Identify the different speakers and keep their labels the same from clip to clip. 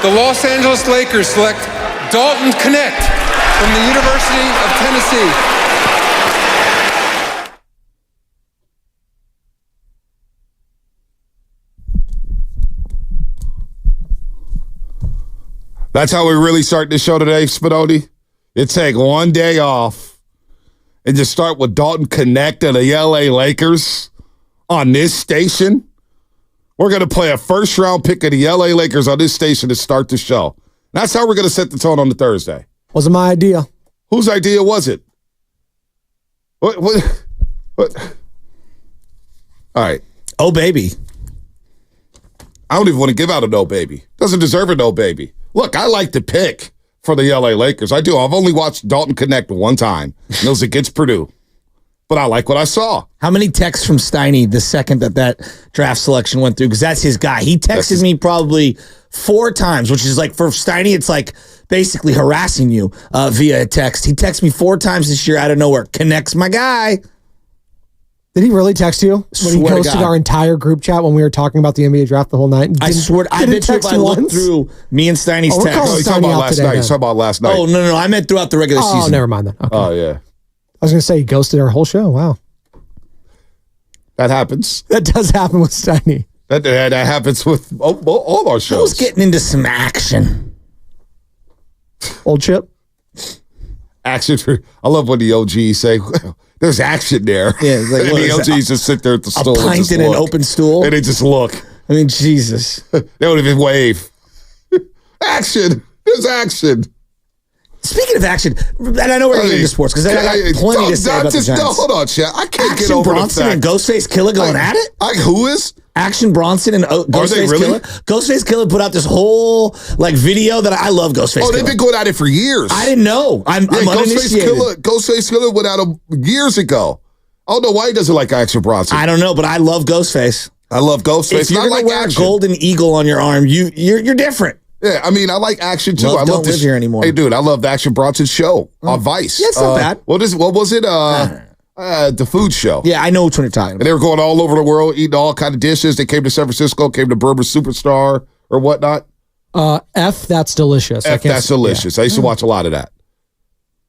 Speaker 1: The Los Angeles Lakers select Dalton Knecht from the University of Tennessee.
Speaker 2: That's how we really start the show today, Spinoni. You take one day off and just start with Dalton Knecht and the LA Lakers on this station. We're going to play a first-round pick of the LA Lakers on this station to start the show. That's how we're going to set the tone on the Thursday.
Speaker 3: Wasn't my idea.
Speaker 2: Whose idea was it? What? All right.
Speaker 4: Oh, baby.
Speaker 2: I don't even want to give out a no baby. Doesn't deserve a no baby. Look, I like the pick for the LA Lakers. I do. I've only watched Dalton Knecht one time. And it was against Purdue. But I like what I saw.
Speaker 4: How many texts from Steiny the second that draft selection went through? Because that's his guy. He texted me probably 4 times, which is like, for Steiny, it's like basically harassing you via a text. He texted me 4 times this year out of nowhere. Connect's my guy.
Speaker 3: Did he really text you when he posted our entire group chat when we were talking about the NBA draft the whole night?
Speaker 4: I swear, I bet you if I looked through me and Steiny's text.
Speaker 2: He's talking about last night. He's talking about last night.
Speaker 4: Oh, no. I meant throughout the regular season.
Speaker 3: Oh, never mind then. Okay.
Speaker 2: Oh, yeah.
Speaker 3: I was going to say he ghosted our whole show. Wow.
Speaker 2: That happens.
Speaker 3: That does happen with Steiny.
Speaker 2: That happens with all our shows.
Speaker 4: Who's getting into some action?
Speaker 3: Old Chip?
Speaker 2: Action. I love when the OGs say, there's action there.
Speaker 4: Yeah, like,
Speaker 2: and the OGs just sit there at the stool.
Speaker 4: A pint in an open stool?
Speaker 2: And they just look.
Speaker 4: I mean, Jesus.
Speaker 2: They don't even wave. Action. There's action.
Speaker 4: Speaking of action, and I know we're getting into sports because I got plenty to say about the Giants.
Speaker 2: No, hold on, Chad. I can't
Speaker 4: Action
Speaker 2: get over
Speaker 4: Bronson
Speaker 2: the fact.
Speaker 4: and Ghostface Killer going at it?
Speaker 2: Who is?
Speaker 4: Action Bronson and Ghostface
Speaker 2: really?
Speaker 4: Killer. Ghostface Killer put out this whole video that I love Ghostface Killer.
Speaker 2: They've been going at it for years.
Speaker 4: I didn't know. I'm uninitiated.
Speaker 2: Ghostface Killer went at him years ago. I don't know why he doesn't like Action Bronson.
Speaker 4: I don't know, but I love Ghostface.
Speaker 2: I love Ghostface.
Speaker 4: If you're going to wear a golden eagle on your arm, you're different.
Speaker 2: Yeah, I mean, I like Action too.
Speaker 4: I don't live here anymore.
Speaker 2: Hey, dude, I love the Action Bronson show on Vice.
Speaker 4: Yeah, it's not bad.
Speaker 2: What was it? The food show.
Speaker 4: Yeah, I know which one you're talking about.
Speaker 2: And they were going all over the world, eating all kind of dishes. They came to San Francisco, came to Bourbon Superstar or whatnot.
Speaker 3: That's delicious.
Speaker 2: That's delicious. Yeah. I used to watch a lot of that.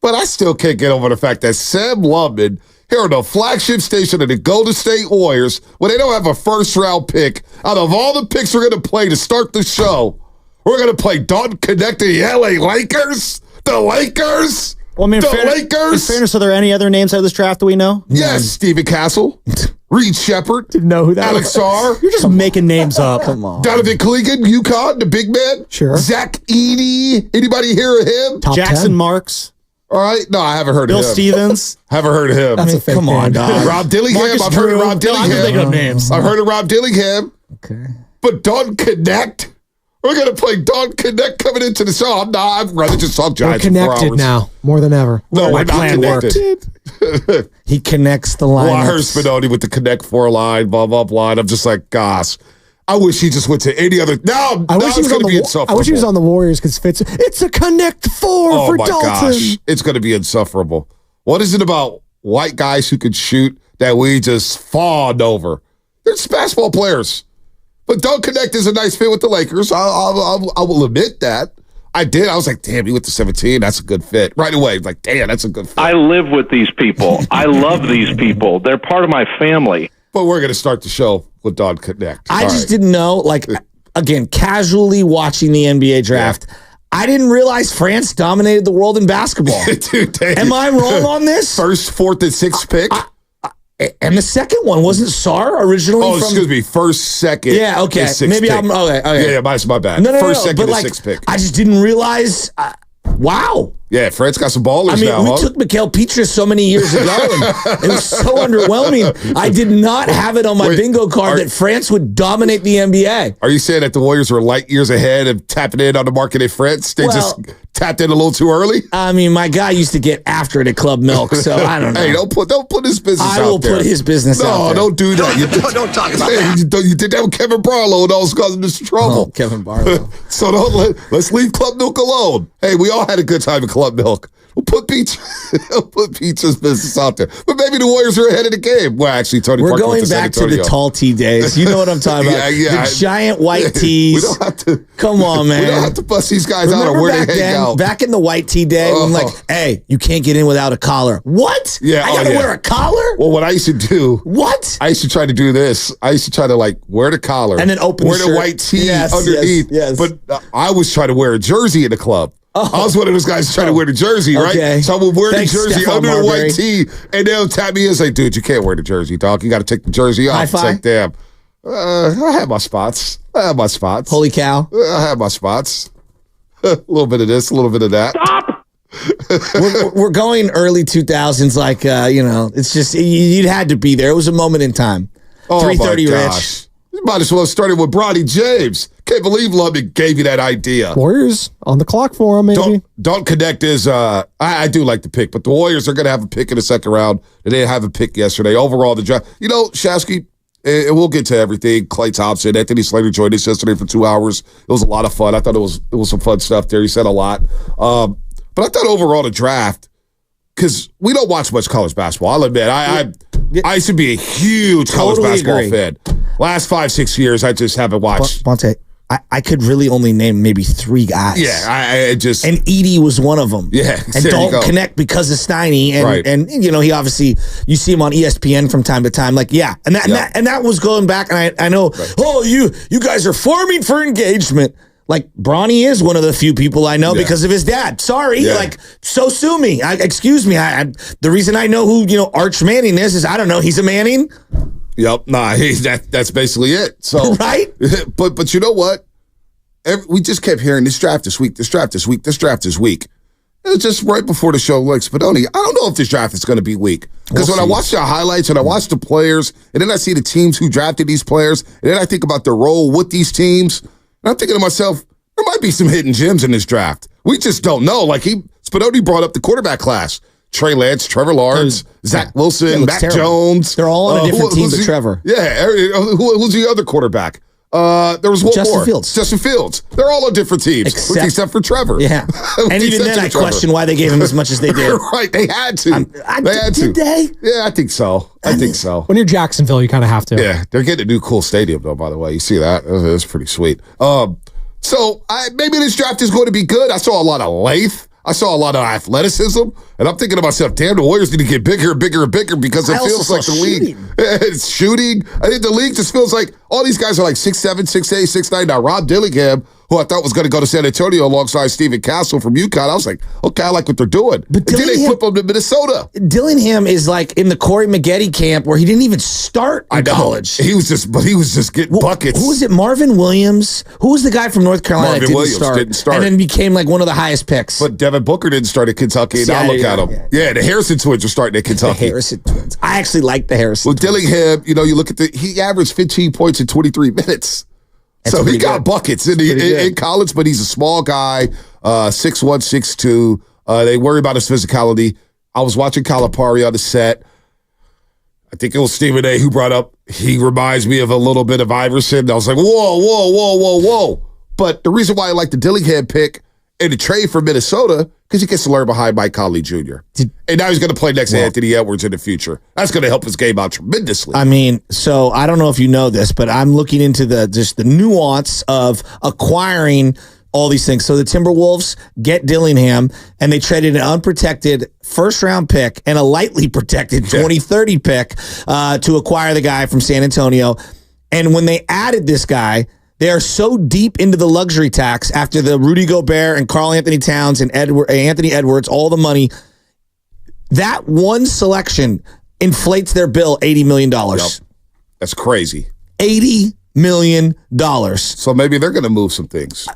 Speaker 2: But I still can't get over the fact that Sam Lubman, here on the flagship station of the Golden State Warriors, when they don't have a first-round pick, out of all the picks we're going to play to start the show, we're going to play Dalton Knecht to the LA Lakers? The Lakers?
Speaker 5: Well, I mean,
Speaker 2: Lakers?
Speaker 5: In fairness, are there any other names out of this draft that we know?
Speaker 2: Yes, Stephen Castle, Reed Shepard,
Speaker 3: didn't know who that
Speaker 2: Alex
Speaker 3: was.
Speaker 2: Sarr.
Speaker 5: You're just making names up. Come on.
Speaker 2: Donovan Clegan, UConn, the big man.
Speaker 3: Sure.
Speaker 2: Zach Edey. Anybody hear of him?
Speaker 3: Top
Speaker 5: Jackson
Speaker 3: 10.
Speaker 5: Marks.
Speaker 2: All right. No, I haven't heard
Speaker 5: Bill
Speaker 2: of him.
Speaker 5: Stevens.
Speaker 2: Haven't heard of him.
Speaker 3: That's a fake
Speaker 4: come on,
Speaker 3: name.
Speaker 4: dog.
Speaker 2: Rob Dillingham.
Speaker 5: Marcus
Speaker 2: I've heard of Rob
Speaker 5: Drew. I'm just thinking
Speaker 2: Dillingham.
Speaker 5: of names.
Speaker 2: I've heard of Rob Dillingham.
Speaker 4: Okay.
Speaker 2: But Dalton Knecht? We're going to play Dalton Knecht coming into the show. I'd rather just talk
Speaker 3: We're
Speaker 2: Giants for 4
Speaker 3: connected
Speaker 2: hours.
Speaker 3: now, more than ever.
Speaker 2: No, we're not
Speaker 4: plan
Speaker 2: connected.
Speaker 4: He connects the line.
Speaker 2: Well, I heard Spinoni with the Connect 4 line, blah, blah, blah. And I'm just like, gosh, I wish he just went to any other.
Speaker 3: I wish he was on the Warriors because it's a Connect 4 for Dalton.
Speaker 2: Gosh, it's going to be insufferable. What is it about white guys who can shoot that we just fawned over? They're just basketball players. But Dalton Knecht is a nice fit with the Lakers. I will admit that. I did. I was like, damn, he went to 17. That's a good fit. Right away, like, damn, that's a good fit.
Speaker 6: I live with these people. I love these people. They're part of my family.
Speaker 2: But we're going to start the show with Dalton Knecht.
Speaker 4: I just didn't know, like, again, casually watching the NBA draft, I didn't realize France dominated the world in basketball.
Speaker 2: Dude,
Speaker 4: Am I wrong on this?
Speaker 2: First, fourth, and sixth pick?
Speaker 4: And the second one wasn't Sarr originally?
Speaker 2: Oh, excuse me. First, second.
Speaker 4: Yeah, okay.
Speaker 2: and sixth
Speaker 4: Maybe
Speaker 2: pick.
Speaker 4: I'm okay.
Speaker 2: Yeah, my bad.
Speaker 4: No,
Speaker 2: First, second,
Speaker 4: but
Speaker 2: and
Speaker 4: like,
Speaker 2: sixth pick.
Speaker 4: I just didn't realize. Wow.
Speaker 2: Yeah, France got some ballers
Speaker 4: I mean,
Speaker 2: now,
Speaker 4: we took Mikal Petrus so many years ago, and it was so underwhelming. I did not have it on my bingo card that France would dominate the NBA.
Speaker 2: Are you saying that the Warriors were light years ahead of tapping in on the market in France? They just tapped in a little too early?
Speaker 4: I mean, my guy used to get after it at Club Milk, so I don't know.
Speaker 2: Hey, don't put his business out there.
Speaker 4: I will put his business out there.
Speaker 2: No, don't do that.
Speaker 7: Don't talk about that.
Speaker 2: You did that with Kevin Barlow, and that was causing us trouble.
Speaker 4: Oh, Kevin Barlow.
Speaker 2: So let's leave Club Milk alone. Hey, we all had a good time at Club Milk. We'll put Peach's business out there. But maybe the Warriors are ahead of the game. Well, actually, Tony
Speaker 4: We're
Speaker 2: Parker
Speaker 4: going
Speaker 2: went to San
Speaker 4: back to
Speaker 2: Antonio.
Speaker 4: the tall tee days. You know what I'm talking about? The giant white tees.
Speaker 2: We don't have to.
Speaker 4: Come on, man.
Speaker 2: We don't have to bust these guys out
Speaker 4: Remember
Speaker 2: of where
Speaker 4: back
Speaker 2: they hang
Speaker 4: then,
Speaker 2: out.
Speaker 4: back in the white tee day, when like, hey, you can't get in without a collar. What?
Speaker 2: Yeah,
Speaker 4: I gotta wear a collar?
Speaker 2: Well, what I used to do.
Speaker 4: What?
Speaker 2: I used to try to do this. I used to try to like wear the collar
Speaker 4: and then open
Speaker 2: wear
Speaker 4: the
Speaker 2: the
Speaker 4: shirt.
Speaker 2: white tee
Speaker 4: Yes,
Speaker 2: underneath.
Speaker 4: yes.
Speaker 2: But I was trying to wear a jersey in the club. I was one of those guys trying to wear the jersey, right?
Speaker 4: Okay.
Speaker 2: So I would wear
Speaker 4: Thanks,
Speaker 2: the jersey
Speaker 4: Stephon
Speaker 2: under the
Speaker 4: Marbury.
Speaker 2: white tee, and they'll tap me in and say, dude, you can't wear the jersey, dog. You got to take the jersey off.
Speaker 4: High
Speaker 2: It's
Speaker 4: five?
Speaker 2: like, damn. I had my spots.
Speaker 4: Holy cow.
Speaker 2: I had my spots. A little bit of this, a little bit of that.
Speaker 4: We're going early 2000s, like, it's just, you'd had to be there. It was a moment in time.
Speaker 2: Oh,
Speaker 4: 330
Speaker 2: my
Speaker 4: Rich.
Speaker 2: gosh. You might as well have started with Bronny James. Can't believe Lubbock gave you that idea.
Speaker 3: Warriors on the clock for him, maybe.
Speaker 2: Dalton Knecht is, I do like the pick, but the Warriors are going to have a pick in the second round. They didn't have a pick yesterday. Overall, the draft, Shasky, and we'll get to everything. Klay Thompson, Anthony Slater joined us yesterday for 2 hours. It was a lot of fun. I thought it was some fun stuff there. He said a lot. But I thought overall the draft, because we don't watch much college basketball. I'll admit, I used to be a huge college basketball fan. Last 5-6 years, I just haven't watched.
Speaker 4: Bonte, I could really only name maybe 3 guys.
Speaker 2: Yeah, I just.
Speaker 4: And Edie was one of them.
Speaker 2: Yeah,
Speaker 4: and
Speaker 2: there you
Speaker 4: Dalton
Speaker 2: go.
Speaker 4: Knecht because of Steiny, and
Speaker 2: Right.
Speaker 4: and he obviously, you see him on ESPN from time to time. Like, yeah, and that was going back. And I know. Right. Oh, you guys are farming for engagement. Like, Bronny is one of the few people I know because of his dad. Sorry, so sue me. Excuse me. The reason I know who Arch Manning is I don't know. He's a Manning.
Speaker 2: Yep. Nah, that's basically it. So
Speaker 4: right.
Speaker 2: But you know what? We just kept hearing this draft this week. This draft this week. This draft is weak. It was just right before the show. Like, Spadoni, I don't know if this draft is going to be weak because when I watch the highlights and I watch the players, and then I see the teams who drafted these players, and then I think about their role with these teams, and I'm thinking to myself, there might be some hidden gems in this draft. We just don't know. Like Spadoni brought up the quarterback class. Trey Lance, Trevor Lawrence, Zach Wilson, Matt Jones.
Speaker 4: They're all on a different team but Trevor.
Speaker 2: Yeah. Who's the other quarterback? There was one
Speaker 4: Justin
Speaker 2: more.
Speaker 4: Fields.
Speaker 2: Justin Fields. They're all on different teams, except for Trevor.
Speaker 4: Yeah. And even then, I question why they gave him as much as they did.
Speaker 2: Right. They had to. They had to.
Speaker 4: Did they?
Speaker 2: Yeah, I think so. I think so.
Speaker 3: When you're Jacksonville, you kind of have to.
Speaker 2: Yeah. They're getting a new cool stadium, though, by the way. You see that? It's pretty sweet. So maybe this draft is going to be good. I saw a lot of length. I saw a lot of athleticism, and I'm thinking to myself, damn, the Warriors need to get bigger and bigger and bigger because it feels like the league. It's shooting. I think the league just feels like all these guys are like 6'7", 6'8", 6'9". Now, Rob Dillingham, who I thought was going to go to San Antonio alongside Stephen Castle from UConn, I was like, okay, I like what they're doing. But then they flip him to Minnesota.
Speaker 4: Dillingham is like in the Corey Maggette camp where he didn't even start in college.
Speaker 2: He was just getting buckets.
Speaker 4: Who was it? Marvin Williams? Who was the guy from North Carolina
Speaker 2: Marvin
Speaker 4: that
Speaker 2: Williams didn't start.
Speaker 4: and then became like one of the highest picks?
Speaker 2: But Devin Booker didn't start at Kentucky. Now look at him. Yeah, the Harrison twins are starting at Kentucky.
Speaker 4: The Harrison twins. I actually like the Harrison twins.
Speaker 2: Dillingham, you look at he averaged 15 points in 23 minutes. So he got buckets in college, but he's a small guy, 6'1", 6'2". They worry about his physicality. I was watching Calipari on the set. I think it was Stephen A. who brought up, he reminds me of a little bit of Iverson. I was like, whoa. But the reason why I like the Dillingham pick and the trade for Minnesota, because he gets to learn behind Mike Conley Jr. And now he's going to play next to Anthony Edwards in the future. That's going to help his game out tremendously.
Speaker 4: I mean, so I don't know if you know this, but I'm looking into the nuance of acquiring all these things. So the Timberwolves get Dillingham, and they traded an unprotected first-round pick and a lightly protected 2030 pick to acquire the guy from San Antonio. And when they added this guy, they are so deep into the luxury tax after the Rudy Gobert and Karl Anthony Towns and Anthony Edwards, all the money. That one selection inflates their bill $80 million.
Speaker 2: Yep. That's crazy.
Speaker 4: $80 million.
Speaker 2: So maybe they're going to move some things.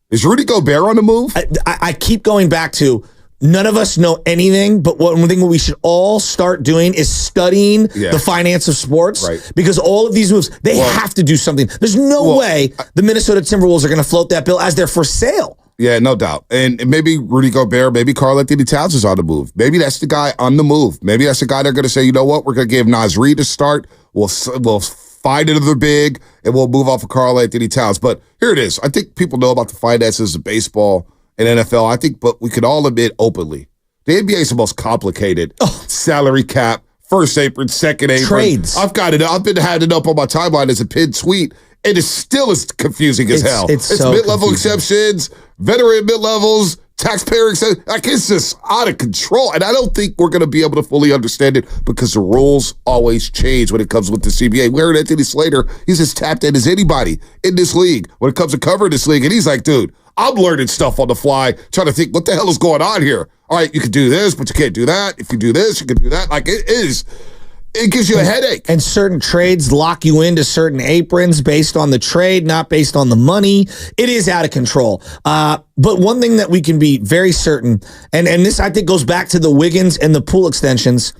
Speaker 2: Is Rudy Gobert on the move?
Speaker 4: I keep going back to none of us know anything, but one thing we should all start doing is studying the finance of sports, because all of these moves, they have to do something. There's no way the Minnesota Timberwolves are going to float that bill as they're for sale.
Speaker 2: Yeah, no doubt. And maybe Rudy Gobert, maybe Karl Anthony Towns is on the move. Maybe that's the guy on the move. Maybe that's the guy they're going to say, you know what, we're going to give Naz Reid a start. We'll find another big, and we'll move off of Karl Anthony Towns. But here it is. I think people know about the finances of baseball and NFL. I think, but we could all admit openly The NBA is the most complicated. Salary cap, first apron, second apron.
Speaker 4: Trades.
Speaker 2: I've got it. I've been had it up on my timeline as a pinned tweet. And it's still as confusing as hell.
Speaker 4: It's so
Speaker 2: mid-level
Speaker 4: confusing.
Speaker 2: exceptions, veteran mid-levels, taxpayer exceptions. Like, it's just out of control. And I don't think we're going to be able to fully understand it because the rules always change when it comes with the CBA. We heard Anthony Slater, he's as tapped in as anybody in this league when it comes to covering this league. And he's like, dude, I'm learning stuff on the fly, trying to think, what the hell is going on here? All right, you can do this, but you can't do that. If you do this, you can do that. Like, it gives you a headache.
Speaker 4: And certain trades lock you into certain aprons based on the trade, not based on the money. It is out of control. But one thing that we can be very certain, and this I think goes back to the Wiggins and the Poole extensions,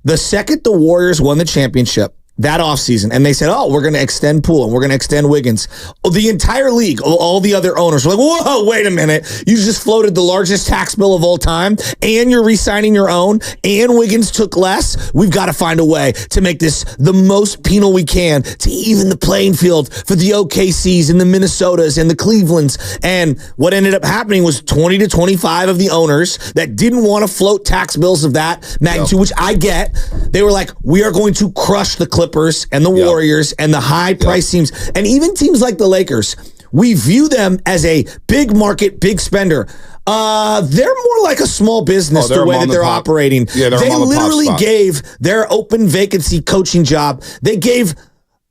Speaker 4: the second the Warriors won the championship that offseason, and they said, oh, we're going to extend Poole and we're going to extend Wiggins. The entire league, all the other owners were like, whoa, wait a minute. You just floated the largest tax bill of all time, and you're re-signing your own, and Wiggins took less. We've got to find a way to make this the most penal we can to even the playing field for the OKCs and the Minnesotas and the Clevelands. And what ended up happening was 20 to 25 of the owners that didn't want to float tax bills of that magnitude, which I get. They were like, we are going to crush the Clippers and the Warriors and the high price teams, and even teams like the Lakers. We view them as a big market, big spender. They're more like a small business the way that they're operating.
Speaker 2: Yeah,
Speaker 4: they literally gave their open vacancy coaching job. They gave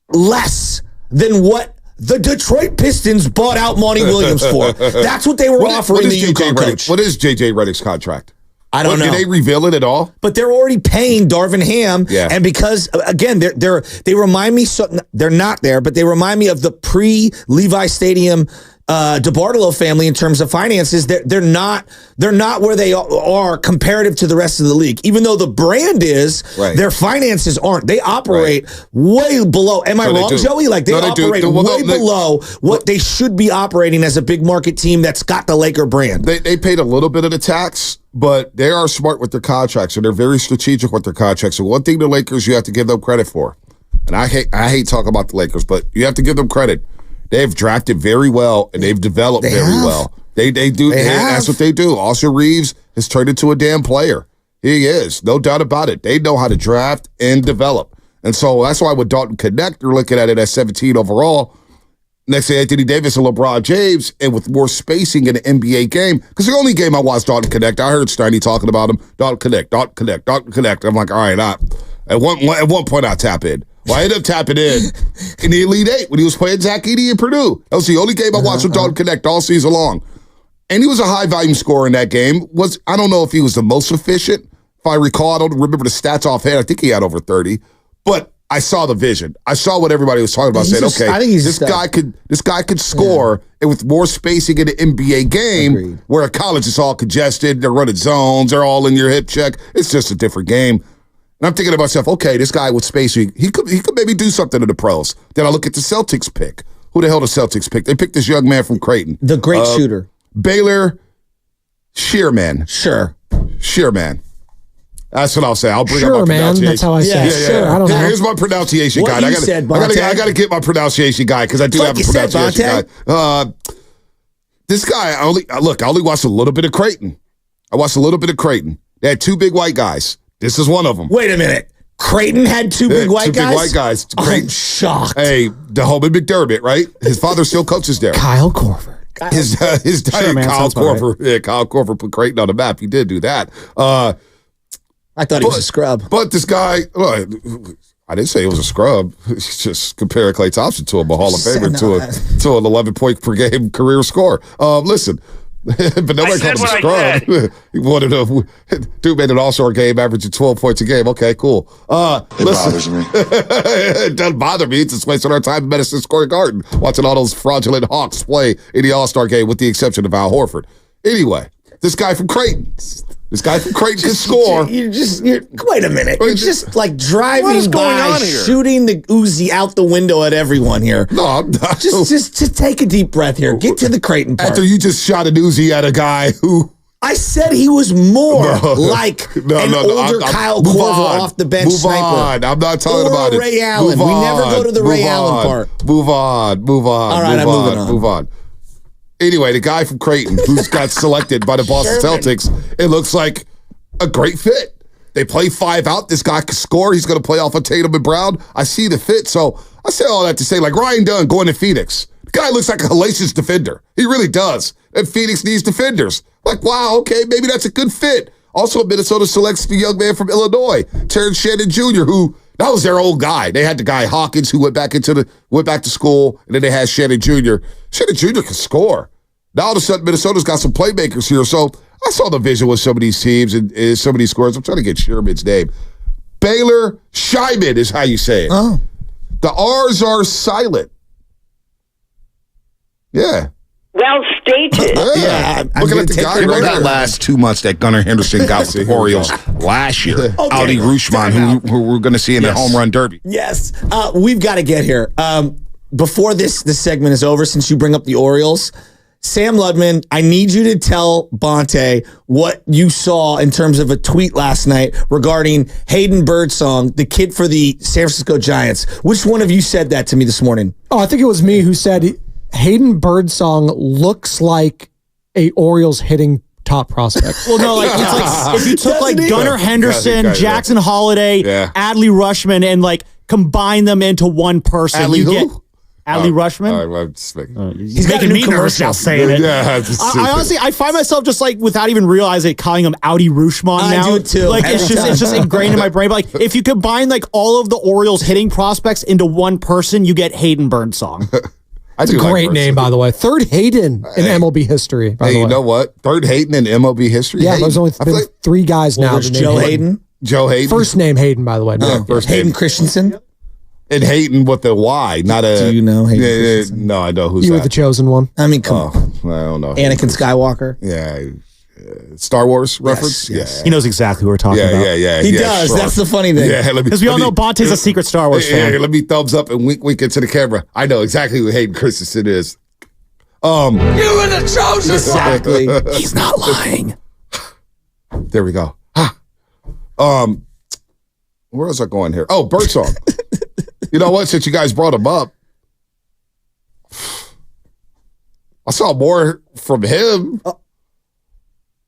Speaker 4: less than what the Detroit Pistons bought out Monty Williams for. That's what they were offering the UConn coach.
Speaker 2: What is JJ Redick's contract?
Speaker 4: I don't know.
Speaker 2: Did they reveal it at all?
Speaker 4: But they're already paying Darvin Ham, and because again, they remind me. They're not there, but they remind me of the pre-Levi Stadium DeBartolo family in terms of finances. They're not where they are comparative to the rest of the league. Even though the brand is, their finances aren't. They operate way below. Am I wrong, Joey? Like they operate way below what they should be operating as a big market team that's got the Laker brand.
Speaker 2: They paid a little bit of the tax, but they are smart with their contracts, and they're very strategic with their contracts. And one thing the Lakers you have to give them credit for, and I hate talking about the Lakers, but you have to give them credit. They've drafted very well, and they've developed very well. They do. That's what they do. Austin Reeves has turned into a damn player. He is, no doubt about it. They know how to draft and develop. And so that's why with Dalton Knecht, you're looking at it as 17 overall. Next to Anthony Davis and LeBron James, and with more spacing in the NBA game. Because the only game I watched Dalton Knecht, I heard Steiny talking about him. Dalton Knecht. I'm like, all right, at one point I tap in. Well, I ended up tapping in the Elite Eight when he was playing Zach Edey in Purdue. That was the only game I watched with Dalton Knecht all season long. And he was a high-volume scorer in that game. I don't know if he was the most efficient. If I recall, I don't remember the stats offhand. I think he had over 30. But I saw the vision. I saw what everybody was talking about, saying, this guy could score, and with more spacing in the NBA game, where college is all congested, they're running zones, they're all in your hip check. It's just a different game. And I'm thinking to myself, okay, this guy with spacing, he could maybe do something in the pros. Then I look at the Celtics pick. Who the hell the Celtics pick? They picked this young man from Creighton.
Speaker 4: The great shooter.
Speaker 2: Baylor Shearman.
Speaker 4: Shearman.
Speaker 2: That's what I'll say. I'll bring up my pronunciation.
Speaker 3: That's how I say it. Sure, I don't know.
Speaker 2: Here's my pronunciation guide. I got to get my pronunciation guide because I do have a pronunciation guide. This guy, I only watched a little bit of Creighton. They had two big white guys. This is one of them.
Speaker 4: Wait a minite. Creighton had two big white guys?
Speaker 2: Two big white guys.
Speaker 4: I'm shocked.
Speaker 2: Hey, the Holman McDermott, right? His father still coaches there.
Speaker 3: Kyle Korver.
Speaker 2: His dad, Kyle Korver. Yeah, Kyle Korver put Creighton on the map. He did do that.
Speaker 4: I thought he was a scrub.
Speaker 2: But this guy, I didn't say he was a scrub. Just compare Klay Thompson to him, a Hall of Famer, to an 11-point per game career score. Listen. But nobody calls him a scrub. He wanted dude made an all-star game averaging 12 points a game. Okay, cool. It
Speaker 7: bothers me.
Speaker 2: It doesn't bother me. It's just wasting our time in Madison Square Garden watching all those fraudulent Hawks play in the all-star game with the exception of Al Horford. Anyway, this guy from Creighton can score.
Speaker 4: Wait a minute. You're just like driving by, shooting the Uzi out the window at everyone here.
Speaker 2: No, I'm not.
Speaker 4: Just take a deep breath here. Get to the Creighton part.
Speaker 2: After you just shot an Uzi at a guy who...
Speaker 4: I said he was more like an older Kyle Korver off the bench sniper.
Speaker 2: I'm not talking about it.
Speaker 4: Ray Allen. We never go to the Ray Allen part.
Speaker 2: Move on.
Speaker 4: All right, I'm moving on.
Speaker 2: Move on. Anyway, the guy from Creighton who's got selected by the Boston Celtics, it looks like a great fit. They play 5 out. This guy can score. He's going to play off of Tatum and Brown. I see the fit. So I say all that to say, like Ryan Dunn going to Phoenix. The guy looks like a hellacious defender. He really does. And Phoenix needs defenders. Like, wow, okay, maybe that's a good fit. Also, Minnesota selects the young man from Illinois, Terrence Shannon Jr., who that was their old guy. They had the guy Hawkins who went back to school, and then they had Shannon Jr. Shannon Jr. can score. Now all of a sudden, Minnesota's got some playmakers here. So I saw the vision with some of these teams and some of these scores. I'm trying to get Sherman's name. Baylor Scheiman is how you say it.
Speaker 4: Oh.
Speaker 2: The R's are silent. Yeah.
Speaker 7: Well stated.
Speaker 2: Yeah.
Speaker 4: I'm
Speaker 2: Looking
Speaker 4: gonna
Speaker 2: at the
Speaker 4: take
Speaker 2: guy
Speaker 4: your
Speaker 2: right
Speaker 4: word
Speaker 2: there.
Speaker 8: That last 2 months that Gunnar Henderson got with the Orioles last year. Audi Rushman, who we're going to see in the home run derby.
Speaker 4: Yes. We've got to get here. Before this segment is over, since you bring up the Orioles, Sam Ludman, I need you to tell Bonte what you saw in terms of a tweet last night regarding Hayden Birdsong, the kid for the San Francisco Giants. Which one of you said that to me this morning?
Speaker 3: Oh, I think it was me who said Hayden Birdsong looks like a Orioles hitting top prospect.
Speaker 5: Well, no, like it's like if you took like Gunnar Henderson,
Speaker 2: Yeah.
Speaker 5: Jackson Holiday,
Speaker 2: Yeah.
Speaker 5: Adley Rushman, and like combine them into one person,
Speaker 2: Adley
Speaker 5: you
Speaker 2: who?
Speaker 5: get Adley Rushman.
Speaker 2: All right, I'm just making.
Speaker 5: He's
Speaker 4: got a
Speaker 5: making
Speaker 4: new
Speaker 5: me nervous now
Speaker 4: commercial.
Speaker 5: saying it.
Speaker 2: Yeah,
Speaker 5: I honestly, I find myself just like without even realizing it, calling him Audi Rushman
Speaker 4: I
Speaker 5: now.
Speaker 4: do too.
Speaker 5: Like
Speaker 4: Every time.
Speaker 5: it's just ingrained in my brain. But like if you combine like all of the Orioles hitting prospects into one person, you get Hayden Birdsong.
Speaker 2: I do like
Speaker 3: Great name,
Speaker 2: Birdsong.
Speaker 3: by the way. Third Hayden in MLB history, by
Speaker 2: Hey,
Speaker 3: the way.
Speaker 2: you know what? Third Hayden in MLB history.
Speaker 3: Yeah,
Speaker 2: Hayden.
Speaker 3: there's only
Speaker 2: I
Speaker 3: been
Speaker 2: feel like
Speaker 3: 3 guys now.
Speaker 4: There's
Speaker 3: that named
Speaker 4: Joe Hayden.
Speaker 2: Joe Hayden.
Speaker 3: First name Hayden, by the way. No.
Speaker 2: Yeah, first
Speaker 4: Hayden
Speaker 2: Hayden.
Speaker 4: Christensen.
Speaker 2: And Hayden with a Y, not a.
Speaker 4: Do you know Hayden
Speaker 2: Yeah,
Speaker 4: Christensen?
Speaker 2: no, I know who's
Speaker 3: You were
Speaker 2: that.
Speaker 3: the chosen one.
Speaker 4: I mean, come on.
Speaker 2: I don't know.
Speaker 4: Anakin Skywalker.
Speaker 2: Yeah. Star Wars reference?
Speaker 4: yes.
Speaker 5: He knows exactly who we're talking about.
Speaker 2: Yeah.
Speaker 4: He does.
Speaker 2: Sure.
Speaker 4: That's the funny thing.
Speaker 2: Yeah,
Speaker 5: Because we all know Bonte's a secret Star Wars fan.
Speaker 2: Yeah, let me thumbs up and wink into the camera. I know exactly who Hayden Christensen is.
Speaker 1: You were the chosen
Speaker 4: Exactly. He's not lying.
Speaker 2: There we go. Where was I going here? Oh, Birdsong. You know what? Since you guys brought him up, I saw more from him.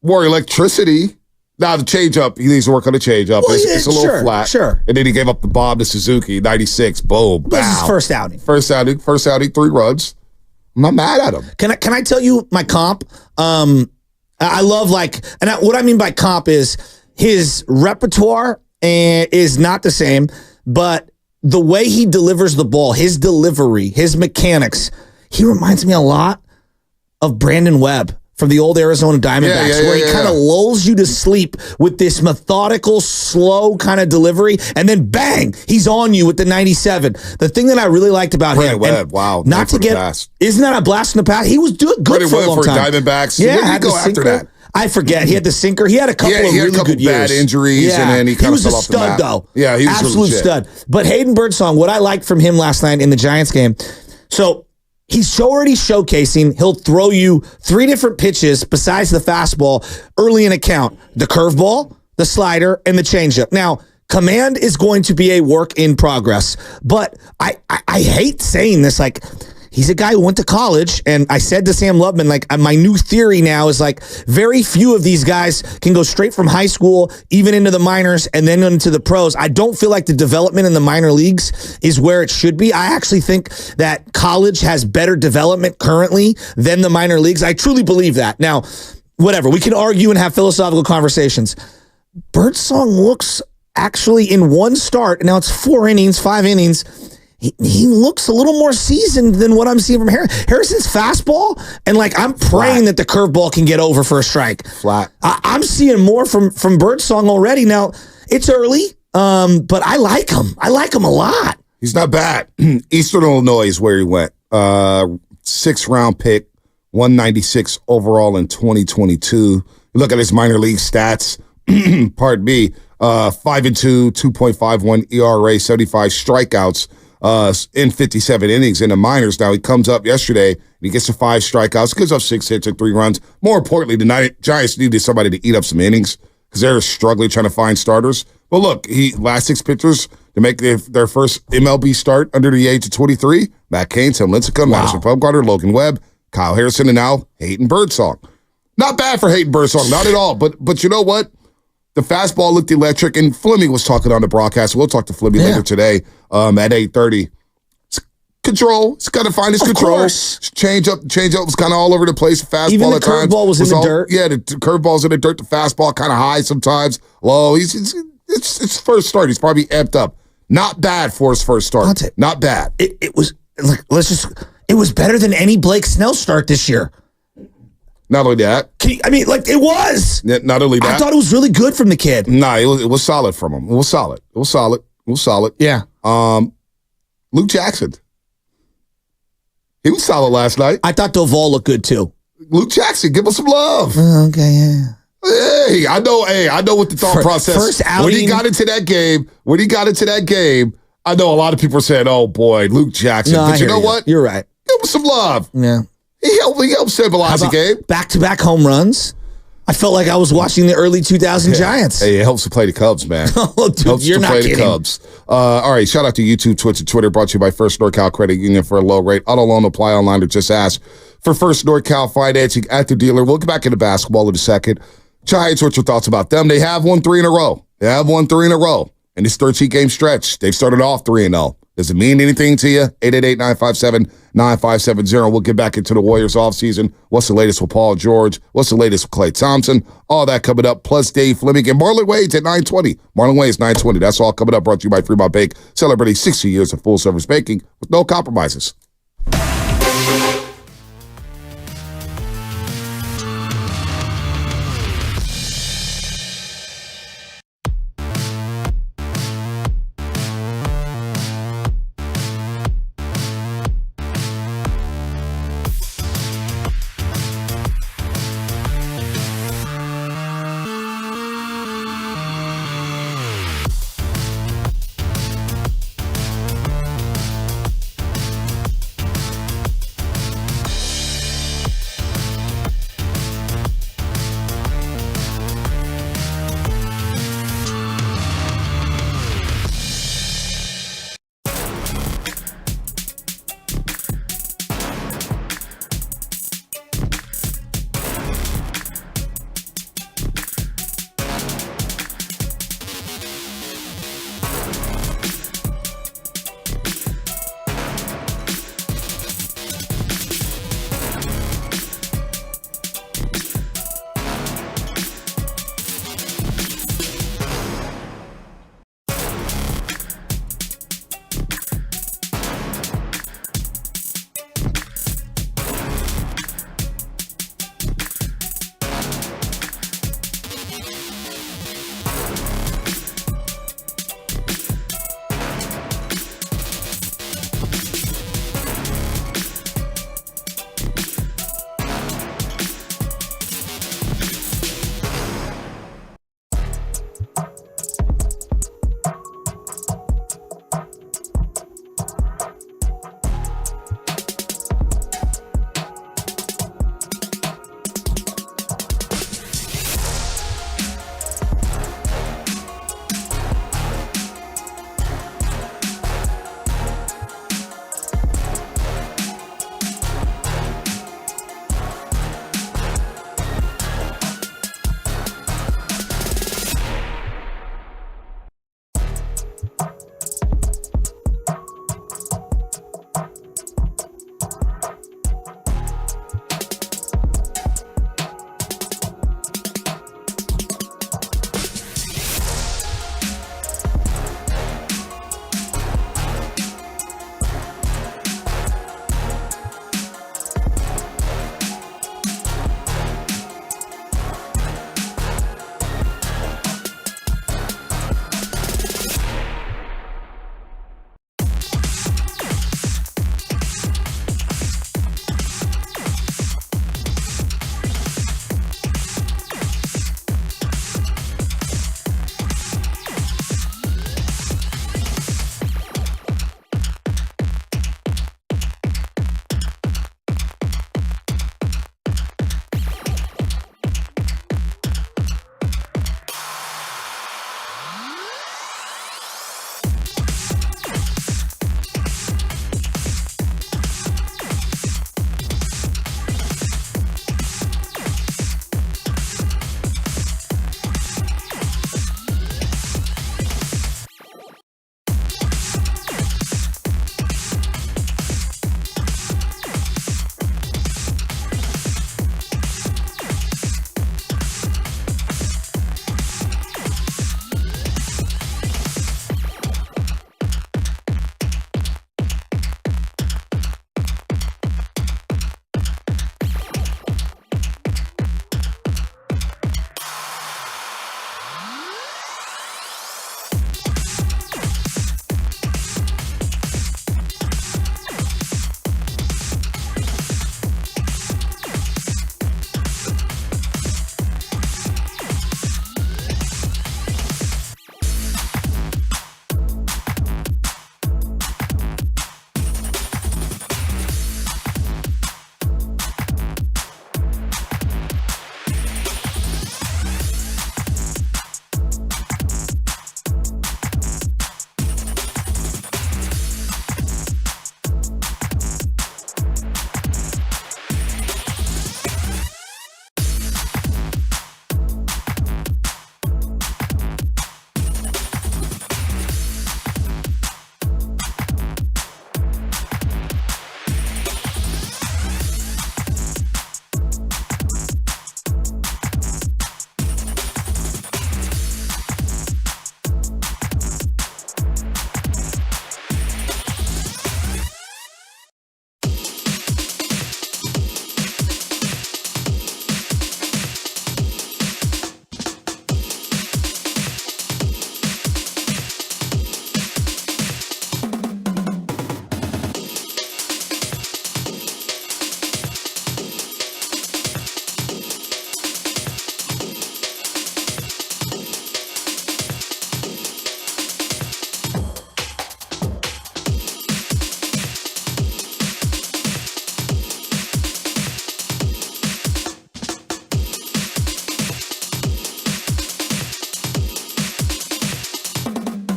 Speaker 2: More electricity. Now the changeup, he needs to work on the changeup.
Speaker 4: Well,
Speaker 2: It's a little flat.
Speaker 4: Sure.
Speaker 2: And then he gave up the bomb to Suzuki, 96. Boom.
Speaker 4: This is his
Speaker 2: Bow.
Speaker 4: first outing.
Speaker 2: First outing, 3 runs. I'm not mad at him.
Speaker 4: Can I tell you my comp? I love what I mean by comp is his repertoire is not the same, but the way he delivers the ball, his delivery, his mechanics, he reminds me a lot of Brandon Webb from the old Arizona Diamondbacks, where he kind of lulls you to sleep with this methodical, slow kind of delivery, and then bang, he's on you with the 97. The thing that I really liked about
Speaker 2: Brandon
Speaker 4: him,
Speaker 2: Webb, wow,
Speaker 4: not to get, isn't that a blast in the past? He was good
Speaker 2: Brandon
Speaker 4: for a
Speaker 2: Webb
Speaker 4: long
Speaker 2: for
Speaker 4: time.
Speaker 2: Diamondbacks.
Speaker 4: Yeah,
Speaker 2: Where did he
Speaker 4: had
Speaker 2: go
Speaker 4: the
Speaker 2: after
Speaker 4: sinker.
Speaker 2: that?
Speaker 4: I forget. He had the sinker. He had a couple of
Speaker 2: he had
Speaker 4: really
Speaker 2: a couple
Speaker 4: good years.
Speaker 2: bad injuries, and then he kind of
Speaker 4: was a
Speaker 2: fell off the
Speaker 4: stud,
Speaker 2: map.
Speaker 4: though.
Speaker 2: Yeah, he was
Speaker 4: absolute
Speaker 2: legit.
Speaker 4: stud. But Hayden Birdsong, what I liked from him last night in the Giants game, so he's already showcasing he'll throw you 3 different pitches besides the fastball early in a count: the curveball, the slider, and the changeup. Now, command is going to be a work in progress, but I hate saying this, like, he's a guy who went to college, and I said to Sam Lubman, like, my new theory now is, like, very few of these guys can go straight from high school, even into the minors, and then into the pros. I don't feel like the development in the minor leagues is where it should be. I actually think that college has better development currently than the minor leagues. I truly believe that. Now, whatever, we can argue and have philosophical conversations. Birdsong looks actually in one start, and now it's 4 innings, 5 innings, he looks a little more seasoned than what I'm seeing from Harrison's fastball. And like, I'm praying that the curveball can get over for a strike.
Speaker 2: Flat.
Speaker 4: I'm seeing more from Birdsong already. Now, it's early, but I like him. I like him a lot.
Speaker 2: He's not bad. Eastern Illinois is where he went. 6th round pick, 196 overall in 2022. Look at his minor league stats. Pardon me. 5-2, 2.51 ERA, 75 strikeouts. In 57 innings in the minors. Now he comes up yesterday and he gets to 5 strikeouts, gives up 6 hits and 3 runs. More importantly, the Giants needed somebody to eat up some innings because they're struggling trying to find starters. But look, last 6 pitchers to make their first MLB start under the age of 23. Matt Cain, Tim Lincecum, Madison Bumgarner, Logan Webb, Kyle Harrison, and now Hayden Birdsong. Not bad for Hayden Birdsong, not at all. But you know what? The fastball looked electric, and Fleming was talking on the broadcast. We'll talk to Fleming later today at 8:30. Control. It's got to find his control. Change up was kind of all over the place. Fastball
Speaker 4: Even the
Speaker 2: at times.
Speaker 4: curveball was in the dirt.
Speaker 2: Yeah, the curveball's in the dirt. The fastball kind of high sometimes, low. It's first start. He's probably amped up. Not bad for his first start. Not bad.
Speaker 4: It was like it was better than any Blake Snell start this year.
Speaker 2: Not only that.
Speaker 4: It was.
Speaker 2: Not only that.
Speaker 4: I thought it was really good from the kid.
Speaker 2: Nah, it was solid from him. It was solid.
Speaker 4: Yeah.
Speaker 2: Luke Jackson. He was solid last night.
Speaker 4: I thought Doval looked good too.
Speaker 2: Luke Jackson, give him some love.
Speaker 4: Okay, yeah.
Speaker 2: Hey, I know what the thought process.
Speaker 4: First outing,
Speaker 2: when he got into that game, I know a lot of people are saying, "Oh boy, Luke Jackson."
Speaker 4: No,
Speaker 2: but you know what?
Speaker 4: You're right.
Speaker 2: Give him some love.
Speaker 4: Yeah.
Speaker 2: He helped stabilize the game.
Speaker 4: Back-to-back home runs. I felt like I was watching the early 2000 Giants.
Speaker 2: Hey, it helps to play the Cubs, man.
Speaker 4: Oh, dude,
Speaker 2: helps
Speaker 4: you're
Speaker 2: to
Speaker 4: not
Speaker 2: play
Speaker 4: kidding.
Speaker 2: the Cubs. All right, shout out to YouTube, Twitch, and Twitter. Brought to you by First NorCal Credit Union for a low rate. Auto loan apply online or just ask for First NorCal financing at the dealer. We'll get back into basketball in a second. Giants, what's your thoughts about them? They have won 3 in a row. In this 13-game stretch. They've started off 3-0. Does it mean anything to you? 888-957-9570. We'll get back into the Warriors offseason. What's the latest with Paul George? What's the latest with Klay Thompson? All that coming up. Plus Dave Fleming and Marlon Wayne's at 920. Marlon Wayne's 920. That's all coming up. Brought to you by Fremont Bake. Celebrating 60 years of full-service baking with no compromises.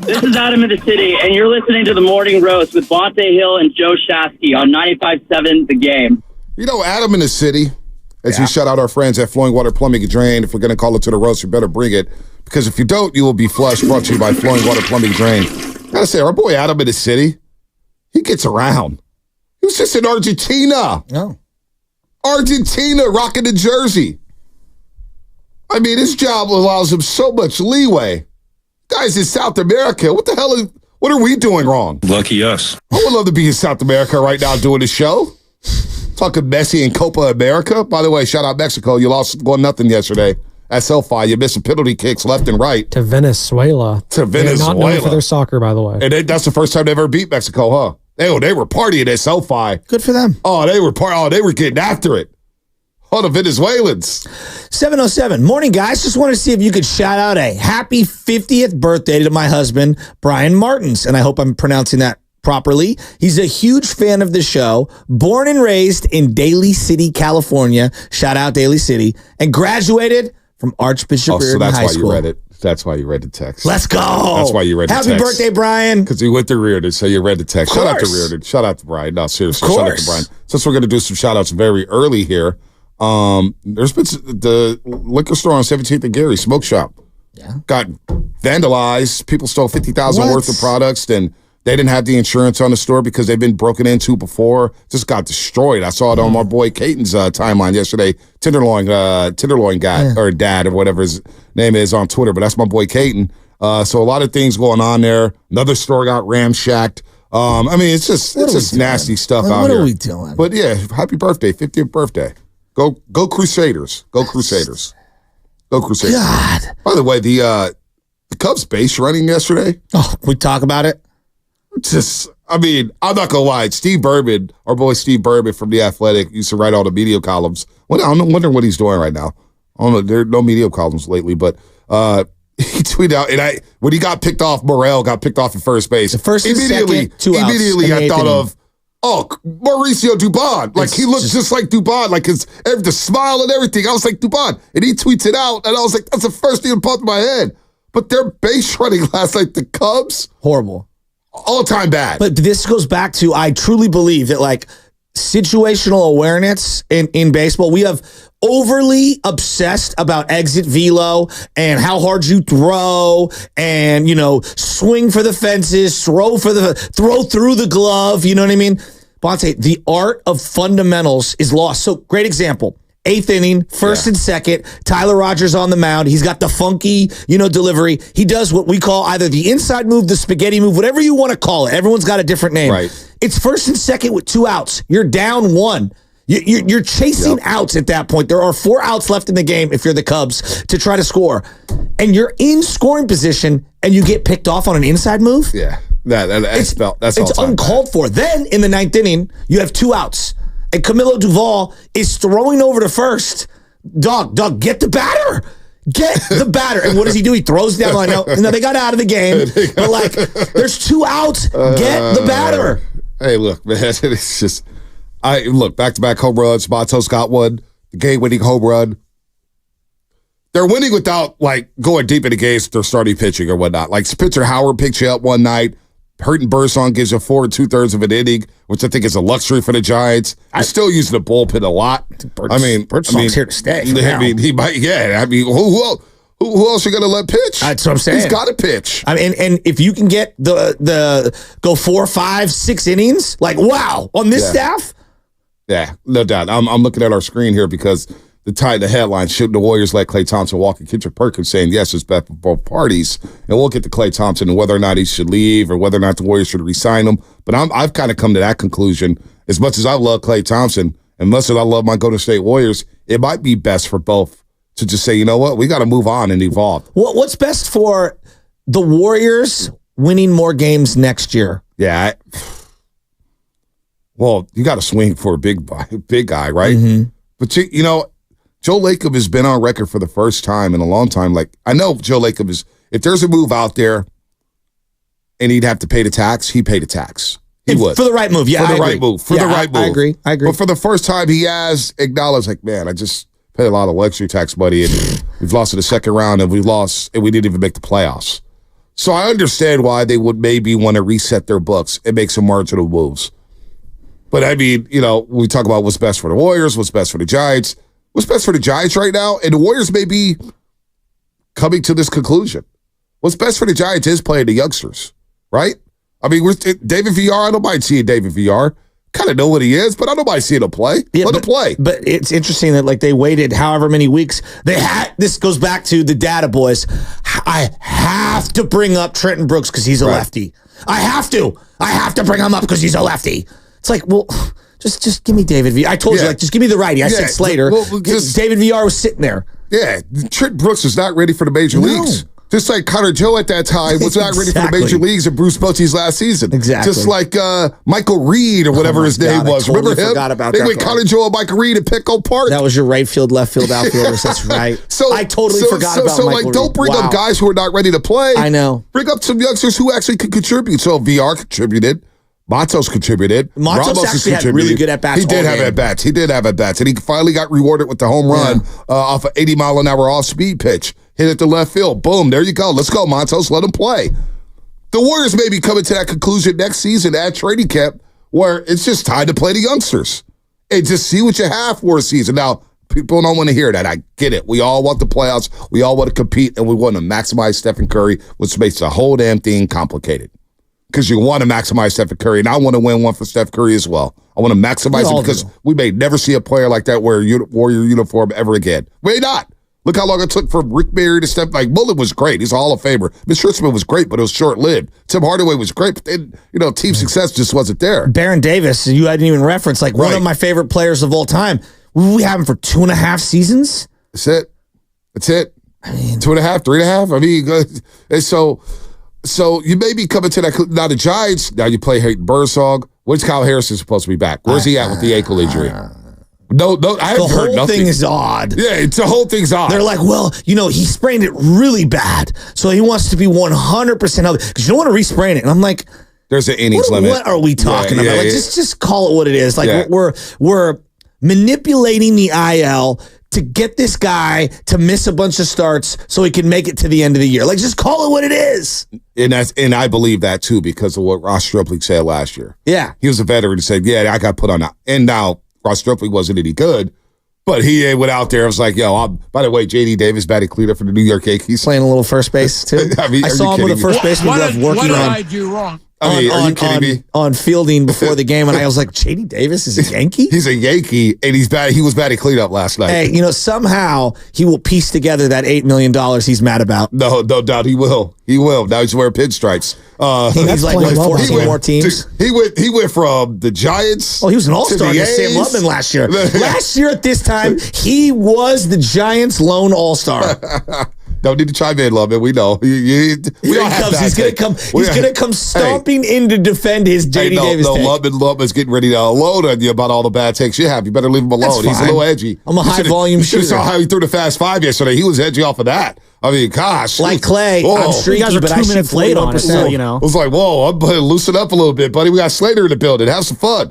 Speaker 7: This is Adam in the City, and you're listening to The Morning Roast with Bonte Hill and Joe Shasky on 95.7 The Game.
Speaker 2: You know, Adam in the City, as we shout out our friends at Flowing Water Plumbing and Drain, if we're going to call it to the roast, you better bring it, because if you don't, you will be flushed. Brought to you by Flowing Water Plumbing and Drain. Gotta say, our boy Adam in the City, he gets around. He was just in Argentina.
Speaker 4: Oh.
Speaker 2: Argentina, rocking the jersey. I mean, his job allows him so much leeway. Guys in South America, what are we doing wrong?
Speaker 9: Lucky us.
Speaker 2: I would love to be in South America right now doing the show. Talking Messi and Copa America. By the way, shout out Mexico. You lost 1-0 yesterday at SoFi. You missing penalty kicks left and right.
Speaker 3: To Venezuela.
Speaker 2: To
Speaker 3: They're not known
Speaker 2: Venezuela.
Speaker 3: for their soccer, by the way.
Speaker 2: And that's the first time they ever beat Mexico, huh? They were partying at SoFi.
Speaker 4: Good for them.
Speaker 2: Oh, they were getting after it. Oh, the Venezuelans.
Speaker 4: 707. Morning, guys. Just wanted to see if you could shout out a happy 50th birthday to my husband, Brian Martins. And I hope I'm pronouncing that properly. He's a huge fan of the show, born and raised in Daly City, California. Shout out Daly City. And graduated from Archbishop
Speaker 2: So
Speaker 4: Reardon
Speaker 2: that's
Speaker 4: High
Speaker 2: why
Speaker 4: School.
Speaker 2: you read it. That's why you read the text.
Speaker 4: Let's go.
Speaker 2: That's why you read the text.
Speaker 4: Happy birthday, Brian.
Speaker 2: Because he went to Reardon, so you read the text. Shout out to
Speaker 4: course.
Speaker 2: Reardon. Shout out to Brian. No, seriously.
Speaker 4: Of
Speaker 2: Shout out
Speaker 4: course.
Speaker 2: to Brian. Since we're going to do some shout outs very early here, there's been the liquor store on 17th and Gary, Smoke Shop.
Speaker 4: Yeah.
Speaker 2: Got vandalized. People stole $50,000
Speaker 4: What?
Speaker 2: worth of products, and they didn't have the insurance on the store because they've been broken into before. Just got destroyed. I saw it on my boy Caton's timeline yesterday. Tenderloin guy or dad or whatever his name is on Twitter, but that's my boy Caton. So a lot of things going on there. Another store got ramshacked. I mean, it's just nasty stuff out here.
Speaker 4: What are we doing?
Speaker 2: But yeah, happy birthday, 50th birthday. Go Crusaders. Go Crusaders. Go Crusaders.
Speaker 4: God.
Speaker 2: By the way, the Cubs base running yesterday.
Speaker 4: Oh, we talk about it?
Speaker 2: I mean, I'm not gonna lie. Steve Berman, our boy Steve Berman from The Athletic, used to write all the media columns. I'm wondering what he's doing right now. I don't know. There are no media columns lately, but he tweeted out, and when he got picked off, Morel got picked off at first base.
Speaker 4: The first and second, 2 outs
Speaker 2: immediately,
Speaker 4: in the
Speaker 2: I
Speaker 4: eighth
Speaker 2: thought
Speaker 4: inning.
Speaker 2: of, Mauricio Dubon. Like, he looked just like Dubon, like the smile and everything. I was like, Dubon. And he tweets it out, and I was like, that's the first thing that popped in my head. But their base running last night, the Cubs,
Speaker 4: Horrible.
Speaker 2: all-time bad.
Speaker 4: But this goes back to, I truly believe that, like, situational awareness in baseball, we have overly obsessed about exit velo and how hard you throw and, swing for the fences, throw through the glove. You know what I mean? Bonte, the art of fundamentals is lost. So great example. 8th inning, first and second, Tyler Rogers on the mound. He's got the funky, delivery. He does what we call either the inside move, the spaghetti move, whatever you want to call it. Everyone's got a different name.
Speaker 2: Right.
Speaker 4: It's first and second with 2 outs. You're down 1. You're chasing outs at that point. There are 4 outs left in the game if you're the Cubs to try to score. And you're in scoring position and you get picked off on an inside move?
Speaker 2: Yeah. That's
Speaker 4: It's uncalled for. Then in the 9th inning, you have 2 outs. And Camilo Duvall is throwing over to first. Dog, get the batter. Get the batter. And what does he do? He throws down the line. Now they got out of the game. But, there's 2 outs. Get the batter.
Speaker 2: Hey, look, man. It's just... back-to-back home runs. Matos got one. The game-winning home run. They're winning without, going deep in the games with their starting pitching or whatnot. Like, Spencer Howard picked you up one night. Hayden Birdsong gives you 4 2/3 of an inning, which I think is a luxury for the Giants. I'm still using the bullpen a lot.
Speaker 4: Birdsong's here to stay.
Speaker 2: He might. Yeah. Who else you gonna let pitch?
Speaker 4: That's what I'm saying.
Speaker 2: He's got to pitch.
Speaker 4: And if you can get the go 4, 5, 6 innings, wow, on this staff.
Speaker 2: Yeah, no doubt. I'm looking at our screen here because the headline, should the Warriors let Klay Thompson walk, and Kendrick Perkins saying yes, it's best for both parties. And we'll get to Klay Thompson and whether or not he should leave or whether or not the Warriors should re-sign him. But I've kind of come to that conclusion. As much as I love Klay Thompson, and much as I love my Golden State Warriors, it might be best for both to just say, you know what, we got to move on and evolve.
Speaker 4: What's best for the Warriors winning more games next year?
Speaker 2: Yeah. Well, you got to swing for a big guy, right? Mm-hmm. But, Joe Lacob has been on record for the first time in a long time. I know Joe Lacob is, if there's a move out there and he'd have to pay the tax, he'd pay the tax. He would.
Speaker 4: For the right move, yeah.
Speaker 2: For the right move.
Speaker 4: I agree.
Speaker 2: But for the first time, he has acknowledged, man, I just paid a lot of luxury tax money, and we've lost in the second round, and we didn't even make the playoffs. So I understand why they would maybe want to reset their books and make some marginal moves. But I mean, we talk about what's best for the Warriors, what's best for the Giants. What's best for the Giants right now, and the Warriors may be coming to this conclusion. What's best for the Giants is playing the youngsters, right? I mean, David VR, I don't mind seeing David VR. Kind of know what he is, but I don't mind seeing him play. Let him play.
Speaker 4: But it's interesting that they waited however many weeks. This goes back to the data boys. I have to bring up Trenton Brooks because he's a lefty. I have to bring him up because he's a lefty. It's like, well, just give me David VR. I told you, just give me the righty. I said Slater. David VR was sitting there.
Speaker 2: Yeah, Trenton Brooks was not ready for the major leagues. Just like Connor Joe at that time was not ready for the major leagues in Bruce Bochy's last season.
Speaker 4: Exactly.
Speaker 2: Just like Michael Reed or whatever his name was.
Speaker 4: I totally
Speaker 2: Remember him?
Speaker 4: Forgot about
Speaker 2: they
Speaker 4: that.
Speaker 2: went Connor Joe and Michael Reed at Petco Park.
Speaker 4: That was your right field, left field, outfielders. That's right. I totally forgot about Michael Reed.
Speaker 2: Don't bring up guys who are not ready to play.
Speaker 4: I know.
Speaker 2: Bring up some youngsters who actually could contribute. So VR contributed. Matos contributed.
Speaker 4: Matos actually had really good at-bats.
Speaker 2: He did have at-bats. And he finally got rewarded with the home run off an 80-mile-an-hour off-speed pitch. Hit it to left field. Boom. There you go. Let's go, Matos. Let him play. The Warriors may be coming to that conclusion next season at training camp where it's just time to play the youngsters and just see what you have for a season. Now, people don't want to hear that. I get it. We all want the playoffs. We all want to compete, and we want to maximize Stephen Curry, which makes the whole damn thing complicated. Because you want to maximize Stephen Curry, and I want to win one for Steph Curry as well. I want to maximize it because we may never see a player like that wear a Warrior uniform ever again. May not. Look how long it took for Rick Barry to step. Like, Mullen was great. He's a Hall of Famer. Mitch Richmond was great, but it was short-lived. Tim Hardaway was great, but then, team success just wasn't there.
Speaker 4: Baron Davis, you hadn't even referenced, one of my favorite players of all time. We have him for 2.5 seasons.
Speaker 2: That's it. I mean, 2.5, 3.5. I mean, and so you may be coming to that. Now the Giants, now you play Hayden Birdsong. When's Kyle Harrison supposed to be back? Where's he at with the ankle injury? No, I haven't heard nothing.
Speaker 4: The whole thing is odd.
Speaker 2: Yeah, the whole thing's odd.
Speaker 4: They're like, well, he sprained it really bad, so he wants to be 100% healthy because you don't want to re-sprain it. And I'm like,
Speaker 2: there's an innings limit.
Speaker 4: What are we talking about? Just call it what it is. We're manipulating the IL to get this guy to miss a bunch of starts so he can make it to the end of the year. Just call it what it is.
Speaker 2: And I believe that too because of what Ross Stripling said last year.
Speaker 4: Yeah.
Speaker 2: He was a veteran who said, I got put on that. And now Ross Stripling wasn't any good, but he went out there and was like, by the way, J.D. Davis batting cleanup for the New York Yankees.
Speaker 4: Playing a little first base too. I saw him with a first baseman glove working
Speaker 1: what did I do wrong?
Speaker 2: Are you kidding me?
Speaker 4: On fielding before the game, and I was like, J.D. Davis is a Yankee?
Speaker 2: He's a Yankee, and he was batting cleanup last night.
Speaker 4: Hey, somehow he will piece together that $8 million he's mad about.
Speaker 2: No doubt he will. He will. Now he's wearing pinstripes.
Speaker 4: He's like 14 more teams.
Speaker 2: He went from the Giants.
Speaker 4: Oh, he was an all-star against Sam Lubman last year. Last year at this time, he was the Giants' lone all-star.
Speaker 2: Don't need to chime in, Lubman. We know. He's gonna come stomping in to defend his J.D. Davis take. Lubman's getting ready to unload on you about all the bad takes you have. You better leave him alone. He's a little edgy.
Speaker 4: I'm a high-volume shooter.
Speaker 2: You saw how he threw the fast five yesterday. He was edgy off of that. I mean, gosh.
Speaker 4: Like Klay, I'm streaky,
Speaker 5: you guys are
Speaker 4: but
Speaker 5: 2 minutes late on it, so,
Speaker 2: I was like, whoa, I'm gonna loosen up a little bit, buddy. We got Slater in the building. Have some fun.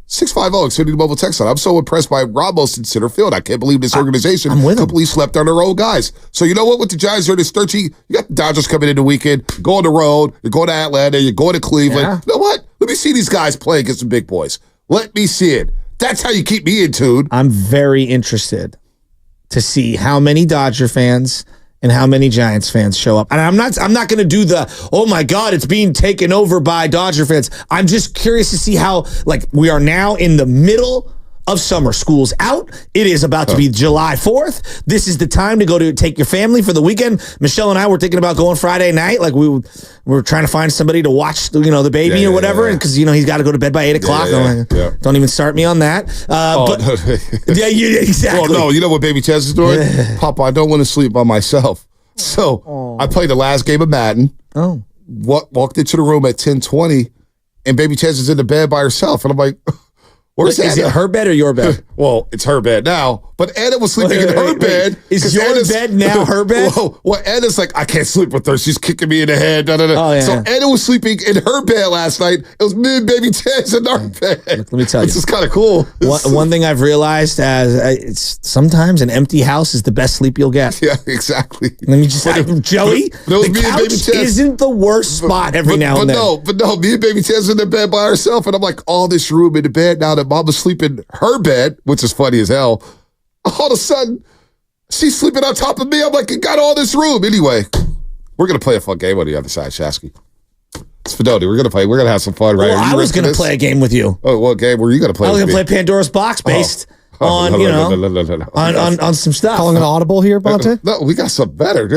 Speaker 2: 650 Xfinity Mobile Text line. I'm so impressed by Ramos in center field. I can't believe this organization completely slept on their own guys. So you know what? With the Giants, they're this 13. You got the Dodgers coming in the weekend. Go on the road. You're going to Atlanta. You're going to Cleveland. Yeah. You know what? Let me see these guys play against some big boys. Let me see it. That's how you keep me in tune.
Speaker 4: I'm very interested to see how many Dodger fans and how many Giants fans show up. And I'm not going to do the, oh my God, it's being taken over by Dodger fans. I'm just curious to see how, we are now in the middle of summer. School's out. It is about to be July 4th. This is the time to go to take your family for the weekend. Michelle and I were thinking about going Friday night. We were trying to find somebody to watch, the baby or whatever. And because, he's got to go to bed by 8 o'clock. Don't even start me on that. Exactly.
Speaker 2: Well, no, you know what Baby Chaz is doing? Papa, I don't want to sleep by myself. So I played the last game of Madden.
Speaker 4: Oh.
Speaker 2: Walked into the room at 10:20, and Baby Chaz is in the bed by herself. And I'm like, Where's
Speaker 4: Is
Speaker 2: Anna?
Speaker 4: it her bed or your bed?
Speaker 2: Well, it's her bed now, but Anna was sleeping in her bed.
Speaker 4: Is
Speaker 2: 'cause
Speaker 4: your bed now her bed?
Speaker 2: Well, Anna's like, I can't sleep with her. She's kicking me in the head. Da, da, da.
Speaker 4: Oh, yeah.
Speaker 2: So Anna was sleeping in her bed last night. It was me and baby Tez in our bed.
Speaker 4: Let me tell you.
Speaker 2: This is kind of cool.
Speaker 4: One thing I've realized it's sometimes an empty house is the best sleep you'll get.
Speaker 2: Yeah, exactly.
Speaker 4: Let me just Joey,
Speaker 2: but it was
Speaker 4: the
Speaker 2: me and Baby
Speaker 4: couch
Speaker 2: Tez.
Speaker 4: isn't the worst spot every now and then.
Speaker 2: But no, me and baby Tez in the bed by herself, and I'm like, all this room in the bed now that Mama's sleeping her bed, which is funny as hell. All of a sudden, she's sleeping on top of me. I'm like, you got all this room. Anyway, we're going to play a fun game on the other side, Shasky. It's Fidoti. We're going to play. We're going to have some fun, right?
Speaker 4: Well, I was going to play a game with you.
Speaker 2: Oh, what game were you going to play
Speaker 4: I was
Speaker 2: with
Speaker 4: going to
Speaker 2: me?
Speaker 4: play Pandora's Box based on, on some stuff.
Speaker 3: Calling an audible here, Bonte?
Speaker 2: No, we got something better.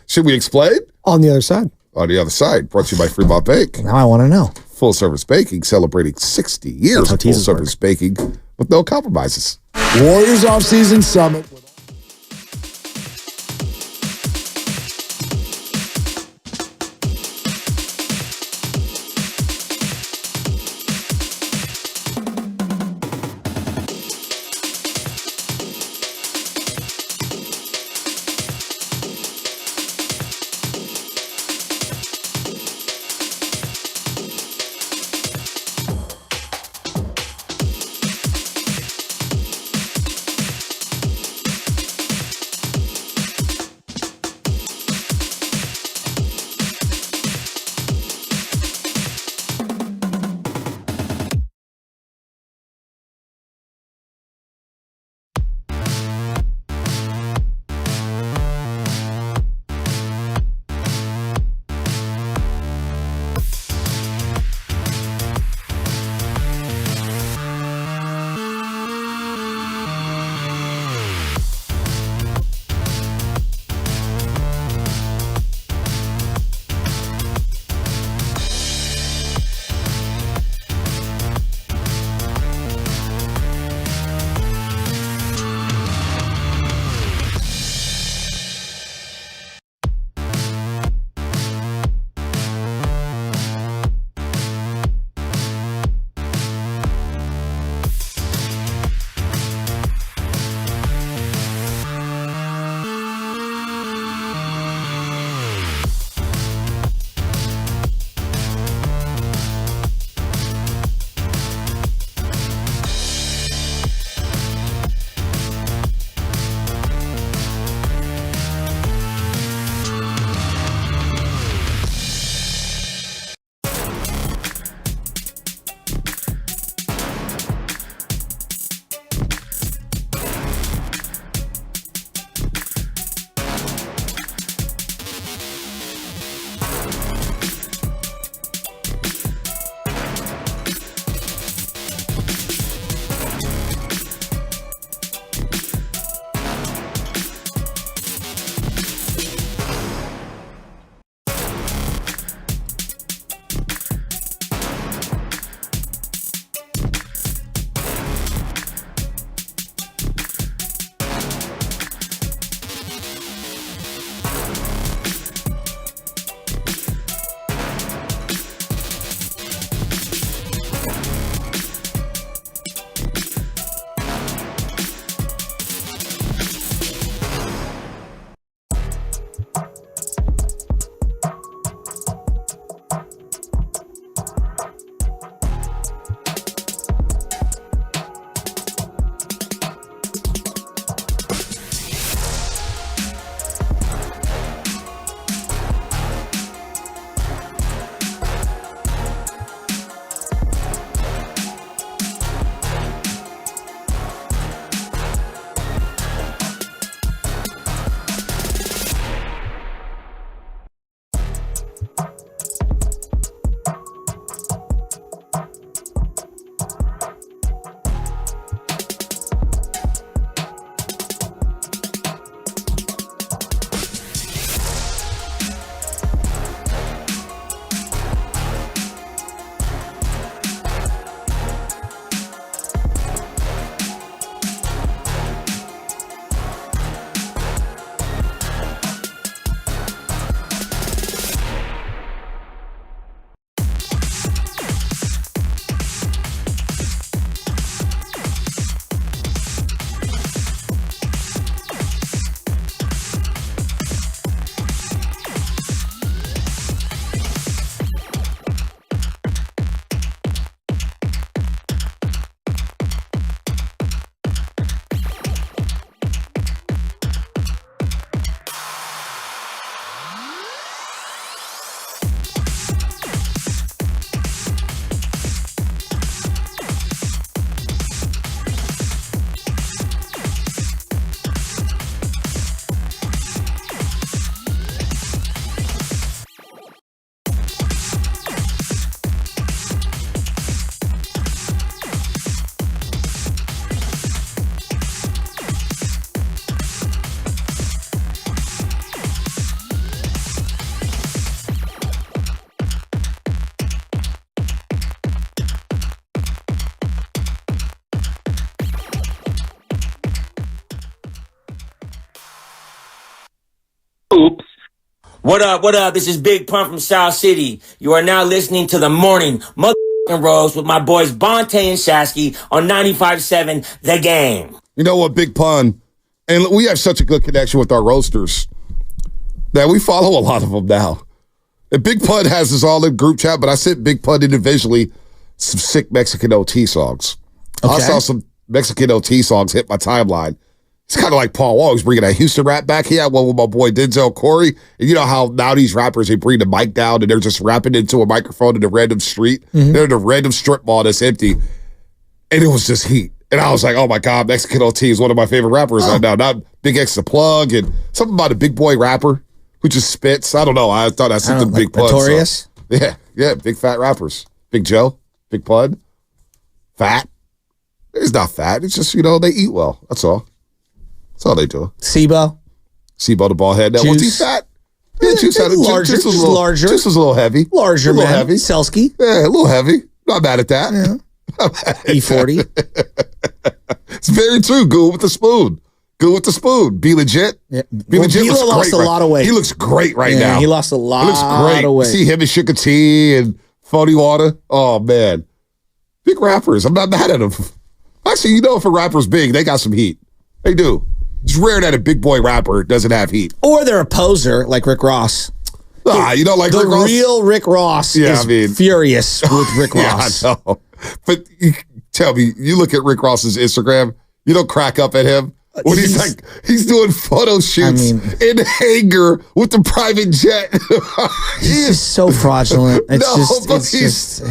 Speaker 2: Should we explain?
Speaker 3: On the other side.
Speaker 2: On the other side, brought to you by Fremont Bake.
Speaker 4: Now I want to know.
Speaker 2: Full service baking, celebrating 60 years of full service baking with no compromises.
Speaker 9: Warriors Offseason Summit.
Speaker 10: What up? What up? This is Big Pun from South City. You are now listening to the morning motherfucking roast with my boys Bonte and Shasky on 95.7 The Game.
Speaker 2: You know what, Big Pun? And we have such a good connection with our roasters that we follow a lot of them now. And Big Pun has us all in group chat, but I sent Big Pun individually some sick Mexican OT songs. Okay. I saw some Mexican OT songs hit my timeline. It's kind of like Paul Wall. He's bringing that Houston rap back. He had one with my boy Denzel Corey. And you know how now these rappers, they bring the mic down and they're just rapping into a microphone in a random street. Mm-hmm. They're in a random strip mall that's empty. And it was just heat. And I was like, oh my God, Mexican OT is one of my favorite rappers right now. Not Big X the Plug and something about a big boy rapper who just spits. I don't know. I thought I sent the Big Pun.
Speaker 4: Notorious?
Speaker 2: So. Yeah, big fat rappers. Big Joe, Big Pun, fat. He's not fat. It's just, they eat well. That's all. That's all they do.
Speaker 4: Sibo
Speaker 2: the ball head. Now, was he fat? Yeah, Juice had
Speaker 4: larger. Just
Speaker 2: larger. Just was a little heavy.
Speaker 4: Larger,
Speaker 2: a little
Speaker 4: man.
Speaker 2: Heavy.
Speaker 4: Selsky.
Speaker 2: Yeah, a little heavy. Not mad at that.
Speaker 4: Yeah. E40.
Speaker 2: It's very true. Good with the spoon. Good with the spoon. Be legit.
Speaker 4: Yeah.
Speaker 2: Be legit.
Speaker 4: Bila lost a lot of weight.
Speaker 2: He looks great right now.
Speaker 4: He lost a lot.
Speaker 2: He looks great.
Speaker 4: Of weight.
Speaker 2: See him and Sugar T and Phony Water. Oh man, big rappers. I'm not mad at them. Actually, if a rapper's big, they got some heat. They do. It's rare that a big boy rapper doesn't have heat.
Speaker 4: Or they're a poser like Rick Ross.
Speaker 2: You don't like Rick Ross?
Speaker 4: The real Rick Ross is furious with Rick Ross.
Speaker 2: Yeah, I know. But tell me, you look at Rick Ross's Instagram, you don't crack up at him? When he's doing photo shoots in hangar with the private jet.
Speaker 4: He's just so fraudulent.
Speaker 2: He's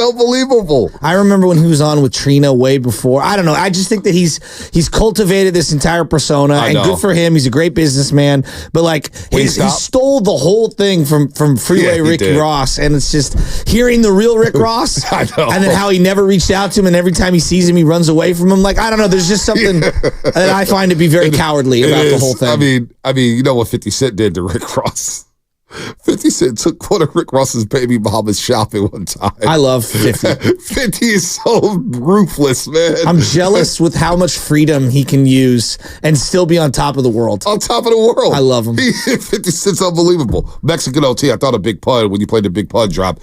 Speaker 2: unbelievable.
Speaker 4: I remember when he was on with Trina way before. I don't know. I just think that he's cultivated this entire persona, and good for him. He's a great businessman. But he stole the whole thing from Freeway Ricky Ross, and it's just hearing the real Rick Ross,
Speaker 2: I know.
Speaker 4: And then how he never reached out to him, and every time he sees him, he runs away from him. I don't know. There's just something. And I find to be very cowardly about the whole thing.
Speaker 2: I mean, you know what 50 Cent did to Rick Ross? 50 Cent took one of Rick Ross's baby mamas shopping one time.
Speaker 4: I love 50.
Speaker 2: 50 is so ruthless, man.
Speaker 4: I'm jealous with how much freedom he can use and still be on top of the world.
Speaker 2: On top of the world.
Speaker 4: I love him.
Speaker 2: 50 Cent's unbelievable. Mexican OT, I thought a Big Pun when you played the Big Pun drop.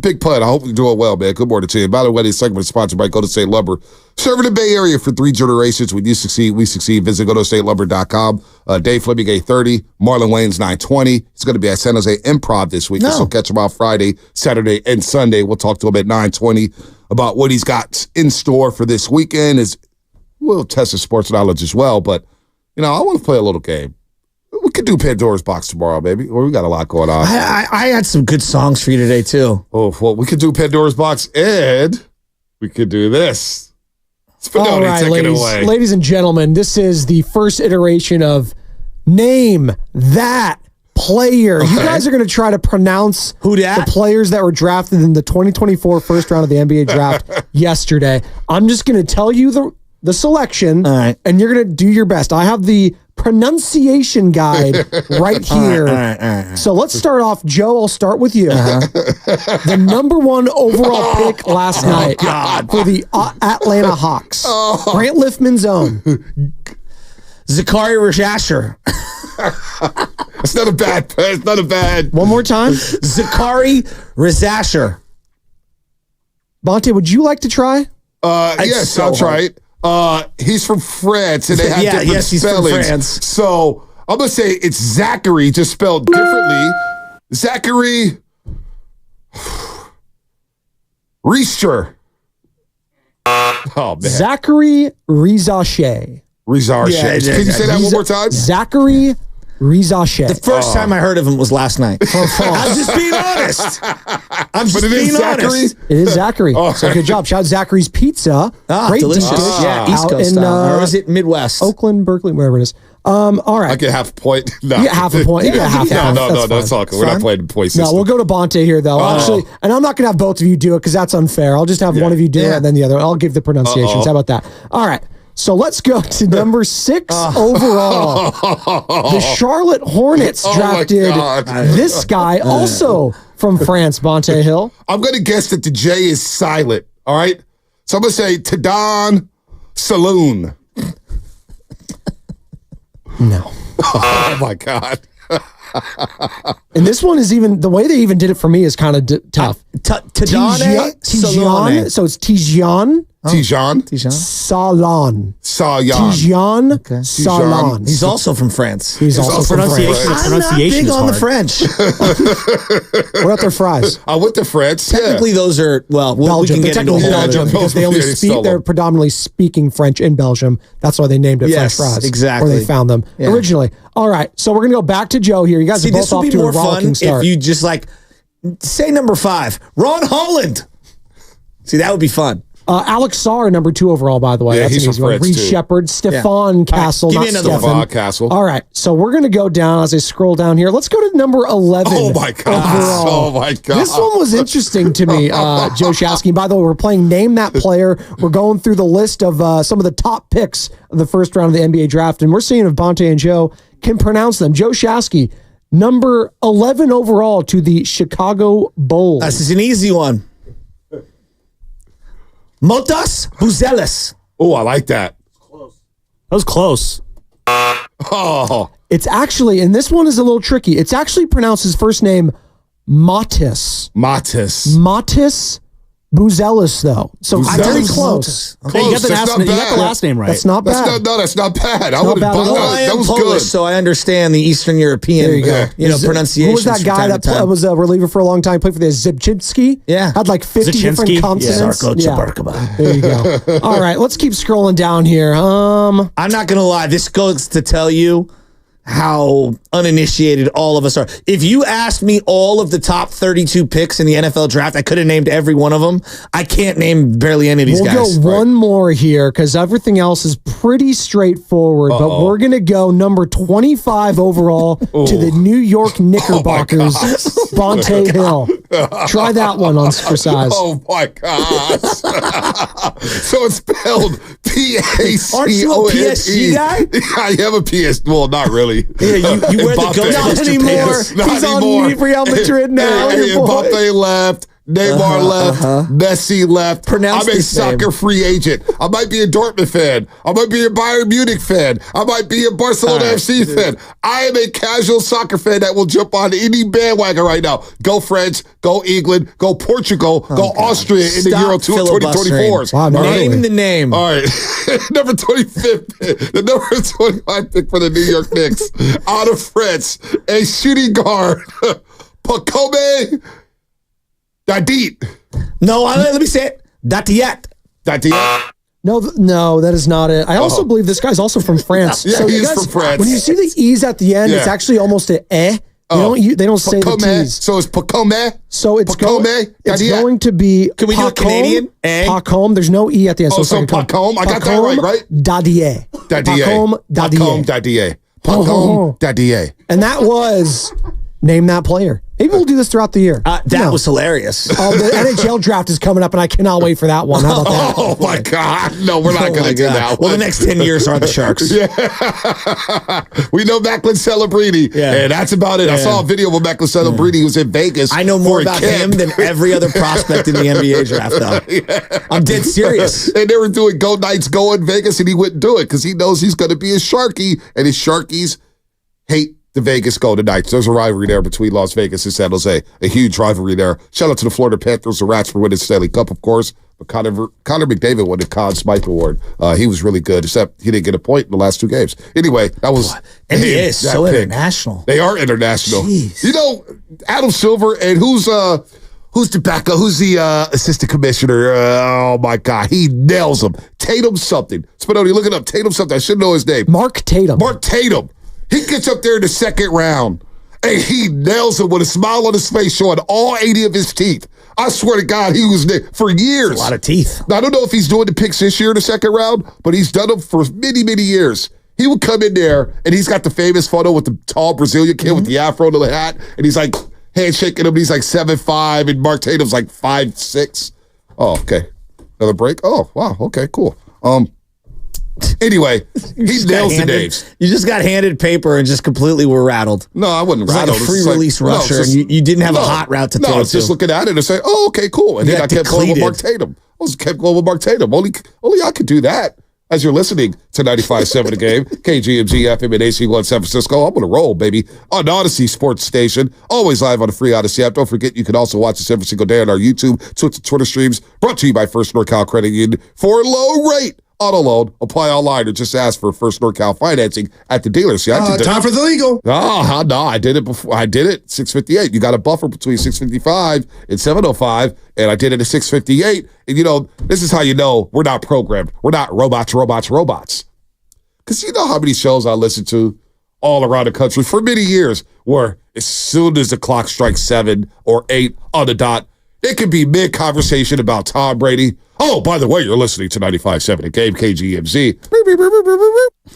Speaker 2: Big Pun, I hope you're doing well, man. Good morning to you. By the way, this segment is sponsored by Golden State Lumber. Serving the Bay Area for 3 generations. When you succeed, we succeed. Visit GoldenStateLumber.com. Dave Fleming, 8:30. Marlon Wayne's 9:20. He's going to be at San Jose Improv this week. So catch him out Friday, Saturday, and Sunday. We'll talk to him at 9:20 about what he's got in store for this weekend. We'll test his sports knowledge as well. But, I want to play a little game. We could do Pandora's Box tomorrow, baby. We got a lot going on.
Speaker 4: I had some good songs for you today, too.
Speaker 2: Oh, well, we could do Pandora's Box, and we could do this.
Speaker 3: All right, ladies and gentlemen, this is the first iteration of Name That Player. Okay. You guys are going to try to pronounce the players that were drafted in the 2024 first round of the NBA draft yesterday. I'm just going to tell you the selection, and you're going to do your best. I have the pronunciation guide right here. All right. So let's start off. Joe, I'll start with you. The number 1 overall pick last night for the Atlanta Hawks. Grant Liffman's own.
Speaker 4: Zachary Rajasher.
Speaker 2: It's not a bad.
Speaker 3: One more time.
Speaker 4: Zachary Rajasher.
Speaker 3: Bonte, would you like to try?
Speaker 2: Yes, I'll try it. He's from France, and they have different spellings. From France. So I'm gonna say it's Zachary, just spelled differently. Zachary Riester. Oh man,
Speaker 3: Zachary Rizache.
Speaker 2: Can you say that one more time?
Speaker 3: Zachary Rizache.
Speaker 4: The first time I heard of him was last night. I'm just being honest.
Speaker 3: It is Zachary. So good job. Shout out Zachary's Pizza. Great
Speaker 4: delicious.
Speaker 3: Dish.
Speaker 4: Yeah, East Coast style. Or is it Midwest?
Speaker 3: Oakland, Berkeley, wherever it is. All right.
Speaker 2: I get half a point. No.
Speaker 3: You get half a point.
Speaker 2: No, that's all good. We're not playing the point system.
Speaker 3: No, we'll go to Bonte here, though. Actually, and I'm not going to have both of you do it because that's unfair. I'll just have one of you do it and then the other. I'll give the pronunciations. How about that? All right. So let's go to number 6 overall. The Charlotte Hornets drafted this guy, also from France, Bonte Hill.
Speaker 2: I'm going to guess that the J is silent, all right? So I'm going to say Tadon Saloon.
Speaker 3: No.
Speaker 2: Oh, my God.
Speaker 3: And this one is even, the way they even did it for me is kind of tough.
Speaker 4: Tijan Salon.
Speaker 3: So it's Tijan.
Speaker 2: Tijan?
Speaker 3: Salon.
Speaker 2: Tijan.
Speaker 3: Tijan Salon.
Speaker 4: He's also from France.
Speaker 3: He's also from France.
Speaker 4: I'm not big on the French.
Speaker 3: What about their fries?
Speaker 2: I went to France.
Speaker 4: Technically, those are,
Speaker 3: Belgium.
Speaker 4: we can get into
Speaker 3: Belgium because they only they're predominantly speaking French in Belgium. That's why they named it French fries.
Speaker 4: Exactly.
Speaker 3: Where they found them originally. All right, so we're going to go back to Joe here. You guys are both off to a rollicking start.
Speaker 4: If you just say number 5, Ron Holland. See, that would be fun.
Speaker 3: Alex Sarr, number 2 overall, by the way.
Speaker 2: Yeah,
Speaker 3: that's
Speaker 2: he's
Speaker 3: an easy
Speaker 2: from
Speaker 3: one.
Speaker 2: France,
Speaker 3: Reed
Speaker 2: too.
Speaker 3: Shepard, Stefan Castle,
Speaker 4: Give
Speaker 3: not
Speaker 4: me another
Speaker 3: Stefan.
Speaker 2: Stefan Castle.
Speaker 3: All right, so we're going to go down as I scroll down here. Let's go to number 11.
Speaker 2: Oh, my God.
Speaker 3: Overall.
Speaker 2: Oh, my God.
Speaker 3: This one was interesting to me, Joe Shasky. By the way, we're playing Name That Player. We're going through the list of some of the top picks of the first round of the NBA draft, and we're seeing if Bonte and Joe can pronounce them. Joe Shasky, number 11 overall to the Chicago Bulls.
Speaker 4: This is an easy one. Motas Buzelis.
Speaker 2: Oh, I like that.
Speaker 5: That was close.
Speaker 2: Oh.
Speaker 3: It's actually, and this one is a little tricky, it's actually pronounced his first name Matis. Matis Buzelis, though. So very close.
Speaker 5: Hey, you got the last name right.
Speaker 3: That's not bad.
Speaker 2: That's not bad.
Speaker 3: I
Speaker 4: am
Speaker 2: was
Speaker 4: Polish,
Speaker 2: good.
Speaker 4: so I understand the Eastern European pronunciation.
Speaker 3: Who was that guy that was a reliever for a long time, played for the Zibchinski?
Speaker 4: Yeah.
Speaker 3: Had like 50 different consonants. There you go. All right, let's keep scrolling down here.
Speaker 4: I'm not going to lie. This goes to tell you how uninitiated all of us are. If you asked me all of the top 32 picks in the NFL draft, I could have named every one of them. I can't name barely any of these guys.
Speaker 3: We'll go one more here because everything else is pretty straightforward. But we're going to go number 25 overall to the New York Knickerbockers, Bonte Hill. Try that one on for size.
Speaker 2: Oh, my God. So it's spelled P-A-C-O-N-E.
Speaker 4: Aren't you a PSG guy?
Speaker 2: I am a PS. Well, not really.
Speaker 4: Yeah, you wear the Ghostbuster pants.
Speaker 3: He's on Real Madrid now.
Speaker 2: Mbappe left. Neymar left. Messi left.
Speaker 4: Pronounce
Speaker 2: I'm a
Speaker 4: this
Speaker 2: soccer
Speaker 4: name.
Speaker 2: free agent. I might be a Dortmund fan. I might be a Bayern Munich fan. I might be a Barcelona FC fan. I am a casual soccer fan that will jump on any bandwagon right now. Go France. Go England. Go Portugal. Go Austria in the Euro 2024.
Speaker 3: Wow,
Speaker 4: name the name.
Speaker 2: All right. Number 25th pick. The number 25 pick for the New York Knicks. Out of France. A shooting guard. Pacome Dadit.
Speaker 4: No, let me say it. Datiet.
Speaker 3: No, that is not it. I also believe this guy's also from France.
Speaker 2: Yeah,
Speaker 3: so
Speaker 2: he's from France.
Speaker 3: When you see the E's at the end, it's actually almost an eh. They don't say the T's.
Speaker 2: So it's Pacome.
Speaker 3: So it's
Speaker 2: Pacome.
Speaker 3: going to be.
Speaker 4: Can we do a Canadian?
Speaker 3: Pacome. There's no E at the end.
Speaker 2: So Pacome. I got that right?
Speaker 3: Dadier.
Speaker 2: Pacome Dadier. Pacome Dadier.
Speaker 3: And that was Name That Player. Maybe we'll do this throughout the year.
Speaker 4: That was hilarious.
Speaker 3: The NHL draft is coming up, and I cannot wait for that one. How about that?
Speaker 2: Oh, my God. No, we're not going to do that one.
Speaker 4: Well, the next 10 years are the Sharks.
Speaker 2: Yeah. We know Macklin Celebrini, and that's about it. I saw a video of Macklin Celebrini who was in Vegas.
Speaker 4: I know more about him than every other prospect in the NBA draft, though. I'm dead serious.
Speaker 2: And they were doing Go Knights Go in Vegas, and he wouldn't do it because he knows he's going to be a Sharky, and his Sharkies hate the Vegas Golden Knights. There's a rivalry there between Las Vegas and San Jose. A huge rivalry there. Shout out to the Florida Panthers, the Rats for winning the Stanley Cup, of course. But Connor McDavid won the Conn Smythe Award. He was really good, except he didn't get a point in the last 2 games. Anyway, that was
Speaker 4: NBA is so international.
Speaker 2: They are international.
Speaker 4: Jeez.
Speaker 2: You know, Adam Silver and who's the backup? Who's the assistant commissioner? Oh my God, he nails them. Tatum something. Spinoni, look it up. Tatum something. I should know his name.
Speaker 3: Mark Tatum.
Speaker 2: He gets up there in the second round, and he nails it with a smile on his face, showing all 80 of his teeth. I swear to God, he was there for years.
Speaker 4: That's a lot of teeth.
Speaker 2: Now, I don't know if he's doing the picks this year in the second round, but he's done them for many, many years. He would come in there, and he's got the famous photo with the tall Brazilian kid with the afro and the hat, and he's like handshaking him. He's like 7'5", and Mark Tatum's like 5'6". Oh, okay. Another break? Oh, wow. Okay, cool. Anyway, he nails the names.
Speaker 4: You just got handed paper and just completely were rattled.
Speaker 2: No, I wasn't rattled.
Speaker 4: Like a free release rusher, and you didn't have a hot route to throw.
Speaker 2: I was just looking at it and saying, "Oh, okay, cool." And then I kept going with Mark Tatum. Only I could do that. as you're listening to 95.7 The Game, KGMZ FM and AC1 San Francisco. I'm on a roll, baby, on Odyssey Sports Station. Always live on the free Odyssey app. Don't forget, you can also watch us every single day on our YouTube, Twitch, and Twitter streams. Brought to you by First NorCal Credit Union for a low rate auto loan. Apply online or just ask for First NorCal financing at the dealer. See,
Speaker 9: time for the legal.
Speaker 2: No, I did it before. I did it 6:58. You got a buffer between 6:55 and 7:05, and I did it at 6:58. And this is how you know we're not programmed. We're not robots. Because you know how many shows I listen to all around the country for many years, where as soon as the clock strikes 7 or 8 on the dot, it could be mid-conversation about Tom Brady. Oh, by the way, you're listening to 95.7 The Game, KGMZ.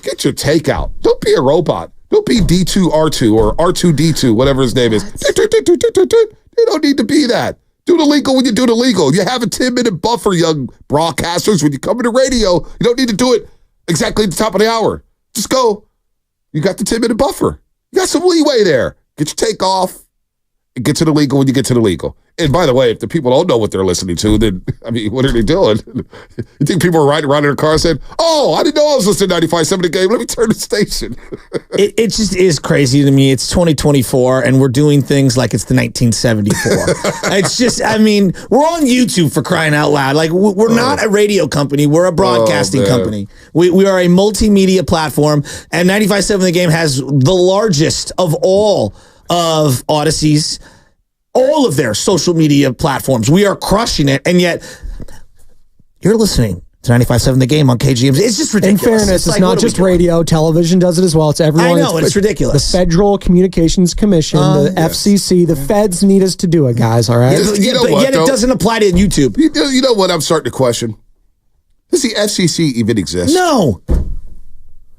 Speaker 2: Get your take out. Don't be a robot. Don't be D2R2 or R2D2, whatever his name is. You don't need to be that. Do the legal when you do the legal. You have a 10-minute buffer, young broadcasters. When you come into radio, you don't need to do it exactly at the top of the hour. Just go. You got the 10-minute buffer. You got some leeway there. Get your take off. And get to the legal when you get to the legal. And by the way, if the people don't know what they're listening to, then, what are they doing? You think people are riding around in their car saying, oh, I didn't know I was listening to 95.7 The Game. Let me turn the station.
Speaker 4: It just is crazy to me. It's 2024, and we're doing things like it's the 1974. It's just, we're on YouTube for crying out loud. Like, we're not a radio company. We're a broadcasting company. We are a multimedia platform, and 95.7 The Game has the largest of all of Odyssey's, all of their social media platforms. We are crushing it, and yet you're listening to 95.7 The Game on KGMZ. It's just ridiculous.
Speaker 3: In fairness, it's not just radio. Television does it as well. It's everyone.
Speaker 4: I know, it's ridiculous.
Speaker 3: The Federal Communications Commission, the FCC, the feds need us to do it, guys, all right?
Speaker 4: But yet it doesn't apply to YouTube.
Speaker 2: You know what I'm starting to question? Does the FCC even exist?
Speaker 4: No.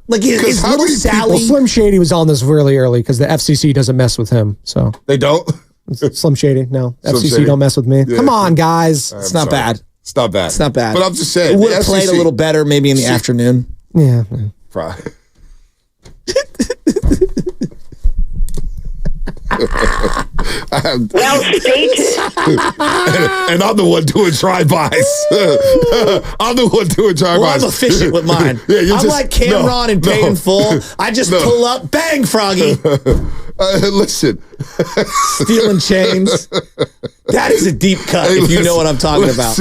Speaker 4: Like, is little Sally...
Speaker 3: Well, Slim Shady was on this really early because the FCC doesn't mess with him, so...
Speaker 2: They don't?
Speaker 3: Slim Shady, no.
Speaker 2: Slim
Speaker 3: FCC
Speaker 2: Shady.
Speaker 3: Don't mess with me. Yeah. Come on, guys.
Speaker 4: It's not bad.
Speaker 2: It's not bad.
Speaker 4: It's not bad.
Speaker 2: But I'm just saying.
Speaker 4: It would have played a little better maybe in the afternoon.
Speaker 3: Yeah.
Speaker 2: Probably.
Speaker 11: Well stated.
Speaker 2: and I'm the one doing drive-bys. I'm the one doing drive-bys.
Speaker 4: Well, I'm efficient with mine. I'm like Cameron and Pay in Full. I just pull up, bang, Froggy.
Speaker 2: Listen.
Speaker 4: Stealing chains. That is a deep cut, if you know what I'm talking about.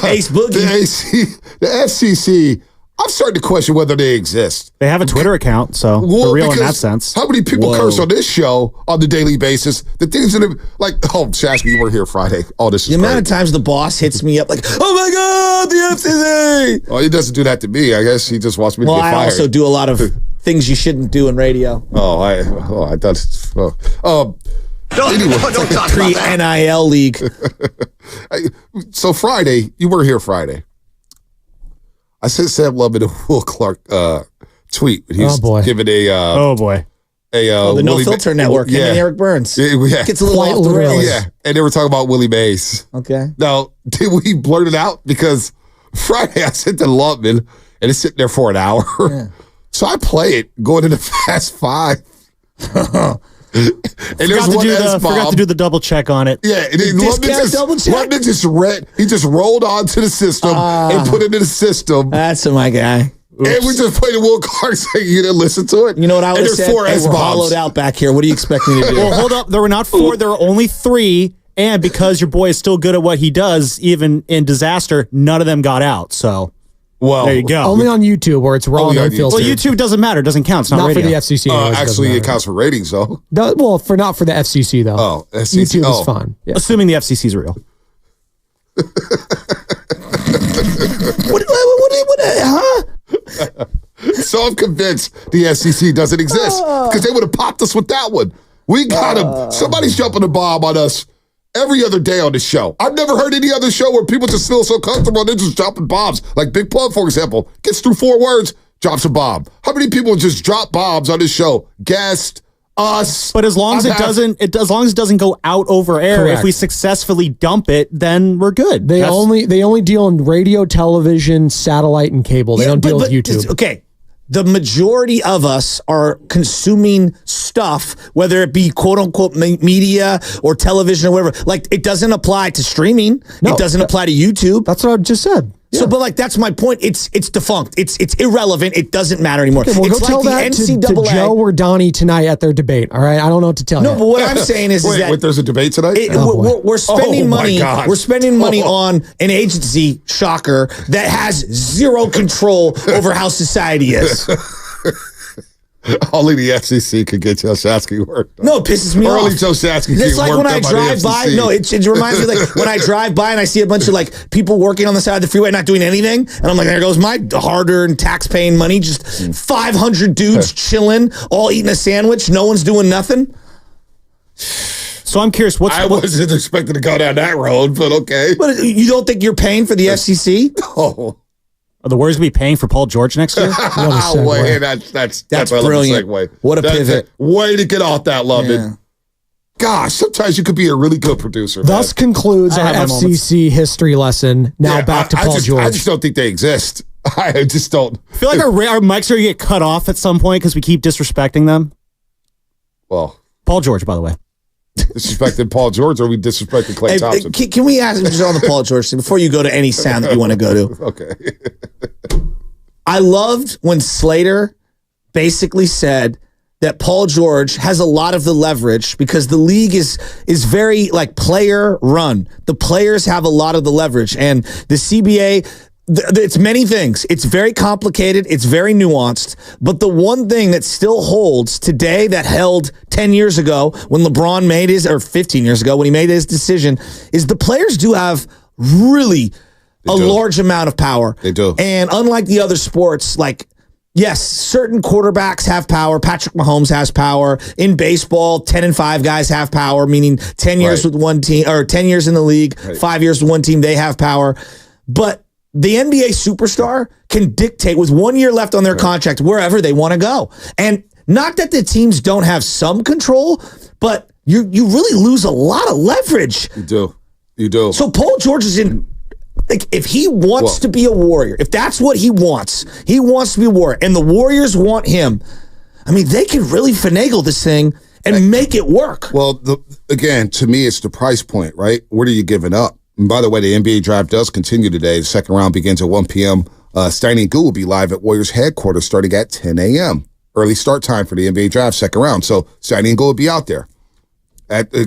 Speaker 4: Ace Boogie.
Speaker 2: The FCC, I'm starting to question whether they exist.
Speaker 5: They have a Twitter account, so they're real in that sense.
Speaker 2: How many people curse on this show on the daily basis? The things that are like, Shasky, you were here Friday. Oh, this is
Speaker 4: the amount of times the boss hits me up like, oh my God, the FCC.
Speaker 2: Oh, he doesn't do that to me. I guess he just wants me to get fired.
Speaker 4: I also do a lot of things you shouldn't do in radio.
Speaker 2: I thought.
Speaker 4: Anyway, don't talk pre-NIL league.
Speaker 2: So Friday, you were here Friday. I sent Sam Lubman a Will Clark tweet. He's giving a
Speaker 5: the
Speaker 4: No Filter Network. Him and Eric Burns.
Speaker 2: Yeah.
Speaker 4: Gets a little off the rails.
Speaker 2: Yeah, and they were talking about Willie Mays.
Speaker 4: Okay.
Speaker 2: Now, did we blurt it out? Because Friday I sent to Lubman, and it's sitting there for an hour. Yeah. So I play it going into Fast Five.
Speaker 5: And forgot to do the double check on it.
Speaker 2: Yeah, and Lubman just rolled onto the system and put it in the system.
Speaker 4: That's my guy.
Speaker 2: Oops. And we just played the Will Clark saying you didn't listen to it.
Speaker 4: You know what I would have said? We're hollowed out back here. What do you expect me to do?
Speaker 5: Well, hold up. There were not 4. There were only 3. And because your boy is still good at what he does, even in disaster, none of them got out. So...
Speaker 2: Well,
Speaker 5: there you go.
Speaker 3: Only on YouTube where it's raw and unfiltered.
Speaker 5: Well, YouTube doesn't matter. It doesn't count. It's not
Speaker 3: radio. For the FCC.
Speaker 2: Actually, it counts for ratings, though.
Speaker 3: Not for the FCC, though.
Speaker 2: Oh, FCC.
Speaker 3: YouTube is fine. Yeah.
Speaker 5: Assuming the FCC is real.
Speaker 2: So I'm convinced the FCC doesn't exist because they would have popped us with that one. We got them. Somebody's jumping the bomb on us every other day on the show. I've never heard any other show where people just feel so comfortable they're just dropping bombs. Like Big Plug, for example, gets through 4 words, drops a bomb. How many people just drop bombs on this show? Guest, us.
Speaker 5: But as long as it doesn't go out over air, correct. If we successfully dump it, then we're good.
Speaker 3: They only deal in radio, television, satellite, and cable. They don't deal with YouTube.
Speaker 4: Okay. The majority of us are consuming stuff, whether it be quote unquote media or television or whatever. Like, it doesn't apply to streaming. No, it doesn't apply to YouTube.
Speaker 3: That's what I just said.
Speaker 4: So, but like that's my point. It's defunct. It's irrelevant. It doesn't matter anymore.
Speaker 3: Okay, well,
Speaker 4: it's
Speaker 3: go tell that to Joe or Donnie tonight at their debate. All right, I don't know what to tell you.
Speaker 4: No, but what I'm saying is,
Speaker 2: wait, there's a debate tonight.
Speaker 4: We're spending money.
Speaker 2: God.
Speaker 4: We're spending money on an agency, shocker, that has zero control over how society is.
Speaker 2: Only the FCC could get Joe Shasky worked.
Speaker 4: No, it pisses me off.
Speaker 2: Only Joe Shasky.
Speaker 4: It's like when I drive by. No, it reminds me like when I drive by and I see a bunch of like people working on the side of the freeway not doing anything, and I'm like, there goes my hard-earned, tax-paying money. Just 500 dudes chilling, all eating a sandwich. No one's doing nothing.
Speaker 5: So I'm curious.
Speaker 2: I wasn't expecting to go down that road, but okay.
Speaker 4: But you don't think you're paying for the FCC?
Speaker 2: Oh.
Speaker 5: Are the Warriors going to be paying for Paul George next year?
Speaker 2: That's
Speaker 4: brilliant. What a pivot.
Speaker 2: Way to get off that, London. Yeah. Gosh, sometimes you could be a really good producer.
Speaker 3: Thus concludes our FCC history lesson. Now back to Paul George.
Speaker 2: I just don't think they exist. I just don't.
Speaker 5: I feel like our mics are going to get cut off at some point because we keep disrespecting them.
Speaker 2: Well,
Speaker 5: Paul George, by the way.
Speaker 2: Disrespected Paul George, or we disrespected Klay Thompson?
Speaker 4: Can we ask just on the Paul George thing before you go to any sound that you want to go to?
Speaker 2: Okay.
Speaker 4: I loved when Slater basically said that Paul George has a lot of the leverage because the league is very like player run. The players have a lot of the leverage, and the CBA. It's many things. It's very complicated. It's very nuanced. But the one thing that still holds today that held 10 years ago when LeBron made his, or 15 years ago when he made his decision, is the players do have really large amount of power.
Speaker 2: They do.
Speaker 4: And unlike the other sports, like, yes, certain quarterbacks have power. Patrick Mahomes has power. In baseball, 10-5 guys have power, meaning 10 years with one team, or 10 years in the league, 5 years with one team, they have power. But the NBA superstar can dictate with 1 year left on their contract wherever they want to go. And not that the teams don't have some control, but you really lose a lot of leverage.
Speaker 2: You do.
Speaker 4: So Paul George is in, like, if he wants to be a Warrior, if that's what he wants to be a Warrior, and the Warriors want him, I mean, they can really finagle this thing and make it work.
Speaker 2: Well, again, to me, it's the price point, right? What are you giving up? And by the way, the NBA draft does continue today. The second round begins at 1 p.m. Steiny and Goo will be live at Warriors headquarters starting at 10 a.m. Early start time for the NBA draft, second round. So Steiny and Goo will be out there.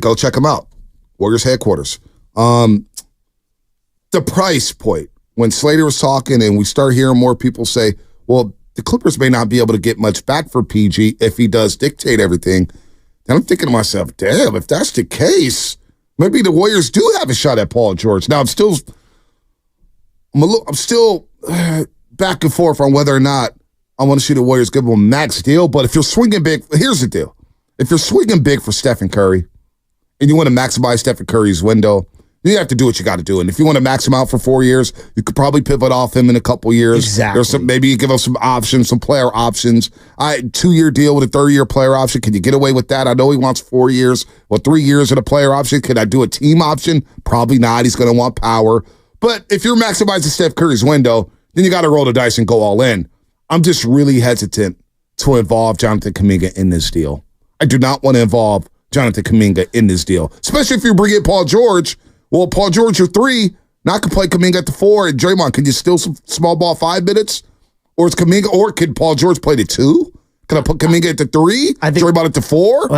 Speaker 2: Go check them out. Warriors headquarters. The price point. When Slater was talking and we start hearing more people say, well, the Clippers may not be able to get much back for PG if he does dictate everything. And I'm thinking to myself, damn, if that's the case, maybe the Warriors do have a shot at Paul George. Now, I'm still back and forth on whether or not I want to see the Warriors give him a max deal. But if you're swinging big, here's the deal. If you're swinging big for Stephen Curry and you want to maximize Stephen Curry's window, you have to do what you got to do. And if you want to max him out for 4 years, you could probably pivot off him in a couple years.
Speaker 4: Exactly.
Speaker 2: Maybe you give him some options, some player options. 2-year deal with a 30-year player option. Can you get away with that? I know he wants 4 years. Well, 3 years in a player option. Could I do a team option? Probably not. He's going to want power. But if you're maximizing Steph Curry's window, then you got to roll the dice and go all in. I'm just really hesitant to involve Jonathan Kuminga in this deal. I do not want to involve Jonathan Kuminga in this deal, especially if you bring in Paul George. Well, Paul George, you're 3. Now I can play Kuminga at the 4. And Draymond, can you steal some small ball 5 minutes? Or is Kuminga, or could Paul George play the 2? Can I put Kuminga at the 3?
Speaker 4: I think
Speaker 2: Draymond at the 4?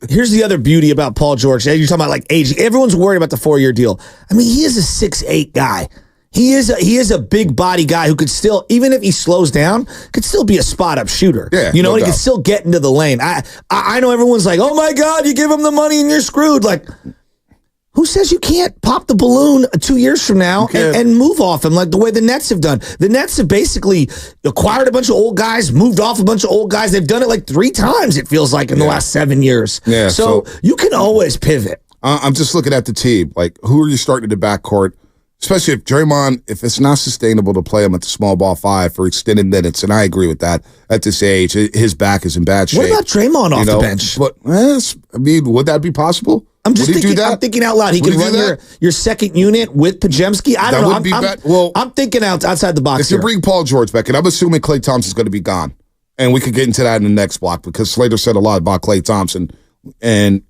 Speaker 4: Here's the other beauty about Paul George. You're talking about like age. Everyone's worried about the 4-year deal. I mean, he is a 6'8" guy. He is a big body guy who could still, even if he slows down, could still be a spot up shooter.
Speaker 2: Yeah,
Speaker 4: you know,
Speaker 2: no
Speaker 4: and he
Speaker 2: doubt.
Speaker 4: could still get into the lane. I know everyone's like, oh my God, you give him the money and you're screwed. Like, who says you can't pop the balloon 2 years from now and move off him like the way the Nets have done? The Nets have basically acquired a bunch of old guys, moved off a bunch of old guys. They've done it like 3 times, it feels like, in the last 7 years.
Speaker 2: Yeah,
Speaker 4: so you can always pivot.
Speaker 2: I'm just looking at the team. Like, who are you starting in the backcourt? Especially if Draymond, if it's not sustainable to play him at the small ball 5 for extended minutes, and I agree with that. At this age, his back is in bad shape.
Speaker 4: What about Draymond off the bench?
Speaker 2: But, I mean, would that be possible?
Speaker 4: I'm just thinking. I'm thinking out loud. He can run your second unit with Pajemski. I don't know. I'm thinking outside the box.
Speaker 2: If you bring Paul George back, and I'm assuming Klay Thompson's going to be gone, and we could get into that in the next block because Slater said a lot about Klay Thompson, and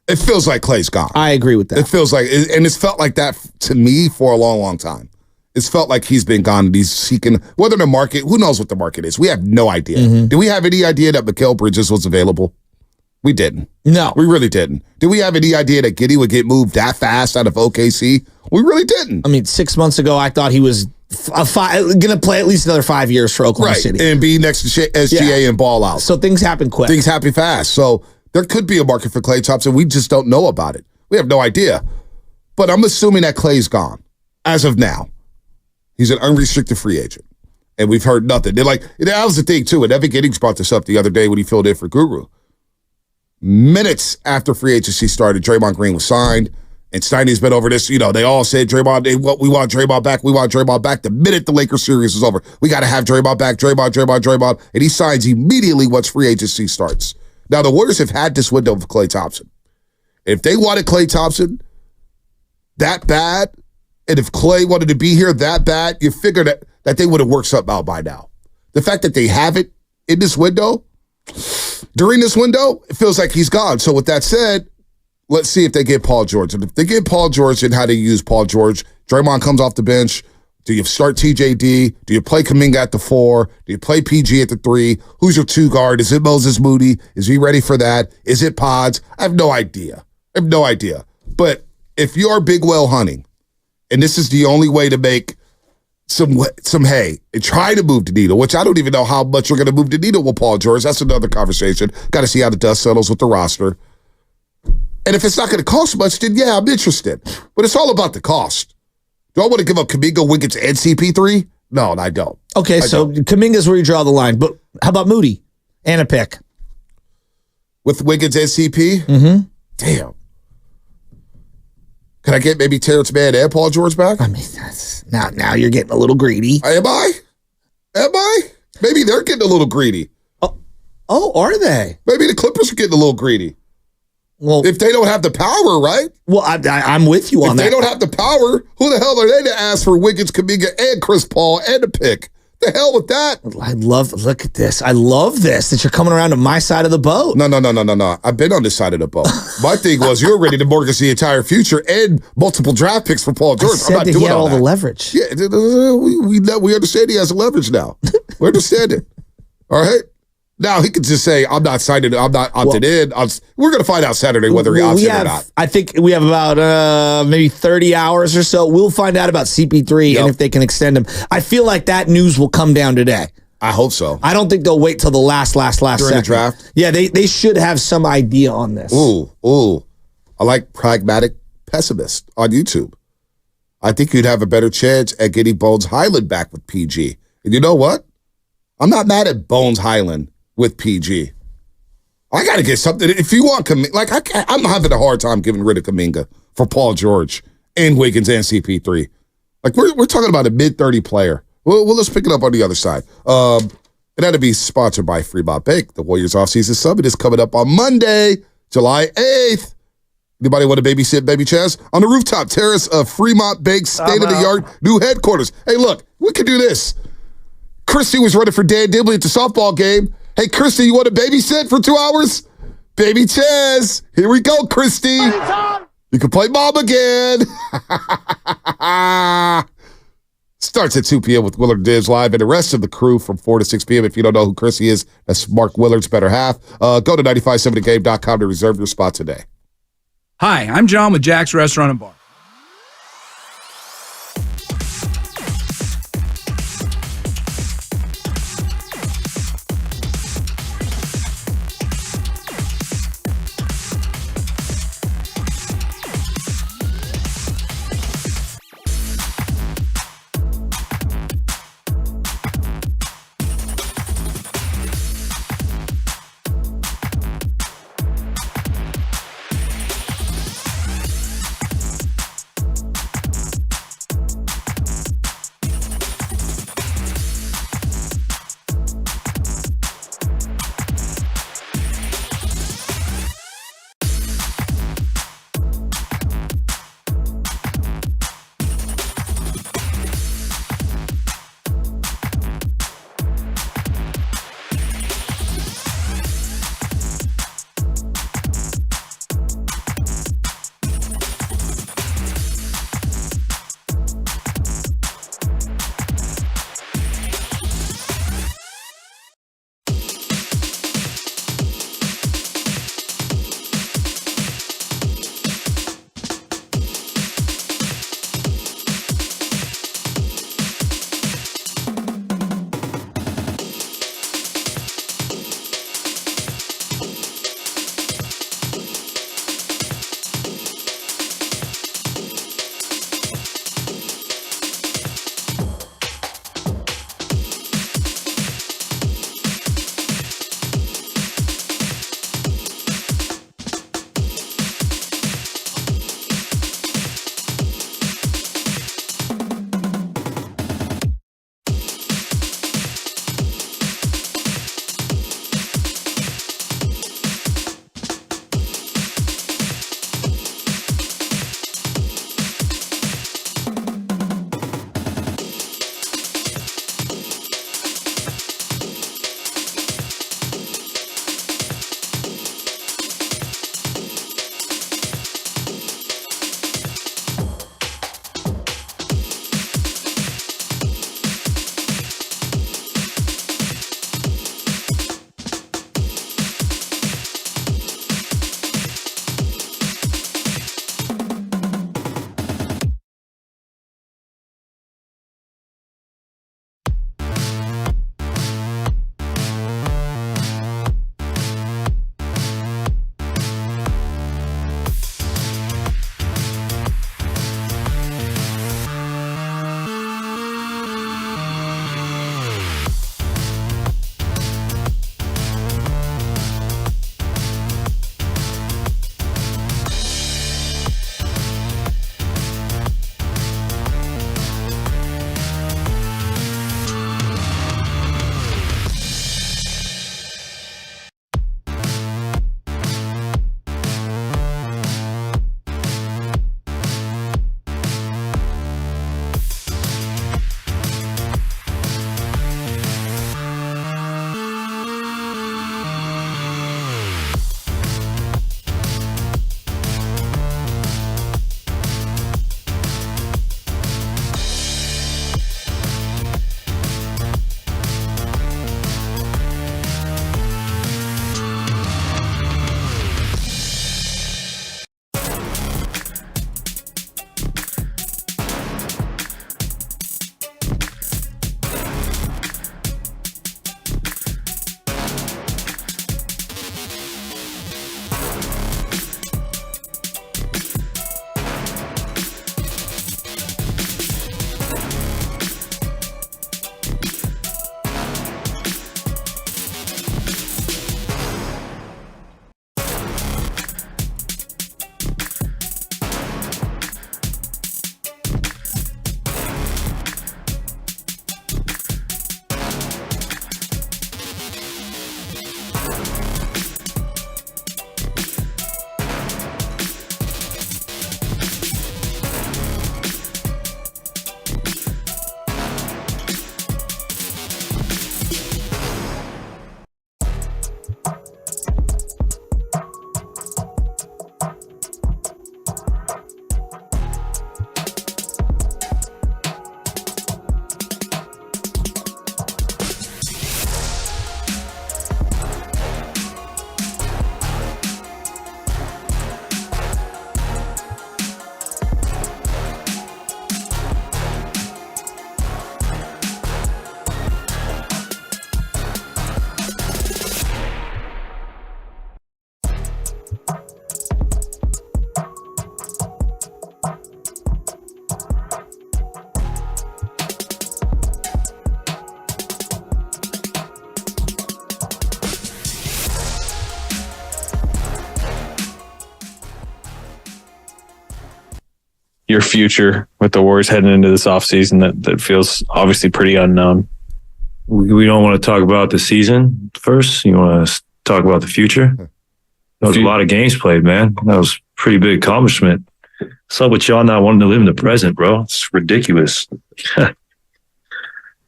Speaker 2: It feels like Klay's gone.
Speaker 4: I agree with that.
Speaker 2: It feels like, and it's felt like that to me for a long, long time. It's felt like he's been gone and he's seeking, whether the market, who knows what the market is? We have no idea.
Speaker 4: Mm-hmm.
Speaker 2: Do we have any idea that Mikal Bridges was available? We didn't.
Speaker 4: No.
Speaker 2: We really didn't. Do we have any idea that Giddey would get moved that fast out of OKC? We really didn't.
Speaker 4: I mean, 6 months ago, I thought he was going to play at least another 5 years for Oklahoma City.
Speaker 2: And be next to SGA and ball out.
Speaker 4: So things happen quick.
Speaker 2: Things happen fast. So there could be a market for Klay Thompson. We just don't know about it. We have no idea. But I'm assuming that Klay's gone as of now. He's an unrestricted free agent. And we've heard nothing. They're like, that was the thing, too. And Evan Giddings brought this up the other day when he filled in for Guru. Minutes after free agency started, Draymond Green was signed. And Steiny's been over this. You know, they all said Draymond, we want Draymond back. We want Draymond back. The minute the Lakers series is over, we got to have Draymond back. Draymond. And he signs immediately once free agency starts. Now, the Warriors have had this window for Klay Thompson. If they wanted Klay Thompson that bad, and if Klay wanted to be here that bad, you figure that they would have worked something out by now. The fact that they have it in this window, during this window, it feels like he's gone. So with that said, let's see if they get Paul George. And if they get Paul George and how they use Paul George, Draymond comes off the bench. Do you start TJD? Do you play Kuminga at the 4? Do you play PG at the 3? Who's your 2 guard? Is it Moses Moody? Is he ready for that? Is it Pods? I have no idea. But if you are Big Well hunting, and this is the only way to make some hay and try to move the needle, which I don't even know how much you're going to move the needle with Paul George. That's another conversation. Got to see how the dust settles with the roster. And if it's not going to cost much, then yeah, I'm interested. But it's all about the cost. Do I want to give up Kuminga, Wiggins, and CP3? No, I don't.
Speaker 4: Okay, so Kuminga's where you draw the line. But how about Moody and a pick?
Speaker 2: With Wiggins and CP?
Speaker 4: Mm-hmm.
Speaker 2: Damn. Can I get maybe Terrence Mann and Paul George back?
Speaker 4: I mean, that's now you're getting a little greedy.
Speaker 2: Am I? Maybe they're getting a little greedy.
Speaker 4: Oh, are they?
Speaker 2: Maybe the Clippers are getting a little greedy.
Speaker 4: Well,
Speaker 2: if they don't have the power, right?
Speaker 4: Well, I'm with you on that.
Speaker 2: If they don't have the power, who the hell are they to ask for Wiggins, Kuminga, and Chris Paul and a pick? The hell with that?
Speaker 4: Look at this. I love this, that you're coming around to my side of the boat.
Speaker 2: No. I've been on this side of the boat. My thing was you're ready to mortgage the entire future and multiple draft picks for Paul George.
Speaker 4: I said that he had all the leverage.
Speaker 2: Yeah, we understand he has leverage now. We understand it. All right? Now, he could just say, I'm not signed, I'm not opted in. We're going to find out Saturday whether he opts in or not.
Speaker 4: I think we have about maybe 30 hours or so. We'll find out about CP3 and if they can extend him. I feel like that news will come down today.
Speaker 2: I hope so.
Speaker 4: I don't think they'll wait till the last
Speaker 2: During
Speaker 4: second.
Speaker 2: The draft?
Speaker 4: Yeah, they should have some idea on this.
Speaker 2: Ooh. I like Pragmatic Pessimist on YouTube. I think you'd have a better chance at getting Bones Highland back with PG. And you know what? I'm not mad at Bones Highland with PG. I got to get something. If you want Kuminga, I'm having a hard time getting rid of Kuminga for Paul George and Wiggins and CP3. Like, we're talking about a mid-30 player. Well, let's pick it up on the other side. And that'll be sponsored by Fremont Bank. The Warriors Offseason Summit is coming up on Monday, July 8th. Anybody want to babysit Baby Chaz? On the rooftop terrace of Fremont Bank's state-of-the-art new headquarters. Hey, look, we could do this. Christy was running for Dan Dibley at the softball game. Hey, Christy, you want to babysit for 2 hours? Baby Chaz. Here we go, Christy. You can play mom again. Starts at 2 p.m. with Willard Dibbs live and the rest of the crew from 4 to 6 p.m. If you don't know who Christy is, that's Mark Willard's better half. Go to 957thegame.com to reserve your spot today.
Speaker 11: Hi, I'm John with Jack's Restaurant and Bar.
Speaker 12: your future with the Warriors heading into this offseason that feels obviously pretty unknown?
Speaker 13: We don't want to talk about the season first. You want to talk about the future? That was a lot of games played, man. That was a pretty big accomplishment. What's up with y'all not wanting to live in the present, bro? It's ridiculous.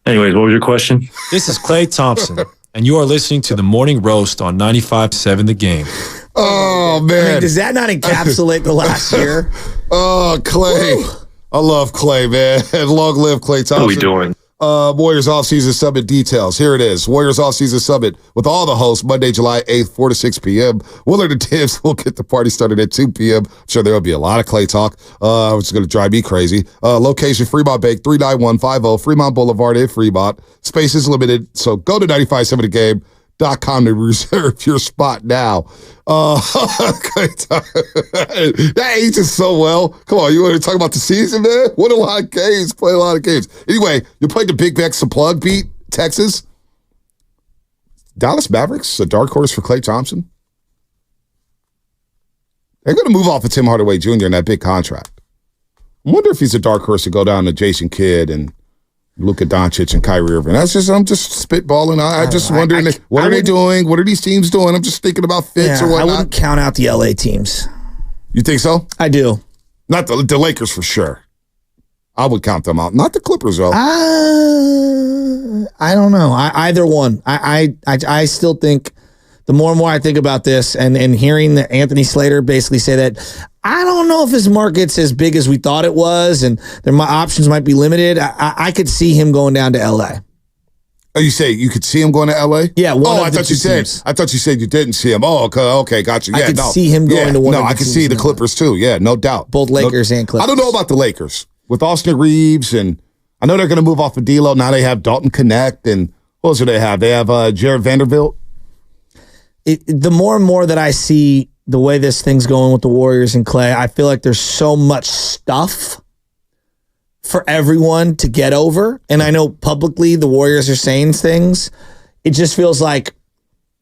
Speaker 13: Anyways, what was your question?
Speaker 14: This is Klay Thompson, and you are listening to the Morning Roast on 95.7 The Game.
Speaker 2: Oh, man.
Speaker 4: I mean, does that not encapsulate the last year?
Speaker 2: Oh, Klay. Woo. I love Klay, man. Long live Klay Thompson.
Speaker 13: What are we doing?
Speaker 2: Warriors Offseason Summit details. Here it is. Warriors Offseason Summit with all the hosts Monday, July 8th, 4 to 6 p.m. Willard and Tibbs will get the party started at 2 p.m. I'm sure there will be a lot of Klay talk, which is going to drive me crazy. Location, Fremont Bank, 39150 Fremont Boulevard in Fremont. Space is limited, so go to 957thegame.com to reserve your spot now. That ages so well. Come on, you want to talk about the season, man? What a lot of games. Play a lot of games. Anyway, you played the Big Bex Plug beat, Texas. Dallas Mavericks, a dark horse for Klay Thompson. They're going to move off of Tim Hardaway Jr. in that big contract. I wonder if he's a dark horse to go down to Jason Kidd and Luka Doncic and Kyrie Irving. I'm just spitballing. I'm just wondering, what are they doing? What are these teams doing? I'm just thinking about fits or whatnot.
Speaker 4: I wouldn't count out the LA teams.
Speaker 2: You think so?
Speaker 4: I do.
Speaker 2: Not the Lakers for sure. I would count them out. Not the Clippers though.
Speaker 4: I don't know. Either one. I still think the more and more I think about this and hearing Anthony Slater basically say that, I don't know if his market's as big as we thought it was, and my options might be limited. I could see him going down to LA.
Speaker 2: Oh, you say you could see him going to LA?
Speaker 4: Yeah.
Speaker 2: I thought you said you didn't see him. Oh, okay, gotcha. Yeah,
Speaker 4: I could see him going to one.
Speaker 2: No, I could see the Clippers too. Yeah, no doubt.
Speaker 4: Both Lakers and Clippers.
Speaker 2: I don't know about the Lakers with Austin Reeves, and I know they're going to move off of D'Lo. Now they have Dalton Knecht, and what else do they have? They have Jared Vanderbilt.
Speaker 4: The more and more that I see the way this thing's going with the Warriors and Klay, I feel like there's so much stuff for everyone to get over. And I know publicly the Warriors are saying things. It just feels like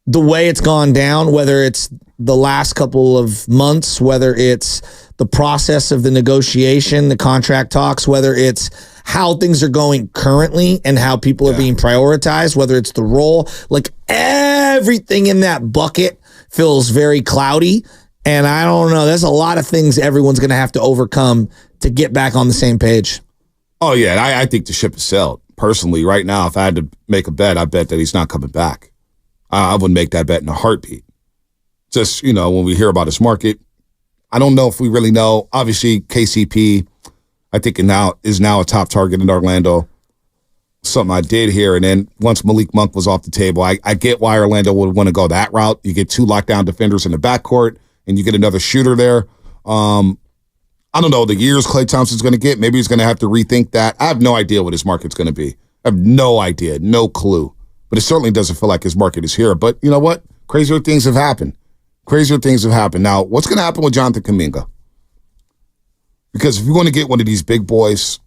Speaker 4: the way it's gone down, whether it's the last couple of months, whether it's the process of the negotiation, the contract talks, whether it's how things are going currently and how people are being prioritized, whether it's the role, like everything in that bucket feels very cloudy. And I don't know. There's a lot of things everyone's going to have to overcome to get back on the same page.
Speaker 2: Oh, yeah. I think the ship has sailed. Personally, right now, if I had to make a bet, I bet that he's not coming back. I wouldn't make that bet in a heartbeat. Just, when we hear about his market, I don't know if we really know. Obviously, KCP, I think is now a top target in Orlando. Something I did hear, and then once Malik Monk was off the table, I get why Orlando would want to go that route. You get two lockdown defenders in the backcourt, and you get another shooter there. I don't know the years Klay Thompson's going to get. Maybe he's going to have to rethink that. I have no idea what his market's going to be. I have no idea, no clue. But it certainly doesn't feel like his market is here. But you know what? Crazier things have happened. Now, what's going to happen with Jonathan Kuminga? Because if you want to get one of these big boys,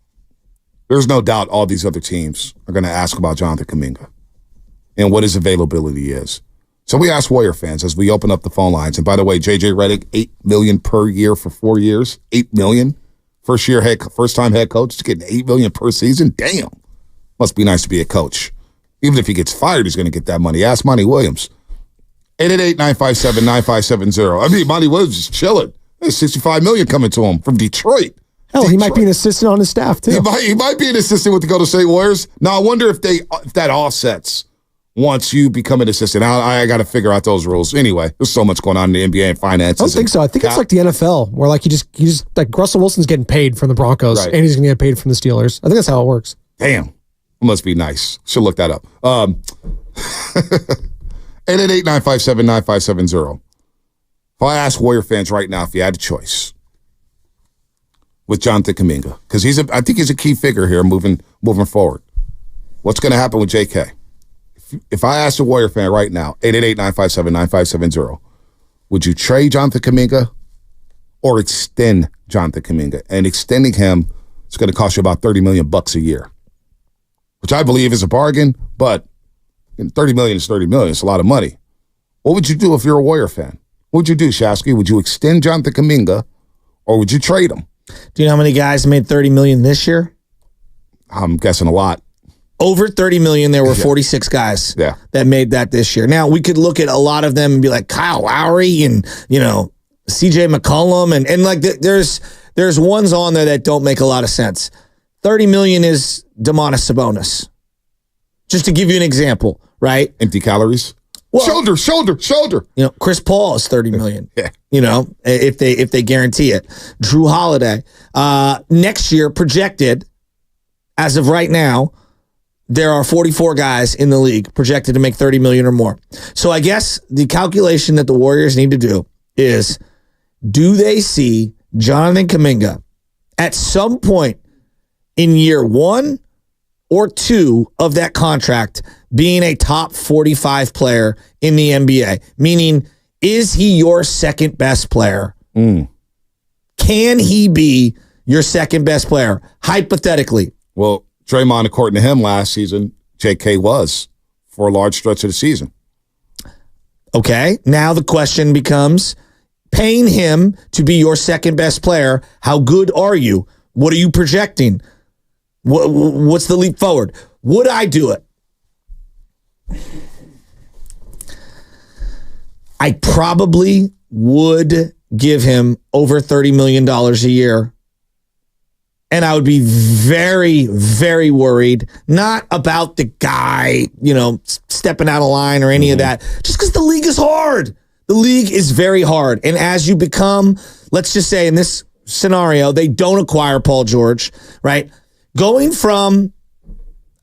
Speaker 2: there's no doubt all these other teams are going to ask about Jonathan Kuminga and what his availability is. So we ask Warrior fans as we open up the phone lines. And by the way, JJ Redick, $8 million per year for 4 years. $8 million. First-time head coach is getting $8 million per season. Damn. Must be nice to be a coach. Even if he gets fired, he's going to get that money. Ask Monty Williams. 888-957-9570. I mean, Monty Williams is chilling. There's $65 million coming to him from Detroit.
Speaker 3: Hell, he might be an assistant on his staff, too.
Speaker 2: He might be an assistant with the Golden State Warriors. Now, I wonder if that offsets once you become an assistant. I got to figure out those rules. Anyway, there's so much going on in the NBA and finances.
Speaker 3: I don't think so. I think it's like the NFL, where like you just like Russell Wilson's getting paid from the Broncos, right, and he's going to get paid from the Steelers. I think that's how it works.
Speaker 2: Damn. It must be nice. Should look that up. 888-957-9570. If I ask Warrior fans right now if you had a choice with Jonathan Kuminga, because I think he's a key figure here moving forward. What's going to happen with JK? If I ask a Warrior fan right now, 888-957-9570, would you trade Jonathan Kuminga or extend Jonathan Kuminga? And extending him is going to cost you about $30 million a year, which I believe is a bargain, but $30 million is $30 million. It's a lot of money. What would you do if you're a Warrior fan? What would you do, Shasky? Would you extend Jonathan Kuminga or would you trade him?
Speaker 4: Do you know how many guys made $30 million this year?
Speaker 2: I'm guessing a lot.
Speaker 4: Over $30 million, there were 46 guys that made that this year. Now, we could look at a lot of them and be like Kyle Lowry and, CJ McCollum. And like there's ones on there that don't make a lot of sense. $30 million is Domantas Sabonis. Just to give you an example, right?
Speaker 2: Empty calories. Well, shoulder.
Speaker 4: Chris Paul is $30 million. If they guarantee it. Drew Holiday. Next year, projected, as of right now, there are 44 guys in the league projected to make $30 million or more. So I guess the calculation that the Warriors need to do is, do they see Jonathan Kuminga at some point in year 1 or 2 of that contract being a top 45 player in the NBA? Meaning, is he your second best player? Can he be your second best player? Hypothetically.
Speaker 2: Well, Draymond, according to him last season, JK was for a large stretch of the season.
Speaker 4: Okay. Now the question becomes, paying him to be your second best player, how good are you? What are you projecting? What's the leap forward? Would I do it? I probably would give him over $30 million a year. And I would be very, very worried, not about the guy, stepping out of line or any of that, just because the league is hard. The league is very hard. And as you become, let's just say in this scenario, they don't acquire Paul George, right? Going from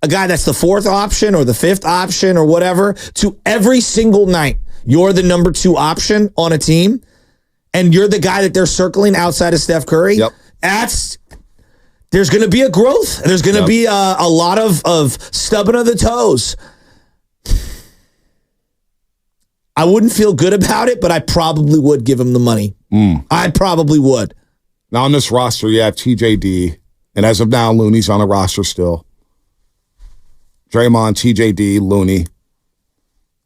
Speaker 4: a guy that's the 4th option or the 5th option or whatever to every single night, you're the number 2 option on a team and you're the guy that they're circling outside of Steph Curry. There's going to be a growth. There's going to be a lot of stubbing of the toes. I wouldn't feel good about it, but I probably would give him the money. I probably would.
Speaker 2: Now on this roster, you have TJD, and as of now, Looney's on the roster still. Draymond, TJD, Looney,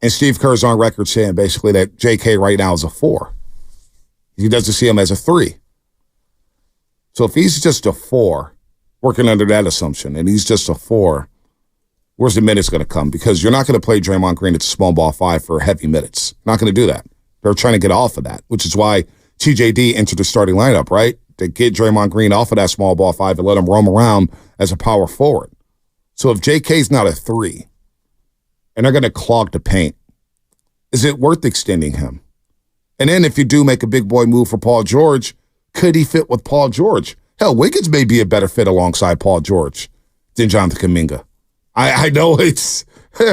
Speaker 2: and Steve Kerr's on record saying basically that JK right now is a 4. He doesn't see him as a 3. So if he's just a 4, working under that assumption, and he's just a 4, where's the minutes going to come? Because you're not going to play Draymond Green at the small ball 5 for heavy minutes. Not going to do that. They're trying to get off of that, which is why TJD entered the starting lineup, right? To get Draymond Green off of that small ball 5 and let him roam around as a power forward. So if JK's not a 3, and they're going to clog the paint, is it worth extending him? And then if you do make a big boy move for Paul George, could he fit with Paul George? Hell, Wiggins may be a better fit alongside Paul George than Jonathan Kuminga. I know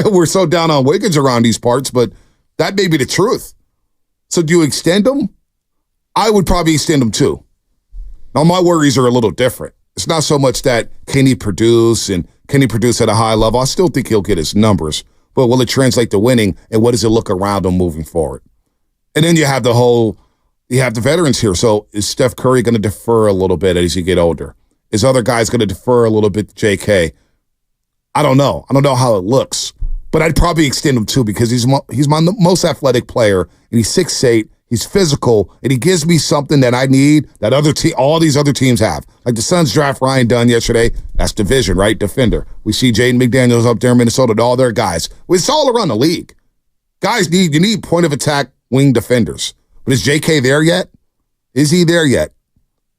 Speaker 2: we're so down on Wiggins around these parts, but that may be the truth. So do you extend him? I would probably extend him too. Now, my worries are a little different. It's not so much that can he produce and can he produce at a high level. I still think he'll get his numbers, but will it translate to winning, and what does it look around him moving forward? And then you have the veterans here. So is Steph Curry going to defer a little bit as you get older? Is other guys going to defer a little bit to JK? I don't know. I don't know how it looks, but I'd probably extend him too because he's my most athletic player, and he's 6'8", he's physical, and he gives me something that I need that all these other teams have. Like the Suns draft Ryan Dunn yesterday. That's division, right? Defender. We see Jaden McDaniels up there in Minnesota and all their guys. It's all around the league. Guys you need point of attack wing defenders. But is JK there yet? Is he there yet?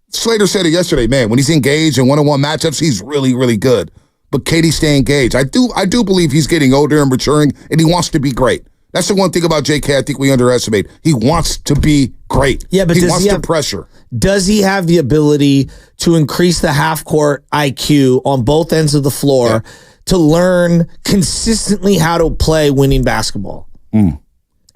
Speaker 2: Slater said it yesterday, man. When he's engaged in one-on-one matchups, he's really, really good. But KD stay engaged. I do believe he's getting older and maturing, and he wants to be great. That's the one thing about JK I think we underestimate. He wants to be great.
Speaker 4: Yeah, but
Speaker 2: he wants to pressure.
Speaker 4: Does he have the ability to increase the half-court IQ on both ends of the floor to learn consistently how to play winning basketball?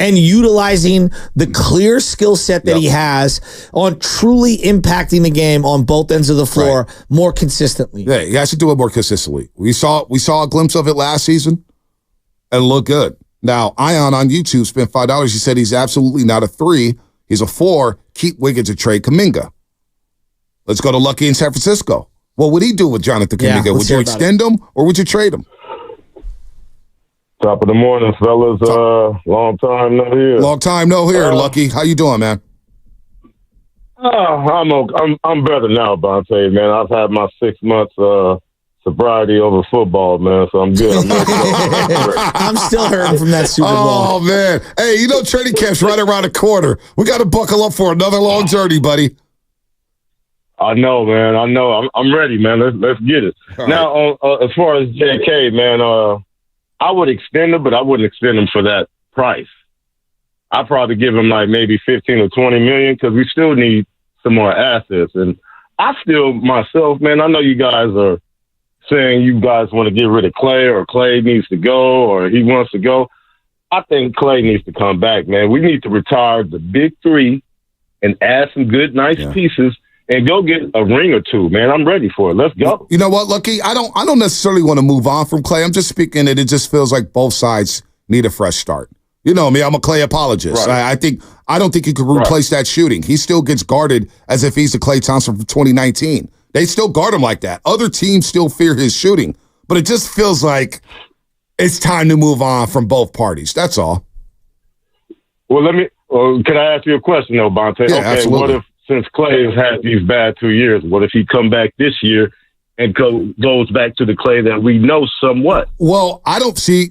Speaker 4: And utilizing the clear skill set that he has on truly impacting the game on both ends of the floor more consistently.
Speaker 2: Yeah, he has to do it more consistently. We saw a glimpse of it last season and it looked good. Now, Ion on YouTube spent $5. He said he's absolutely not a 3. He's a 4. Keep Wiggins and trade Kuminga. Let's go to Lucky in San Francisco. What would he do with Jonathan Kuminga? Would you extend him or would you trade him?
Speaker 15: Top of the morning, fellas. Long time no here.
Speaker 2: Long time no here, Lucky. How you doing, man?
Speaker 15: I'm better now, Bonte, man. I've had my 6 months sobriety over football, man, so I'm good.
Speaker 4: I'm still hurting from that Super Bowl.
Speaker 2: Oh, man. Hey, training camp's right around the corner. We got to buckle up for another long journey, buddy.
Speaker 15: I know, man. I know. I'm ready, man. Let's get it. All now, right. As far as JK, man, I would extend him, but I wouldn't extend him for that price. I'd probably give him like maybe 15 or 20 million because we still need some more assets. And I still, myself, man, I know you guys are saying you guys want to get rid of Klay or Klay needs to go or he wants to go. I think Klay needs to come back, man. We need to retire the big three and add some good, nice pieces and go get a ring or two, man. I'm ready for it. Let's go.
Speaker 2: You know what, Lucky? I don't necessarily want to move on from Klay. I'm just speaking that it just feels like both sides need a fresh start. You know me, I'm a Klay apologist. Right. I don't think you could replace that shooting. He still gets guarded as if he's the Klay Thompson from 2019. They still guard him like that. Other teams still fear his shooting. But it just feels like it's time to move on from both parties. That's all.
Speaker 15: Well, can I ask you a question, though, Bonte?
Speaker 2: Yeah, absolutely.
Speaker 15: What if, since Klay has had these bad 2 years, what if he come back this year and goes back to the Klay that we know somewhat?
Speaker 2: Well,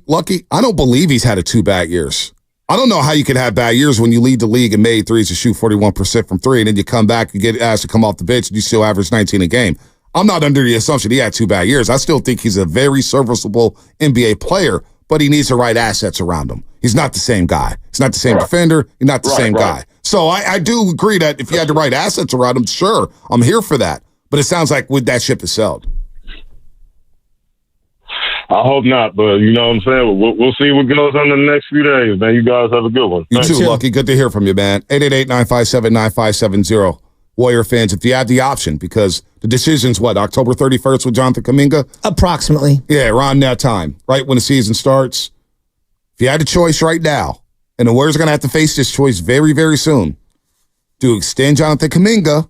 Speaker 2: Lucky, I don't believe he's had 2 bad years. I don't know how you could have bad years when you lead the league in made threes to shoot 41% from three, and then you come back and get asked to come off the bench and you still average 19 a game. I'm not under the assumption he had 2 bad years. I still think he's a very serviceable NBA player, but he needs the right assets around him. He's not the same guy. He's not the same defender. He's not the same guy. So I do agree that if you had the right assets around him, sure, I'm here for that. But it sounds like with that ship is sailed.
Speaker 15: I hope not, but you know what I'm saying? We'll see what goes on in the next few days, man. You guys have a good one.
Speaker 2: You too, Lucky. Good to hear from you, man. 888-957-9570. Warrior fans, if you have the option, because the decision's October 31st with Jonathan Kuminga?
Speaker 4: Approximately.
Speaker 2: Yeah, around that time, right when the season starts. If you had a choice right now, and the Warriors are going to have to face this choice very, very soon, to extend Jonathan Kuminga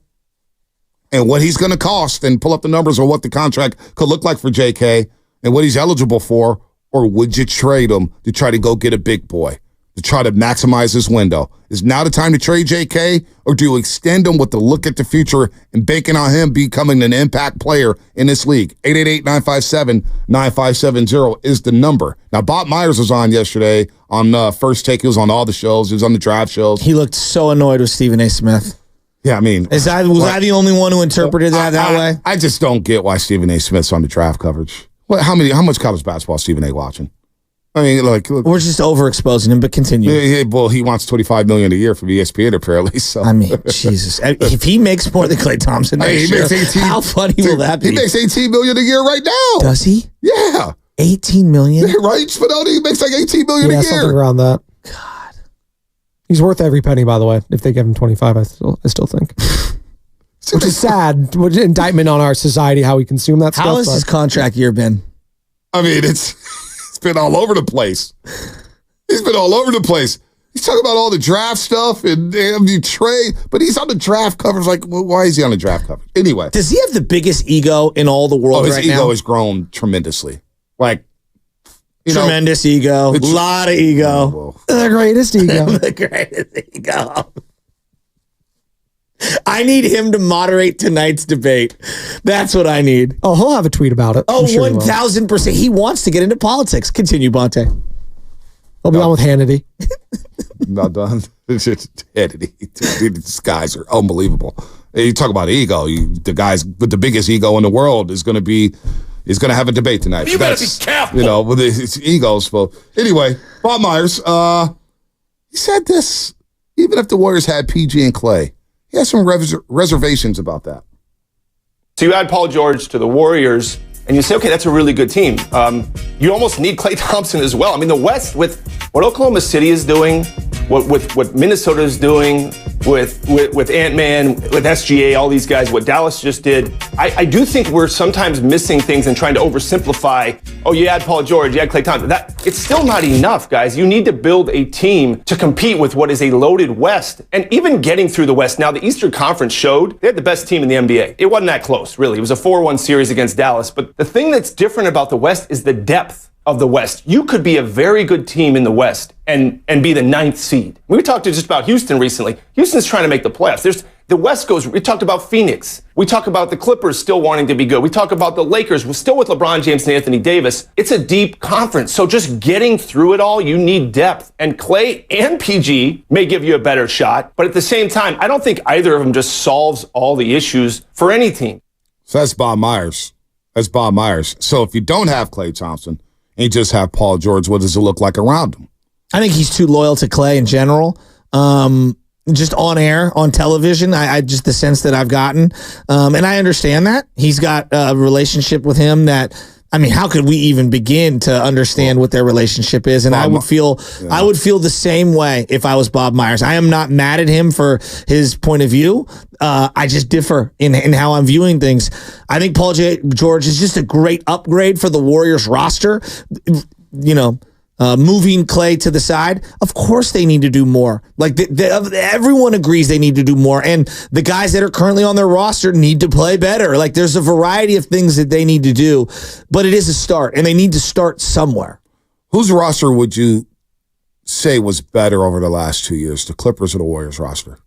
Speaker 2: and what he's going to cost and pull up the numbers or what the contract could look like for JK and what he's eligible for, or would you trade him to try to go get a big boy, to try to maximize his window? Is now the time to trade JK, or do you extend him with the look at the future and banking on him becoming an impact player in this league? 888-957-9570 is the number. Now, Bob Myers was on yesterday on First Take. He was on all the shows. He was on the drive shows.
Speaker 4: He looked so annoyed with Stephen A. Smith.
Speaker 2: Yeah, I mean.
Speaker 4: Was I the only one who interpreted that way?
Speaker 2: I just don't get why Stephen A. Smith's on the draft coverage. How much college basketball is Stephen A. watching? I mean,
Speaker 4: we're just overexposing him, but continue.
Speaker 2: Well, he wants $25 million a year from ESPN apparently. So
Speaker 4: I mean, Jesus, if he makes more than Klay Thompson,
Speaker 2: he makes 18.
Speaker 4: How funny will that be?
Speaker 2: He makes $18 million a year right now.
Speaker 4: Does he?
Speaker 2: Yeah,
Speaker 4: $18 million.
Speaker 2: Yeah, right, Spinelli makes like $18 million a year.
Speaker 3: Something around that.
Speaker 4: God,
Speaker 3: he's worth every penny. By the way, if they give him 25, I still think. Which is sad. Indictment on our society, how we consume that stuff.
Speaker 4: How has his contract year been?
Speaker 2: I mean, it's been all over the place. He's been all over the place. He's talking about all the draft stuff and the trade, but he's on the draft covers. Like, well, why is he on the draft cover? Anyway.
Speaker 4: Does he have the biggest ego in all the world right now?
Speaker 2: His ego has grown tremendously. Like,
Speaker 4: tremendous ego. A lot of ego.
Speaker 3: The greatest ego.
Speaker 4: The greatest ego. I need him to moderate tonight's debate. That's what I need.
Speaker 3: Oh, he'll have a tweet about it.
Speaker 4: Oh, 1,000%. He wants to get into politics. Continue, Bonte.
Speaker 3: I'll be on with Hannity.
Speaker 2: Not done. Hannity. These guys are unbelievable. You talk about ego. The guys with the biggest ego in the world is going to have a debate tonight.
Speaker 8: You better be careful.
Speaker 2: With his egos. But anyway, Bob Myers, he said this. Even if the Warriors had PG and Klay, he has some reservations about that.
Speaker 16: So you add Paul George to the Warriors, and you say, okay, that's a really good team. You almost need Klay Thompson as well. I mean, the West, with what Oklahoma City is doing, what Minnesota is doing, with Ant-Man, with SGA, all these guys, what Dallas just did, I do think we're sometimes missing things and trying to oversimplify. Oh, you add Paul George, you add Klay Thompson. It's still not enough, guys. You need to build a team to compete with what is a loaded West, and even getting through the West. Now, the Eastern Conference showed they had the best team in the NBA. It wasn't that close, really. It was a 4-1 series against Dallas. But the thing that's different about the West is the depth of the West. You could be a very good team in the West and be the 9th seed. We talked just about Houston recently. Houston Houston's trying to make the playoffs. The West goes, we talked about Phoenix. We talk about the Clippers still wanting to be good. We talk about the Lakers. We're still with LeBron James and Anthony Davis. It's a deep conference. So just getting through it all, you need depth. And Klay and PG may give you a better shot. But at the same time, I don't think either of them just solves all the issues for any team.
Speaker 2: So that's Bob Myers. So if you don't have Klay Thompson and you just have Paul George, what does it look like around him?
Speaker 4: I think he's too loyal to Klay in general. Just on air, on television, I just the sense that I've gotten. And I understand that. He's got a relationship with him that, I mean, how could we even begin to understand what their relationship is? And I would feel the same way if I was Bob Myers. I am not mad at him for his point of view. I just differ in how I'm viewing things. I think Paul George is just a great upgrade for the Warriors roster. Moving Klay to the side, of course they need to do more. Like everyone agrees they need to do more, and the guys that are currently on their roster need to play better. Like there's a variety of things that they need to do, but it is a start, and they need to start somewhere.
Speaker 2: Whose roster would you say was better over the last 2 years, the Clippers or the Warriors roster?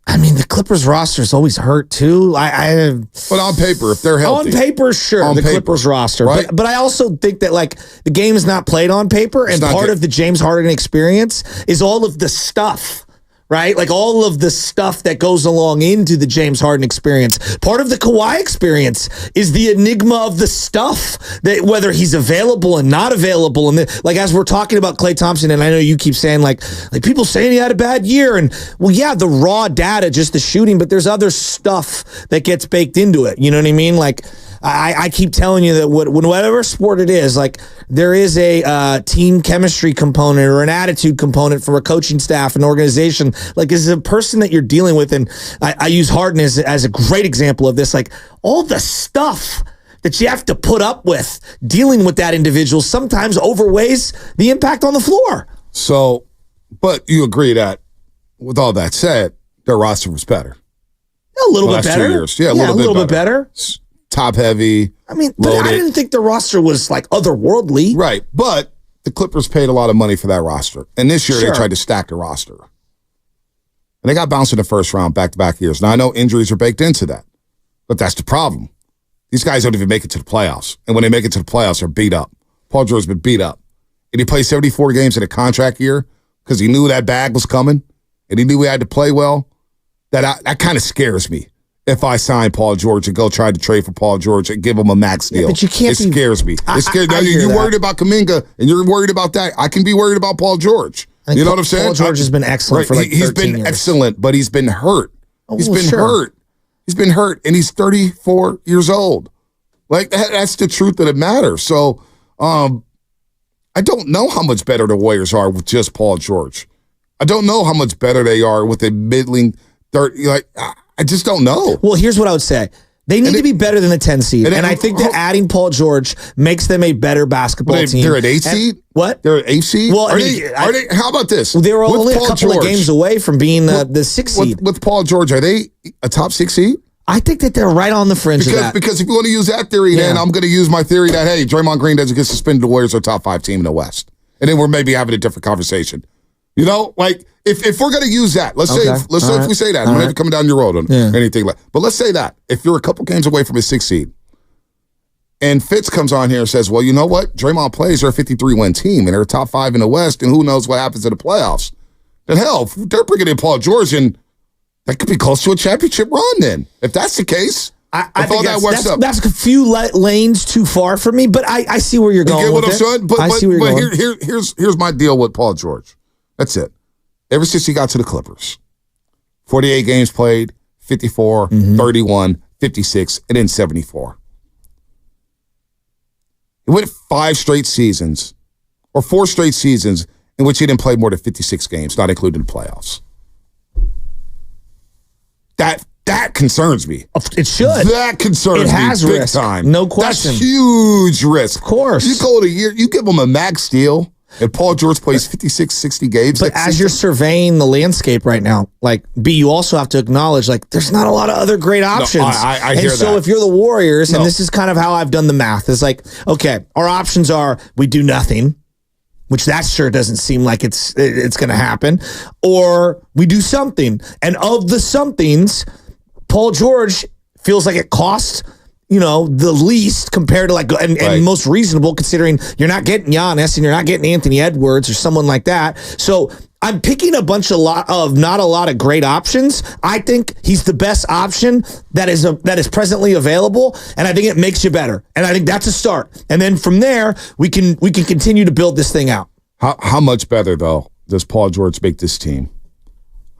Speaker 4: I mean, the Clippers roster is always hurt too.
Speaker 2: But on paper, if they're healthy,
Speaker 4: on paper, sure, Clippers roster. Right? But I also think that like the game is not played on paper, and part of the James Harden experience is all of the stuff. Right? Like all of the stuff that goes along into the James Harden experience. Part of the Kawhi experience is the enigma of the stuff, that whether he's available and not available. And like, as we're talking about Klay Thompson, and I know you keep saying like people saying he had a bad year. And well, yeah, the raw data, just the shooting, but there's other stuff that gets baked into it. You know what I mean? Like, I keep telling you that whatever sport it is, like there is a team chemistry component or an attitude component for a coaching staff, an organization. Like as a person that you're dealing with, and I use Harden as a great example of this, like all the stuff that you have to put up with dealing with that individual sometimes overweighs the impact on the floor.
Speaker 2: So, but you agree that with all that said, their roster was better.
Speaker 4: A little bit better.
Speaker 2: 2 years. Yeah, a little bit better. Top heavy.
Speaker 4: I mean, but I didn't think the roster was like otherworldly.
Speaker 2: Right. But the Clippers paid a lot of money for that roster. And this year they tried to stack the roster. And they got bounced in the first round back-to-back years. Now, I know injuries are baked into that. But that's the problem. These guys don't even make it to the playoffs. And when they make it to the playoffs, they're beat up. Paul George's been beat up. And he played 74 games in a contract year because he knew that bag was coming and he knew he had to play well. That kind of scares me. If I sign Paul George and go try to trade for Paul George and give him a max deal.
Speaker 4: But you can't.
Speaker 2: It scares me. It scares me. You're worried about Kuminga and you're worried about that. I can be worried about Paul George. You know what I'm saying?
Speaker 4: Paul George has been excellent for like 13
Speaker 2: He's been
Speaker 4: years.
Speaker 2: excellent, but he's been hurt. He's been hurt. He's been hurt, and he's 34 years old. Like, that's the truth of the matter. So, I don't know how much better the Warriors are with just Paul George. I don't know how much better they are with a middling 30. Like, I just don't know.
Speaker 4: Well, here's what I would say. They need to be better than the 10 seed. And I think that adding Paul George makes them a better basketball team.
Speaker 2: They're an 8 seed?
Speaker 4: What?
Speaker 2: They're an 8 seed?
Speaker 4: Well,
Speaker 2: are they, how about this?
Speaker 4: They were only a couple of games away from being the 6 seed.
Speaker 2: With Paul George, are they a top 6 seed?
Speaker 4: I think that they're right on the fringe of that.
Speaker 2: Because if you want to use that theory, then I'm going to use my theory that, hey, Draymond Green doesn't get suspended, the Warriors are a top 5 team in the West. And then we're maybe having a different conversation. You know, like, if we're going to use that, let's say if we say that, I'm not coming down your road on anything like but let's say that. If you're a couple games away from a 6 seed, and Fitz comes on here and says, well, you know what? Draymond plays, they're a 53-win team, and they're top 5 in the West, and who knows what happens in the playoffs. Then hell, if they're bringing in Paul George, and that could be close to a championship run then. If that's the case,
Speaker 4: I think that's a few lanes too far for me, but I see where you're going
Speaker 2: with
Speaker 4: it.
Speaker 2: I'm saying? But here's my deal with Paul George. That's it. Ever since he got to the Clippers, 48 games played, 54, 31, 56, and then 74. He went 5 straight seasons, or 4 straight seasons, in which he didn't play more than 56 games, not including the playoffs. That concerns me.
Speaker 4: It should.
Speaker 2: That concerns me.
Speaker 4: It has
Speaker 2: big
Speaker 4: risk.
Speaker 2: time.
Speaker 4: No question.
Speaker 2: That's huge risk.
Speaker 4: Of course.
Speaker 2: You go to a year, you give him a max deal, and Paul George plays 56, 60 games.
Speaker 4: But as you're surveying the landscape right now, like, B, you also have to acknowledge, like, there's not a lot of other great options.
Speaker 2: No, I hear that.
Speaker 4: And so if you're the Warriors, and this is kind of how I've done the math, is like, okay, our options are we do nothing, which that sure doesn't seem like it's going to happen, or we do something. And of the somethings, Paul George feels like it costs, the least compared to and most reasonable, considering you're not getting Giannis and you're not getting Anthony Edwards or someone like that. So I'm picking a bunch of not a lot of great options. I think he's the best option that is presently available, and I think it makes you better. And I think that's a start. And then from there, we can continue to build this thing out.
Speaker 2: How much better though does Paul George make this team?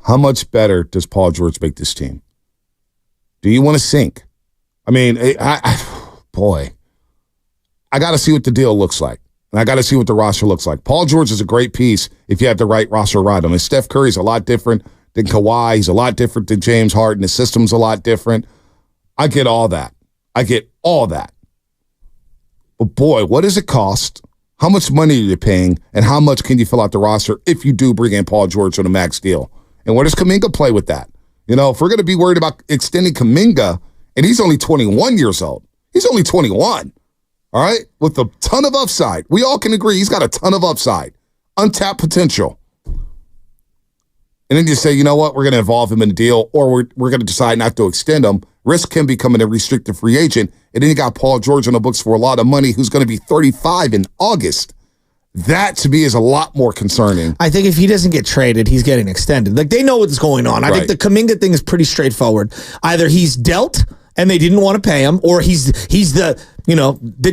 Speaker 2: How much better does Paul George make this team? Do you want to sink? I mean, boy, I got to see what the deal looks like. And I got to see what the roster looks like. Paul George is a great piece if you have the right roster around him. And Steph Curry's a lot different than Kawhi. He's a lot different than James Harden. The system's a lot different. I get all that. But boy, what does it cost? How much money are you paying? And how much can you fill out the roster if you do bring in Paul George on a max deal? And where does Kuminga play with that? If we're going to be worried about extending Kuminga, and he's only 21 years old. He's only 21. All right? With a ton of upside. We all can agree he's got a ton of upside. Untapped potential. And then you say, you know what? We're going to involve him in a deal, or we're going to decide not to extend him. Risk him becoming a restricted free agent. And then you got Paul George on the books for a lot of money, who's going to be 35 in August. That, to me, is a lot more concerning.
Speaker 4: I think if he doesn't get traded, he's getting extended. They know what's going on. I think the Kuminga thing is pretty straightforward. Either he's dealt and they didn't want to pay him, or he's the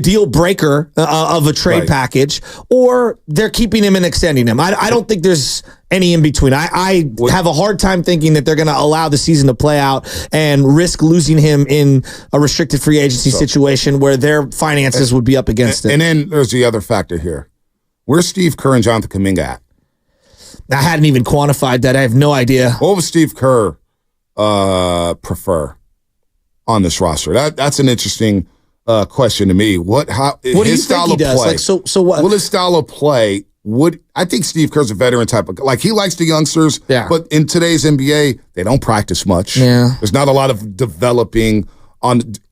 Speaker 4: deal breaker of a trade package, or they're keeping him and extending him. I don't think there's any in between. I have a hard time thinking that they're going to allow the season to play out and risk losing him in a restricted free agency situation where their finances would be up against it.
Speaker 2: And then there's the other factor here. Where's Steve Kerr and Jonathan Kuminga at?
Speaker 4: I hadn't even quantified that. I have no idea.
Speaker 2: What would Steve Kerr prefer on this roster? That's an interesting question to me. What do you think he does?
Speaker 4: So what?
Speaker 2: Well, his style of play I think Steve Kerr's a veteran type of, he likes the youngsters, but in today's NBA, they don't practice much.
Speaker 4: Yeah.
Speaker 2: There's not a lot of developing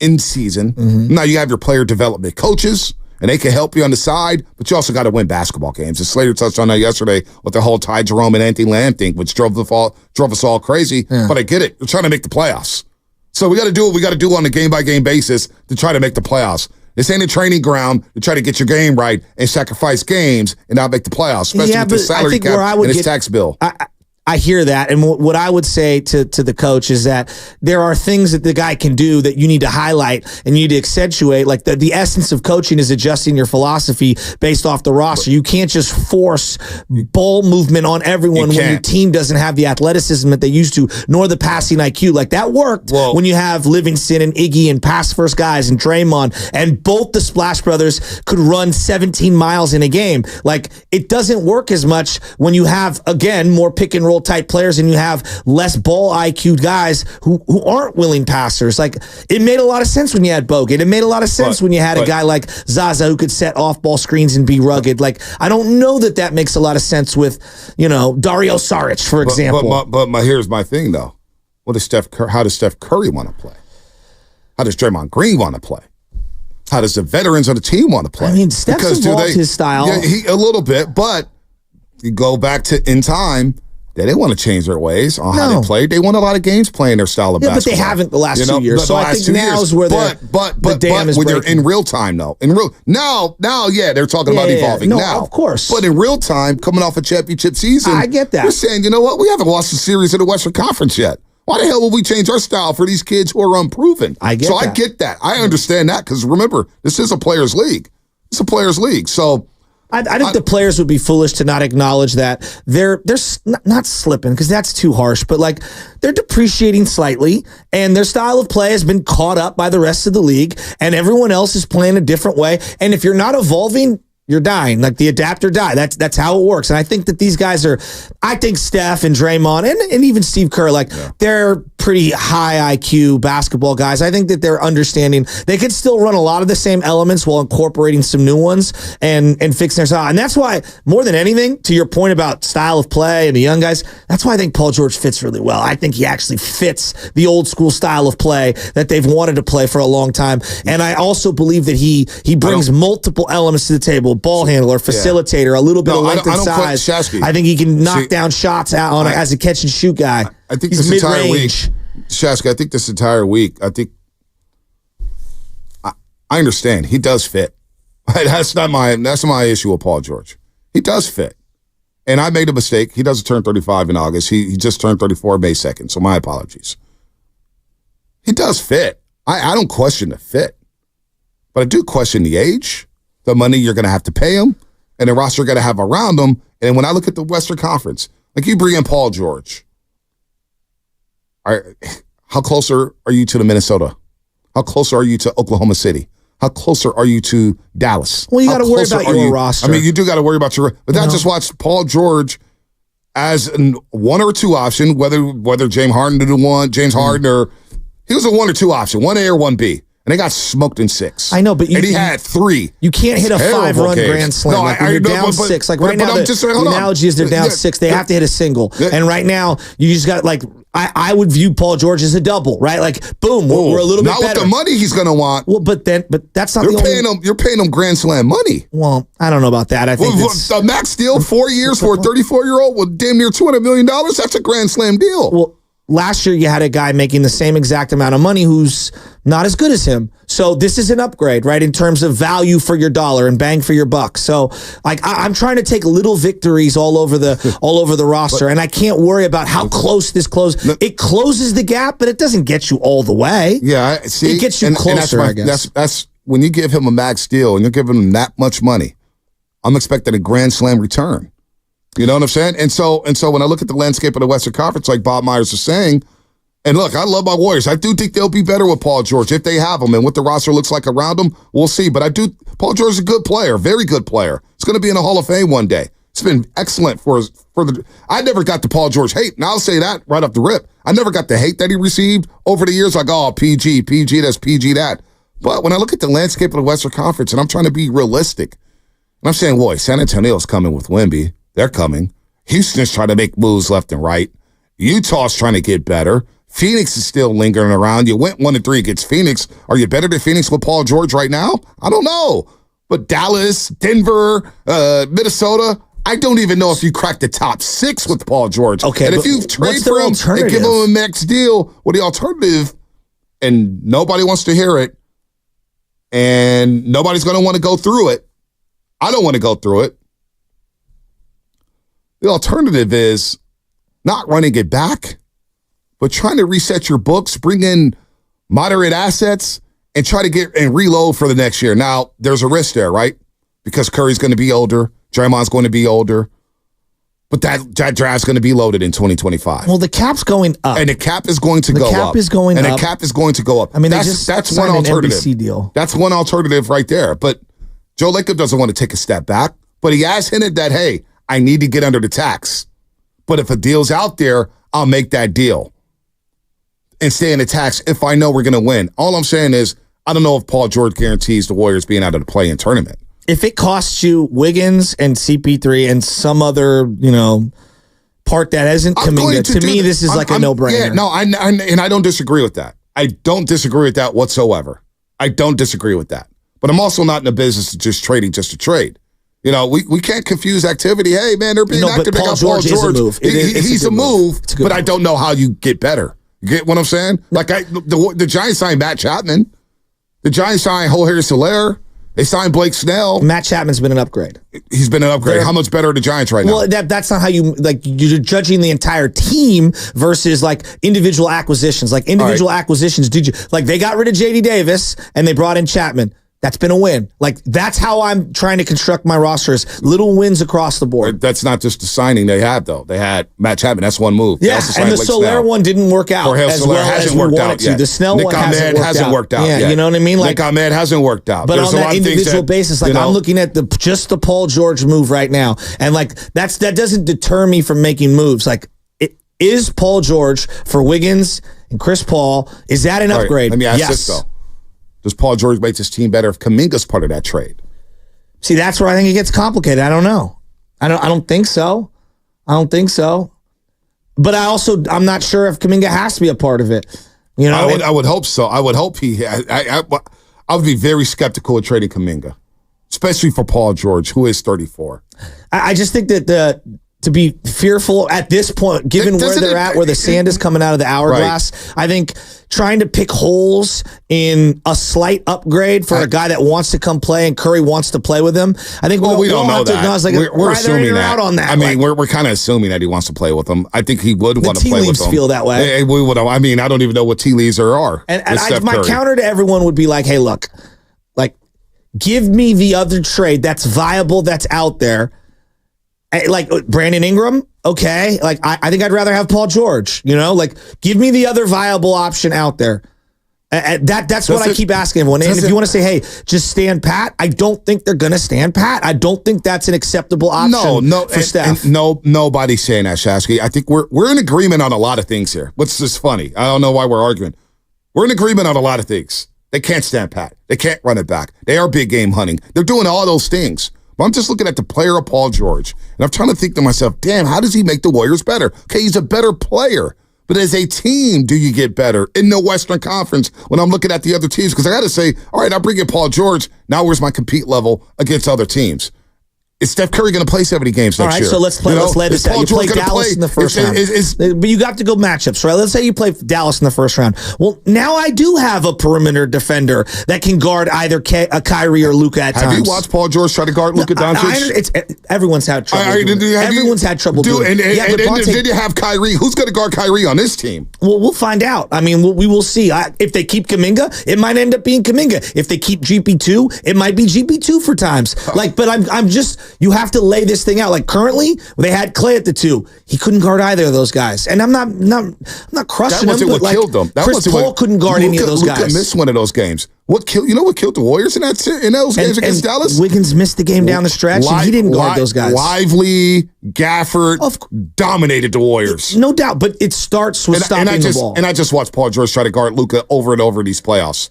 Speaker 2: in season. Mm-hmm. Now you have your player development coaches, and they can help you on the side, but you also got to win basketball games. And Slater touched on that yesterday with the whole Ty Jerome and Anthony Lamb thing, which drove us all crazy. Yeah. But I get it. We're trying to make the playoffs. So we got to do what we got to do on a game-by-game basis to try to make the playoffs. This ain't a training ground to try to get your game right and sacrifice games and not make the playoffs, especially with the salary cap and his tax bill.
Speaker 4: I hear that. And what I would say to the coach is that there are things that the guy can do that you need to highlight and you need to accentuate. Like the essence of coaching is adjusting your philosophy based off the roster. You can't just force ball movement on everyone when your team doesn't have the athleticism that they used to, nor the passing IQ. Like that worked when you have Livingston and Iggy and pass first guys and Draymond, and both the Splash Brothers could run 17 miles in a game. Like it doesn't work as much when you have, again, more pick and roll type players and you have less ball IQ guys who aren't willing passers. Like it made a lot of sense when you had Bogut. It made a lot of sense when you had a guy like Zaza who could set off ball screens and be rugged. Like I don't know that makes a lot of sense with Dario Saric, for example.
Speaker 2: But here's my thing though. How does Steph Curry want to play? How does Draymond Green want to play? How does the veterans of the team want to play?
Speaker 4: I mean, Steph's evolved his style.
Speaker 2: Yeah, a little bit, but you go back to in time. They didn't want to change their ways on how they played. They won a lot of games playing their style of basketball.
Speaker 4: But they haven't the last 2 years. So I think now is where the dam is
Speaker 2: when
Speaker 4: breaking.
Speaker 2: they're in real time, though. Now, they're talking about evolving now.
Speaker 4: Of course.
Speaker 2: But in real time, coming off a championship season,
Speaker 4: I get that.
Speaker 2: We're saying, you know what? We haven't lost a series in the Western Conference yet. Why the hell would we change our style for these kids who are unproven? I get that. I understand that because remember, this is a players' league. It's a players' league. So
Speaker 4: I think the players would be foolish to not acknowledge that they're not slipping, because that's too harsh, but like they're depreciating slightly and their style of play has been caught up by the rest of the league and everyone else is playing a different way. And if you're not evolving, you're dying. Like the adapt or die. That's how it works. And I think that these guys I think Steph and Draymond and even Steve Kerr, they're pretty high IQ basketball guys. I think that they're understanding. They could still run a lot of the same elements while incorporating some new ones and fix their style. And that's why, more than anything, to your point about style of play and the young guys, that's why I think Paul George fits really well. I think he actually fits the old school style of play that they've wanted to play for a long time. And I also believe that he brings multiple elements to the table: ball handler, facilitator, a little bit of length and size. I think he can knock down shots out on as a catch and shoot guy.
Speaker 2: I think
Speaker 4: he's
Speaker 2: this entire week,
Speaker 4: mid-range.
Speaker 2: Shasky, I think this entire week, I understand he does fit. That's not my issue with Paul George. He does fit. And I made a mistake. He doesn't turn 35 in August. He just turned 34 May 2nd, so my apologies. He does fit. I don't question the fit. But I do question the age, the money you're going to have to pay him, and the roster you're going to have around him. And when I look at the Western Conference, like you bring in Paul George, how closer are you to the Minnesota? How closer are you to Oklahoma City? How closer are you to Dallas?
Speaker 4: Well, you got to worry about your roster.
Speaker 2: I mean, you do got to worry about your. But that's just watch Paul George as a 1 or 2 option. Whether James Harden did James Harden, or he was a 1 or 2 option, 1A or 1B, and they got smoked in 6.
Speaker 4: I know, but
Speaker 2: he had 3.
Speaker 4: You can't hit a 5-run grand slam. When you're down 6. Like right now, the analogy is they're down 6. They have to hit a single, and right now you just got I would view Paul George as a double, right? Like, boom, we're a little bit better.
Speaker 2: Not with the money he's going to want.
Speaker 4: Well, but that's not
Speaker 2: You're paying him grand slam money.
Speaker 4: Well, I don't know about that. I think
Speaker 2: a max deal, 4 years for a 34-year-old with damn near $200 million. That's a grand slam deal.
Speaker 4: Well, last year you had a guy making the same exact amount of money who's not as good as him. So this is an upgrade, right, in terms of value for your dollar and bang for your buck. So I'm trying to take little victories all over the roster, and I can't worry about how close this closes. It closes the gap, but it doesn't get you all the way.
Speaker 2: Yeah, see,
Speaker 4: it gets you closer.
Speaker 2: I guess that's when you give him a max deal and you're giving him that much money. I'm expecting a grand slam return. You know what I'm saying? And so when I look at the landscape of the Western Conference, like Bob Myers is saying, and look, I love my Warriors. I do think they'll be better with Paul George if they have him, and what the roster looks like around him, we'll see. But Paul George is a good player, very good player. He's going to be in the Hall of Fame one day. It's been excellent for the. I never got the Paul George hate, and I'll say that right off the rip. I never got the hate that he received over the years. Like, oh, PG, that's PG that. But when I look at the landscape of the Western Conference, and I'm trying to be realistic, and I'm saying, boy, San Antonio's coming with Wemby. They're coming. Houston's trying to make moves left and right. Utah's trying to get better. Phoenix is still lingering around. You went 1-3 against Phoenix. Are you better than Phoenix with Paul George right now? I don't know. But Dallas, Denver, Minnesota, I don't even know if you crack the top 6 with Paul George.
Speaker 4: Okay,
Speaker 2: and if you trade for him and give him a max deal, the alternative, and nobody wants to hear it, and nobody's going to want to go through it. I don't want to go through it. The alternative is not running it back, but trying to reset your books, bring in moderate assets, and try to get and reload for the next year. Now, there's a risk there, right? Because Curry's going to be older, Draymond's going to be older, but that draft's going to be loaded in 2025.
Speaker 4: Well, the cap's going up.
Speaker 2: And the cap is going to go up.
Speaker 4: The cap is going up.
Speaker 2: And the cap is going to go up.
Speaker 4: I mean,
Speaker 2: that's one alternative.
Speaker 4: An NBC deal.
Speaker 2: That's one alternative right there. But Joe Lacob doesn't want to take a step back, but he has hinted that, hey, I need to get under the tax. But if a deal's out there, I'll make that deal and stay in the tax if I know we're going to win. All I'm saying is, I don't know if Paul George guarantees the Warriors being out of the play-in tournament.
Speaker 4: If it costs you Wiggins and CP3 and some other, part that isn't Kuminga, to me, this is like a no-brainer.
Speaker 2: Yeah, no, and I don't disagree with that. I don't disagree with that whatsoever. I don't disagree with that. But I'm also not in the business of just trading just to trade. We can't confuse activity. Hey, man, they're being active. They got Paul George.
Speaker 4: Is a move.
Speaker 2: He's a move, but I don't know how you get better. You get what I'm saying? Like the Giants signed Matt Chapman. The Giants signed Hilaire. They signed Blake Snell.
Speaker 4: Matt Chapman's been an upgrade.
Speaker 2: He's been an upgrade. How much better are the Giants right now?
Speaker 4: Well, that's not how you're judging the entire team versus individual acquisitions. Acquisitions, they got rid of JD Davis and they brought in Chapman. That's been a win. Like, that's how I'm trying to construct my rosters. Little wins across the board.
Speaker 2: That's not just the signing they had, though. They had Matt Chapman. That's one move.
Speaker 4: Yeah, and the Soler one didn't work out as well as we wanted to. The Snell one hasn't worked out.
Speaker 2: Yeah,
Speaker 4: you know what I mean?
Speaker 2: Like, Nick Ahmed hasn't worked out.
Speaker 4: But on that individual basis, like, I'm looking at just the Paul George move right now. And, like, that doesn't deter me from making moves. Like, is Paul George for Wiggins and Chris Paul, is that an upgrade?
Speaker 2: Let me ask this, though. Does Paul George make this team better if Kuminga's part of that trade?
Speaker 4: See, that's where I think it gets complicated. I don't know. I don't think so. But I'm not sure if Kuminga has to be a part of it. You know,
Speaker 2: I would hope so. I would hope I would be very skeptical of trading Kuminga, especially for Paul George, who is 34.
Speaker 4: I just think that to be fearful at this point, given where they're at, where the sand is coming out of the hourglass, right. I think trying to pick holes in a slight upgrade for a guy that wants to come play and Curry wants to play with him, I think we don't know that. Like,
Speaker 2: we're assuming that.
Speaker 4: Out on that.
Speaker 2: I mean, we're kind of assuming that he wants to play with them. I think he would want to play with them.
Speaker 4: Feel that way.
Speaker 2: We would. I mean, I don't even know what tea leaves are.
Speaker 4: And my counter to everyone would be like, hey, look, like, give me the other trade that's viable, that's out there. Like Brandon Ingram, okay. Like I think I'd rather have Paul George. You know, like give me the other viable option out there. That's what I keep asking everyone. And if you want to say, hey, just stand pat, I don't think they're going to stand pat. I don't think that's an acceptable option. For Steph.
Speaker 2: Nobody's saying that, Shasky. I think we're in agreement on a lot of things here. What's just funny? I don't know why we're arguing. We're in agreement on a lot of things. They can't stand pat. They can't run it back. They are big game hunting. They're doing all those things. But I'm just looking at the player of Paul George, and I'm trying to think to myself, damn, how does he make the Warriors better? Okay, he's a better player, but as a team, do you get better in the Western Conference when I'm looking at the other teams? Because I got to say, all right, I'll bring in Paul George. Now where's my compete level against other teams? Is Steph Curry going to play 70 games next year?
Speaker 4: All right, so let's play. Let's lay this out. You play Dallas in the first round. But you got to go matchups, right? Let's say you play Dallas in the first round. Well, now I do have a perimeter defender that can guard either Kyrie or Luka at times.
Speaker 2: Have you watched Paul George try to guard Luka Doncic?
Speaker 4: Everyone's had trouble. Everyone's had trouble doing it.
Speaker 2: And then you have Kyrie. Who's going to guard Kyrie on this team?
Speaker 4: Well, we'll find out. I mean, we will see. If they keep Kuminga, it might end up being Kuminga. If they keep GP2, it might be GP2 for times. But I'm just, you have to lay this thing out. Like currently, they had Klay at the 2. He couldn't guard either of those guys, and I'm not crushing him.
Speaker 2: That wasn't what killed them.
Speaker 4: Chris Paul couldn't guard any of those guys.
Speaker 2: Luka missed one of those games. You know what killed the Warriors in those games against Dallas?
Speaker 4: Wiggins missed the game down the stretch, and he didn't guard those guys.
Speaker 2: Lively, Gafford dominated the Warriors.
Speaker 4: No doubt, but it starts with stopping the ball.
Speaker 2: And I just watched Paul George try to guard Luka over and over in these playoffs.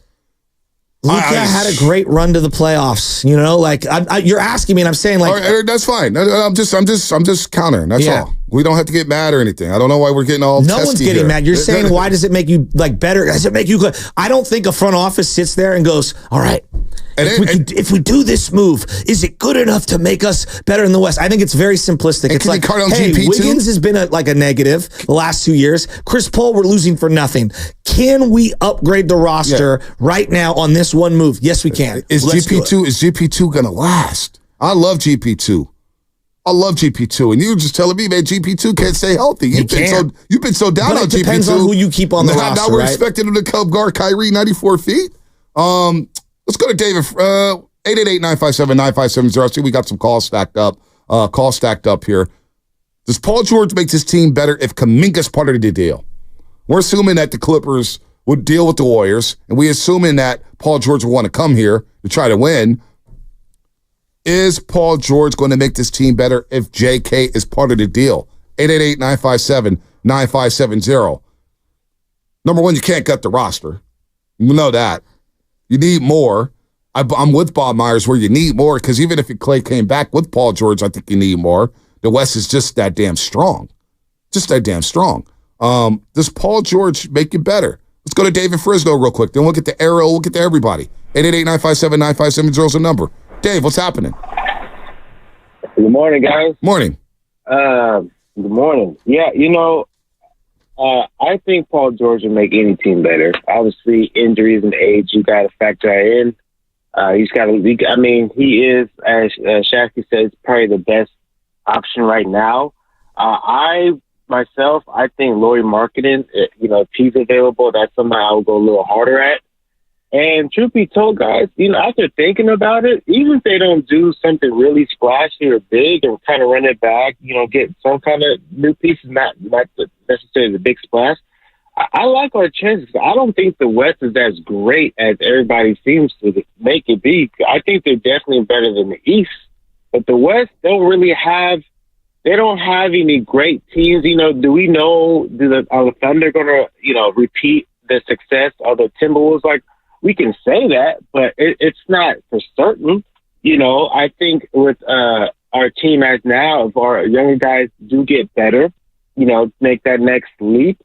Speaker 4: Luka had a great run to the playoffs. You know, like you're asking me, and I'm saying, like,
Speaker 2: all right, that's fine. I'm just countering. That's all. We don't have to get mad or anything. I don't know why we're getting all.
Speaker 4: No one's getting mad. You're saying, why does it make you like better? Does it make you good? I don't think a front office sits there and goes, all right. If we do this move, is it good enough to make us better in the West? I think it's very simplistic. It's like, hey, Wiggins has been a negative the last 2 years. Chris Paul, we're losing for nothing. Can we upgrade the roster right now on this one move? Yes, we can.
Speaker 2: Is GP2 going to last? I love GP2. And you were just telling me, man, GP2 can't stay healthy. You've been so down on GP2.
Speaker 4: It depends on who you keep on the roster.
Speaker 2: Now we're expecting him to come guard Kyrie 94 feet. Let's go to David. 888-957-9570. See, we got some calls stacked up. Here. Does Paul George make this team better if Kuminga's part of the deal? We're assuming that the Clippers would deal with the Warriors, and we're assuming that Paul George will want to come here to try to win. Is Paul George going to make this team better if JK is part of the deal? 888-957-9570. Number one, you can't gut the roster. You know that. You need more. I'm with Bob Myers where you need more because even if Klay came back with Paul George, I think you need more. The West is just that damn strong. Does Paul George make you better? Let's go to David Frisno real quick. Then we'll get to Arrow. We'll get to everybody. 888-957-9570 is the number. Dave, what's happening?
Speaker 17: Good morning, guys.
Speaker 2: Morning.
Speaker 17: Good morning. Yeah, I think Paul George will make any team better. Obviously, injuries and age, you got to factor that in. He is, as Shasky says, probably the best option right now. I think Lauri Markkanen, if he's available, that's something I would go a little harder at. And truth be told, guys, after thinking about it, even if they don't do something really splashy or big and kind of run it back, get some kind of new pieces, not necessarily the big splash, I like our chances. I don't think the West is as great as everybody seems to make it be. I think they're definitely better than the East. But the West don't really have any great teams. Do we know, are the Thunder going to, repeat the success of the Timberwolves? Like, we can say that, but it's not for certain. I think with our team as now, if our younger guys do get better, make that next leap,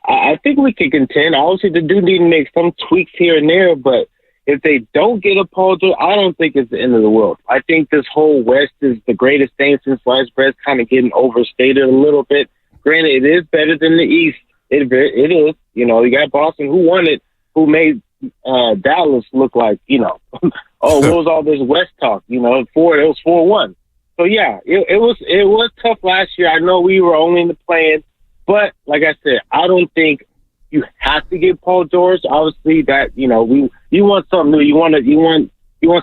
Speaker 17: I think we can contend. Obviously, they do need to make some tweaks here and there, but if they don't get a Paul George, I don't think it's the end of the world. I think this whole West is the greatest thing since sliced bread, kind of getting overstated a little bit. Granted, it is better than the East. It is. You got Boston, who won it, who made Dallas look like, what was all this West talk? It was 4-1. So yeah, it was tough last year. I know we were only in the play-in, but like I said, I don't think you have to get Paul George. Obviously, that you want something new. You want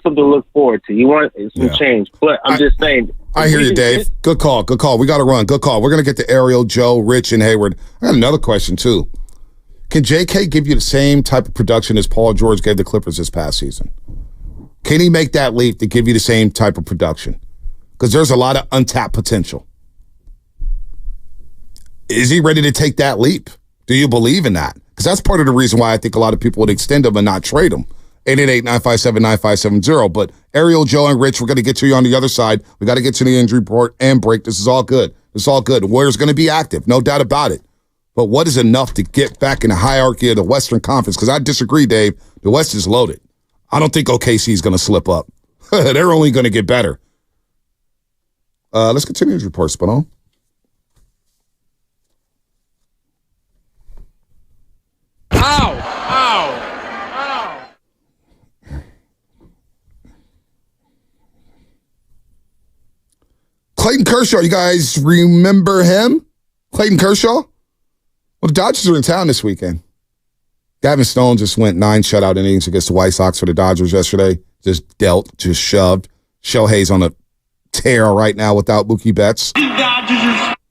Speaker 17: something to look forward to. You want some change. But I'm just saying.
Speaker 2: I hear you, Dave. Good call. Good call. We got to run. Good call. We're going to get to Ariel, Joe, Rich, and Hayward. I got another question too. Can J.K. give you the same type of production as Paul George gave the Clippers this past season? Can he make that leap to give you the same type of production? Because there's a lot of untapped potential. Is he ready to take that leap? Do you believe in that? Because that's part of the reason why I think a lot of people would extend him and not trade him. 888-957-9570. But Ariel, Joe, and Rich, we're going to get to you on the other side. We got to get to the injury report and break. This is all good. It's all good. The Warriors going to be active, no doubt about it. But what is enough to get back in the hierarchy of the Western Conference? Because I disagree, Dave. The West is loaded. I don't think OKC is going to slip up. They're only going to get better. Let's continue the report, Spano. Clayton Kershaw, you guys remember him? Clayton Kershaw? Well, the Dodgers are in town this weekend. Gavin Stone just went 9 shutout innings against the White Sox for the Dodgers yesterday. Just dealt, just shoved. Shohei's on a tear right now without Mookie Betts.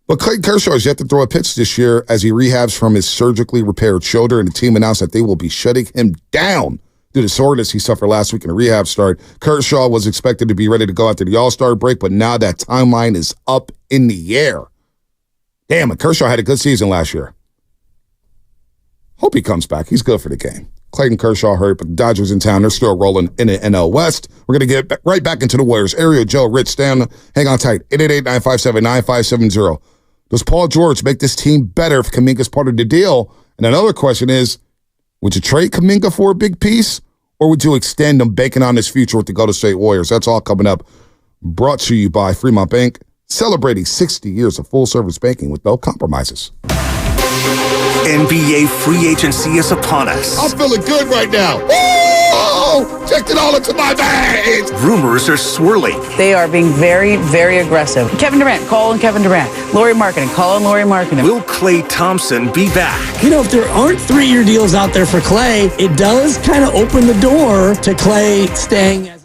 Speaker 2: But Clayton Kershaw has yet to throw a pitch this year as he rehabs from his surgically repaired shoulder, and the team announced that they will be shutting him down due to soreness he suffered last week in a rehab start. Kershaw was expected to be ready to go after the All-Star break, but now that timeline is up in the air. Damn it, Kershaw had a good season last year. Hope he comes back. He's good for the game. Clayton Kershaw hurt, but the Dodgers in town. They're still rolling in the NL West. We're going to get right back into the Warriors. Ariel, Joe, Rich, Stan, hang on tight. 888-957-9570. Does Paul George make this team better if Kuminga's part of the deal? And another question is, would you trade Kuminga for a big piece, or would you extend him, banking on his future with the Golden State Warriors? That's all coming up. Brought to you by Fremont Bank, celebrating 60 years of full-service banking with no compromises.
Speaker 18: NBA free agency is upon us.
Speaker 2: I'm feeling good right now. Woo! Checked it all into my veins.
Speaker 18: Rumors are swirling.
Speaker 19: They are being very, very aggressive. Kevin Durant, calling Kevin Durant. Lauri Markkanen, calling Lauri Markkanen.
Speaker 18: Will Klay Thompson be back?
Speaker 4: If there aren't 3-year deals out there for Klay, it does kind of open the door to Klay staying as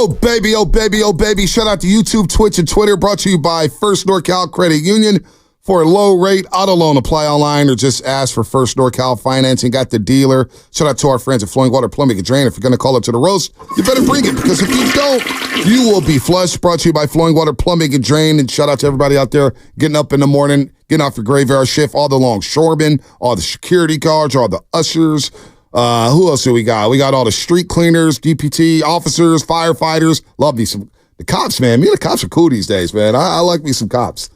Speaker 2: Oh, baby, oh, baby, oh, baby. Shout out to YouTube, Twitch, and Twitter. Brought to you by First NorCal Credit Union. For a low-rate auto loan, apply online or just ask for First NorCal Financing. Got the dealer. Shout out to our friends at Flowing Water Plumbing and Drain. If you're going to call up to the roast, you better bring it, because if you don't, you will be flushed. Brought to you by Flowing Water Plumbing and Drain. And shout out to everybody out there getting up in the morning, getting off your graveyard shift, all the longshoremen, all the security guards, all the ushers. Who else do we got? We got all the street cleaners, DPT, officers, firefighters. Love me some. The cops, man. Me and the cops are cool these days, man. I like me some cops.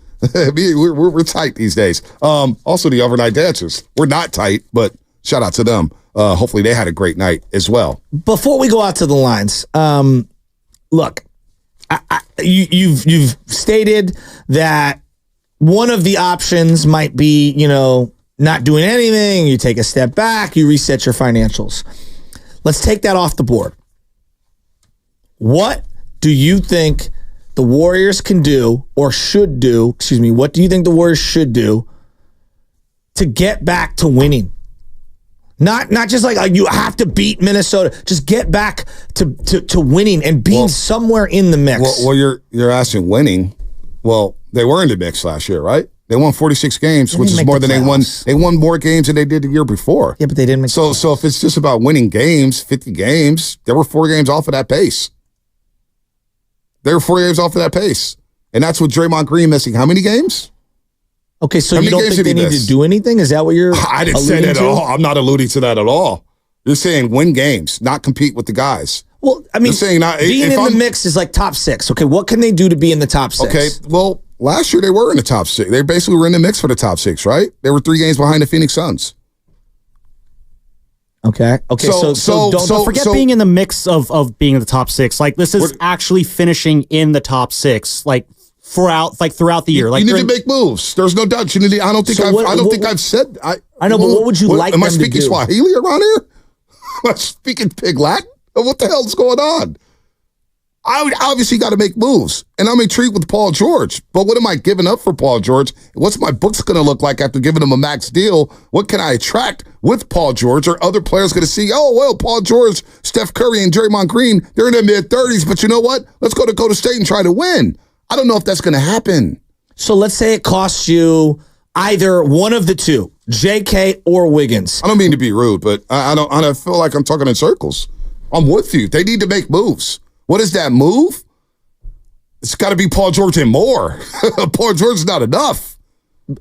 Speaker 2: we're tight these days. Also, the overnight dancers. We're not tight, but shout out to them. Hopefully, they had a great night as well.
Speaker 4: Before we go out to the lines, look, you've stated that one of the options might be, not doing anything. You take a step back. You reset your financials. Let's take that off the board. What do you think the Warriors can do or should do? What do you think the Warriors should do to get back to winning? Not just like you have to beat Minnesota. Just get back to winning and being somewhere in the mix.
Speaker 2: Well, you're asking winning. Well, they were in the mix last year, right? They won 46 games, which is more than they won. They won more games than they did the year before.
Speaker 4: Yeah, but they didn't make
Speaker 2: So if it's just about winning games, 50 games, they were 4 games off of that pace. They were 4 games off of that pace. And that's with Draymond Green missing how many games?
Speaker 4: Okay, so you don't think they need to do anything? Is that what you're
Speaker 2: I didn't say that at all. I'm not alluding to that at all. You're saying win games, not compete with the guys.
Speaker 4: Well, I mean, being in the mix is like top 6. Okay, what can they do to be in the top 6?
Speaker 2: Okay, well, last year they were in the top 6. They basically were in the mix for the top 6, right? They were 3 games behind the Phoenix Suns.
Speaker 4: Okay. So
Speaker 5: don't forget being in the mix of being in the top 6. Like, this is actually finishing in the top 6. Like, throughout the year. Like,
Speaker 2: you need to make moves. There's no doubt. I don't think I've said.
Speaker 4: I know, but what would you like them to do?
Speaker 2: Am I speaking Swahili around here? Am I speaking Pig Latin? What the hell is going on? I obviously got to make moves, and I'm intrigued with Paul George. But what am I giving up for Paul George? What's my books going to look like after giving him a max deal? What can I attract with Paul George? Are other players going to see, oh, well, Paul George, Steph Curry, and Draymond Green, they're in their mid-30s, but you know what? Let's go to Golden State and try to win. I don't know if that's going to happen.
Speaker 4: So let's say it costs you either one of the two, JK or Wiggins.
Speaker 2: I don't mean to be rude, but I feel like I'm talking in circles. I'm with you. They need to make moves. What is that move? It's got to be Paul George and more. Paul George is not enough.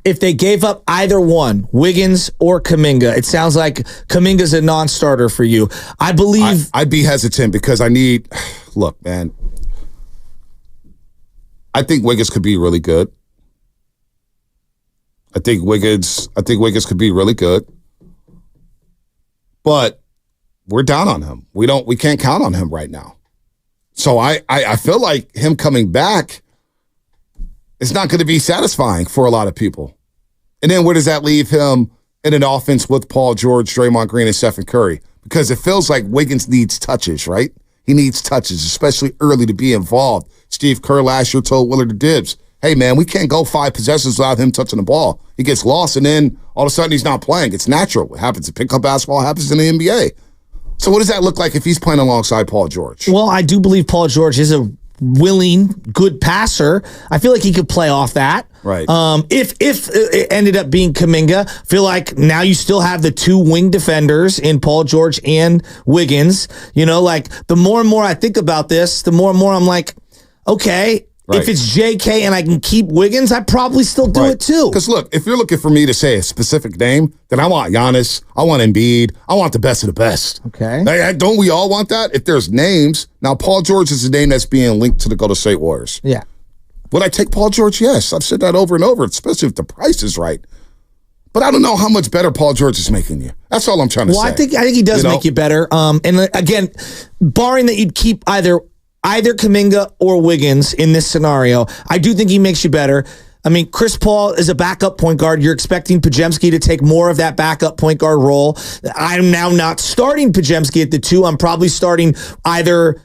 Speaker 4: If they gave up either one, Wiggins or Kuminga, it sounds like Kuminga's a non-starter for you. I believe...
Speaker 2: I'd be hesitant because look, man. I think Wiggins could be really good. I think Wiggins could be really good. But we're down on him. We can't count on him right now. So I feel like him coming back is not going to be satisfying for a lot of people. And then where does that leave him in an offense with Paul George, Draymond Green, and Stephen Curry? Because it feels like Wiggins needs touches, right? He needs touches, especially early to be involved. Steve Kerr last year told Willard Dibbs, hey, man, we can't go 5 possessions without him touching the ball. He gets lost, and then all of a sudden he's not playing. It's natural. It happens in pickup basketball. It happens in the NBA. So what does that look like if he's playing alongside Paul George?
Speaker 4: Well, I do believe Paul George is a willing, good passer. I feel like he could play off that.
Speaker 2: Right.
Speaker 4: If it ended up being Kuminga, I feel like now you still have the 2 wing defenders in Paul George and Wiggins. Like the more and more I think about this, the more and more I'm like, okay, right. If it's JK and I can keep Wiggins, I'd probably still do it too.
Speaker 2: Because look, if you're looking for me to say a specific name, then I want Giannis, I want Embiid, I want the best of the best.
Speaker 4: Okay.
Speaker 2: Don't we all want that? If there's names, now Paul George is a name that's being linked to the Golden State Warriors.
Speaker 4: Yeah.
Speaker 2: Would I take Paul George? Yes. I've said that over and over, especially if the price is right. But I don't know how much better Paul George is making you. That's all I'm trying to say.
Speaker 4: Well, I think he does make you better. And again, barring that you'd keep either Kuminga or Wiggins in this scenario, I do think he makes you better. I mean, Chris Paul is a backup point guard. You're expecting Podziemski to take more of that backup point guard role. I'm now not starting Podziemski at the 2. I'm probably starting either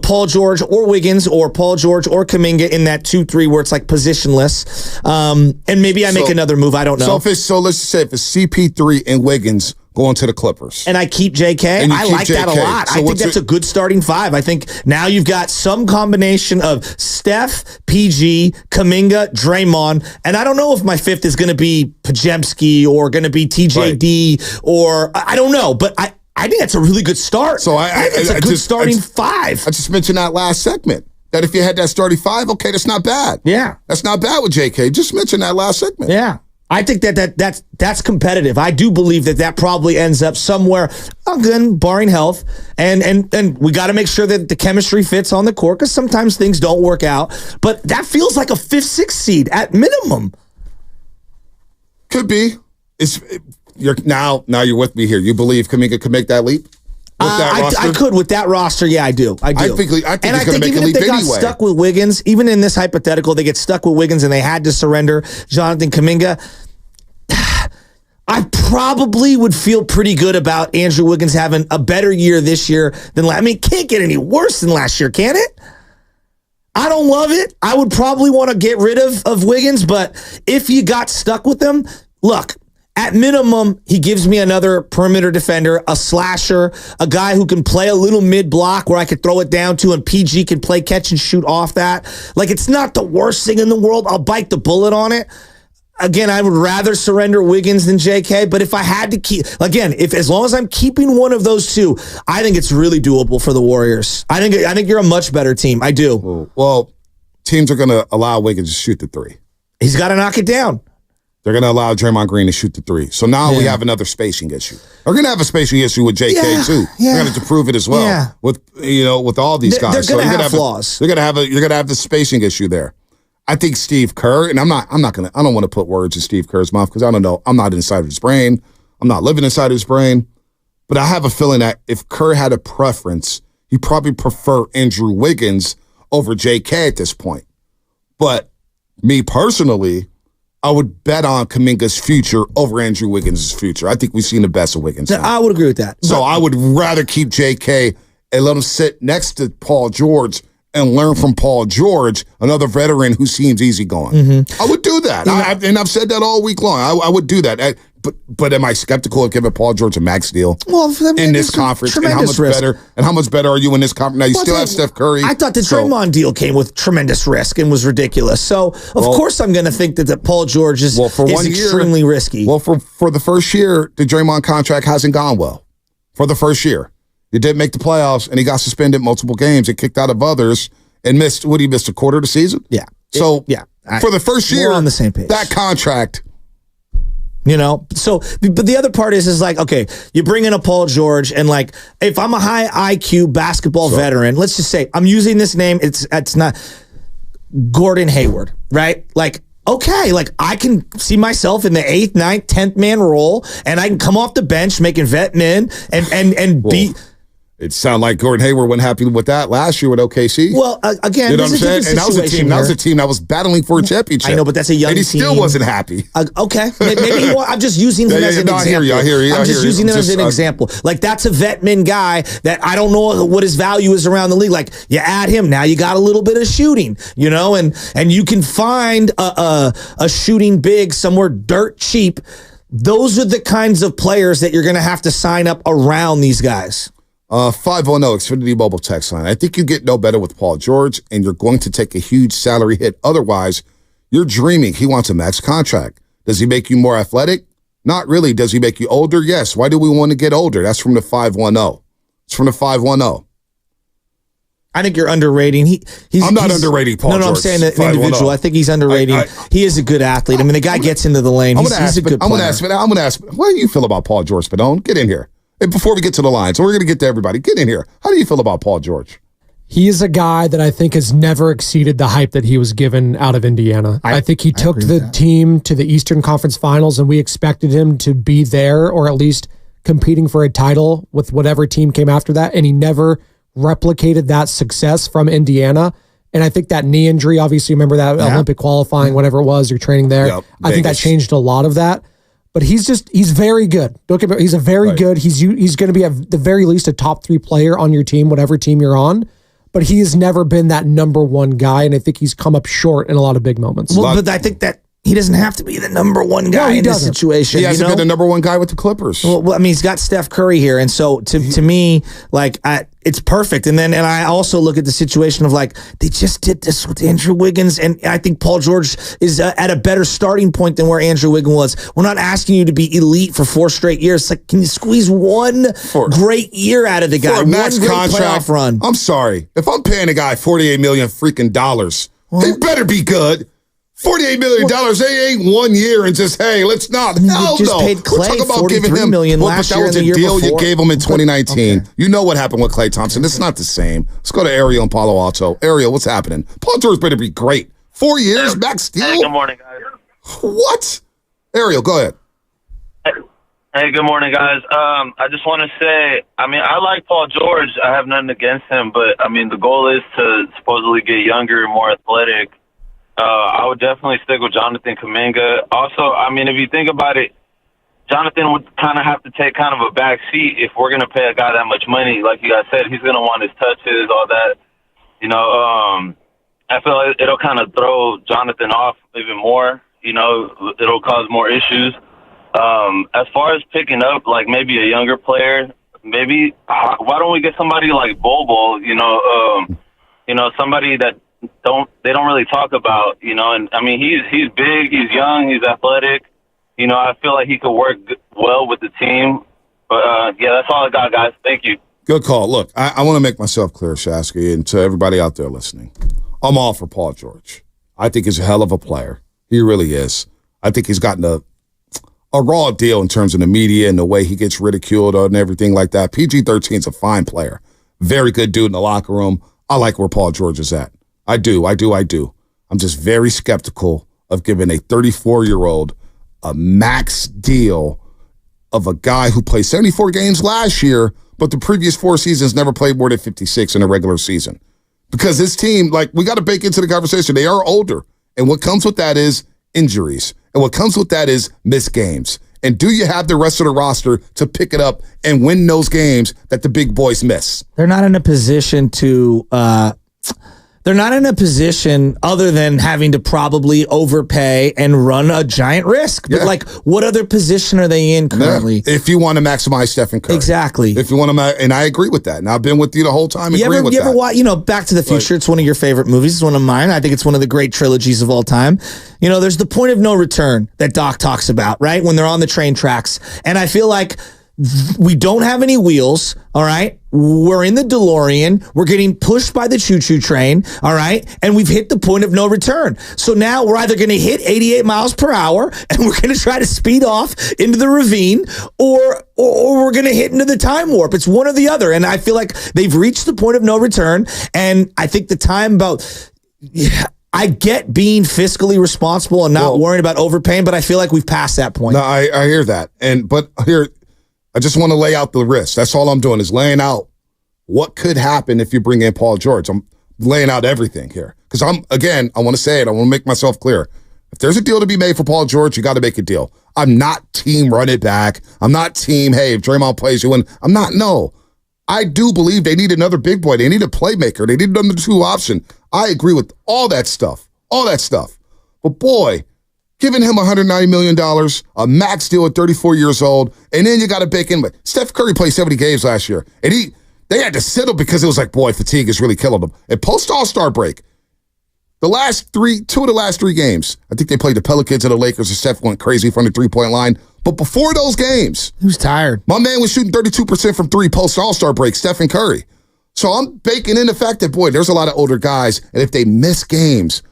Speaker 4: Paul George or Wiggins, or Paul George or Kuminga in that 2-3 where it's like positionless. And maybe I make another move. I don't know.
Speaker 2: So let's just say if it's CP3 and Wiggins going to the Clippers.
Speaker 4: And I keep JK. I like that a lot. So I think that's a good starting five. I think now you've got some combination of Steph, PG, Kuminga, Draymond, and I don't know if my fifth is going to be Pajemski or going to be TJD or I don't know, but I think that's a really good start. So I think it's a good starting five.
Speaker 2: I just mentioned that last segment. That if you had that starting five, okay, that's not bad.
Speaker 4: Yeah.
Speaker 2: That's not bad with JK. Just mention that last segment.
Speaker 4: Yeah. I think that's competitive. I do believe that probably ends up somewhere, again, barring health, and we got to make sure that the chemistry fits on the court because sometimes things don't work out. But that feels like a 5th, 6th seed at minimum.
Speaker 2: Could be. Now you're with me here. You believe Kuminga could make that leap?
Speaker 4: I could with that roster. Yeah, I do. I think
Speaker 2: he's going to make a leap anyway. Even if they got
Speaker 4: stuck with Wiggins, even in this hypothetical, they get stuck with Wiggins and they had to surrender Jonathan Kuminga, I probably would feel pretty good about Andrew Wiggins having a better year this year than last. I mean, it can't get any worse than last year, can it? I don't love it. I would probably want to get rid of Wiggins, but if you got stuck with them, look, at minimum, he gives me another perimeter defender, a slasher, a guy who can play a little mid-block where I could throw it down to and PG can play catch and shoot off that. Like, it's not the worst thing in the world. I'll bite the bullet on it. Again, I would rather surrender Wiggins than JK, but if I had to keep, again, as long as I'm keeping one of those two, I think it's really doable for the Warriors. I think you're a much better team. I do.
Speaker 2: Well, teams are going to allow Wiggins to shoot the three.
Speaker 4: He's got to knock it down.
Speaker 2: They're going to allow Draymond Green to shoot the three. So now we have another spacing issue. They're going to have a spacing issue with JK too. Yeah. They're going to prove it as well with all these guys.
Speaker 4: They're going to have flaws.
Speaker 2: You're going to have the spacing issue there. I think Steve Kerr, and I don't want to put words in Steve Kerr's mouth because I don't know. I'm not inside of his brain. I'm not living inside his brain. But I have a feeling that if Kerr had a preference, he'd probably prefer Andrew Wiggins over JK at this point. But me personally, I would bet on Kuminga's future over Andrew Wiggins' future. I think we've seen the best of Wiggins now.
Speaker 4: I would agree with that.
Speaker 2: So I would rather keep JK and let him sit next to Paul George and learn from Paul George, another veteran who seems easygoing.
Speaker 4: Mm-hmm.
Speaker 2: I would do that. And I've said that all week long. I would do that. But am I skeptical of giving Paul George a max deal in this conference? And how much
Speaker 4: risk.
Speaker 2: better? And how much better are you in this conference? Now you still have Steph Curry.
Speaker 4: I thought the Draymond deal came with tremendous risk and was ridiculous. So of course I'm going to think that Paul George is extremely risky.
Speaker 2: Well, for the first year, the Draymond contract hasn't gone well. For the first year, he didn't make the playoffs, and he got suspended multiple games and kicked out of others and missed. What, he missed a quarter of the season?
Speaker 4: Yeah.
Speaker 2: So for the first year,
Speaker 4: we're on the same page.
Speaker 2: That contract.
Speaker 4: You know, so, but the other part is like, okay, you bring in a Paul George, and like, if I'm a high IQ basketball veteran, let's just say, I'm using this name, it's not Gordon Hayward, right? Like, okay, like I can see myself in the 8th, 9th, 10th man role, and I can come off the bench making vet men and be.
Speaker 2: It sounded like Gordon Hayward wasn't happy with that last year with OKC.
Speaker 4: Well, again,
Speaker 2: you know what I'm saying? And that was a team that was battling for a championship.
Speaker 4: I know, but that's a young team.
Speaker 2: And he still wasn't happy.
Speaker 4: Okay, maybe I'm just using him as an example.
Speaker 2: I hear you.
Speaker 4: I'm just using him as an example. Like, that's a vetman guy that I don't know what his value is around the league. Like, you add him, now you got a little bit of shooting, you know, and you can find a shooting big somewhere dirt cheap. Those are the kinds of players that you're going to have to sign up around these guys.
Speaker 2: 510 Xfinity Mobile text line. I think you get no better with Paul George, and you're going to take a huge salary hit. Otherwise, you're dreaming. He wants a max contract. Does he make you more athletic? Not really. Does he make you older? Yes. Why do we want to get older? That's from the 510. It's from the 510.
Speaker 4: I think you're underrating.
Speaker 2: I'm not underrating Paul George.
Speaker 4: No, I'm saying the individual. I think he's underrating. He is a good athlete. I mean, the guy gets into the lane. He's a good player.
Speaker 2: I'm going to ask, what do you feel about Paul George, Spadone? Get in here. And before we get to the line, so we're going to get to everybody. Get in here. How do you feel about Paul George?
Speaker 3: He is a guy that I think has never exceeded the hype that he was given out of Indiana. I think he took the team to the Eastern Conference Finals, and we expected him to be there or at least competing for a title with whatever team came after that, and he never replicated that success from Indiana. And I think that knee injury, obviously, remember that Olympic qualifying, whatever it was, you're training there.
Speaker 2: Yep,
Speaker 3: I think that changed a lot of that. But he's very good. Don't get me wrong, he's a very good. He's going to be at the very least a top 3 player on your team, whatever team you're on. But he has never been that number one guy, and I think he's come up short in a lot of big moments.
Speaker 4: Well, but I think that he doesn't have to be the number one guy in this situation.
Speaker 2: He hasn't been the number one guy with the Clippers.
Speaker 4: Well, I mean, he's got Steph Curry here, and so to me, like, it's perfect. And I also look at the situation of, like, they just did this with Andrew Wiggins, and I think Paul George is at a better starting point than where Andrew Wiggins was. We're not asking you to be elite for 4 straight years. It's like, can you squeeze one great year out of the guy?
Speaker 2: For a max
Speaker 4: one great
Speaker 2: contract
Speaker 4: playoff run.
Speaker 2: I'm sorry. If I'm paying a guy $48 million freaking dollars, they better be good. $48 million, they ain't 1 year and just, hey, let's not. Hell
Speaker 4: just
Speaker 2: no.
Speaker 4: paid Klay
Speaker 2: We're talking about giving him
Speaker 4: $43 last year and the year
Speaker 2: deal
Speaker 4: before.
Speaker 2: you gave him in 2019.
Speaker 4: Okay.
Speaker 2: You know what happened with Klay Thompson. It's not the same. Let's go to Ariel in Palo Alto. Ariel, what's happening? Paul George better be great. 4 years, max deal?
Speaker 20: Hey, good morning, guys.
Speaker 2: What? Ariel, go ahead.
Speaker 20: Hey, good morning, guys. I just want to say, I mean, I like Paul George. I have nothing against him, but, I mean, the goal is to supposedly get younger and more athletic. I would definitely stick with Jonathan Kuminga. Also, I mean, if you think about it, Jonathan would kind of have to take kind of a back seat if we're going to pay a guy that much money. Like you guys said, he's going to want his touches, all that. You know, I feel like it'll kind of throw Jonathan off even more. You know, it'll cause more issues. As far as picking up, like, maybe a younger player, maybe why don't we get somebody like Bobo? You know, somebody that they don't really talk about, you know, and I mean, he's big, he's young, he's athletic. You know, I feel like he could work well with the team. But yeah, that's all I got, guys. Thank you.
Speaker 2: Good call. Look, I want to make myself clear, Shasky, and to everybody out there listening. I'm all for Paul George. I think he's a hell of a player. He really is. I think he's gotten a raw deal in terms of the media and the way he gets ridiculed and everything like that. PG-13 is a fine player. Very good dude in the locker room. I like where Paul George is at. I do. I'm just very skeptical of giving a 34-year-old a max deal of a guy who played 74 games last year, but the previous 4 seasons never played more than 56 in a regular season. Because this team, like, we got to bake into the conversation, they are older. And what comes with that is injuries. And what comes with that is missed games. And do you have the rest of the roster to pick it up and win those games that the big boys miss?
Speaker 4: They're not in a position to they're not in a position other than having to probably overpay and run a giant risk. But, like, what other position are they in currently?
Speaker 2: If you want to maximize Stephen Curry.
Speaker 4: Exactly.
Speaker 2: If you want to, and I agree with that. And I've been with you the whole time. You ever
Speaker 4: watch, you know, Back to the Future? It's one of your favorite movies. It's one of mine. I think it's one of the great trilogies of all time. You know, there's the point of no return that Doc talks about, right? When they're on the train tracks. And I feel like we don't have any wheels, all right? We're in the DeLorean. We're getting pushed by the choo-choo train, all right? And we've hit the point of no return. So now we're either going to hit 88 miles per hour and we're going to try to speed off into the ravine, or we're going to hit into the time warp. It's one or the other. And I feel like they've reached the point of no return. And I think the time about... Yeah, I get being fiscally responsible and not worrying about overpaying, but I feel like we've passed that point.
Speaker 2: No, I hear that. But here... I just want to lay out the risks. That's all I'm doing is laying out what could happen if you bring in Paul George. I'm laying out everything here. Because I want to say it. I want to make myself clear. If there's a deal to be made for Paul George, you got to make a deal. I'm not team run it back. I'm not team, hey, if Draymond plays, you win. I'm not, no. I do believe they need another big boy. They need a playmaker. They need another 2 option. I agree with all that stuff. But boy, giving him $190 million, a max deal at 34 years old, and then you got to bake in. But Steph Curry played 70 games last year, and they had to settle because it was like, boy, fatigue is really killing them. And post All-Star break, two of the last 3 games, I think they played the Pelicans and the Lakers, and Steph went crazy from the 3-point line. But before those games,
Speaker 4: he was tired.
Speaker 2: My man was shooting 32% from 3 post All-Star break, Stephen Curry. So I'm baking in the fact that, boy, there's a lot of older guys, and if they miss games,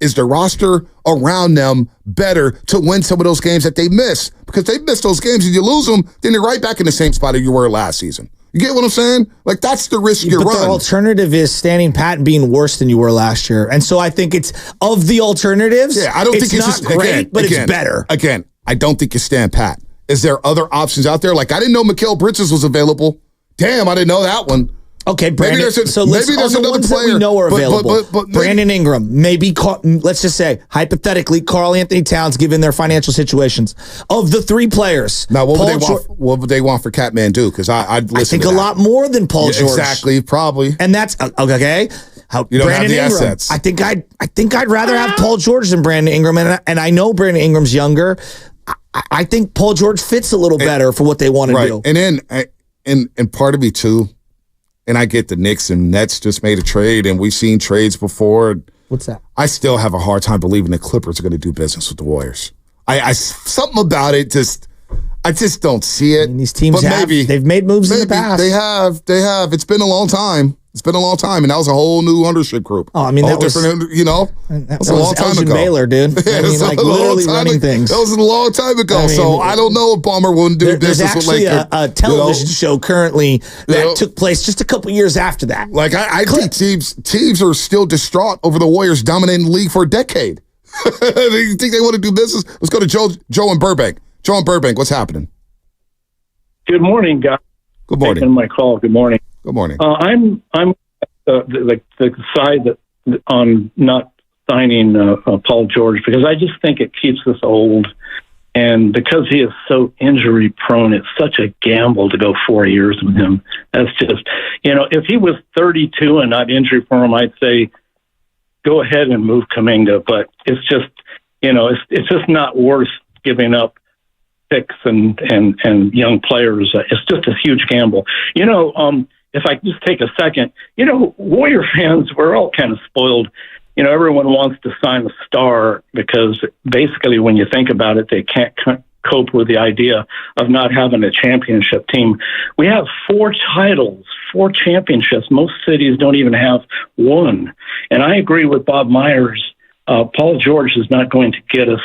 Speaker 2: is the roster around them better to win some of those games that they miss? Because they miss those games and you lose them, then you're right back in the same spot that you were last season. You get what I'm saying? Like, that's the risk you're running.
Speaker 4: But the alternative is standing pat and being worse than you were last year. And so I think it's, of the alternatives,
Speaker 2: I don't think it's
Speaker 4: not great, but it's better.
Speaker 2: Again, I don't think you stand pat. Is there other options out there? Like, I didn't know Mikal Bridges was available. Damn, I didn't know that one.
Speaker 4: Okay, Brandon.
Speaker 2: Maybe there's another player
Speaker 4: that we know are available.
Speaker 2: But
Speaker 4: Brandon Ingram, maybe. Let's just say hypothetically, Karl Anthony Towns, given their financial situations. Of the 3 players,
Speaker 2: now what would they want for Catman do? Because I'd listen.
Speaker 4: I think a lot more than Paul George.
Speaker 2: Exactly, probably.
Speaker 4: And that's okay.
Speaker 2: You don't have the assets.
Speaker 4: I think I'd rather have Paul George than Brandon Ingram, and I know Brandon Ingram's younger. I think Paul George fits a little better for what they want to do.
Speaker 2: And then, and part of me too, and I get the Knicks and Nets just made a trade, and we've seen trades before.
Speaker 3: What's that?
Speaker 2: I still have a hard time believing the Clippers are going to do business with the Warriors. I something about it I just don't see it.
Speaker 4: And these teams they've made moves in the past.
Speaker 2: They have. It's been a long time. And that was a whole new ownership group.
Speaker 4: Oh, I mean, that was
Speaker 2: different. That was a long time
Speaker 4: Elgin
Speaker 2: ago.
Speaker 4: Baylor, dude. I mean, like literally running things.
Speaker 2: That was a long time ago. I mean, I don't know if Ballmer wouldn't do business with Lakers.
Speaker 4: There's actually a television show currently that took place just a couple years after that.
Speaker 2: Like I think teams are still distraught over the Warriors dominating the league for a decade. You think they want to do business? Let's go to Joe in Burbank. Joe in Burbank, what's happening?
Speaker 21: Good morning, guys.
Speaker 2: Good morning.
Speaker 21: Taking my call. Good morning.
Speaker 2: Good morning.
Speaker 21: I'm the side that on not signing Paul George because I just think it keeps us old, and because he is so injury prone, it's such a gamble to go 4 years with him. That's just if he was 32 and not injury prone, I'd say go ahead and move Kuminga, but it's just it's just not worth giving up picks and young players. It's just a huge gamble. If I just take a second, Warrior fans, we're all kind of spoiled. Everyone wants to sign a star because basically when you think about it, they can't cope with the idea of not having a championship team. We have 4 titles, 4 championships. Most cities don't even have one. And I agree with Bob Myers. Paul George is not going to get us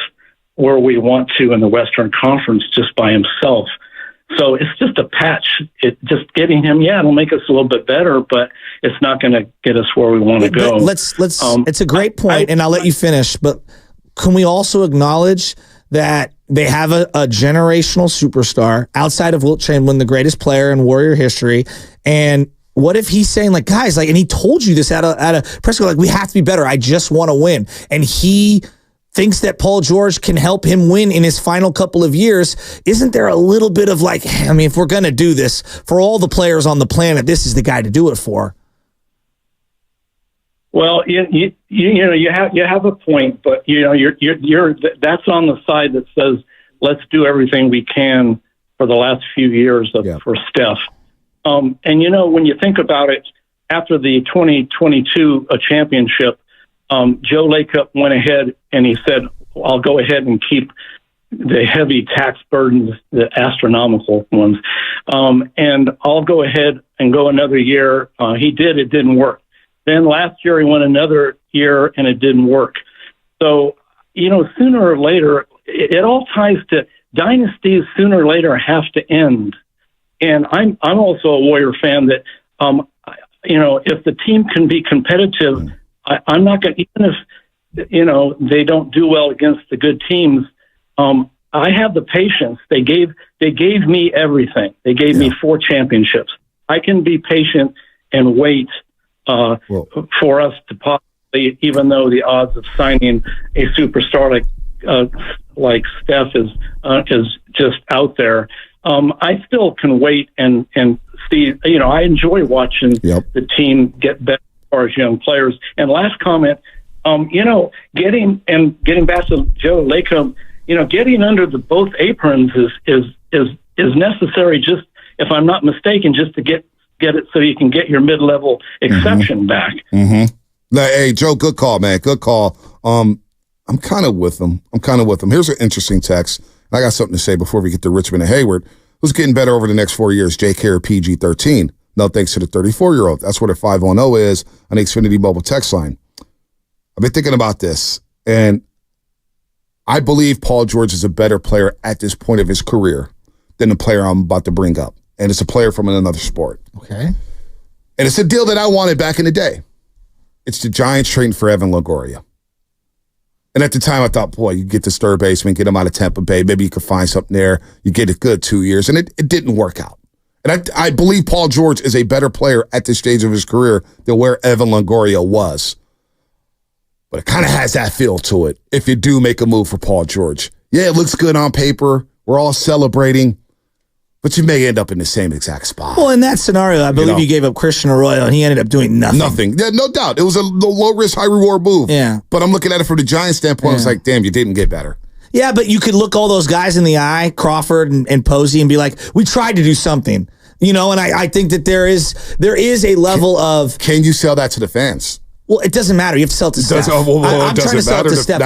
Speaker 21: where we want to in the Western Conference just by himself. So it's just a patch. Just getting him, it'll make us a little bit better, but it's not going to get us where we want to go.
Speaker 4: Let's. It's a great point, and I'll let you finish. But can we also acknowledge that they have a generational superstar outside of Wilt Chamberlain, the greatest player in Warrior history, and what if he's saying, like, guys, like, and he told you this at a press conference, like, we have to be better. I just want to win, and he thinks that Paul George can help him win in his final couple of years. Isn't there a little bit of like, I mean, if we're going to do this for all the players on the planet, this is the guy to do it for?
Speaker 21: Well, you have a point, but you're that's on the side that says let's do everything we can for the last few years for Steph. And when you think about it, after the 2022 championship, Joe Lacob went ahead and he said, I'll go ahead and keep the heavy tax burdens, the astronomical ones, and I'll go ahead and go another year. He did. It didn't work. Then last year he went another year and it didn't work. So, sooner or later, it all ties to dynasties sooner or later have to end. And I'm also a Warrior fan that, if the team can be competitive, I'm not going to, even if, they don't do well against the good teams. I have the patience. They gave me everything. They gave me 4 championships. I can be patient and wait for us to possibly, even though the odds of signing a superstar like Steph is just out there. I still can wait and see. I enjoy watching the team get better as far as young players. And last comment, getting back to Joe Lacob, getting under the both aprons is necessary. Just, if I'm not mistaken, just to get it so you can get your mid-level exception back.
Speaker 2: Mm-hmm. Hey, Joe, good call, man. Good call. I'm kind of with them. Here's an interesting text. I got something to say before we get to Richmond and Hayward. Who's getting better over the next 4 years, JK or PG-13? No, thanks to the 34-year-old. That's what a 510 is on the Xfinity mobile text line. I've been thinking about this, and I believe Paul George is a better player at this point of his career than the player I'm about to bring up. And it's a player from another sport.
Speaker 4: Okay.
Speaker 2: And it's a deal that I wanted back in the day. It's the Giants trading for Evan Longoria. And at the time, I thought, boy, you get this third baseman, get him out of Tampa Bay. Maybe you could find something there. You get a good 2 years. And it didn't work out. And I believe Paul George is a better player at this stage of his career than where Evan Longoria was. But it kind of has that feel to it if you do make a move for Paul George. Yeah, it looks good on paper. We're all celebrating. But you may end up in the same exact spot.
Speaker 4: Well, in that scenario, I believe you gave up Christian Arroyo, and he ended up doing nothing.
Speaker 2: Nothing. Yeah, no doubt. It was a low-risk, high-reward move.
Speaker 4: Yeah.
Speaker 2: But I'm looking at it from the Giants' standpoint. It's like, damn, you didn't get better.
Speaker 4: Yeah, but you could look all those guys in the eye, Crawford and Posey, and be like, we tried to do something. And I think that there is a level of...
Speaker 2: Can you sell that to the fans?
Speaker 4: Well, it doesn't matter. You have to sell it to Steph. I'm trying to sell it to Steph.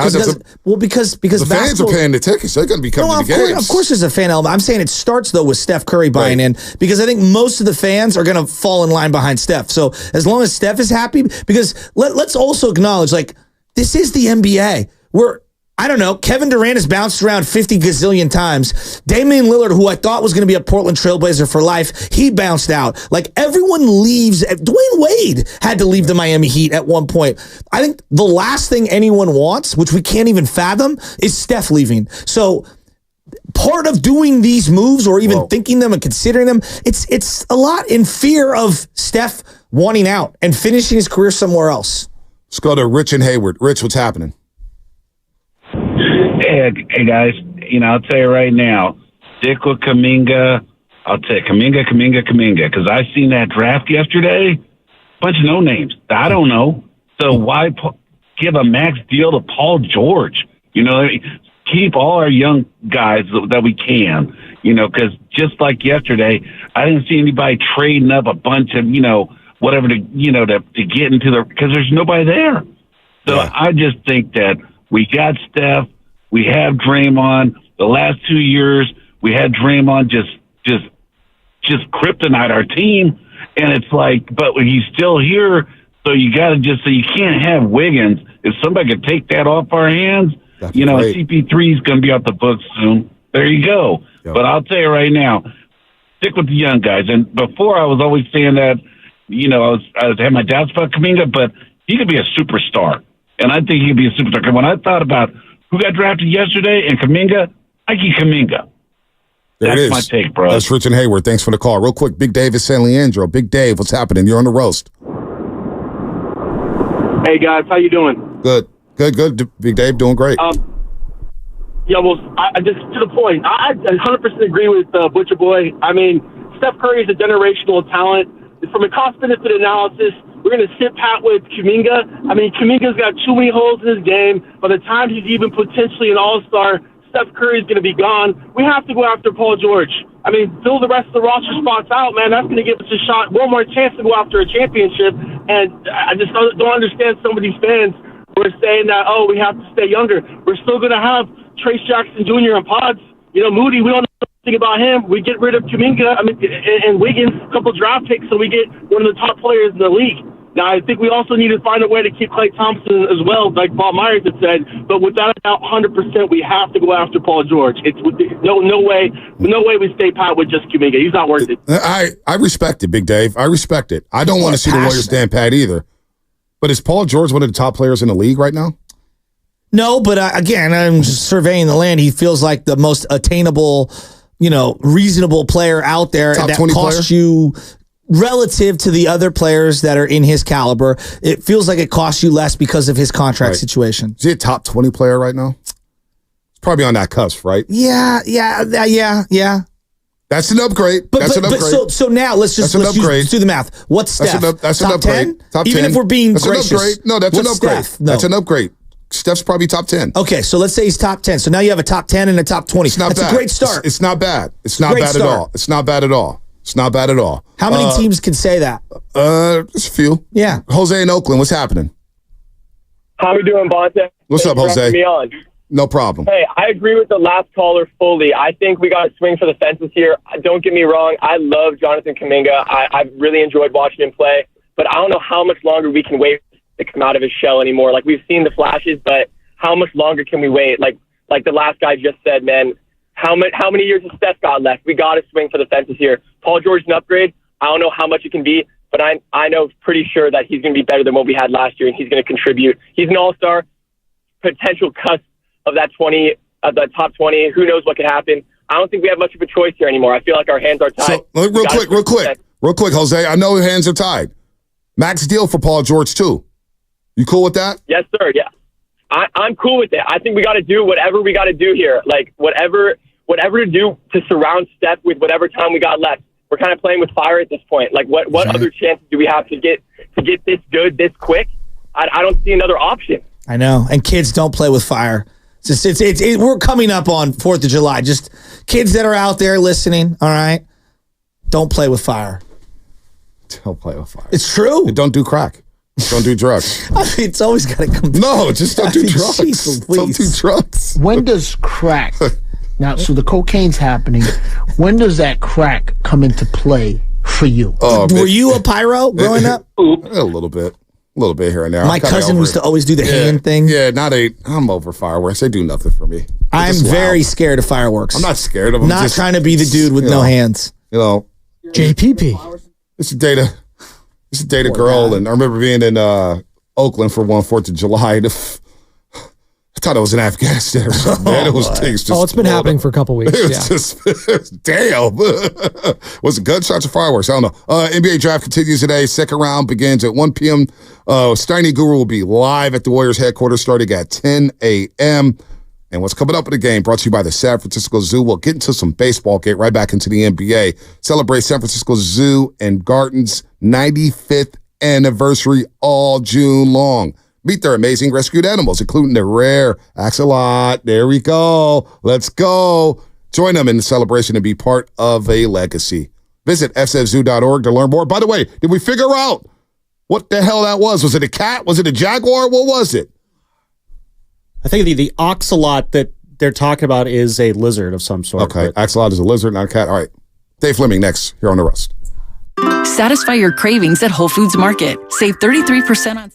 Speaker 4: Because
Speaker 2: the fans are paying the tickets. They're going to be coming to the games.
Speaker 4: Of course there's a fan element. I'm saying it starts, though, with Steph Curry buying in, because I think most of the fans are going to fall in line behind Steph. So as long as Steph is happy, because let's also acknowledge, this is the NBA. I don't know, Kevin Durant has bounced around 50 gazillion times. Damian Lillard, who I thought was going to be a Portland Trailblazer for life, he bounced out. Everyone leaves. Dwayne Wade had to leave the Miami Heat at one point. I think the last thing anyone wants, which we can't even fathom, is Steph leaving. So part of doing these moves or even thinking them and considering them, it's a lot in fear of Steph wanting out and finishing his career somewhere else.
Speaker 2: Let's go to Rich and Hayward. Rich, what's happening?
Speaker 6: Hey guys, I'll tell you right now, stick with Kuminga. I'll tell you, Kuminga, because I seen that draft yesterday. Bunch of no names. I don't know. So why give a max deal to Paul George? Keep all our young guys that we can. Because just like yesterday, I didn't see anybody trading up a bunch of whatever to get into because there's nobody there. So I just think that we got Steph. We have Draymond. The last 2 years, we had Draymond just kryptonite our team, and it's but he's still here. So you got to you can't have Wiggins. If somebody could take that off our hands, CP3 is going to be off the books soon. There you go. Yep. But I'll tell you right now, stick with the young guys. And before I was always saying that, I had my doubts about Kuminga, but he could be a superstar, and I think he could be a superstar. When I thought about who got drafted yesterday and Kuminga, I keep Kuminga. That's my take, bro.
Speaker 2: That's Rich and Hayward. Thanks for the call. Real quick, Big Dave is San Leandro. Big Dave, what's happening? You're on the roast.
Speaker 22: Hey, guys. How you doing?
Speaker 2: Good. Big Dave, doing great.
Speaker 22: I just to the point, I 100% agree with Butcher Boy. I mean, Steph Curry is a generational talent. From a cost-benefit analysis, we're going to sit pat with Kuminga. I mean, Kuminga's got too many holes in his game. By the time he's even potentially an all-star, Steph Curry's going to be gone. We have to go after Paul George. I mean, fill the rest of the roster spots out, man. That's going to give us a shot, one more chance to go after a championship. And I just don't understand some of these fans who are saying that, we have to stay younger. We're still going to have Trace Jackson Jr. and Pods. Moody, we don't know anything about him. We get rid of Kuminga, and Wiggins, a couple draft picks, so we get one of the top players in the league. Now, I think we also need to find a way to keep Klay Thompson as well, like Bob Myers had said. But without a doubt, 100%, we have to go after Paul George. It's no way we stay pat with just Kuminga. He's not worth it.
Speaker 2: I respect it, Big Dave. I respect it. I don't want to see the Warriors stand pat either. But is Paul George one of the top players in the league right now?
Speaker 4: No, but again, I'm just surveying the land. He feels like the most attainable, reasonable player out there
Speaker 2: top
Speaker 4: that
Speaker 2: 20
Speaker 4: costs
Speaker 2: player?
Speaker 4: You relative to the other players that are in his caliber. It feels like it costs you less because of his contract situation.
Speaker 2: Is he a top 20 player right now? It's probably on that cusp, right?
Speaker 4: Yeah.
Speaker 2: That's an upgrade. That's an upgrade.
Speaker 4: So now let's do the math. What's Steph?
Speaker 2: That's an upgrade.
Speaker 4: 10?
Speaker 2: Top 10.
Speaker 4: Even if we're being gracious.
Speaker 2: An upgrade. No, that's an upgrade.
Speaker 4: Steph? No.
Speaker 2: That's an upgrade. Steph's probably top 10.
Speaker 4: Okay, so let's say he's top 10. So now you have a top 10 and a top 20. That's a great start.
Speaker 2: It's not bad. It's not bad at all. It's not bad at all. It's not bad at all.
Speaker 4: How many teams can say that?
Speaker 2: Just a few.
Speaker 4: Yeah.
Speaker 2: Jose in Oakland, what's happening?
Speaker 23: How we doing, Bonte?
Speaker 2: What's up, Jose?
Speaker 23: Me on.
Speaker 2: No problem.
Speaker 23: Hey, I agree with the last caller fully. I think we got to swing for the fences here. Don't get me wrong. I love Jonathan Kuminga. I've really enjoyed watching him play. But I don't know how much longer we can wait to come out of his shell anymore. Like, we've seen the flashes, but how much longer can we wait? Like the last guy just said, man, how many years has Steph got left? We got to swing for the fences here. Paul George is an upgrade. I don't know how much it can be, but I know pretty sure that he's going to be better than what we had last year, and he's going to contribute. He's an all-star, potential cusp of that top 20. Who knows what could happen? I don't think we have much of a choice here anymore. I feel like our hands are tied.
Speaker 2: So, real quick, Jose. I know your hands are tied. Max deal for Paul George, too. You cool with that?
Speaker 23: Yes, sir, yeah. I'm cool with it. I think we got to do whatever we got to do here. Like, whatever whatever to do to surround Steph with whatever time we got left. We're kind of playing with fire at this point. Like, what other chances do we have to get this good this quick? I don't see another option.
Speaker 4: I know. And kids don't play with fire. We're coming up on 4th of July. Just kids that are out there listening, all right? Don't play with fire.
Speaker 2: Don't play with fire.
Speaker 4: It's true.
Speaker 2: Don't do crack. Don't do drugs.
Speaker 4: I mean, it's always got to come back.
Speaker 2: No, just don't do drugs. Don't do drugs.
Speaker 1: When does crack, now, so the cocaine's happening, when does that crack come into play for you?
Speaker 4: Were you a pyro growing up?
Speaker 2: A little bit. A little bit here and there.
Speaker 4: My cousin used to always do the hand thing.
Speaker 2: Yeah, I'm over fireworks. They do nothing for me.
Speaker 4: I'm very scared of fireworks.
Speaker 2: I'm not scared of them.
Speaker 4: Not trying to be the dude with no hands.
Speaker 2: You know.
Speaker 3: JPP.
Speaker 2: Used to date a girl, and I remember being in Oakland for 4th of July. I thought it was in Afghanistan or something. Man, it was things just.
Speaker 3: It's been happening for a couple weeks.
Speaker 2: It was just damn. Was it gunshots or fireworks? I don't know. NBA draft continues today. Second round begins at 1 p.m. Steiny Guru will be live at the Warriors headquarters starting at 10 a.m. And what's coming up in the game brought to you by the San Francisco Zoo. We'll get into some baseball, get right back into the NBA. Celebrate San Francisco Zoo and Garden's 95th anniversary all June long. Meet their amazing rescued animals, including the rare axolot. There we go. Let's go. Join them in the celebration and be part of a legacy. Visit fszoo.org to learn more. By the way, did we figure out what the hell that was? Was it a cat? Was it a jaguar? What was it?
Speaker 5: I think the oxalot that they're talking about is a lizard of some sort.
Speaker 2: Okay, axolot is a lizard, not a cat. All right. Dave Fleming next here on The Rust.
Speaker 7: Satisfy your cravings at Whole Foods Market. Save 33% on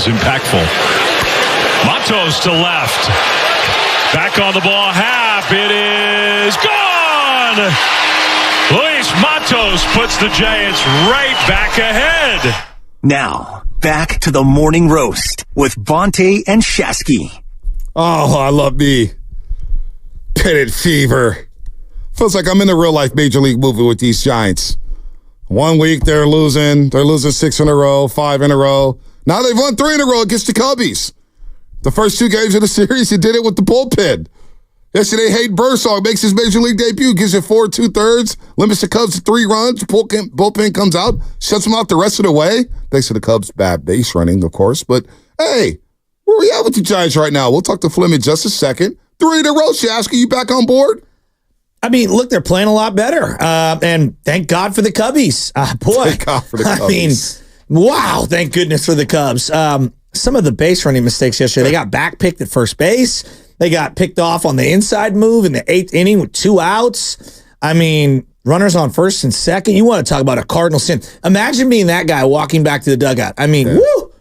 Speaker 9: impactful. Matos to left. Back on the ball, half. It is gone. Luis Matos puts the Giants right back ahead.
Speaker 18: Now, back to the morning roast with Bonte and Shasky.
Speaker 2: Oh, I love me. Pennant fever. Feels like I'm in a real-life Major League movie with these Giants. 1 week they're losing 6 in a row, 5 in a row. Now they've won 3 in a row against the Cubbies. The first 2 games of the series, he did it with the bullpen. Yesterday, Hayden Birdsong makes his Major League debut, gives it 4 2/3, limits the Cubs to 3 runs. Bullpen comes out, shuts them out the rest of the way. Thanks to the Cubs' bad base running, of course. But, hey, where we at with the Giants right now? We'll talk to Flim in just a second. 3 in a row, Shasky. You back on board?
Speaker 4: I mean, look, they're playing a lot better. And thank God for the Cubbies. Boy.
Speaker 2: Thank God for the Cubbies.
Speaker 4: I mean, wow, thank goodness for the Cubs. Some of the base running mistakes yesterday, they got back-picked at first base. They got picked off on the inside move in the 8th inning with 2 outs. I mean, runners on first and second. You want to talk about a cardinal sin. Imagine being that guy walking back to the dugout. I mean, woo!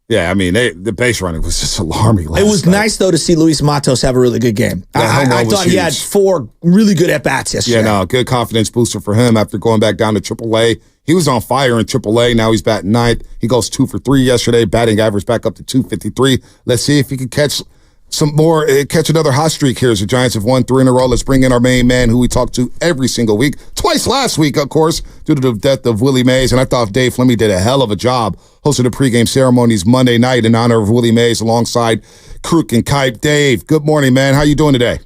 Speaker 2: Yeah, I mean, the base running was just alarming.
Speaker 4: It was nice, though, to see Luis Matos have a really good game. I thought he had 4 really good at-bats yesterday.
Speaker 2: Yeah, no, good confidence booster for him after going back down to AAA. He was on fire in AAA. Now he's batting 9th. He goes 2 for 3 yesterday. Batting average back up to 253. Let's see if he can catch another hot streak here as the Giants have won 3 in a row. Let's bring in our main man who we talk to every single week. Twice last week, of course, due to the death of Willie Mays. And I thought Dave Fleming did a hell of a job hosting the pregame ceremonies Monday night in honor of Willie Mays alongside Kruk and Kipe. Dave, good morning, man. How you doing today?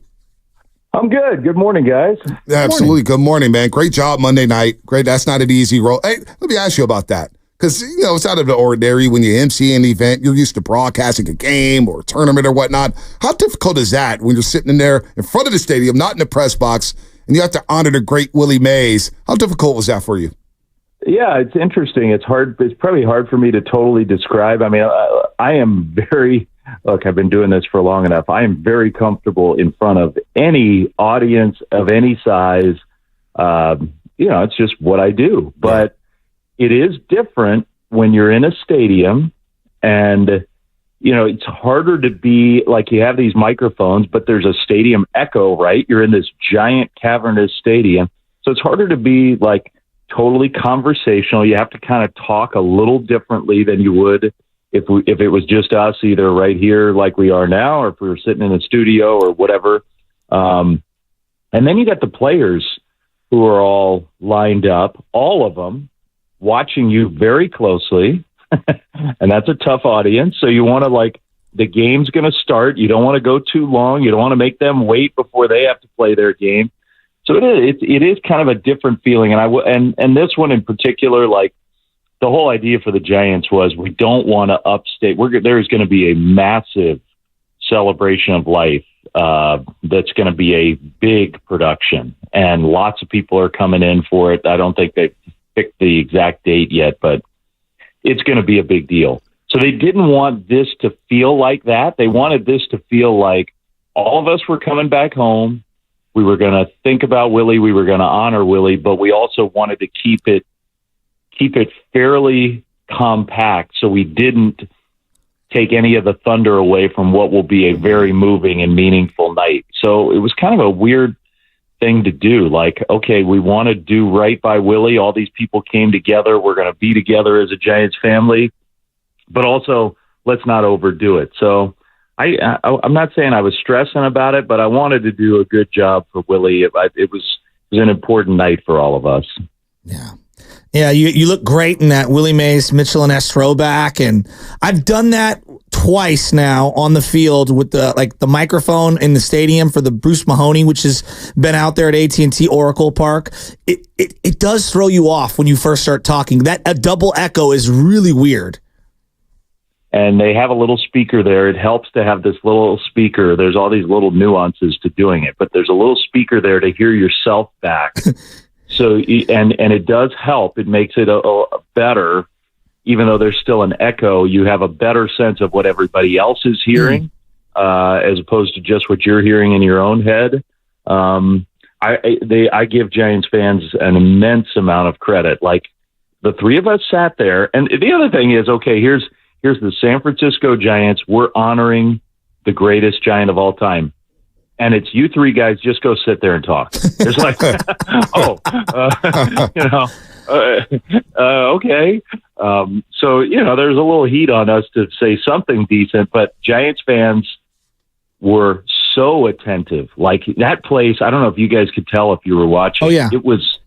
Speaker 10: I'm good. Good morning, guys.
Speaker 2: Absolutely. Good morning, man. Great job Monday night. Great. That's not an easy role. Hey, let me ask you about that. Because, it's out of the ordinary when you MC an event. You're used to broadcasting a game or a tournament or whatnot. How difficult is that when you're sitting in there in front of the stadium, not in the press box, and you have to honor the great Willie Mays? How difficult was that for you?
Speaker 10: Yeah, it's interesting. It's hard. It's probably hard for me to totally describe. I mean, I am look, I've been doing this for long enough. I am very comfortable in front of any audience of any size. It's just what I do. But it is different when you're in a stadium and, it's harder to be like you have these microphones, but there's a stadium echo, right? You're in this giant cavernous stadium. So it's harder to be like totally conversational. You have to kind of talk a little differently than you would if it was just us either right here like we are now, or if we were sitting in a studio or whatever. And then you got the players who are all lined up, all of them, watching you very closely, and that's a tough audience. So you want to the game's going to start. You don't want to go too long. You don't want to make them wait before they have to play their game. So it is kind of a different feeling. And this one in particular, the whole idea for the Giants was we don't want to upstate. There's going to be a massive celebration of life. That's going to be a big production, and lots of people are coming in for it. I don't think they've picked the exact date yet, but it's going to be a big deal. So they didn't want this to feel like that. They wanted this to feel like all of us were coming back home. We were going to think about Willie. We were going to honor Willie, but we also wanted to keep it fairly compact so we didn't take any of the thunder away from what will be a very moving and meaningful night. So it was kind of a weird thing to do. Okay, we want to do right by Willie. All these people came together. We're going to be together as a Giants family, but also let's not overdo it. So I'm not saying I was stressing about it, but I wanted to do a good job for Willie. It was an important night for all of us.
Speaker 4: Yeah, you look great in that Willie Mays, Mitchell and S throwback, and I've done that twice now on the field with the microphone in the stadium for the Bruce Mahoney, which has been out there at AT&T Oracle Park. It does throw you off when you first start talking. That a double echo is really weird.
Speaker 10: And they have a little speaker there. It helps to have this little speaker. There's all these little nuances to doing it, but there's a little speaker there to hear yourself back. So, and it does help. It makes it a better, even though there's still an echo, you have a better sense of what everybody else is hearing, as opposed to just what you're hearing in your own head. I give Giants fans an immense amount of credit. The 3 of us sat there, and the other thing is, okay, here's here's the San Francisco Giants. We're honoring the greatest Giant of all time. And it's you three guys just go sit there and talk. It's like, okay. So, there's a little heat on us to say something decent, but Giants fans were so attentive. Like that place, I don't know if you guys could tell if you were watching.
Speaker 4: Oh, yeah.
Speaker 10: It was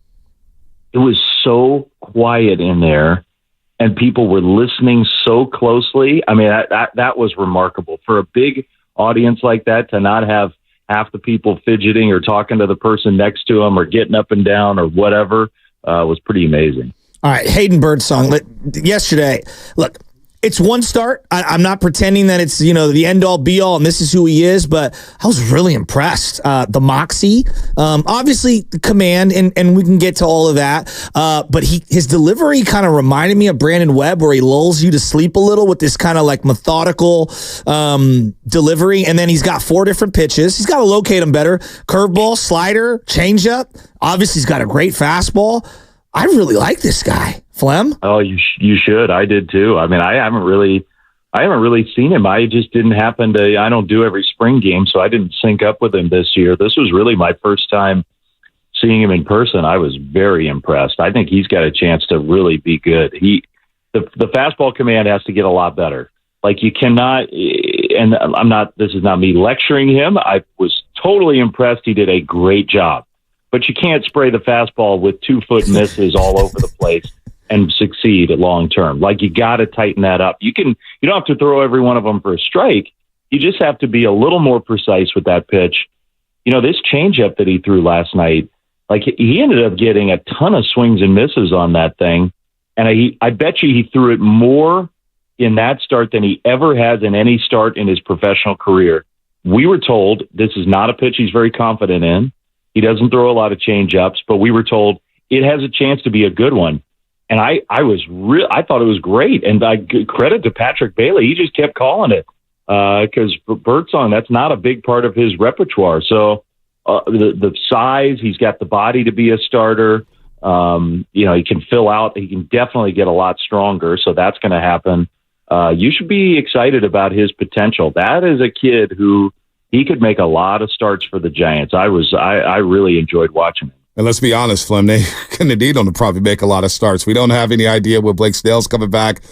Speaker 10: so quiet in there, and people were listening so closely. I mean, that was remarkable. For a big audience like that to not have half the people fidgeting or talking to the person next to them or getting up and down or whatever was pretty amazing.
Speaker 4: All right, Hayden Birdsong. Yesterday, look, it's one start. I'm not pretending that it's, the end-all, be-all, and this is who he is, but I was really impressed. The moxie, obviously the command, and we can get to all of that, but his delivery kind of reminded me of Brandon Webb, where he lulls you to sleep a little with this kind of like methodical delivery, and then he's got 4 different pitches. He's got to locate them better. Curveball, slider, changeup. Obviously, he's got a great fastball. I really like this guy. Flem?
Speaker 10: Oh, you should. I did too. I mean, I haven't really seen him. I just didn't happen to. I don't do every spring game, so I didn't sync up with him this year. This was really my first time seeing him in person. I was very impressed. I think he's got a chance to really be good. The fastball command has to get a lot better. Like you cannot. And I'm not. This is not me lecturing him. I was totally impressed. He did a great job. But you can't spray the fastball with 2-foot misses all over the place and succeed long term. Like you got to tighten that up. You don't have to throw every one of them for a strike. You just have to be a little more precise with that pitch. This changeup that he threw last night, like he ended up getting a ton of swings and misses on that thing. And I bet you he threw it more in that start than he ever has in any start in his professional career. We were told this is not a pitch he's very confident in. He doesn't throw a lot of change-ups, but we were told it has a chance to be a good one. And I thought it was great. And I credit to Patrick Bailey. He just kept calling it because Birdsong, that's not a big part of his repertoire. So the size, he's got the body to be a starter. He can fill out. He can definitely get a lot stronger. So that's going to happen. You should be excited about his potential. That is a kid who he could make a lot of starts for the Giants. I really enjoyed watching him.
Speaker 2: And let's be honest, Flem, they need him to probably make a lot of starts. We don't have any idea when Blake Snell's coming back,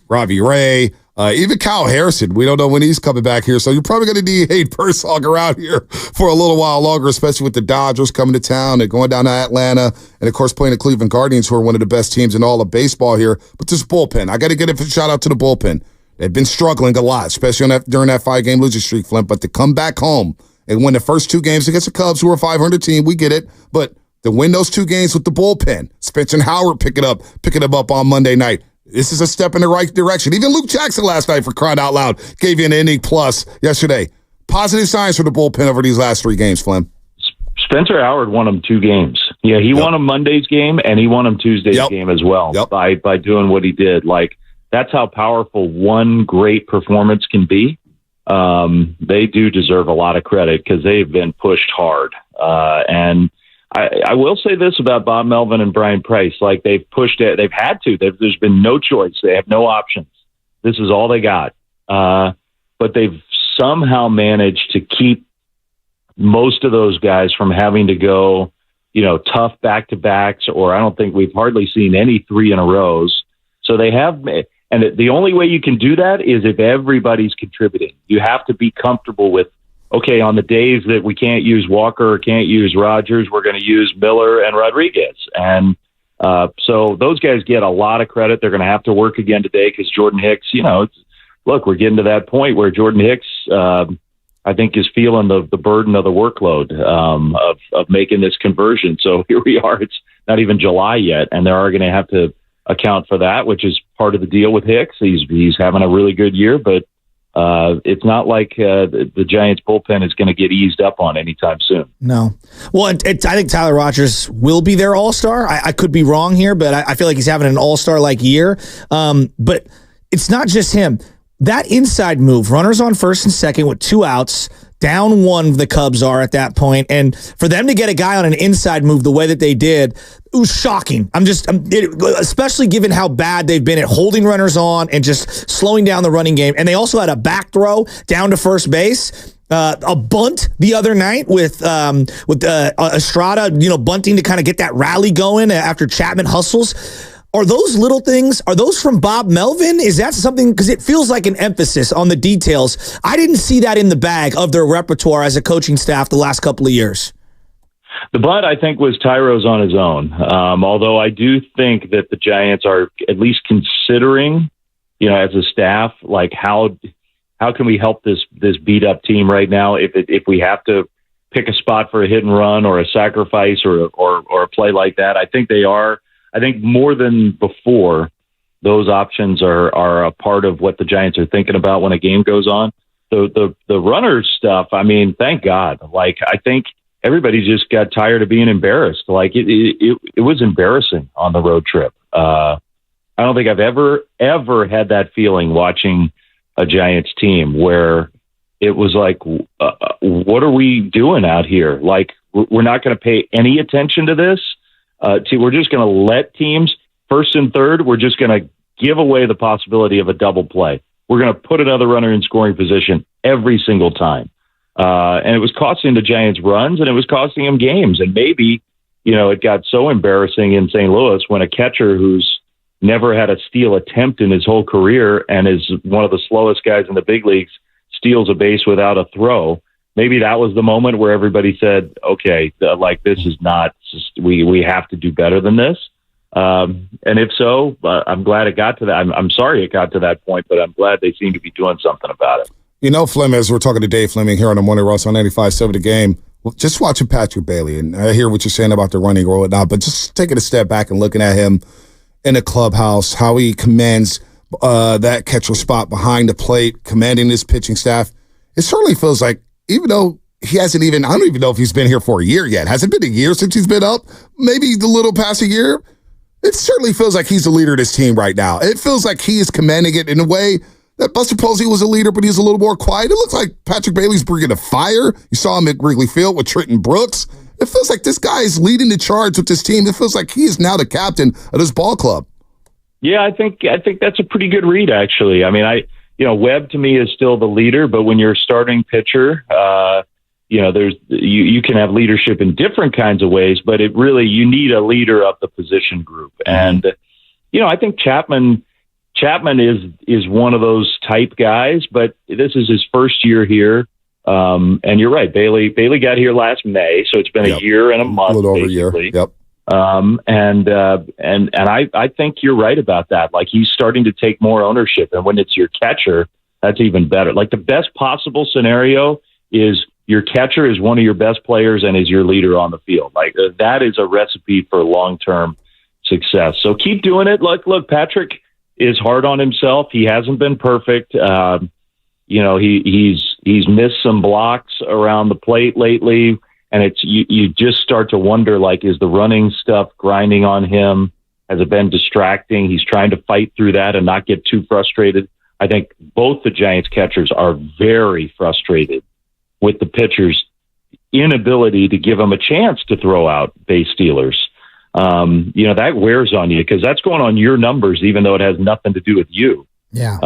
Speaker 2: Robbie Ray, even Kyle Harrison. We don't know when he's coming back here. So you're probably going to need Hayden Birdsong around here for a little while longer, especially with the Dodgers coming to town and going down to Atlanta. And, of course, playing the Cleveland Guardians, who are one of the best teams in all of baseball here. But this bullpen, I got to give a shout out to the bullpen. They've been struggling a lot, especially during that 5-game losing streak, Flint. But to come back home and win the first 2 games against the Cubs, who are a 500 team, we get it. But to win those 2 games with the bullpen, Spencer Howard picking them up on Monday night. This is a step in the right direction. Even Luke Jackson last night, for crying out loud, gave you an inning plus yesterday. Positive signs for the bullpen over these last 3 games, Flem.
Speaker 10: Spencer Howard won them 2 games. Yeah, he won them Monday's game, and he won them Tuesday's game as well by doing what he did. Like, that's how powerful one great performance can be. They do deserve a lot of credit because they've been pushed hard. And I will say this about Bob Melvin and Brian Price. Like, they've pushed it. They've had to. There's been no choice. They have no options. This is all they got. But they've somehow managed to keep most of those guys from having to go, tough back-to-backs, or I don't think we've hardly seen any 3-in-a-rows. So they have. And the only way you can do that is if everybody's contributing. You have to be comfortable with, okay, on the days that we can't use Walker or can't use Rogers, we're going to use Miller and Rodriguez. And so those guys get a lot of credit. They're going to have to work again today because Jordan Hicks, look, we're getting to that point where Jordan Hicks, I think, is feeling the burden of the workload of making this conversion. So here we are. It's not even July yet, and they are going to have to account for that, which is part of the deal with Hicks. He's having a really good year, but it's not like the Giants bullpen is going to get eased up on anytime soon.
Speaker 4: No. Well, I think Tyler Rogers will be their all-star. I could be wrong here, but I feel like he's having an all-star-like year. But it's not just him. That inside move, runners on first and second with 2 outs, Down 1, the Cubs are at that point, and for them to get a guy on an inside move the way that they did, it was shocking. Especially given how bad they've been at holding runners on and just slowing down the running game. And they also had a back throw down to first base. A bunt the other night with Estrada, bunting to kind of get that rally going after Chapman hustles. Are those little things? Are those from Bob Melvin? Is that something? Because it feels like an emphasis on the details. I didn't see that in the bag of their repertoire as a coaching staff the last couple of years.
Speaker 10: The bunt, I think, was Tyro's on his own. Although I do think that the Giants are at least considering, as a staff, like how can we help this beat up team right now? If we have to pick a spot for a hit and run or a sacrifice or a play like that, I think they are. I think more than before, those options are a part of what the Giants are thinking about when a game goes on. The runner stuff, I mean, thank God. Like, I think everybody just got tired of being embarrassed. Like, it was embarrassing on the road trip. I don't think I've ever had that feeling watching a Giants team where it was like, what are we doing out here? Like, we're not going to pay any attention to this. We're just going to let teams, first and third, we're just going to give away the possibility of a double play. We're going to put another runner in scoring position every single time. And it was costing the Giants runs, and it was costing them games. And maybe, it got so embarrassing in St. Louis when a catcher who's never had a steal attempt in his whole career and is one of the slowest guys in the big leagues steals a base without a throw. Maybe that was the moment where everybody said, okay, this is not, we have to do better than this. And if so, I'm glad it got to that. I'm sorry it got to that point, but I'm glad they seem to be doing something about it.
Speaker 2: Fleming, as we're talking to Dave Fleming here on the Morning Roast on 95.7 The Game, just watching Patrick Bailey, and I hear what you're saying about the running or whatnot, but just taking a step back and looking at him in the clubhouse, how he commands that catcher spot behind the plate, commanding his pitching staff, it certainly feels like, even though he hasn't even, I don't even know if he's been here for a year yet. Has it been a year since he's been up? Maybe a little past a year. It certainly feels like he's the leader of this team right now. It feels like he is commanding it in a way that Buster Posey was a leader, but he's a little more quiet. It looks like Patrick Bailey's bringing a fire. You saw him at Wrigley Field with Trenton Brooks. It feels like this guy is leading the charge with this team. It feels like he is now the captain of this ball club.
Speaker 10: Yeah, I think that's a pretty good read, actually. I mean, Webb to me is still the leader, but when you're a starting pitcher, you can have leadership in different kinds of ways, but you need a leader of the position group. And, I think Chapman is one of those type guys, but this is his first year here. And you're right, Bailey got here last May, so it's been a year and a month,
Speaker 2: a little over
Speaker 10: basically.
Speaker 2: a year. Yep.
Speaker 10: And I think you're right about that. Like, he's starting to take more ownership, and when it's your catcher, that's even better. Like, the best possible scenario is your catcher is one of your best players and is your leader on the field. Like, that is a recipe for long-term success. So keep doing it. Look, Patrick is hard on himself. He hasn't been perfect. He's missed some blocks around the plate lately. And you just start to wonder, like, is the running stuff grinding on him? Has it been distracting? He's trying to fight through that and not get too frustrated. I think both the Giants catchers are very frustrated with the pitcher's inability to give him a chance to throw out base stealers. That wears on you because that's going on your numbers, even though it has nothing to do with you.
Speaker 3: Yeah.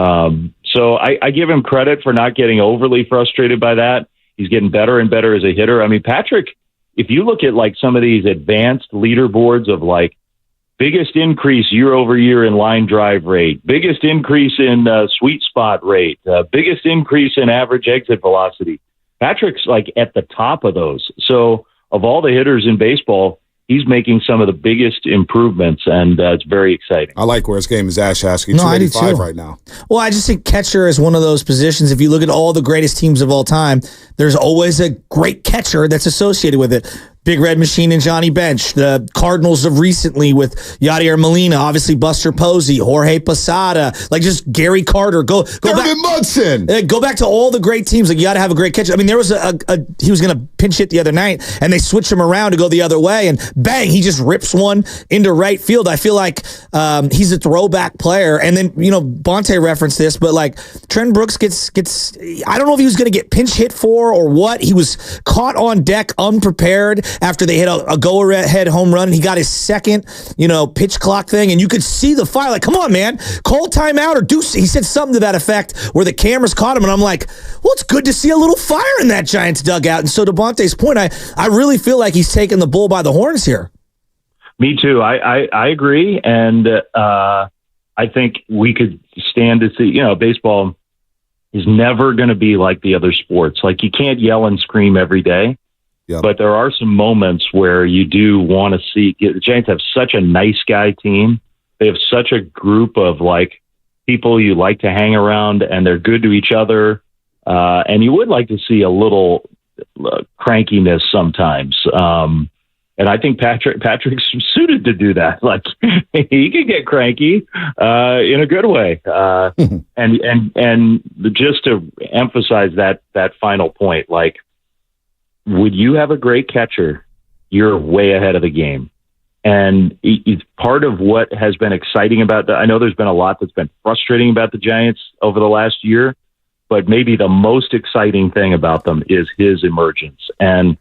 Speaker 10: So I give him credit for not getting overly frustrated by that. He's getting better and better as a hitter. I mean, Patrick, if you look at like some of these advanced leaderboards of like biggest increase year over year in line drive rate, biggest increase in sweet spot rate, biggest increase in average exit velocity, Patrick's like at the top of those. So of all the hitters in baseball, he's making some of the biggest improvements, and it's very exciting.
Speaker 2: I like where his game is at, Shasky.
Speaker 4: No, I do too.
Speaker 2: Right now.
Speaker 4: Well, I just think catcher is one of those positions. If you look at all the greatest teams of all time, there's always a great catcher that's associated with it. Big Red Machine and Johnny Bench. The Cardinals of recently with Yadier Molina, obviously Buster Posey, Jorge Posada, like just Gary Carter. Go back,
Speaker 2: Munson.
Speaker 4: Go back to all the great teams. Like you got to have a great catcher. I mean, there was he was going to pinch hit the other night, and they switched him around to go the other way, and bang, he just rips one into right field. I feel like he's a throwback player. And then Bonte referenced this, but like Trent Brooks gets. I don't know if he was going to get pinch hit for or what. He was caught on deck unprepared after they hit a go-ahead home run. And he got his second, pitch clock thing, and you could see the fire. Like, come on, man, call timeout or do. He said something to that effect where the cameras caught him, and I'm like, well, it's good to see a little fire in that Giants dugout. And so to Bonte's point, I really feel like he's taking the bull by the horns here.
Speaker 10: Me too. I agree, and I think we could stand to see. Baseball is never going to be like the other sports. Like you can't yell and scream every day. Yep. But there are some moments where you do want to see. The Giants have such a nice guy team. They have such a group of like people you like to hang around, and they're good to each other. And you would like to see a little crankiness sometimes. And I think Patrick's suited to do that. Like he can get cranky in a good way. And just to emphasize that final point, like, would you have a great catcher, you're way ahead of the game. And it's part of what has been exciting about I know there's been a lot that's been frustrating about the Giants over the last year, but maybe the most exciting thing about them is his emergence. And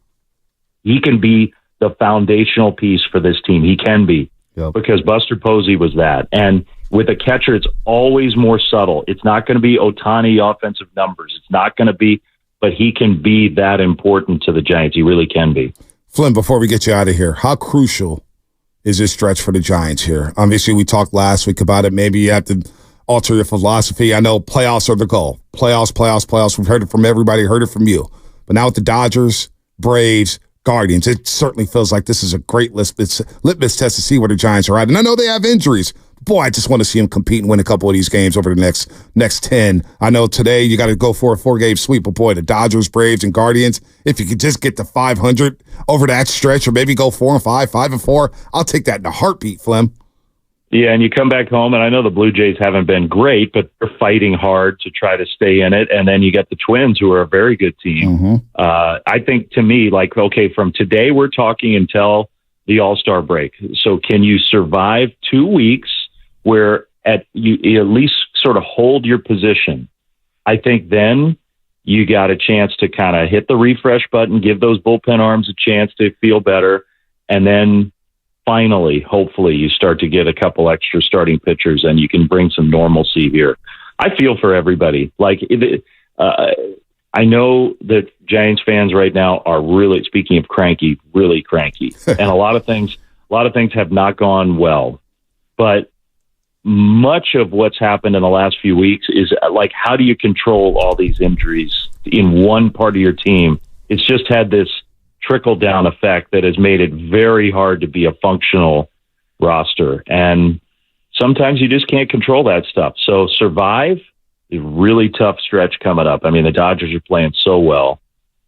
Speaker 10: he can be the foundational piece for this team. He can be, because Buster Posey was that. And with a catcher, it's always more subtle. It's not going to be Ohtani offensive numbers. It's not going to be, but he can be that important to the Giants. He really can be.
Speaker 2: Flynn, before we get you out of here, how crucial is this stretch for the Giants here? Obviously, we talked last week about it. Maybe you have to alter your philosophy. I know playoffs are the goal. Playoffs. We've heard it from everybody, heard it from you. But now with the Dodgers, Braves, Guardians, it certainly feels like this is a great litmus test to see where the Giants are at. And I know they have injuries. Boy, I just want to see them compete and win a couple of these games over the next 10. I know today you got to go for a 4-game sweep, but boy, the Dodgers, Braves, and Guardians, if you could just get to 500 over that stretch or maybe go 4-5, 5-4, I'll take that in a heartbeat, Flem.
Speaker 10: Yeah, and you come back home, and I know the Blue Jays haven't been great, but they're fighting hard to try to stay in it. And then you got the Twins, who are a very good team. I think, to me, like, okay, from today we're talking until the All-Star break. So can you survive 2 weeks where you at least sort of hold your position? I think then you got a chance to kind of hit the refresh button, give those bullpen arms a chance to feel better, and then finally, hopefully, you start to get a couple extra starting pitchers and you can bring some normalcy here. I feel for everybody. Like, I know that Giants fans right now are really, speaking of cranky, really cranky. And a lot of things have not gone well. But much of what's happened in the last few weeks is like, how do you control all these injuries in one part of your team? It's just had this trickle-down effect that has made it very hard to be a functional roster. And sometimes you just can't control that stuff. So survive is a really tough stretch coming up. I mean, the Dodgers are playing so well,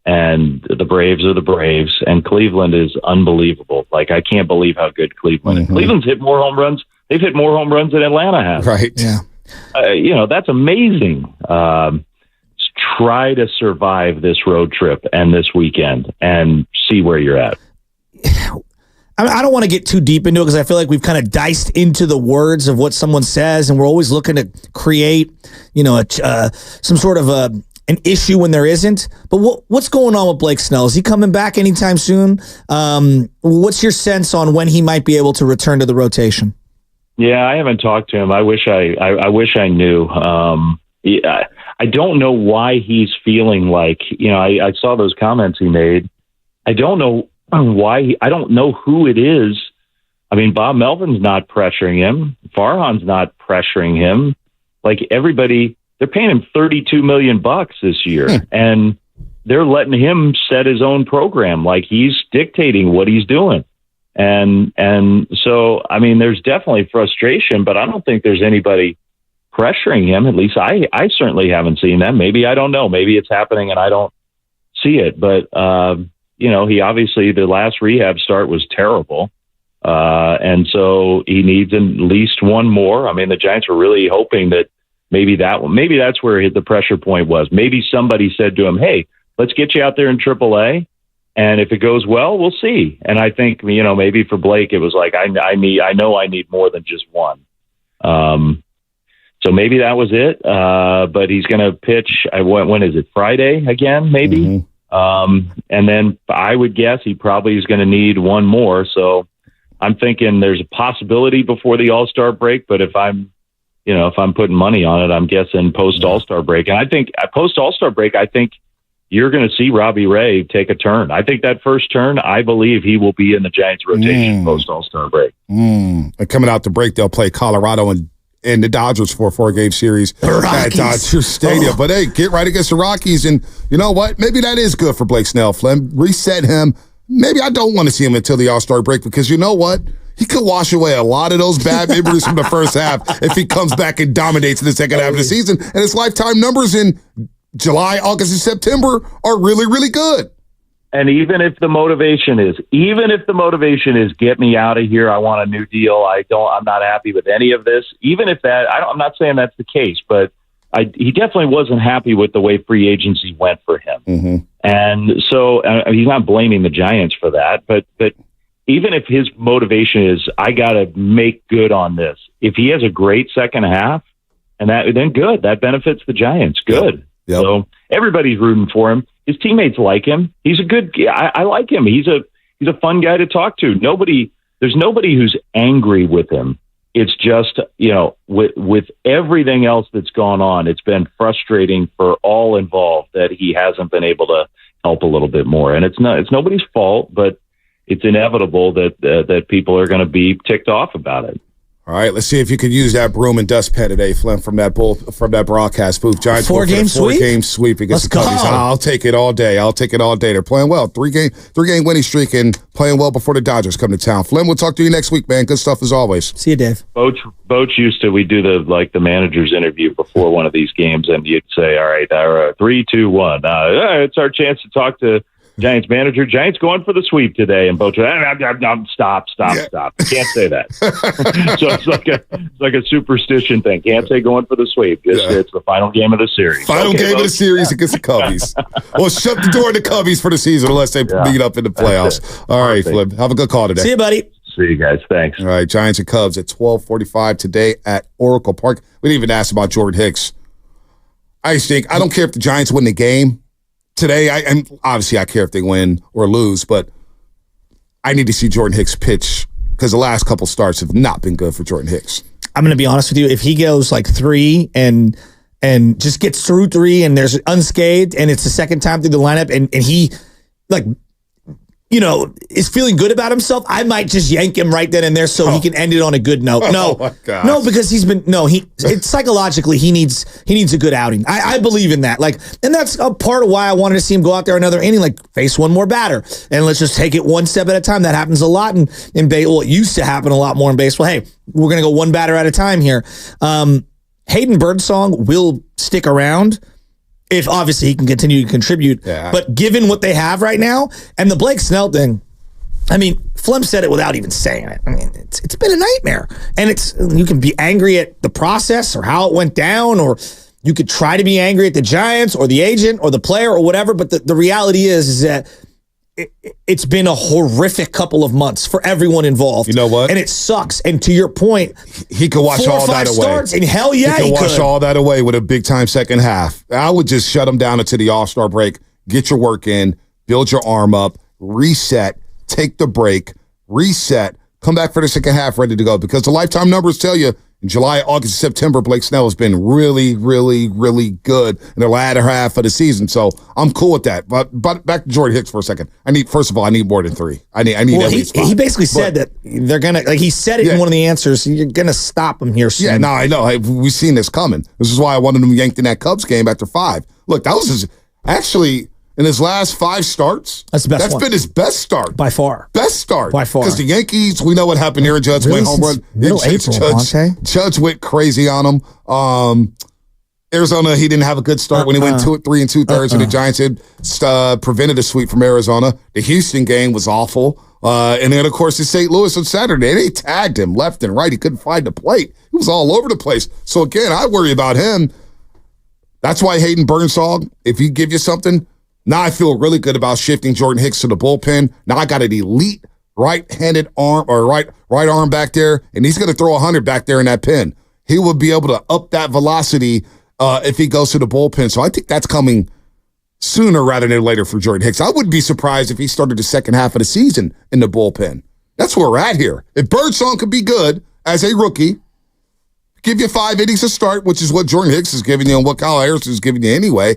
Speaker 10: and the Braves are the Braves, and Cleveland is unbelievable. Like, I can't believe how good Cleveland is. Cleveland's hit more home runs. They've hit more home runs than Atlanta has.
Speaker 2: Right.
Speaker 10: Yeah. That's amazing. Try to survive this road trip and this weekend and see where you're at.
Speaker 4: I don't want to get too deep into it because I feel like we've kind of diced into the words of what someone says, and we're always looking to create, some sort of an issue when there isn't. But what's going on with Blake Snell? Is he coming back anytime soon? What's your sense on when he might be able to return to the rotation?
Speaker 10: Yeah, I haven't talked to him. I wish I knew. I don't know why he's feeling like, I saw those comments he made. I don't know why. I don't know who it is. I mean, Bob Melvin's not pressuring him. Farhan's not pressuring him. Like, everybody, they're paying him $32 million this year, and they're letting him set his own program. Like, he's dictating what he's doing. And so, I mean, there's definitely frustration, but I don't think there's anybody pressuring him. At least I certainly haven't seen that. Maybe I don't know. Maybe it's happening and I don't see it. But he obviously, the last rehab start was terrible. And so he needs at least one more. I mean, the Giants were really hoping that maybe that's where the pressure point was. Maybe somebody said to him, hey, let's get you out there in AAA. And if it goes well, we'll see. And I think, maybe for Blake, it was like, I know I need more than just one. So maybe that was it. But he's going to pitch, when is it, Friday again, maybe? Mm-hmm. And then I would guess he probably is going to need one more. So I'm thinking there's a possibility before the All-Star break, but if I'm putting money on it, I'm guessing post All-Star break. And I think post All-Star break, I think you're going to see Robbie Ray take a turn. I think that first turn, I believe he will be in the Giants rotation post All-Star break.
Speaker 2: And coming out the break, they'll play Colorado and the Dodgers for a 4-game series at Dodger Stadium. But hey, get right against the Rockies. And you know what? Maybe that is good for Blake Snell, Flem. Reset him. Maybe I don't want to see him until the All-Star break because you know what? He could wash away a lot of those bad memories from the first half if he comes back and dominates in the second half of the season. And his lifetime numbers in July, August, and September are really, really good.
Speaker 10: And even if the motivation is get me out of here, I want a new deal. I'm not happy with any of this. Even if I'm not saying that's the case, but he definitely wasn't happy with the way free agency went for him. Mm-hmm. And so he's not blaming the Giants for that, but even if his motivation is, I got to make good on this. If he has a great second half and then good, that benefits the Giants. Good. Yep. So everybody's rooting for him. His teammates like him. He's a good guy. I like him. He's a fun guy to talk to. There's nobody who's angry with him. It's just, with everything else that's gone on, it's been frustrating for all involved that he hasn't been able to help a little bit more. And it's nobody's fault, but it's inevitable that people are going to be ticked off about it.
Speaker 2: All right, let's see if you could use that broom and dustpan today, Flynn, from that broadcast booth. Giants
Speaker 4: four-game
Speaker 2: sweep against the Cubbies. I'll take it all day. They're playing well. Three-game winning streak and playing well before the Dodgers come to town. Flynn, we'll talk to you next week, man. Good stuff as always.
Speaker 4: See you, Dave.
Speaker 10: Boach we do the manager's interview before one of these games, and you'd say, all right, 3, 2, 1. It's our chance to talk to Giants manager. Giants going for the sweep today, and Boach, stop. Can't say that. So it's like a superstition thing. Can't say going for the sweep. It's the final game of the series.
Speaker 2: Final game of the series against the Cubbies. Well, shut the door to the Cubbies for the season unless they beat up in the playoffs. All right, Flip. Have a good call today.
Speaker 4: See you, buddy.
Speaker 10: See you guys. Thanks.
Speaker 2: All right, Giants and Cubs at 12:45 today at Oracle Park. We didn't even ask about Jordan Hicks. I don't care if the Giants win the game today. And obviously I care if they win or lose, but I need to see Jordan Hicks pitch because the last couple starts have not been good for Jordan Hicks.
Speaker 4: I'm going to be honest with you. If he goes like 3 and just gets through 3 and there's unscathed and it's the second time through the lineup and he is feeling good about himself, I might just yank him right then and there so he can end it on a good note. No, because it's psychologically he needs a good outing. I believe in that. And that's a part of why I wanted to see him go out there another inning, face one more batter. And let's just take it one step at a time. That happens a lot in baseball. It used to happen a lot more in baseball. Hey, we're going to go one batter at a time here. Hayden Birdsong will stick around if obviously he can continue to contribute. Yeah. But given what they have right now, and the Blake Snell thing, Flem said it without even saying it. It's been a nightmare. And you can be angry at the process or how it went down, or you could try to be angry at the Giants or the agent or the player or whatever. But the reality is that it's been a horrific couple of months for everyone involved.
Speaker 2: You know what?
Speaker 4: And it sucks. And to your point,
Speaker 2: he could wash all that away.
Speaker 4: 4 or 5 starts, and hell yeah,
Speaker 2: he could wash all that away with a big-time second half. I would just shut him down until the All-Star break, get your work in, build your arm up, reset, take the break, reset, come back for the second half ready to go. Because the lifetime numbers tell you in July, August, September, Blake Snell has been really, really, really good in the latter half of the season. So I'm cool with that. But back to Jordan Hicks for a second. I need more than 3. I need at least 5.
Speaker 4: He basically said that they're going to, he said it in one of the answers, you're going to stop him here soon.
Speaker 2: Yeah, no, I know. We've seen this coming. This is why I wanted him yanked in that Cubs game after 5. Look, that was actually, in his last 5 starts, that's been his best start.
Speaker 4: By far.
Speaker 2: Best start.
Speaker 4: By far.
Speaker 2: Because the Yankees, we know what happened here. Judge went home run.
Speaker 4: Middle April,
Speaker 2: Judge went crazy on him. Arizona, he didn't have a good start when he went 3 2/3, and the Giants had prevented a sweep from Arizona. The Houston game was awful. And then, of course, the St. Louis on Saturday. They tagged him left and right. He couldn't find the plate. He was all over the place. So, again, I worry about him. That's why Hayden Birdsong, if he give you something, now I feel really good about shifting Jordan Hicks to the bullpen. Now I got an elite right-handed arm or right arm back there, and he's going to throw 100 back there in that pen. He will be able to up that velocity if he goes to the bullpen. So I think that's coming sooner rather than later for Jordan Hicks. I wouldn't be surprised if he started the second half of the season in the bullpen. That's where we're at here. If Birdsong could be good as a rookie, give you 5 innings to start, which is what Jordan Hicks is giving you and what Kyle Harrison is giving you anyway,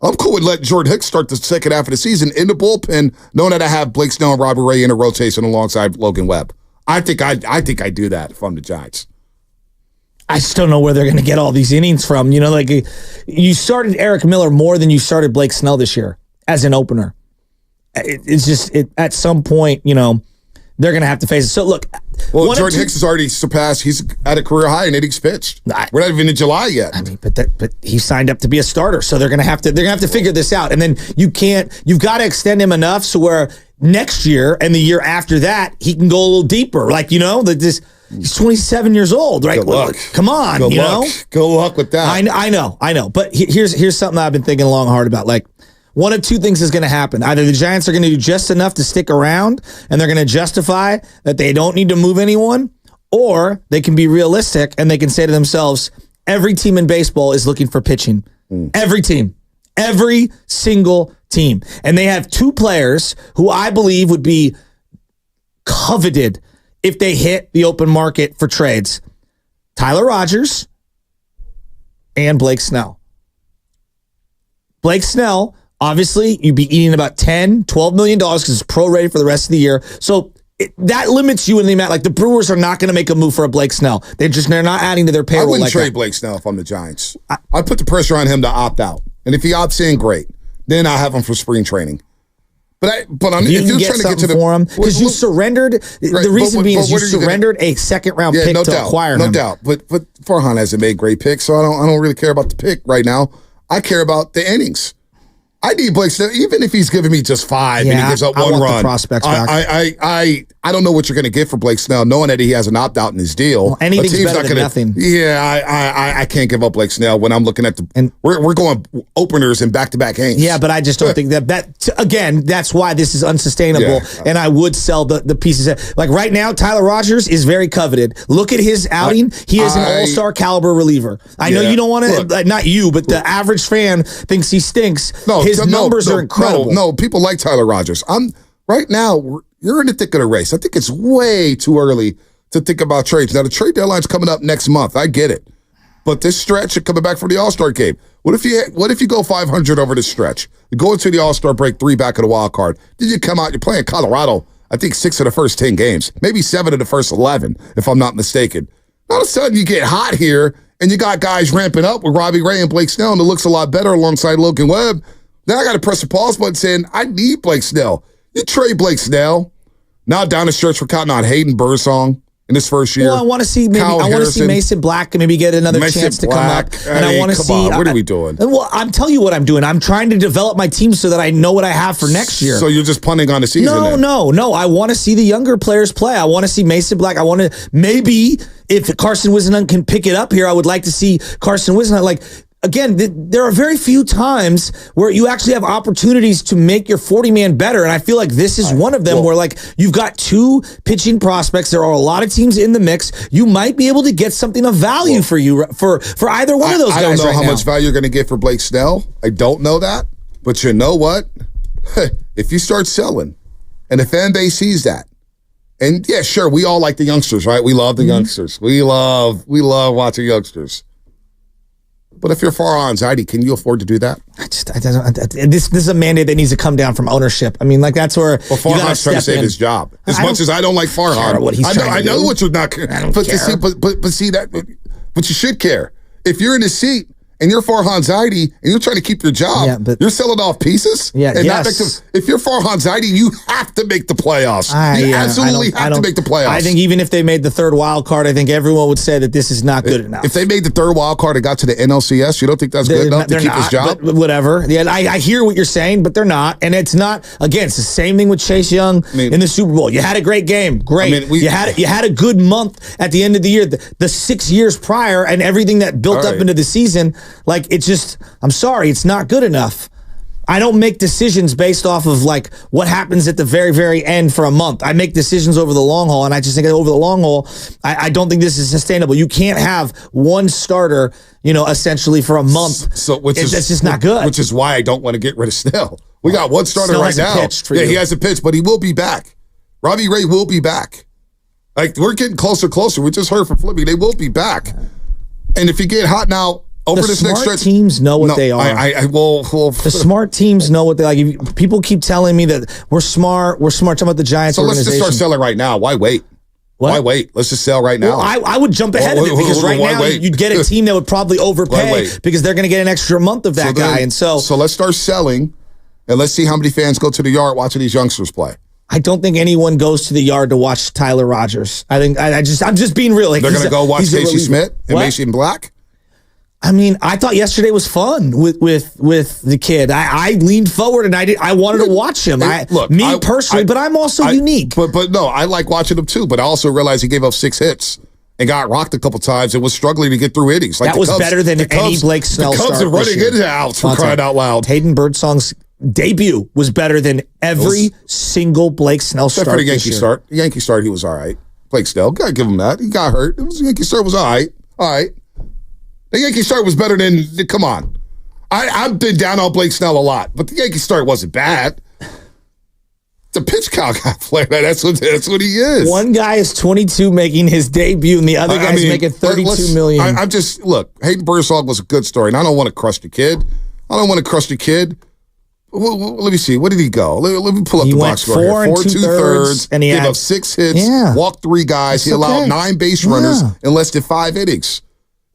Speaker 2: I'm cool with letting Jordan Hicks start the second half of the season in the bullpen, knowing that I have Blake Snell and Robbie Ray in a rotation alongside Logan Webb. I think I do that if I'm the Giants.
Speaker 4: I just don't know where they're going to get all these innings from. You know, like you started Eric Miller more than you started Blake Snell this year as an opener. It's just at some point, you know, they're going to have to face it. So look,
Speaker 2: Jordan Hicks has already surpassed. He's at a career high in innings pitched. We're not even in July yet.
Speaker 4: I mean, but he signed up to be a starter, so they're going to have to figure this out. And then you've got to extend him enough so where next year and the year after that he can go a little deeper. Like, you know, he's 27 years old, right?
Speaker 2: Good luck.
Speaker 4: Come on,
Speaker 2: Good
Speaker 4: you
Speaker 2: luck.
Speaker 4: know.
Speaker 2: Good luck with that.
Speaker 4: I know. But here's something I've been thinking long and hard about. Like, one of two things is going to happen. Either the Giants are going to do just enough to stick around, and they're going to justify that they don't need to move anyone, or they can be realistic and they can say to themselves, every team in baseball is looking for pitching. Every team. Every single team. And they have 2 players who I believe would be coveted if they hit the open market for trades. Tyler Rogers and Blake Snell. Blake Snell, obviously, you'd be eating about $10, $12 million because it's prorated for the rest of the year. So that limits you in the amount. Like, the Brewers are not going to make a move for a Blake Snell. They're not adding to their payroll.
Speaker 2: I wouldn't
Speaker 4: like
Speaker 2: trade
Speaker 4: that.
Speaker 2: Blake Snell if I'm the Giants. I put the pressure on him to opt out. And if he opts in, great. Then I'll have him for spring training. But if you're trying to get to the
Speaker 4: for him, because you surrendered. The reason being is you surrendered a second-round pick to acquire him.
Speaker 2: No doubt. But Farhan hasn't made great picks, so I don't really care about the pick right now. I care about the innings. I need Blake Snell, even if he's giving me just 5 and he gives up 1 run.
Speaker 4: The prospects back.
Speaker 2: I don't know what you're going to get for Blake Snell, knowing that he has an opt out in his deal.
Speaker 4: Well, anything's better than nothing.
Speaker 2: Yeah, I can't give up Blake Snell when I'm looking at we're going openers in back-to-back games.
Speaker 4: Yeah, but I just don't think that again, that's why this is unsustainable. Yeah. And I would sell the pieces. Like right now, Tyler Rogers is very coveted. Look at his outing. He is an all-star caliber reliever. I know you don't want to, not you, but the average fan thinks he stinks. His numbers are incredible.
Speaker 2: No, people like Tyler Rogers. Right now, you're in the thick of the race. I think it's way too early to think about trades. Now, the trade deadline's coming up next month. I get it. But this stretch, you're coming back from the All-Star game. What if you go 500 over this stretch? You go into the All-Star break, 3 back of the wild card. Then you come out, you're playing Colorado, I think 6 of the first 10 games. Maybe 7 of the first 11, if I'm not mistaken. All of a sudden, you get hot here, and you got guys ramping up with Robbie Ray and Blake Snell, and it looks a lot better alongside Logan Webb. Now I got to press the pause button saying, I need Blake Snell. You trade Blake Snell. Now down the stretch, we're counting on Hayden Birdsong in his first year.
Speaker 4: Well, I want to see Mason Black maybe get another chance to come up. And I want to see.
Speaker 2: What are we doing?
Speaker 4: Well, I'm telling you what I'm doing. I'm trying to develop my team so that I know what I have for next year.
Speaker 2: So you're just punting on the season?
Speaker 4: No. I want to see the younger players play. I want to see Mason Black. I want to maybe if Carson Wisnant can pick it up here, I would like to see Carson Wisnant Again, there are very few times where you actually have opportunities to make your 40-man better, and I feel like this is one of them where you've got 2 pitching prospects. There are a lot of teams in the mix. You might be able to get something of value for you for either one of those guys.
Speaker 2: I don't know how much value you're going to get for Blake Snell. I don't know that, but you know what? If you start selling, and the fan base sees that, and yeah, sure, we all like the youngsters, right? We love the youngsters. We love watching youngsters. But if you're Farhan Zaidi, can you afford to do that?
Speaker 4: This is a mandate that needs to come down from ownership. I mean, that's where.
Speaker 2: Well, Farhan's trying to save his job. As much as I don't like Farhan, I know what you're not. But you should care if you're in the seat and you're Farhan Zaidi and you're trying to keep your job, you're selling off pieces.
Speaker 4: Yeah,
Speaker 2: and not make if you're Farhan Zaidi, you have to make the playoffs. You absolutely have to make the playoffs.
Speaker 4: I think even if they made the third wild card, I think everyone would say that this is not good enough.
Speaker 2: If they made the third wild card and got to the NLCS, you don't think that's good enough to keep his job?
Speaker 4: But whatever. Yeah, I hear what you're saying, but they're not. And it's not, again, it's the same thing with Chase Young in the Super Bowl. You had a great game. Great. You had a good month at the end of the year. The 6 years prior and everything that built up into the season, like, it's just, I'm sorry, it's not good enough. I don't make decisions based off of like what happens at the very, very end for a month. I make decisions over the long haul, and I just think over the long haul, I don't think this is sustainable. You can't have one starter, essentially for a month. That's just not good.
Speaker 2: Which is why I don't want to get rid of Snell. We got one starter right now. He hasn't pitched, but he will be back. Robbie Ray will be back. Like, we're getting closer. We just heard from Flippy. They will be back. And if you get hot now, over this next stretch,
Speaker 4: teams know what they are.
Speaker 2: The
Speaker 4: smart teams know what they like. People keep telling me that we're smart. Talking about the Giants organization.
Speaker 2: So let's just start selling right now. Why wait?
Speaker 4: What?
Speaker 2: Why wait? Let's just sell right now.
Speaker 4: Well, I would jump ahead of it because right now you'd get a team that would probably overpay because they're going to get an extra month of that guy. And so
Speaker 2: let's start selling, and let's see how many fans go to the yard watching these youngsters play.
Speaker 4: I don't think anyone goes to the yard to watch Tyler Rogers. I'm just being real. Like,
Speaker 2: they're going to go watch Casey Smith and Mason Black.
Speaker 4: I mean, I thought yesterday was fun with the kid. I leaned forward and I wanted to watch him. Personally, but I'm also unique.
Speaker 2: But no, I like watching him too. But I also realized he gave up 6 hits and got rocked a couple times and was struggling to get through innings. Like
Speaker 4: that was better than any Blake Snell start.
Speaker 2: The Cubs are running into outs for crying out loud.
Speaker 4: Hayden Birdsong's debut was better than every single Blake Snell start.
Speaker 2: For the Yankee start. The Yankee start, he was all right. Blake Snell, gotta give him that. He got hurt. The Yankee start was all right. All right. The Yankee start was better than, come on. I've been down on Blake Snell a lot, but the Yankee start wasn't bad. The pitch count guy player, that's what he is.
Speaker 4: One guy is 22 making his debut, and the other guy's making $32 million.
Speaker 2: I'm just, look, Hayden Birdsong was a good story, and I don't want to crush the kid. Well, let me see. What did he go? Let me pull up the box score here. 4 2/3,
Speaker 4: and he
Speaker 2: gave up 6 hits, walked 3 guys. He allowed 9 base runners in less than 5 innings.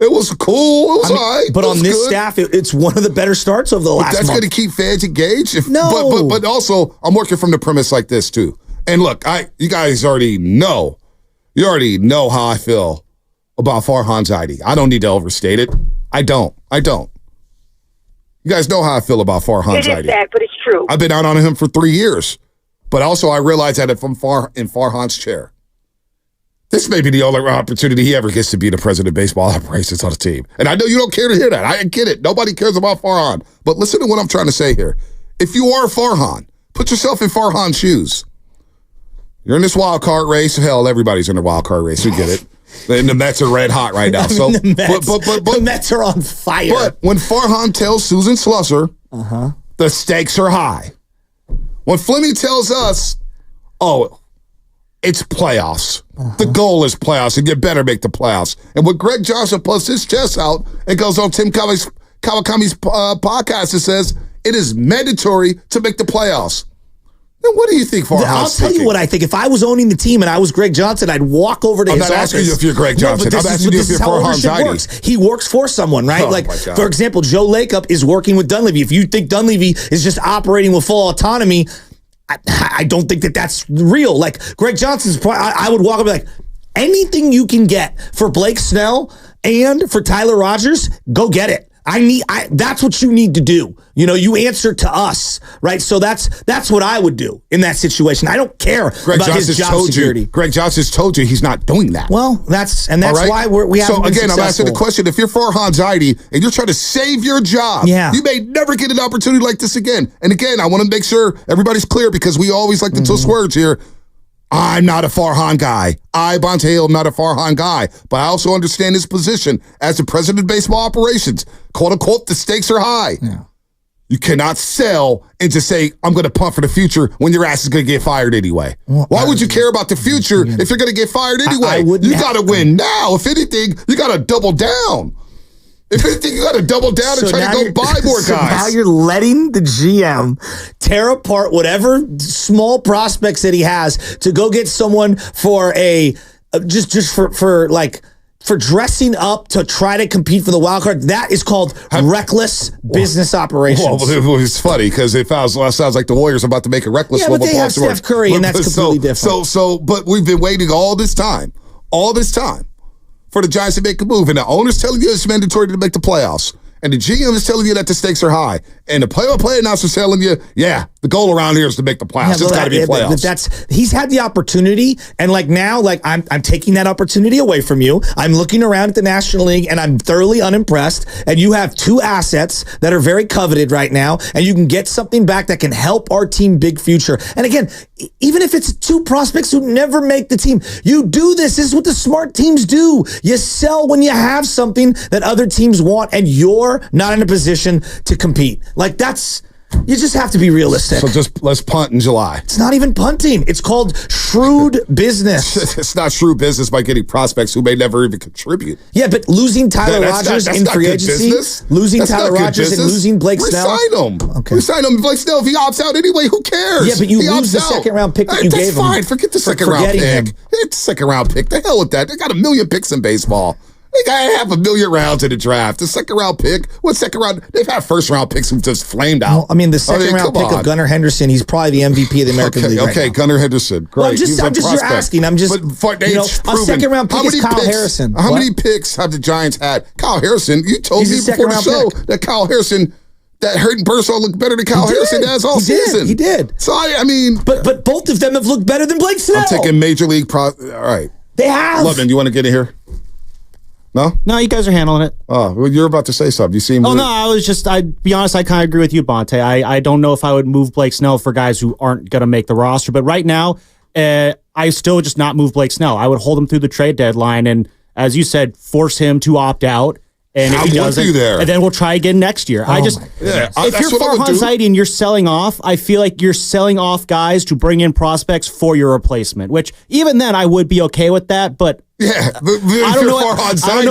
Speaker 2: It was cool. It was all right.
Speaker 4: But on this staff, it's one of the better starts of the last month.
Speaker 2: That's going to keep fans engaged.
Speaker 4: No.
Speaker 2: But also, I'm working from the premise like this, too. And look, you guys already know. You already know how I feel about Farhan Zaidi. I don't need to overstate it. I don't. You guys know how I feel about Farhan Zaidi.
Speaker 11: It is sad, but it's true.
Speaker 2: I've been out on him for 3 years. But also, I realize that if I'm in Farhan's chair, this may be the only opportunity he ever gets to be the president of baseball operations on the team. And I know you don't care to hear that. I get it. Nobody cares about Farhan. But listen to what I'm trying to say here. If you are Farhan, put yourself in Farhan's shoes. You're in this wild card race. Hell, everybody's in the wild card race. We get it. And the Mets are red hot right now. So,
Speaker 4: the Mets are on fire.
Speaker 2: But when Farhan tells Susan Slusser, the stakes are high. When Flemmy tells us, it's playoffs. The goal is playoffs, and you better make the playoffs. And when Greg Johnson puts his chest out and goes on Tim Kawakami's podcast and says it is mandatory to make the playoffs, then what do you think Farhan's
Speaker 4: I'll tell you what I think. If I was owning the team and I was Greg Johnson, I'd walk over to his office.
Speaker 2: I'm not asking you if you're Greg Johnson. I'm asking you if you're Farhan Zaidi.
Speaker 4: He works for someone, right? For example, Joe Lacob is working with Dunleavy. If you think Dunleavy is just operating with full autonomy, I don't think that's real. Like, Greg Johnson's, I would walk up and be like, anything you can get for Blake Snell and for Tyler Rogers, go get it. That's what you need to do. You answer to us, right? So that's what I would do in that situation. I don't care about his job security.
Speaker 2: Greg Johnson's told you he's not doing that.
Speaker 4: Well, that's why we haven't been successful.
Speaker 2: I'm asking the question: if you're Farhan Zaidi and you're trying to save your job, you may never get an opportunity like this again. And again, I want to make sure everybody's clear because we always like to twist words here. I'm not a Farhan guy. Bonte Hill, am not a Farhan guy. But I also understand his position as the president of baseball operations. Quote unquote, the stakes are high. Yeah. You cannot sell and just say, I'm going to punt for the future when your ass is going to get fired anyway. Well, why would you care about the future if you're going to get fired anyway? You got to win now. If anything, you got to double down. If anything, you got to double down and try to go buy more guys.
Speaker 4: Now you're letting the GM tear apart whatever small prospects that he has to go get someone for just for like for dressing up to try to compete for the wild card, that is called reckless business operations.
Speaker 2: Well, it's funny because it sounds like the Warriors are about to make a reckless move.
Speaker 4: But they have Steph Curry, and that's completely different.
Speaker 2: But we've been waiting all this time for the Giants to make a move, and the owner's telling you it's mandatory to make the playoffs. And the GM is telling you that the stakes are high. And the play-by-play announcer is telling you, the goal around here is to make the playoffs. It's got to be playoffs.
Speaker 4: He's had the opportunity, and now I'm taking that opportunity away from you. I'm looking around at the National League, and I'm thoroughly unimpressed. And you have two assets that are very coveted right now, and you can get something back that can help our team big future. And again, even if it's two prospects who never make the team, you do this. This is what the smart teams do. You sell when you have something that other teams want, and you're not in a position to compete. You just have to be realistic.
Speaker 2: So let's punt in July.
Speaker 4: It's not even punting. It's called shrewd business.
Speaker 2: It's not shrewd business by getting prospects who may never even contribute.
Speaker 4: Yeah, but losing Tyler Rogers in free agency, losing Tyler Rogers and losing Blake Snell.
Speaker 2: Resign him. Okay. Resign him. Blake Snell, if he opts out anyway, who cares?
Speaker 4: Yeah, but you lose the second-round pick that you gave him.
Speaker 2: That's fine. Forget the second-round pick. Forget the second-round pick. The hell with that. They got 1 million picks in baseball. They got 500,000 rounds in the draft. The second-round pick, what second round? They've had first-round picks who just flamed out.
Speaker 4: Well, the second-round pick of Gunnar Henderson, he's probably the MVP of the American League right now.
Speaker 2: Gunnar Henderson, great.
Speaker 4: Well, you're asking. I'm just, a second-round pick is Kyle Harrison.
Speaker 2: How many picks have the Giants had? Kyle Harrison, you told me before the show that Kyle Harrison, that Hayden Birdsong looked better than Kyle Harrison has all season.
Speaker 4: He did.
Speaker 2: So,
Speaker 4: But both of them have looked better than Blake Snell.
Speaker 2: I'm taking Major League all right.
Speaker 4: They have.
Speaker 2: Loveman, you want to get in here? No,
Speaker 5: you guys are handling it.
Speaker 2: Oh, well, you're about to say something. You seem.
Speaker 5: Oh no, I'd be honest. I kind of agree with you, Bonte. I don't know if I would move Blake Snell for guys who aren't going to make the roster. But right now, I still would just not move Blake Snell. I would hold him through the trade deadline, and as you said, force him to opt out. And if he doesn't, and then we'll try again next year. If you're Farhan Zaidi and you're selling off, I feel like you're selling off guys to bring in prospects for your replacement. Which even then, I would be okay with that, but.
Speaker 2: Yeah,
Speaker 5: I don't know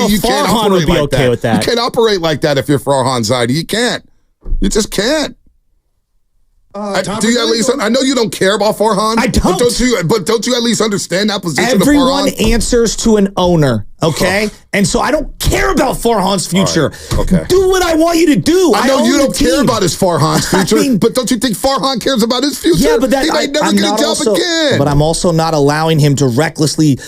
Speaker 5: if Farhan would be okay with that.
Speaker 2: You can't operate like that if you're Farhan Zaidi. You can't. You just can't. Do you at least? I know you don't care about Farhan.
Speaker 4: I don't.
Speaker 2: But don't you at least understand that position?
Speaker 4: Everyone answers to an owner. Okay, and so I don't care about Farhan's future.
Speaker 2: Right. Okay,
Speaker 4: do what I want you to do.
Speaker 2: I know you don't care about his Farhan's future, but don't you think Farhan cares about his future?
Speaker 4: Yeah, but
Speaker 2: he might never get a job again.
Speaker 4: But I'm also not allowing him to recklessly,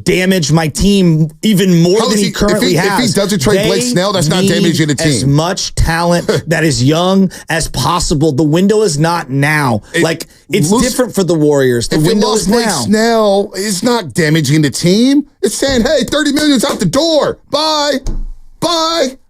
Speaker 4: damage my team even more than he currently has.
Speaker 2: If he doesn't trade Blake Snell, that's not damaging the team.
Speaker 4: As much talent that is young as possible. The window is not now. It's different for the Warriors. The window is now.
Speaker 2: Blake Snell is not damaging the team. It's saying, hey, 30 million's out the door. Bye.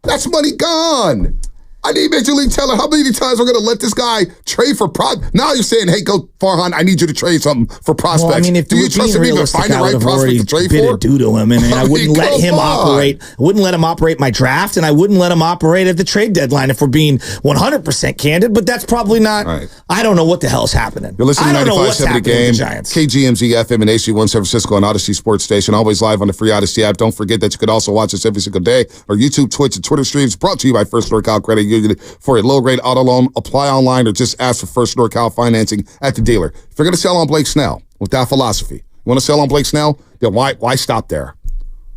Speaker 2: That's money gone. I need Major League Teller. How many times we're going to let this guy trade for Now you're saying, hey, go Farhan, I need you to trade something for prospects.
Speaker 4: Well, if
Speaker 2: do you trust him even to find the right prospect to trade for?
Speaker 4: Due to him, and I wouldn't let him operate. I wouldn't let him operate my draft, and I wouldn't let him operate at the trade deadline if we're being 100% candid. But that's probably not. Right. I don't know what the hell's happening.
Speaker 2: You're listening to 95.7 The Game,
Speaker 4: Giants.
Speaker 2: KGMZ FM and HD1 San Francisco and Odyssey Sports Station. Always live on the free Odyssey app. Don't forget that you could also watch us every single day. Our YouTube, Twitch, and Twitter streams brought to you by First NorCal Credit Union for a low-grade auto loan. Apply online or just ask for First NorCal financing at the dealer. If you're going to sell on Blake Snell with that philosophy, you want to sell on Blake Snell, then why stop there?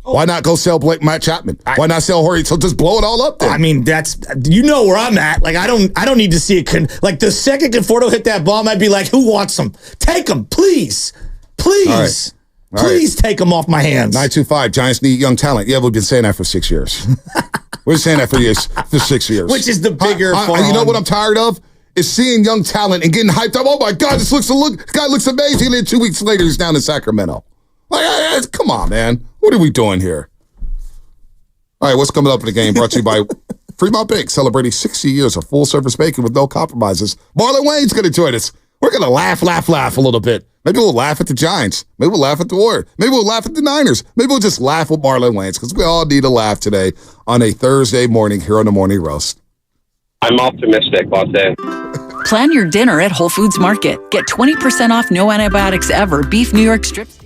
Speaker 2: Why not go sell Matt Chapman? Why not sell Jorge? So just blow it all up there.
Speaker 4: That's where I'm at. I don't need to see it. The second Conforto hit that bomb, I'd be like, who wants him? Take him, please. Please. All right. Take him off my hands.
Speaker 2: 925, Giants need young talent. Yeah, we've been saying that for 6 years. We're saying that for 6 years.
Speaker 4: Which is the bigger
Speaker 2: you know what I'm tired of? Is seeing young talent and getting hyped up. Oh my God, this guy looks amazing. And then 2 weeks later, he's down in Sacramento. Come on, man. What are we doing here? All right, what's coming up in the game? Brought to you by Fremont Bank, celebrating 60 years of full-service banking with no compromises. Marlon Wayne's going to join us. We're going to laugh a little bit. Maybe we'll laugh at the Giants. Maybe we'll laugh at the Warriors. Maybe we'll laugh at the Niners. Maybe we'll just laugh with Marlon Wayne's because we all need a laugh today on a Thursday morning here on the Morning Roast.
Speaker 23: I'm optimistic, Bonte.
Speaker 7: Plan your dinner at Whole Foods Market. Get 20% off no antibiotics ever beef New York strip steak.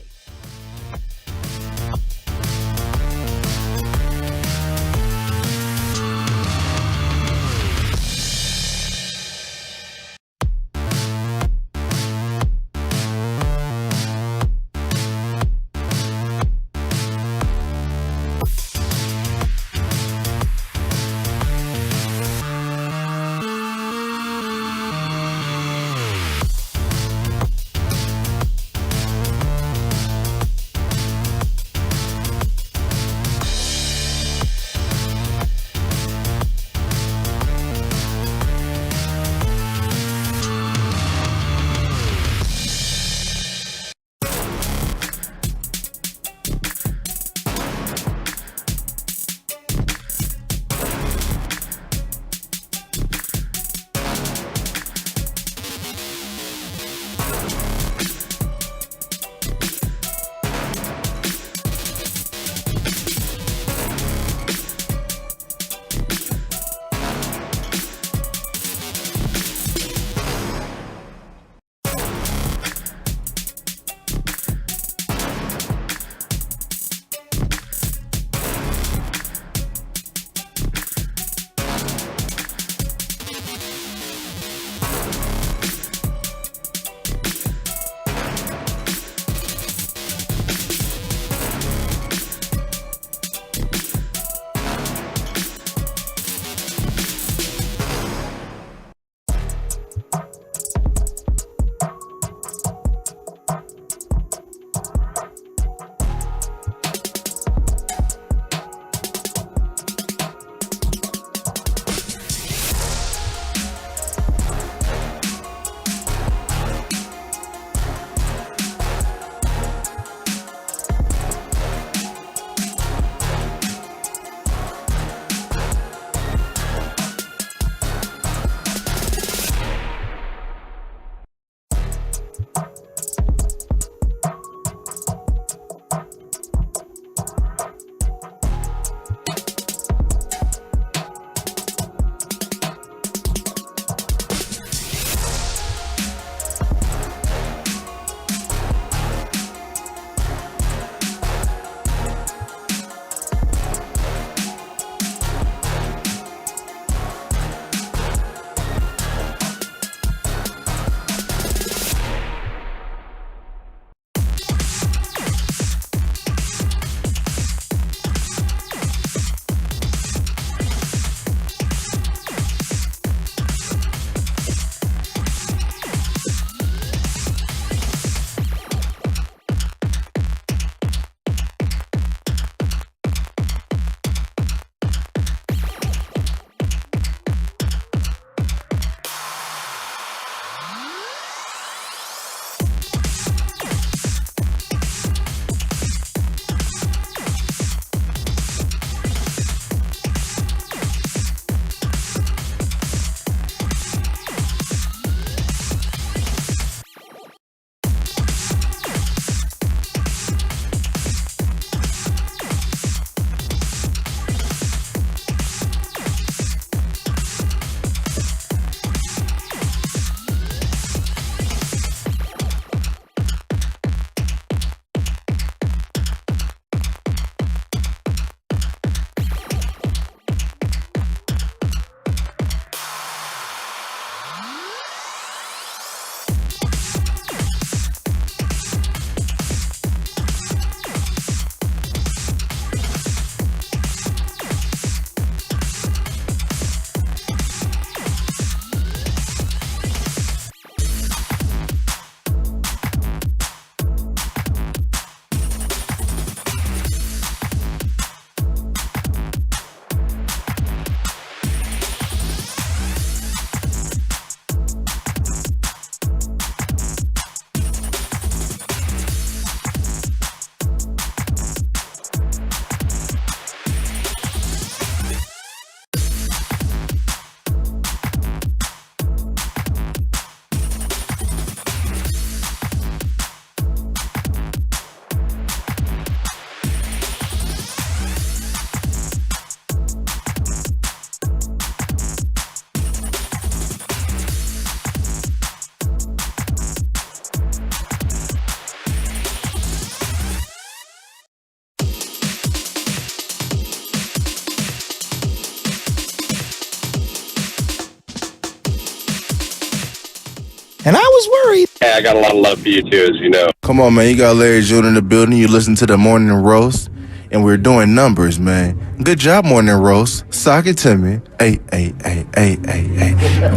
Speaker 4: And I was worried.
Speaker 15: Hey, I got a lot of love for you too, as you know.
Speaker 11: Come on, man. You got Larry June in the building. You listen to the Morning Roast, and we're doing numbers, man. Good job, Morning Roast. Sock it to me. Hey.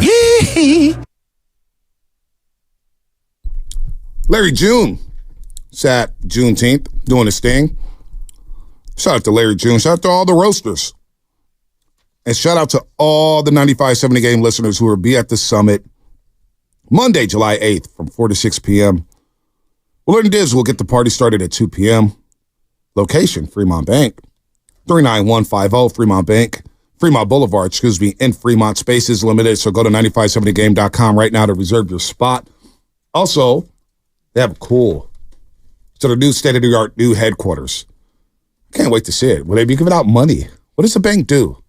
Speaker 11: Yee!
Speaker 2: Larry June sat Juneteenth doing his thing. Shout out to Larry June. Shout out to all the roasters. And shout out to all the 95-70 game listeners who will be at the summit Monday, July 8th from 4 to 6 p.m. Willard and Diz will get the party started at 2 p.m. Location, Fremont Bank. 39150 Fremont Bank. Fremont Boulevard, in Fremont. Space is limited, so go to 9570game.com right now to reserve your spot. Also, they have their new state-of-the-art new headquarters. Can't wait to see it. Will they be giving out money? What does the bank do?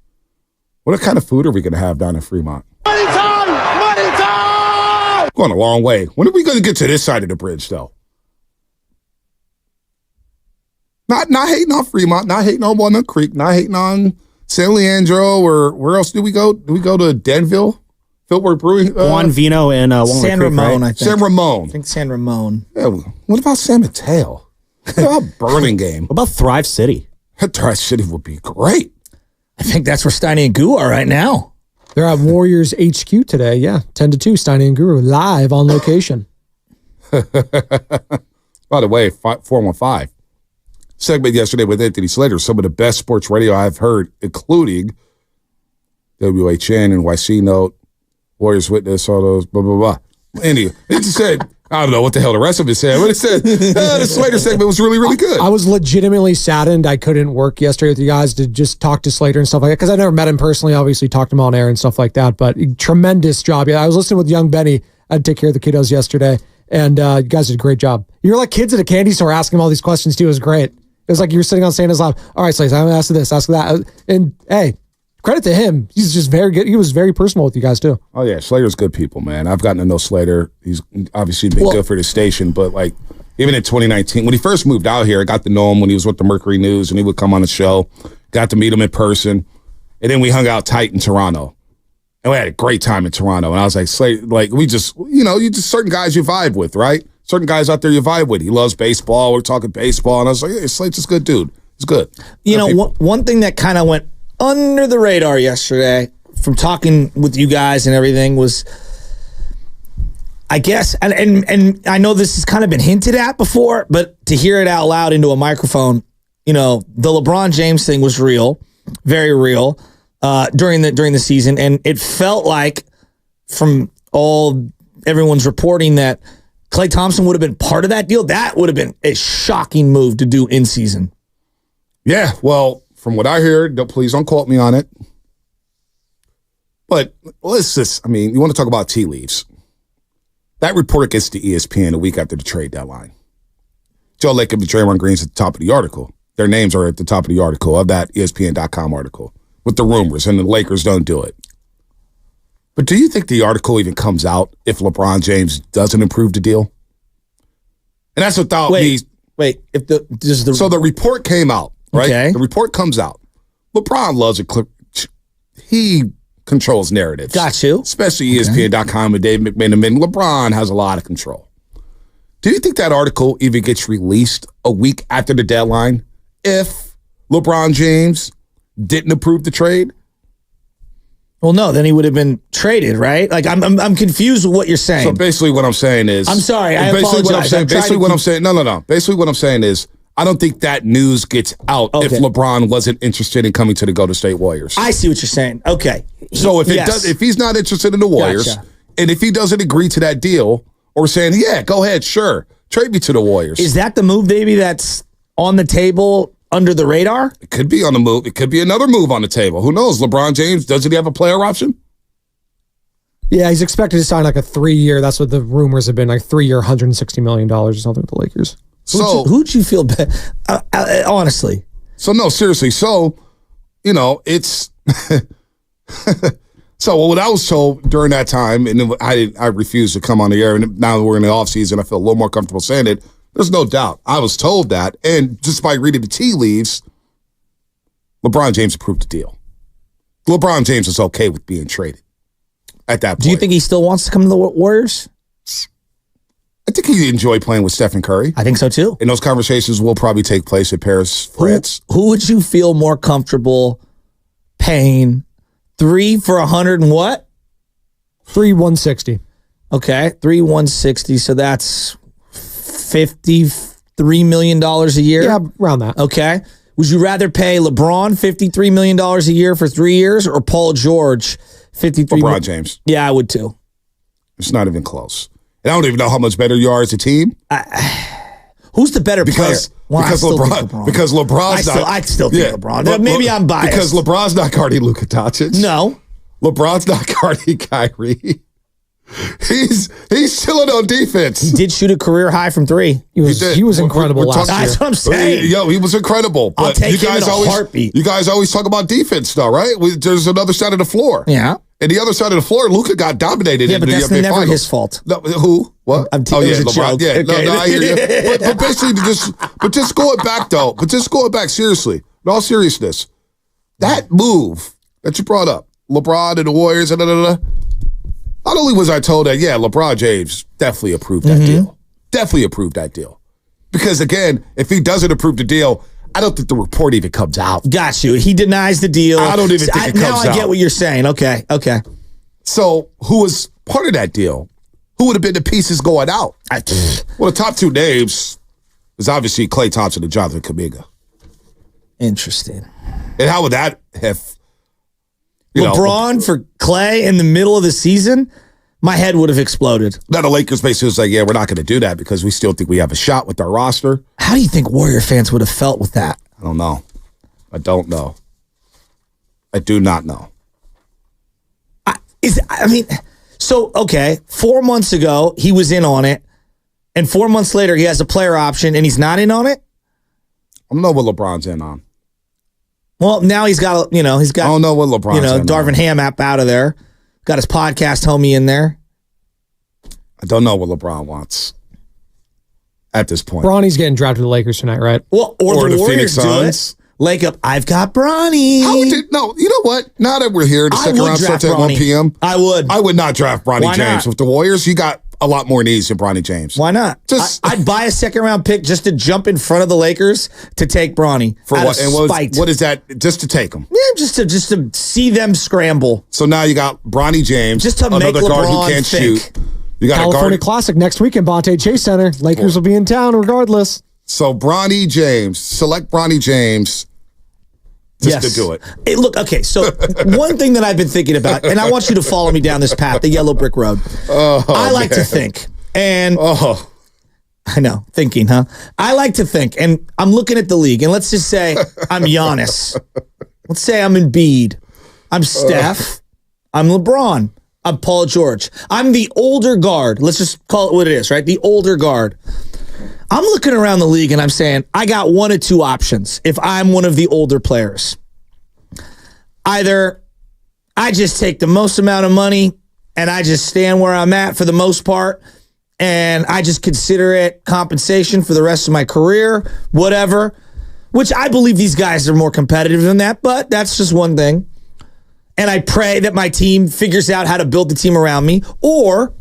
Speaker 2: What kind of food are we going to have down in Fremont?
Speaker 12: Money time! Money time!
Speaker 2: Going a long way. When are we going to get to this side of the bridge, though? Not hating on Fremont, not hating on Walnut Creek, not hating on San Leandro, or where else do we go? Do we go to Denville? Fillmore Brewing?
Speaker 5: Juan Vino and Walnut
Speaker 4: San
Speaker 5: Creek,
Speaker 4: Ramon,
Speaker 5: right?
Speaker 4: I think.
Speaker 2: San Ramon.
Speaker 4: I think San Ramon.
Speaker 2: Yeah, what about San Mateo? What about Burlingame?
Speaker 5: What about Thrive City?
Speaker 2: Thrive City would be great.
Speaker 4: I think that's where Steiny and Goo are right now.
Speaker 3: They're at Warriors HQ today. Yeah, 10 to 2, Steiny and Guru live on location.
Speaker 2: By the way, 415 segment yesterday with Anthony Slater, some of the best sports radio I've heard, including WHN and YC Note, Warriors Witness, all those, blah, blah, blah. Anyway, it just said, I don't know what the hell the rest of it said, but it said the Slater segment was really, really good.
Speaker 3: I was legitimately saddened I couldn't work yesterday with you guys to just talk to Slater and stuff like that, because I never met him personally, obviously talked to him on air and stuff like that, but tremendous job. Yeah, I was listening with young Benny. I had to take care of the kiddos yesterday, and you guys did a great job. You're like kids at a candy store asking him all these questions too. It was great. It was like you were sitting on Santa's lap. All right, Slater, I'm going to ask this, ask that. And hey, credit to him. He's just very good. He was very personal with you guys too.
Speaker 2: Oh yeah, Slater's good people, man. I've gotten to know Slater. He's obviously been good for the station, but like even in 2019, when he first moved out here, I got to know him when he was with the Mercury News, and he would come on the show. Got to meet him in person, and then we hung out tight in Toronto, and we had a great time in Toronto. And I was like, Slater, like we just, you just certain guys you vibe with, right? Certain guys out there you vibe with. He loves baseball. We're talking baseball, and I was like, hey, Slater's a good dude. He's good.
Speaker 4: One thing that kind of went under the radar yesterday from talking with you guys and everything was, I guess, and I know this has kind of been hinted at before, but to hear it out loud into a microphone, the LeBron James thing was real, very real, during the season, and it felt like from everyone's reporting that Klay Thompson would have been part of that deal. That would have been a shocking move to do in season.
Speaker 2: Yeah, well, from what I heard, please don't quote me on it. But let's just, you want to talk about tea leaves. That report gets to ESPN a week after the trade deadline. Joe Lacob and Draymond Green's at the top of the article. Their names are at the top of the article, of that ESPN.com article, with the rumors, and the Lakers don't do it. But do you think the article even comes out if LeBron James doesn't improve the deal? And that's without me.
Speaker 4: Wait,
Speaker 2: so the report came out, right?
Speaker 4: Okay.
Speaker 2: The report comes out. LeBron loves it. He controls narratives.
Speaker 4: Got you.
Speaker 2: Especially ESPN.com and Dave McMahon. LeBron has a lot of control. Do you think that article even gets released a week after the deadline if LeBron James didn't approve the trade?
Speaker 4: Well, no, then he would have been traded, right? Like I'm confused with what you're saying.
Speaker 2: So basically, what I'm saying is,
Speaker 4: I'm sorry, I apologize.
Speaker 2: Basically, what I'm saying is, I don't think that news gets out if LeBron wasn't interested in coming to the Golden State Warriors.
Speaker 4: I see what you're saying. Okay.
Speaker 2: So if he's not interested in the Warriors, and if he doesn't agree to that deal, or saying, yeah, go ahead, sure, trade me to the Warriors.
Speaker 4: Is that the move, baby, that's on the table under the radar?
Speaker 2: It could be on the move. It could be another move on the table. Who knows? LeBron James, doesn't he have a player option?
Speaker 3: Yeah, he's expected to sign like a 3-year. That's what the rumors have been, like 3-year, $160 million or something with the Lakers.
Speaker 2: So
Speaker 4: who'd you feel bad? Honestly.
Speaker 2: So no, seriously. So, it's so what I was told during that time, and I refused to come on the air, and now that we're in the offseason, I feel a little more comfortable saying it. There's no doubt. I was told that, and just by reading the tea leaves, LeBron James approved the deal. LeBron James is okay with being traded at that point.
Speaker 4: Do you think he still wants to come to the Warriors?
Speaker 2: I think he'd enjoy playing with Stephen Curry.
Speaker 4: I think so too.
Speaker 2: And those conversations will probably take place at Paris, France.
Speaker 4: Who would you feel more comfortable paying 3 for 100 and what?
Speaker 3: 3,160.
Speaker 4: Okay, 3,160. So that's $53 million a year?
Speaker 3: Yeah, around that.
Speaker 4: Okay. Would you rather pay LeBron $53 million a year for 3 years or Paul George $53 million?
Speaker 2: LeBron James.
Speaker 4: Yeah, I would too.
Speaker 2: It's not even close. And I don't even know how much better you are as a team.
Speaker 4: Who's the better player? Well,
Speaker 2: because LeBron. Because LeBron's
Speaker 4: I still think LeBron. Maybe I'm biased.
Speaker 2: Because LeBron's not guarding Luka Doncic.
Speaker 4: No.
Speaker 2: LeBron's not guarding Kyrie. He's chilling on defense.
Speaker 4: He did shoot a career high from 3.
Speaker 3: He was incredible last year.
Speaker 4: That's what I'm saying.
Speaker 2: Yo, he was incredible. But
Speaker 4: I'll take him in a heartbeat.
Speaker 2: You guys always talk about defense, though, right? There's another side of the floor.
Speaker 4: Yeah.
Speaker 2: And the other side of the floor, Luka got dominated.
Speaker 4: Yeah, but that's never
Speaker 2: finals.
Speaker 4: His fault.
Speaker 2: No, who? What? LeBron. Yeah,
Speaker 4: okay.
Speaker 2: no, I hear you. But basically, just going back though. But just going back seriously, in all seriousness, that move that you brought up, LeBron and the Warriors, not only was I told that, yeah, LeBron James definitely approved that deal. Definitely approved that deal. Because again, if he doesn't approve the deal, I don't think the report even comes out.
Speaker 4: Got you. He denies the deal.
Speaker 2: I don't even think it comes out.
Speaker 4: Now I get what you're saying. Okay.
Speaker 2: So who was part of that deal? Who would have been the pieces going out? Well, the top 2 names is obviously Klay Thompson and Jonathan Kuminga.
Speaker 4: Interesting.
Speaker 2: And how would that have...
Speaker 4: LeBron for Klay in the middle of the season? My head would have exploded.
Speaker 2: Now the Lakers basically was like, yeah, we're not going to do that because we still think we have a shot with our roster.
Speaker 4: How do you think Warrior fans would have felt with that?
Speaker 2: I don't know. I don't know. I do not know.
Speaker 4: Okay, 4 months ago, he was in on it, and 4 months later, he has a player option, and he's not in on it?
Speaker 2: I don't know what LeBron's in on.
Speaker 4: Well, now he's got. I
Speaker 2: don't know what LeBron's in on.
Speaker 4: Darvin Ham app out of there. Got his podcast homie in there.
Speaker 2: I don't know what LeBron wants at this point.
Speaker 3: Bronny's getting drafted to the Lakers tonight, right?
Speaker 4: Well, or the Warriors
Speaker 2: Phoenix Suns.
Speaker 4: Lake up, I've got Bronny.
Speaker 2: No, you know what? Now that we're here, the second round starts at 1 p.m.
Speaker 4: I would
Speaker 2: not draft Bronny James. With the Warriors, you got a lot more needs than Bronny James.
Speaker 4: Why not? I'd buy a second round pick just to jump in front of the Lakers to take Bronny.
Speaker 2: For what? And what is that? Just to take him?
Speaker 4: Yeah, just to see them scramble.
Speaker 2: So now you got Bronny James,
Speaker 4: just to make
Speaker 2: another guard who can't shoot. You got
Speaker 3: California Classic next week in Bonte Chase Center. Lakers will be in town regardless.
Speaker 2: So Bronny James, select Bronny James. Just to do it.
Speaker 4: Hey, look, okay, so one thing that I've been thinking about, and I want you to follow me down this path, the yellow brick road. I like to think, and I know, thinking, huh? I like to think, and I'm looking at the league, and let's just say I'm Giannis. Let's say I'm Embiid. I'm Steph. I'm LeBron. I'm Paul George. I'm the older guard. Let's just call it what it is, right? The older guard. I'm looking around the league and I'm saying, I got 1 of 2 options if I'm one of the older players. Either I just take the most amount of money and I just stand where I'm at for the most part and I just consider it compensation for the rest of my career, whatever, which I believe these guys are more competitive than that, but that's just one thing. And I pray that my team figures out how to build the team around me, or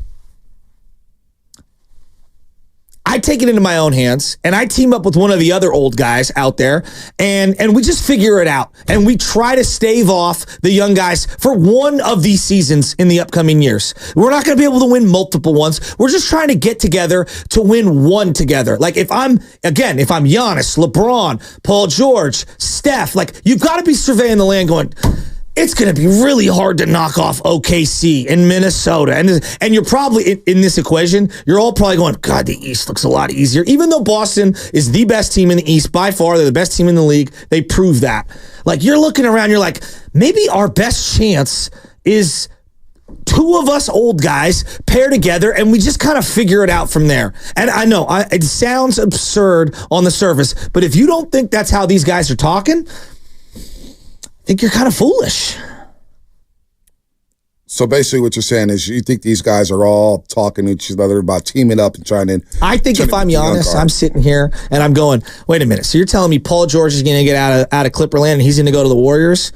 Speaker 4: I take it into my own hands and I team up with one of the other old guys out there and we just figure it out. And we try to stave off the young guys for one of these seasons in the upcoming years. We're not going to be able to win multiple ones. We're just trying to get together to win one together. Like if I'm Giannis, LeBron, Paul George, Steph, like you've got to be surveying the land going, it's going to be really hard to knock off OKC and Minnesota. And you're probably, in this equation, you're all probably going, God, the East looks a lot easier. Even though Boston is the best team in the East, by far, they're the best team in the league. They prove that. Like, you're looking around, you're like, maybe our best chance is 2 of us old guys pair together and we just kind of figure it out from there. And I know it sounds absurd on the surface, but if you don't think that's how these guys are talking, I think you're kind of foolish.
Speaker 2: So basically what you're saying is you think these guys are all talking to each other about teaming up and trying to...
Speaker 4: I think if I'm Giannis, I'm sitting here and I'm going, wait a minute. So you're telling me Paul George is going to get out of Clipperland and he's going to go to the Warriors?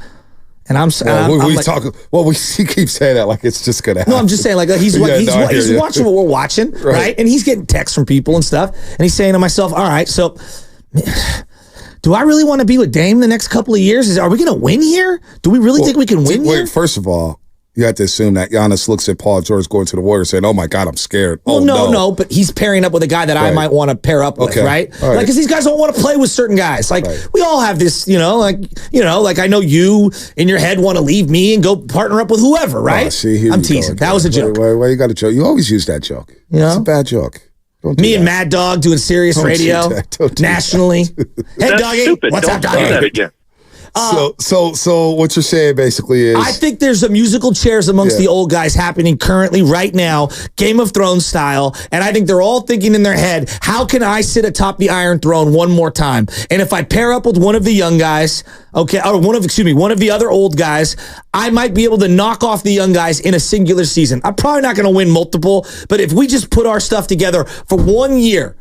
Speaker 4: And
Speaker 2: he keeps saying that like it's just gonna happen.
Speaker 4: No, I'm just saying like he's watching what we're watching, right? And he's getting texts from people and stuff, and he's saying to myself, all right, so do I really want to be with Dame the next couple of years? Are we going to win here? Do we really think we can win here?
Speaker 2: First of all, you have to assume that Giannis looks at Paul George going to the Warriors saying, oh my God, I'm scared.
Speaker 4: Well, no, but he's pairing up with a guy that I might want to pair up with, right? Like, because these guys don't want to play with certain guys. Like, we all have this, like I know you in your head want to leave me and go partner up with whoever, right? I'm teasing. That was a joke.
Speaker 2: Why you got a joke? You always use that joke. It's a bad joke.
Speaker 4: Me and Mad Dog doing Sirius Radio nationally. Hey, Doggy, what's up, Doggy?
Speaker 2: So what you're saying basically is,
Speaker 4: I think there's a musical chairs amongst the old guys happening currently right now, Game of Thrones style, and I think they're all thinking in their head, how can I sit atop the Iron Throne one more time? And if I pair up with one of the young guys, or one of the other old guys, I might be able to knock off the young guys in a singular season. I'm probably not going to win multiple, but if we just put our stuff together for 1 year,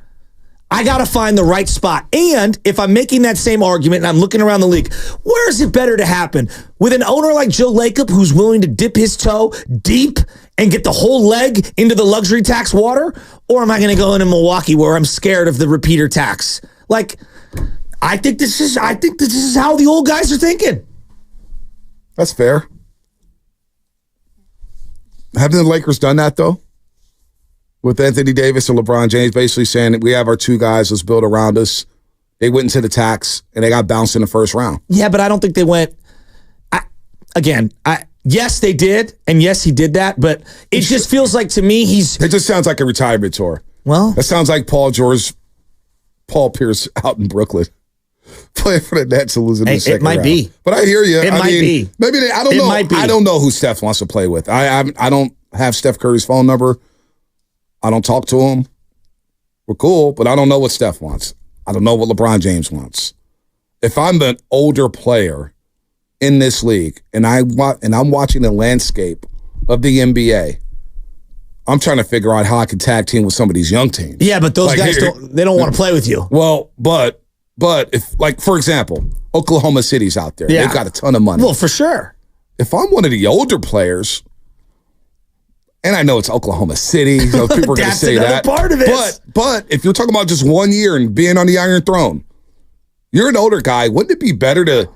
Speaker 4: I got to find the right spot. And if I'm making that same argument and I'm looking around the league, where is it better to happen? With an owner like Joe Lacob who's willing to dip his toe deep and get the whole leg into the luxury tax water? Or am I going to go into Milwaukee where I'm scared of the repeater tax? Like, I think this is how the old guys are thinking.
Speaker 2: That's fair. Haven't the Lakers done that, though? With Anthony Davis and LeBron James basically saying we have our two guys, let's build around us. They went into the tax, and they got bounced in the first round.
Speaker 4: Yeah, but I don't think they went. Yes, they did, and yes, he did that, but it just feels like to me
Speaker 2: It just sounds like a retirement tour.
Speaker 4: Well,
Speaker 2: that sounds like Paul Pierce out in Brooklyn. Playing for the Nets and losing the second round.
Speaker 4: It might be.
Speaker 2: But I hear you.
Speaker 4: It might be.
Speaker 2: Maybe I don't know. I don't know who Steph wants to play with. I don't have Steph Curry's phone number. I don't talk to him. We're cool, but I don't know what Steph wants. I don't know what LeBron James wants. If I'm an older player in this league and I'm watching the landscape of the NBA, I'm trying to figure out how I can tag team with some of these young teams.
Speaker 4: Yeah, but those guys don't want to play with you.
Speaker 2: Well, but if, like, for example, Oklahoma City's out there.
Speaker 4: Yeah.
Speaker 2: They've got a ton of money.
Speaker 4: Well, for sure.
Speaker 2: If I'm one of the older players, and I know it's Oklahoma City, so people are going to say that.
Speaker 4: Part of it.
Speaker 2: But if you're talking about just 1 year and being on the Iron Throne, you're an older guy. Wouldn't it be better to,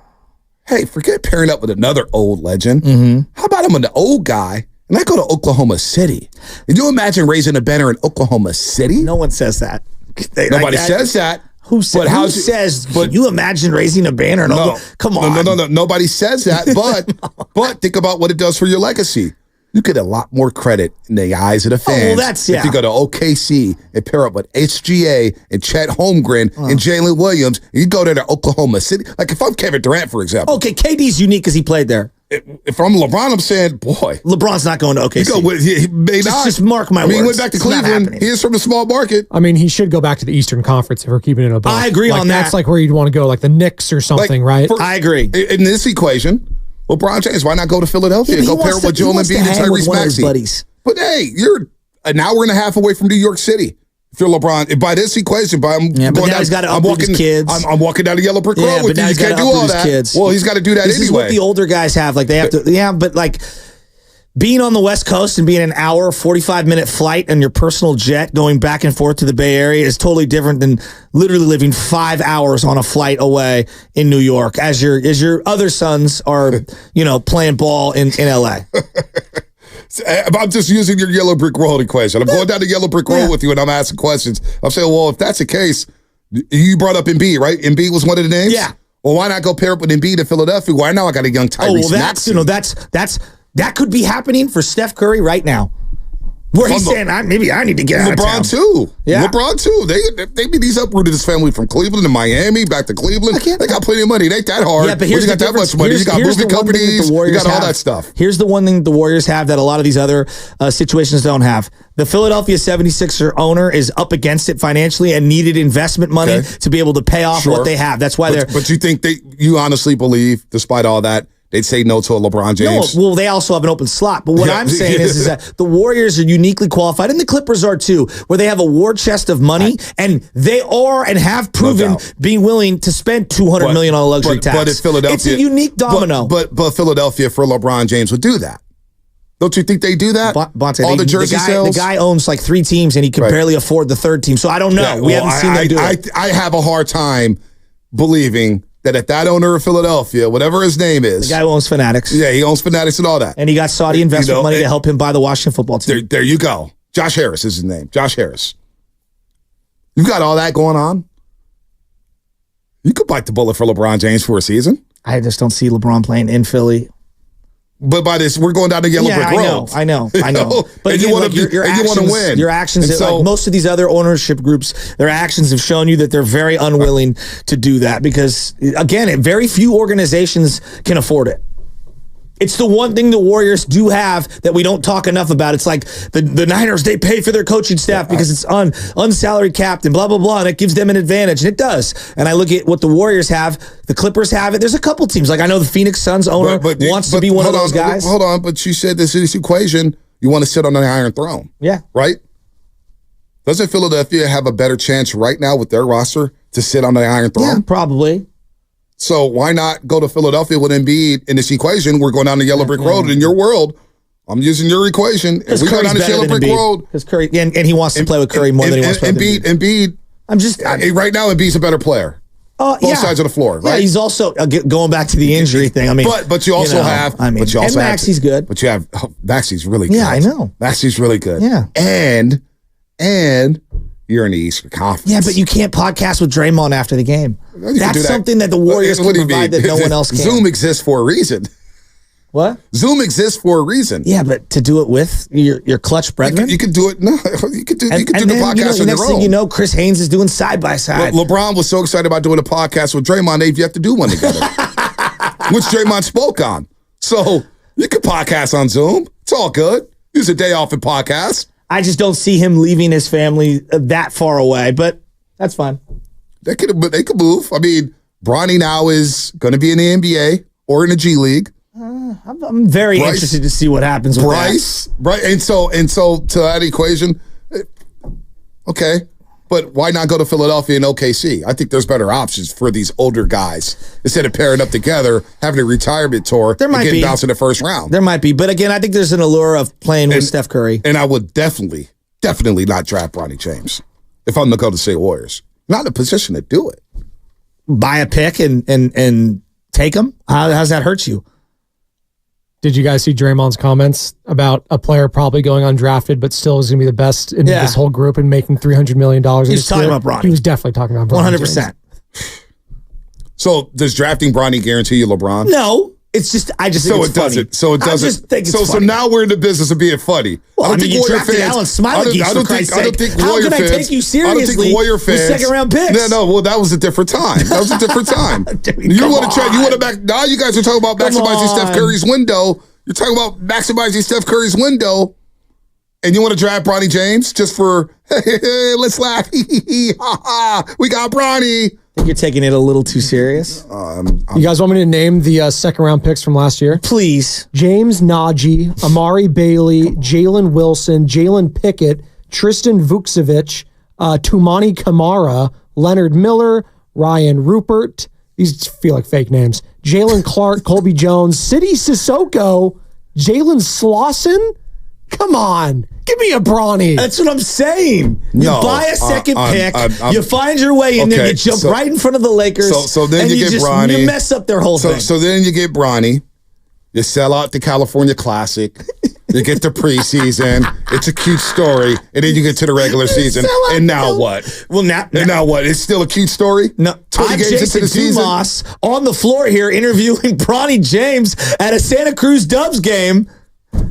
Speaker 2: hey, forget pairing up with another old legend? Mm-hmm. How about I'm an old guy and I go to Oklahoma City? Can you imagine raising a banner in Oklahoma City?
Speaker 4: No one says that.
Speaker 2: Nobody says that.
Speaker 4: Who says? But you imagine raising a banner? No, come on.
Speaker 2: No. Nobody says that. But think about what it does for your legacy. You get a lot more credit in the eyes of the fans. If you go to OKC and pair up with HGA and Chet Holmgren and Jalen Williams, and you go to Oklahoma City. Like if I'm Kevin Durant, for example.
Speaker 4: Okay, KD's unique because he played there.
Speaker 2: If I'm LeBron, I'm saying, boy.
Speaker 4: LeBron's not going to OKC.
Speaker 2: He may not.
Speaker 4: Just mark my words.
Speaker 2: He went back to Cleveland. He is from a small market.
Speaker 3: I mean, he should go back to the Eastern Conference if we're keeping it above.
Speaker 4: I agree on that.
Speaker 3: That's like where you'd want to go, like the Knicks or something, right?
Speaker 4: I agree.
Speaker 2: In this equation, LeBron James, why not go to Philadelphia and go pair with Joel Embiid and Tyrese Maxey? But hey, you're an hour and a half away from New York City. If you're LeBron, by this equation, I'm walking down the yellow brick road with you. You can't do all that.
Speaker 4: Kids.
Speaker 2: Well, he's got to do that anyway.
Speaker 4: This is what the older guys have. Like they have to, but like being on the West Coast and being an hour, 45-minute flight on your personal jet going back and forth to the Bay Area is totally different than literally living 5 hours on a flight away in New York as your other sons are, playing ball in LA.
Speaker 2: I'm just using your yellow brick road equation. I'm going down the yellow brick road with you and I'm asking questions. I'm saying, well, if that's the case, you brought up Embiid, right? Embiid was one of the names?
Speaker 4: Yeah.
Speaker 2: Well, why not go pair up with Embiid in Philadelphia? Why now I got a young Tyrese Maxey?
Speaker 4: That could be happening for Steph Curry right now. Where he's saying, maybe I need to get out of town.
Speaker 2: LeBron too. Yeah. LeBron too. He's uprooted his family from Cleveland to Miami, back to Cleveland. They got plenty of money. It ain't that hard.
Speaker 4: Yeah, but here's
Speaker 2: you got that much money. You got movie companies. You got all that stuff.
Speaker 4: Here's the one thing the Warriors have that a lot of these other situations don't have. The Philadelphia 76er owner is up against it financially and needed investment money to be able to pay off what they have. That's why they're...
Speaker 2: But you think you honestly believe, despite all that, they'd say no to a LeBron James.
Speaker 4: No, well, they also have an open slot. But what I'm saying is that the Warriors are uniquely qualified, and the Clippers are too, where they have a war chest of money, and they are and have proven being willing to spend $200 million on a luxury tax.
Speaker 2: But if Philadelphia,
Speaker 4: it's a unique domino.
Speaker 2: But Philadelphia for LeBron James would do that. Don't you think they do that?
Speaker 4: Bonte,
Speaker 2: all the jersey sales?
Speaker 4: The guy owns like 3 teams, and he can barely afford the 3rd team. So I don't know.
Speaker 2: Yeah,
Speaker 4: we haven't seen them do it.
Speaker 2: I have a hard time believing that if that owner of Philadelphia, whatever his name is.
Speaker 4: The guy who owns Fanatics.
Speaker 2: Yeah, he owns Fanatics and all that.
Speaker 4: And he got Saudi investment money to help him buy the Washington football team.
Speaker 2: There you go. Josh Harris is his name. Josh Harris. You got all that going on. You could bite the bullet for LeBron James for a season.
Speaker 4: I just don't see LeBron playing in Philly.
Speaker 2: But by this, we're going down the yellow brick road.
Speaker 4: I know. But
Speaker 2: and
Speaker 4: again,
Speaker 2: you want to win.
Speaker 4: Your actions, like most of these other ownership groups, their actions have shown you that they're very unwilling to do that because, again, very few organizations can afford it. It's the one thing the Warriors do have that we don't talk enough about. It's like the Niners, they pay for their coaching staff because it's unsalaried capped and blah, blah, blah, and it gives them an advantage, and it does. And I look at what the Warriors have, the Clippers have it. There's a couple teams. Like I know the Phoenix Suns owner wants to be one of those guys.
Speaker 2: Hold on, but you said this equation, you want to sit on the Iron Throne.
Speaker 4: Yeah.
Speaker 2: Right? Doesn't Philadelphia have a better chance right now with their roster to sit on the Iron Throne?
Speaker 4: Yeah, probably.
Speaker 2: So why not go to Philadelphia with Embiid in this equation? We're going down the yellow brick road. In your world, I'm using your equation. If we go down this yellow brick road.
Speaker 4: Because Curry, and he wants to play with Curry more than he wants to play with
Speaker 2: Embiid. Right now, Embiid's a better player. Both sides of the floor, right?
Speaker 4: Yeah, he's also going back to the injury thing. I mean,
Speaker 2: but you also have.
Speaker 4: I mean,
Speaker 2: but you also
Speaker 4: and Maxi's good.
Speaker 2: But you have Maxi's really good.
Speaker 4: Yeah, I know.
Speaker 2: Maxi's really good.
Speaker 4: Yeah,
Speaker 2: and you're in the Eastern Conference.
Speaker 4: Yeah, but you can't podcast with Draymond after the game. That's something that the Warriors can provide that no one else can.
Speaker 2: Zoom exists for a reason.
Speaker 4: What?
Speaker 2: Zoom exists for a reason.
Speaker 4: Yeah, but to do it with your clutch brethren?
Speaker 2: You could do it. No, you could do the podcast on your own.
Speaker 4: Next thing you know, Chris Haynes is doing side by side.
Speaker 2: LeBron was so excited about doing a podcast with Draymond, they've yet to do one together, which Draymond spoke on. So you could podcast on Zoom. It's all good. Use a day off and podcast.
Speaker 4: I just don't see him leaving his family that far away, but that's fine.
Speaker 2: They could move. I mean, Bronny now is going to be in the NBA or in the G League.
Speaker 4: I'm very interested to see what happens with
Speaker 2: Bryce. Right, and so to that equation, okay, but why not go to Philadelphia and OKC? I think there's better options for these older guys instead of pairing up together, having a retirement tour, and getting bounced in the first round.
Speaker 4: There might be, but again, I think there's an allure of playing with Steph Curry.
Speaker 2: And I would definitely not draft Bronny James if I'm the Golden State Warriors. Not in a position to do it.
Speaker 4: Buy a pick and take him? How's that hurt you?
Speaker 3: Did you guys see Draymond's comments about a player probably going undrafted, but still is going to be the best in this whole group and making $300 million?
Speaker 4: He was talking about Bronny.
Speaker 3: He was definitely talking about Bronny.
Speaker 4: 100%.
Speaker 2: So does drafting Bronny guarantee you LeBron?
Speaker 4: No. It's just, I just think it's funny.
Speaker 2: So it doesn't.
Speaker 4: I just think it's funny.
Speaker 2: So now we're in the business of being funny.
Speaker 4: Well, I don't think you drafted Alan Smiley
Speaker 2: I don't think
Speaker 4: How
Speaker 2: Warrior
Speaker 4: can I take you seriously
Speaker 2: Warrior fans,
Speaker 4: with second-round picks?
Speaker 2: No, well, that was a different time. You want to back. Now you guys are talking about maximizing Steph Curry's window. You're talking about maximizing Steph Curry's window, and you want to draft Bronny James just for, hey, let's laugh. We got Bronny.
Speaker 4: I think you're taking it a little too serious.
Speaker 3: You guys want me to name the second-round picks from last year?
Speaker 4: Please.
Speaker 3: James Nagy, Amari Bailey, Jalen Wilson, Jalen Pickett, Tristan Vukcevic, Tumani Kamara, Leonard Miller, Ryan Rupert. These feel like fake names. Jalen Clark, Colby Jones, Sidney Sissoko, Jalen Slauson. Come on. Give me a Bronny.
Speaker 4: That's what I'm saying. You buy a second pick, you find your way in there, you jump right in front of the Lakers,
Speaker 2: so then you get Bronny.
Speaker 4: You mess up their whole thing.
Speaker 2: So then you get Bronny. You sell out the California Classic. You get the preseason. It's a cute story. And then you get to the regular season. And now what?
Speaker 4: Well, now
Speaker 2: what? It's still a cute story?
Speaker 4: No.
Speaker 2: 20
Speaker 4: I'm
Speaker 2: games
Speaker 4: Jason
Speaker 2: into the season?
Speaker 4: Dumas on the floor here interviewing Bronny James at a Santa Cruz Dubs game.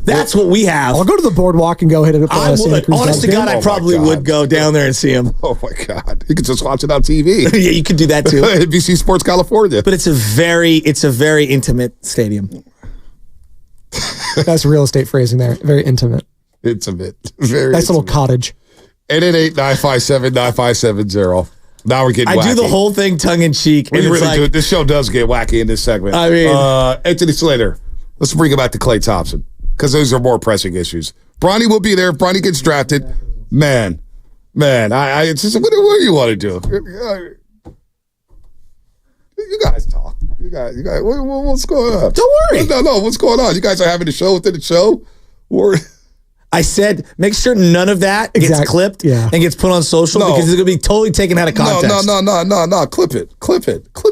Speaker 4: That's what we have.
Speaker 3: I'll go to the boardwalk and go hit it up.
Speaker 4: Honest to God, I probably would go down there and see him.
Speaker 2: Oh my God. You could just watch it on TV.
Speaker 4: Yeah, you could do that too.
Speaker 2: NBC Sports California.
Speaker 4: But it's a very intimate stadium.
Speaker 3: That's real estate phrasing there. Very intimate.
Speaker 2: Intimate. Very
Speaker 3: nice little cottage.
Speaker 2: 888-957-9570. Now we're getting wacky.
Speaker 4: I do the whole thing tongue in cheek.
Speaker 2: We really do. This show does get wacky in this segment.
Speaker 4: I mean,
Speaker 2: Anthony Slater. Let's bring it back to Klay Thompson because those are more pressing issues. Bronny will be there if Bronny gets drafted. Man, I just what do you want to do? You guys talk. You guys. What's going on?
Speaker 4: Don't worry.
Speaker 2: No. What's going on? You guys are having a show within the show.
Speaker 4: I said, make sure none of that gets clipped and gets put on social because it's going to be totally taken out of context.
Speaker 2: No. Clip it. Clip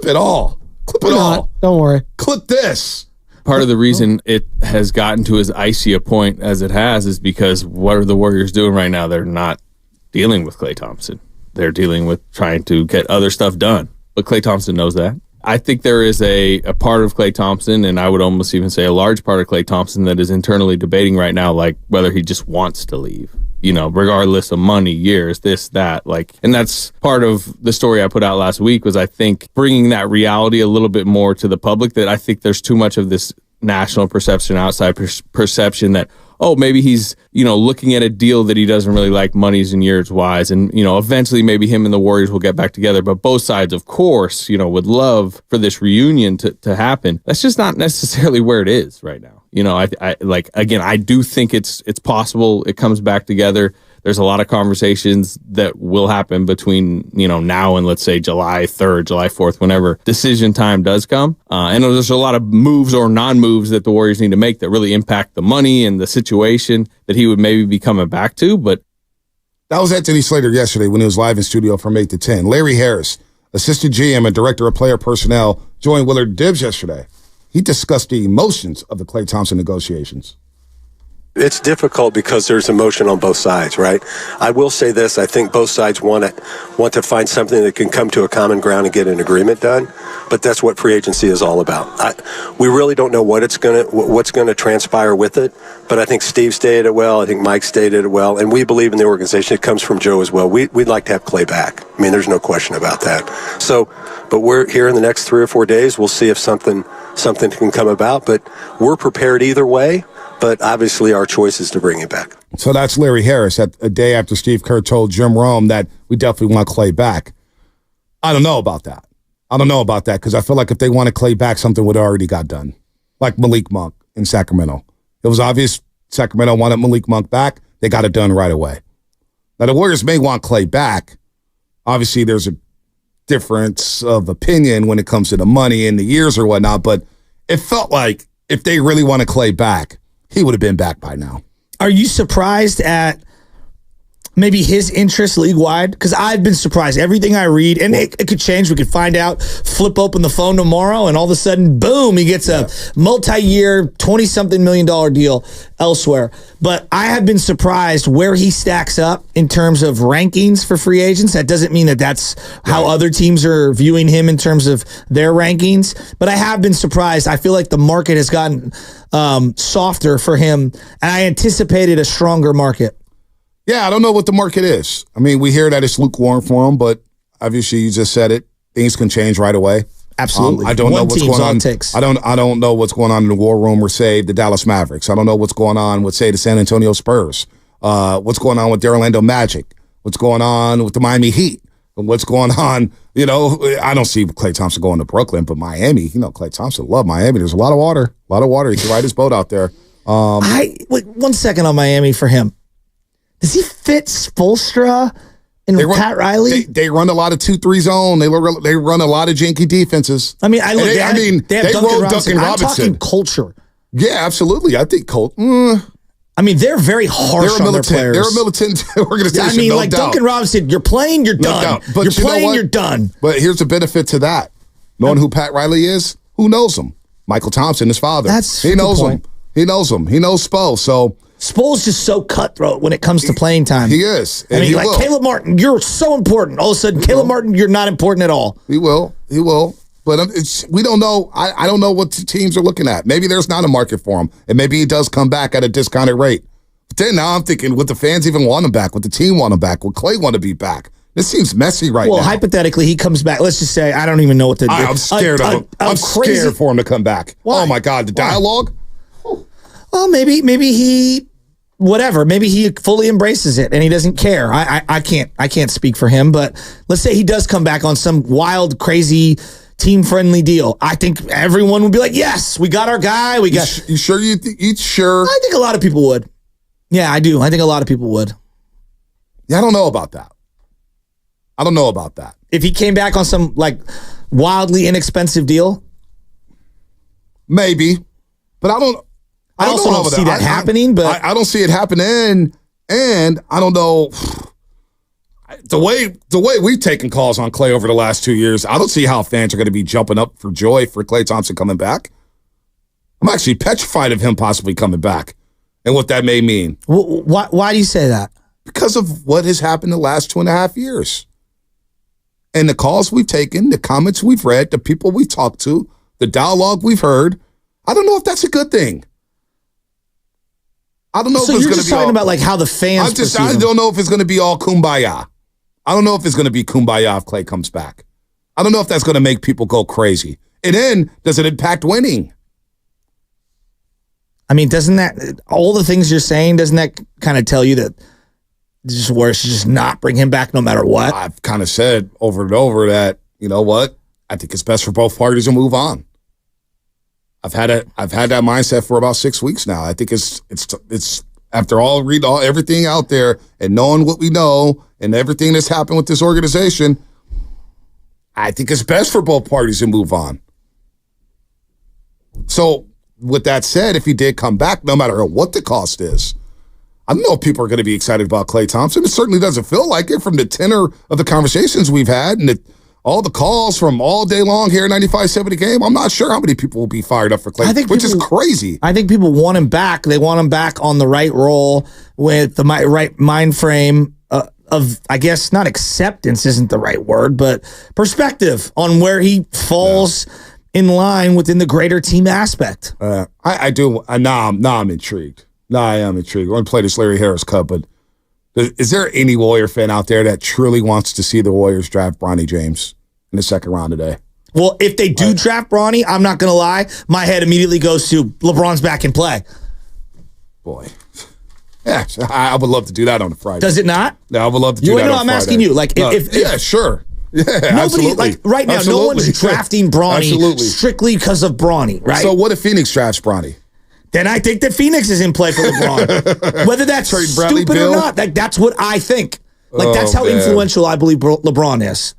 Speaker 2: it all. Clip it all.
Speaker 3: Don't worry.
Speaker 2: Clip this.
Speaker 8: Part of the reason it has gotten to as icy a point as it has is because what are the Warriors doing right now? They're not dealing with Klay Thompson. They're dealing with trying to get other stuff done. But Klay Thompson knows that. I think there is a part of Klay Thompson, and I would almost even say a large part of Klay Thompson that is internally debating right now, like whether he just wants to leave, regardless of money, years, this, that, and that's part of the story I put out last week was I think bringing that reality a little bit more to the public that I think there's too much of this national perception, outside perception that, oh, maybe he's, looking at a deal that he doesn't really like monies and years wise. And, eventually maybe him and the Warriors will get back together. But both sides, of course, would love for this reunion to happen. That's just not necessarily where it is right now. I do think it's possible it comes back together. There's a lot of conversations that will happen between, now and let's say July 3rd, July 4th, whenever decision time does come. And there's a lot of moves or non-moves that the Warriors need to make that really impact the money and the situation that he would maybe be coming back to. But
Speaker 2: that was Anthony Slater yesterday when he was live in studio from 8 to 10. Larry Harris, assistant GM and director of player personnel, joined Willard Dibbs yesterday. He discussed the emotions of the Klay Thompson negotiations.
Speaker 13: It's difficult because there's emotion on both sides, right? I will say this, I think both sides want to find something that can come to a common ground and get an agreement done, but that's what free agency is all about. We really don't know what's going to transpire with it, but I think Steve stated it well, I think Mike stated it well, and we believe in the organization. It comes from Joe as well. We'd like to have Klay back. I mean, there's no question about that. So, but we're here in the next 3 or 4 days. We'll see if something can come about, but we're prepared either way. But obviously our choice is to bring it back.
Speaker 2: So that's Larry Harris a day after Steve Kerr told Jim Rome that we definitely want Klay back. I don't know about that because I feel like if they wanted Klay back, something would have already got done. Like Malik Monk in Sacramento. It was obvious Sacramento wanted Malik Monk back. They got it done right away. Now the Warriors may want Klay back. Obviously there's a difference of opinion when it comes to the money and the years or whatnot, but it felt like if they really wanted Klay back, he would have been back by now.
Speaker 4: Are you surprised at maybe his interest league-wide? Because I've been surprised. Everything I read, and it could change. We could find out, flip open the phone tomorrow, and all of a sudden, boom, he gets a multi-year, $20-something million deal elsewhere. But I have been surprised where he stacks up in terms of rankings for free agents. That doesn't mean that that's how other teams are viewing him in terms of their rankings. But I have been surprised. I feel like the market has gotten softer for him, and I anticipated a stronger market.
Speaker 2: Yeah, I don't know what the market is. I mean, we hear that it's lukewarm for him, but obviously you just said it. Things can change right away.
Speaker 4: Absolutely.
Speaker 2: I don't know what's going on. I don't know what's going on in the war room or say the Dallas Mavericks. I don't know what's going on with say the San Antonio Spurs. What's going on with the Orlando Magic? What's going on with the Miami Heat? What's going on? I don't see Klay Thompson going to Brooklyn, but Miami. Klay Thompson love Miami. There's a lot of water. He can ride his boat out there.
Speaker 4: Wait 1 second on Miami for him. Does he fit Spoelstra and Pat Riley?
Speaker 2: They run a lot of 2-3 zone. They run a lot of janky defenses.
Speaker 4: I mean, they have
Speaker 2: wrote Duncan Robinson.
Speaker 4: I'm talking culture.
Speaker 2: Yeah, absolutely. I think
Speaker 4: I mean, they're very harsh on their players.
Speaker 2: They're a militant organization.
Speaker 4: I mean, Duncan Robinson, you're playing, you're done.
Speaker 2: But
Speaker 4: you're playing, you're done.
Speaker 2: But here's the benefit to that. Knowing who Pat Riley is, who knows him? Michael Thompson, his father. He knows him. He knows him. He knows Spo. So
Speaker 4: Spo's just so cutthroat when it comes to playing time.
Speaker 2: He is.
Speaker 4: And Caleb Martin, you're so important. All of a sudden, Caleb Martin, you're not important at all.
Speaker 2: He will. But we don't know. I don't know what the teams are looking at. Maybe there's not a market for him, and maybe he does come back at a discounted rate. But then now I'm thinking, would the fans even want him back? Would the team want him back? Would Klay want to be back? This seems messy now.
Speaker 4: Well, hypothetically, he comes back. Let's just say I don't even know what to do.
Speaker 2: I'm scared of him. I'm scared for him to come back. Why? Oh, my God. The dialogue?
Speaker 4: Well, maybe he whatever. Maybe he fully embraces it and he doesn't care. I can't speak for him, but let's say he does come back on some wild, crazy, team-friendly deal. I think everyone would be like, yes, we got our guy. We got.
Speaker 2: You sure? You sure?
Speaker 4: I think a lot of people would. Yeah, I do. I think a lot of people would.
Speaker 2: Yeah, I don't know about that.
Speaker 4: If he came back on some like wildly inexpensive deal,
Speaker 2: maybe, but I also
Speaker 4: don't see that happening. But
Speaker 2: I don't see it happening, and I don't know the way we've taken calls on Klay over the last 2 years. I don't see how fans are going to be jumping up for joy for Klay Thompson coming back. I'm actually petrified of him possibly coming back, and what that may mean.
Speaker 4: Why do you say that?
Speaker 2: Because of what has happened the last 2.5 years. And the calls we've taken, the comments we've read, the people we've talked to, the dialogue we've heard, I don't know if that's a good thing. I don't know
Speaker 4: so
Speaker 2: if it's
Speaker 4: you're
Speaker 2: going to
Speaker 4: just
Speaker 2: be
Speaker 4: talking
Speaker 2: all,
Speaker 4: about like how the fans
Speaker 2: I don't know if it's going to be all kumbaya. I don't know if it's going to be kumbaya if Klay comes back. I don't know if that's going to make people go crazy. And then, does it impact winning?
Speaker 4: I mean, doesn't that, all the things you're saying, doesn't that kind of tell you that it's just worse to just not bring him back no matter what?
Speaker 2: I've kind of said over and over that, you know what? I think it's best for both parties to move on. I've had that mindset for about 6 weeks now. I think it's after reading everything out there and knowing what we know and everything that's happened with this organization, I think it's best for both parties to move on. So with that said, if he did come back, no matter what the cost is, I don't know if people are going to be excited about Klay Thompson. It certainly doesn't feel like it from the tenor of the conversations we've had and all the calls from all day long here at 95.7 Game. I'm not sure how many people will be fired up for Klay, which is crazy.
Speaker 4: I think people want him back. They want him back on the right role with the right mind frame of, I guess, not acceptance isn't the right word, but perspective on where he falls in line within the greater team aspect.
Speaker 2: I do. Now I'm intrigued. Now I am intrigued. We're going to play this Larry Harris Cup, but is there any Warrior fan out there that truly wants to see the Warriors draft Bronny James in the second round today?
Speaker 4: Well, if they do draft Bronny, I'm not going to lie, my head immediately goes to LeBron's back in play.
Speaker 2: Boy. Yeah, I would love to do that on a Friday.
Speaker 4: Does it not?
Speaker 2: No, I would love to do that on
Speaker 4: I'm
Speaker 2: Friday.
Speaker 4: asking you. Like, if
Speaker 2: yeah, sure. Yeah,
Speaker 4: nobody,
Speaker 2: absolutely.
Speaker 4: like right now,
Speaker 2: absolutely.
Speaker 4: no one's drafting Bronny strictly because of Bronny, right?
Speaker 2: So what if Phoenix drafts Bronny?
Speaker 4: Then I think that Phoenix is in play for LeBron. Whether that's stupid or not, that's what I think. Like, that's how influential I believe LeBron is.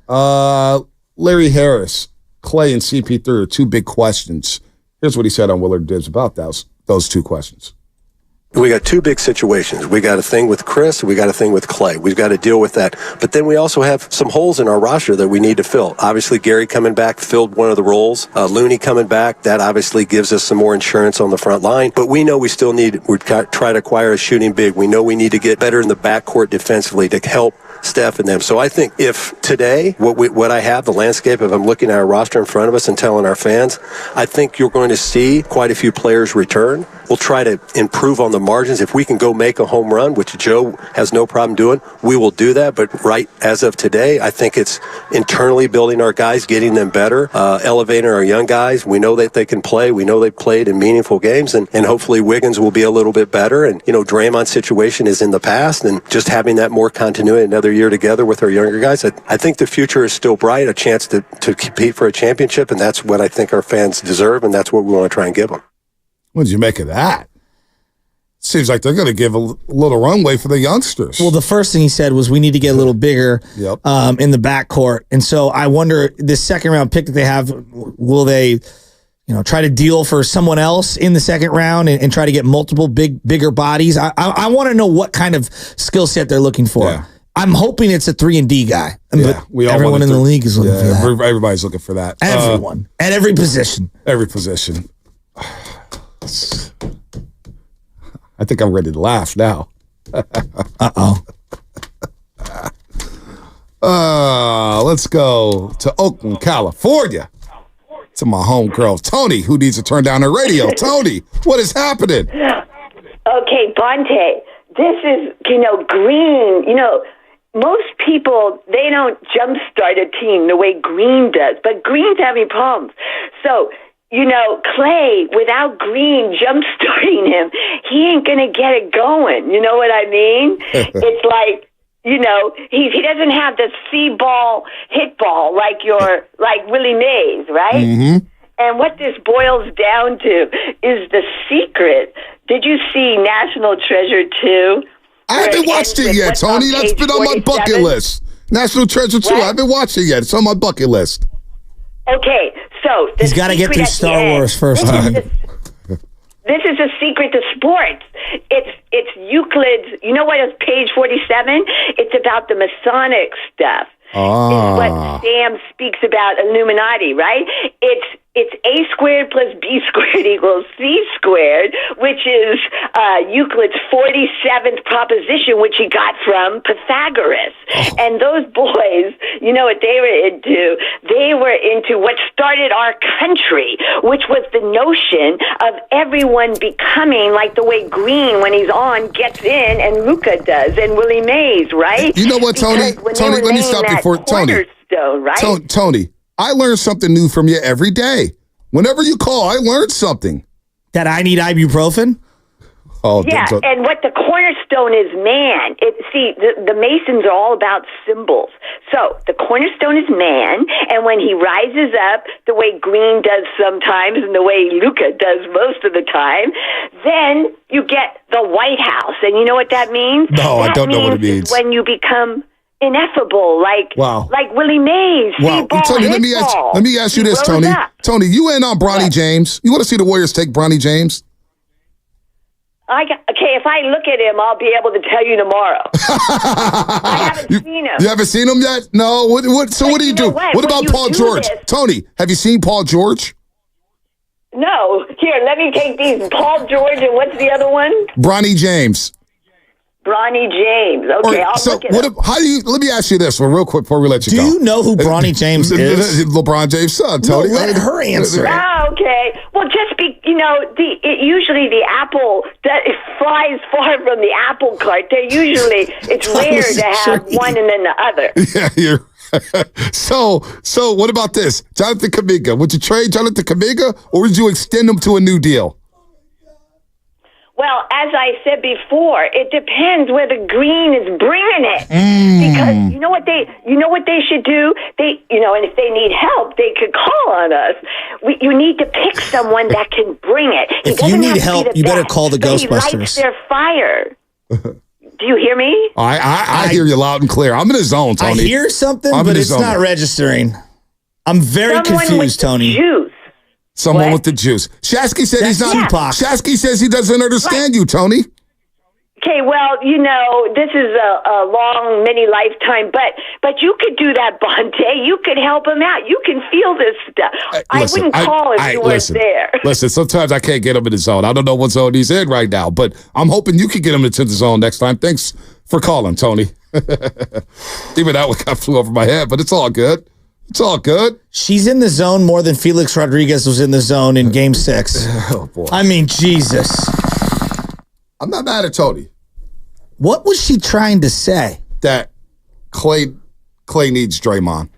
Speaker 2: Larry Harris, Klay, and CP3 are two big questions. Here's what he said on Willard Dibs about those two questions.
Speaker 13: We got two big situations. We got a thing with Chris. We got a thing with Klay. We've got to deal with that. But then we also have some holes in our roster that we need to fill. Obviously, Gary coming back filled one of the roles. Looney coming back, that obviously gives us some more insurance on the front line. But we know we still need, we're trying to acquire a shooting big. We know we need to get better in the backcourt defensively to help Steph and them. So I think if today, what I have, the landscape, if I'm looking at our roster in front of us and telling our fans, I think you're going to see quite a few players return. We'll try to improve on the margins. If we can go make a home run, which Joe has no problem doing, we will do that. But right as of today, I think it's internally building our guys, getting them better, elevating our young guys. We know that they can play. We know they've played in meaningful games, and hopefully Wiggins will be a little bit better. And, Draymond's situation is in the past, and just having that more continuity another year together with our younger guys, I think the future is still bright, a chance to compete for a championship, and that's what I think our fans deserve, and that's what we want to try and give them.
Speaker 2: What did you make of that? Seems like they're going to give a little runway for the youngsters.
Speaker 4: Well, the first thing he said was we need to get a little bigger in the backcourt. And so I wonder, this second round pick that they have, will they try to deal for someone else in the second round and try to get multiple bigger bodies? I want to know what kind of skill set they're looking for. Yeah. I'm hoping it's a 3-and-D guy.
Speaker 2: Yeah,
Speaker 4: but everyone in the league is looking for that.
Speaker 2: Everybody's looking for that.
Speaker 4: Everyone. At every position.
Speaker 2: Every position. I think I'm ready to laugh now. Let's go to Oakland, California, to my homegirl, Tony, who needs to turn down her radio. Tony, what is happening?
Speaker 14: Okay, Bonte, this is, Green. Most people, they don't jumpstart a team the way Green does, but Green's having problems. So, Klay, without Green jump-starting him, he ain't going to get it going. You know what I mean? It's like, he doesn't have the C-ball hit ball like Willie Mays, right?
Speaker 2: Mm-hmm.
Speaker 14: And what this boils down to is the secret. Did you see National Treasure 2?
Speaker 2: I haven't watched it yet, Tony. That's been on my bucket list. National Treasure 2. I haven't watched it yet. It's on my bucket list.
Speaker 14: Okay, so
Speaker 4: he's got to get through Star Wars first.
Speaker 14: This is a secret to sports. It's Euclid's. You know what is page 47? It's about the Masonic stuff. It's what Sam speaks about Illuminati, right? It's A squared plus B squared equals C squared, which is Euclid's 47th proposition, which he got from Pythagoras. And those boys, you know what they were into? They were into what started our country, which was the notion of everyone becoming like the way Green, when he's on, gets in, and Luka does, and Willie Mays, right?
Speaker 2: You know what, Tony? Tony, let me stop you for Tony.
Speaker 14: Right?
Speaker 2: Tony, I learn something new from you every day. Whenever you call, I learned something.
Speaker 4: That I need ibuprofen?
Speaker 14: Yeah, and what the cornerstone is man. The Masons are all about symbols. So the cornerstone is man, and when he rises up the way Green does sometimes and the way Luka does most of the time, then you get the White House. And you know what that means?
Speaker 2: No, I don't know what it means.
Speaker 14: When you become ineffable, like Willie Mays.
Speaker 2: Wow, Tony, let me ask you this, Tony. Tony, you in on Bronny James? You want to see the Warriors take Bronny James?
Speaker 14: Okay, if I look at him, I'll be able to tell you tomorrow. I haven't seen him.
Speaker 2: You haven't seen him yet? No. So what do you do? What about Paul George? Tony, have you seen Paul George?
Speaker 14: No. Here, let me take these. Paul George, and what's the other one?
Speaker 2: Bronny James.
Speaker 14: Bronny James. Okay, I'll look it up.
Speaker 2: Let me ask you this one real quick before we let you go.
Speaker 4: Do you know who Bronny James is?
Speaker 2: LeBron James' son, Tony.
Speaker 4: No, let her answer.
Speaker 14: Oh, okay. Well, usually the apple it flies far from the apple cart. It's rare to have one and then the other.
Speaker 2: Yeah, you're So what about this? Jonathan Kuminga. Would you trade Jonathan Kuminga, or would you extend him to a new deal?
Speaker 14: Well, as I said before, it depends where the Green is bringing it. Because you know what they should do? And if they need help, they could call on us. You need to pick someone that can bring it.
Speaker 4: If you need help, you better call the Ghostbusters.
Speaker 14: He lights their fire. Do you hear me?
Speaker 2: I hear you loud and clear. I'm in the zone, Tony.
Speaker 4: I hear something, but it's not registering. I'm very confused, Tony.
Speaker 14: Juice.
Speaker 2: Someone with the juice. Shasky said he's not.
Speaker 4: Tupac.
Speaker 2: Shasky says he doesn't understand you, Tony.
Speaker 14: Okay, well, this is a long, many lifetime, but you could do that, Bonte. You could help him out. You can feel this stuff. I wouldn't call if you weren't there.
Speaker 2: Listen, sometimes I can't get him in the zone. I don't know what zone he's in right now, but I'm hoping you can get him into the zone next time. Thanks for calling, Tony. Even that one kind of flew over my head, but it's all good. It's all good.
Speaker 4: She's in the zone more than Felix Rodriguez was in the zone in Game 6.
Speaker 2: Oh, boy.
Speaker 4: I mean, Jesus.
Speaker 2: I'm not mad at Tony.
Speaker 4: What was she trying to say?
Speaker 2: That Klay needs Draymond.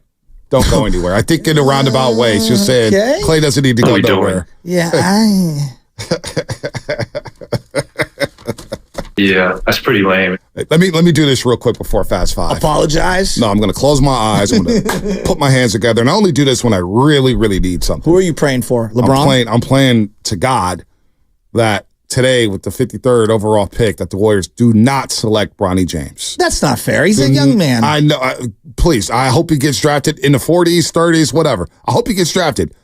Speaker 2: Don't go anywhere. I think in a roundabout way, she's saying Klay doesn't need to go nowhere.
Speaker 4: Yeah,
Speaker 16: Yeah, that's pretty lame.
Speaker 2: Let me do this real quick before Fast Five.
Speaker 4: Apologize?
Speaker 2: No, I'm going to close my eyes. I'm going to put my hands together, and I only do this when I really, really need something.
Speaker 4: Who are you praying for? LeBron?
Speaker 2: I'm praying to God that today, with the 53rd overall pick, that the Warriors do not select Bronny James.
Speaker 4: That's not fair. He's a young man.
Speaker 2: I know. Please, I hope he gets drafted in the 40s, 30s, whatever. I hope he gets drafted.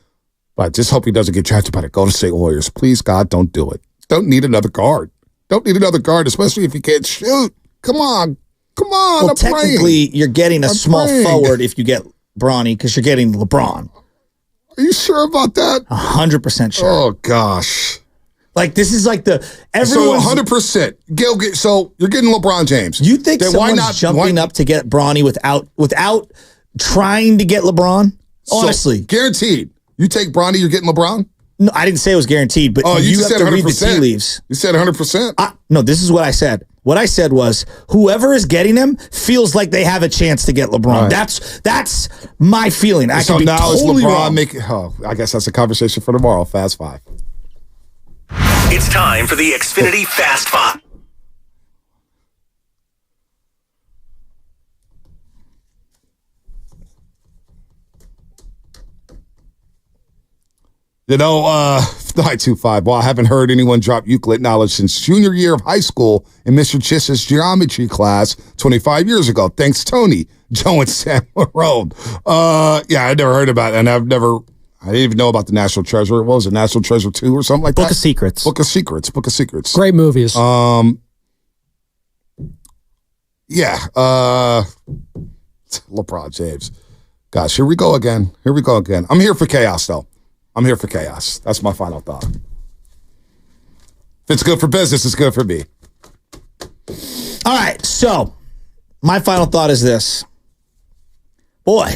Speaker 2: But I just hope he doesn't get drafted by the Golden State Warriors. Please, God, don't do it. Don't need another guard. Don't need another guard, especially if you can't shoot. Come on.
Speaker 4: Well,
Speaker 2: I'm
Speaker 4: technically,
Speaker 2: praying.
Speaker 4: you're getting a small forward if you get Bronny because you're getting LeBron.
Speaker 2: Are you sure about that?
Speaker 4: 100% sure.
Speaker 2: Oh, gosh.
Speaker 4: Like, this is like
Speaker 2: everyone's... So, 100%. So, you're getting LeBron James.
Speaker 4: You think someone's jumping up to get Bronny without trying to get LeBron? Honestly.
Speaker 2: So, guaranteed. You take Bronny, you're getting LeBron?
Speaker 4: No, I didn't say it was guaranteed, but you have to read the tea leaves.
Speaker 2: You said 100%?
Speaker 4: No, this is what I said. What I said was, whoever is getting him feels like they have a chance to get LeBron.
Speaker 2: Right.
Speaker 4: That's my feeling. I
Speaker 2: so
Speaker 4: can be
Speaker 2: now
Speaker 4: totally
Speaker 2: is LeBron
Speaker 4: wrong.
Speaker 2: making? Oh, I guess that's a conversation for tomorrow. Fast Five.
Speaker 18: It's time for the Xfinity Fast Five.
Speaker 2: You know, 925. Well, I haven't heard anyone drop Euclid knowledge since junior year of high school in Mr. Chis's geometry class 25 years ago. Thanks, Tony, Joe, and Sam Marone. Yeah, I never heard about it, and I didn't even know about the National Treasure. What was it, National Treasure 2 or something like that?
Speaker 5: Book of Secrets.
Speaker 2: Book of Secrets.
Speaker 3: Great movies.
Speaker 2: Yeah. LeBron James. Gosh, here we go again. I'm here for chaos, though. That's my final thought. If it's good for business, it's good for me.
Speaker 4: All right, so my final thought is this. Boy,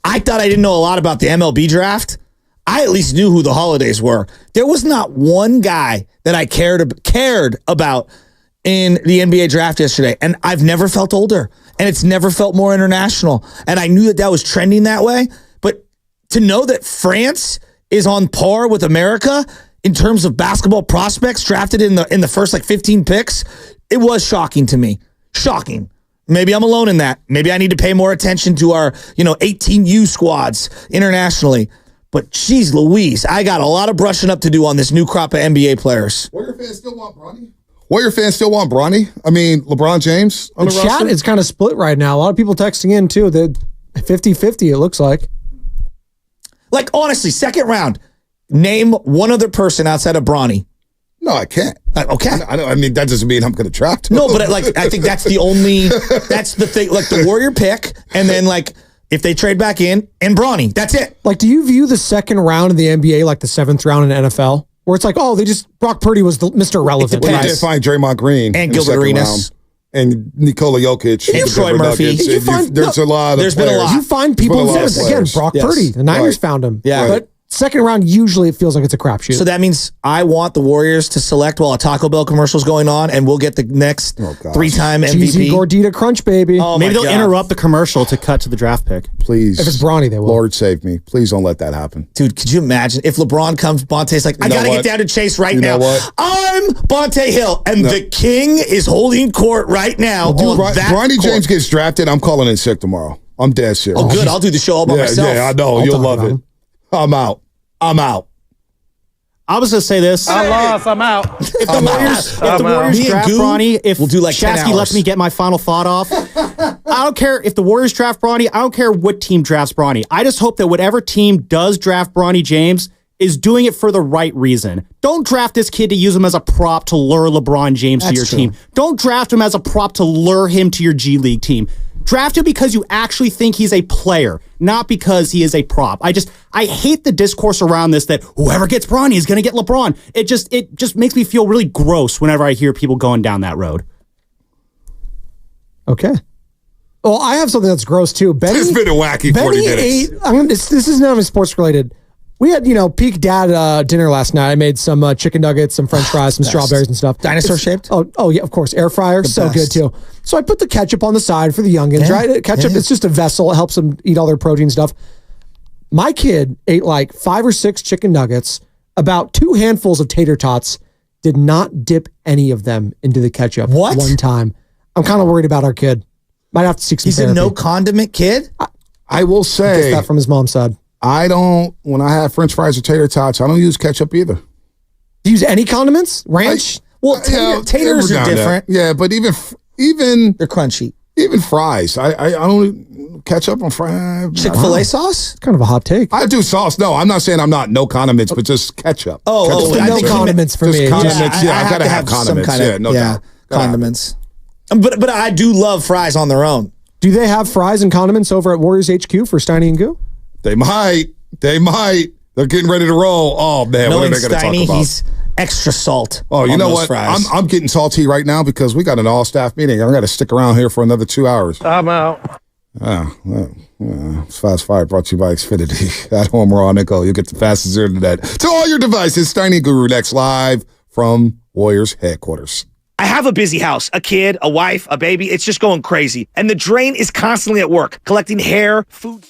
Speaker 4: I thought I didn't know a lot about the MLB draft. I at least knew who the holidays were. There was not one guy that I cared about in the NBA draft yesterday, and I've never felt older, and it's never felt more international, and I knew that was trending that way. To know that France is on par with America in terms of basketball prospects drafted in the first 15 picks, it was shocking to me. Shocking. Maybe I'm alone in that. Maybe I need to pay more attention to our 18U squads internationally. But geez Louise, I got a lot of brushing up to do on this new crop of NBA players.
Speaker 2: Warrior fans still want Bronny? I mean, LeBron James on the
Speaker 3: chat
Speaker 2: roster?
Speaker 3: is kind of split right now. A lot of people texting in too. The 50-50 it looks like.
Speaker 4: Like, honestly, second round, name one other person outside of Bronny.
Speaker 2: No, I can't.
Speaker 4: Okay.
Speaker 2: I mean, that doesn't mean I'm going to draft him.
Speaker 4: No, but I think that's the thing. Like, the Warrior pick, and then, if they trade back in, and Bronny. That's it.
Speaker 3: Do you view the second round of the NBA like the seventh round in NFL? Where it's Brock Purdy was Mr. Irrelevant.
Speaker 2: Well, they did find Draymond Green.
Speaker 3: And
Speaker 2: Gilbert
Speaker 3: Arenas.
Speaker 2: And Nikola Jokic.
Speaker 4: And Troy Murphy.
Speaker 2: There's a lot of
Speaker 4: There's been a lot.
Speaker 3: You find people, again, Brock Purdy. The Niners found him.
Speaker 4: Yeah.
Speaker 3: But second round, usually it feels like it's a crapshoot.
Speaker 4: So that means I want the Warriors to select while a Taco Bell commercial is going on, and we'll get the next three-time MVP.
Speaker 3: Cheesy Gordita Crunch, baby.
Speaker 5: Maybe they'll interrupt the commercial to cut to the draft pick.
Speaker 2: Please.
Speaker 3: If it's Bronny, they will.
Speaker 2: Lord save me. Please don't let that happen.
Speaker 4: Dude, could you imagine if LeBron comes, Bonte's like, I got to get down to Chase right now. I'm Bonte Hill, and the king is holding court right now.
Speaker 2: Bronny James gets drafted, I'm calling in sick tomorrow. I'm dead serious.
Speaker 4: Oh, good. I'll do the show all by myself.
Speaker 2: Yeah, I know. You'll love it. I'm out.
Speaker 5: I was going to say this.
Speaker 12: I lost. I'm out.
Speaker 5: If the Warriors draft Bronny, if
Speaker 4: we'll do 10
Speaker 5: Shasky
Speaker 4: hours.
Speaker 5: lets me get my final thought off, I don't care if the Warriors draft Bronny. I don't care what team drafts Bronny. I just hope that whatever team does draft Bronny James is doing it for the right reason. Don't draft this kid to use him as a prop to lure LeBron James to your team. Don't draft him as a prop to lure him to your G League team. Draft him because you actually think he's a player, not because he is a prop. I hate the discourse around this that whoever gets Bronny is going to get LeBron. It just makes me feel really gross whenever I hear people going down that road.
Speaker 3: Okay. Well, I have something that's gross too.
Speaker 2: It's been a wacky 40 minutes.
Speaker 3: This is not even sports related. We had, peak dad dinner last night. I made some chicken nuggets, some French fries, some strawberries and stuff.
Speaker 4: Dinosaur shaped?
Speaker 3: Oh yeah, of course. Air fryer, so good too. So I put the ketchup on the side for the youngins, right? Ketchup, it's just a vessel. It helps them eat all their protein stuff. My kid ate 5 or 6 chicken nuggets, about 2 handfuls of tater tots, did not dip any of them into the ketchup one time. I'm kind of worried about our kid. Might have to seek some therapy.
Speaker 4: He's a no condiment kid?
Speaker 2: I will say.
Speaker 3: Gets that from his mom's side.
Speaker 2: When I have French fries or tater tots, I don't use ketchup either.
Speaker 3: Do you use any condiments? Ranch?
Speaker 4: Taters are different.
Speaker 2: Yeah, but even
Speaker 4: they're crunchy.
Speaker 2: Even fries. I don't ketchup on fries.
Speaker 4: Chick-fil-A sauce?
Speaker 3: It's kind of a hot take.
Speaker 2: I do sauce. No, I'm not saying I'm not no condiments, but just ketchup.
Speaker 3: No condiments for me.
Speaker 2: Condiments. I gotta have condiments.
Speaker 4: Condiments. But I do love fries on their own.
Speaker 3: Do they have fries and condiments over at Warriors HQ for Steiny and Goo?
Speaker 2: They might. They're getting ready to roll. Oh man, what are they going to talk about?
Speaker 4: He's extra salt.
Speaker 2: Oh, you know what? I'm getting salty right now because we got an all-staff meeting. I got to stick around here for another 2 hours.
Speaker 12: I'm out.
Speaker 2: Fast Five brought to you by Xfinity. At home or on Nickel, you'll get the fastest internet to all your devices. Steiny Guru next live from Warriors headquarters.
Speaker 4: I have a busy house, a kid, a wife, a baby. It's just going crazy. And the drain is constantly at work, collecting hair, food.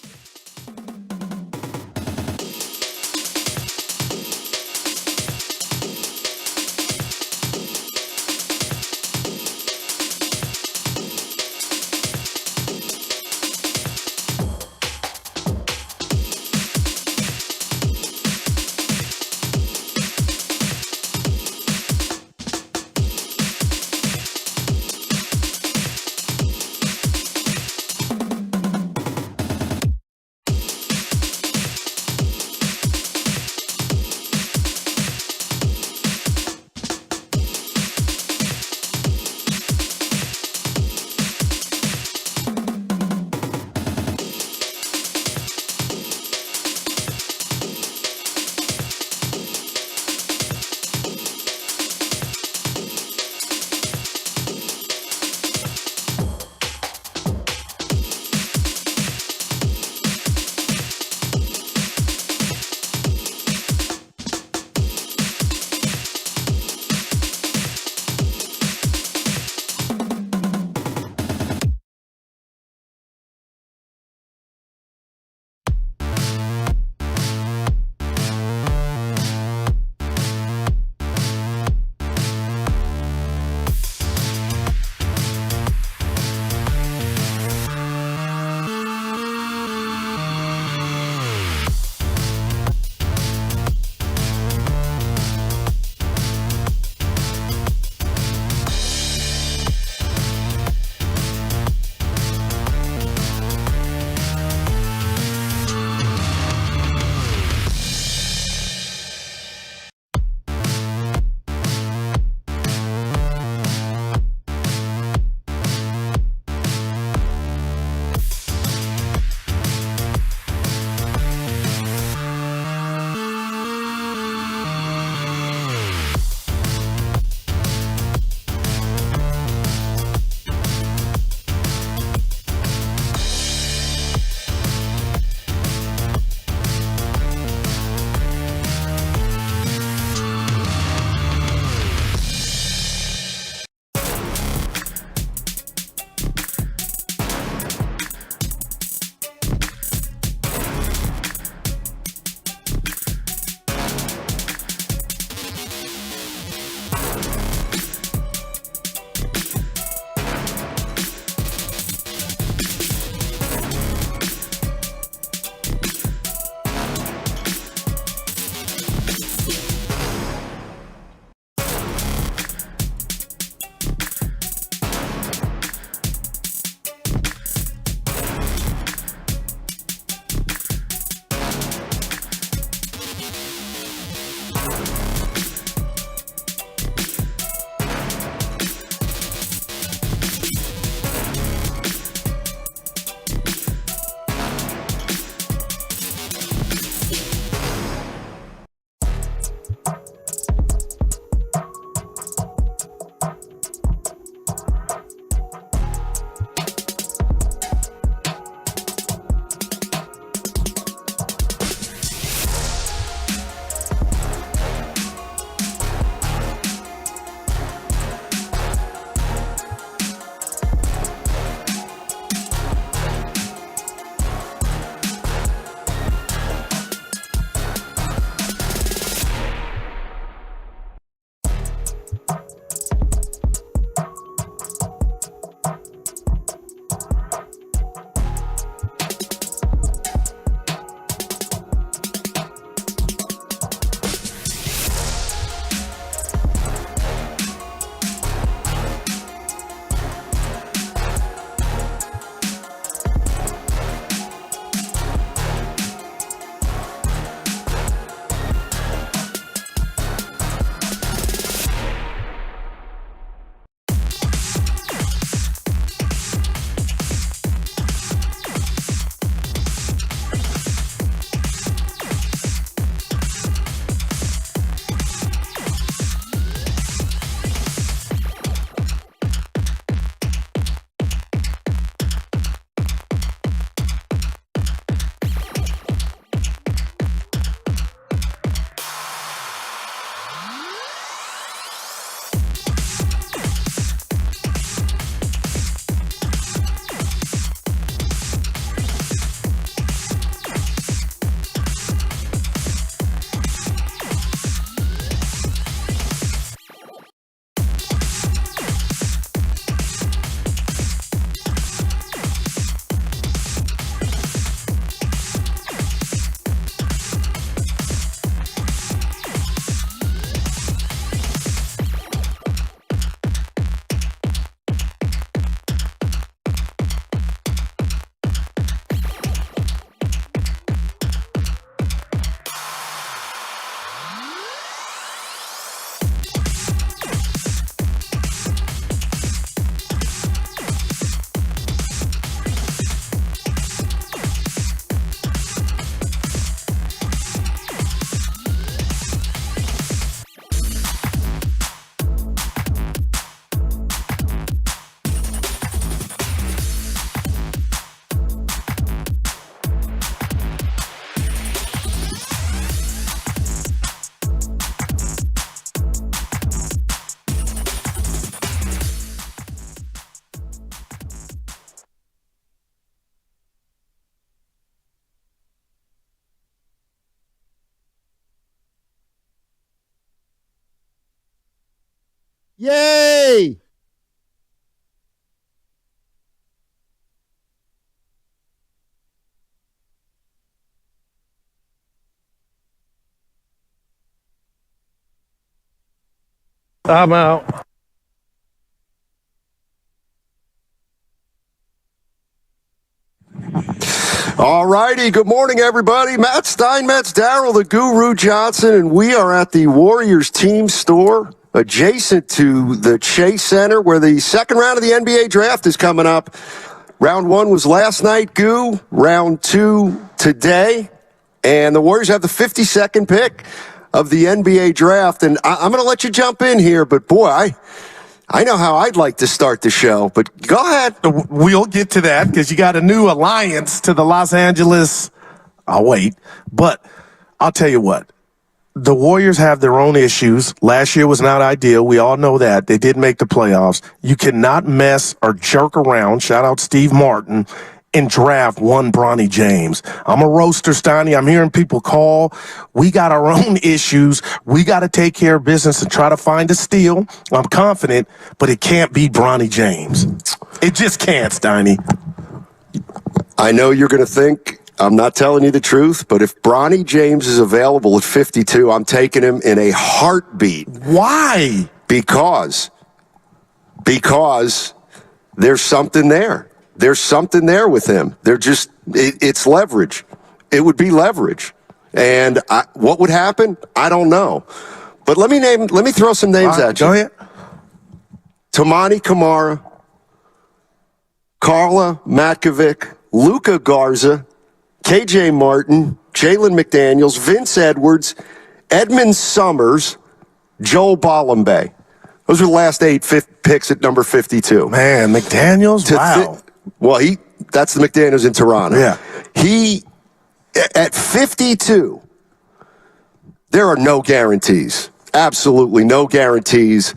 Speaker 17: Yay!
Speaker 12: I'm out.
Speaker 19: All righty. Good morning, everybody. Matt Steinmetz, Darryl the Guru Johnson, and we are at the Warriors team store adjacent to the Chase Center where the second round of the NBA draft is coming up. Round 1 was last night, Goo. Round 2 today. And the Warriors have the 52nd pick of the NBA draft. And I'm going to let you jump in here, but boy, I know how I'd like to start the show, but go ahead.
Speaker 20: We'll get to that because you got a new alliance to the Los Angeles. I'll wait. But I'll tell you what. The Warriors have their own issues. Last year was not ideal. We all know that. They did make the playoffs. You cannot mess or jerk around. Shout out Steve Martin. And draft one Bronny James. I'm a roaster, Steiny. I'm hearing people call. We got our own issues. We got to take care of business and try to find a steal. I'm confident, but it can't be Bronny James. It just can't, Steiny.
Speaker 19: I know you're going to think I'm not telling you the truth, but if Bronny James is available at 52, I'm taking him in a heartbeat.
Speaker 20: Why?
Speaker 19: Because there's something there. There's something there with him. It's leverage. It would be leverage. And what would happen? I don't know. But let me throw some names at you.
Speaker 20: Go ahead.
Speaker 19: Tamani Kamara, Karla Matkovic, Luka Garza, KJ Martin, Jalen McDaniels, Vince Edwards, Edmund Summers, Joel Bolombe. Those are the last 8 picks at number 52.
Speaker 20: Man, McDaniels? Wow.
Speaker 19: That's the McDaniels in Toronto.
Speaker 20: Yeah.
Speaker 19: At 52, there are no guarantees. Absolutely no guarantees.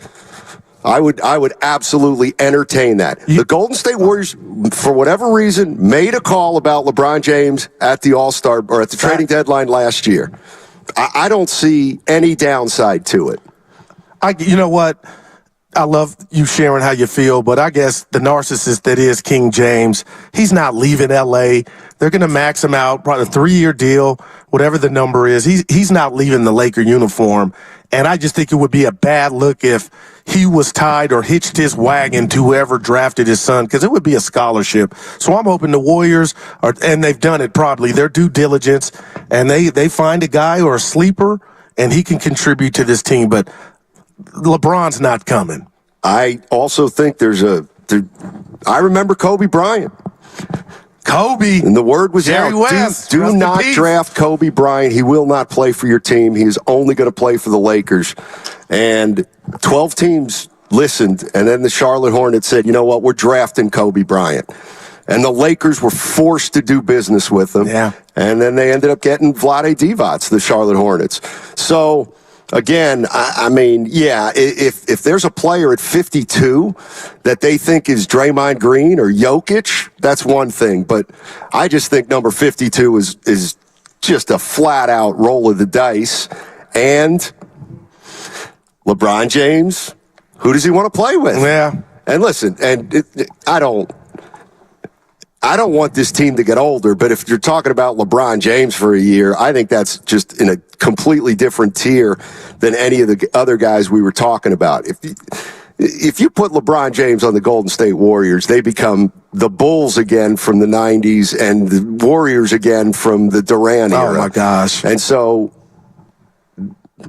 Speaker 19: I would absolutely entertain that. The Golden State Warriors, for whatever reason, made a call about LeBron James at the All-Star or at the trading deadline last year. I don't see any downside to it.
Speaker 20: You know what? I love you sharing how you feel, but I guess the narcissist that is King James, he's not leaving L.A. They're going to max him out, probably a 3-year deal, whatever the number is. He's not leaving the Laker uniform, and I just think it would be a bad look if he was tied or hitched his wagon to whoever drafted his son, because it would be a scholarship. So I'm hoping the Warriors, and they've done it probably, their due diligence, and they find a guy or a sleeper, and he can contribute to this team, but LeBron's not coming.
Speaker 19: I also think I remember Kobe Bryant.
Speaker 20: Kobe.
Speaker 19: And the word was
Speaker 20: Jerry
Speaker 19: out.
Speaker 20: West.
Speaker 19: Do not draft Kobe Bryant. He will not play for your team. He is only going to play for the Lakers. And 12 teams listened, and then the Charlotte Hornets said, you know what, we're drafting Kobe Bryant. And the Lakers were forced to do business with him.
Speaker 20: Yeah.
Speaker 19: And then they ended up getting Vlade Divac, the Charlotte Hornets. So, again, I mean, yeah, if there's a player at 52 that they think is Draymond Green or Jokic, that's one thing. But I just think number 52 is just a flat-out roll of the dice. And LeBron James, who does he want to play with?
Speaker 20: Yeah.
Speaker 19: And listen, I don't want this team to get older, but if you're talking about LeBron James for a year, I think that's just in a completely different tier than any of the other guys we were talking about. If you put LeBron James on the Golden State Warriors, they become the Bulls again from the 90s and the Warriors again from the Durant era.
Speaker 20: Oh, my gosh.
Speaker 19: And so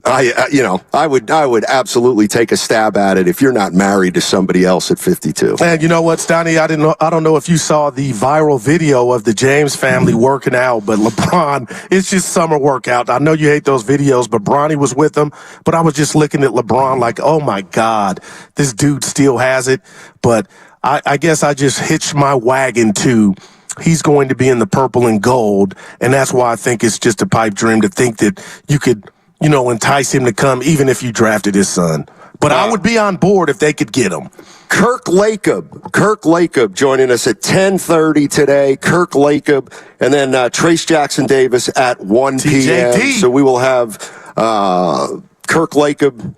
Speaker 19: I would absolutely take a stab at it if you're not married to somebody else at 52.
Speaker 20: And you know what, Stoney? I don't know if you saw the viral video of the James family working out, but LeBron, it's just summer workout. I know you hate those videos, but Bronny was with them. But I was just looking at LeBron like, oh my God, this dude still has it. But I guess I just hitched my wagon to he's going to be in the purple and gold, and that's why I think it's just a pipe dream to think that you could entice him to come even if you drafted his son. But I would be on board if they could get him.
Speaker 19: Kirk Lacob joining us at 10:30 today. Kirk Lacob, and then Trace Jackson Davis at 1 p.m. So we will have Kirk Lacob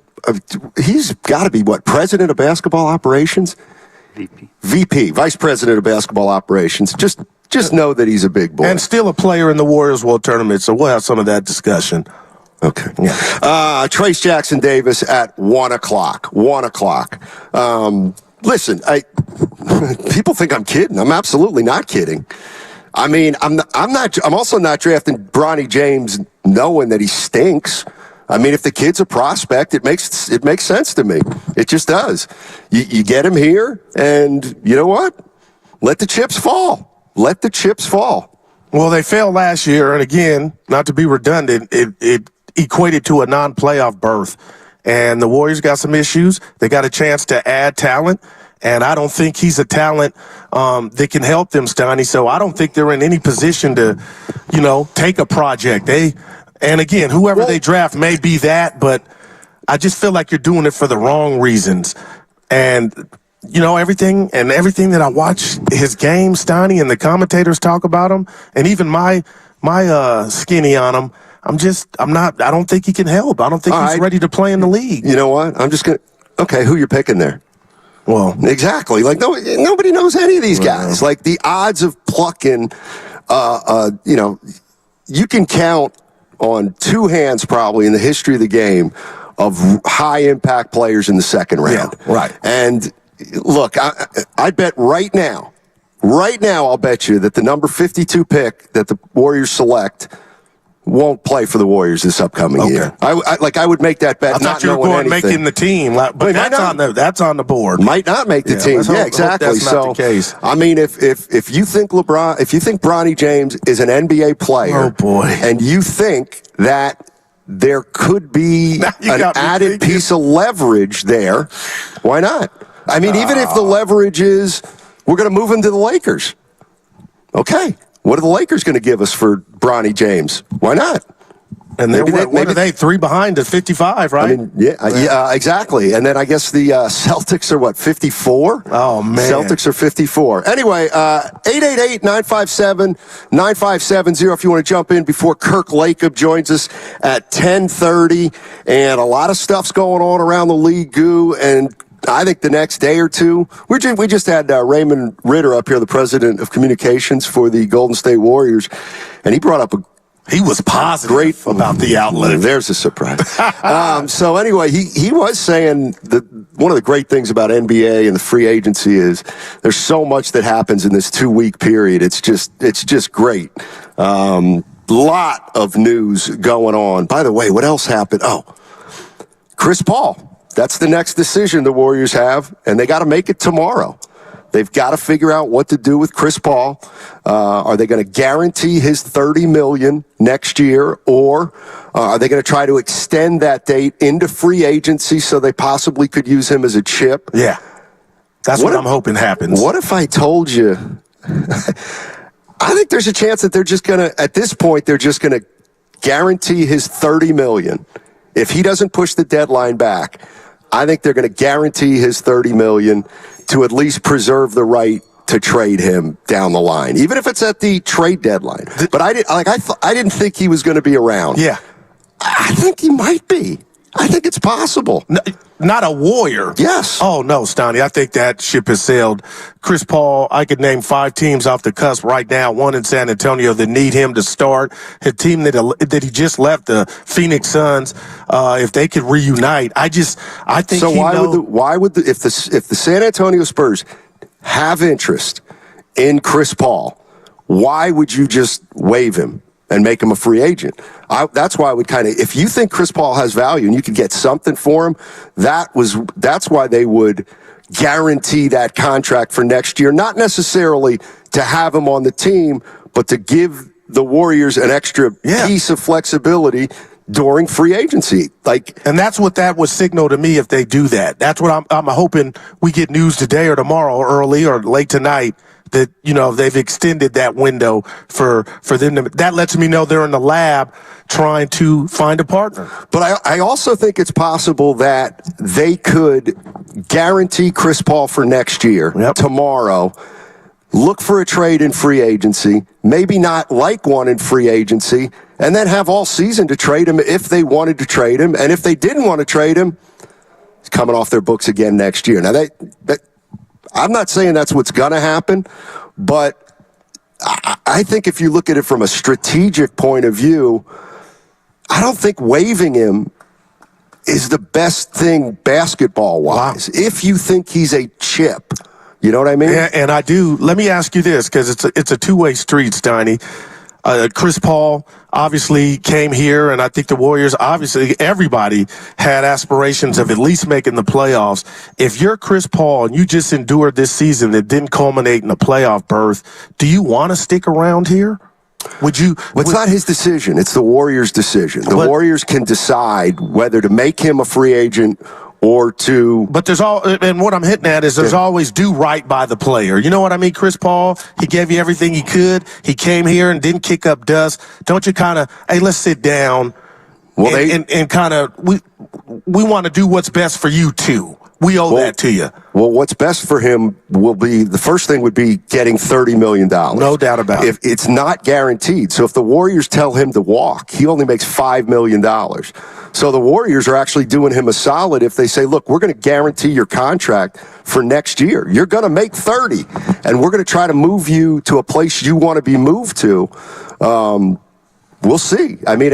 Speaker 19: he's got to be what, president of basketball operations? VP, vice president of basketball operations. Just know that he's a big boy.
Speaker 20: And still a player in the Warriors World Tournament, so we'll have some of that discussion.
Speaker 19: Okay. Yeah. Trace Jackson Davis at 1 o'clock. 1 o'clock. Listen, people think I'm kidding. I'm absolutely not kidding. I mean, I'm also not drafting Bronny James knowing that he stinks. I mean, if the kid's a prospect, it makes sense to me. It just does. You get him here, and you know what? Let the chips fall. Let the chips fall.
Speaker 20: Well, they failed last year, and again, not to be redundant, it equated to a non-playoff berth. And the Warriors got some issues. They got a chance to add talent, and I don't think he's a talent that can help them, Steiny. So I don't think they're in any position to, take a project. And again, whoever they draft may be that, but I just feel like you're doing it for the wrong reasons. And everything that I watch his game, Steiny, and the commentators talk about him, and even my skinny on him. I don't think he can help. I don't think he's ready to play in the league.
Speaker 19: You know what? Okay, who you're picking there?
Speaker 20: Well,
Speaker 19: exactly. Like nobody knows any of these guys. Like the odds of plucking, you can count on two hands probably in the history of the game of high impact players in the second round.
Speaker 20: Yeah, right.
Speaker 19: And look, I bet right now, I'll bet you that the number 52 pick that the Warriors select won't play for the Warriors this upcoming year. I would make that bet.
Speaker 20: I thought you were going making the team, but that's on the board.
Speaker 19: Might not make the team. Yeah, exactly.
Speaker 20: That's not the case.
Speaker 19: I mean, if you think Bronny James is an NBA player,
Speaker 20: oh boy,
Speaker 19: and you think that there could be an added piece of leverage there, why not? I mean, even if the leverage is we're going to move him to the Lakers, okay. What are the Lakers going to give us for Bronny James? Why not?
Speaker 20: And maybe they 3 behind at 55, right?
Speaker 19: I mean, yeah, exactly. And then I guess the Celtics are 54?
Speaker 20: Oh, man.
Speaker 19: Celtics are 54. Anyway, 888-957-9570 if you want to jump in before Kirk Lacob joins us at 10:30. And a lot of stuff's going on around the league, Goo, and I think the next day or two, we just had Raymond Ritter up here, the president of communications for the Golden State Warriors, and he brought up
Speaker 20: he was positive about the outlet.
Speaker 19: There's a surprise. So anyway, he was saying that one of the great things about NBA and the free agency is there's so much that happens in this 2-week period. It's just great. Lot of news going on. By the way, what else happened? Oh, Chris Paul. That's the next decision the Warriors have, and they got to make it tomorrow. They've got to figure out what to do with Chris Paul. Are they going to guarantee his $30 million next year, or are they going to try to extend that date into free agency so they possibly could use him as a chip?
Speaker 20: Yeah, that's what I'm hoping happens.
Speaker 19: What if I told you? I think there's a chance that they're just going to, at this point, they're just going to guarantee his $30 million. If he doesn't push the deadline back, I think they're going to guarantee his $30 million to at least preserve the right to trade him down the line, even if it's at the trade deadline. But I didn't think he was going to be around.
Speaker 20: Yeah,
Speaker 19: I think he might be. I think it's possible.
Speaker 20: Not a Warrior.
Speaker 19: Yes.
Speaker 20: Oh, no, Stoney. I think that ship has sailed. Chris Paul, I could name 5 teams off the cusp right now, one in San Antonio that need him to start. A team that he just left, the Phoenix Suns, if they could reunite. I think
Speaker 19: so. Why would if the San Antonio Spurs have interest in Chris Paul, why would you just waive him and make him a free agent? That's why I would if you think Chris Paul has value and you could get something for him, that's why they would guarantee that contract for next year. Not necessarily to have him on the team, but to give the Warriors an extra piece of flexibility during free agency.
Speaker 20: And that's what that would signal to me if they do that. That's what I'm hoping we get news today or tomorrow, early or late tonight, that, they've extended that window for them to, that lets me know they're in the lab trying to find a partner.
Speaker 19: But I also think it's possible that they could guarantee Chris Paul for next year, tomorrow, look for a trade in free agency, maybe not like one in free agency, and then have all season to trade him if they wanted to trade him. And if they didn't want to trade him, He's coming off their books again next year. Now, I'm not saying that's what's going to happen, but I think if you look at it from a strategic point of view, I don't think waiving him is the best thing basketball-wise. Wow. If you think he's a chip, you know what I mean?
Speaker 20: And I do. Let me ask you this, because it's a two-way street, Steiny. Chris Paul obviously came here, and I think the Warriors, obviously, everybody had aspirations of at least making the playoffs. If you're Chris Paul and you just endured this season that didn't culminate in a playoff berth, do you want to stick around here? Would you?
Speaker 19: Well, it's not his decision. It's the Warriors' decision. The Warriors can decide whether to make him a free agent or to...
Speaker 20: But and what I'm hitting at is there's always do right by the player. You know what I mean? Chris Paul, he gave you everything he could. He came here and didn't kick up dust. Don't you kind of, hey, let's sit down and kind of, we want to do what's best for you too. We owe that to you.
Speaker 19: Well, what's best for him will be, the first thing would be getting $30 million.
Speaker 20: No doubt about it.
Speaker 19: It's not guaranteed. So if the Warriors tell him to walk, he only makes $5 million. So the Warriors are actually doing him a solid if they say, look, we're going to guarantee your contract for next year. You're going to make 30, and we're going to try to move you to a place you want to be moved to. We'll see. I mean,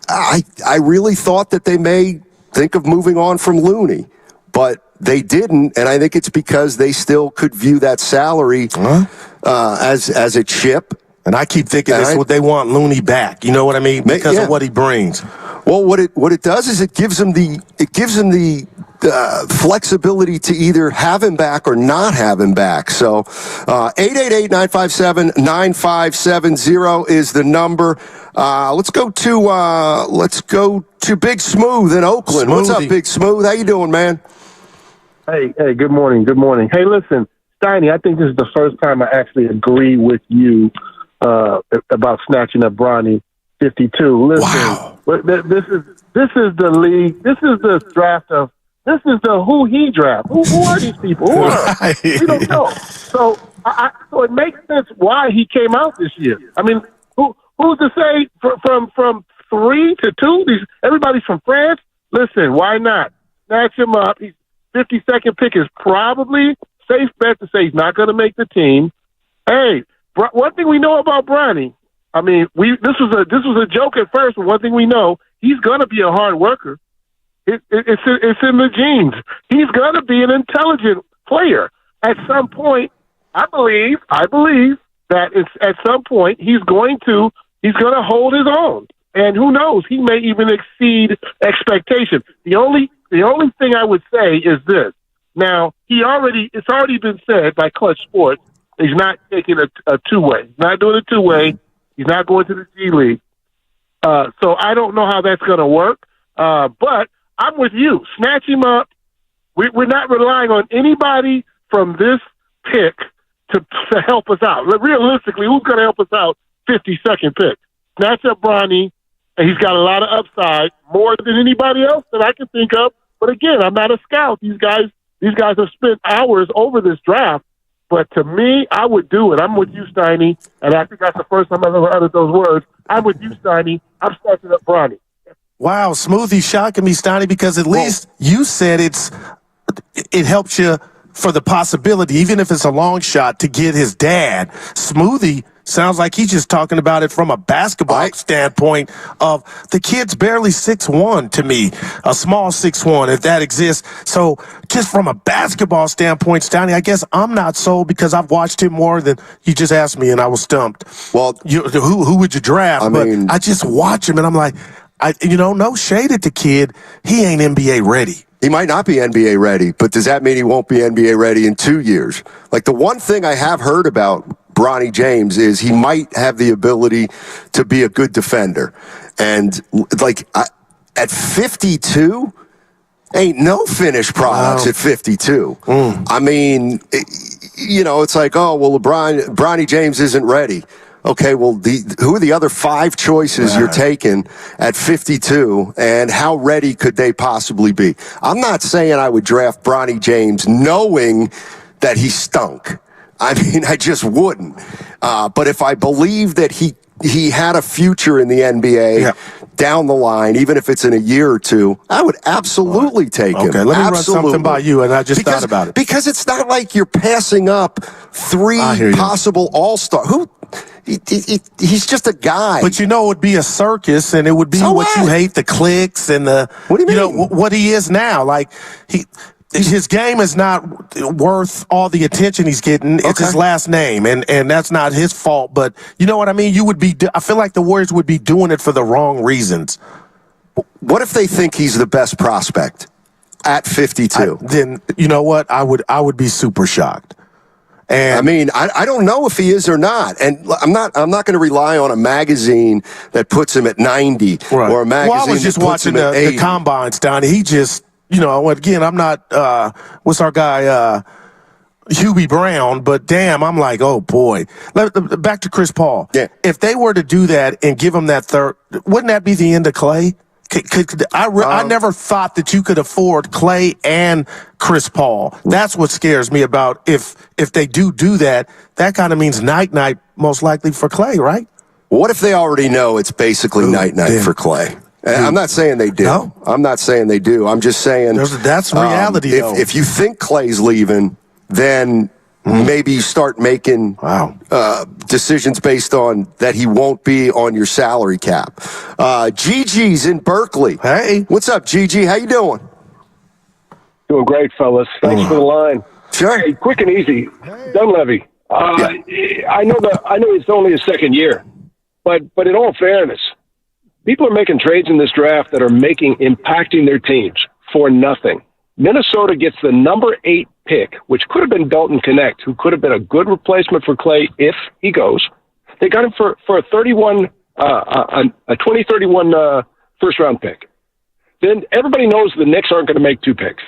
Speaker 19: I really thought that they may think of moving on from Looney, but they didn't, and I think it's because they still could view that salary as a chip.
Speaker 20: And I keep thinking that's what they want Looney back. You know what I mean? Because of what he brings.
Speaker 19: Well, what it does is it gives him the flexibility to either have him back or not have him back. So 888-957-9570 is the number. Let's go to Big Smooth in Oakland. Smoothie. What's up, Big Smooth? How you doing, man?
Speaker 12: Hey, good morning. Good morning. Hey, listen, Steiny, I think this is the first time I actually agree with you about snatching up Bronny 52. Listen, wow. This is the league. This is the draft of. This is the who he draft. Who are these people? Who are we don't know. So so it makes sense why he came out this year. I mean, who's to say from 3 to 2? Everybody's from France. Listen, why not snatch him up? He's 52nd pick is probably safe bet to say he's not going to make the team. Hey, one thing we know about Bronny, I mean, this was a joke at first, but one thing we know, he's going to be a hard worker. It's in the genes. He's going to be an intelligent player. At some point, I believe that at some point he's going to hold his own. And who knows, he may even exceed expectations. The only thing I would say is this. Now, it's already been said by Clutch Sports, he's not taking a two-way. He's not doing a two-way. He's not going to the G League. So I don't know how that's going to work. But I'm with you. Snatch him up. We're not relying on anybody from this pick to help us out. Realistically, who's going to help us out? 52nd pick. Snatch up Bronny, and he's got a lot of upside, more than anybody else that I can think of. But again, I'm not a scout. These guys have spent hours over this draft. But to me, I would do it. I'm with you, Steiny, and I think that's the first time I've ever uttered those words. I'm with you, Steiny. I'm snatching up Bronny.
Speaker 20: Wow, Smoothie shocking me, Steiny, because at least you said it helps you for the possibility, even if it's a long shot, to get his dad. Smoothie sounds like he's just talking about it from a basketball standpoint of the kid's barely 6'1" to me, a small 6'1", if that exists. So just from a basketball standpoint, Steiny, I guess I'm not sold because I've watched him more than you just asked me and I was stumped.
Speaker 19: Well,
Speaker 20: who would you draft? I just watch him and I'm like, no shade at the kid. He ain't NBA ready.
Speaker 19: He might not be NBA ready, but does that mean he won't be NBA ready in 2 years? Like, the one thing I have heard about Bronny James is he might have the ability to be a good defender. And, at 52, ain't no finished products at 52. I mean, it's like, Bronny James isn't ready. Okay, well, who are the other 5 choices you're taking at 52, and how ready could they possibly be? I'm not saying I would draft Bronny James knowing that he stunk. I mean, I just wouldn't. But if I believe that he he had a future in the NBA down the line, even if it's in a year or two, I would absolutely take him.
Speaker 20: Okay, let me run something by you, and I just thought about it.
Speaker 19: Because it's not like you're passing up 3 possible all-star. He's just a guy.
Speaker 20: But it would be a circus, and it would be you hate, the clicks and the
Speaker 19: what do you mean?
Speaker 20: What he is now. Like his game is not worth all the attention he's getting. It's his last name, and that's not his fault. But you know what I mean? I feel like the Warriors would be doing it for the wrong reasons.
Speaker 19: What if they think he's the best prospect at 52?
Speaker 20: Then you know what? I would be super shocked. And
Speaker 19: I mean, I don't know if he is or not, and I'm not going to rely on a magazine that puts him at 90 or a magazine.
Speaker 20: Well, I was just watching the combines, Donnie. He just, again, I'm not. What's our guy, Hubie Brown? But damn, I'm like, oh boy. Back to Chris Paul.
Speaker 19: Yeah.
Speaker 20: If they were to do that and give him that third, wouldn't that be the end of Klay? I never thought that you could afford Klay and Chris Paul. That's what scares me about if they do that. That kind of means night most likely for Klay, right?
Speaker 19: What if they already know it's basically night for Klay? I'm not saying they do.
Speaker 20: No?
Speaker 19: I'm not saying they do. I'm just saying
Speaker 20: that's reality.
Speaker 19: If you think Klay's leaving, then maybe you start making decisions based on that he won't be on your salary cap. Gigi's in Berkeley.
Speaker 20: Hey.
Speaker 19: What's up, Gigi? How you doing?
Speaker 6: Doing great, fellas. Thanks for the line.
Speaker 19: Sure.
Speaker 6: Hey, quick and easy. Dunleavy. I know it's only his second year, but in all fairness, people are making trades in this draft that are impacting their teams for nothing. Minnesota gets the number 8 pick, which could have been Dalton Knecht, who could have been a good replacement for Klay if he goes. They got him for a 2031 first round pick. Then everybody knows the Knicks aren't going to make 2 picks.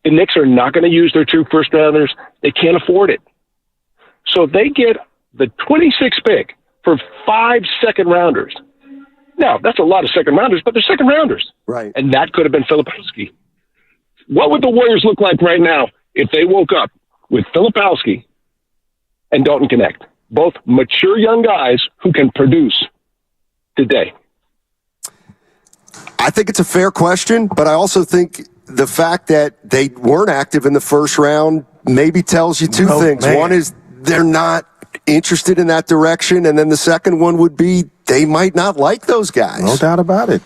Speaker 6: The Knicks are not going to use their 2 first rounders. They can't afford it. So they get the 26th pick for 5 second rounders. Now, that's a lot of second rounders, but they're second rounders.
Speaker 19: Right.
Speaker 6: And that could have been Filipowski. What would the Warriors look like right now if they woke up with Filipowski and Dalton Knecht, both mature young guys who can produce today?
Speaker 19: I think it's a fair question, but I also think the fact that they weren't active in the first round maybe tells you 2 things. Man. One is they're not interested in that direction, and then the second one would be they might not like those guys.
Speaker 20: No doubt about it.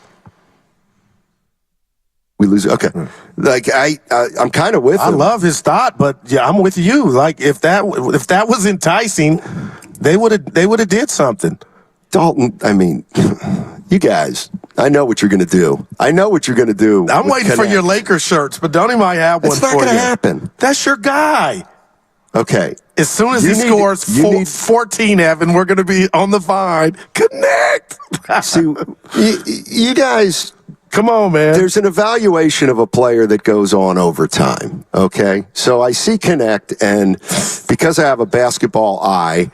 Speaker 19: We lose. Okay, like I'm kind of with him.
Speaker 20: I love his thought, but yeah, I'm with you. Like if that was enticing, they would have did something.
Speaker 19: Dalton, I mean, you guys, I know what you're going to do. I'm waiting
Speaker 20: for your Lakers shirts, but Donnie might have one.
Speaker 19: It's not going to happen.
Speaker 20: That's your guy.
Speaker 19: Okay.
Speaker 20: As soon as he scores 14, Evan, we're going to be on the vine. Connect.
Speaker 19: See, you guys.
Speaker 20: Come on, man.
Speaker 19: There's an evaluation of a player that goes on over time, okay? So I see Knecht, and because I have a basketball eye,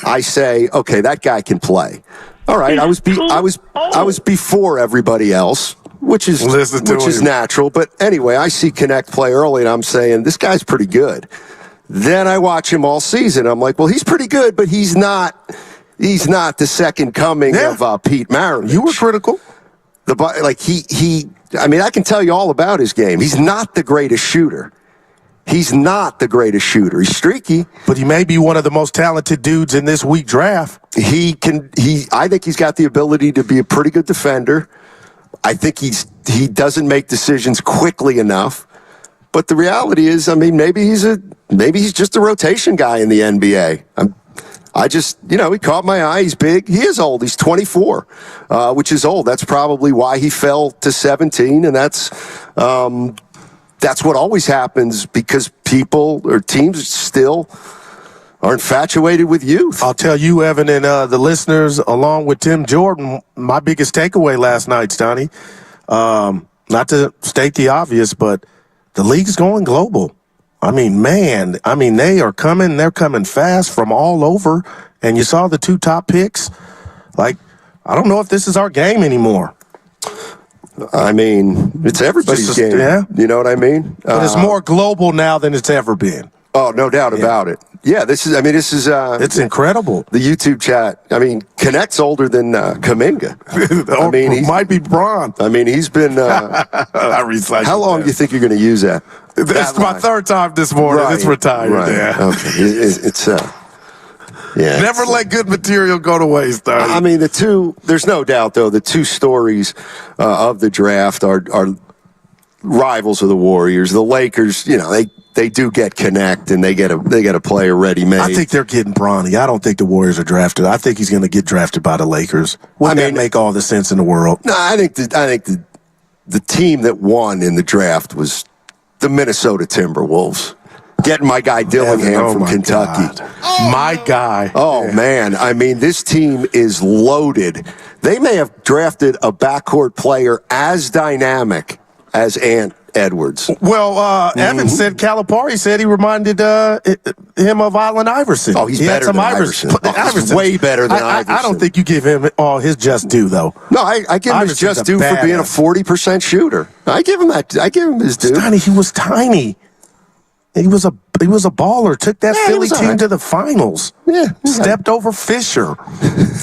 Speaker 19: I say, okay, that guy can play. All right, I was before everybody else, which is natural. But anyway, I see Knecht play early, and I'm saying, this guy's pretty good. Then I watch him all season. I'm like, well, he's pretty good, but he's not the second coming of Pete Maravich.
Speaker 20: You were critical.
Speaker 19: I mean, I can tell you all about his game. He's not the greatest shooter. He's streaky.
Speaker 20: But he may be one of the most talented dudes in this week draft.
Speaker 19: I think he's got the ability to be a pretty good defender. I think he doesn't make decisions quickly enough. But the reality is, I mean, maybe he's just a rotation guy in the NBA. He caught my eye. He's big. He is old. He's 24, which is old. That's probably why he fell to 17, and that's what always happens because people or teams still are infatuated with youth.
Speaker 20: I'll tell you, Evan, and the listeners, along with Tim Jordan, my biggest takeaway last night, Donnie, not to state the obvious, but the league's going global. I mean, they are coming. They're coming fast from all over. And you saw the 2 top picks. Like, I don't know if this is our game anymore.
Speaker 19: I mean, it's everybody's game.
Speaker 20: Yeah.
Speaker 19: You know what I mean?
Speaker 20: But it's more global now than it's ever been.
Speaker 19: Oh, no doubt about it. Yeah, this is
Speaker 20: it's incredible.
Speaker 19: The YouTube chat. I mean, Knecht's older than Kuminga. I mean, he
Speaker 20: might be Bron.
Speaker 19: I mean, he's been. How long do you think you're going to use that?
Speaker 20: That's my third time this morning. Right. It's retired.
Speaker 19: Right.
Speaker 20: Yeah.
Speaker 19: Okay. It's yeah.
Speaker 20: Never let good material go to waste.
Speaker 19: I mean, there's no doubt though. The two stories of the draft are rivals of the Warriors. The Lakers, they do get Knecht and they get a player ready made.
Speaker 20: I think they're getting Bronny. I don't think the Warriors are drafted. I think he's going to get drafted by the Lakers. Wouldn't that make all the sense in the world?
Speaker 19: No, I think the team that won in the draft was the Minnesota Timberwolves. Getting my guy Dillingham from Kentucky.
Speaker 20: My guy.
Speaker 19: Oh, man. I mean, this team is loaded. They may have drafted a backcourt player as dynamic as Ant Edwards.
Speaker 20: Well, Evan said Calipari said he reminded him of Allen Iverson.
Speaker 19: Oh, he's better than Iverson. He's way better than Iverson.
Speaker 20: I don't think you give him all his just due, though.
Speaker 19: No, I give him his just due for being a 40% shooter. I give him that. I give him his due.
Speaker 20: He was tiny. He was a baller. Took that Philly team to the finals.
Speaker 19: Yeah,
Speaker 20: stepped over Fisher.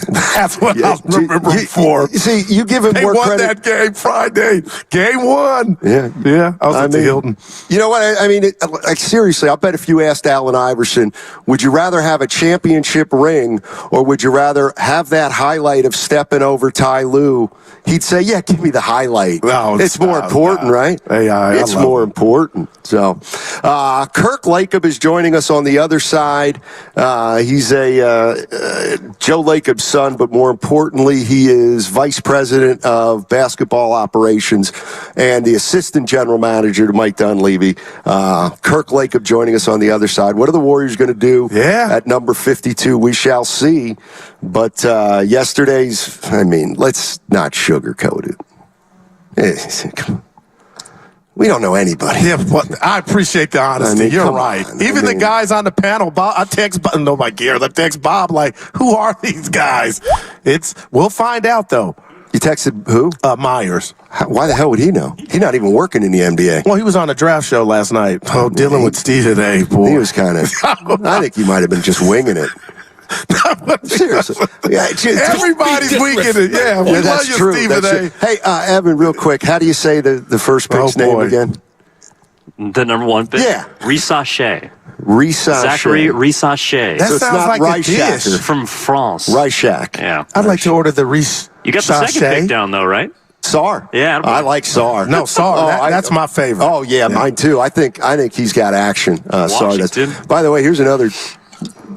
Speaker 20: That's what I remember for.
Speaker 19: See, you give him more credit.
Speaker 20: They won that game Friday. Game 1.
Speaker 19: Yeah.
Speaker 20: I was at the Hilton.
Speaker 19: You know what? I mean, seriously, I'll bet if you asked Allen Iverson, would you rather have a championship ring or would you rather have that highlight of stepping over Ty Lue? He'd say, yeah, give me the highlight.
Speaker 20: No,
Speaker 19: it's more important, right? It's more important. So, Kirk Lacob is joining us on the other side. He's Joe Lacob's son, but more importantly, he is vice president of basketball operations and the assistant general manager to Mike Dunleavy. Kirk Lacob joining us on the other side. What are the Warriors going to do at number 52? We shall see. But yesterday's, let's not sugarcoat it. We don't know anybody.
Speaker 20: Yeah, but I appreciate the honesty. You're right. Even the guys on the panel, I text Bob like, who are these guys? We'll find out though.
Speaker 19: You texted who?
Speaker 20: Myers.
Speaker 19: Why the hell would he know? He's not even working in the NBA.
Speaker 20: Well, he was on a draft show last night. Dealing with Steve today, boy.
Speaker 19: He was kind of. I think he might have been just winging it. Seriously.
Speaker 20: Everybody's weaking it. Yeah, we love you, Steve, today.
Speaker 19: Hey, Evan, real quick, how do you say the first pick's name again?
Speaker 16: The number 1 pick?
Speaker 19: Yeah.
Speaker 16: Risache.
Speaker 19: Zachary
Speaker 16: Risache.
Speaker 20: That
Speaker 19: so
Speaker 20: sounds like a dish.
Speaker 16: From France.
Speaker 19: Reichak.
Speaker 16: Yeah.
Speaker 20: I'd like to order the Risache.
Speaker 16: You got the second pick down, though, right?
Speaker 19: Sar.
Speaker 16: Yeah.
Speaker 19: I like Sar.
Speaker 20: No, Sar. That's my favorite.
Speaker 19: Oh, yeah, mine too. I think he's got action. Sar. By the way, here's another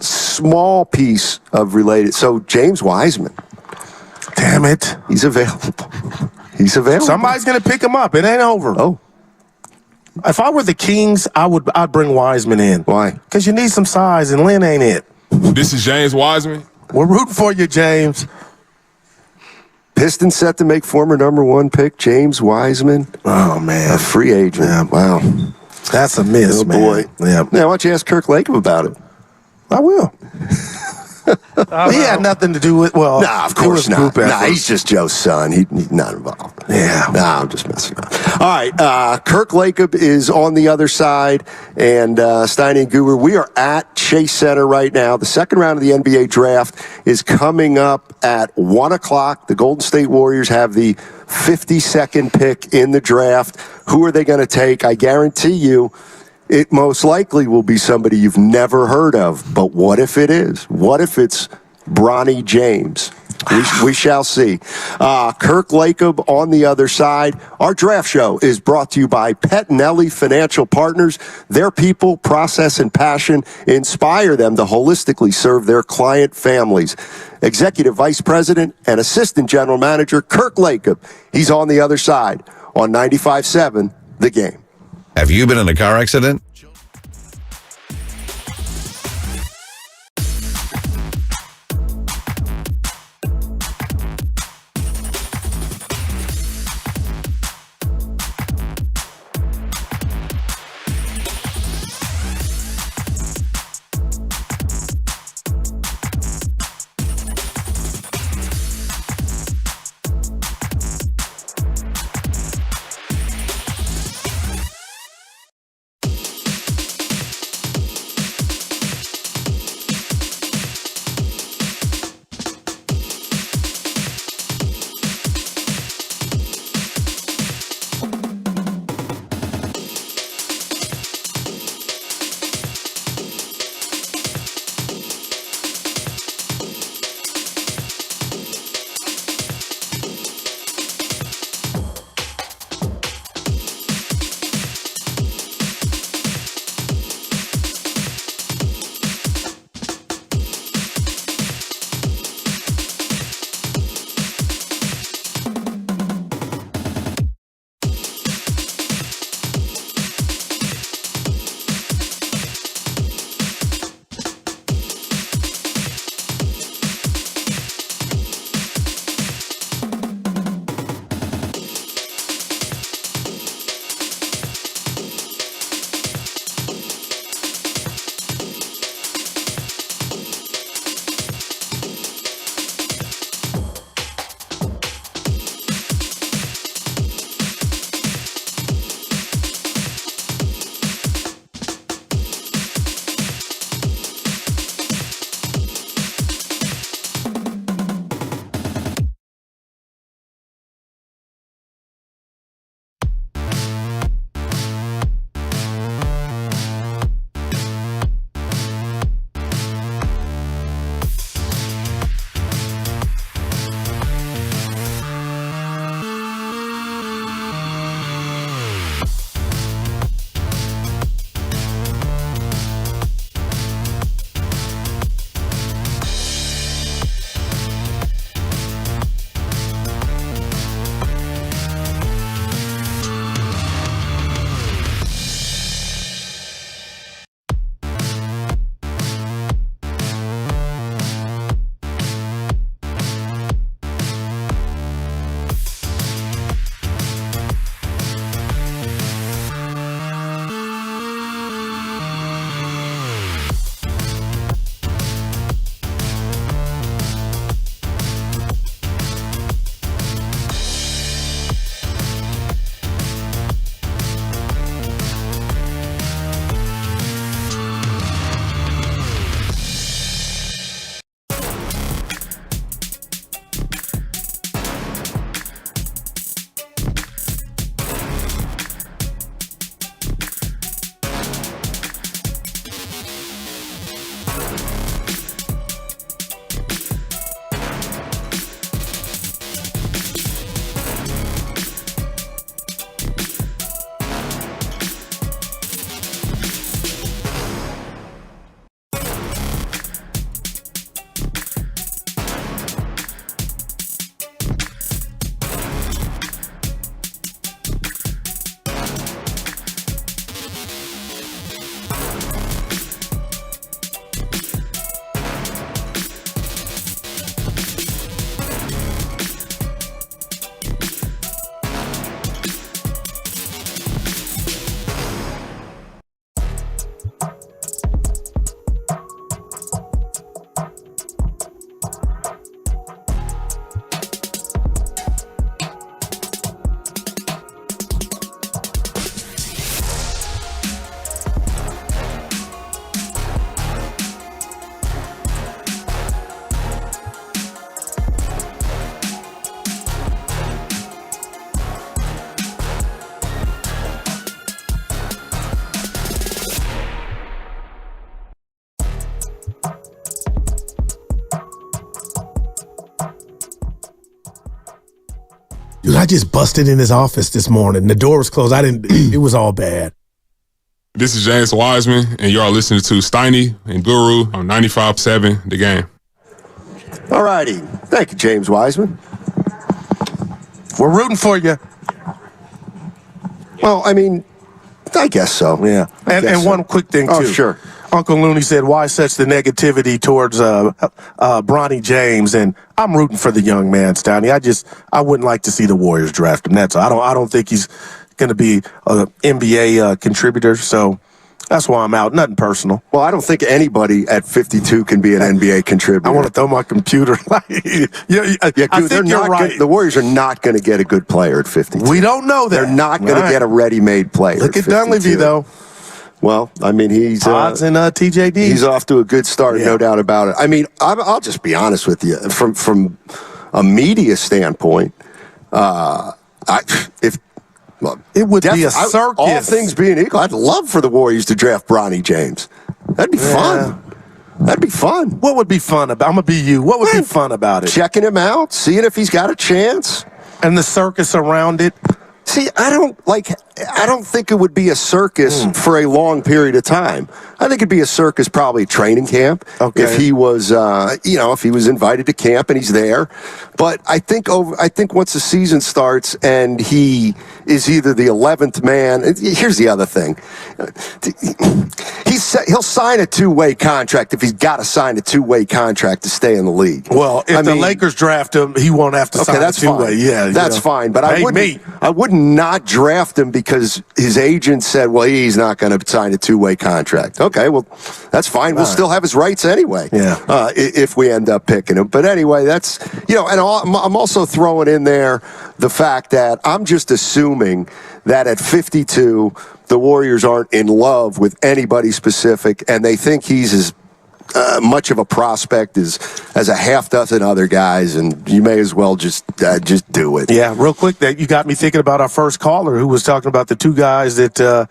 Speaker 19: small piece of related. So James Wiseman.
Speaker 20: Damn it.
Speaker 19: He's available.
Speaker 20: Somebody's going to pick him up. It ain't over.
Speaker 19: Oh.
Speaker 20: If I were the Kings, I'd bring Wiseman in.
Speaker 19: Why?
Speaker 20: Because you need some size, and Lynn ain't it.
Speaker 17: This is James Wiseman.
Speaker 20: We're rooting for you, James.
Speaker 19: Pistons set to make former number 1 pick James Wiseman.
Speaker 20: Oh, man.
Speaker 19: A free agent.
Speaker 20: Yeah.
Speaker 19: Wow.
Speaker 20: That's a miss, man.
Speaker 19: Boy.
Speaker 20: Yeah.
Speaker 19: Now, why don't you ask Kirk Lacob about it?
Speaker 20: I will. He had nothing to do with,
Speaker 19: nah, of course not. Nah, he's just Joe's son. He's not involved.
Speaker 20: Yeah.
Speaker 19: Nah, I'm just messing around. All right, Kirk Lacob is on the other side, and Steiny and Guru, we are at Chase Center right now. The second round of the NBA draft is coming up at 1 o'clock. The Golden State Warriors have the 52nd pick in the draft. Who are they going to take? I guarantee you, it most likely will be somebody you've never heard of. But what if it is? What if it's Bronny James? We shall see. Kirk Lacob on the other side. Our draft show is brought to you by Pettinelli Financial Partners. Their people, process, and passion inspire them to holistically serve their client families. Executive Vice President and Assistant General Manager Kirk Lacob. He's on the other side on 95.7 The Game.
Speaker 21: Have you been in a car accident?
Speaker 20: Dude, I just busted in his office this morning. The door was closed. It was all bad.
Speaker 17: This is James Wiseman, and you are listening to Steiny and Guru on 95.7 The Game.
Speaker 19: All righty. Thank you, James Wiseman.
Speaker 20: We're rooting for you.
Speaker 19: Well, I mean, I guess so.
Speaker 20: Yeah. And one quick thing, too.
Speaker 19: Oh, sure.
Speaker 20: Uncle Looney said, why such the negativity towards Bronny James? And I'm rooting for the young man, Steiny. I wouldn't like to see the Warriors draft him. That's all. I don't think he's going to be an NBA contributor, so that's why I'm out. Nothing personal.
Speaker 19: Well, I don't think anybody at 52 can be an NBA contributor.
Speaker 20: I want to throw my computer.
Speaker 19: I think you're right. The Warriors are not going to get a good player at 52.
Speaker 20: We don't know that.
Speaker 19: They're not going to get a ready-made player.
Speaker 20: Look at Dunleavy, though.
Speaker 19: Well, I mean, he's
Speaker 20: odds and TJD.
Speaker 19: He's off to a good start, no doubt about it. I mean, I'll just be honest with you. From a media standpoint,
Speaker 20: it would be a circus.
Speaker 19: All things being equal, I'd love for the Warriors to draft Bronny James. That'd be fun. That'd be fun.
Speaker 20: What would be fun about? I'm gonna be you. What would be fun about it?
Speaker 19: Checking him out, seeing if he's got a chance,
Speaker 20: and the circus around it.
Speaker 19: See, I don't think it would be a circus for a long period of time. I think it'd be a circus, probably training camp. Okay. If he was, if he was invited to camp and he's there. But I think once the season starts and he is either the 11th man. Here's the other thing. He'll sign a two-way contract if he's got to sign a two-way contract to stay in the league.
Speaker 20: Well, if the Lakers draft him, he won't have to sign a two-way. Yeah,
Speaker 19: that's fine. But I would not draft him because his agent said, well, he's not going to sign a two-way contract. Okay, well, that's fine. We'll still have his rights anyway.
Speaker 20: Yeah.
Speaker 19: If we end up picking him. But anyway, that's, and I'm also throwing in there the fact that I'm just assuming that at 52, the Warriors aren't in love with anybody specific, and they think he's as much of a prospect as a half dozen other guys, and you may as well just do it.
Speaker 20: Yeah, real quick, that you got me thinking about our first caller who was talking about the two guys that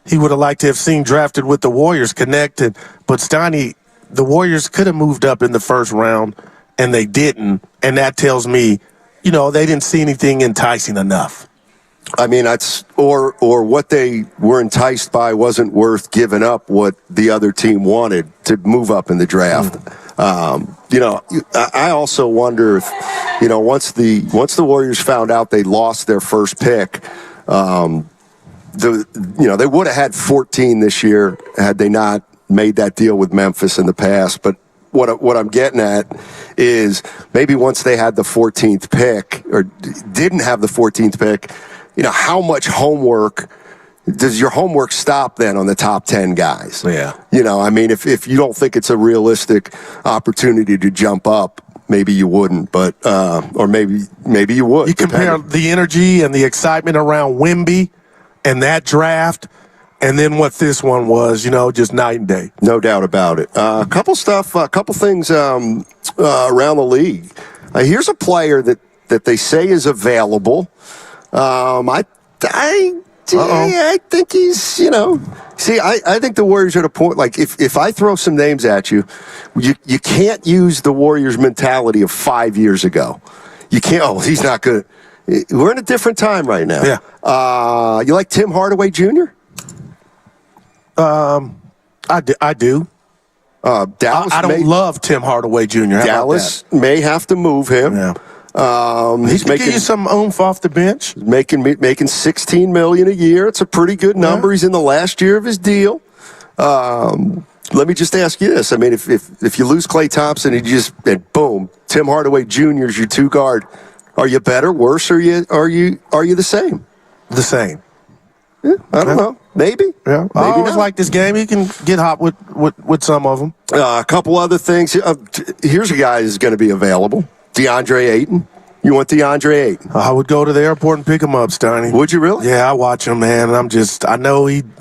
Speaker 20: he would have liked to have seen drafted with the Warriors connected. But Steiny, the Warriors could have moved up in the first round, and they didn't, and that tells me, they didn't see anything enticing enough.
Speaker 19: I mean, that's or what they were enticed by wasn't worth giving up what the other team wanted to move up in the draft. I also wonder if, once the Warriors found out they lost their first pick, they would have had 14 this year had they not made that deal with Memphis in the past. But what I'm getting at is maybe once they had the 14th pick or didn't have the 14th pick, how much homework does your homework stop then on the top 10 guys?
Speaker 20: Yeah.
Speaker 19: I mean, if you don't think it's a realistic opportunity to jump up, maybe you wouldn't, but or maybe you would.
Speaker 20: You compare the energy and the excitement around Wemby and that draft, and then what this one was, just night and day.
Speaker 19: No doubt about it. A couple things around the league. Here's a player that they say is available. I think he's, see, I think the Warriors are at a point, like, if I throw some names at you, you can't use the Warriors mentality of 5 years ago. You can't, he's not good. We're in a different time right now.
Speaker 20: Yeah.
Speaker 19: You like Tim Hardaway Jr.?
Speaker 20: I do.
Speaker 19: Dallas.
Speaker 20: I don't love Tim Hardaway Jr. How
Speaker 19: Dallas may have to move him.
Speaker 20: Yeah.
Speaker 19: He's making
Speaker 20: give you some oomph off the bench.
Speaker 19: Making $16 million a year. It's a pretty good number. He's in the last year of his deal. Let me just ask you this: I mean, if you lose Klay Thompson and boom, Tim Hardaway Jr. is your two guard, are you better, worse, or are you the same?
Speaker 20: The same.
Speaker 19: Yeah, I don't know. Maybe.
Speaker 20: Yeah. I always like this game. He can get hot with some of them.
Speaker 19: A couple other things. Here's a guy who's going to be available. DeAndre Ayton. You want DeAndre Ayton?
Speaker 20: I would go to the airport and pick him up, Steiny.
Speaker 19: Would you really?
Speaker 20: Yeah, I watch him, man. And I know he's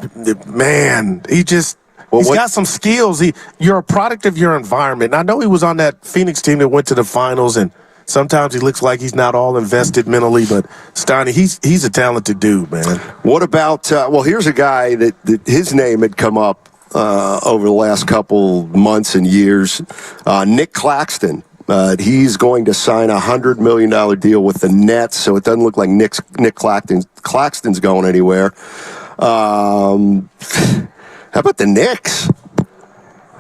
Speaker 20: got some skills. You're a product of your environment. And I know he was on that Phoenix team that went to the finals, and sometimes he looks like he's not all invested mentally, but Steiny, he's a talented dude, man.
Speaker 19: What about, here's a guy that his name had come up over the last couple months and years. Nick Claxton He's going to sign a $100 million deal with the Nets, so it doesn't look like Nick Claxton's going anywhere. How about the Knicks?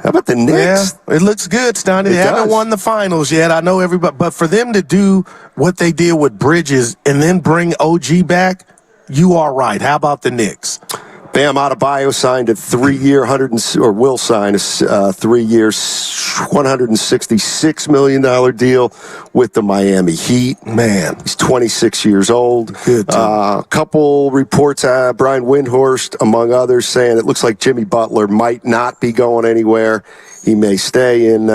Speaker 20: Yeah, it looks good, Stoney. They haven't won the finals yet. I know everybody, but for them to do what they did with Bridges and then bring OG back, you are right. How about the Knicks?
Speaker 19: Bam Adebayo signed a 3-year will sign a 3-year $166 million deal with the Miami Heat.
Speaker 20: Man,
Speaker 19: he's 26 years old.
Speaker 20: Good.
Speaker 19: Couple reports, Brian Windhorst, among others, saying it looks like Jimmy Butler might not be going anywhere. He may stay in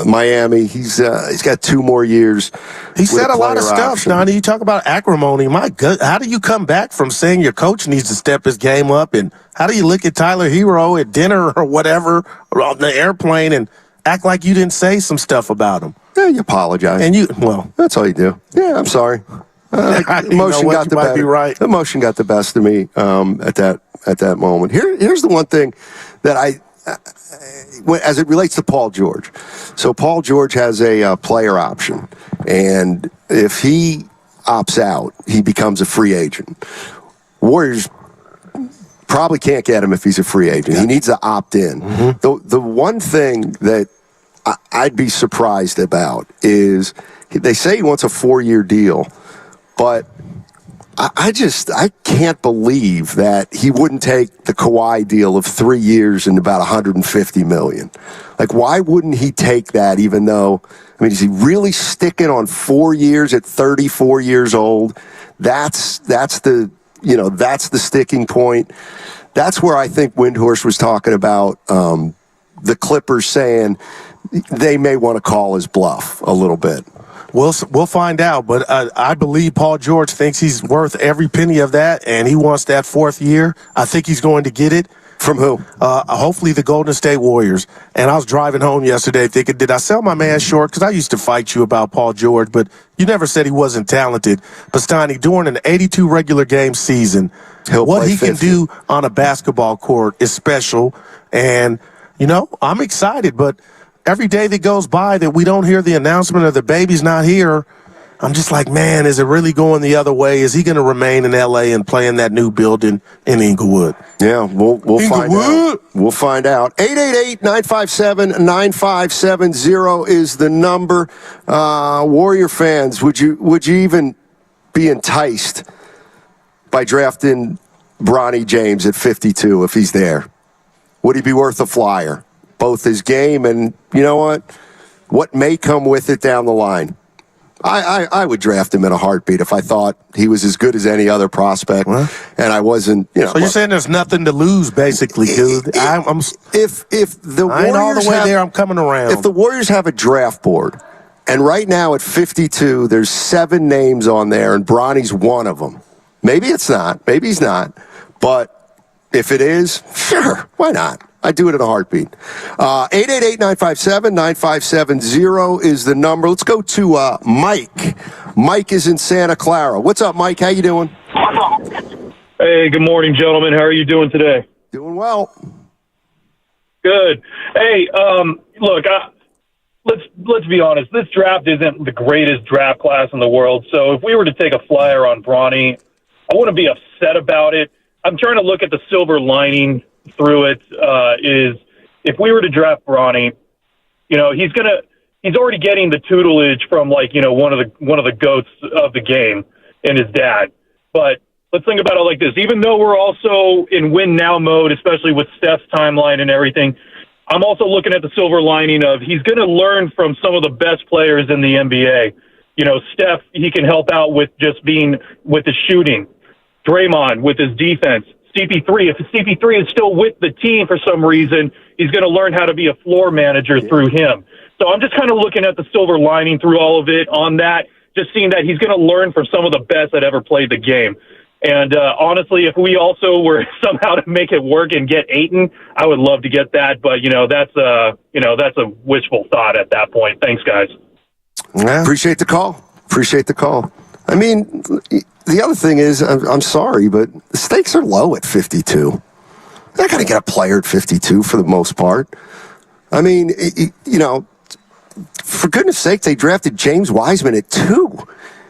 Speaker 19: Miami. He's got 2 more years.
Speaker 20: He said a lot of stuff, Donnie. You talk about acrimony. My God, how do you come back from saying your coach needs to step his game up? And how do you look at Tyler Hero at dinner or whatever or on the airplane and act like you didn't say some stuff about him?
Speaker 19: Yeah, you apologize.
Speaker 20: And
Speaker 19: that's all you do. Yeah, I'm sorry. Emotion got the better.
Speaker 20: Right.
Speaker 19: Emotion got the best of me at that moment. Here's the one thing that as it relates to Paul George. So Paul George has a player option, and if he opts out, he becomes a free agent. Warriors probably can't get him if he's a free agent. He needs to opt in. Mm-hmm. The one thing that I'd be surprised about is they say he wants a 4-year deal, but I can't believe that he wouldn't take the Kawhi deal of 3 years and about $150 million. Like, why wouldn't he take that? Even though, is he really sticking on 4 years at 34 years old? That's the sticking point. That's where I think Windhorst was talking about the Clippers saying they may want to call his bluff a little bit.
Speaker 20: We'll find out, but I believe Paul George thinks he's worth every penny of that, and he wants that 4th year. I think he's going to get it.
Speaker 19: From who?
Speaker 20: Hopefully the Golden State Warriors. And I was driving home yesterday thinking, did I sell my man short? Because I used to fight you about Paul George, but you never said he wasn't talented. But Steiny, during an 82 regular game season, what he can do on a basketball court is special. And, I'm excited, but every day that goes by that we don't hear the announcement of the baby's not here, I'm just like, man, is it really going the other way? Is he going to remain in L.A. and play in that new building in Inglewood?
Speaker 19: Yeah, we'll find out. We'll find out. 888-957-9570 is the number. Warrior fans, would you even be enticed by drafting Bronny James at 52 if he's there? Would he be worth a flyer? Both his game and, you know what may come with it down the line. I would draft him in a heartbeat if I thought he was as good as any other prospect, and I wasn't. So
Speaker 20: you're saying there's nothing to lose, basically, dude?
Speaker 19: If the
Speaker 20: I ain't all the way there, I'm coming around.
Speaker 19: If the Warriors have a draft board, and right now at 52, there's 7 names on there, and Bronny's one of them. Maybe it's not. Maybe he's not. But if it is, sure, why not? I'd do it in a heartbeat. 888-957-9570 is the number. Let's go to Mike. Mike is in Santa Clara. What's up, Mike? How you doing?
Speaker 1: Hey, good morning, gentlemen. How are you doing today?
Speaker 19: Doing well.
Speaker 1: Good. Hey, look, let's be honest. This draft isn't the greatest draft class in the world. So if we were to take a flyer on Bronny, I wouldn't be upset about it. I'm trying to look at the silver lining through it. Is if we were to draft Bronny, he's already getting the tutelage from one of the goats of the game and his dad. But let's think about it like this. Even though we're also in win now mode, especially with Steph's timeline and everything, I'm also looking at the silver lining of he's going to learn from some of the best players in the NBA. Steph, he can help out with just being with the shooting. Draymond with his defense. CP3, if CP3 is still with the team for some reason, he's going to learn how to be a floor manager through him. So I'm just kind of looking at the silver lining through all of it on that, just seeing that he's going to learn from some of the best that ever played the game. And honestly, if we also were somehow to make it work and get Ayton, I would love to get that. But, that's a wishful thought at that point. Thanks, guys.
Speaker 19: Yeah. Appreciate the call. I mean, the other thing is, I'm sorry, but the stakes are low at 52. They're not going to get a player at 52 for the most part. I mean, for goodness sake, they drafted James Wiseman at 2.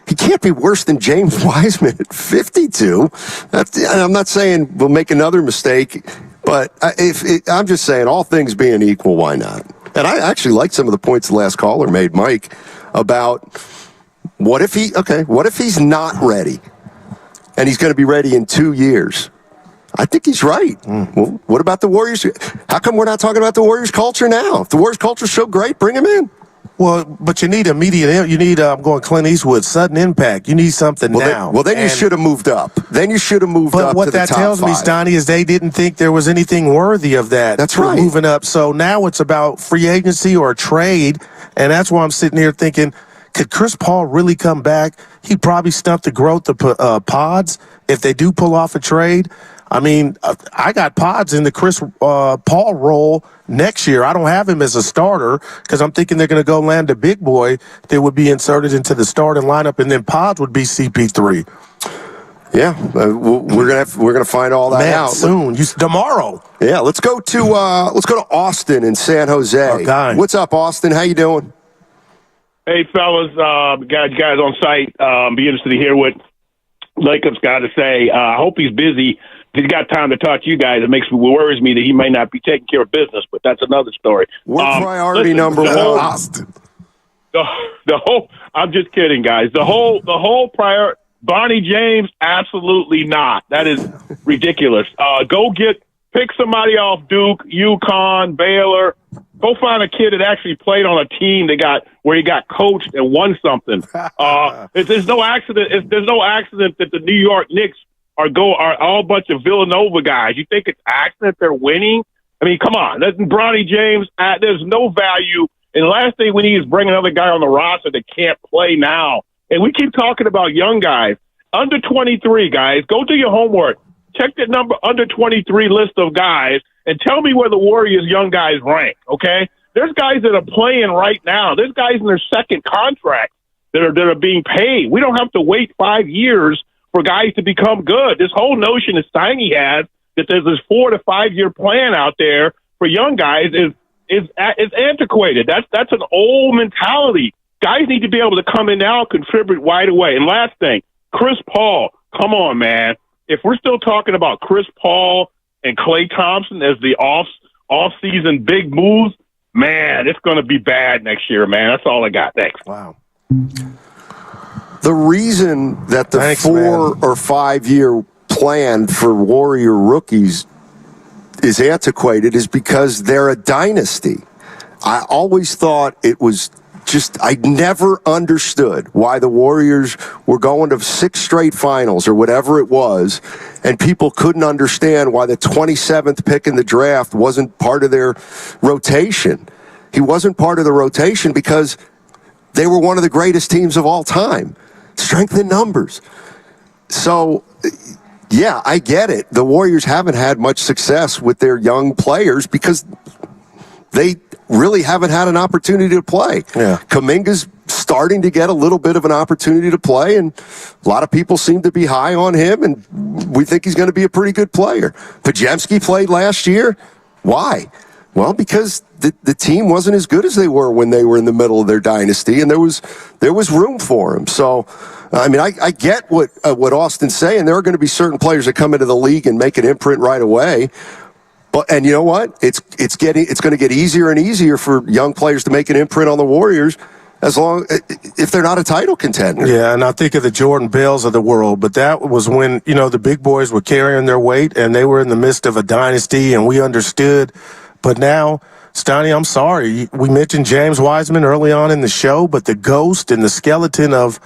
Speaker 19: He can't be worse than James Wiseman at 52. I'm not saying we'll make another mistake, but I'm just saying, all things being equal, why not? And I actually liked some of the points the last caller made, Mike, about what if he's not ready and he's going to be ready in 2 years? I think he's right. Well, what about the Warriors? How come we're not talking about the Warriors culture now? If the Warriors culture is so great, bring him in.
Speaker 20: Well, but you need immediate. You need going Clint Eastwood, sudden impact. You need something now.
Speaker 19: Then you should have moved up. Then you should have moved up.
Speaker 20: But what
Speaker 19: to the
Speaker 20: that
Speaker 19: top
Speaker 20: tells me,
Speaker 19: 5.
Speaker 20: Stoney, is they didn't think there was anything worthy of that.
Speaker 19: That's right.
Speaker 20: Moving up. So now it's about free agency or a trade, and that's why I'm sitting here thinking, could Chris Paul really come back? He'd probably stump the growth of Pods if they do pull off a trade. I mean, I got Pods in the Chris Paul role next year. I don't have him as a starter because I'm thinking they're going to go land a big boy that would be inserted into the starting lineup, and then Pods would be CP3.
Speaker 19: Yeah, we're gonna find all that out
Speaker 20: soon. Tomorrow.
Speaker 19: Yeah, let's go to Austin in San Jose.
Speaker 20: Okay.
Speaker 19: What's up, Austin? How you doing?
Speaker 9: Hey, fellas, guys on site. Be interested to hear what Lacob's got to say. I hope he's busy. If he's got time to talk to you guys, worries me that he may not be taking care of business, but that's another story.
Speaker 19: We're priority number one, Austin.
Speaker 9: The whole. I'm just kidding, guys. The whole prior. Bronny James, absolutely not. That is ridiculous. Pick somebody off Duke, UConn, Baylor. Go find a kid that actually played on a team where he got coached and won something. There's no accident. There's no accident that the New York Knicks are all a bunch of Villanova guys. You think it's accident they're winning? I mean, come on. That's Bronny James. There's no value. And the last thing we need is bring another guy on the roster that can't play now. And we keep talking about young guys. Under 23, guys. Go do your homework. Check the number under 23 list of guys and tell me where the Warriors young guys rank, okay? There's guys that are playing right now. There's guys in their second contract that are being paid. We don't have to wait 5 years for guys to become good. This whole notion that Steiny has that there's this 4 to 5 year plan out there for young guys is antiquated. That's an old mentality. Guys need to be able to come in now and contribute right away. And last thing, Chris Paul, come on, man. If we're still talking about Chris Paul and Klay Thompson as the off-season big moves, man, it's going to be bad next year, man. That's all I got. Thanks.
Speaker 20: Wow.
Speaker 19: The reason that the 4 or 5 year plan for Warrior rookies is antiquated is because they're a dynasty. I always thought it was I never understood why the Warriors were going to 6 straight finals or whatever it was, and people couldn't understand why the 27th pick in the draft wasn't part of their rotation. He wasn't part of the rotation because they were one of the greatest teams of all time. Strength in numbers. So, yeah, I get it. The Warriors haven't had much success with their young players because they really haven't had an opportunity to play.
Speaker 20: Yeah.
Speaker 19: Kuminga's starting to get a little bit of an opportunity to play, and a lot of people seem to be high on him, and we think he's going to be a pretty good player. Podziemski played last year. Why? Well, because the team wasn't as good as they were when they were in the middle of their dynasty, and there was room for him. So, I mean, I get what Austin's saying. There are going to be certain players that come into the league and make an imprint right away. And you know what? It's going to get easier and easier for young players to make an imprint on the Warriors if they're not a title contender.
Speaker 20: Yeah, and I think of the Jordan Bells of the world, but that was when, the big boys were carrying their weight and they were in the midst of a dynasty and we understood. But now, Stoney, I'm sorry. We mentioned James Wiseman early on in the show, but the ghost and the skeleton of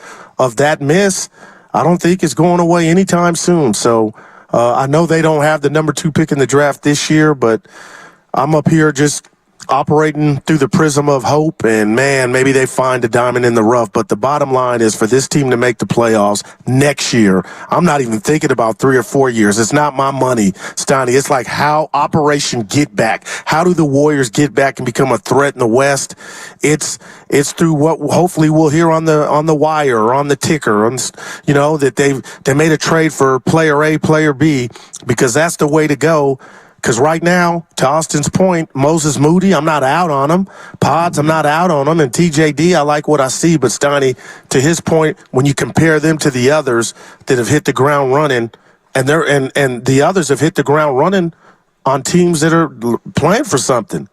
Speaker 20: that miss, I don't think is going away anytime soon. So, I know they don't have the number 2 pick in the draft this year, but I'm up here just operating through the prism of hope, and man, maybe they find a diamond in the rough. But the bottom line is for this team to make the playoffs next year, I'm not even thinking about 3 or 4 years. It's not my money, Stoney. It's like how Operation Get Back. How do the Warriors get back and become a threat in the West? It's through what hopefully we'll hear on the wire or on the ticker, that they made a trade for player A, player B, because that's the way to go. Because right now, to Austin's point, Moses Moody, I'm not out on him. Pods, I'm not out on him. And TJD, I like what I see. But Steiny, to his point, when you compare them to the others that have hit the ground running, and the others have hit the ground running on teams that are playing for something.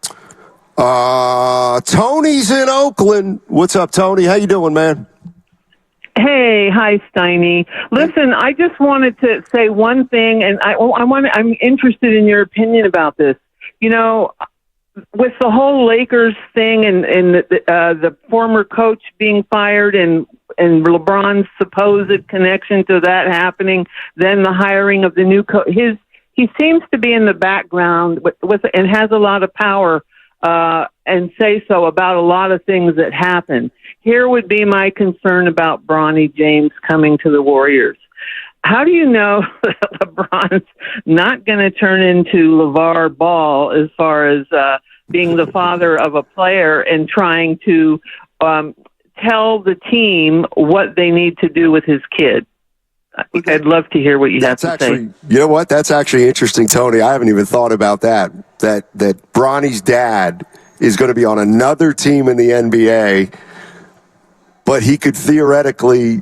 Speaker 19: Tony's in Oakland. What's up, Tony? How you doing, man?
Speaker 10: Hey, hi, Steiny. Listen, I just wanted to say one thing, and I'm interested in your opinion about this. You know, with the whole Lakers thing and the former coach being fired and LeBron's supposed connection to that happening, then the hiring of the new coach, he seems to be in the background and has a lot of power and say so about a lot of things that happen. Here would be my concern about Bronny James coming to the Warriors. How do you know that LeBron's not going to turn into LeVar Ball as far as being the father of a player and trying to tell the team what they need to do with his kid? I'd love to hear what you have to say.
Speaker 19: You know what? That's actually interesting, Tony. I haven't even thought about that Bronny's dad is going to be on another team in the NBA, but he could theoretically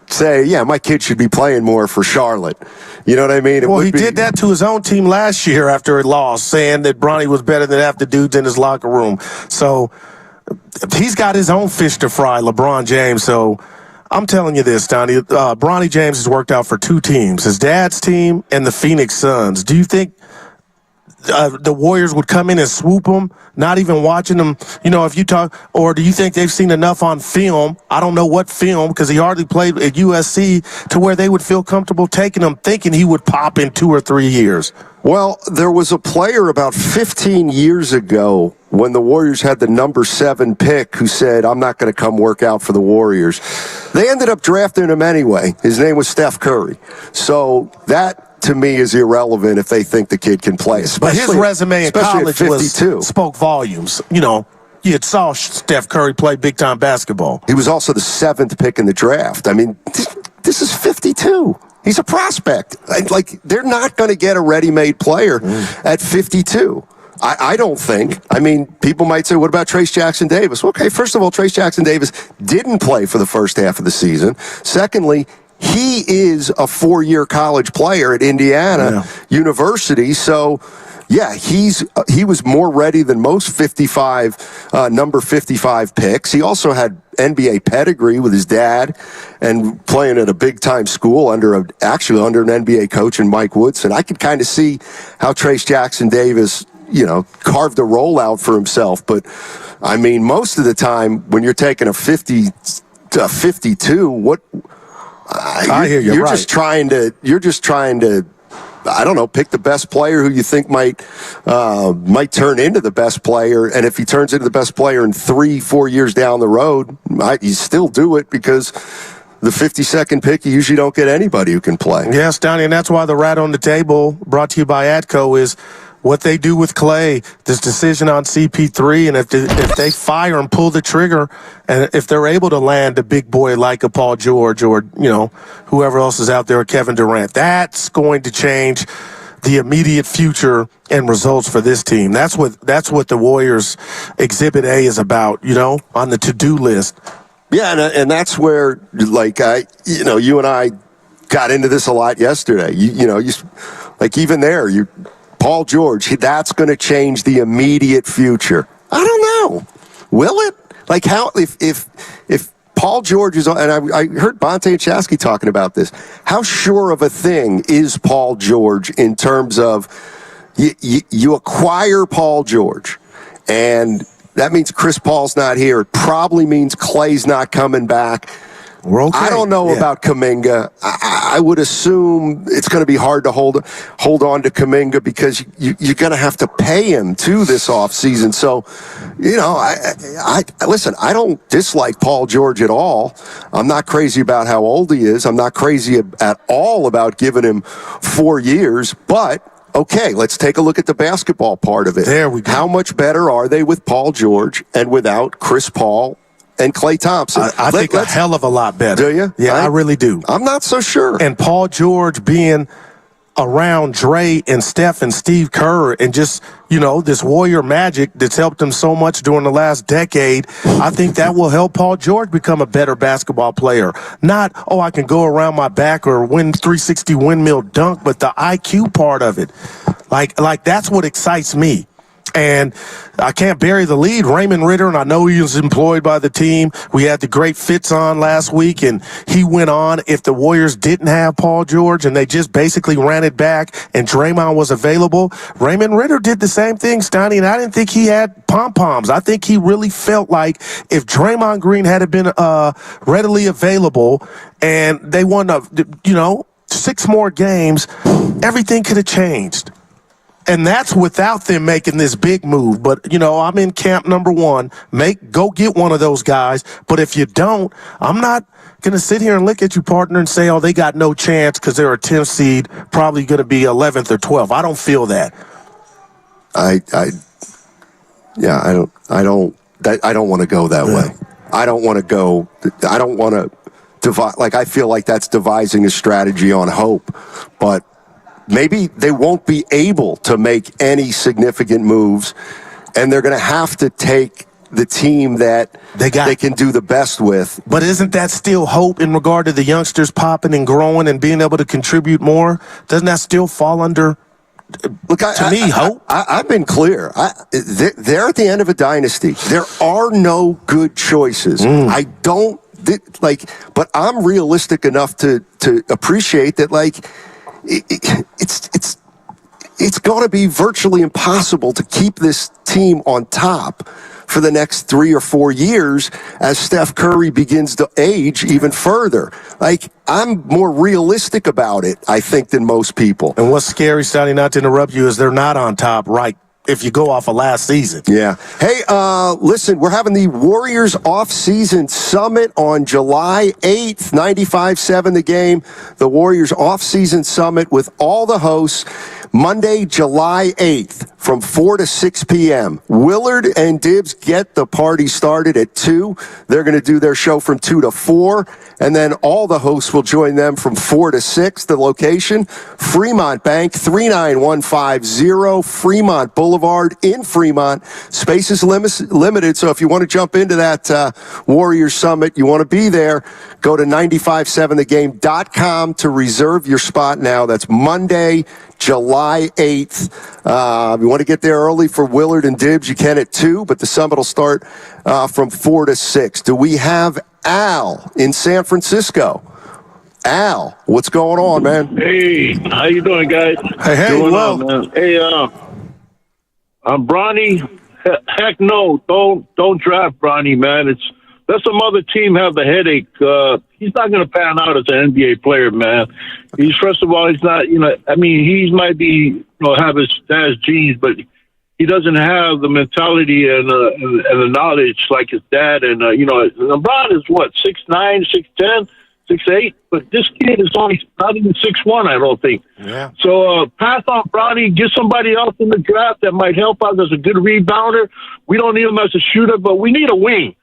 Speaker 19: say, yeah, my kid should be playing more for Charlotte. You know what I mean?
Speaker 20: He did that to his own team last year after it lost, saying that Bronny was better than half the dudes in his locker room. So he's got his own fish to fry, LeBron James. So I'm telling you this, Donnie, Bronny James has worked out for two teams, his dad's team and the Phoenix Suns. Do you think the Warriors would come in and swoop him, not even watching him, if you talk, or do you think they've seen enough on film? I don't know what film, because he hardly played at USC, to where they would feel comfortable taking him, thinking he would pop in 2 or 3 years.
Speaker 19: Well, there was a player about 15 years ago when the Warriors had the number 7 pick who said, I'm not going to come work out for the Warriors. They ended up drafting him anyway. His name was Steph Curry. So that, to me, is irrelevant if they think the kid can play.
Speaker 20: But his resume in college spoke volumes. You saw Steph Curry play big-time basketball.
Speaker 19: He was also the 7th pick in the draft. I mean, this is 52. He's a prospect. They're not going to get a ready-made player at 52. I don't think. I mean, people might say, what about Trace Jackson Davis? Okay, first of all, Trace Jackson Davis didn't play for the first half of the season. Secondly, he is a 4-year college player at Indiana University. So, yeah, he was more ready than most number 55 picks. He also had NBA pedigree with his dad and playing at a big-time school under an NBA coach in Mike Woodson. I could kind of see how Trace Jackson Davis, carved a role out for himself. But, I mean, most of the time when you're taking a 50 to 52,
Speaker 20: I hear you.
Speaker 19: You're just trying to, I don't know, pick the best player who you think might turn into the best player. And if he turns into the best player in 3-4 years down the road, you still do it, because the 52nd pick, you usually don't get anybody who can play.
Speaker 20: Yes, Donnie, and that's why the rat on the table, brought to you by ATCO, is what they do with Klay, this decision on CP3, and if they fire and pull the trigger, and if they're able to land a big boy like a Paul George or, whoever else is out there, or Kevin Durant, that's going to change the immediate future and results for this team. That's what the Warriors Exhibit A is about, on the to-do list.
Speaker 19: Yeah, and that's where, you and I got into this a lot yesterday. Even there, Paul George, that's going to change the immediate future. I don't know. Will it? How if Paul George is, and I heard Bonte and Chasky talking about this, how sure of a thing is Paul George in terms of you acquire Paul George, and that means Chris Paul's not here. It probably means Klay's not coming back.
Speaker 20: We're okay.
Speaker 19: I don't know about Kuminga. I would assume it's going to be hard to hold on to Kuminga, because you're going to have to pay him too this offseason. So, listen, I don't dislike Paul George at all. I'm not crazy about how old he is. I'm not crazy at all about giving him 4 years. But, okay, let's take a look at the basketball part of it.
Speaker 20: There we go.
Speaker 19: How much better are they with Paul George and without Chris Paul and Klay Thompson?
Speaker 20: I think a hell of a lot better.
Speaker 19: Do you?
Speaker 20: Yeah, I really do.
Speaker 19: I'm not so sure.
Speaker 20: And Paul George being around Dre and Steph and Steve Kerr and just, this Warrior magic that's helped them so much during the last decade, I think that will help Paul George become a better basketball player. Not, I can go around my back or win 360 windmill dunk, but the IQ part of it. Like that's what excites me. And I can't bury the lead. Raymond Ritter, and I know he was employed by the team. We had the great Fitz on last week, and he went on. If the Warriors didn't have Paul George and they just basically ran it back and Draymond was available, Raymond Ritter did the same thing, Steiny, and I didn't think he had pom-poms. I think he really felt like if Draymond Green had been readily available and they won, 6 more games, everything could have changed. And that's without them making this big move. But, I'm in camp number 1. Go get one of those guys. But if you don't, I'm not going to sit here and look at you, partner, and say, they got no chance because they're a 10th seed, probably going to be 11th or 12th. I don't feel that.
Speaker 19: I don't want to go that way. I don't want to go. I don't want to I feel like that's devising a strategy on hope. But maybe they won't be able to make any significant moves, and they're going to have to take the team that they can do the best with.
Speaker 20: But isn't that still hope in regard to the youngsters popping and growing and being able to contribute more? Doesn't that still fall under, hope?
Speaker 19: I've been clear. They're at the end of a dynasty. There are no good choices. But I'm realistic enough to appreciate that, it's going to be virtually impossible to keep this team on top for the next 3 or 4 years as Steph Curry begins to age even further. I'm more realistic about it, I think, than most people.
Speaker 20: And what's scary, Sonny, not to interrupt you, is they're not on top if you go off of last season.
Speaker 19: Yeah. Hey, listen, we're having the Warriors Offseason Summit on July 8th, 95.7 The Game. The Warriors Offseason Summit with all the hosts, Monday, July 8th from 4 to 6 p.m. Willard and Dibbs get the party started at 2. They're going to do their show from 2 to 4, and then all the hosts will join them from 4 to 6. The location, Fremont Bank, 39150 Fremont Boulevard in Fremont. Space is limited, so if you want to jump into that Warriors Summit, you want to be there, go to 957thegame.com to reserve your spot now. That's Monday, July 8th. If you want to get there early for Willard and Dibbs, you can at 2, but the summit will start from 4 to 6. Do we have Al in San Francisco? Al, what's going on, man?
Speaker 7: Hey, how you doing, guys?
Speaker 20: Hey, well.
Speaker 7: Man? Hey, I'm Bronny. Heck no, don't draft Bronny, man. Let some other team have the headache. He's not going to pan out as an NBA player, man. First of all, he's not, he might be, have his dad's genes, but he doesn't have the mentality and the knowledge like his dad. And, LeBron is what, 6'9", 6'10", 6'8", but this kid is only not even 6'1", I don't think.
Speaker 20: Yeah.
Speaker 7: So pass on Bronny, get somebody else in the draft that might help out as a good rebounder. We don't need him as a shooter, but we need a wing.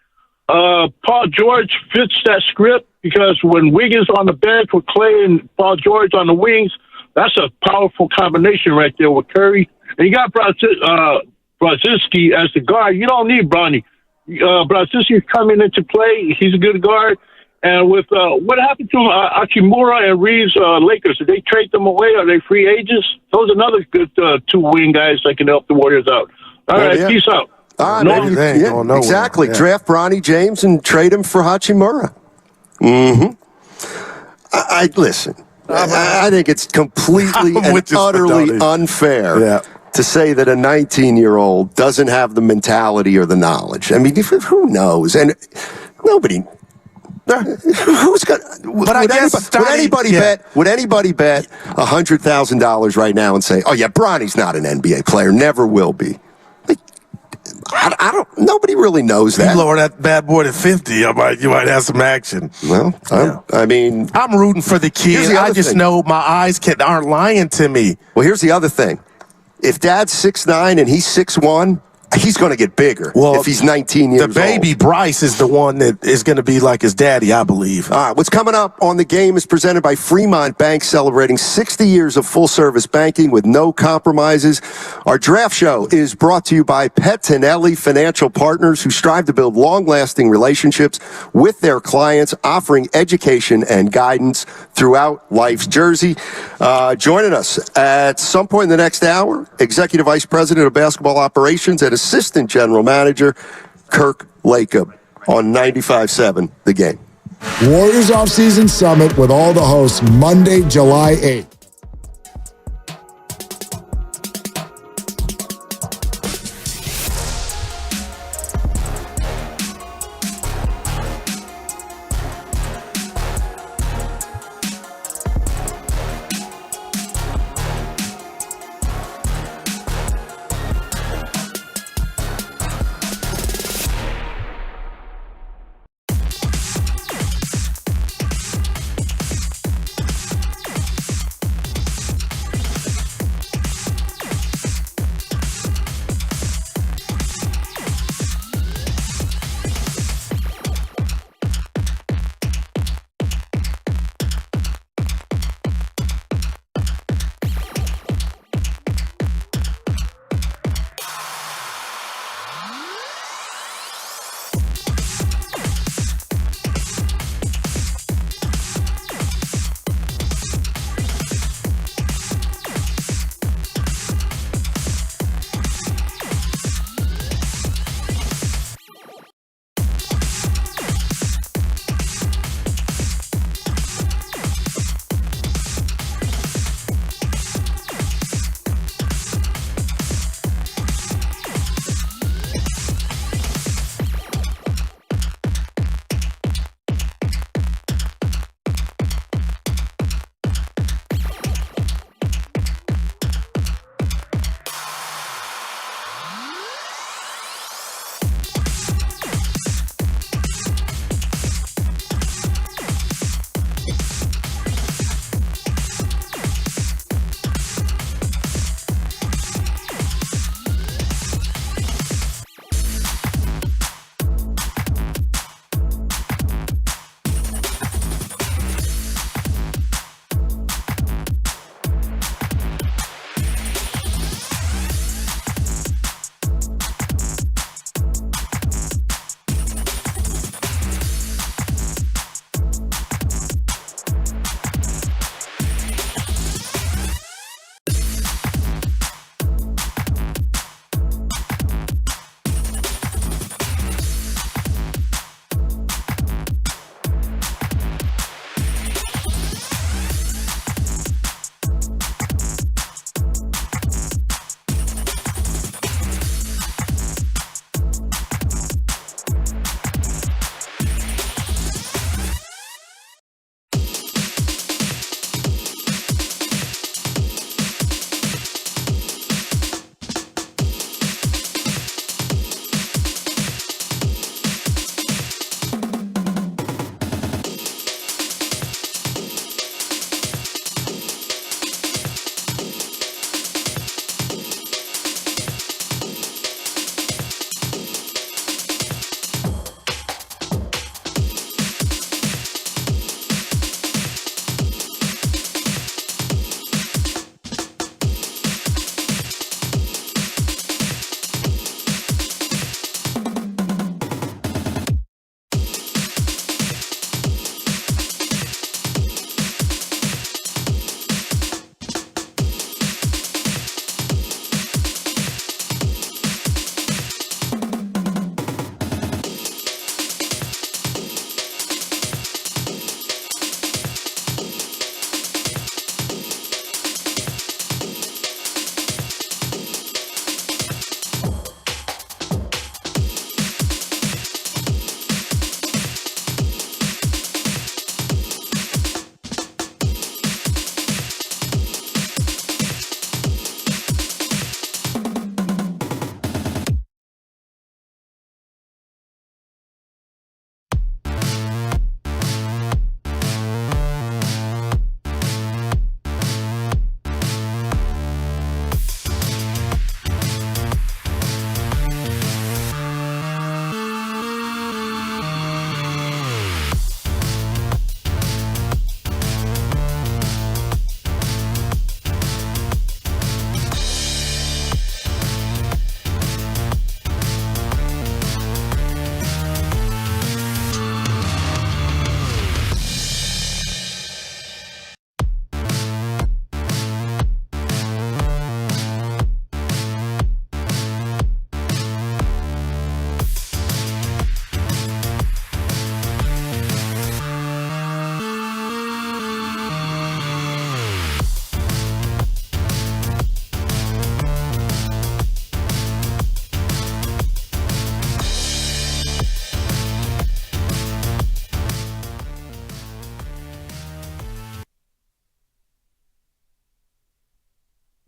Speaker 7: Paul George fits that script because when Wiggins on the bench with Klay and Paul George on the wings, that's a powerful combination right there with Curry. And you got Brodzinski as the guard. You don't need Bronny. Brodzinski's coming into play. He's a good guard. And with what happened to Hachimura and Reeves, Lakers, did they trade them away? Are they free agents? Those are another good 2 wing guys that can help the Warriors out. All right, yeah. Peace out.
Speaker 19: All right, exactly. Yeah. Draft Bronny James and trade him for Hachimura. Mm-hmm. Listen. I think it's completely and utterly unfair to say that a 19-year-old doesn't have the mentality or the knowledge. I mean, who knows? And nobody. Who's got? Would anybody bet $100,000 right now and say, "Oh yeah, Bronny's not an NBA player, never will be"? I don't. Nobody really knows that.
Speaker 20: You lower that bad boy to 50, you might have some action.
Speaker 19: Well, I'm
Speaker 20: rooting for the kid. I just know my eyes aren't lying to me.
Speaker 19: Well, here's the other thing: if Dad's 6'9" and he's 6'1", he's going to get bigger if he's 19 years old.
Speaker 20: The baby Bryce is the one that is going to be like his daddy, I believe.
Speaker 19: All right, what's coming up on The Game is presented by Fremont Bank, celebrating 60 years of full-service banking with no compromises. Our draft show is brought to you by Pettinelli Financial Partners, who strive to build long-lasting relationships with their clients, offering education and guidance throughout life's journey. Joining us at some point in the next hour, Executive Vice President of Basketball Operations and Assistant General Manager Kirk Lacob on 95.7 The Game.
Speaker 2: Warriors Offseason Summit with all the hosts Monday, July 8th.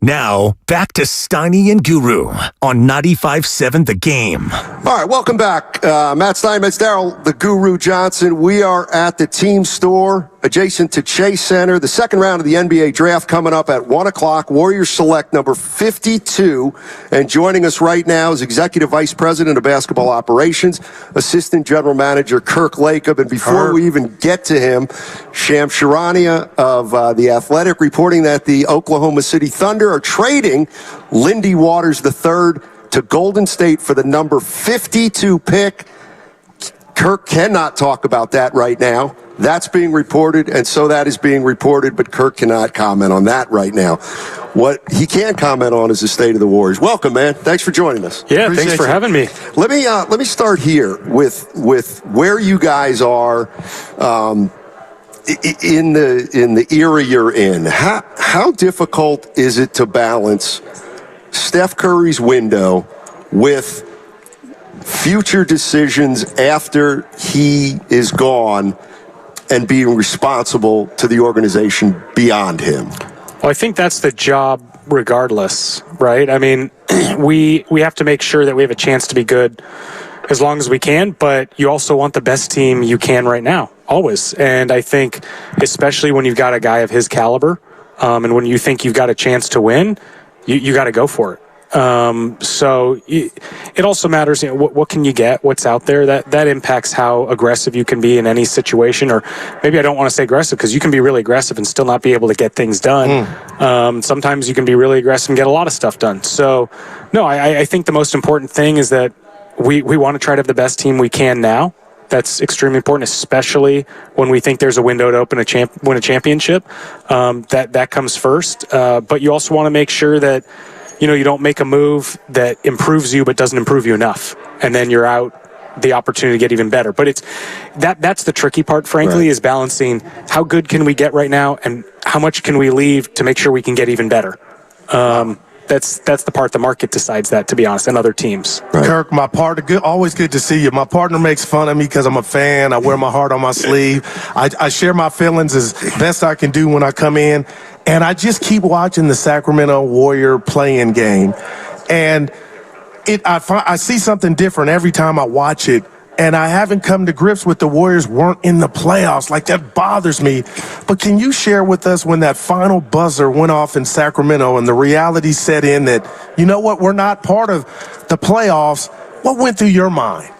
Speaker 18: Now, back to Steiny and Guru on 95.7 The Game.
Speaker 19: All right, welcome back. Matt Stein, Matt Darrell, the Guru Johnson. We are at the team store adjacent to Chase Center. The second round of the NBA draft coming up at 1 o'clock. Warriors select number 52. And joining us right now is Executive Vice President of Basketball Operations, Assistant General Manager Kirk Lacob. And before we even get to him, Sham Charania of The Athletic reporting that the Oklahoma City Thunder are trading Lindy Waters III to Golden State for the number 52 pick. Kirk cannot talk about that right now. That's being reported, and so that is being reported, but Kirk cannot comment on that right now. What he can comment on is the state of the Warriors. Welcome, man. Thanks for joining us.
Speaker 15: Yeah, thanks for having me.
Speaker 19: Let me start here with where you guys are in the era you're in. How difficult is it to balance Steph Curry's window with future decisions after he is gone and being responsible to the organization beyond him?
Speaker 15: Well, I think that's the job regardless, right? I mean, we have to make sure that we have a chance to be good as long as we can, but you also want the best team you can right now, always. And I think especially when you've got a guy of his caliber, and when you think you've got a chance to win, you got to go for it. So it also matters, you know, what can you get, what's out there, that impacts how aggressive you can be in any situation. Or maybe I don't want to say aggressive, because you can be really aggressive and still not be able to get things done. Sometimes you can be really aggressive and get a lot of stuff done. So no, I think the most important thing is that we want to try to have the best team we can now. That's extremely important, especially when we think there's a window to win a championship. That comes first. But you also want to make sure that you don't make a move that improves you but doesn't improve you enough, and then you're out the opportunity to get even better. But that's the tricky part, frankly, right, is balancing how good can we get right now and how much can we leave to make sure we can get even better. That's the part the market decides that, to be honest, and other teams.
Speaker 20: Right. Kirk, my partner, always good to see you. My partner makes fun of me because I'm a fan. I wear my heart on my sleeve. I share my feelings as best I can do when I come in. And I just keep watching the Sacramento Warrior playing game. And I see something different every time I watch it. And I haven't come to grips with the Warriors weren't in the playoffs. Like, that bothers me. But can you share with us when that final buzzer went off in Sacramento and the reality set in that, you know what, we're not part of the playoffs? What went through your mind?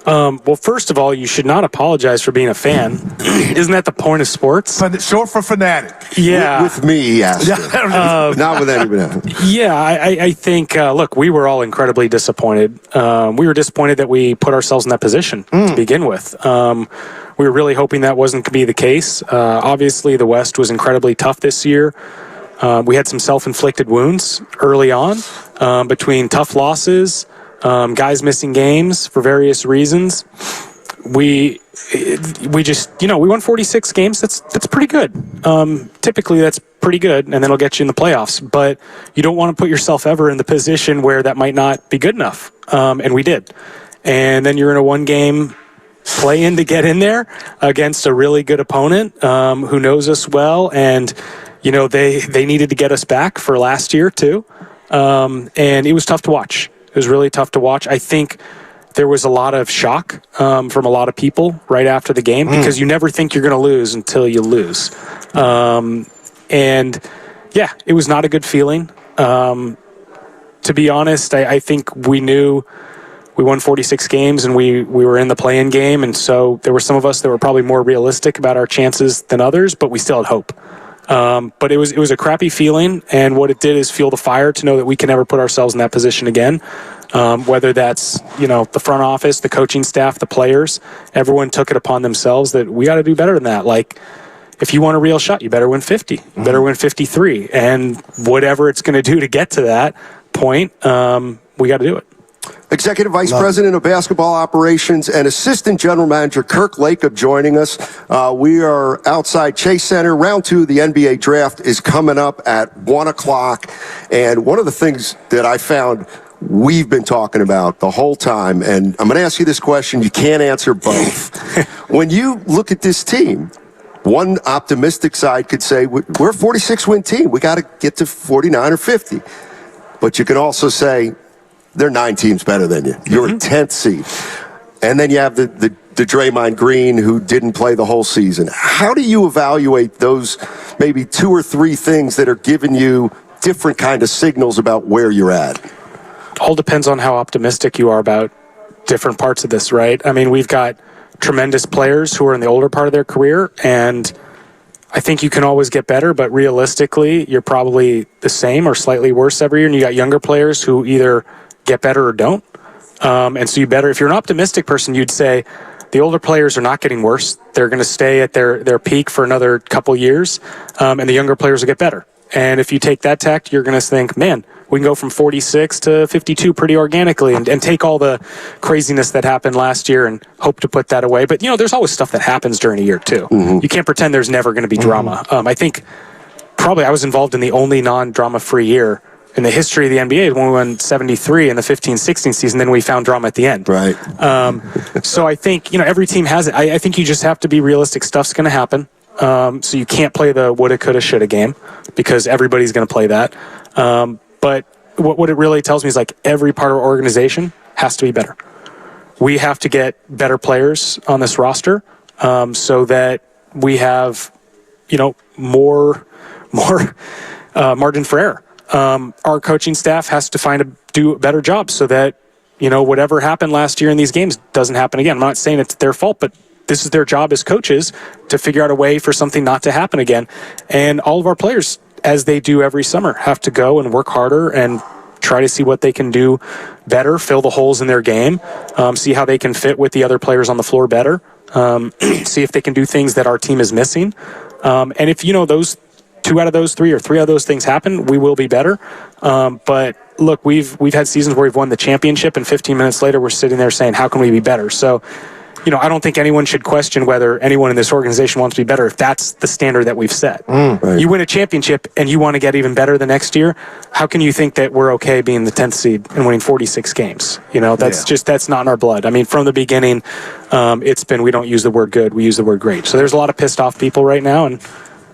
Speaker 15: Well, first of all, you should not apologize for being a fan. Isn't that the point of sports?
Speaker 20: Short for fanatic.
Speaker 15: Yeah.
Speaker 19: With me, yes. Not with anybody else.
Speaker 15: Yeah, I think, look, we were all incredibly disappointed. We were disappointed that we put ourselves in that position to begin with. We were really hoping that wasn't going to be the case. Obviously, the West was incredibly tough this year. We had some self-inflicted wounds early on between tough losses, guys missing games for various reasons. We just, we won 46 games. That's pretty good. Typically that's pretty good, and then it'll get you in the playoffs. But you don't want to put yourself ever in the position where that might not be good enough. And we did. And then you're in a one-game play-in to get in there against a really good opponent who knows us well. And, they needed to get us back for last year too. And it was tough to watch. It was really tough to watch. I think there was a lot of shock from a lot of people right after the game because you never think you're going to lose until you lose. And, yeah, it was not a good feeling. To be honest, I think we knew we won 46 games and we were in the play-in game, and so there were some of us that were probably more realistic about our chances than others, but we still had hope. But it was a crappy feeling, and what it did is fuel the fire to know that we can never put ourselves in that position again. Whether that's, the front office, the coaching staff, the players, everyone took it upon themselves that we got to do better than that. Like, if you want a real shot, you better win 50. You better win 53. And whatever it's going to do to get to that point, we got to do it.
Speaker 19: Executive Vice President of Basketball Operations and Assistant General Manager Kirk Lacob joining us. We are outside Chase Center. Round 2 of the NBA draft is coming up at 1 o'clock. And one of the things that I found we've been talking about the whole time, and I'm going to ask you this question. You can't answer both. When you look at this team, one optimistic side could say, we're a 46-win team. We got to get to 49 or 50. But you can also say, they're 9 teams better than you. You're a 10th seed. And then you have the Draymond Green who didn't play the whole season. How do you evaluate those maybe 2 or 3 things that are giving you different kind of signals about where you're at?
Speaker 15: All depends on how optimistic you are about different parts of this, right? I mean, we've got tremendous players who are in the older part of their career, and I think you can always get better, but realistically, you're probably the same or slightly worse every year, and you got younger players who either get better or don't. And so you better, if you're an optimistic person, you'd say the older players are not getting worse. They're going to stay at their peak for another couple years, and the younger players will get better. And if you take that tact, you're going to think, man, we can go from 46 to 52 pretty organically and take all the craziness that happened last year and hope to put that away. But, there's always stuff that happens during a year, too. You can't pretend there's never going to be drama. I think probably I was involved in the only non-drama-free year in the history of the NBA when we won 73 in the 15-16 season. Then we found drama at the end.
Speaker 19: Right.
Speaker 15: So I think, every team has it. I think you just have to be realistic. Stuff's going to happen. So you can't play the woulda, coulda, shoulda game because everybody's going to play that. But what it really tells me is like every part of our organization has to be better. We have to get better players on this roster so that we have, more margin for error. Our coaching staff has to do a better job so that, whatever happened last year in these games doesn't happen again. I'm not saying it's their fault, but this is their job as coaches to figure out a way for something not to happen again. And all of our players, as they do every summer, have to go and work harder and try to see what they can do better, fill the holes in their game, see how they can fit with the other players on the floor better, see if they can do things that our team is missing. And if, those 2 out of those 3 or 3 out of those things happen, we will be better. But look, we've had seasons where we've won the championship and 15 minutes later we're sitting there saying, how can we be better? So, I don't think anyone should question whether anyone in this organization wants to be better if that's the standard that we've set.
Speaker 19: Right.
Speaker 15: You win a championship and you want to get even better the next year, how can you think that we're okay being the 10th seed and winning 46 games? That's not in our blood. I mean, from the beginning, it's been, we don't use the word good, we use the word great. So there's a lot of pissed off people right now, and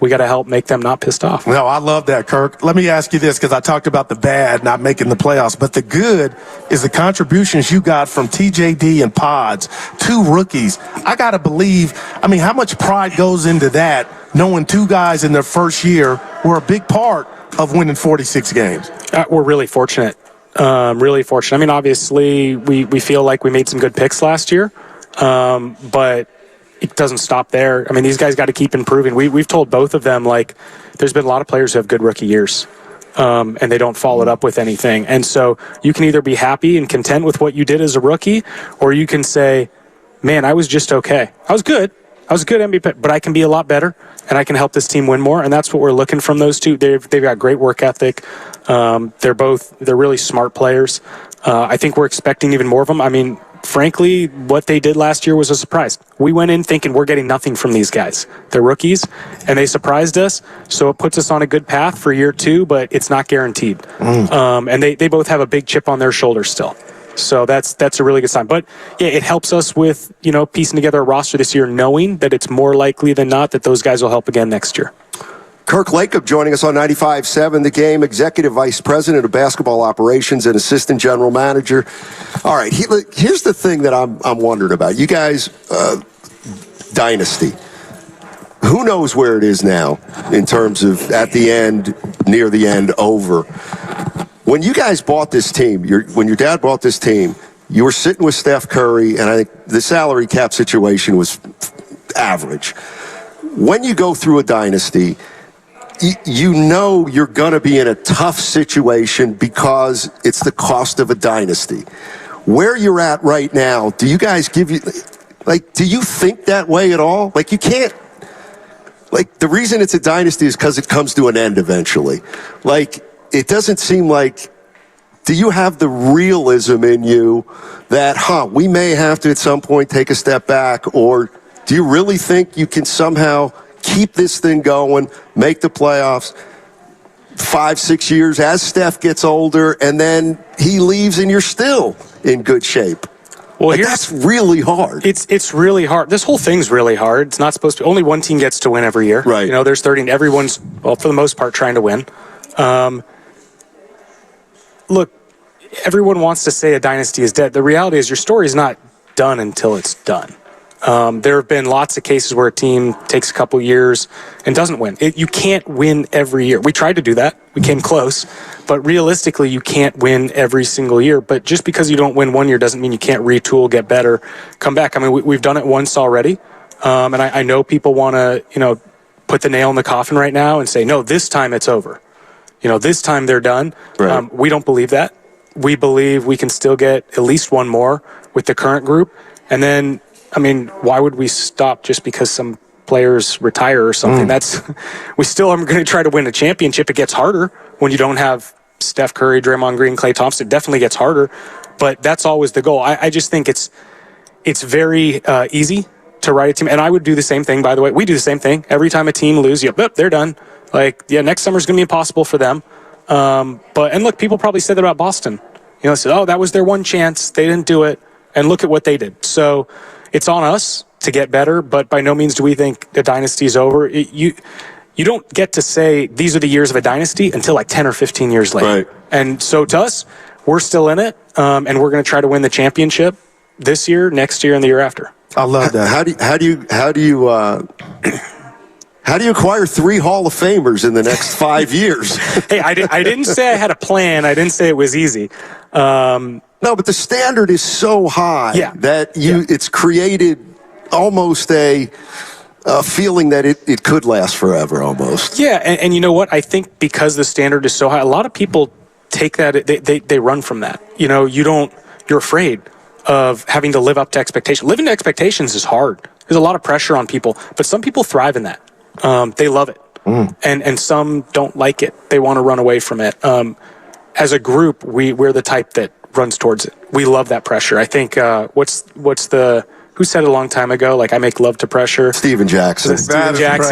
Speaker 15: we got to help make them not pissed off.
Speaker 20: No, I love that, Kirk. Let me ask you this, because I talked about the bad not making the playoffs, but the good is the contributions you got from TJD and Pods, 2 rookies. I got to believe, how much pride goes into that, knowing 2 guys in their first year were a big part of winning 46 games?
Speaker 15: We're really fortunate. Really fortunate. Obviously, we feel like we made some good picks last year, but it doesn't stop there. These guys got to keep improving. We've told both of them, there's been a lot of players who have good rookie years, and they don't follow it up with anything. And so you can either be happy and content with what you did as a rookie, or you can say, man, I was just okay. I was good MVP, but I can be a lot better, and I can help this team win more. And that's what we're looking from those 2. They've got great work ethic. They're really smart players. I think we're expecting even more of them. Frankly, what they did last year was a surprise. We went in thinking we're getting nothing from these guys. They're rookies, and they surprised us, so it puts us on a good path for year 2, but it's not guaranteed. And they both have a big chip on their shoulder still. So that's a really good sign. But, yeah, it helps us with, piecing together a roster this year, knowing that it's more likely than not that those guys will help again next year.
Speaker 19: Kirk Lacob joining us on 95.7 The Game, Executive Vice President of Basketball Operations and Assistant General Manager. All right, here's the thing that I'm wondering about. You guys, Dynasty, who knows where it is now in terms of at the end, near the end, over. When you guys bought this team, when your dad bought this team, you were sitting with Steph Curry, and I think the salary cap situation was average. When you go through a dynasty, you know you're going to be in a tough situation because it's the cost of a dynasty. Where you're at right now, do you guys do you think that way at all? You can't, the reason it's a dynasty is because it comes to an end eventually. It doesn't seem like, do you have the realism in you that, we may have to at some point take a step back, or do you really think you can somehow keep this thing going, make the playoffs 5-6 years as Steph gets older, and then he leaves and you're still in good shape?
Speaker 15: Well,
Speaker 19: that's really hard.
Speaker 15: It's really hard. This whole thing's really hard. It's not supposed to. Only one team gets to win every year.
Speaker 19: Right.
Speaker 15: There's 30, and everyone's, well, for the most part, trying to win. Look, everyone wants to say a dynasty is dead. The reality is your story is not done until it's done. There have been lots of cases where a team takes a couple years and doesn't win. You can't win every year. We tried to do that. We came close. But realistically, you can't win every single year. But just because you don't win one year doesn't mean you can't retool, get better, come back. I mean, we've done it once already. And I know people want to, put the nail in the coffin right now and say, no, this time it's over. This time they're done.
Speaker 19: Right.
Speaker 15: We don't believe that. We believe we can still get at least one more with the current group. And then, why would we stop just because some players retire or something? We still are going to try to win a championship. It gets harder when you don't have Steph Curry, Draymond Green, Klay Thompson. It definitely gets harder, but that's always the goal. I just think it's very easy to write a team. And I would do the same thing, by the way. We do the same thing. Every time a team loses, they're done. Next summer's going to be impossible for them. And look, people probably said that about Boston. Said, oh, that was their one chance. They didn't do it. And look at what they did. So it's on us to get better, but by no means do we think the dynasty is over. You don't get to say these are the years of a dynasty until like 10 or 15 years later.
Speaker 19: Right.
Speaker 15: And so to us, we're still in it, and we're going to try to win the championship this year, next year, and the year after.
Speaker 20: I love that.
Speaker 19: How do you acquire 3 Hall of Famers in the next 5 years?
Speaker 15: Hey, I didn't say I had a plan. I didn't say it was easy.
Speaker 19: No, but the standard is so high that it's created almost a feeling that it could last forever almost.
Speaker 15: Yeah, and you know what? I think because the standard is so high, a lot of people take that, they run from that. You're afraid of having to live up to expectations. Living to expectations is hard. There's a lot of pressure on people, but some people thrive in that. They love it. And some don't like it. They want to run away from it. As a group, we're the type that runs towards it. We love that pressure. I think who said it a long time ago? I make love to pressure.
Speaker 19: Steven Jackson.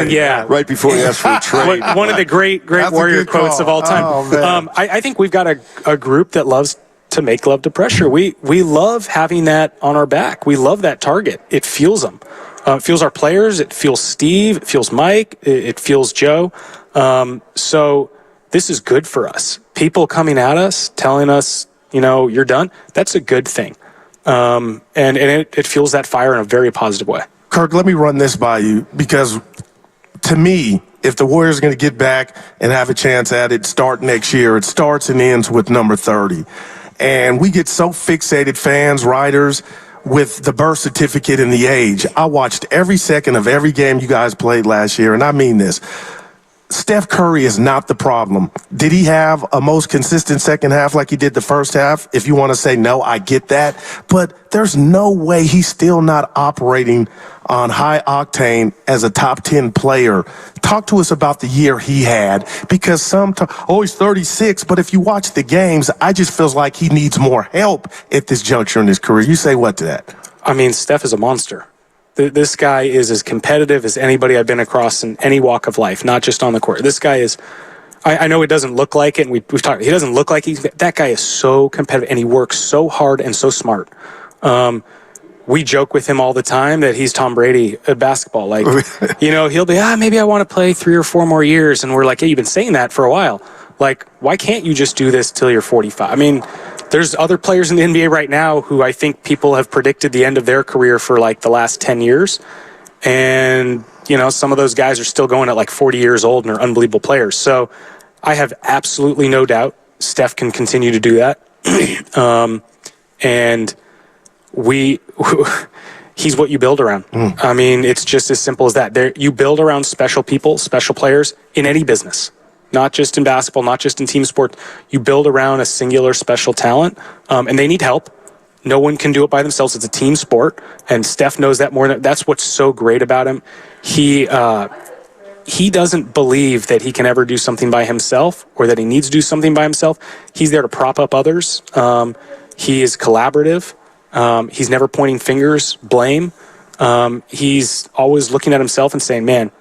Speaker 15: Yeah.
Speaker 19: Right before he asked for a trade.
Speaker 15: One of the great Warrior quotes of all time.
Speaker 20: Oh,
Speaker 15: I think we've got a group that loves to make love to pressure. We love having that on our back. We love that target. It fuels them. It fuels our players. It fuels Steve. It fuels Mike. It fuels Joe. So this is good for us. People coming at us, telling us, you're done. That's a good thing. And it fuels that fire in a very positive way.
Speaker 20: Kirk, let me run this by you because to me, if the Warriors are going to get back and have a chance at it, start next year, it starts and ends with number 30. And we get so fixated, fans, writers, with the birth certificate and the age. I watched every second of every game you guys played last year, and I mean this. Steph Curry is not the problem. Did he have a most consistent second half like he did the first half? If you want to say no, I get that. But there's no way he's still not operating on high octane as a top 10 player. Talk to us about the year he had, because he's 36, but if you watch the games, I just feels like he needs more help at this juncture in his career. You say what to that?
Speaker 15: Steph is a monster. This guy is as competitive as anybody I've been across in any walk of life, not just on the court. This guy is, I know it doesn't look like it, and we've talked, he doesn't look like that guy is so competitive, and he works so hard and so smart. We joke with him all the time that he's Tom Brady at basketball. He'll be, maybe I want to play 3 or 4 more years. And we're like, hey, you've been saying that for a while. Why can't you just do this till you're 45? There's other players in the NBA right now who I think people have predicted the end of their career for the last 10 years. And, some of those guys are still going at 40 years old and are unbelievable players. So I have absolutely no doubt Steph can continue to do that. And he's what you build around. It's just as simple as that. You build around special people, special players in any business. Not just in basketball, not just in team sport. You build around a singular special talent, and they need help. No one can do it by themselves. It's a team sport, and Steph knows that more. That's what's so great about him. He doesn't believe that he can ever do something by himself or that he needs to do something by himself. He's there to prop up others. He is collaborative. He's never pointing fingers, blame. He's always looking at himself and saying, man,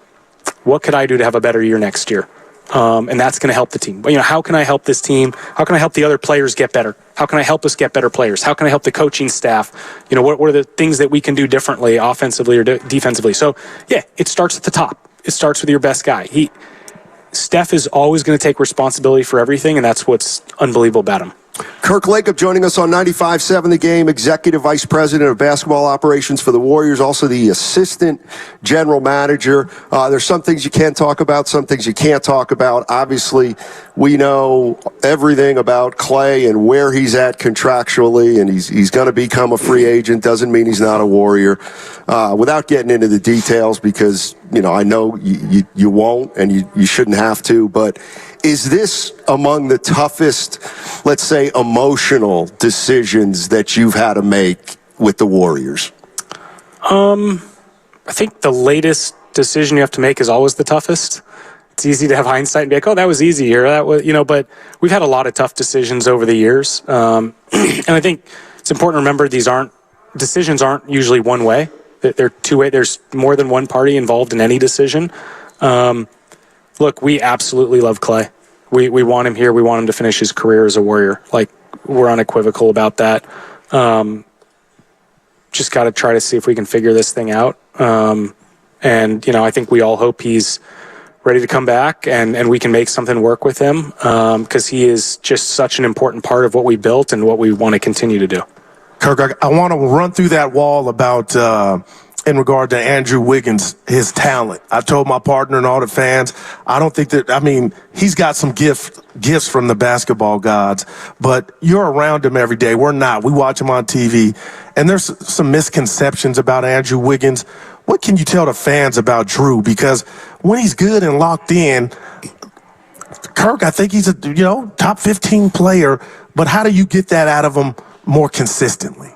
Speaker 15: what could I do to have a better year next year? And that's going to help the team. How can I help this team? How can I help the other players get better? How can I help us get better players? How can I help the coaching staff? What are the things that we can do differently, offensively or defensively? So, yeah, it starts at the top. It starts with your best guy. Steph is always going to take responsibility for everything, and that's what's unbelievable about him.
Speaker 19: Kirk Lacob joining us on 95.7 The Game, Executive Vice President of Basketball Operations for the Warriors, also the Assistant General Manager. There's some things you can talk about, some things you can't talk about. Obviously, we know everything about Klay and where he's at contractually, and he's going to become a free agent. Doesn't mean he's not a Warrior. Without getting into the details, because, I know you won't and you shouldn't have to, but is this among the toughest, let's say, emotional decisions that you've had to make with the Warriors?
Speaker 15: I think the latest decision you have to make is always the toughest. It's easy to have hindsight and be like, oh, that was easy, or that was, but we've had a lot of tough decisions over the years. And I think it's important to remember decisions aren't usually one way. They're two-way. There's more than one party involved in any decision. Look, we absolutely love Klay. We want him here. We want him to finish his career as a Warrior. We're unequivocal about that. Just got to try to see if we can figure this thing out. I think we all hope he's ready to come back and we can make something work with him because he is just such an important part of what we built and what we want to continue to do.
Speaker 20: Kirk, I want to run through that wall about in regard to Andrew Wiggins, his talent. I told my partner and all the fans, I don't think that, he's got some gifts from the basketball gods, but you're around him every day. We're not. We watch him on TV, and there's some misconceptions about Andrew Wiggins. What can you tell the fans about Drew? Because when he's good and locked in, Kirk, I think he's a top 15 player, but how do you get that out of him more consistently?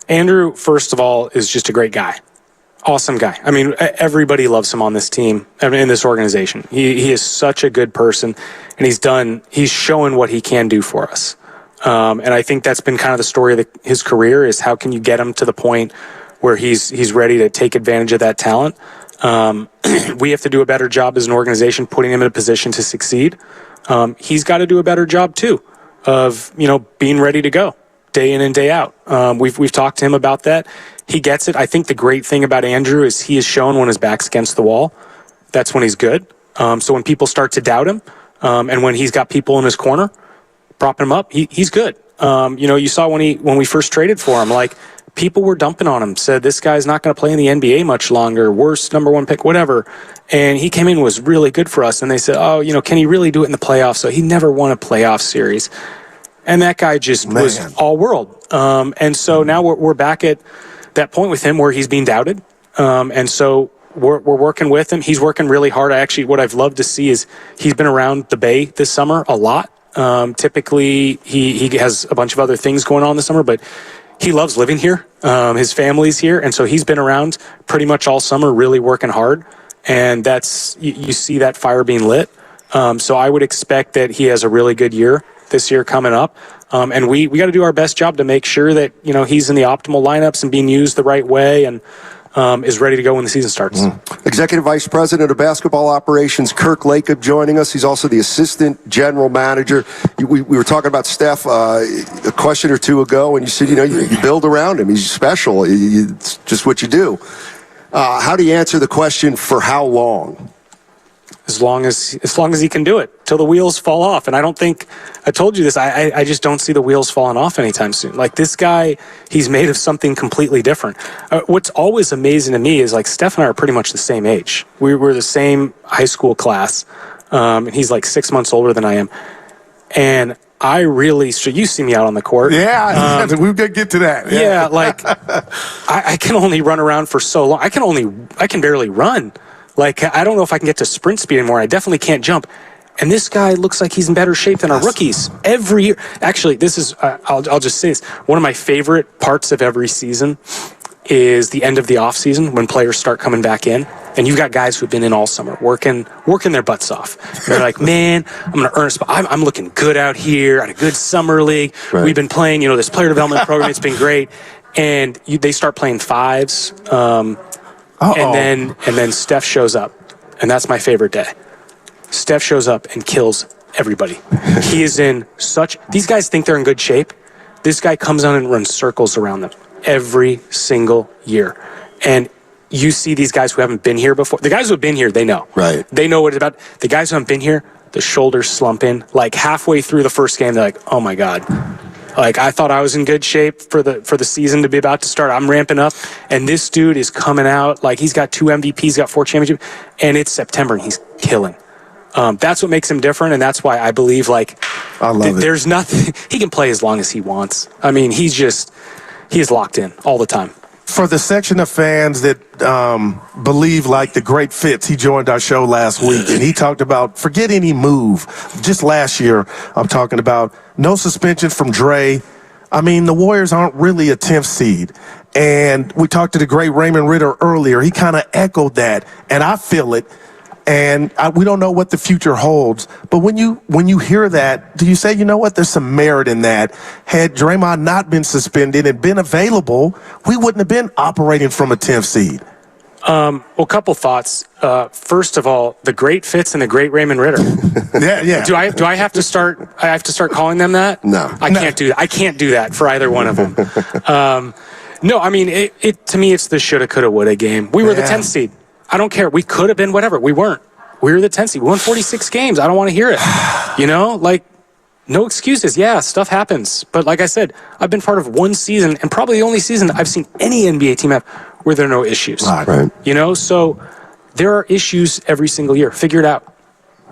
Speaker 15: Andrew, first of all, is just a great guy. Awesome guy. Everybody loves him on this team, in this organization. He is such a good person, and he's shown what he can do for us. And I think that's been kind of the story of his career, is how can you get him to the point where he's ready to take advantage of that talent. We have to do a better job as an organization putting him in a position to succeed. He's got to do a better job, too, of being ready to go day in and day out. We've talked to him about that. He gets it. I think the great thing about Andrew is he has shown when his back's against the wall, that's when he's good. So when people start to doubt him, and when he's got people in his corner propping him up, he's good. You saw when we first traded for him, people were dumping on him, said this guy's not going to play in the NBA much longer, worst number one pick, whatever. And he came in, was really good for us. And they said, can he really do it in the playoffs? So he never won a playoff series. And that guy just was all world. And so now we're back at that point with him where he's being doubted. And so we're working with him. He's working really hard. What I've loved to see is he's been around the Bay this summer a lot. Typically, he has a bunch of other things going on this summer, but he loves living here. His family's here. And so he's been around pretty much all summer, really working hard. And that's, you see that fire being lit. So I would expect that he has a really good year this year coming up. And we got to do our best job to make sure that, he's in the optimal lineups and being used the right way and is ready to go when the season starts.
Speaker 19: Executive Vice President of Basketball Operations, Kirk Lacob, joining us. He's also the Assistant General Manager. We were talking about Steph a question or two ago, and you said, you build around him. He's special. It's just what you do. How do you answer the question, for how long?
Speaker 15: As long as he can do it, till the wheels fall off. And I don't think, I told you this, I just don't see the wheels falling off anytime soon. This guy, he's made of something completely different. What's always amazing to me is Steph and I are pretty much the same age. We were the same high school class. And he's 6 months older than I am. And I really, so you see me out on the court.
Speaker 20: Yeah, we're going to get to that.
Speaker 15: Yeah, I can only run around for so long. I can barely run. I don't know if I can get to sprint speed anymore. I definitely can't jump. And this guy looks like he's in better shape than our rookies every year. Actually, this is, I'll just say this. One of my favorite parts of every season is the end of the offseason when players start coming back in. And you've got guys who've been in all summer working their butts off. They're like, man, I'm going to earn a spot. I'm looking good out here at a good summer league. Right. We've been playing, this player development program. It's been great. And they start playing fives. And then Steph shows up, and that's my favorite day. Steph shows up and kills everybody. He is in these guys think they're in good shape. This guy comes on and runs circles around them every single year. And you see these guys who haven't been here before. The guys who have been here, they know.
Speaker 19: Right.
Speaker 15: They know what it's about. The guys who haven't been here, the shoulders slump in. Like halfway through the first game, they're like, oh my God. Like I thought I was in good shape for the season to be about to start. I'm ramping up. And this dude is coming out. Like he's got 2 MVPs, he's got 4 championships. And it's September and he's killing. That's what makes him different. And that's why I believe there's nothing. He can play as long as he wants. I mean, he's locked in all the time.
Speaker 20: For the section of fans that believe like the great Fitz, he joined our show last week, and he talked about forget any move. Just last year, I'm talking about no suspension from Dre. I mean, the Warriors aren't really a 10th seed. And we talked to the great Raymond Ritter earlier. He kind of echoed that, and I feel it. And we don't know what the future holds. But when you hear that, do you say, you know what, there's some merit in that? Had Draymond not been suspended and been available, we wouldn't have been operating from a 10th seed.
Speaker 15: Well, a couple thoughts. First of all, the great Fitz and the great Raymond Ritter.
Speaker 20: Yeah.
Speaker 15: Do I have to start? I have to start calling them that?
Speaker 19: No,
Speaker 15: I can't do that. I can't do that for either one of them. No, I mean, it to me, it's the shoulda, coulda, woulda game. We were the 10th seed. I don't care. We could have been whatever. We weren't. We were the 10th seed. We won 46 games. I don't want to hear it. You know, like, no excuses. Yeah, stuff happens. But like I said, I've been part of one season, and probably the only season I've seen any NBA team have where there are no issues.
Speaker 19: Right.
Speaker 15: You know, so there are issues every single year. Figure it out.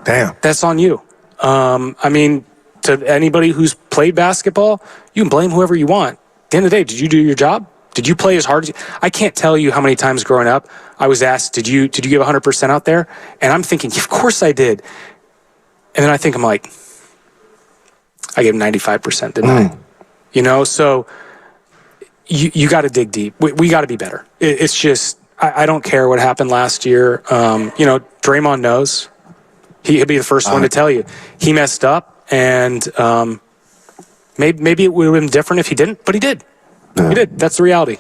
Speaker 20: Damn.
Speaker 15: That's on you. I mean, to anybody who's played basketball, you can blame whoever you want. At the end of the day, did you do your job? Did you play as hard as you? I can't tell you how many times growing up I was asked, did you give 100% out there? And I'm thinking, of course I did. And then I think, I'm like, I gave 95%, didn't I? You know, so you got to dig deep. We got to be better. It's just, I don't care what happened last year. You know, Draymond knows. He'll be the first one to tell you. He messed up, and maybe it would have been different if he didn't, but he did. Yeah. He did. That's the reality.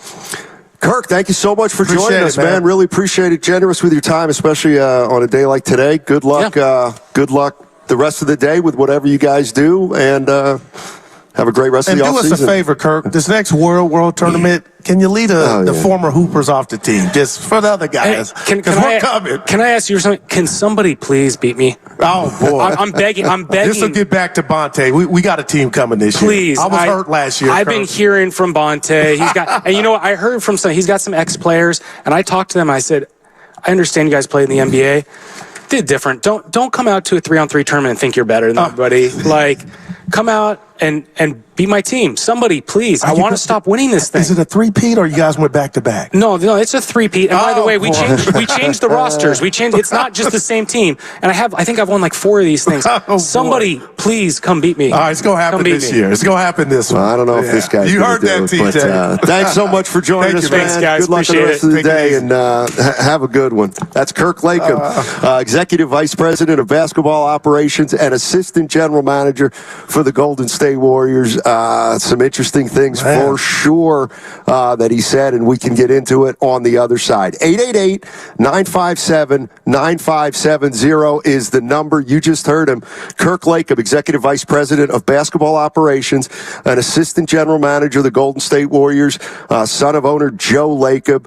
Speaker 19: Kirk, thank you so much for joining us, man. Really appreciate it. Generous with your time, especially on a day like today. Good luck. Yeah. Good luck the rest of the day with whatever you guys do, and have a great rest of the offseason.
Speaker 20: And do us a favor, Kirk. This next World Tournament, can you lead the former Hoopers off the team, just for the other guys? Because we're coming.
Speaker 15: Can I ask you something? Can somebody please beat me?
Speaker 20: Oh, boy.
Speaker 15: I'm begging.
Speaker 20: This will get back to Bonte. We got a team coming this year.
Speaker 15: Please.
Speaker 20: I was hurt last year,
Speaker 15: I've been hearing from Bonte. He's got, and you know what? I heard from he's got some ex-players, and I talked to them. I said, I understand you guys play in the NBA. Did different. Don't come out to a 3-on-3 tournament and think you're better than everybody. Like, come out and beat my team. Somebody, please. I want to stop winning this thing.
Speaker 20: Is it a three-peat or you guys went back-to-back?
Speaker 15: No, it's a three-peat. And by the way, we changed the rosters. We changed. It's not just the same team. And I think I've won like 4 of these things. Somebody, please come beat me.
Speaker 20: All right, it's going to happen this year. It's going to happen this one.
Speaker 19: Well, I don't know if this guy's
Speaker 20: You heard that, TJ.
Speaker 19: Thanks so much for joining us, man.
Speaker 15: Thanks, guys.
Speaker 19: Good luck for the rest of the day, and have a good one. That's Kirk Latham, Executive Vice President of Basketball Operations and Assistant General Manager for the Golden State Warriors. Some interesting things for sure that he said, and we can get into it on the other side. 888-957-9570 is the number. You just heard him. Kirk Latham, Executive Vice President of Basketball Operations and Assistant General Manager of the Golden State Warriors, son of owner Joe Latham,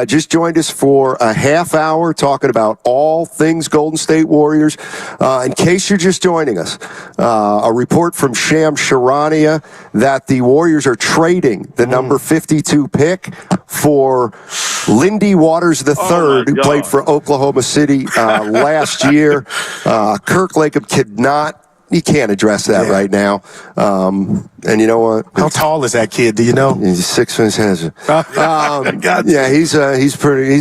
Speaker 19: just joined us for a half hour talking about all things Golden State Warriors. In case you're just joining us, a report from Sham Charania that the Warriors are trading the number 52 pick for Lindy Waters III, who played for Oklahoma City last year. Kirk Latham he can't address that right now. And you know what?
Speaker 20: How tall is that kid? Do you know?
Speaker 19: He's 6 foot. Yeah, he's pretty.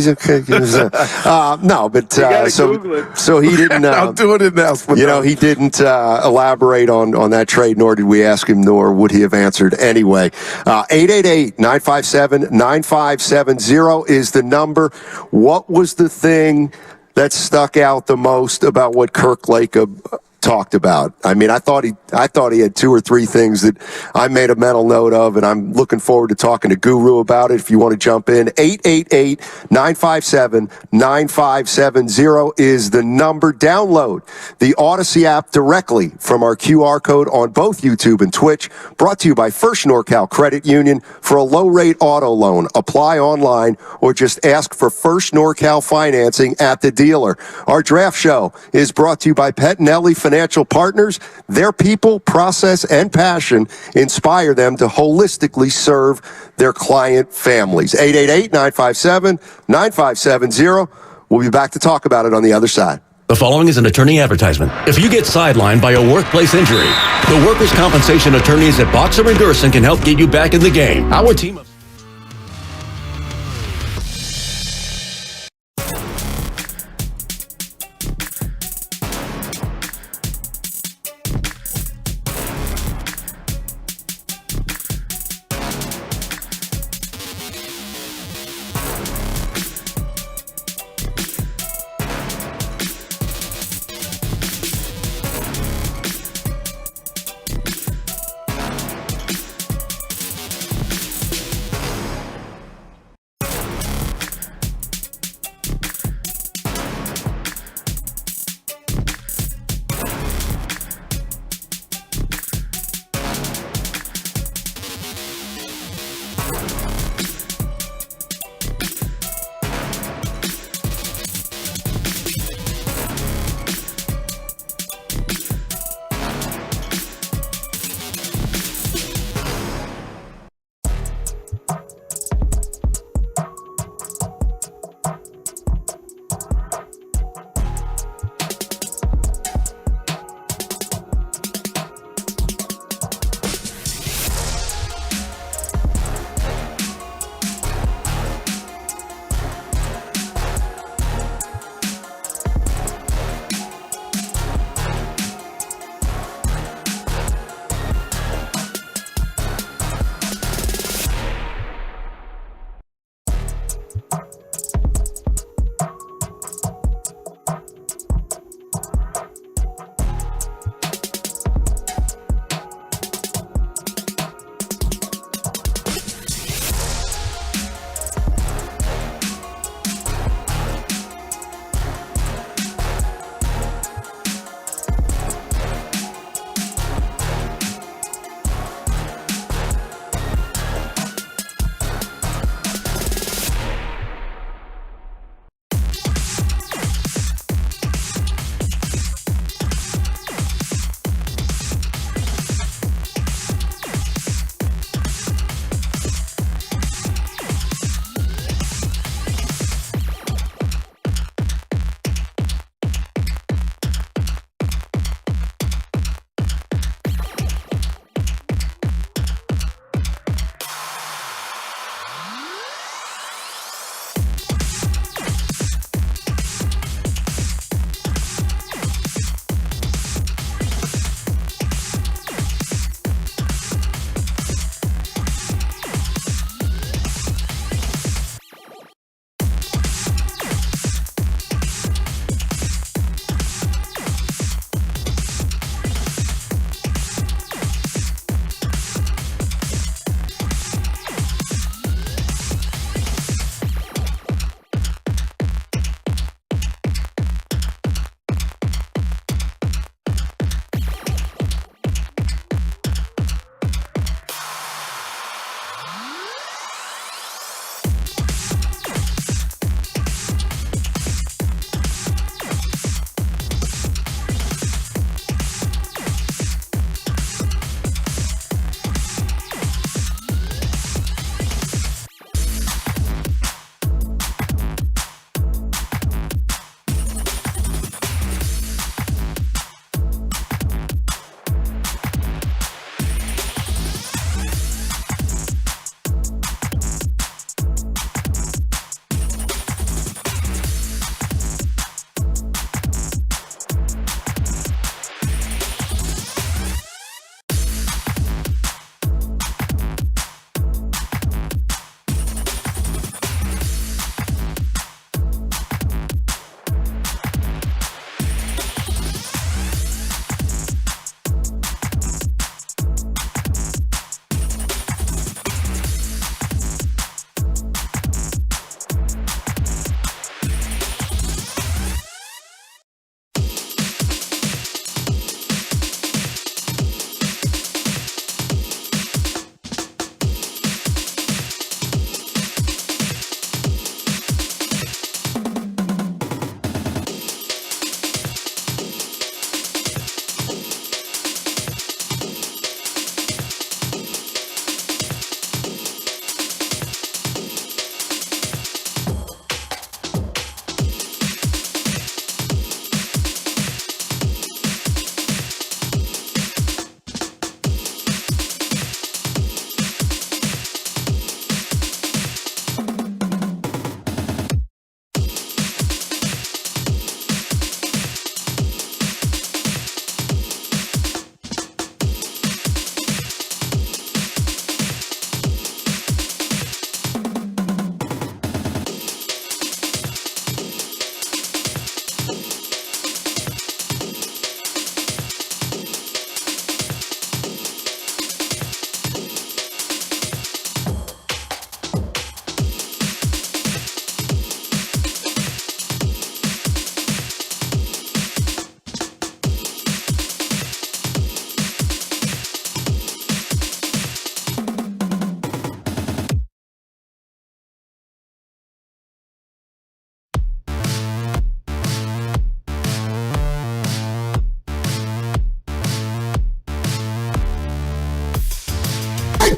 Speaker 19: No, but so he didn't.
Speaker 20: I'm doing it now.
Speaker 19: You know, he didn't elaborate on that trade, nor did we ask him, nor would he have answered anyway. 888-957-9570 is the number. What was the thing that stuck out the most about what Kirk Latham talked about. I mean, I thought he had 2 or 3 things that I made a mental note of, and I'm looking forward to talking to Guru about it. If you want to jump in, 888-957-9570 is the number. Download the Odyssey app directly from our QR code on both YouTube and Twitch. Brought to you by First NorCal Credit Union for a low-rate auto loan. Apply online or just ask for First NorCal financing at the dealer. Our draft show is brought to you by Pettinelli Financial Partners. Their people, process, and passion inspire them to holistically serve their client families. 888-957-9570. We'll be back to talk about it on the other side.
Speaker 11: The following is an attorney advertisement. If you get sidelined by a workplace injury, the workers' compensation attorneys at Boxer & Gerson can help get you back in the game. Our team of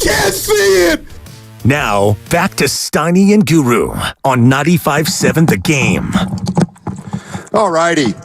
Speaker 2: can't see it.
Speaker 18: Now, back to Steiny and Guru on 95.7 The Game.
Speaker 19: All righty.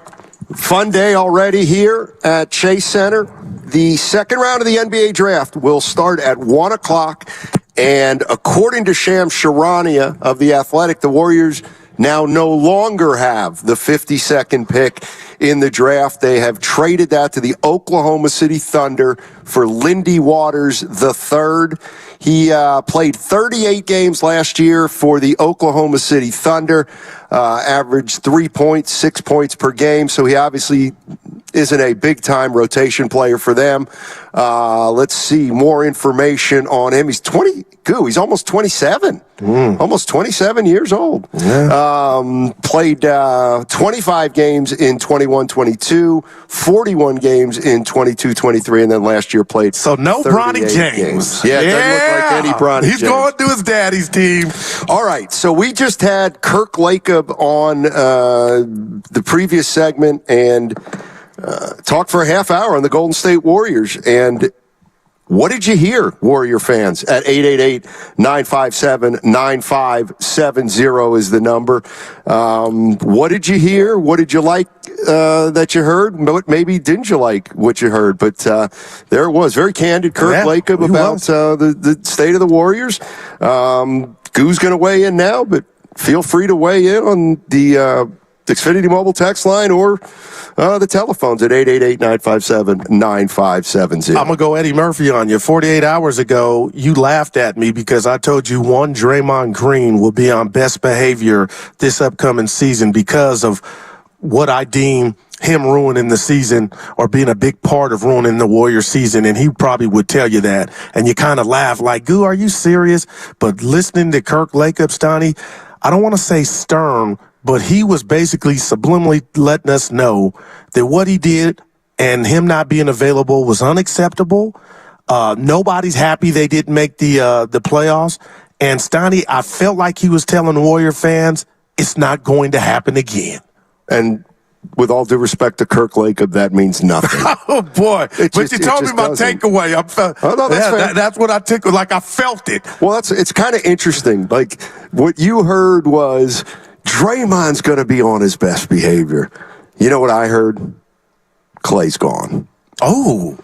Speaker 19: Fun day already here at Chase Center. The second round of the NBA draft will start at 1 o'clock. And according to Shams Charania of The Athletic, the Warriors now no longer have the 52nd pick in the draft. They have traded that to the Oklahoma City Thunder for Lindy Waters III. He played 38 games last year for the Oklahoma City Thunder, averaged 3 points, 6 points per game. So he obviously isn't a big-time rotation player for them. Let's see more information on him. He's he's almost 27. Almost 27 years old. Yeah. Played 25 games in 21-22, 41 games in 22-23, and then last year played
Speaker 20: no Bronny James.
Speaker 19: Games. Yeah, it doesn't look like any Bronny James.
Speaker 20: He's going to his daddy's team.
Speaker 19: All right, so we just had Kirk Lacob on the previous segment and talked for a half hour on the Golden State Warriors. And what did you hear, Warrior fans? At 888-957-9570 is the number. What did you hear? What did you like that you heard? What maybe didn't you like what you heard? But there it was. Very candid Kirk Lacob about the state of the Warriors. Goo's going to weigh in now, but feel free to weigh in on the Xfinity mobile text line or the telephones at 888-957-9570.
Speaker 20: I'm going to go Eddie Murphy on you. 48 hours ago, you laughed at me because I told you one Draymond Green will be on best behavior this upcoming season because of what I deem him ruining the season or being a big part of ruining the Warriors season, and he probably would tell you that. And you kind of laugh like, Goo, are you serious? But listening to Kirk Lacob, Stoney, I don't want to say stern, but he was basically subliminally letting us know that what he did and him not being available was unacceptable. Nobody's happy they didn't make the playoffs. And Stoney, I felt like he was telling Warrior fans, it's not going to happen again.
Speaker 19: And with all due respect to Kirk Lacob, that means nothing.
Speaker 20: Oh, boy. But you told me my takeaway. That's what I took. Like, I felt it.
Speaker 19: Well, it's kind of interesting. Like, what you heard was Draymond's going to be on his best behavior. You know what I heard? Clay's gone.
Speaker 20: Oh.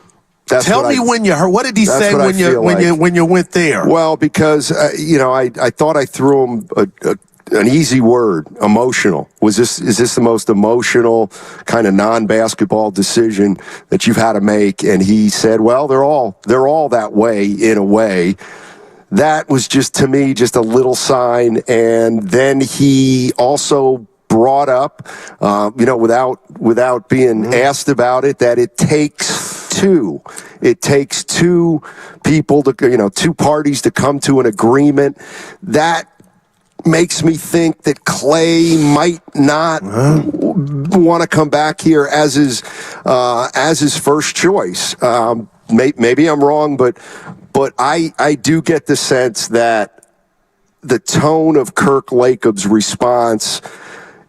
Speaker 20: Tell me when you heard. What did he say when you went there?
Speaker 19: Well, because, I thought I threw him an easy word, emotional. Is this the most emotional kind of non-basketball decision that you've had to make? And he said, well, they're all that way in a way. That was just, to me, just a little sign. And then he also brought up, without being asked about it, that it takes two. It takes two people two parties to come to an agreement. That makes me think that Klay might not want to come back here as his first choice. Maybe I'm wrong, but I do get the sense that the tone of Kirk Lacob's response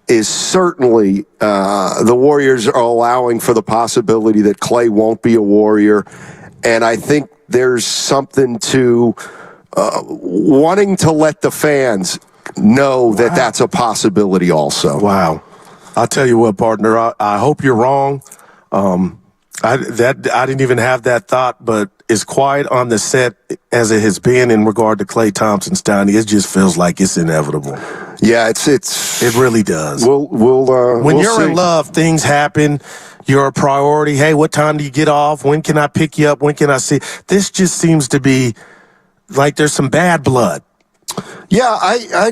Speaker 19: is certainly the Warriors are allowing for the possibility that Klay won't be a Warrior. And I think there's something to wanting to let the fans know that that's a possibility also.
Speaker 20: Wow. I'll tell you what, partner, I hope you're wrong. I didn't even have that thought, but as quiet on the set as it has been in regard to Klay Thompson, Stoney, it just feels like it's inevitable.
Speaker 19: Yeah, it
Speaker 20: really does.
Speaker 19: When
Speaker 20: you're in love, things happen. You're a priority. Hey, what time do you get off? When can I pick you up? When can I see? This just seems to be like there's some bad blood.
Speaker 19: Yeah, I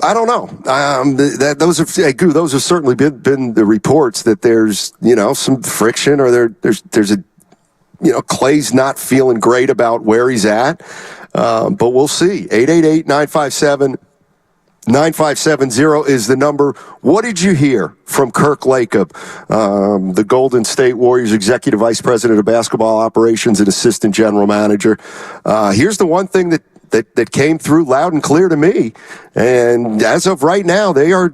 Speaker 19: don't know. Those have certainly been the reports that there's some friction or there's a Klay's not feeling great about where he's at, but we'll see. 888-957-9570 is the number. What did you hear from Kirk Lacob, the Golden State Warriors Executive Vice President of Basketball Operations and Assistant General Manager? Here's the one thing that came through loud and clear to me. And as of right now, they're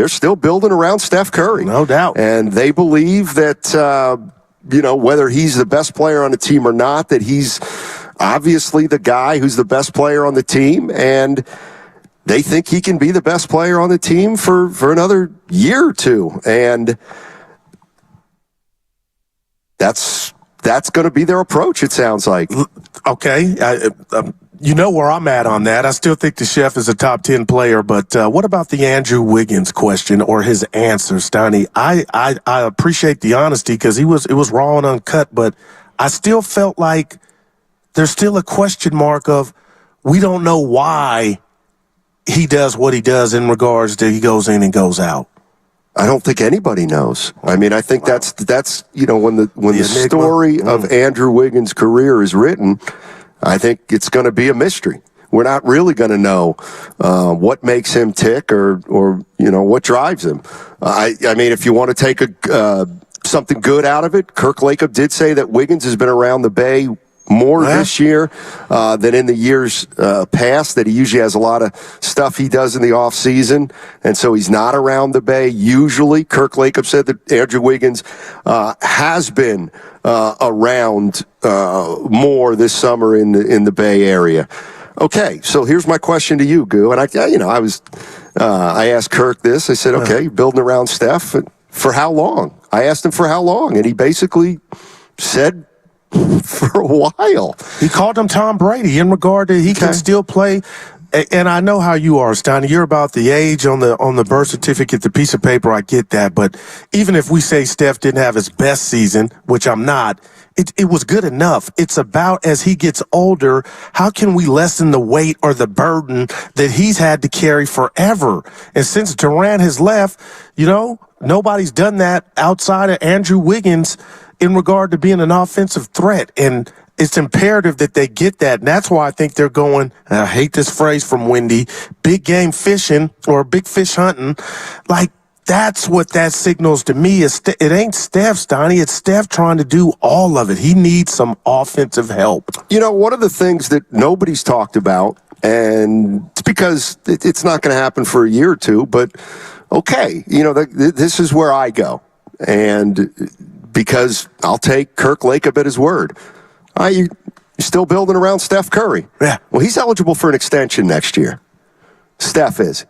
Speaker 19: still building around Steph Curry.
Speaker 20: No doubt.
Speaker 19: And they believe that, whether he's the best player on the team or not, that he's obviously the guy who's the best player on the team, and they think he can be the best player on the team for another year or two. And that's going to be their approach, it sounds like.
Speaker 20: Okay. You know where I'm at on that. I still think the Chef is a top 10 player, but what about the Andrew Wiggins question or his answer, Steiny? I appreciate the honesty because it was raw and uncut, but I still felt like there's still a question mark of we don't know why he does what he does in regards to he goes in and goes out.
Speaker 19: I don't think anybody knows. I mean, I think that's when the story of Andrew Wiggins' career is written, I think it's going to be a mystery. We're not really going to know what makes him tick or what drives him. I mean, if you want to take something good out of it, Kirk Lacob did say that Wiggins has been around the Bay more this year than in the years past, that he usually has a lot of stuff he does in the offseason, and so he's not around the Bay usually. Kirk Lacob said that Andrew Wiggins has been around more this summer in the Bay Area. Okay, so here's my question to you, Goo. And I asked Kirk this. I said, okay, you're building around Steph. For how long? I asked him for how long, and he basically said for a while.
Speaker 20: He called him Tom Brady in regard to he can still play. And I know how you are, Steiny. You're about the age on the birth certificate, the piece of paper. I get that. But even if we say Steph didn't have his best season, which I'm not, it was good enough. It's about as he gets older, how can we lessen the weight or the burden that he's had to carry forever? And since Durant has left, nobody's done that outside of Andrew Wiggins in regard to being an offensive threat. And it's imperative that they get that. And that's why I think they're going, and I hate this phrase from Wendy, big game fishing or big fish hunting. Like, that's what that signals to me. It ain't Steph, Steiny. It's Steph trying to do all of it. He needs some offensive help.
Speaker 19: One of the things that nobody's talked about, and it's because it's not going to happen for a year or two, but okay, this is where I go. And because I'll take Kirk Lacob at his word. You're still building around Steph Curry.
Speaker 20: Yeah.
Speaker 19: Well, he's eligible for an extension next year. Steph is.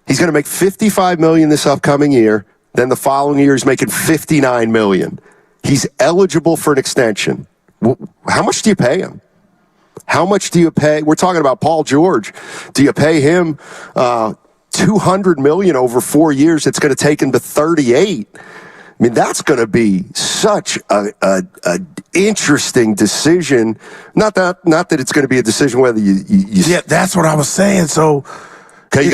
Speaker 19: He's going to make $55 million this upcoming year. Then the following year, he's making $59 million. He's eligible for an extension. How much do you pay him? How much do you pay? We're talking about Paul George. Do you pay him $200 million over 4 years? It's going to take him to 38. I mean, that's going to be such a interesting decision. Not that it's going to be a decision whether you
Speaker 20: Yeah, that's what I was saying. So,
Speaker 19: okay,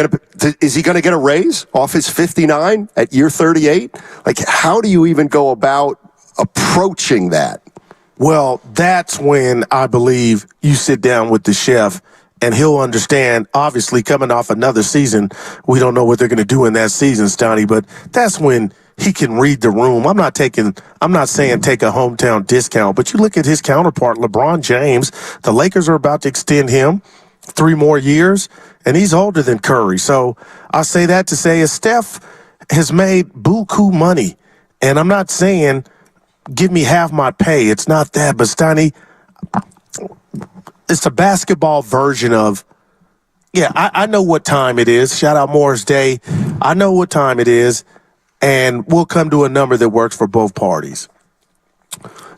Speaker 19: is he going to get a raise off his 59 at year 38? Like, how do you even go about approaching that?
Speaker 20: Well, that's when I believe you sit down with the Chef and he'll understand, obviously, coming off another season, we don't know what they're going to do in that season, Stoney, but that's when he can read the room. I'm not saying take a hometown discount, but you look at his counterpart, LeBron James. The Lakers are about to extend him 3 more years, and he's older than Curry. So I say that to say Steph has made buku money, and I'm not saying give me half my pay. It's not that, but Steiny, it's a basketball version of, I know what time it is. Shout out Morris Day. I know what time it is. And we'll come to a number that works for both parties.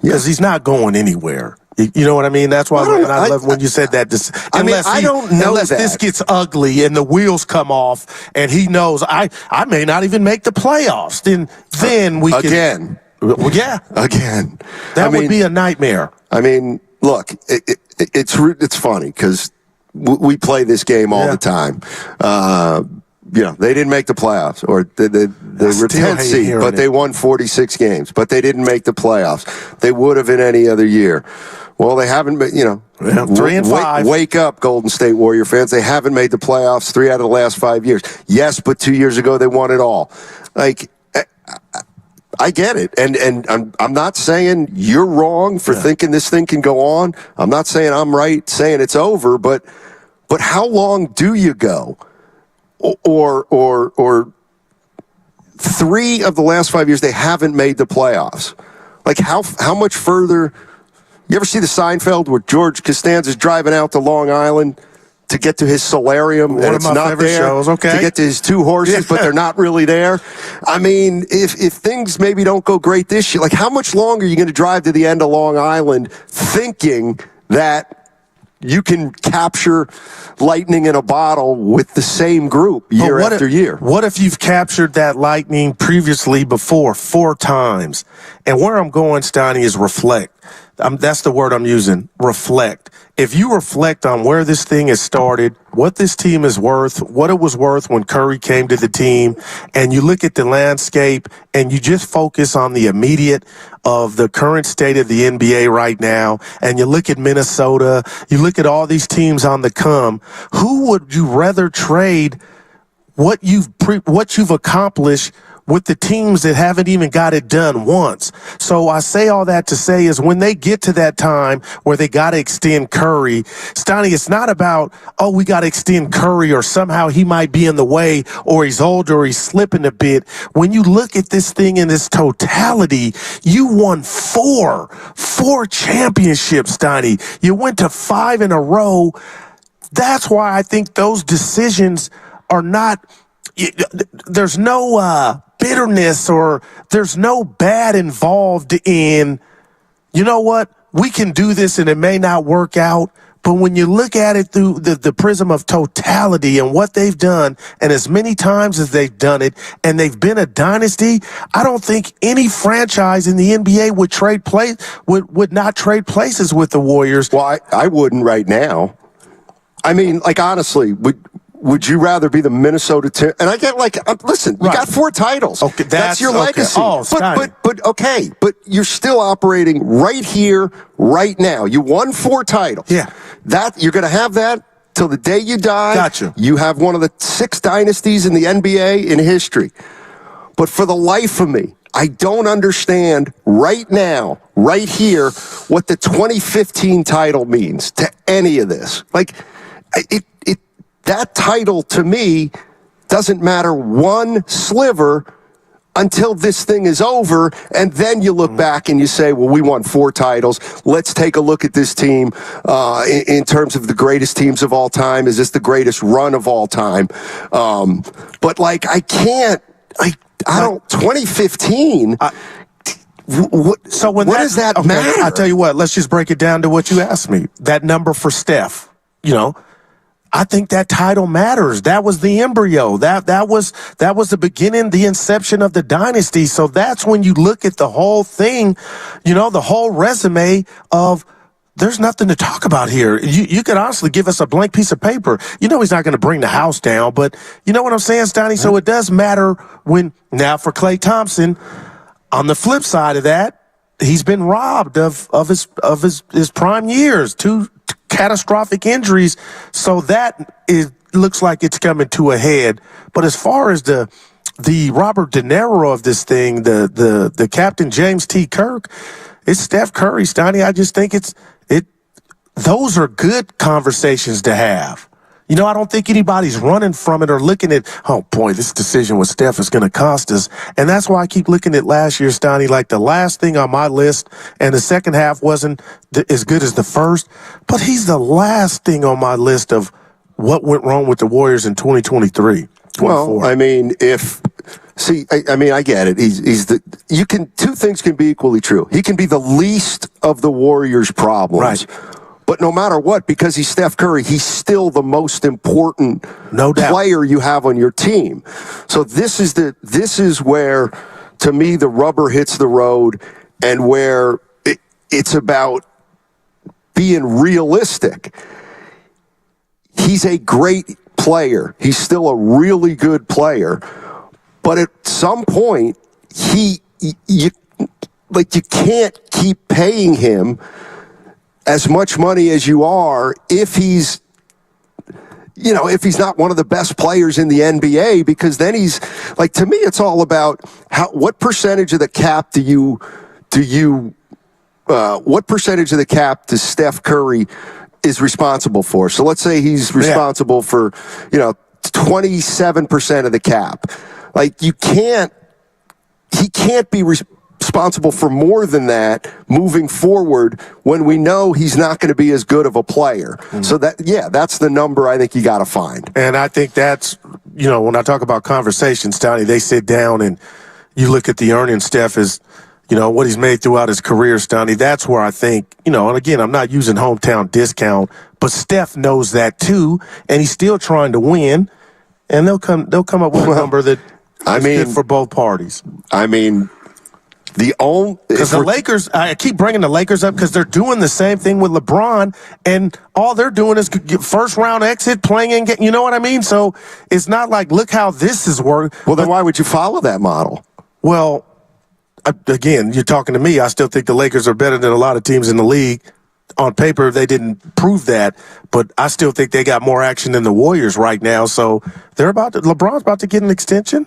Speaker 20: Because he's not going anywhere. You know what I mean? That's why I love when you said that. Unless this gets ugly and the wheels come off and he knows I may not even make the playoffs, then we can.
Speaker 19: Again.
Speaker 20: Well, yeah.
Speaker 19: Again.
Speaker 20: That would be a nightmare.
Speaker 19: I mean, look, it's funny because we play this game all the time. They didn't make the playoffs, or they were 10th seed, but they won 46 games, but they didn't make the playoffs. They would have in any other year. Well, they haven't,
Speaker 20: 3 and 5.
Speaker 19: Wake up, Golden State Warrior fans. They haven't made the playoffs 3 out of the last 5 years. Yes, but 2 years ago they won it all. Like, I get it, and I'm not saying you're wrong for thinking this thing can go on. I'm not saying I'm right saying it's over, but how long do you go? Or 3 of the last 5 years they haven't made the playoffs. Like how much further, You ever see the Seinfeld where George Costanza's driving out to Long Island to get to his solarium, and it's not there,
Speaker 20: shows, okay.
Speaker 19: to get to his 2 horses, but they're not really there? I mean, if things maybe don't go great this year, like how much longer are you going to drive to the end of Long Island thinking that you can capture lightning in a bottle with the same group year after year?
Speaker 20: What if you've captured that lightning previously before 4 times? And where I'm going, Steiny, is reflect. That's the word I'm using, reflect. If you reflect on where this thing has started, what this team is worth, what it was worth when Curry came to the team, and you look at the landscape and you just focus on the immediate of the current state of the NBA right now, and you look at Minnesota, you look at all these teams on the come, who would you rather trade what you've accomplished with the teams that haven't even got it done once? So I say all that to say is when they get to that time where they got to extend Curry, Stoney, it's not about, oh, we got to extend Curry or somehow he might be in the way or he's older or he's slipping a bit. When you look at this thing in its totality, you won four championships, Stoney. You went to 5 in a row. That's why I think those decisions are not, there's no bitterness or there's no bad involved in, you know what, we can do this and it may not work out. But when you look at it through the prism of totality and what they've done, and as many times as they've done it, and they've been a dynasty, I don't think any franchise in the NBA would not trade places with the Warriors.
Speaker 19: Well, I wouldn't right now. I mean, like, honestly, would you rather be the Minnesota team? And I get, like, listen, you got 4 titles. Okay, that's your legacy.
Speaker 20: Oh,
Speaker 19: but you're still operating right here, right now. You won 4 titles.
Speaker 20: Yeah.
Speaker 19: That you're going to have that till the day you die.
Speaker 20: Gotcha.
Speaker 19: You have one of the 6 dynasties in the NBA in history. But for the life of me, I don't understand right now, right here, what the 2015 title means to any of this. Like, that title to me doesn't matter one sliver until this thing is over, and then you look back and you say, well, we won 4 titles. Let's take a look at this team in terms of the greatest teams of all time. Is this the greatest run of all time? But, like, I can't, I don't, 2015... what does that matter?
Speaker 20: I'll tell you what, let's just break it down to what you asked me. That number for Steph, you know, I think that title matters. That was the embryo. That was the beginning, the inception of the dynasty. So that's when you look at the whole thing, you know, the whole resume of there's nothing to talk about here. You could honestly give us a blank piece of paper. You know he's not going to bring the house down, but you know what I'm saying, Stoney? So it does matter when, now for Klay Thompson, on the flip side of that, he's been robbed of his prime years, 2 catastrophic injuries. So that looks like it's coming to a head. But as far as the Robert De Niro of this thing, the Captain James T. Kirk, it's Steph Curry, Stoney. I just think those are good conversations to have. You know, I don't think anybody's running from it or looking at, oh, boy, this decision with Steph is going to cost us. And that's why I keep looking at last year, Stoney, like the last thing on my list, and the second half wasn't as good as the first, but he's the last thing on my list of what went wrong with the Warriors in 2023. 24.
Speaker 19: Well, I mean, I get it. 2 things can be equally true. He can be the least of the Warriors' problems.
Speaker 20: Right.
Speaker 19: But no matter what, because he's Steph Curry, he's still the most important player you have on your team. So this is where, to me, the rubber hits the road, and where it's about being realistic. He's a great player. He's still a really good player. But at some point, you can't keep paying him as much money as you are if he's not one of the best players in the NBA, because then he's like, to me, it's all about what percentage of the cap what percentage of the cap does Steph Curry is responsible for? So let's say he's responsible for, 27% of the cap. Like, he can't be responsible for more than that moving forward when we know he's not going to be as good of a player. So that's the number I think you got to find.
Speaker 20: And I think that's, when I talk about conversations, Tony, they sit down and you look at the earnings, Steph, is, what he's made throughout his career, Stoney. That's where I think, and again, I'm not using hometown discount, but Steph knows that too, and he's still trying to win, and they'll come up with a number that is good for both parties. Because the Lakers, I keep bringing the Lakers up because they're doing the same thing with LeBron, and all they're doing is get first-round exit, playing in, you know what I mean? So it's not like, look how this is working.
Speaker 19: Well, then why would you follow that model?
Speaker 20: Well, again, you're talking to me. I still think the Lakers are better than a lot of teams in the league. On paper, they didn't prove that, but I still think they got more action than the Warriors right now. So LeBron's about to get an extension.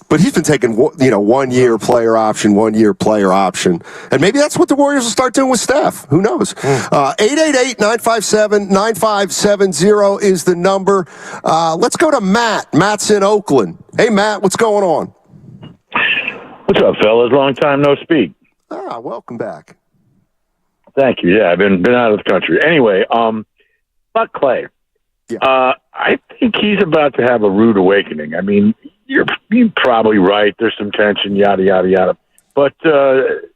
Speaker 19: But he's been taking 1 year player option, 1 year player option. And maybe that's what the Warriors will start doing with Steph. Who knows? 888-957-9570 is the number. Let's go to Matt. Matt's in Oakland. Hey, Matt, what's going on?
Speaker 8: What's up, fellas? Long time no speak.
Speaker 19: Welcome back.
Speaker 8: Thank you. Yeah, I've been out of the country. Anyway, about Klay. Yeah. I think he's about to have a rude awakening. I mean, you're probably right. There's some tension, yada, yada, yada. But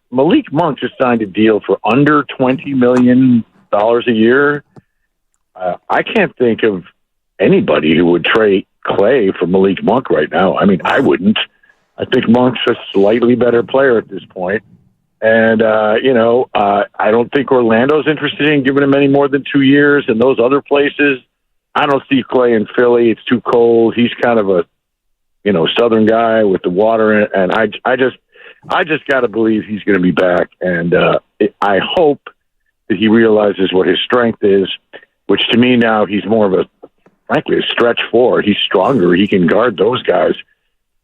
Speaker 8: Malik Monk just signed a deal for under $20 million a year. I can't think of anybody who would trade Klay for Malik Monk right now. I mean, I wouldn't. I think Monk's a slightly better player at this point. And, I don't think Orlando's interested in giving him any more than 2 years, and those other places. I don't see Klay in Philly. It's too cold. He's kind of a, Southern guy with the water in it. And I just got to believe he's going to be back. And I hope that he realizes what his strength is, which to me now he's more of frankly, a stretch four. He's stronger. He can guard those guys.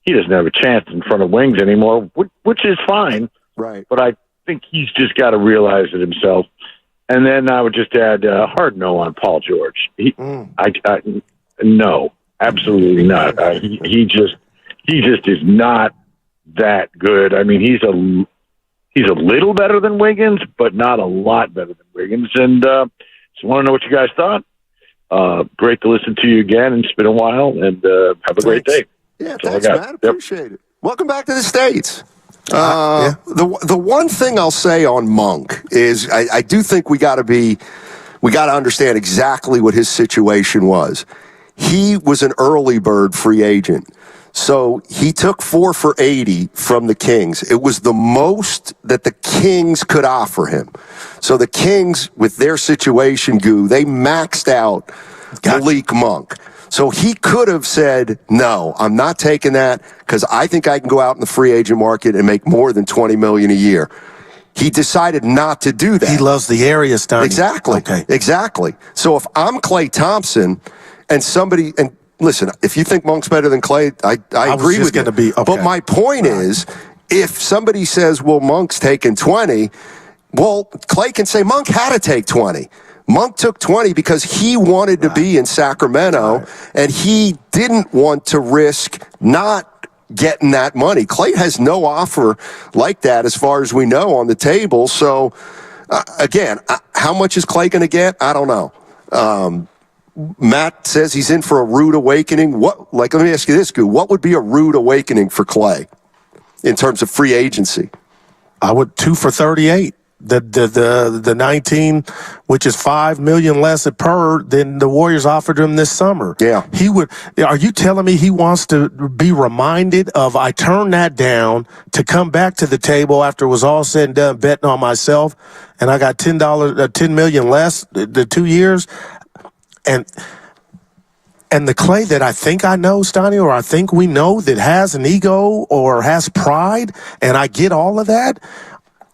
Speaker 8: He doesn't have a chance in front of wings anymore, which is fine.
Speaker 19: Right.
Speaker 8: But I think he's just got to realize it himself. And then I would just add hard no on Paul George. No, absolutely not. He just is not that good. I mean, he's a little better than Wiggins, but not a lot better than Wiggins. And just want to know what you guys thought. Great to listen to you again. It's been a while, and have a great day.
Speaker 19: Yeah, thanks, Matt. Appreciate it. Welcome back to the States. The one thing I'll say on Monk is I do think we got to understand exactly what his situation was. He was an early bird free agent. So he took 4 for $80 from the Kings. It was the most that the Kings could offer him. So the Kings, with their situation, they maxed out Malik Monk. So he could have said, no, I'm not taking that because I think I can go out in the free agent market and make more than $20 million a year. He decided not to do that.
Speaker 20: He loves the area, Stoney.
Speaker 19: Exactly. Okay. Exactly. So if I'm Klay Thompson and listen, if you think Monk's better than Klay, I agree with you. But my point is, if somebody says, well, Monk's taking 20, well, Klay can say Monk had to take 20. Monk took 20 because he wanted to be in Sacramento, and he didn't want to risk not getting that money. Klay has no offer like that as far as we know on the table. So, again, how much is Klay going to get? I don't know. Matt says he's in for a rude awakening. Let me ask you this, Goo. What would be a rude awakening for Klay in terms of free agency?
Speaker 20: I would 2 for 38. The 19, which is $5 million less per than the Warriors offered him this summer.
Speaker 19: Yeah,
Speaker 20: he would. Are you telling me he wants to be reminded of? I turned that down to come back to the table after it was all said and done, betting on myself, and I got $10 million less the 2 years, and the Klay that I think I know, Stoney, or I think we know that has an ego or has pride, and I get all of that.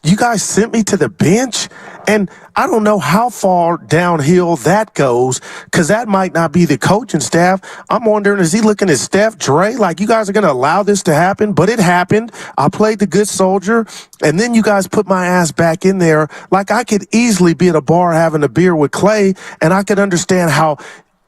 Speaker 20: You guys sent me to the bench, and I don't know how far downhill that goes because that might not be the coaching staff. I'm wondering, is he looking at Steph, Dre, like you guys are going to allow this to happen? But it happened. I played the good soldier, and then you guys put my ass back in there. Like I could easily be at a bar having a beer with Klay, and I could understand how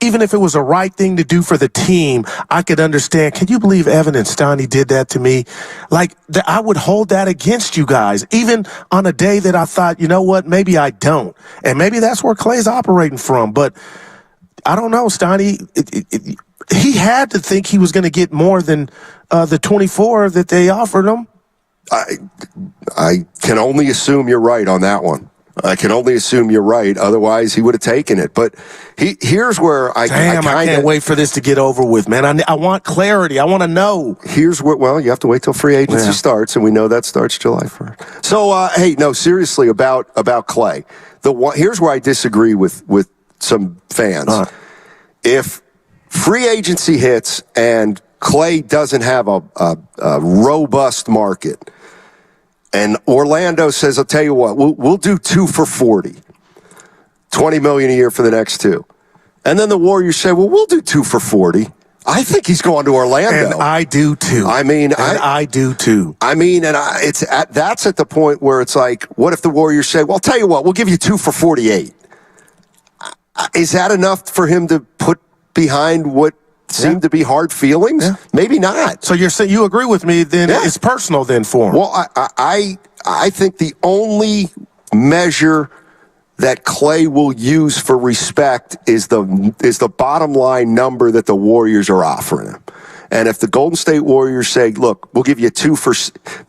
Speaker 20: even if it was a right thing to do for the team, I could understand. Can you believe Evan and Stoney did that to me? Like, I would hold that against you guys, even on a day that I thought, you know what, maybe I don't. And maybe that's where Klay's operating from. But I don't know, Stoney. He had to think he was going to get more than the 24 that they offered him.
Speaker 19: I can only assume you're right on that one. I can only assume you're right. Otherwise, he would have taken it. But here's where I
Speaker 20: can't wait for this to get over with, man. I want clarity. I want to know.
Speaker 19: Here's what. Well, you have to wait till free agency starts, and we know that starts July 1st. So, hey, no, seriously about Klay. Here's where I disagree with some fans. If free agency hits and Klay doesn't have a robust market, and Orlando says, I'll tell you what, we'll do 2 for $40, $20 million a year for the next 2. And then the Warriors say, well, we'll do 2 for $40. I think he's going to Orlando.
Speaker 20: And I do too.
Speaker 19: I mean,
Speaker 20: I do too.
Speaker 19: I mean, and that's at the point where it's like, what if the Warriors say, well, I'll tell you what, we'll give you 2 for 48. Is that enough for him to put behind what seem to be hard feelings? Maybe not.
Speaker 20: So you're saying you agree with me? Then it's personal then for him.
Speaker 19: Well, I think the only measure that Klay will use for respect is the bottom line number that the Warriors are offering him. And if the Golden State Warriors say, look, we'll give you 2 for,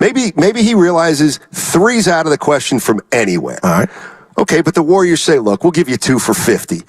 Speaker 19: maybe he realizes 3's out of the question from anywhere.
Speaker 20: All right.
Speaker 19: Okay, but the Warriors say, look, we'll give you 2 for 50.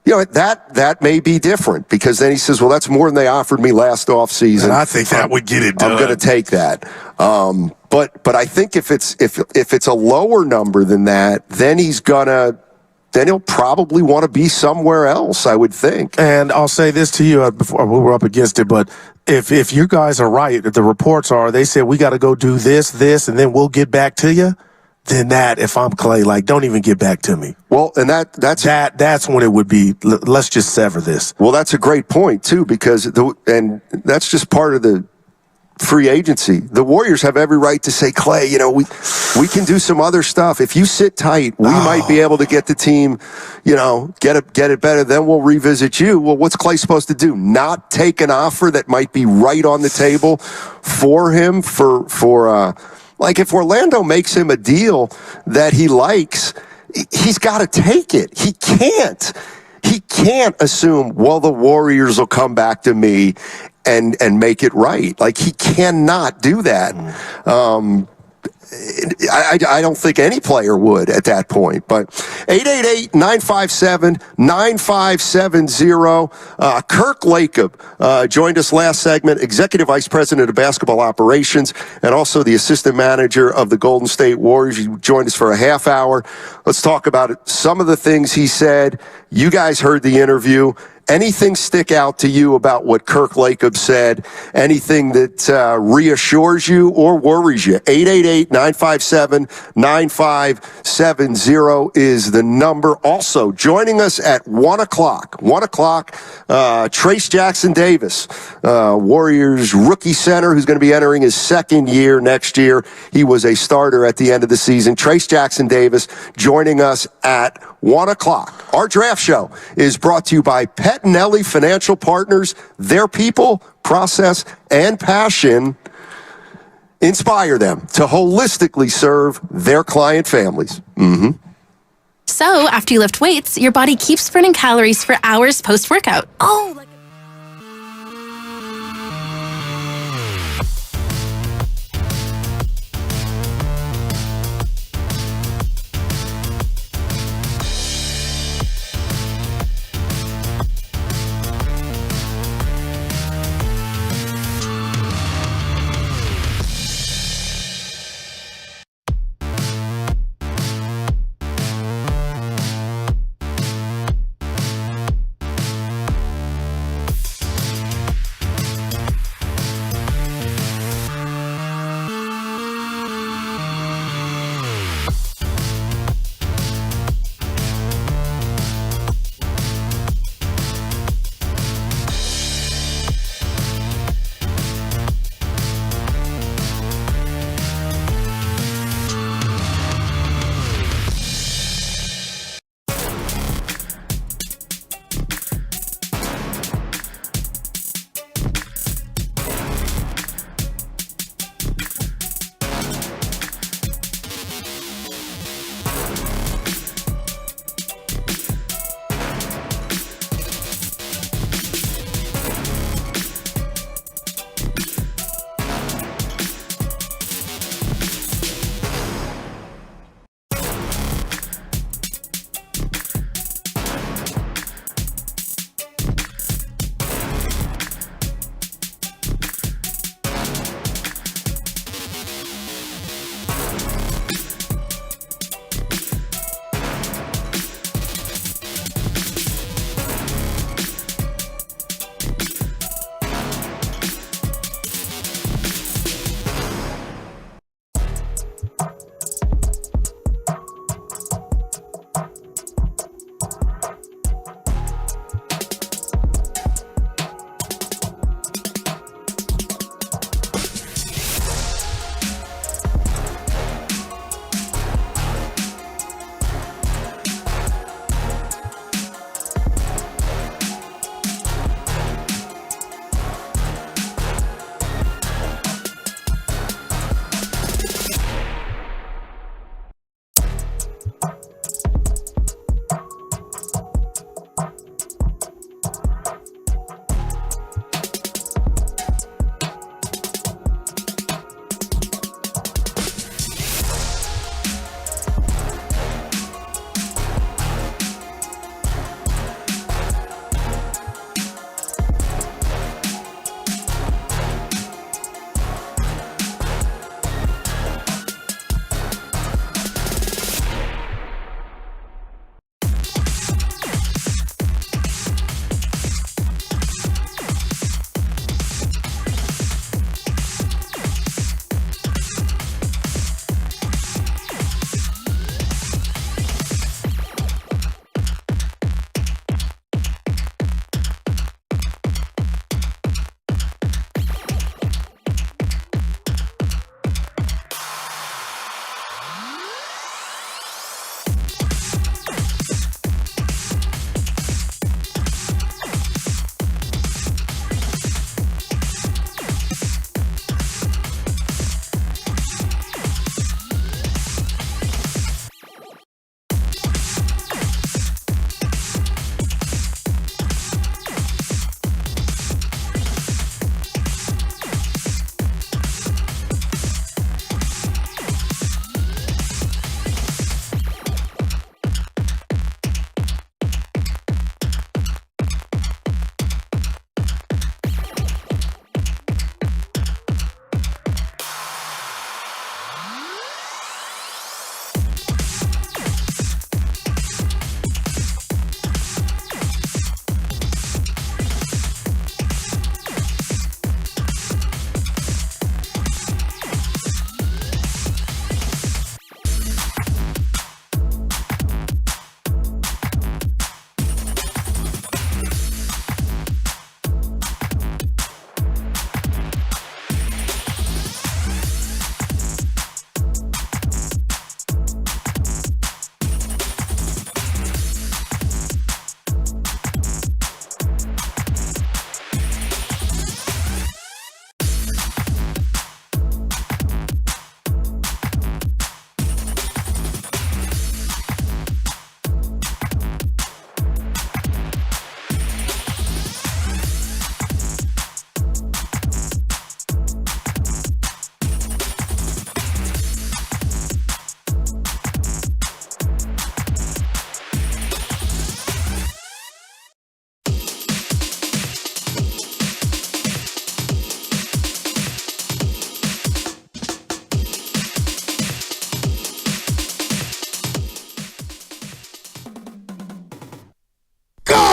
Speaker 19: You know, that may be different, because then he says, well, that's more than they offered me last offseason.
Speaker 20: And I think that would get it done.
Speaker 19: I'm going to take that. But I think if it's a lower number than that, then he'll probably want to be somewhere else, I would think.
Speaker 20: And I'll say this to you before we were up against it, but if you guys are right, if the reports are, they said we got to go do this, and then we'll get back to you. Then if I'm Klay, like, don't even get back to me.
Speaker 19: Well, and that's
Speaker 20: when it would be, let's just sever this.
Speaker 19: Well, that's a great point, too, because and that's just part of the free agency. The Warriors have every right to say, Klay, you know, we can do some other stuff. If you sit tight, we might be able to get the team, you know, get it better. Then we'll revisit you. Well, what's Klay supposed to do? Not take an offer that might be right on the table for him like, if Orlando makes him a deal that he likes, he's got to take it. He can't assume, well, the Warriors will come back to me and make it right. Like, he cannot do that. I don't think any player would at that point. But 888-957-9570. Kirk Lacob joined us last segment, Executive Vice President of Basketball Operations and also the Assistant Manager of the Golden State Warriors. He joined us for a half hour. Let's talk about some of the things he said. You guys heard the interview. Anything stick out to you about what Kirk Lacob said? Anything that reassures you or worries you? 888-957-9570 is the number. Also, joining us at 1 o'clock. 1 o'clock, Trayce Jackson-Davis, Warriors rookie center, who's going to be entering his second year next year. He was a starter at the end of the season. Trayce Jackson-Davis joining us at 1 o'clock. Our draft show is brought to you by Pettinelli Financial Partners. Their people, process, and passion inspire them to holistically serve their client families.
Speaker 13: So, after you lift weights, your body keeps burning calories for hours post-workout.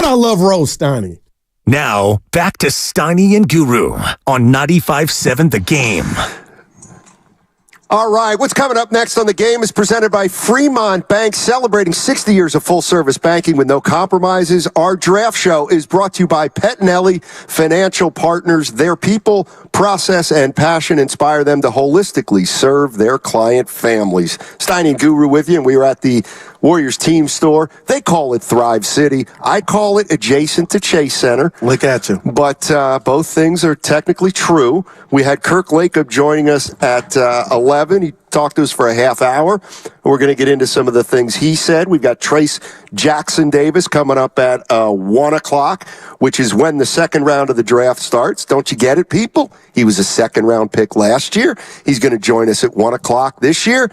Speaker 20: I love Rose Steiny.
Speaker 18: Now, back to Steiny and Guru on 95.7 The Game.
Speaker 19: All right, what's coming up next on The Game is presented by Fremont Bank, celebrating 60 years of full-service banking with no compromises. Our draft show is brought to you by Pettinelli Financial Partners. Their people, process, and passion inspire them to holistically serve their client families. Steiny and Guru with you, and we were at the Warriors team store. They call it Thrive City. I call it adjacent to Chase Center.
Speaker 20: Look at you.
Speaker 19: But both things are technically true. We had Kirk Lacob joining us at 11. He talked to us for a half hour. We're going to get into some of the things he said. We've got Trace Jackson Davis coming up at 1 o'clock, which is when the second round of the draft starts. Don't you get it, people? He was a second-round pick last year. He's going to join us at 1 o'clock this year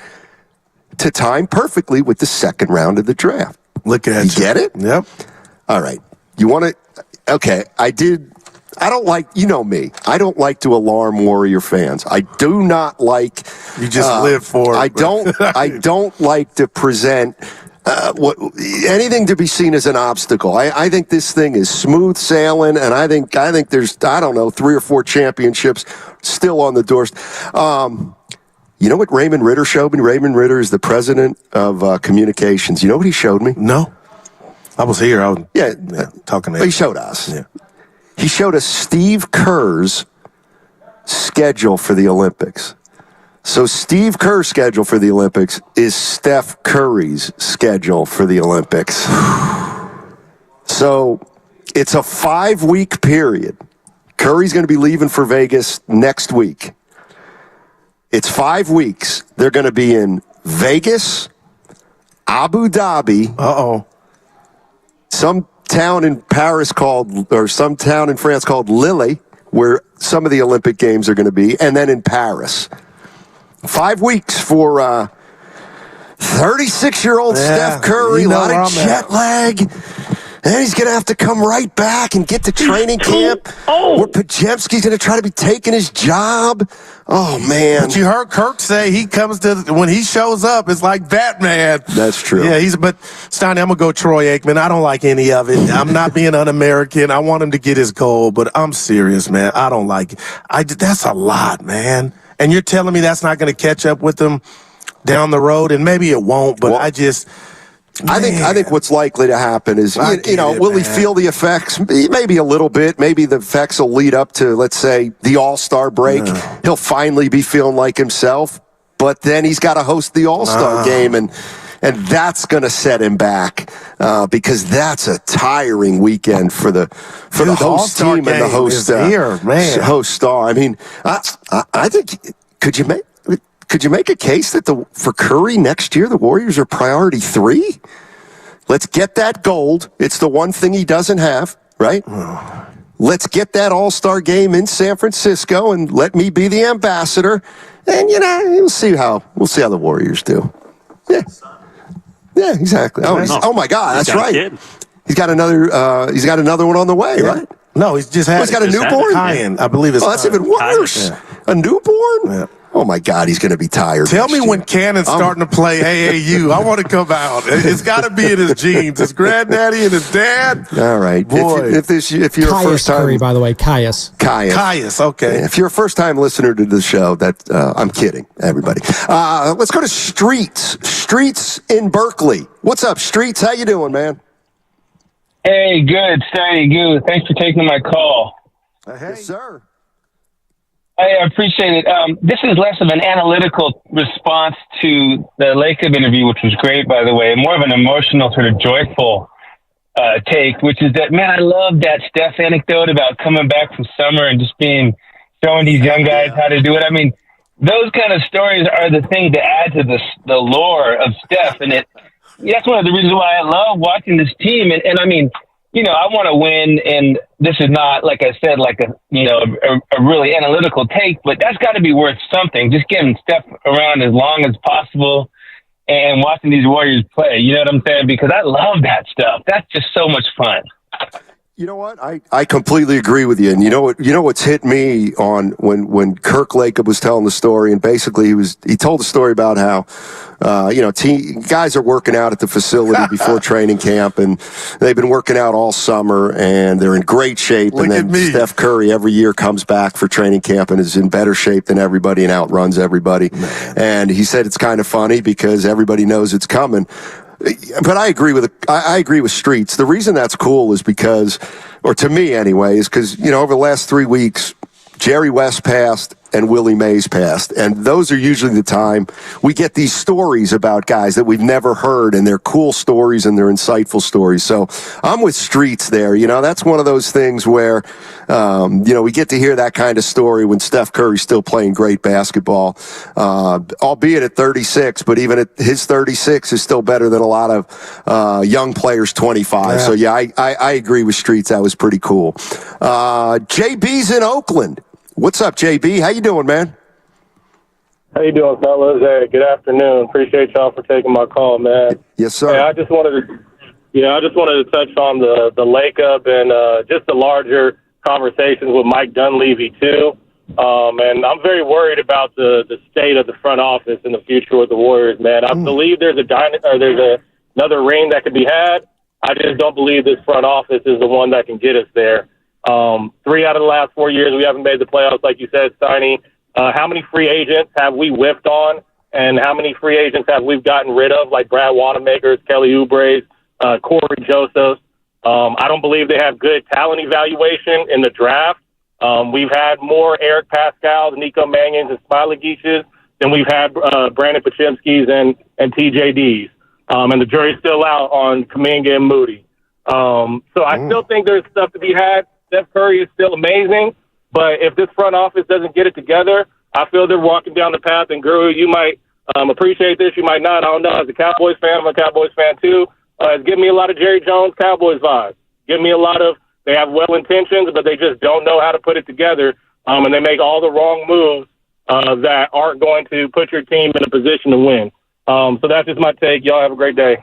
Speaker 19: to time perfectly with the second round of the draft.
Speaker 20: Look at
Speaker 19: you. Get it?
Speaker 20: Yep.
Speaker 19: All right. You want to? Okay. I don't like, you know me, I don't like to alarm Warrior fans. I do not like.
Speaker 20: You just live for it.
Speaker 19: I don't like to present anything to be seen as an obstacle. I think this thing is smooth sailing, and I think there's, I don't know, 3 or 4 championships still on the doors. You know what Raymond Ritter showed me? Raymond Ritter is the president of communications. You know what he showed me?
Speaker 20: No. I was here. I was talking to him.
Speaker 19: He showed us.
Speaker 20: Yeah.
Speaker 19: He showed us Steve Kerr's schedule for the Olympics. So Steve Kerr's schedule for the Olympics is Steph Curry's schedule for the Olympics. So it's a 5-week period. Curry's going to be leaving for Vegas next week. It's 5 weeks. They're going to be in Vegas, Abu Dhabi. Some town in Paris some town in France called Lille, where some of the Olympic Games are going to be, and then in Paris. 5 weeks for 36-year-old Steph Curry, a lot of jet lag. And he's going to have to come right back and get to training camp where Pajemski's going to try to be taking his job. Oh, man.
Speaker 20: But you heard Kirk say he comes to, when he shows up, it's like Batman.
Speaker 19: That's true.
Speaker 20: Yeah, but Steiny, I'm going to go Troy Aikman. I don't like any of it. I'm not being un-American. I want him to get his goal, but I'm serious, man. I don't like it. That's a lot, man. And you're telling me that's not going to catch up with him down the road? And maybe it won't, but I think what's likely to happen is,
Speaker 19: will he feel the effects? Maybe a little bit. Maybe the effects will lead up to, let's say, the All-Star break. He'll finally be feeling like himself, but then he's got to host the All-Star game, and that's going to set him back because that's a tiring weekend for the host team and the host star. I mean, I think could you make a case that for Curry next year, the Warriors are priority 3? Let's get that gold. It's the one thing he doesn't have, right? Let's get that All-Star game in San Francisco and let me be the ambassador. And, we'll see how the Warriors do. Yeah, exactly. Oh my God, that's right. He's got another one on the way, right?
Speaker 20: No, he's just
Speaker 19: he's got a newborn?
Speaker 20: I believe it's
Speaker 19: that's even worse. A newborn? Yeah. Oh, my God, he's going to be tired.
Speaker 20: Tell me when Cannon's starting to play AAU. I want to come out. It's got to be in his genes. His granddaddy and his dad.
Speaker 19: All right.
Speaker 20: Boy.
Speaker 19: If you're
Speaker 3: Caius
Speaker 19: a first time...
Speaker 3: Curry, by the way, Caius.
Speaker 20: Caius, okay.
Speaker 19: If you're a first-time listener to the show, I'm kidding, everybody. Let's go to Streets. Streets in Berkeley. What's up, Streets? How you doing, man?
Speaker 14: Hey, good. Steiny, good. Thanks for taking my call.
Speaker 19: Yes, sir.
Speaker 14: I appreciate it. This is less of an analytical response to the Lacob interview, which was great, by the way, and more of an emotional, sort of joyful take, which is that, man, I love that Steph anecdote about coming back from summer and just showing these young guys how to do it. I mean, those kind of stories are the thing to add to the lore of Steph, and that's one of the reasons why I love watching this team. And I mean, I want to win, and this is not, like I said, like a really analytical take, but that's got to be worth something. Just getting Steph around as long as possible and watching these Warriors play. You know what I'm saying? Because I love that stuff. That's just so much fun.
Speaker 19: You know what? I completely agree with you. And you know what's hit me on when Kirk Lacob was telling the story, and basically he told the story about how guys are working out at the facility before training camp, and they've been working out all summer, and they're in great shape. And then Steph Curry every year comes back for training camp and is in better shape than everybody and outruns everybody. Man. And he said it's kind of funny because everybody knows it's coming. But I agree with Streets. The reason that's cool is because, or to me anyway, is because, over the last 3 weeks, Jerry West passed and Willie Mays passed. And those are usually the time we get these stories about guys that we've never heard, and they're cool stories and they're insightful stories. So I'm with Streets there. That's one of those things where, we get to hear that kind of story when Steph Curry's still playing great basketball, albeit at 36, but even at his 36 is still better than a lot of young players 25. Yeah. So, I agree with Streets. That was pretty cool. JB's in Oakland. What's up, JB? How you doing, man?
Speaker 5: How you doing, fellas? Hey, good afternoon. Appreciate y'all for taking my call, man.
Speaker 19: Yes, sir.
Speaker 5: Hey, I just wanted to touch on the Lacob and just the larger conversations with Mike Dunleavy too. And I'm very worried about the state of the front office in the future with the Warriors, man. I believe there's another ring that could be had. I just don't believe this front office is the one that can get us there. 3 out of the last 4 years, we haven't made the playoffs, like you said, Steiny. How many free agents have we whiffed on, and how many free agents have we gotten rid of, like Brad Wanamaker's, Kelly Oubre's, Corey Joseph's? I don't believe they have good talent evaluation in the draft. We've had more Eric Pascals, Nico Mannions, and Smiley Geaches than we've had Brandon Pachimskis and TJDs. And the jury's still out on Kuminga and Moody. So I still think there's stuff to be had. Steph Curry is still amazing, but if this front office doesn't get it together, I feel they're walking down the path. And Guru, you might appreciate this, you might not. I don't know. As a Cowboys fan, I'm a Cowboys fan too. It's giving me a lot of Jerry Jones Cowboys vibes. Give me a lot of, they have well intentions, but they just don't know how to put it together. And they make all the wrong moves that aren't going to put your team in a position to win. So that's just my take. Y'all have a great day.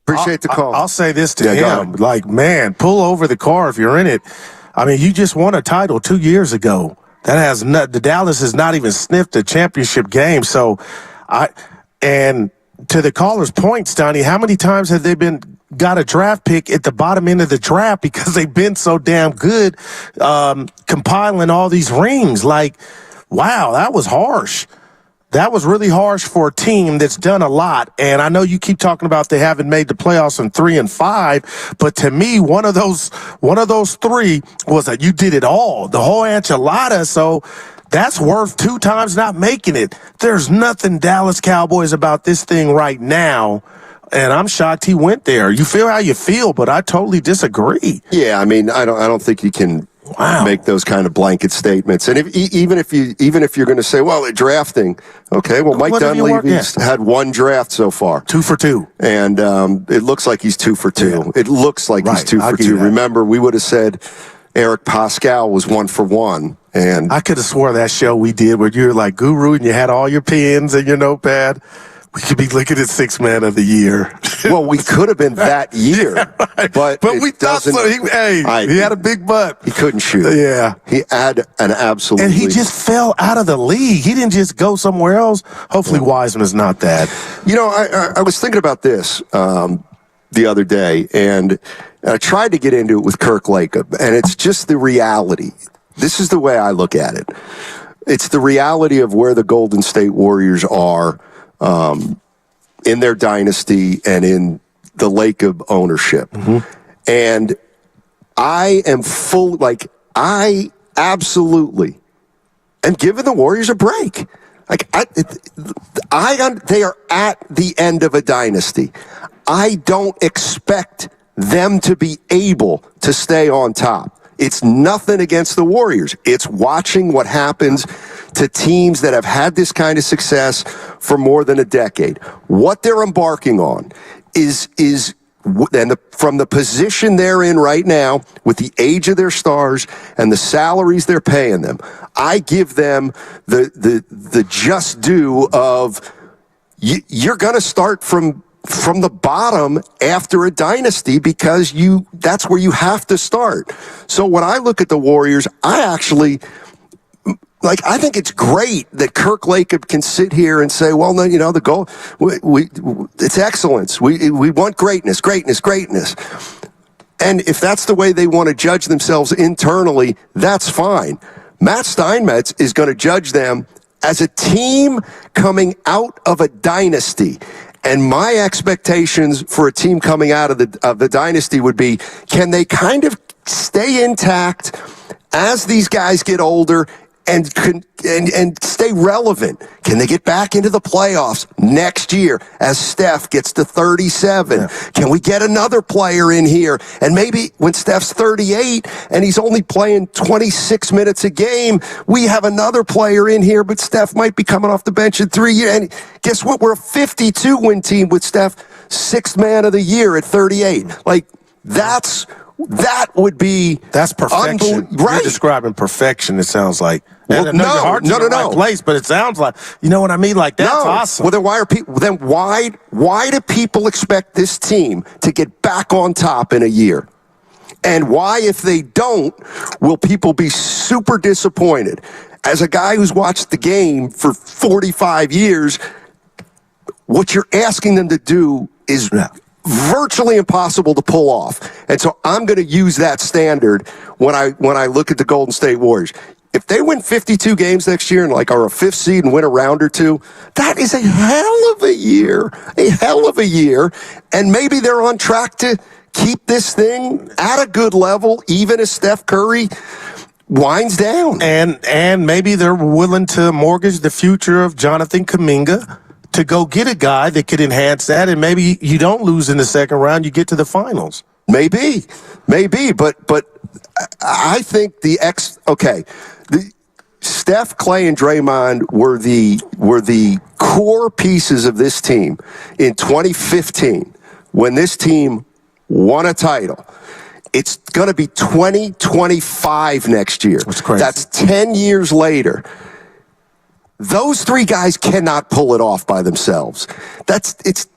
Speaker 19: Appreciate the call.
Speaker 20: I'll say this to him. Like, man, pull over the car if you're in it. I mean, you just won a title 2 years ago. The Dallas has not even sniffed a championship game. So, and to the caller's point, Stoney, how many times have they got a draft pick at the bottom end of the draft because they've been so damn good compiling all these rings? Like, wow, that was harsh. That was really harsh for a team that's done a lot. And I know you keep talking about they haven't made the playoffs in 3 and 5, but to me, one of those three was that you did it all, the whole enchilada. So that's worth 2 times not making it. There's nothing Dallas Cowboys about this thing right now. And I'm shocked he went there. You feel how you feel, but I totally disagree.
Speaker 19: Yeah, I mean, I don't think you can make those kind of blanket statements. And even if you're going to say, well, they're drafting, okay, well, Mike Dunleavy's had 1 draft so far,
Speaker 20: 2 for 2,
Speaker 19: and it looks like he's 2 for 2. Yeah. It looks like he's 2 for 2. Remember, we would have said Eric Pascal was 1 for 1. And
Speaker 20: I could have swore that show we did where you were like Guru and you had all your pens and your notepad. We could be looking at 6th man of the year.
Speaker 19: Well, we could have been that year, but
Speaker 20: we thought so. He had a big butt.
Speaker 19: He couldn't shoot.
Speaker 20: Yeah,
Speaker 19: he had an absolute.
Speaker 20: And he just fell out of the league. He didn't just go somewhere else. Hopefully, Wiseman's not that.
Speaker 19: I was thinking about this the other day, and I tried to get into it with Kirk Lacob, and it's just the reality. This is the way I look at it. It's the reality of where the Golden State Warriors are. In their dynasty and in the Lacob ownership. Mm-hmm. And I am I absolutely am giving the Warriors a break. They are at the end of a dynasty. I don't expect them to be able to stay on top. It's nothing against the Warriors. It's watching what happens to teams that have had this kind of success for more than a decade. What they're embarking on is from the position they're in right now, with the age of their stars and the salaries they're paying them, I give them the just due of you're going to start from from the bottom after a dynasty because that's where you have to start. So when I look at the Warriors, I think it's great that Kirk Lacob can sit here and say, well, no, the goal, it's excellence. We want greatness. And if that's the way they want to judge themselves internally, that's fine. Matt Steinmetz is going to judge them as a team coming out of a dynasty. And my expectations for a team coming out of the dynasty would be, can they kind of stay intact as these guys get older and stay relevant? Can they get back into the playoffs next year as Steph gets to 37? Yeah. Can we get another player in here? And maybe when Steph's 38 and he's only playing 26 minutes a game, we have another player in here, but Steph might be coming off the bench in 3 years. And guess what? We're a 52-win team with Steph, 6th man of the year at 38. That would be...
Speaker 20: That's perfection.
Speaker 19: Right.
Speaker 20: You're describing perfection, it sounds like.
Speaker 19: Well, no.
Speaker 20: Right place, but it sounds like, you know what I mean? Like, that's awesome.
Speaker 19: Well, then why do people expect this team to get back on top in a year? And why, if they don't, will people be super disappointed? As a guy who's watched the game for 45 years, what you're asking them to do is virtually impossible to pull off. And so I'm going to use that standard when I look at the Golden State Warriors. If they win 52 games next year and are a 5th seed and win a round or two, that is a hell of a year. And maybe they're on track to keep this thing at a good level, even as Steph Curry winds down.
Speaker 20: And maybe they're willing to mortgage the future of Jonathan Kuminga to go get a guy that could enhance that, and maybe you don't lose in the second round, you get to the finals.
Speaker 19: Maybe, but I think Steph, Klay, and Draymond were the core pieces of this team in 2015 when this team won a title. It's going to be 2025 next year.
Speaker 20: That's crazy.
Speaker 19: That's 10 years later. Those three guys cannot pull it off by themselves. The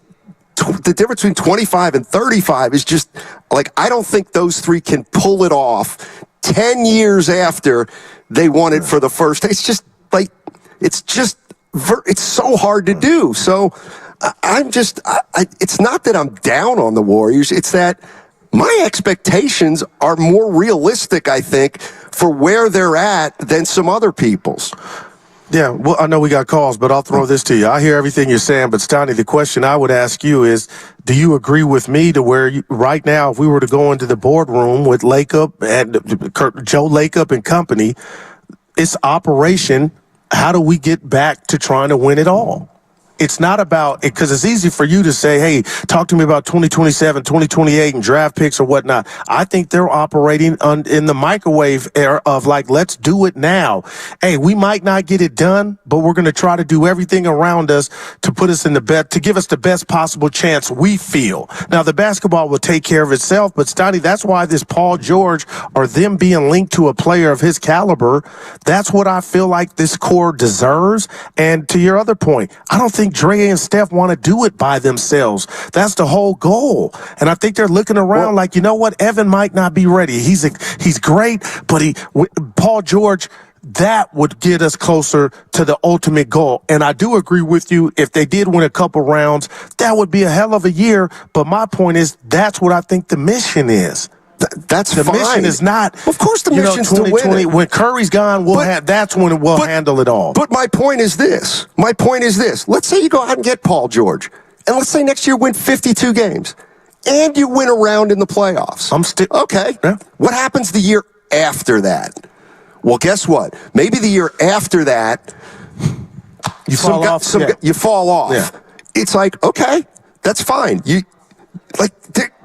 Speaker 19: difference between 25 and 35 is just I don't think those three can pull it off 10 years after they won it for the first. It's so hard to do. So it's not that I'm down on the Warriors. It's that my expectations are more realistic, I think, for where they're at than some other people's.
Speaker 20: Yeah, well, I know we got calls, but I'll throw this to you. I hear everything you're saying, but Stoney, the question I would ask you is, do you agree with me to where right now, if we were to go into the boardroom with Lacob and Joe Lacob and company, it's operation, how do we get back to trying to win it all? It's not about it, because it's easy for you to say, hey, talk to me about 2027, 2028 and draft picks or whatnot. I think they're operating in the microwave era of let's do it now. Hey, we might not get it done, but we're going to try to do everything around us to put us in to give us the best possible chance we feel. Now, the basketball will take care of itself, but Stoney, that's why this Paul George or them being linked to a player of his caliber, that's what I feel like this core deserves. And to your other point, I don't think Dre and Steph want to do it by themselves. That's the whole goal. And I think they're looking around you know what? Evan might not be ready. He's great, but Paul George, that would get us closer to the ultimate goal. And I do agree with you. If they did win a couple rounds, that would be a hell of a year. But my point is, that's what I think the mission is.
Speaker 19: That's
Speaker 20: the
Speaker 19: fine.
Speaker 20: mission is not.
Speaker 19: Of course, the mission's to win it.
Speaker 20: When Curry's gone, that's when we'll handle it all.
Speaker 19: But my point is this. Let's say you go out and get Paul George, and let's say next year win 52 games, and you win a round in the playoffs. Okay. Yeah. What happens the year after that? Well, guess what? Maybe the year after that, you fall off. Yeah. It's okay, that's fine.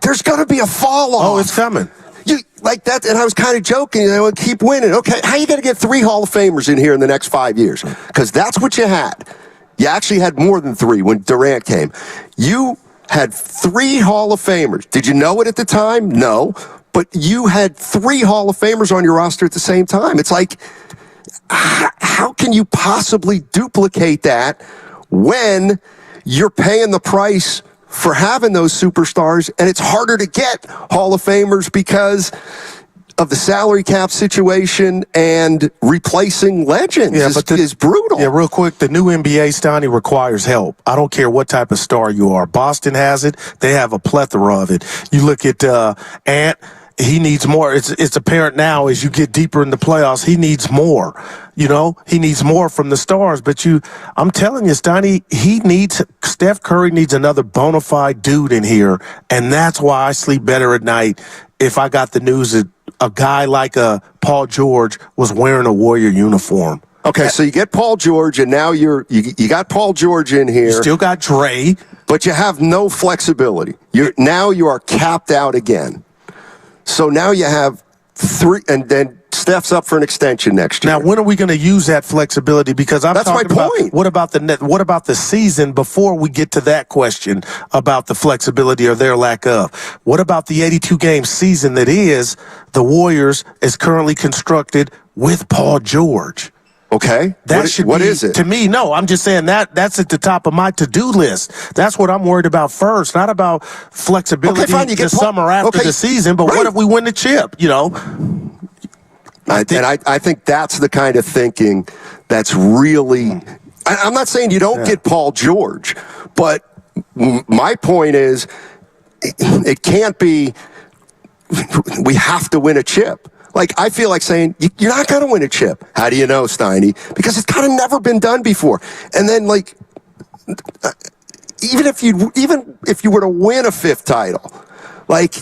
Speaker 19: There's going to be a fall off.
Speaker 20: Oh, it's coming.
Speaker 19: That, and I was kind of joking. I would keep winning. Okay, how are you going to get 3 Hall of Famers in here in the next 5 years? Because that's what you had. You actually had more than 3 when Durant came. You had 3 Hall of Famers. Did you know it at the time? No. But you had 3 Hall of Famers on your roster at the same time. It's how can you possibly duplicate that when you're paying the price for having those superstars, and it's harder to get Hall of Famers because of the salary cap situation and replacing legends is brutal.
Speaker 20: Yeah, real quick, the new NBA, Steiny, requires help. I don't care what type of star you are. Boston has it. They have a plethora of it. You look at Ant. He needs more. It's apparent now as you get deeper in the playoffs, he needs more. You know, he needs more from the stars. But I'm telling you, Steiny, Steph Curry needs another bona fide dude in here. And that's why I sleep better at night if I got the news that a guy like Paul George was wearing a Warrior uniform.
Speaker 19: Okay, so you get Paul George, and now you got Paul George in here.
Speaker 20: You still got Dre.
Speaker 19: But you have no flexibility. Now you are capped out again. So now you have 3, and then Steph's up for an extension next year.
Speaker 20: Now, when are we going to use that flexibility? Because that's my point. What about the season before we get to that question about the flexibility or their lack of? What about the 82-game season that is the Warriors is currently constructed with Paul George?
Speaker 19: Okay. What is it?
Speaker 20: To me, no. I'm just saying that's at the top of my to-do list. That's what I'm worried about first, not about flexibility the summer after the season, but what if we win the chip, you know?
Speaker 19: I think that's the kind of thinking that's really – I'm not saying you don't get Paul George, but my point is it can't be we have to win a chip. Like, I feel like saying, you're not going to win a chip. How do you know, Steiny? Because it's kind of never been done before. And then, like, even if you were to win a 5th title, like,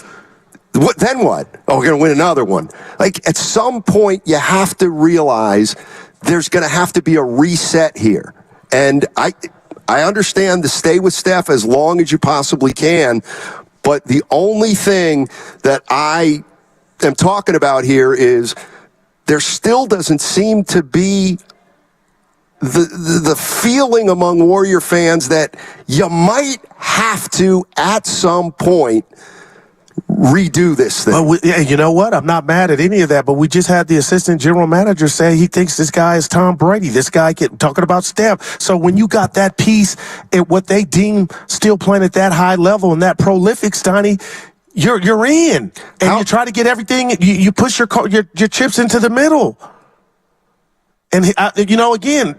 Speaker 19: then what? Oh, we're going to win another one. Like, at some point, you have to realize there's going to have to be a reset here. And I understand to stay with Steph as long as you possibly can, but the only thing that I am talking about here is there still doesn't seem to be the feeling among Warrior fans that you might have to, at some point, redo this thing.
Speaker 20: Well, you know what? I'm not mad at any of that, but we just had the assistant general manager say he thinks this guy is Tom Brady. This guy talking about Steph. So when you got that piece at what they deem still playing at that high level and that prolific, Steiny, you're in, and you try to get everything. You push your chips into the middle, and again,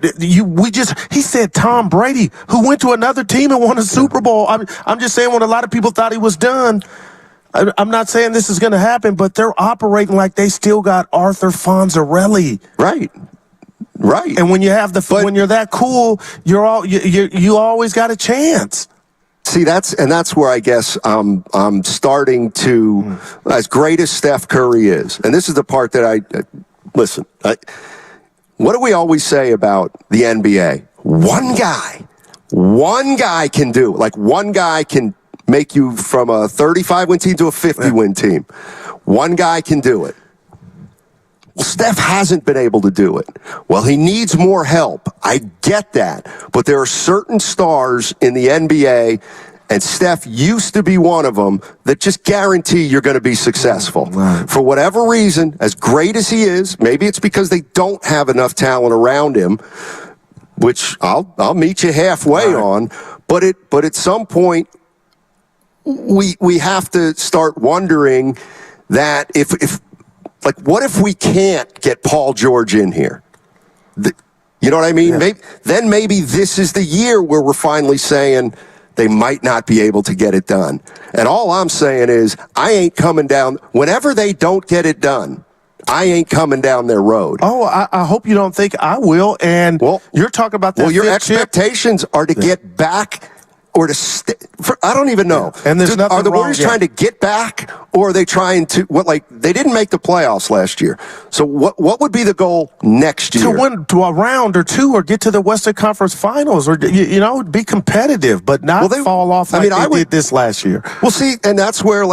Speaker 20: he said Tom Brady, who went to another team and won a Super Bowl. I'm just saying when a lot of people thought he was done. I'm not saying this is going to happen, but they're operating like they still got Arthur Fonzarelli.
Speaker 19: Right.
Speaker 20: And when you have when you're that cool, you always got a chance.
Speaker 19: See, that's where I guess I'm starting to, as great as Steph Curry is, and this is the part that listen, what do we always say about the NBA? One guy can do it. Like, one guy can make you from a 35-win team to a 50-win team. One guy can do it. Well, Steph hasn't been able to do it. Well, he needs more help. I get that. But there are certain stars in the NBA, and Steph used to be one of them, that just guarantee you're going to be successful. Right. For whatever reason, as great as he is, maybe it's because they don't have enough talent around him, which I'll meet you halfway on. But at some point, we have to start wondering that if what if we can't get Paul George in here? You know what I mean? Yeah. Maybe this is the year where we're finally saying they might not be able to get it done. And all I'm saying is I ain't coming down. Whenever they don't get it done, I ain't coming down their road.
Speaker 20: Oh, I hope you don't think I will. And you're talking about that.
Speaker 19: Well, your expectations are to get back or to I don't even know.
Speaker 20: And there's nothing
Speaker 19: Are the
Speaker 20: wrong
Speaker 19: Warriors trying to get back, or are they trying to they didn't make the playoffs last year. So what would be the goal next year?
Speaker 20: To win to a round or two, or get to the Western Conference Finals, or be competitive, but not fall off like they did this last year.
Speaker 19: Well, see, and that's where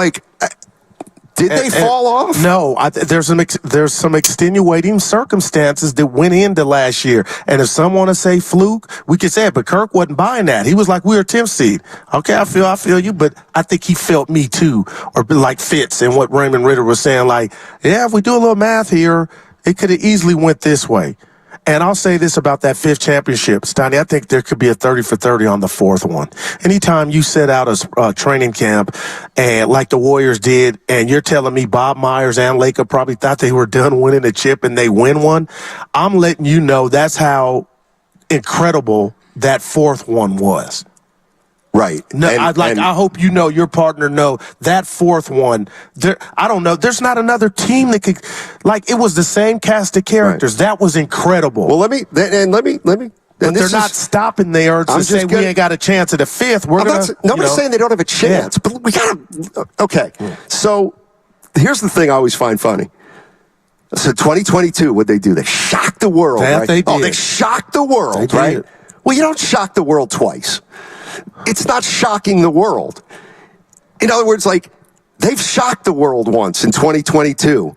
Speaker 19: did they fall off?
Speaker 20: No, there's some extenuating circumstances that went into last year. And if some want to say fluke, we could say it, but Kirk wasn't buying that. He was like, we're a 10th seed. Okay, I feel you, but I think he felt me too, or like Fitz and what Raymond Ritter was saying, if we do a little math here, it could have easily went this way. And I'll say this about that 5th championship, Steiny, I think there could be a 30 for 30 on the 4th one. Anytime you set out a training camp and like the Warriors did, and you're telling me Bob Myers and Laker probably thought they were done winning a chip and they win one, I'm letting you know that's how incredible that 4th one was.
Speaker 19: Right.
Speaker 20: No, I hope you know, your partner know that 4th one. I don't know. There's not another team that could, like, it was the same cast of characters. Right. That was incredible.
Speaker 19: Well, let me.
Speaker 20: But they're not stopping there to say we ain't got a chance at a 5th.
Speaker 19: Nobody's saying they don't have a chance, but we got to. Okay. So here's the thing I always find funny. So 2022, what'd they do? They shocked the world, right?
Speaker 20: They did.
Speaker 19: Oh, they shocked the world, right? Well, you don't shock the world twice. It's not shocking the world. In other words, like, they've shocked the world once in 2022.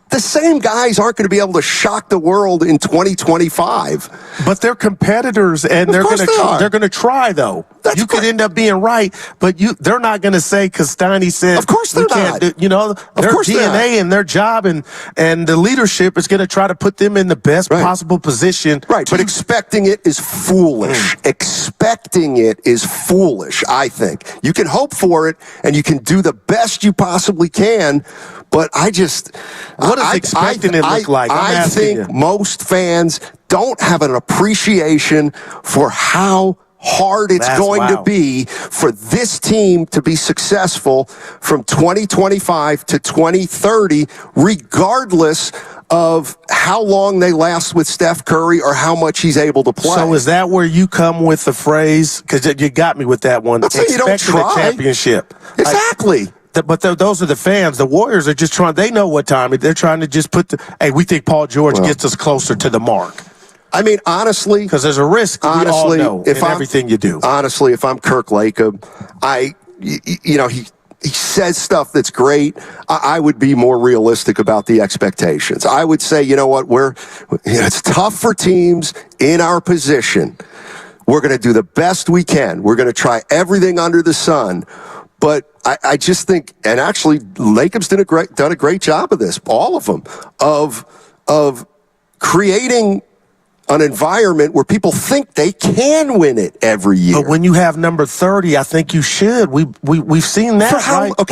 Speaker 19: The same guys aren't going to be able to shock the world in 2025.
Speaker 20: But they're competitors, and they're going to try, though. You could end up being right, but they're not going to say, because Steiny said,
Speaker 19: of course they're not.
Speaker 20: Their DNA and their job and the leadership is going to try to put them in the best possible position.
Speaker 19: Right, but expecting it is foolish. Expecting it is foolish, I think. You can hope for it, and you can do the best you possibly can, but I just...
Speaker 20: What does expecting it look like?
Speaker 19: I think most fans don't have an appreciation for how hard it's going to be for this team to be successful from 2025 to 2030, regardless of how long they last with Steph Curry or how much he's able to play.
Speaker 20: So is that where you come with the phrase? Because you got me with that one.
Speaker 19: Let's say you don't try.
Speaker 20: A championship.
Speaker 19: Exactly.
Speaker 20: But those are the fans. The Warriors are just trying. They know what time. They're trying to just put hey, we think Paul George gets us closer to the mark.
Speaker 19: I mean, honestly,
Speaker 20: because there's a risk. Honestly, we all know in everything you do.
Speaker 19: Honestly, if I'm Kirk Lacob, he says stuff that's great. I would be more realistic about the expectations. I would say, you know what, it's tough for teams in our position. We're going to do the best we can. We're going to try everything under the sun. But I just think, and actually, Lacob's done a great job of this, all of them, of creating an environment where people think they can win it every year.
Speaker 20: But when you have number 30, I think you should. We've seen that.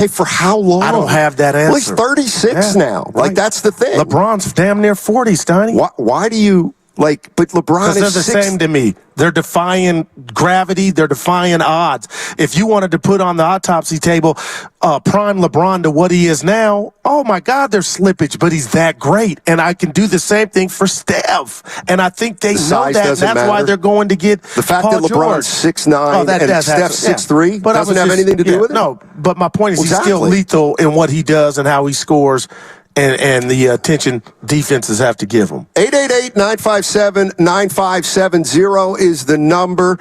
Speaker 19: For how long?
Speaker 20: I don't have that answer.
Speaker 19: Well, he's 36 now. Right. Like, that's the thing.
Speaker 20: LeBron's damn near 40, Steiny.
Speaker 19: Why do you... but LeBron is
Speaker 20: they're the same to me. They're defying gravity. They're defying odds. If you wanted to put on the autopsy table prime LeBron to what he is now, oh, my God, there's slippage, but he's that great. And I can do the same thing for Steph. And I think they know that. And that's why they're going to get
Speaker 19: the fact
Speaker 20: Paul
Speaker 19: that LeBron's 6'9" and Steph's 6'3" doesn't have anything to do with it?
Speaker 20: No, but my point is he's still lethal in what he does and how he scores. And the attention defenses have to give them.
Speaker 19: 888-957-9570 is the number.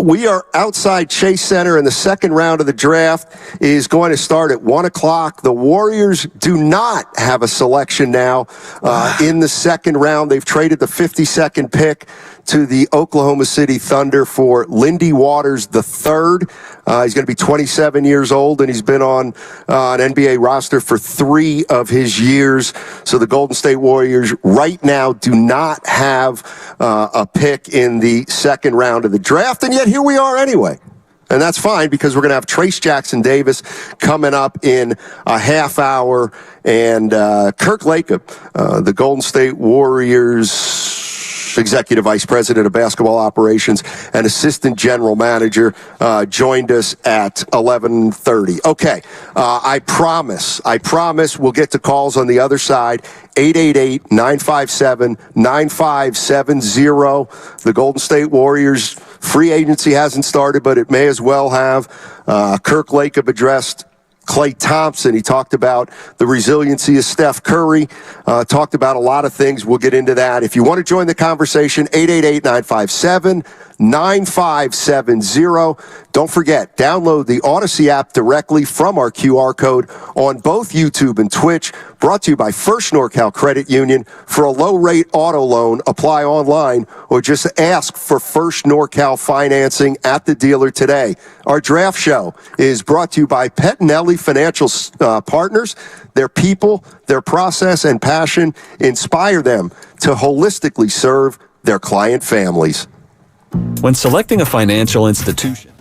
Speaker 19: We are outside Chase Center, and the second round of the draft is going to start at 1 o'clock. The Warriors do not have a selection now in the second round. They've traded the 52nd pick to the Oklahoma City Thunder for Lindy Waters III. He's going to be 27 years old, and he's been on an NBA roster for 3 of his years. So the Golden State Warriors right now do not have a pick in the second round of the draft, and yet here we are anyway. And that's fine because we're going to have Trace Jackson-Davis coming up in a half hour, and Kirk Lacob, the Golden State Warriors Executive Vice President of Basketball Operations and Assistant General Manager, joined us at 11:30. Okay, I promise we'll get to calls on the other side. 888-957-9570. The Golden State Warriors free agency hasn't started, but it may as well have. Kirk Lacob addressed Klay Thompson. He talked about the resiliency of Steph Curry, talked about a lot of things. We'll get into that. If you want to join the conversation, 888-957-9570. Don't forget, download the Odyssey app directly from our QR code on both YouTube and Twitch. Brought to you by First NorCal Credit Union. For a low-rate auto loan, apply online or just ask for First NorCal financing at the dealer today. Our draft show is brought to you by Pettinelli Financial Partners. Their people, their process, and passion inspire them to holistically serve their client families.
Speaker 4: When selecting a financial institution,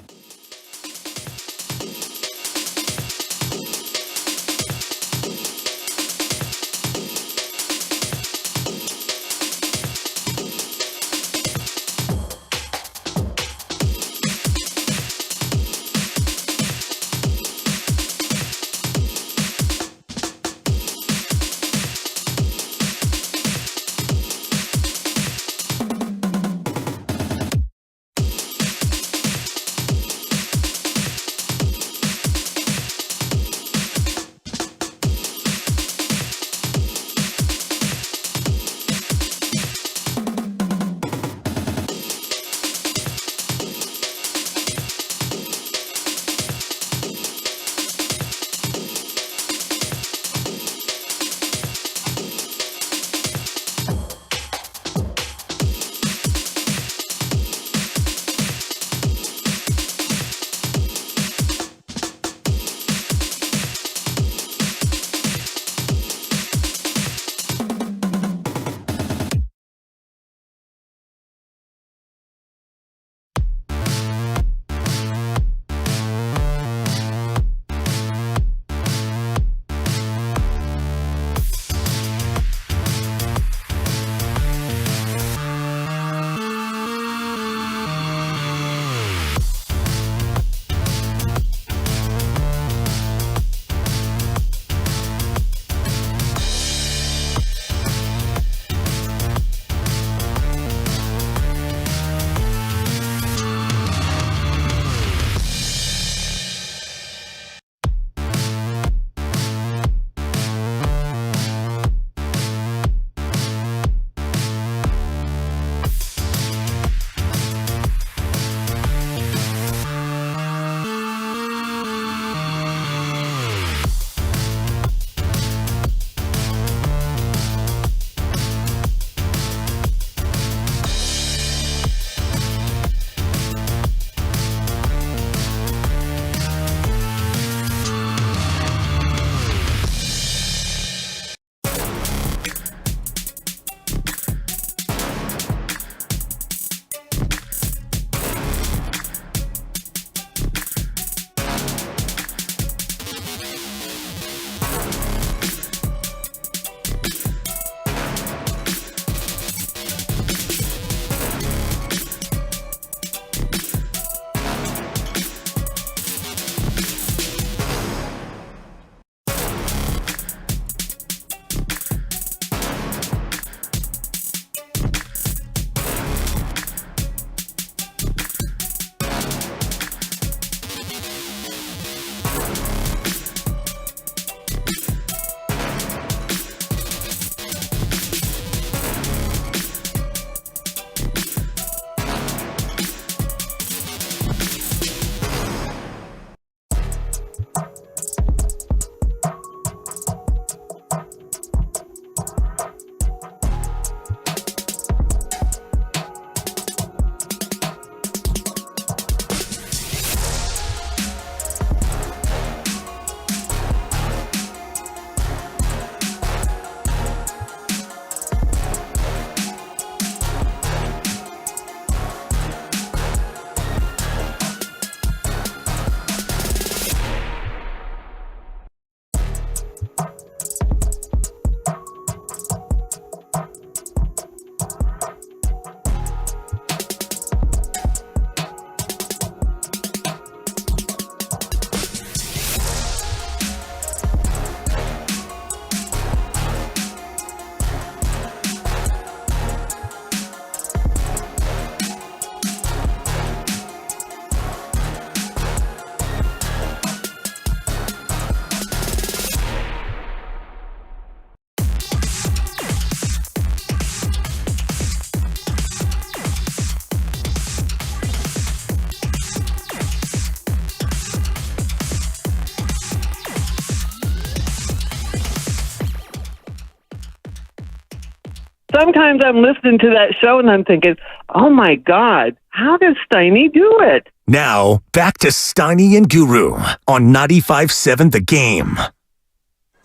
Speaker 10: sometimes I'm listening to that show and I'm thinking, oh my God, how does Steiny do it?
Speaker 18: Now, back to Steiny and Guru on 95.7 The Game.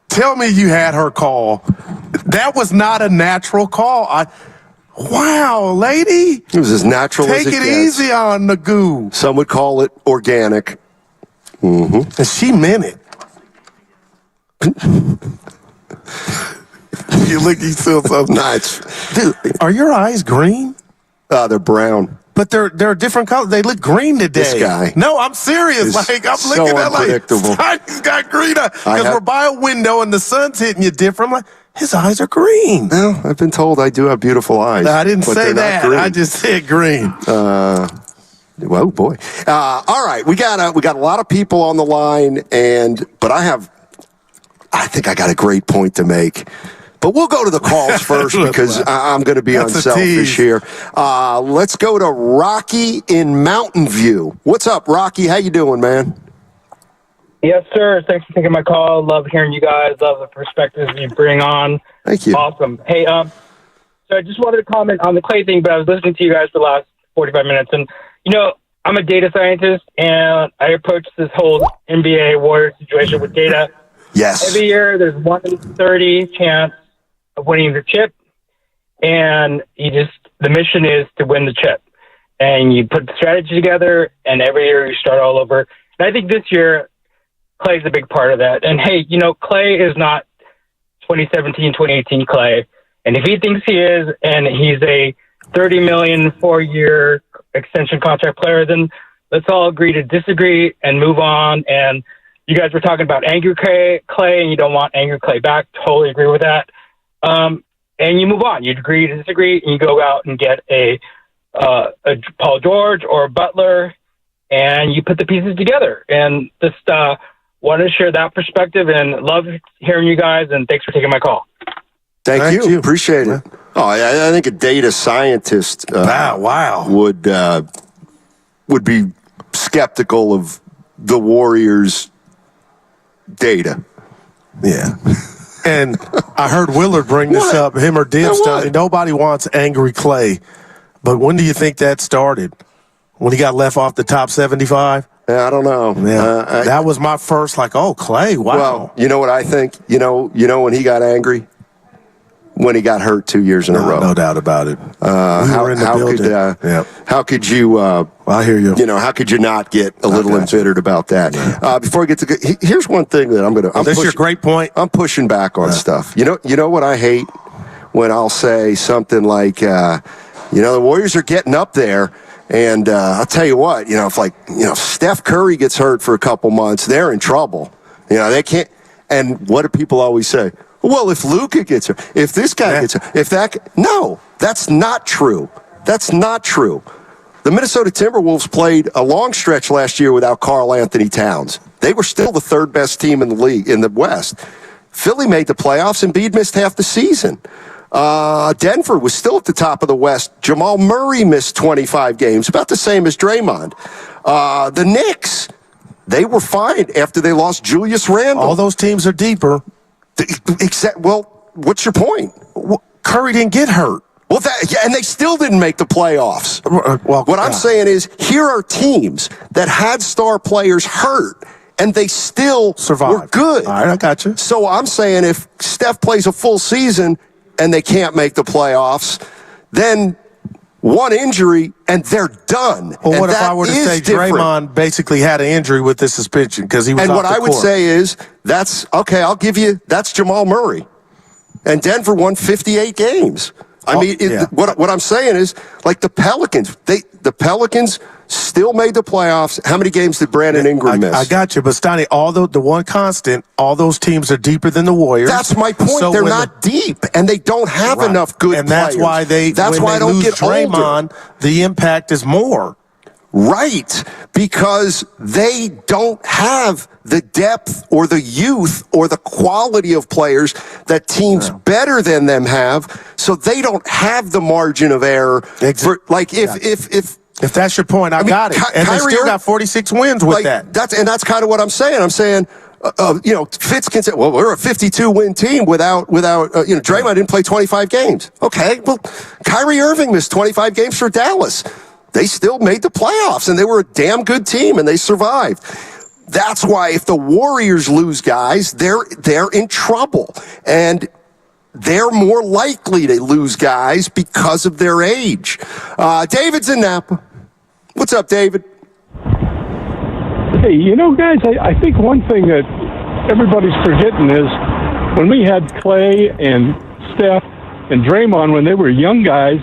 Speaker 20: Tell me you had her call. That was not a natural call. Wow, lady.
Speaker 19: It was as natural as it
Speaker 20: Take it
Speaker 19: gets.
Speaker 20: easy on the goo.
Speaker 19: Some would call it organic. Mm-hmm.
Speaker 20: And she meant it. You look, you feel so nice. Dude, are your eyes green?
Speaker 19: They're brown.
Speaker 20: But they're different colors. They look green today.
Speaker 19: This guy.
Speaker 20: No, I'm serious. Like I'm
Speaker 19: so
Speaker 20: looking at
Speaker 19: unpredictable.
Speaker 20: Steiny's got green because we're by a window and the sun's hitting you different. I'm like, his eyes are green.
Speaker 19: Well, I've been told I do have beautiful eyes.
Speaker 20: No, I didn't
Speaker 19: but
Speaker 20: say
Speaker 19: they're not
Speaker 20: that.
Speaker 19: green.
Speaker 20: I just said green.
Speaker 19: Well, boy. All right, we got a lot of people on the line, but I think I got a great point to make. But we'll go to the calls first because I'm going to be unselfish here. Let's go to Rocky in Mountain View. What's up, Rocky? How you doing, man?
Speaker 12: Yes, sir. Thanks for taking my call. Love hearing you guys. Love the perspectives you bring on.
Speaker 19: Thank you.
Speaker 12: Awesome. Hey, so I just wanted to comment on the Klay thing, but I was listening to you guys for the last 45 minutes. And, I'm a data scientist, and I approach this whole NBA Warriors situation with data.
Speaker 19: Yes.
Speaker 12: Every year, there's 1 in 30 chance of winning the chip, and the mission is to win the chip. And you put the strategy together, and every year you start all over. And I think this year, Klay's a big part of that. And hey, Klay is not 2017, 2018 Klay. And if he thinks he is, and he's a $30 million 4-year extension contract player, then let's all agree to disagree and move on. And you guys were talking about angry Klay, and you don't want angry Klay back. Totally agree with that. And you move on. You agree to disagree, and you go out and get a Paul George or a Butler, and you put the pieces together. And just wanted to share that perspective, and love hearing you guys, and thanks for taking my call.
Speaker 19: Thank you. Appreciate it. Oh, I think a data scientist would be skeptical of the Warriors' data.
Speaker 20: Yeah. And I heard Willard bring this up, him or Dibs. Nobody wants angry Klay. But when do you think that started? When he got left off the top 75?
Speaker 19: I don't know.
Speaker 20: Yeah, that was my first, Klay, wow.
Speaker 19: Well, you know what I think? You know when he got angry? When he got hurt 2 years in a row.
Speaker 20: No doubt about it.
Speaker 19: How could you?
Speaker 20: I hear you.
Speaker 19: How could you not get a little embittered about that? Before I get to here's one thing that I'm going to.
Speaker 20: That's your great point.
Speaker 19: I'm pushing back on stuff. You know what I hate when I'll say something like, the Warriors are getting up there. And I'll tell you what, if Steph Curry gets hurt for a couple months, they're in trouble. They can't. And what do people always say? Well, if Luka gets hurt, if this guy gets hurt, no, that's not true. That's not true. The Minnesota Timberwolves played a long stretch last year without Karl Anthony Towns. They were still the third best team in the league in the West. Philly made the playoffs, and Embiid missed half the season. Denver was still at the top of the West. Jamal Murray missed 25 games, about the same as Draymond. The Knicks, they were fine after they lost Julius Randle.
Speaker 20: All those teams are deeper.
Speaker 19: What's your point?
Speaker 20: Curry didn't get hurt.
Speaker 19: And they still didn't make the playoffs. What I'm saying is, here are teams that had star players hurt, and they still were good.
Speaker 20: All right, I got you.
Speaker 19: So I'm saying if Steph plays a full season and they can't make the playoffs, then one injury and they're done.
Speaker 20: Well, what if I were to say
Speaker 19: different.
Speaker 20: Draymond basically had an injury with the suspension because he was
Speaker 19: And
Speaker 20: off
Speaker 19: what
Speaker 20: the
Speaker 19: I would
Speaker 20: court?
Speaker 19: say is, that's okay, I'll give you, that's Jamal Murray. And Denver won 58 games. What I'm saying is, the Pelicans, the Pelicans still made the playoffs. How many games did Brandon Ingram miss?
Speaker 20: I got you, but Steiny, the one constant, all those teams are deeper than the Warriors.
Speaker 19: That's my point.
Speaker 20: So
Speaker 19: they're not deep, and they don't have enough good
Speaker 20: and
Speaker 19: players.
Speaker 20: And that's why
Speaker 19: I don't
Speaker 20: lose
Speaker 19: get
Speaker 20: Draymond,
Speaker 19: older.
Speaker 20: The impact is more.
Speaker 19: Right, because they don't have the depth or the youth or the quality of players that teams better than them have, so they don't have the margin of error.
Speaker 20: If that's your point, I got it. And they still got 46 wins with that.
Speaker 19: That's kind of what I'm saying. I'm saying, Fitz can say, well, we're a 52-win team without Draymond didn't play 25 games. Okay, well, Kyrie Irving missed 25 games for Dallas. They still made the playoffs, and they were a damn good team, and they survived. That's why if the Warriors lose guys, they're in trouble. And they're more likely to lose guys because of their age. David's in Napa. What's up, David?
Speaker 6: Hey, guys, I think one thing that everybody's forgetting is when we had Klay and Steph and Draymond when they were young guys,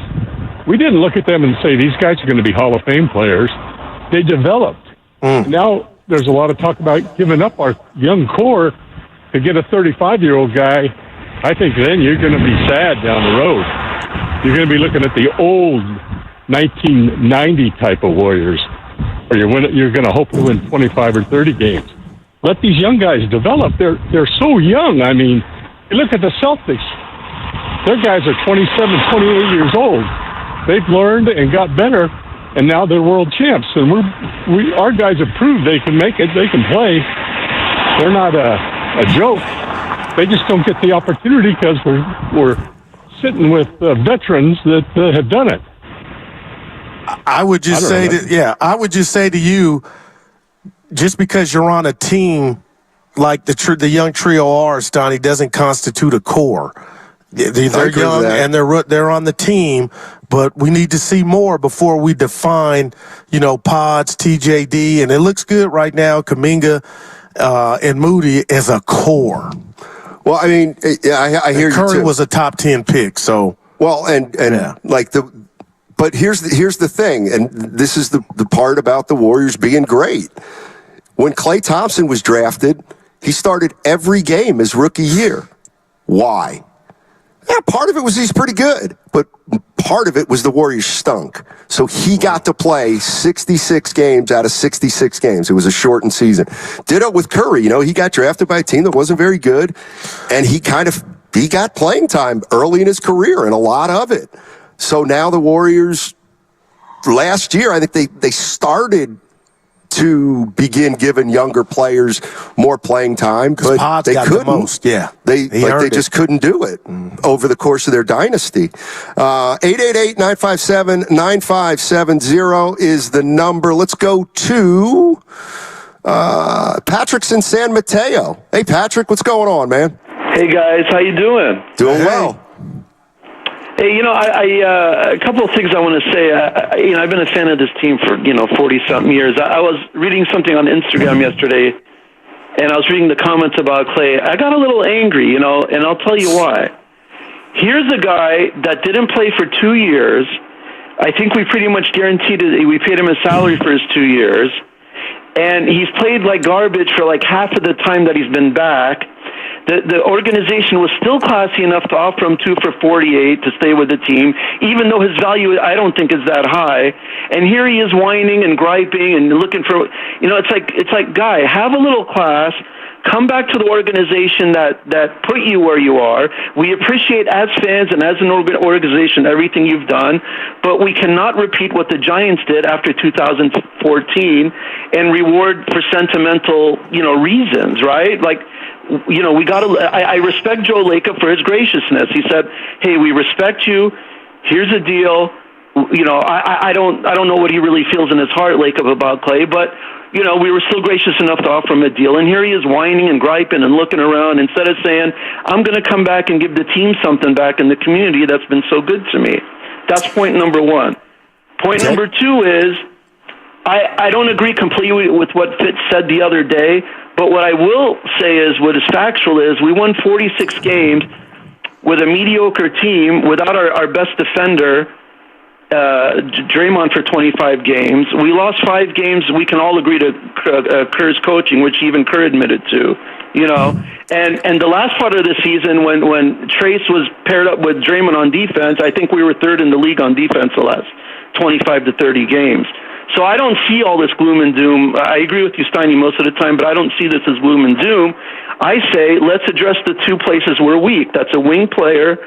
Speaker 6: we didn't look at them and say, these guys are going to be Hall of Fame players. They developed. Now there's a lot of talk about giving up our young core to get a 35-year-old guy. I think then you're going to be sad down the road. You're going to be looking at the old 1990 type of Warriors, where you're going to hope to win 25 or 30 games. Let these young guys develop. They're so young. I mean, you look at the Celtics. Their guys are 27, 28 years old. They've learned and got better, and now they're world champs. And our guys have proved they can make it. They can play. They're not a joke. They just don't get the opportunity because we're sitting with veterans that have done it.
Speaker 20: I would just say to you, just because you're on a team like the young trio are, Stoney, doesn't constitute a core. They're young and they're on the team, but we need to see more before we define, Pods, TJD, and it looks good right now. Kuminga and Moody as a core.
Speaker 19: Well, I mean, I hear you too.
Speaker 20: Curry was a top 10 pick, so
Speaker 19: but here's the thing, and this is the part about the Warriors being great. When Klay Thompson was drafted, he started every game his rookie year. Why? Yeah, part of it was he's pretty good, but part of it was the Warriors stunk. So he got to play 66 games out of 66 games. It was a shortened season. Ditto with Curry. He got drafted by a team that wasn't very good, and he got playing time early in his career, and a lot of it. So now the Warriors, last year, I think they started to begin giving younger players more playing time, but they couldn't. The most. Yeah, they just couldn't do it over the course of their dynasty. 888-957-9570 is the number. Let's go to Patrick's in San Mateo. Hey, Patrick, what's going on, man?
Speaker 22: Hey, guys, how you doing?
Speaker 19: Doing well.
Speaker 22: Hey, a couple of things I want to say. I've been a fan of this team for 40-something years. I was reading something on Instagram yesterday, and I was reading the comments about Klay. I got a little angry, and I'll tell you why. Here's a guy that didn't play for 2 years. I think we pretty much guaranteed it. We paid him a salary for his 2 years, and he's played like garbage for like half of the time that he's been back. The organization was still classy enough to offer him 2 for $48 to stay with the team, even though his value I don't think is that high. And here he is whining and griping and looking for, it's like, guy, have a little class. Come back to the organization that put you where you are. We appreciate as fans and as an organization everything you've done, but we cannot repeat what the Giants did after 2014 and reward for sentimental, reasons, right? Like, we got to. I respect Joe Lacob for his graciousness. He said, "Hey, we respect you. Here's a deal." I don't know what he really feels in his heart, Lacob, about Klay, but we were still gracious enough to offer him a deal. And here he is whining and griping and looking around instead of saying, "I'm going to come back and give the team something back in the community that's been so good to me." That's point number one. Point number two is I don't agree completely with what Fitz said the other day. But what I will say is, what is factual is, we won 46 games with a mediocre team without our best defender, Draymond, for 25 games. We lost 5 games. We can all agree to Kerr's coaching, which even Kerr admitted to. And the last part of the season, when Trace was paired up with Draymond on defense, I think we were third in the league on defense the last 25 to 30 games. So I don't see all this gloom and doom. I agree with you, Steiny, most of the time, but I don't see this as gloom and doom. I say let's address the 2 places we're weak. That's a wing player,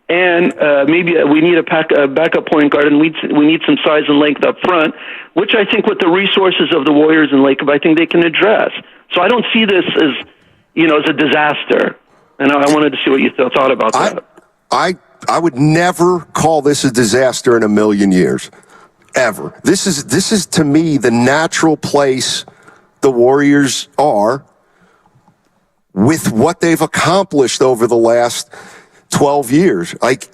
Speaker 22: and maybe we need a backup point guard, and we need some size and length up front, which I think with the resources of the Warriors and Lacob, I think they can address. So I don't see this as, as a disaster. And I wanted to see what you thought about that.
Speaker 19: I would never call this a disaster in a million years, ever. This is to me the natural place the Warriors are with what they've accomplished over the last 12 years. Like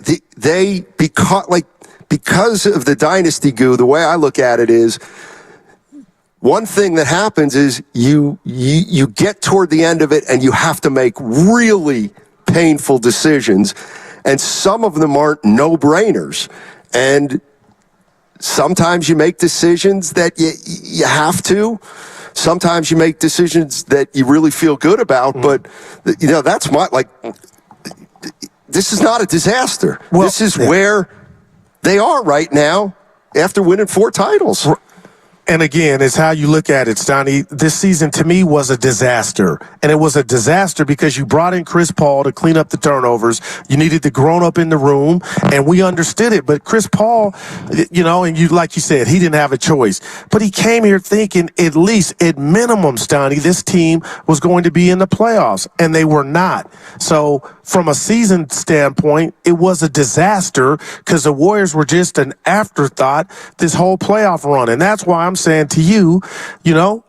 Speaker 19: because of the dynasty goo, the way I look at it is, one thing that happens is you get toward the end of it and you have to make really painful decisions, and some of them aren't no-brainers. And sometimes you make decisions that you have to. Sometimes you make decisions that you really feel good about, but that's this is not a disaster. Well, this is where they are right now after winning 4 titles.
Speaker 20: And again, it's how you look at it, Stoney. This season, to me, was a disaster. And it was a disaster because you brought in Chris Paul to clean up the turnovers. You needed the grown-up in the room, and we understood it. But Chris Paul, and you, like you said, he didn't have a choice. But he came here thinking, at least, at minimum, Stoney, this team was going to be in the playoffs, and they were not. So from a season standpoint, it was a disaster because the Warriors were just an afterthought this whole playoff run. And that's why I'm saying to you,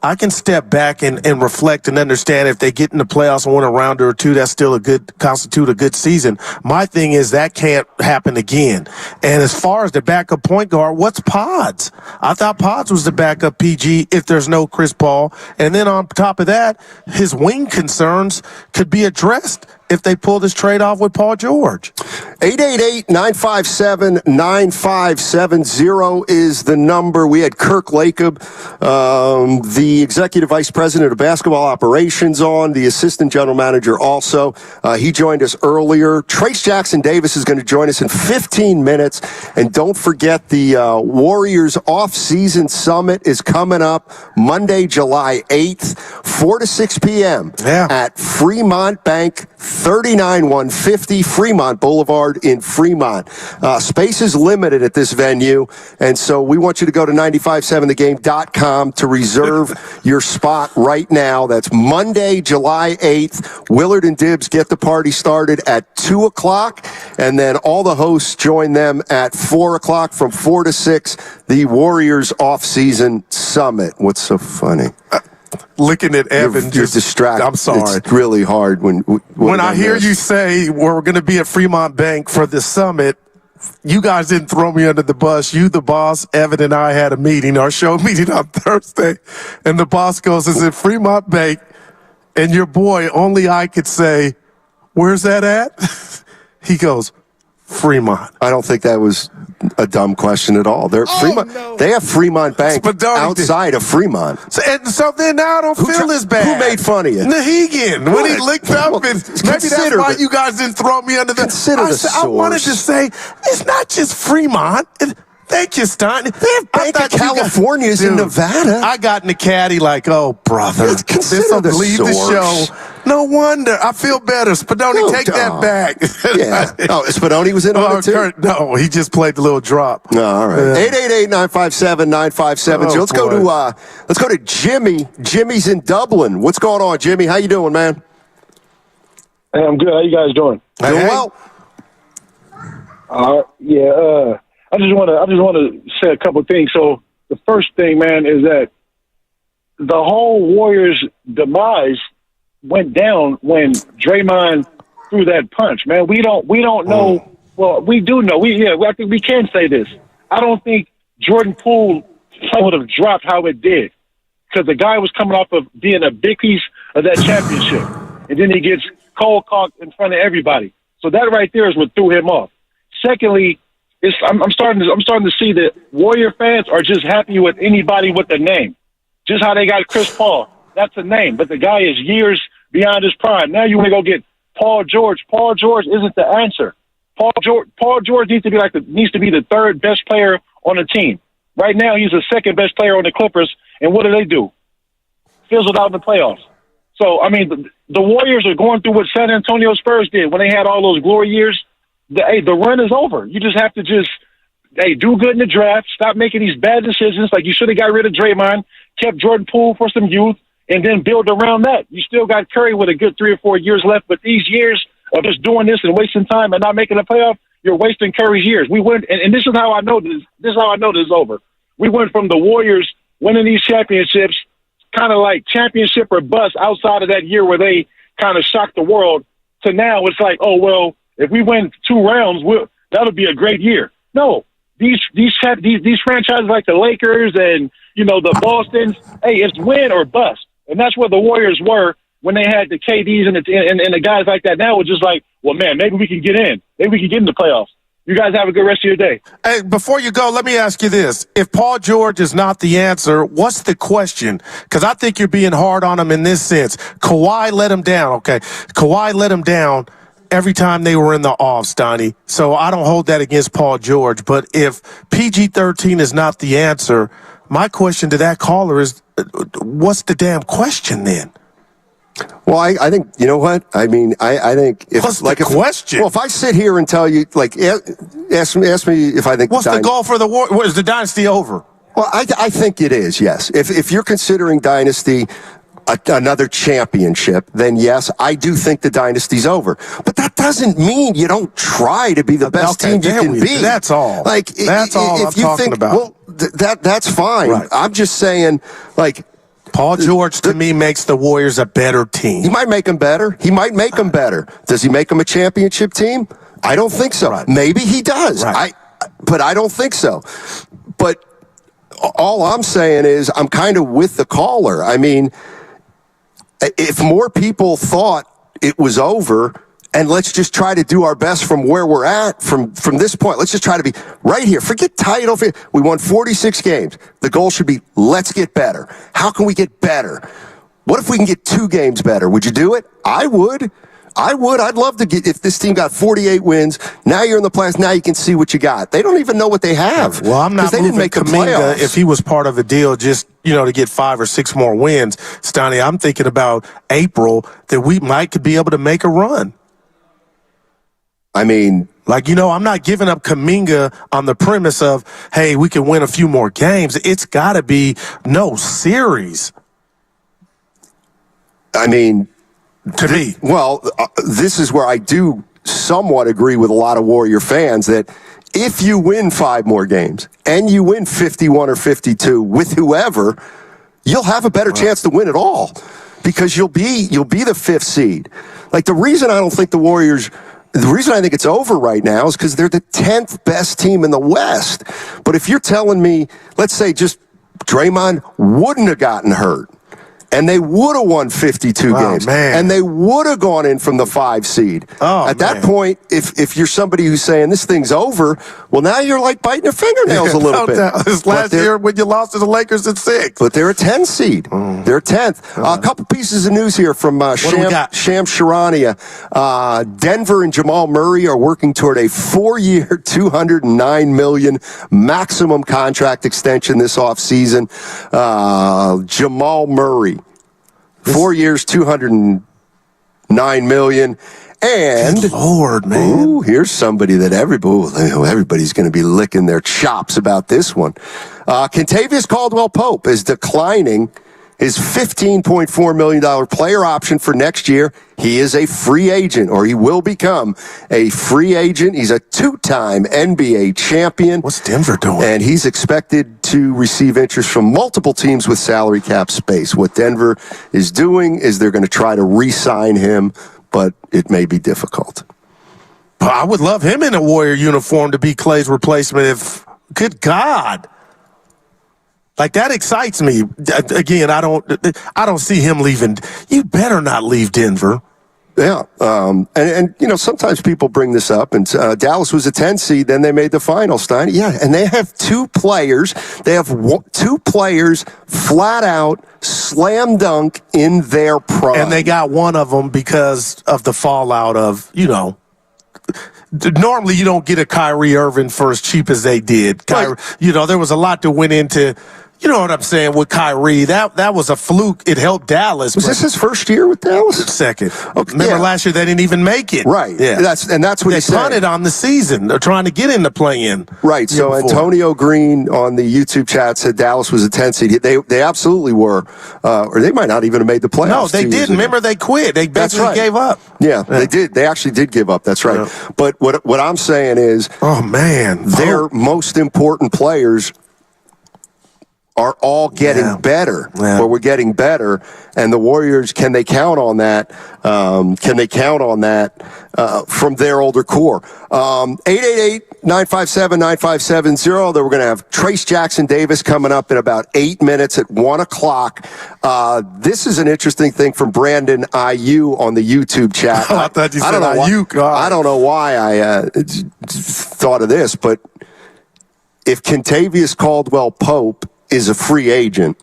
Speaker 20: I can step back and reflect and understand if they get in the playoffs and win a round or two, that's still constitute a good season. My thing is that can't happen again. And as far as the backup point guard, what's Pods? I thought Pods was the backup PG if there's no Chris Paul. And then on top of that, his wing concerns could be addressed if they pull this trade off with Paul George.
Speaker 19: 888-957-9570 is the number. We had Kirk Lacob, the executive vice president of basketball operations, on, the assistant general manager also. He joined us earlier. Trace Jackson Davis is going to join us in 15 minutes. And don't forget, the Warriors Offseason Summit is coming up Monday, July 8th, 4 to 6 p.m. at Fremont Bank, 39150 Fremont Boulevard in Fremont. Space is limited at this venue, and so we want you to go to 957thegame.com to reserve your spot right now. That's Monday, July 8th. Willard and Dibbs get the party started at 2 o'clock, and then all the hosts join them at 4 o'clock. From 4 to 6, the Warriors Off-Season Summit. What's so funny?
Speaker 20: Looking at Evan,
Speaker 19: you're distracted.
Speaker 20: I'm sorry.
Speaker 19: It's really hard when
Speaker 20: I hear you say we're going to be at Fremont Bank for the summit. You guys didn't throw me under the bus. You, the boss, Evan, and I had a meeting, our show meeting on Thursday, and the boss goes, "Is it Fremont Bank?" And your boy, only I could say, "Where's that at?" He goes, "Fremont."
Speaker 19: I don't think that was a dumb question at all. Fremont. No. They have Fremont Bank outside of Fremont.
Speaker 20: So then now I don't feel as bad.
Speaker 19: Who made fun of you?
Speaker 20: Nahegan. When he licked up, and maybe that's why you guys didn't throw me under the... I wanted to say, it's not just Fremont. Thank you, Stein.
Speaker 19: They have Bank of California's in Nevada.
Speaker 20: I got in the caddy like, oh, brother.
Speaker 19: Consider the
Speaker 20: leave the show. No wonder. I feel better. Spadoni, take that back.
Speaker 19: Yeah. Oh, Spadoni was in on it too?
Speaker 20: No, he just played the little drop.
Speaker 19: Oh, all right. 888-957-9570. Let's go to Jimmy. Jimmy's in Dublin. What's going on, Jimmy? How you doing, man?
Speaker 16: Hey, I'm good. How you guys doing?
Speaker 19: Doing well.
Speaker 16: I just want to say a couple things. So the first thing, man, is that the whole Warriors' demise went down when Draymond threw that punch. Man, we don't know. Well, we do know. I think we can say this. I don't think Jordan Poole would have dropped how it did, because the guy was coming off of being a big piece of that championship, and then he gets cold cocked in front of everybody. So that right there is what threw him off. Secondly, I'm starting to see that Warrior fans are just happy with anybody with a name. Just how they got Chris Paul. That's a name, but the guy is years beyond his prime. Now you want to go get Paul George. Paul George isn't the answer. Paul George needs to be the third best player on the team. Right now he's the second best player on the Clippers, and what do? Fizzled out in the playoffs. So I mean, the Warriors are going through what San Antonio Spurs did when they had all those glory years. The run is over. You just have to do good in the draft. Stop making these bad decisions. Like, you should have got rid of Draymond, kept Jordan Poole for some youth, and then build around that. You still got Curry with a good 3 or 4 years left, but these years of just doing this and wasting time and not making a playoff, you're wasting Curry's years. We went, and this is how I know this. This is how I know this is over. We went from the Warriors winning these championships, kind of like championship or bust outside of that year where they kind of shocked the world, to now it's like, oh, well, if we win 2 rounds, that'll be a great year. No, these franchises like the Lakers and, the Bostons, hey, it's win or bust. And that's where the Warriors were when they had the KDs and the guys like that. Now it's just like, well, man, maybe we can get in. Maybe we can get in the playoffs. You guys have a good rest of your day.
Speaker 20: Hey, before you go, let me ask you this. If Paul George is not the answer, what's the question? Because I think you're being hard on him in this sense. Kawhi let him down, okay? Kawhi let him down every time they were in the offs, Donnie. So I don't hold that against Paul George. But if PG-13 is not the answer, my question to that caller is, what's the damn question then?
Speaker 19: Well, I think, you know what? I mean, I think if
Speaker 20: what's the question?
Speaker 19: Well, if I sit here and tell you, like, ask me if I think
Speaker 20: what's the goal for the war? Is the dynasty over?
Speaker 19: Well, I think it is. Yes. If you're considering dynasty another championship, then yes, I do think the dynasty's over. But that doesn't mean you don't try to be the best team you can be.
Speaker 20: That's all.
Speaker 19: Like
Speaker 20: that's all I'm talking about.
Speaker 19: Well, that's fine.
Speaker 20: Right.
Speaker 19: I'm just saying, like.
Speaker 20: Paul George, to me, makes the Warriors a better team.
Speaker 19: He might make them better. He might make them better. Does he make them a championship team? I don't think so.
Speaker 20: Right.
Speaker 19: Maybe he does.
Speaker 20: Right.
Speaker 19: But I don't think so. But all I'm saying is I'm kind of with the caller. I mean, if more people thought it was over, and let's just try to do our best from where we're at from this point. Let's just try to be right here. Forget title. We won 46 games. The goal should be, let's get better. How can we get better? What if we can get 2 games better? Would you do it? I would. I'd love to get, if this team got 48 wins, now you're in the playoffs, now you can see what you got. They don't even know what they have.
Speaker 20: Well, I'm not moving Kuminga if he was part of a deal just, to get 5 or 6 more wins. Stoney, I'm thinking about April that we could be able to make a run.
Speaker 19: I mean,
Speaker 20: I'm not giving up Kuminga on the premise of, hey, we can win a few more games. It's got to be no series.
Speaker 19: I mean,
Speaker 20: to me.
Speaker 19: Well, this is where I do somewhat agree with a lot of Warrior fans that if you win 5 more games and you win 51 or 52 with whoever, you'll have a better chance to win it all because you'll be the 5th seed. Like the reason I don't think the reason I think it's over right now is because they're the 10th best team in the West. But if you're telling me, let's say just Draymond wouldn't have gotten hurt, and they would have won 52 games, and they would have gone in from the 5 seed. At that point, if you're somebody who's saying this thing's over, well, now you're like biting your fingernails a little bit.
Speaker 20: This last year when you lost to the Lakers at 6.
Speaker 19: But they're a 10 seed. They're 10th. A couple pieces of news here from Sham Charania. Denver and Jamal Murray are working toward a 4-year, $209 million maximum contract extension this offseason. Jamal Murray. 4 years, $209 million. And
Speaker 20: good Lord, man.
Speaker 19: Ooh, here's somebody that everybody's going to be licking their chops about this one. Kentavious Caldwell-Pope is declining his $15.4 million player option for next year. He is a free agent, or he will become a free agent. He's a 2-time NBA champion.
Speaker 20: What's Denver doing?
Speaker 19: And he's expected to receive interest from multiple teams with salary cap space. What Denver is doing is they're going to try to re-sign him, but it may be difficult.
Speaker 20: I would love him in a Warrior uniform to be Klay's replacement good God. Like, that excites me. Again, I don't see him leaving. You better not leave Denver.
Speaker 19: Yeah. And sometimes people bring this up, and Dallas was a 10 seed, then they made the final, Stein. Yeah, and they have 2 players. They have 2 players flat out slam dunk in their prime.
Speaker 20: And they got one of them because of the fallout of, normally you don't get a Kyrie Irving for as cheap as they did. There was a lot that went into You know what I'm saying with Kyrie? That was a fluke. It helped Dallas.
Speaker 19: Was this his first year with Dallas?
Speaker 20: Second.
Speaker 19: Okay,
Speaker 20: Remember last year they didn't even make it.
Speaker 19: Right.
Speaker 20: Yeah.
Speaker 19: That's what he said.
Speaker 20: They punted on the season. They're trying to get in the play-in.
Speaker 19: Right. So Antonio Green on the YouTube chat said Dallas was a 10 seed. They absolutely were, or they might not even have made the playoffs.
Speaker 20: No, they didn't. Remember they quit. They basically gave up.
Speaker 19: Yeah, they did. They actually did give up. That's right. Yeah. But what I'm saying is,
Speaker 20: oh man,
Speaker 19: their most important players are all getting better, or we're getting better, and the Warriors, can they count on that? Can they count on that from their older core? 888-957-9570. Then we're going to have Trayce Jackson-Davis coming up in about 8 minutes at 1 o'clock. This is an interesting thing from Brandon IU on the YouTube chat.
Speaker 20: I thought you said IU.
Speaker 19: I don't know why I thought of this, but if Kentavious Caldwell-Pope is a free agent,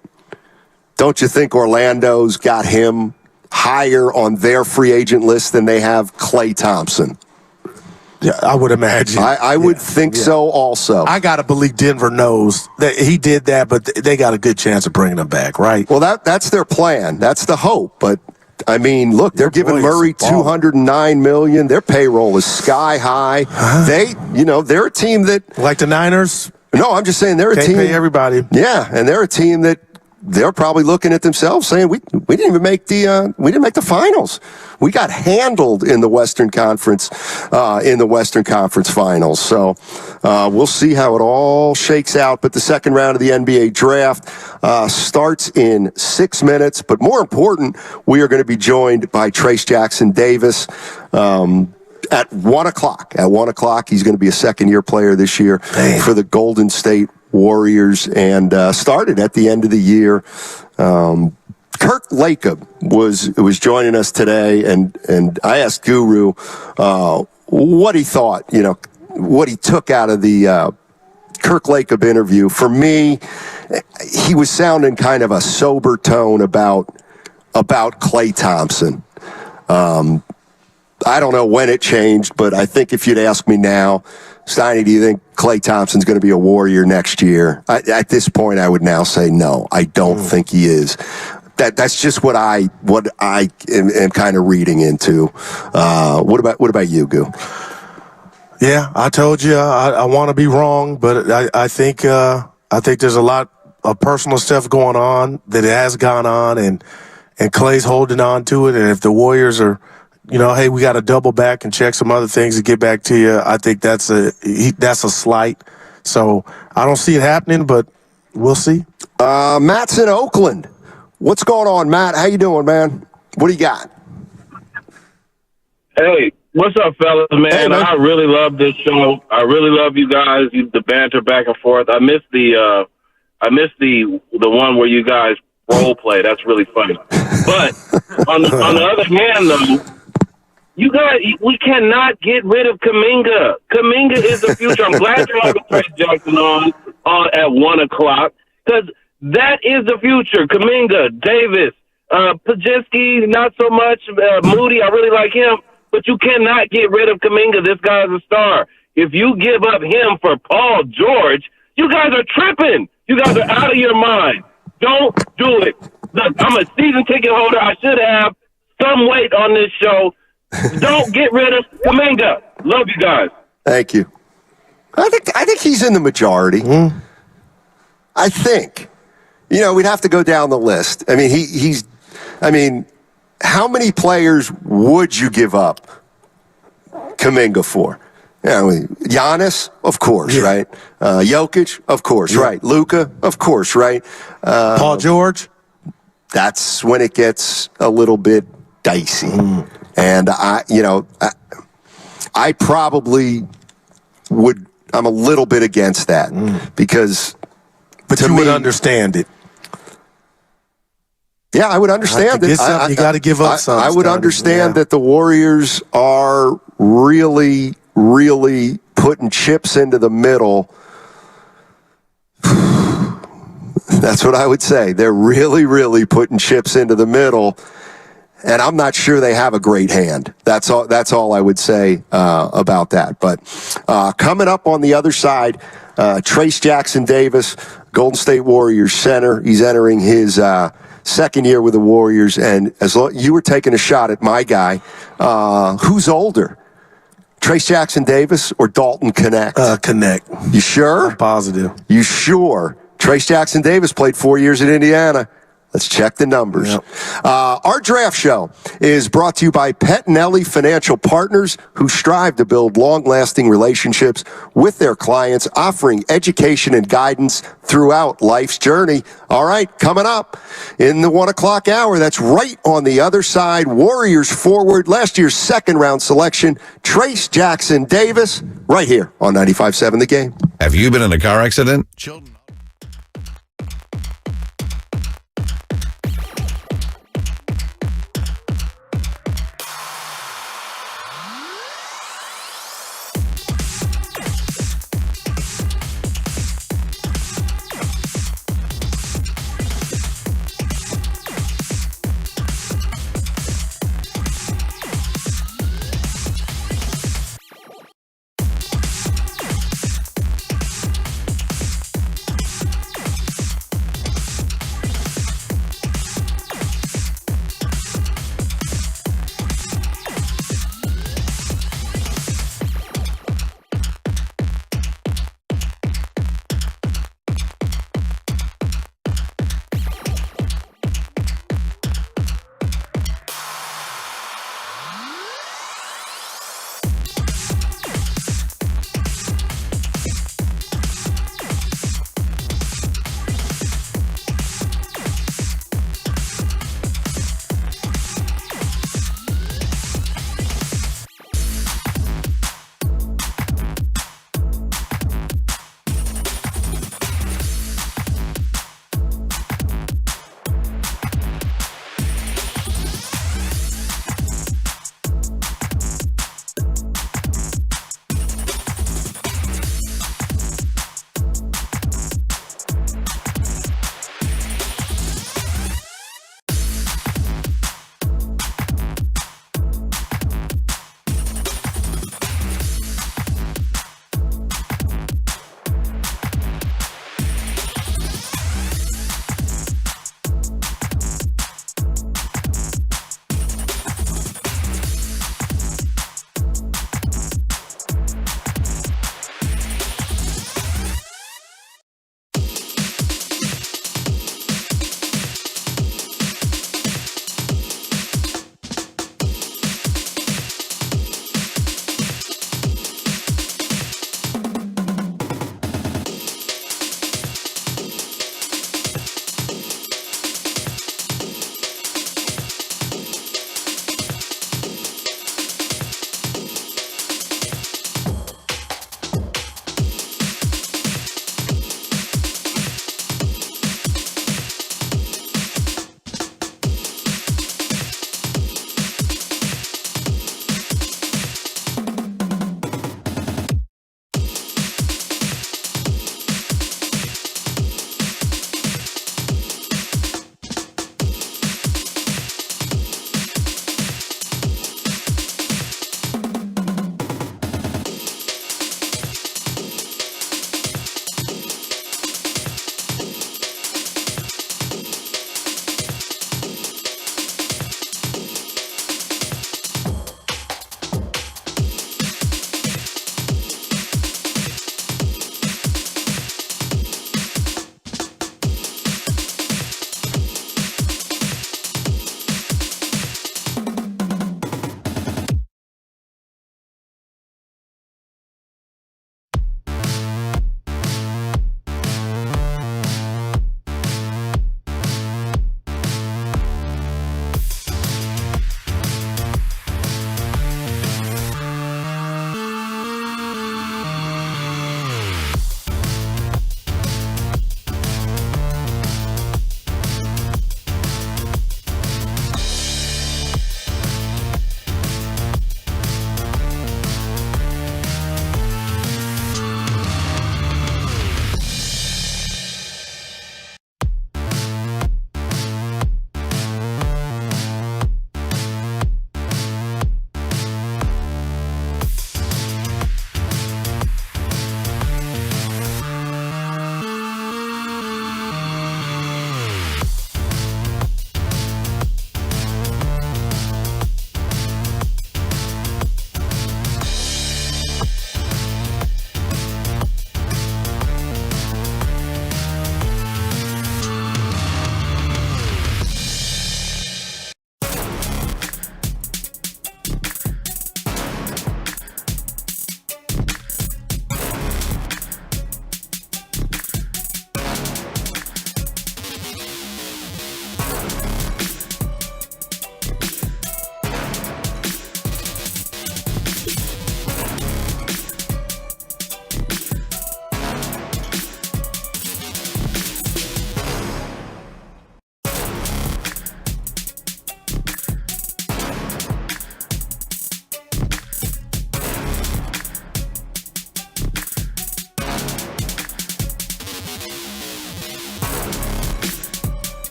Speaker 19: don't you think Orlando's got him higher on their free agent list than they have Klay Thompson?
Speaker 20: Yeah, I would imagine.
Speaker 19: I would think so also.
Speaker 20: I got to believe Denver knows that he did that, but they got a good chance of bringing him back, right?
Speaker 19: Well, that's their plan. That's the hope. But, I mean, look, they're giving Murray $209 million. Their payroll is sky high. They're a team that...
Speaker 20: Like the Niners?
Speaker 19: No, I'm just saying they're a team.
Speaker 20: Can't pay everybody.
Speaker 19: Yeah, and they're a team that they're probably looking at themselves saying we didn't even make the finals. We got handled in the Western Conference Finals. So we'll see how it all shakes out. But the second round of the NBA draft starts in 6 minutes. But more important, we are going to be joined by Trayce Jackson-Davis. At 1 o'clock. At 1 o'clock, he's going to be a second-year player this year for the Golden State Warriors, and started at the end of the year. Kirk Lacob was joining us today, and I asked Guru what he thought, what he took out of the Kirk Lacob interview. For me, he was sounding kind of a sober tone about Klay Thompson. I don't know when it changed, but I think if you'd ask me now, Steiny, do you think Klay Thompson's going to be a Warrior next year? At this point, I would now say no. I don't think he is. That's just what I am kind of reading into. What about you, Goo?
Speaker 20: Yeah, I told you I want to be wrong, but I think there's a lot of personal stuff going on that has gone on, and Klay's holding on to it. And if the Warriors are, hey, we got to double back and check some other things to get back to you, I think that's a slight. So I don't see it happening, but we'll see.
Speaker 19: Matt's in Oakland. What's going on, Matt? How you doing, man? What do you got?
Speaker 9: Hey, what's up, fellas, man?
Speaker 19: Hey, man.
Speaker 9: I really love this show. I really love you guys. The banter back and forth. I missed the one where you guys role play. That's really funny. But on the other hand, though, you guys, we cannot get rid of Kuminga. Kuminga is the future. I'm glad you're having Trayce Jackson on at 1 o'clock, because that is the future. Kuminga, Davis, Pajinski, not so much. Moody, I really like him. But you cannot get rid of Kuminga. This guy's a star. If you give up him for Paul George, you guys are tripping. You guys are out of your mind. Don't do it. Look, I'm a season ticket holder. I should have some weight on this show. Don't get rid of Kuminga. Love you guys.
Speaker 19: Thank you. I think he's in the majority.
Speaker 20: Mm.
Speaker 19: I think. We'd have to go down the list. I mean, he's. How many players would you give up Kuminga for? Giannis, of course, right? Jokic, of course, right? Luka, of course, right?
Speaker 20: Paul George.
Speaker 19: That's when it gets a little bit dicey. Mm. And I probably would. I'm a little bit against that because.
Speaker 20: But you would understand it.
Speaker 19: Yeah, I would understand it.
Speaker 20: You got to give up something.
Speaker 19: I would understand that the Warriors are really, really putting chips into the middle. That's what I would say. They're really, really putting chips into the middle, and I'm not sure they have a great hand. That's all I would say about that. But coming up on the other side, Trace Jackson Davis, Golden State Warriors center. He's entering his second year with the Warriors. And you were taking a shot at my guy. Who's older? Trace Jackson Davis or Dalton Knecht?
Speaker 20: Knecht.
Speaker 19: You sure?
Speaker 20: I'm positive.
Speaker 19: You sure? Trace Jackson Davis played 4 years at Indiana. Let's check the numbers.
Speaker 20: Yep.
Speaker 19: Our draft show is brought to you by Pettinelli Financial Partners, who strive to build long-lasting relationships with their clients, offering education and guidance throughout life's journey. All right, coming up in the 1 o'clock hour, that's right on the other side, Warriors forward, last year's second-round selection, Trace Jackson Davis, right here on 95.7 The Game.
Speaker 17: Have you been in a car accident? Children.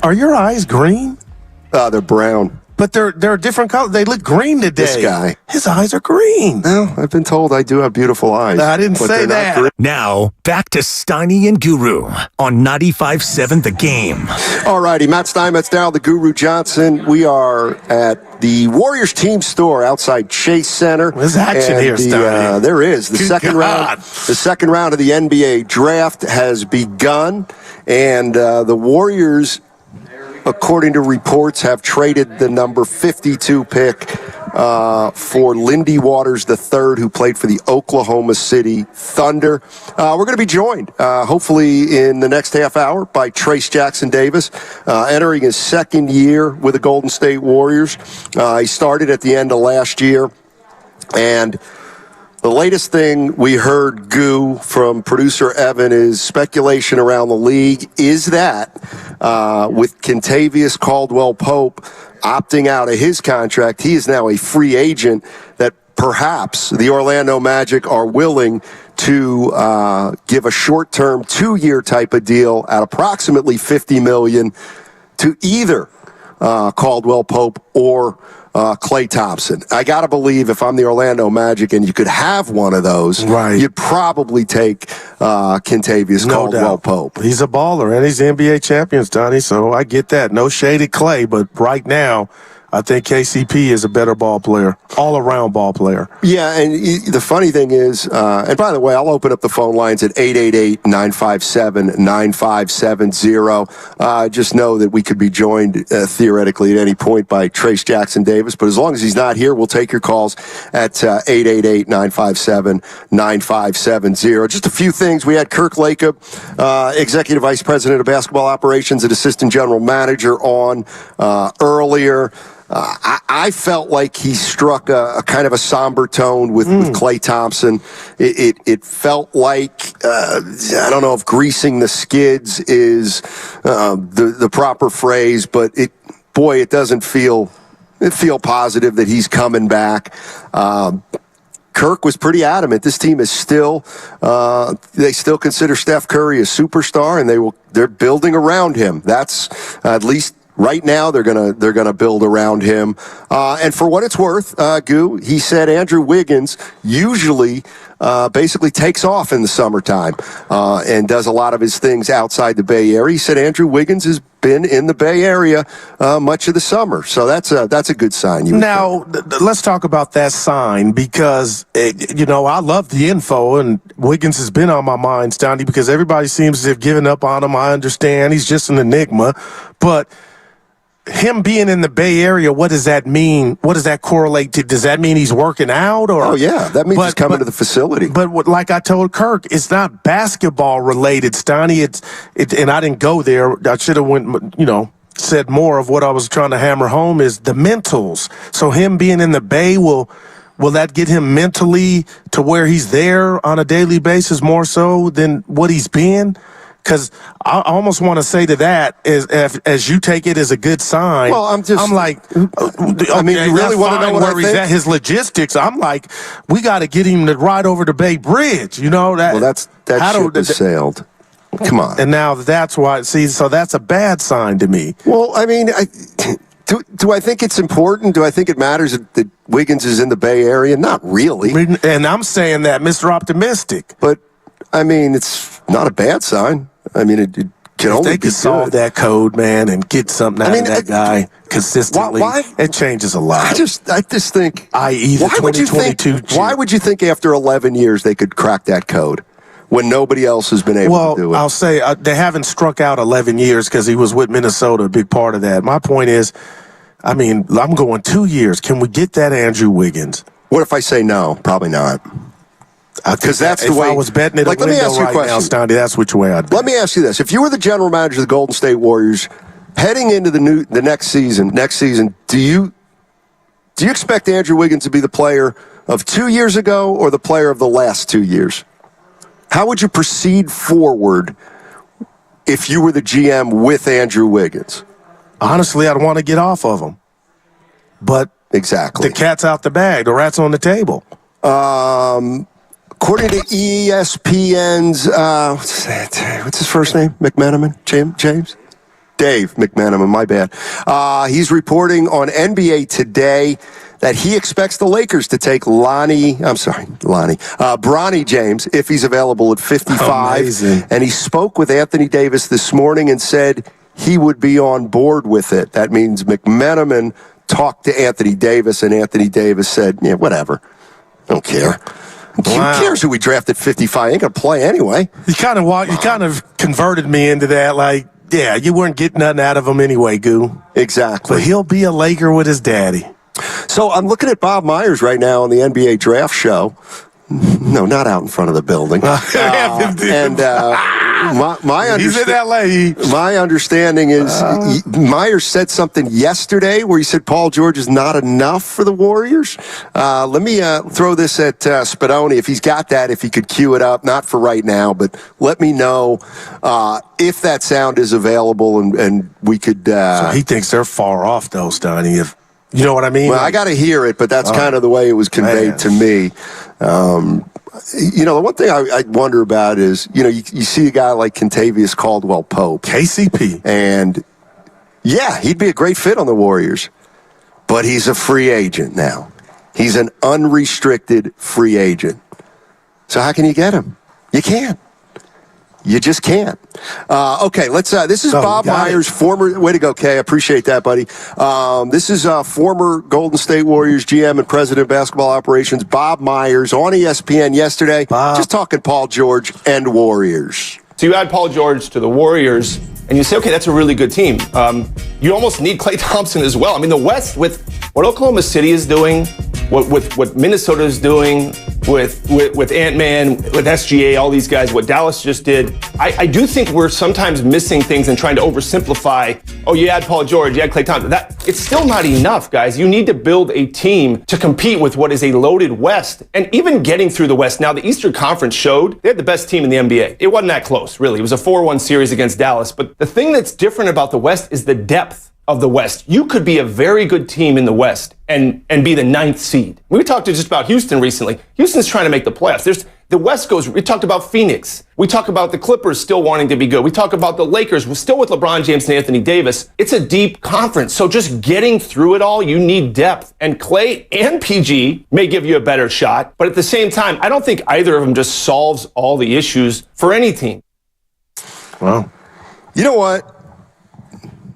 Speaker 20: Are your eyes green?
Speaker 19: They're brown.
Speaker 20: But they're a different color. They look green today.
Speaker 19: This guy.
Speaker 20: His eyes are green.
Speaker 19: Well, I've been told I do have beautiful eyes.
Speaker 20: I didn't say that.
Speaker 18: Now, back to Steiny and Guru on 95.7 The Game.
Speaker 19: All righty, Matt Steinmetz now, the Guru Johnson. We are at the Warriors team store outside Chase Center.
Speaker 20: There's action here, Steiny.
Speaker 19: There is. The second round of the NBA draft has begun, and the Warriors, according to reports, have traded the number 52 pick for Lindy Waters III, who played for the Oklahoma City Thunder. We're going to be joined, hopefully in the next half hour, by Trayce Jackson-Davis, entering his second year with the Golden State Warriors. He started at the end of last year, and the latest thing we heard, Goo, from producer Evan, is speculation around the league is that with Kentavious Caldwell-Pope opting out of his contract, he is now a free agent, that perhaps the Orlando Magic are willing to give a short-term 2-year type of deal at approximately $50 million to either Caldwell-Pope or Klay Thompson. I got to believe if I'm the Orlando Magic and you could have one of those, you'd probably take Kentavious Caldwell-Pope.
Speaker 20: He's a baller, and he's NBA champion, Donnie, so I get that. No shade at Klay, but right now, I think KCP is a better ball player, all-around ball player.
Speaker 19: Yeah, and the funny thing is, and by the way, I'll open up the phone lines at 888-957-9570. Just know that we could be joined theoretically at any point by Trayce Jackson-Davis, but as long as he's not here, we'll take your calls at 888-957-9570. Just a few things. We had Kirk Lacob, Executive Vice President of Basketball Operations and Assistant General Manager, on earlier. I felt like he struck a kind of a somber tone with Klay Thompson. It felt like, I don't know if greasing the skids is the proper phrase, but it doesn't feel positive that he's coming back. Kirk was pretty adamant. This team is still, they still consider Steph Curry a superstar, and they're building around him. That's at least right now, they're gonna build around him. And for what it's worth, Goo, he said Andrew Wiggins usually basically takes off in the summertime and does a lot of his things outside the Bay Area. He said Andrew Wiggins has been in the Bay Area much of the summer, so that's a good sign.
Speaker 20: Now, let's talk about that sign, because I love the info, and Wiggins has been on my mind, Stoney, because everybody seems to have given up on him. I understand he's just an enigma, but him being in the Bay Area, what does that mean? What does that correlate to? Does that mean he's working out? Or
Speaker 19: that means he's coming to the facility.
Speaker 20: But like I told Kirk, it's not basketball related, Stoney. And I didn't go there. I should have said more of what I was trying to hammer home is the mentals. So him being in the Bay, will that get him mentally to where he's there on a daily basis more so than what he's been? Because I almost want to say to that, as you take it as a good sign.
Speaker 19: Well, I'm like,
Speaker 20: you really want to know where he's at, his logistics. I'm like, we got to get him to ride over the Bay Bridge.
Speaker 19: That ship has sailed. Come on.
Speaker 20: And now that's why. So that's a bad sign to me.
Speaker 19: Well, I mean, do I think it's important? Do I think it matters that Wiggins is in the Bay Area? Not really.
Speaker 20: And I'm saying that, Mr. Optimistic.
Speaker 19: But I mean, it's not a bad sign. I mean, it can only be good. If they could
Speaker 20: solve that code, man, and get something out of that guy consistently, it changes a lot.
Speaker 19: I just think,
Speaker 20: i.e. the 2022.
Speaker 19: Why would you think after 11 years they could crack that code when nobody else has been able to do it?
Speaker 20: I'll say they haven't struck out 11 years because he was with Minnesota, a big part of that. My point is, I mean, I'm going 2 years. Can we get that Andrew Wiggins?
Speaker 19: What if I say no? Probably not. Because that's the way.
Speaker 20: If I was betting it
Speaker 19: let me ask you a question.
Speaker 20: Now, Stoney, that's which way I'd bet.
Speaker 19: Let me ask you this: if you were the general manager of the Golden State Warriors, heading into the next season, do you expect Andrew Wiggins to be the player of 2 years ago or the player of the last 2 years? How would you proceed forward if you were the GM with Andrew Wiggins?
Speaker 20: Honestly, I'd want to get off of him, but
Speaker 19: exactly,
Speaker 20: the cat's out the bag. The rat's on the table.
Speaker 19: According to ESPN's, what's his first name? McMenamin? James? Dave McMenamin, my bad. He's reporting on NBA Today that he expects the Lakers to take Bronny James, if he's available at 55.
Speaker 20: Amazing.
Speaker 19: And he spoke with Anthony Davis this morning and said he would be on board with it. That means McMenamin talked to Anthony Davis, and Anthony Davis said, yeah, whatever. I don't care. Wow. Who cares who we drafted 55? Ain't going to play anyway.
Speaker 20: You kind of converted me into that, like, yeah, you weren't getting nothing out of him anyway, Goo.
Speaker 19: Exactly.
Speaker 20: But he'll be a Laker with his daddy.
Speaker 19: So I'm looking at Bob Myers right now on the NBA draft show. No, not out in front of the building. My
Speaker 20: he's in L.A.
Speaker 19: My understanding is Myers said something yesterday where he said Paul George is not enough for the Warriors. Let me throw this at Spadoni if he's got that, if he could cue it up. Not for right now, but let me know if that sound is available and we could.
Speaker 20: So he thinks they're far off, though, Stoney. If you know what I mean?
Speaker 19: Well, I got to hear it, but that's kind of the way it was conveyed to me. The one thing I wonder about is, you see a guy like Kentavious Caldwell-Pope.
Speaker 20: KCP.
Speaker 19: And, yeah, he'd be a great fit on the Warriors. But he's a free agent now. He's an unrestricted free agent. So how can you get him? You can't. You just can't. Okay, let's. This is Bob Myers, former. Way to go, Kay. I appreciate that, buddy. This is former Golden State Warriors GM and president of basketball operations, Bob Myers, on ESPN yesterday. Just talking Paul George and Warriors.
Speaker 1: So you add Paul George to the Warriors, and you say, okay, that's a really good team. You almost need Klay Thompson as well. I mean, the West, with what Oklahoma City is doing, what Minnesota is doing, with Ant-Man, with SGA, all these guys, what Dallas just did, I do think we're sometimes missing things and trying to oversimplify. Oh, you add Paul George, you add Klay Thompson. It's still not enough, guys. You need to build a team to compete with what is a loaded West. And even getting through the West, now the Eastern Conference showed they had the best team in the NBA. It wasn't that close, really. It was a 4-1 series against Dallas. But the thing that's different about the West is the depth of the West. You could be a very good team in the West and be the 9th seed. We talked just about Houston recently. Houston's trying to make the playoffs. The West goes, we talked about Phoenix. We talk about the Clippers still wanting to be good. We talk about the Lakers. We're still with LeBron James and Anthony Davis. It's a deep conference. So just getting through it all, you need depth. And Klay and PG may give you a better shot. But at the same time, I don't think either of them just solves all the issues for any team.
Speaker 19: Well, you know what?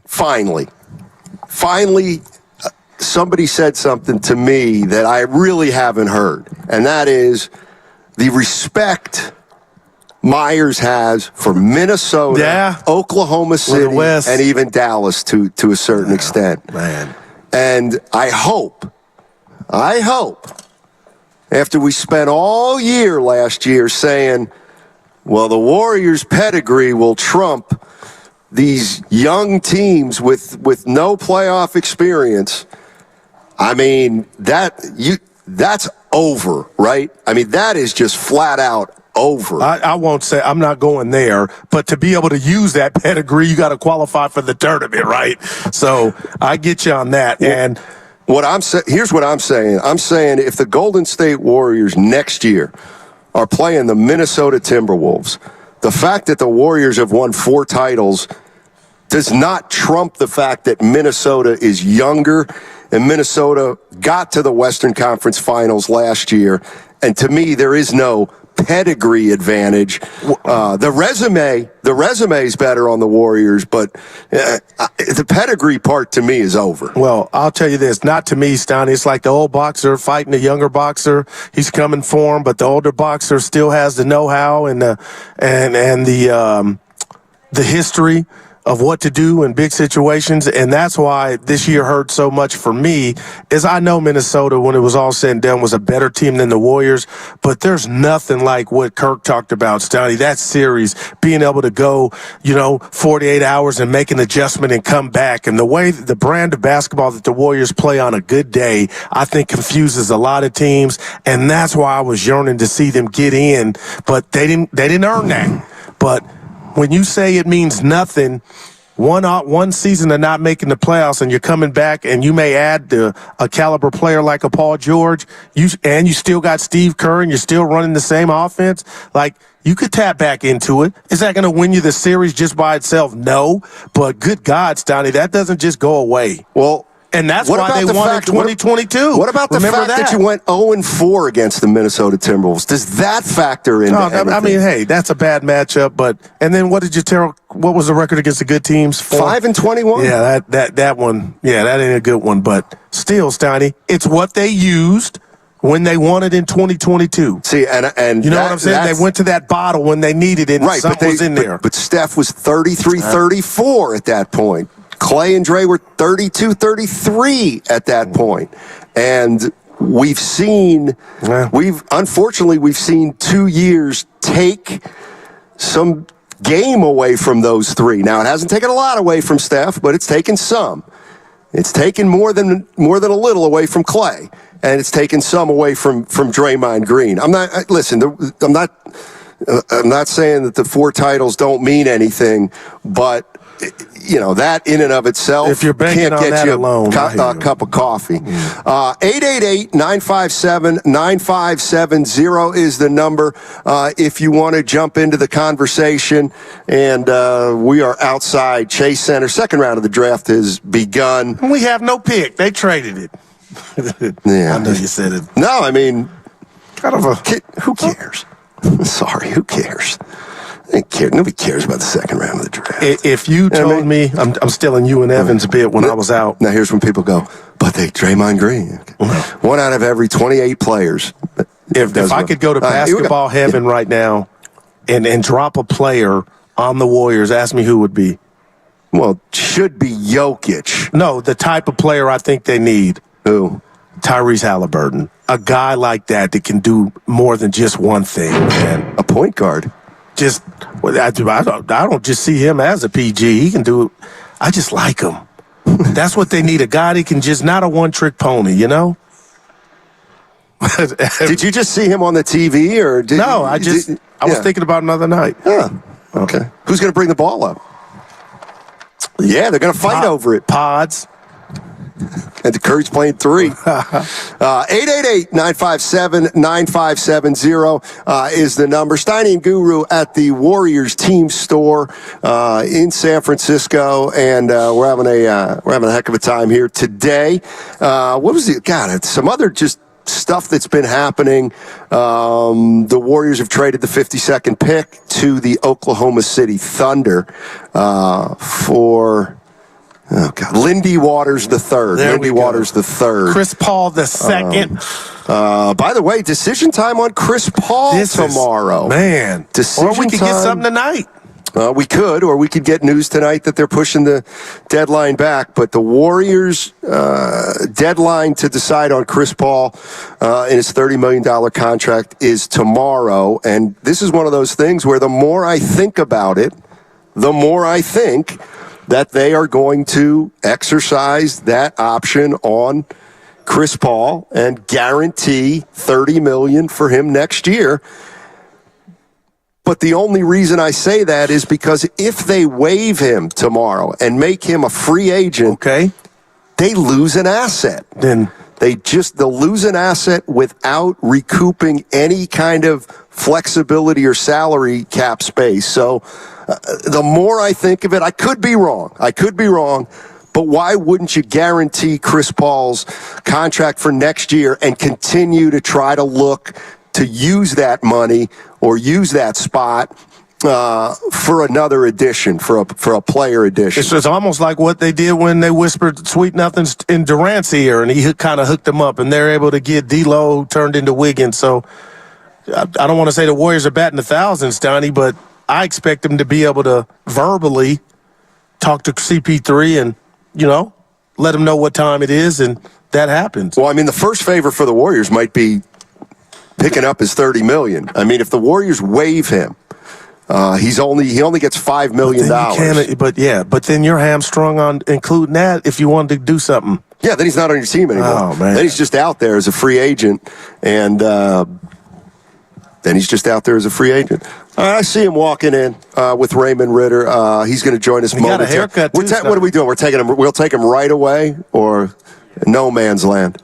Speaker 19: Finally, somebody said something to me that I really haven't heard, and that is the respect Myers has for Minnesota, Oklahoma City, and even Dallas to a certain extent.
Speaker 20: Man.
Speaker 19: And I hope, after we spent all year last year saying, well, the Warriors' pedigree will trump these young teams with no playoff experience. I mean, that's over, right? I mean, that is just flat out over.
Speaker 20: I won't say I'm not going there, but to be able to use that pedigree, you got to qualify for the tournament, right? So I get you on that. And
Speaker 19: here's what I'm saying. I'm saying if the Golden State Warriors next year are playing the Minnesota Timberwolves, the fact that the Warriors have won 4 titles does not trump the fact that Minnesota is younger, and Minnesota got to the Western Conference Finals last year. And to me, there is no pedigree advantage. The resume is better on the Warriors, but the pedigree part to me is over.
Speaker 20: Well, I'll tell you this, not to me, Stoney. It's like the old boxer fighting the younger boxer. He's coming for him, but the older boxer still has the know-how and the history of what to do in big situations, and that's why this year hurt so much for me, is I know Minnesota, when it was all said and done, was a better team than the Warriors, but there's nothing like what Kirk talked about, Stoney, that series, being able to go, 48 hours and make an adjustment and come back, and the way, the brand of basketball that the Warriors play on a good day, I think confuses a lot of teams, and that's why I was yearning to see them get in, but they didn't earn that. But when you say it means nothing, one season of not making the playoffs, and you're coming back, and you may add a caliber player like a Paul George, you still got Steve Kerr, and you're still running the same offense. Like, you could tap back into it. Is that going to win you the series just by itself? No. But good God, Stoney, that doesn't just go away.
Speaker 19: Well,
Speaker 20: and that's why they won in 2022.
Speaker 19: What about the fact that you went 0-4 against the Minnesota Timberwolves? Does that factor into anything?
Speaker 20: I mean, hey, that's a bad matchup. But and then what did you tell? What was the record against the good teams?
Speaker 19: 5-21.
Speaker 20: Yeah, that one. Yeah, that ain't a good one. But still, Stoney, it's what they used when they won it in 2022.
Speaker 19: See, and
Speaker 20: you know what I'm saying? They went to that bottle when they needed it, and
Speaker 19: right,
Speaker 20: something was in there.
Speaker 19: But Steph was 33-34 at that point. Klay and Dre were 32-33 at that point. And we've seen 2 years take some game away from those three. Now, it hasn't taken a lot away from Steph, but it's taken some. It's taken more than a little away from Klay, and it's taken some away from Draymond Green. I'm not saying that the 4 titles don't mean anything, but you know, that in and of itself
Speaker 20: if you're
Speaker 19: can't
Speaker 20: on
Speaker 19: get
Speaker 20: that
Speaker 19: you
Speaker 20: alone,
Speaker 19: a cup of coffee. 888-957-9570 is the number if you want to jump into the conversation. And we are outside Chase Center. Second round of the draft has begun.
Speaker 20: We have no pick. They traded it.
Speaker 19: Yeah.
Speaker 20: I know you said it.
Speaker 19: No, I mean,
Speaker 20: who cares?
Speaker 19: Sorry, who cares? Nobody cares about the second round of the draft.
Speaker 20: If you told me, I'm stealing you and Evans a bit when I was out.
Speaker 19: Now here's when people go, but Draymond Green. One out of every 28 players.
Speaker 20: If I could go to basketball heaven right now and drop a player on the Warriors, ask me who would be.
Speaker 19: Well, should be Jokic.
Speaker 20: No, the type of player I think they need.
Speaker 19: Who?
Speaker 20: Tyrese Halliburton. A guy like that can do more than just one thing, man.
Speaker 19: A point guard.
Speaker 20: I don't just see him as a PG. He can do it. I just like him. That's what they need. A guy that can just not a one-trick pony, you know?
Speaker 19: Did you just see him on the TV? Or
Speaker 20: No, I was thinking about another night.
Speaker 19: Yeah. Okay. Who's going to bring the ball up? Yeah, they're going to fight over it.
Speaker 20: Pods.
Speaker 19: And the Curry's playing 3. 888-957-9570 is the number. Steiny and Guru at the Warriors team store in San Francisco, and we're having a heck of a time here today. What was it? God, some other just stuff that's been happening. The Warriors have traded the 52nd pick to the Oklahoma City Thunder for. Oh, God. Lindy Waters III. Lindy Waters III.
Speaker 20: Chris Paul II.
Speaker 19: By the way, decision time on Chris Paul tomorrow. Decision
Speaker 20: or we could get something tonight.
Speaker 19: We could, or we could get news tonight that they're pushing the deadline back. But the Warriors' deadline to decide on Chris Paul in his $30 million contract is tomorrow. And this is one of those things where the more I think about it, the more I think that they are going to exercise that option on Chris Paul and guarantee $30 million for him next year. But the only reason I say that is because if they waive him tomorrow and make him a free agent, they lose an asset.
Speaker 20: Then
Speaker 19: they'll lose an asset without recouping any kind of flexibility or salary cap space. So the more I think of it, I could be wrong, but why wouldn't you guarantee Chris Paul's contract for next year and continue to try to look to use that money or use that spot for another addition, for a player addition?
Speaker 20: It's almost like what they did when they whispered sweet nothings in Durant's ear, and he kind of hooked them up, and they're able to get D'Lo turned into Wiggins. So I don't want to say the Warriors are batting 1,000, Stoney, but I expect them to be able to verbally talk to CP3 and, let him know what time it is, and that happens.
Speaker 19: Well, I mean, the first favor for the Warriors might be picking up his $30 million. I mean, if the Warriors waive him, he only gets $5 million.
Speaker 20: But then you're hamstrung on including that if you wanted to do something.
Speaker 19: Yeah, then he's not on your team anymore.
Speaker 20: Oh, man.
Speaker 19: Then he's just out there as a free agent, and then he's just out there as a free agent. I see him walking in with Raymond Ritter. He's going to join us momentarily.
Speaker 20: He got a haircut, too.
Speaker 19: What are we doing? We'll take him right away or no man's land?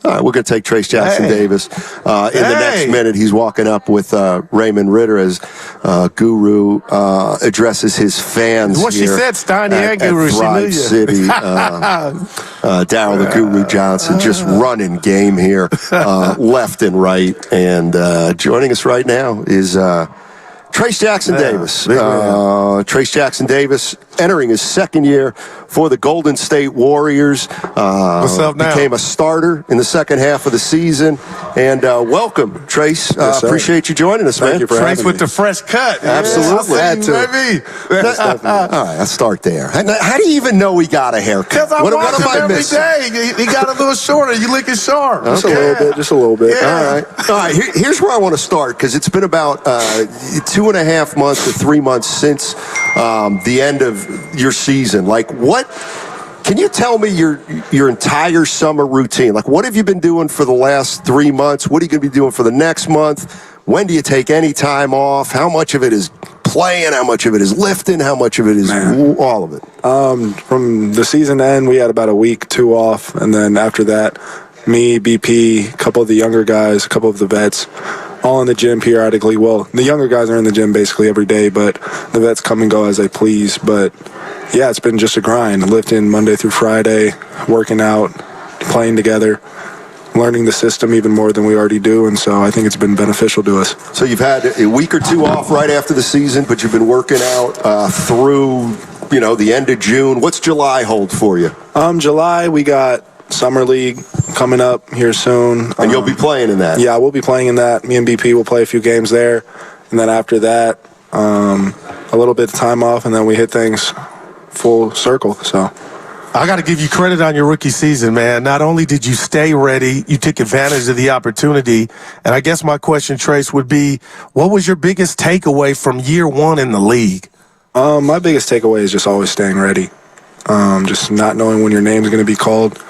Speaker 19: All right, we're going to take Trace Jackson-Davis. In the next minute, he's walking up with Raymond Ritter as Guru addresses his fans.
Speaker 20: What she said, Steiny and Guru, she knew you.
Speaker 19: City. Daryl the Guru Johnson just running game here left and right. And joining us right now is Trace Jackson-Davis. Trace Jackson-Davis entering his second year for the Golden State Warriors.
Speaker 20: What's up now?
Speaker 19: Became a starter in the second half of the season. And welcome, Trace. Appreciate you joining us, man.
Speaker 20: Thank you for Trace with the fresh cut.
Speaker 19: Absolutely.
Speaker 20: Baby.
Speaker 19: All right, let's start there. How do you even know he got a haircut?
Speaker 20: Because I watch him every day. He got a little shorter. You looking sharp.
Speaker 19: Just a little bit. Yeah. All right. Here's where I want to start, because it's been about 2.5 months to 3 months since the end of your season. Like, what can you tell me your entire summer routine? Like, what have you been doing for the last 3 months? What are you going to be doing for the next month? When do you take any time off? How much of it is playing? How much of it is lifting? How much of it is all of it?
Speaker 7: From the season end, we had about a week, 2 off, and then after that, me, BP, a couple of the younger guys, a couple of the vets, all in the gym periodically. Well, the younger guys are in the gym basically every day, but the vets come and go as they please. But yeah, it's been just a grind, lifting Monday through Friday, working out, playing together, learning the system even more than we already do, and so I think it's been beneficial to us.
Speaker 19: So you've had a week or 2 off right after the season, but you've been working out through, the end of June. What's July hold for you?
Speaker 7: July, we got Summer League coming up here soon.
Speaker 19: And you'll be playing in that?
Speaker 7: Yeah, we'll be playing in that. Me and BP will play a few games there, and then after that, a little bit of time off, and then we hit things full circle, so.
Speaker 20: I got to give you credit on your rookie season, man. Not only did you stay ready, you took advantage of the opportunity. And I guess my question, Trace, would be, what was your biggest takeaway from year one in the league?
Speaker 7: My biggest takeaway is just always staying ready. Just not knowing when your name's going to be called.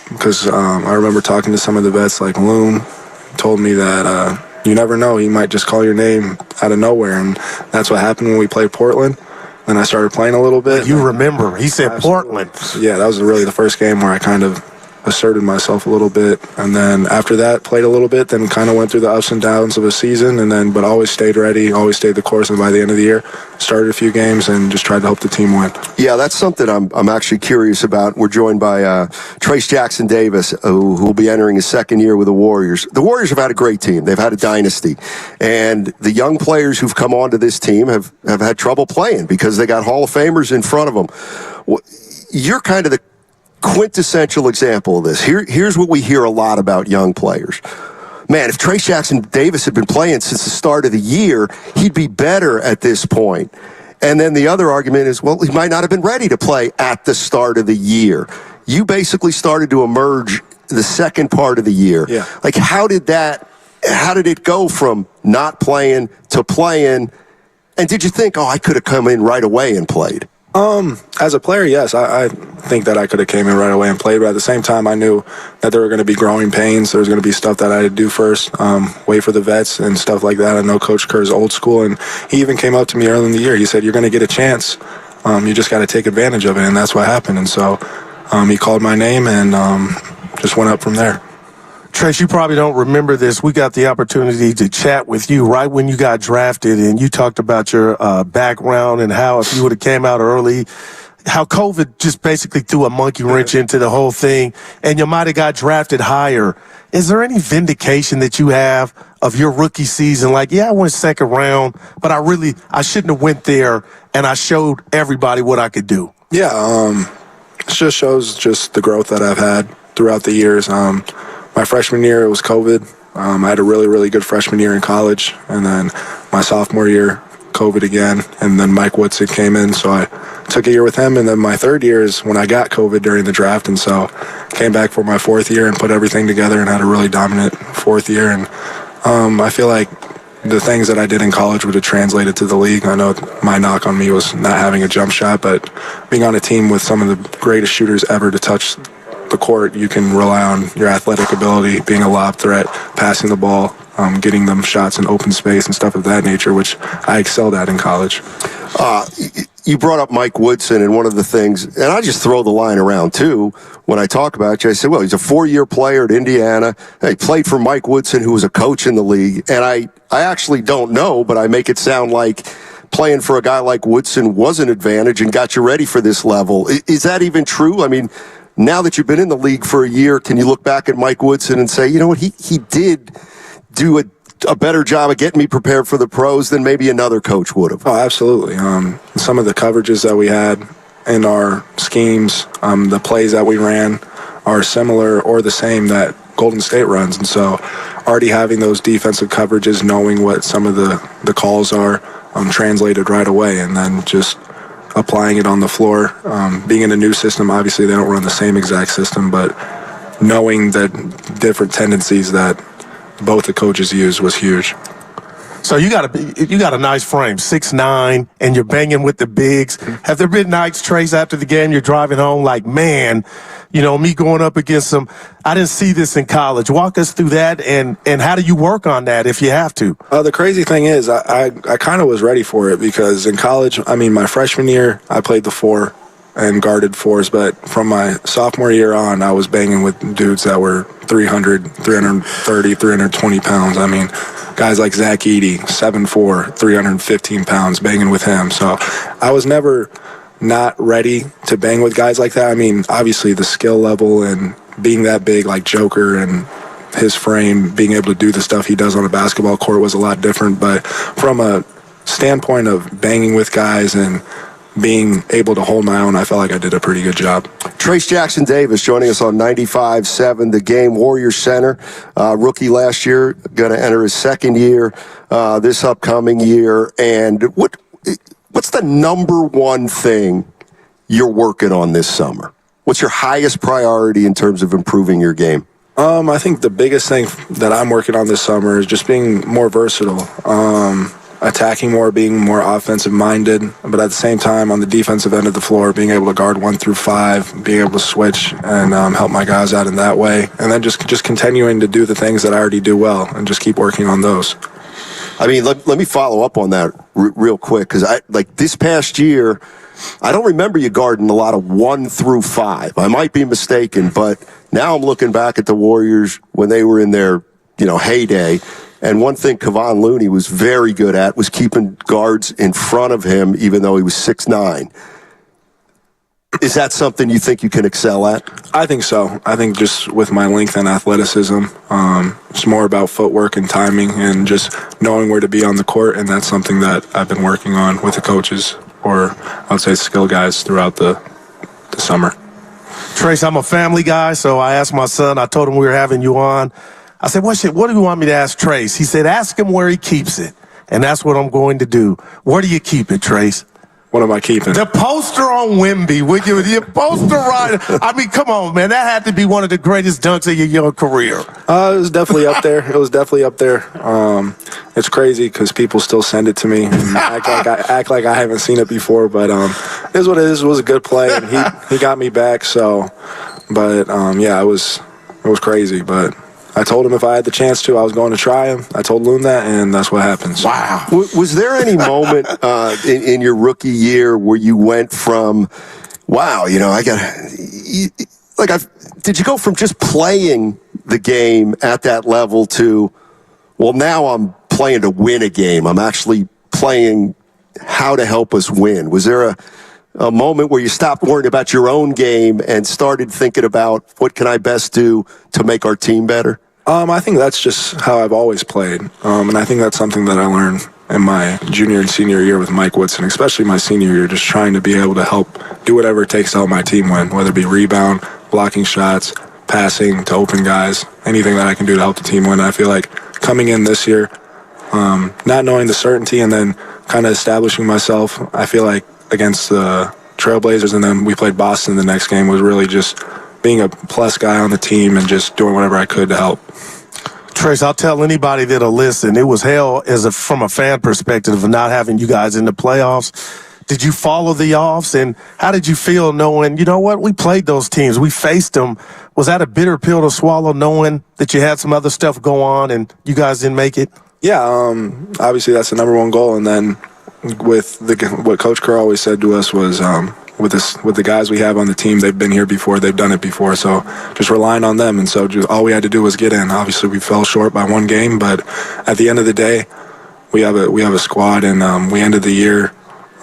Speaker 7: Because I remember talking to some of the vets, like Loon, told me that you never know. He might just call your name out of nowhere. And that's what happened when we played Portland. Then I started playing a little bit.
Speaker 20: You remember. He said Portland.
Speaker 7: Yeah, that was really the first game where I kind of asserted myself a little bit. And then after that, played a little bit, then kind of went through the ups and downs of a season, but always stayed ready, always stayed the course. And by the end of the year, started a few games and just tried to help the team win.
Speaker 19: Yeah, that's something I'm actually curious about. We're joined by Trace Jackson-Davis, who will be entering his second year with the Warriors. The Warriors have had a great team. They've had a dynasty. And the young players who've come onto this team have had trouble playing because they got Hall of Famers in front of them. You're kind of the quintessential example of this. Here's what we hear a lot about young players. Man, if Trace Jackson-Davis had been playing since the start of the year, he'd be better at this point. And then the other argument is, well, he might not have been ready to play at the start of the year. You basically started to emerge the second part of the year.
Speaker 7: Yeah.
Speaker 19: Like, how did it go from not playing to playing? And did you think, I could have come in right away and played?
Speaker 7: As a player, yes, I think that I could have came in right away and played, but at the same time, I knew that there were going to be growing pains. There was going to be stuff that I had to do first, wait for the vets and stuff like that. I know Coach Kerr's old school, and he even came up to me early in the year. He said, you're going to get a chance. You just got to take advantage of it, and that's what happened. And so he called my name and just went up from there.
Speaker 20: Trace, you probably don't remember this. We got the opportunity to chat with you right when you got drafted, and you talked about your background and how if you would have came out early, how COVID just basically threw a monkey wrench into the whole thing, and you might have got drafted higher. Is there any vindication that you have of your rookie season? Like, yeah, I went second round, but I shouldn't have went there, and I showed everybody what I could do.
Speaker 7: Yeah, it just shows just the growth that I've had throughout the years. My freshman year, it was COVID. I had a really, really good freshman year in college. And then my sophomore year, COVID again. And then Mike Woodson came in, so I took a year with him. And then my third year is when I got COVID during the draft. And so came back for my fourth year and put everything together and had a really dominant fourth year. And I feel like the things that I did in college would have translated to the league. I know my knock on me was not having a jump shot, but being on a team with some of the greatest shooters ever to touch the court, you can rely on your athletic ability, being a lob threat, passing the ball, getting them shots in open space and stuff of that nature, which I excelled at in college.
Speaker 19: You brought up Mike Woodson, and one of the things, and I just throw the line around too when I talk about you. I said, well, he's a 4-year player at Indiana. He played for Mike Woodson, who was a coach in the league. And I actually don't know, but I make it sound like playing for a guy like Woodson was an advantage and got you ready for this level. Is that even true? I mean, now that you've been in the league for a year, can you look back at Mike Woodson and say, you know what, he did do a better job of getting me prepared for the pros than maybe another coach would have?
Speaker 7: Oh, absolutely. Some of the coverages that we had in our schemes, the plays that we ran are similar or the same that Golden State runs. And so already having those defensive coverages, knowing what some of the calls are, translated right away, and then just applying it on the floor. Being in a new system, obviously they don't run the same exact system, but knowing the different tendencies that both the coaches used was huge.
Speaker 20: So you got a nice frame, 6'9", and you're banging with the bigs. Have there been nights, Trace, after the game you're driving home like, man, you know, me going up against them, I didn't see this in college. Walk us through that, and how do you work on that if you have to?
Speaker 7: The crazy thing is I kind of was ready for it because in college, I mean, my freshman year, I played the 4 and guarded 4s, but from my sophomore year on, I was banging with dudes that were 300, 330, 320 pounds. I mean, guys like Zach Edey, 7'4", 315 pounds, banging with him. So I was never not ready to bang with guys like that. I mean, obviously the skill level and being that big like Joker and his frame, being able to do the stuff he does on a basketball court was a lot different. But from a standpoint of banging with guys and being able to hold my own, I felt like I did a pretty good job.
Speaker 19: Trace Jackson-Davis joining us on 95.7 The Game. Warriors center, rookie last year, going to enter his second year this upcoming year. And what's the number one thing you're working on this summer? What's your highest priority in terms of improving your game?
Speaker 7: I think the biggest thing that I'm working on this summer is just being more versatile. Attacking more, being more offensive minded, but at the same time on the defensive end of the floor, being able to guard 1 through 5, being able to switch and help my guys out in that way, and then just continuing to do the things that I already do well and just keep working on those.
Speaker 19: I mean, let me follow up on that real quick, because this past year, I don't remember you guarding a lot of 1 through 5. I might be mistaken, but now I'm looking back at the Warriors when they were in their heyday. And one thing Kevon Looney was very good at was keeping guards in front of him, even though he was 6'9". Is that something you think you can excel at?
Speaker 7: I think so. I think just with my length and athleticism, it's more about footwork and timing and just knowing where to be on the court, and that's something that I've been working on with the coaches, or I would say skill guys, throughout the summer.
Speaker 20: Trace, I'm a family guy, so I asked my son, I told him we were having you on. I said, what do you want me to ask Trace? He said, ask him where he keeps it. And that's what I'm going to do. Where do you keep it, Trace?
Speaker 7: What am I keeping?
Speaker 20: The poster on Wemby. The poster right. I mean, come on, man. That had to be one of the greatest dunks of your young career.
Speaker 7: It was definitely up there. It's crazy because people still send it to me and act like I haven't seen it before. But it is what it is. It was a good play, and he got me back. So, but yeah, it was crazy. But I told him if I had the chance to, I was going to try him. I told Loon that, and that's what happens.
Speaker 19: Wow. Was there any moment in your rookie year where you went from, wow, did you go from just playing the game at that level to, well, now I'm playing to win a game. I'm actually playing how to help us win. Was there a moment where you stopped worrying about your own game and started thinking about what can I best do to make our team better?
Speaker 7: I think that's just how I've always played. And I think that's something that I learned in my junior and senior year with Mike Woodson, especially my senior year, just trying to be able to help do whatever it takes to help my team win, whether it be rebound, blocking shots, passing to open guys, anything that I can do to help the team win. I feel like coming in this year, not knowing the certainty and then kind of establishing myself, I feel like against the Trailblazers, and then we played Boston the next game, was really just being a plus guy on the team and just doing whatever I could to help.
Speaker 20: Trace, I'll tell anybody that'll listen, it was hell from a fan perspective of not having you guys in the playoffs. Did you follow the offs, and how did you feel knowing, you know what, we played those teams, we faced them Was that a bitter pill to swallow, knowing that you had some other stuff go on and you guys didn't make it?
Speaker 7: Yeah, obviously that's the number one goal. And then what Coach Kerr always said to us was, with the guys we have on the team, they've been here before, they've done it before, so just relying on them. And so all we had to do was get in. Obviously, we fell short by one game, but at the end of the day, we have a squad, and we ended the year.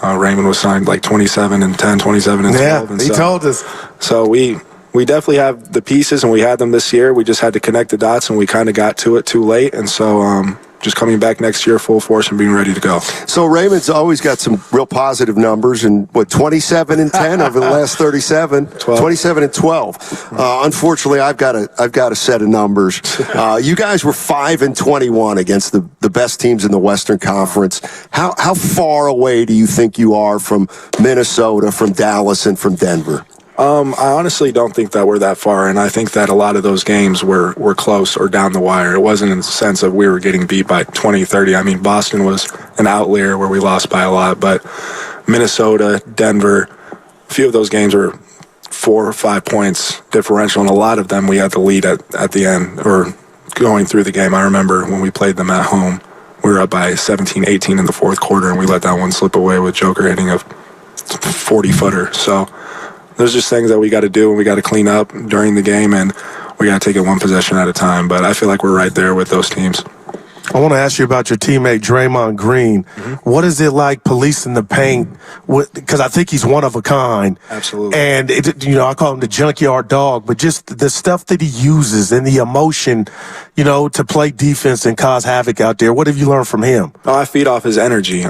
Speaker 7: Raymond was signed like 27 and 10, 27 and 12.
Speaker 20: Yeah,
Speaker 7: and
Speaker 20: he told us.
Speaker 7: So we definitely have the pieces, and we had them this year. We just had to connect the dots, and we kind of got to it too late. And so just coming back next year full force and being ready to go.
Speaker 19: So Raymond's always got some real positive numbers, and 27 and 10 over the last 27 and 12. Unfortunately, I've got a set of numbers. You guys were 5 and 21 against the best teams in the Western Conference. How far away do you think you are from Minnesota, from Dallas, and from Denver?
Speaker 7: I honestly don't think that we're that far, and I think that a lot of those games were close or down the wire. It wasn't in the sense of we were getting beat by 20, 30. I mean, Boston was an outlier where we lost by a lot, but Minnesota, Denver, a few of those games were 4 or 5 points differential, and a lot of them we had the lead at the end or going through the game. I remember when we played them at home, we were up by 17, 18 in the fourth quarter, and we let that one slip away with Joker hitting a 40-footer. So there's just things that we got to do and we got to clean up during the game, and we got to take it one possession at a time. But I feel like we're right there with those teams.
Speaker 20: I want to ask you about your teammate, Draymond Green. Mm-hmm. What is it like policing the paint? Because I think he's one of a kind.
Speaker 7: Absolutely.
Speaker 20: And, I call him the junkyard dog, but just the stuff that he uses and the emotion, to play defense and cause havoc out there. What have you learned from him?
Speaker 7: I feed off his energy.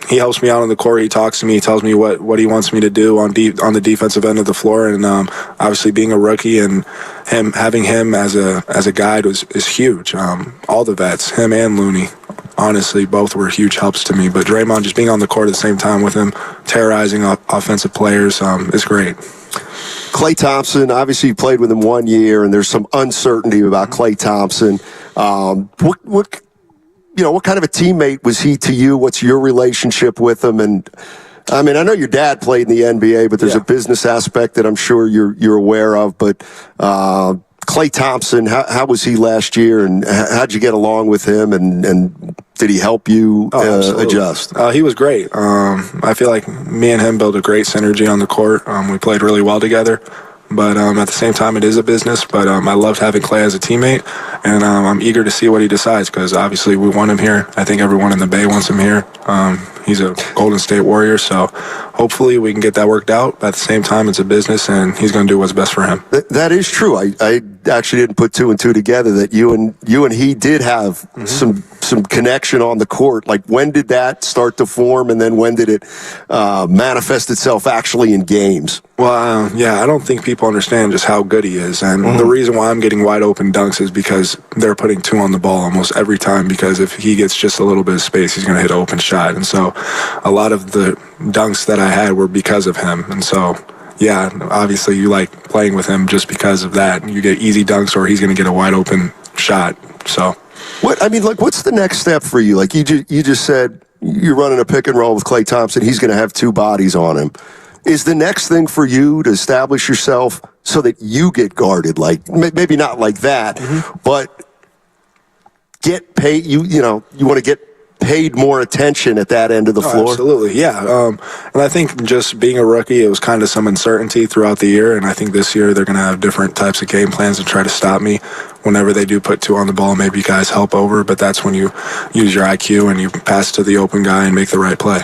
Speaker 7: He helps me out on the court. He talks to me. He tells me what he wants me to do on the defensive end of the floor. And obviously being a rookie and having him as a guide is huge. All the vets, him and Looney, honestly, both were huge helps to me. But Draymond, just being on the court at the same time with him, terrorizing offensive players, is great.
Speaker 19: Klay Thompson, obviously you played with him 1 year, and there's some uncertainty about Klay Thompson. What kind of a teammate was he to you? What's your relationship with him? And I mean, I know your dad played in the NBA, but there's a business aspect that I'm sure you're aware of. But Klay Thompson, how was he last year, and how'd you get along with him, and did he help you adjust?
Speaker 7: He was great. I feel like me and him built a great synergy on the court. We played really well together. But at the same time, it is a business. But I loved having Klay as a teammate, and I'm eager to see what he decides because obviously we want him here. I think everyone in the Bay wants him here. He's a Golden State Warrior, so hopefully we can get that worked out. But at the same time, it's a business, and he's going to do what's best for him.
Speaker 19: That is true. I actually didn't put two and two together that you and he did have some connection on the court. Like, when did that start to form, and then when did it manifest itself actually in games?
Speaker 7: Well, I don't think people understand just how good he is. And the reason why I'm getting wide open dunks is because they're putting two on the ball almost every time, because if he gets just a little bit of space, he's going to hit an open shot. And so a lot of the dunks that I had were because of him. And so, yeah, obviously you like playing with him just because of that. You get easy dunks or he's going to get a wide open shot. So
Speaker 19: what's the next step for you? Like you just said, you're running a pick and roll with Klay Thompson. He's going to have two bodies on him. Is the next thing for you to establish yourself so that you get guarded? Like, maybe not like that, but get paid. You want to get paid more attention at that end of the floor?
Speaker 7: Absolutely, yeah. And I think just being a rookie, it was kind of some uncertainty throughout the year, and I think this year they're going to have different types of game plans to try to stop me. Whenever they do put two on the ball, maybe guys help over, but that's when you use your IQ and you pass to the open guy and make the right play.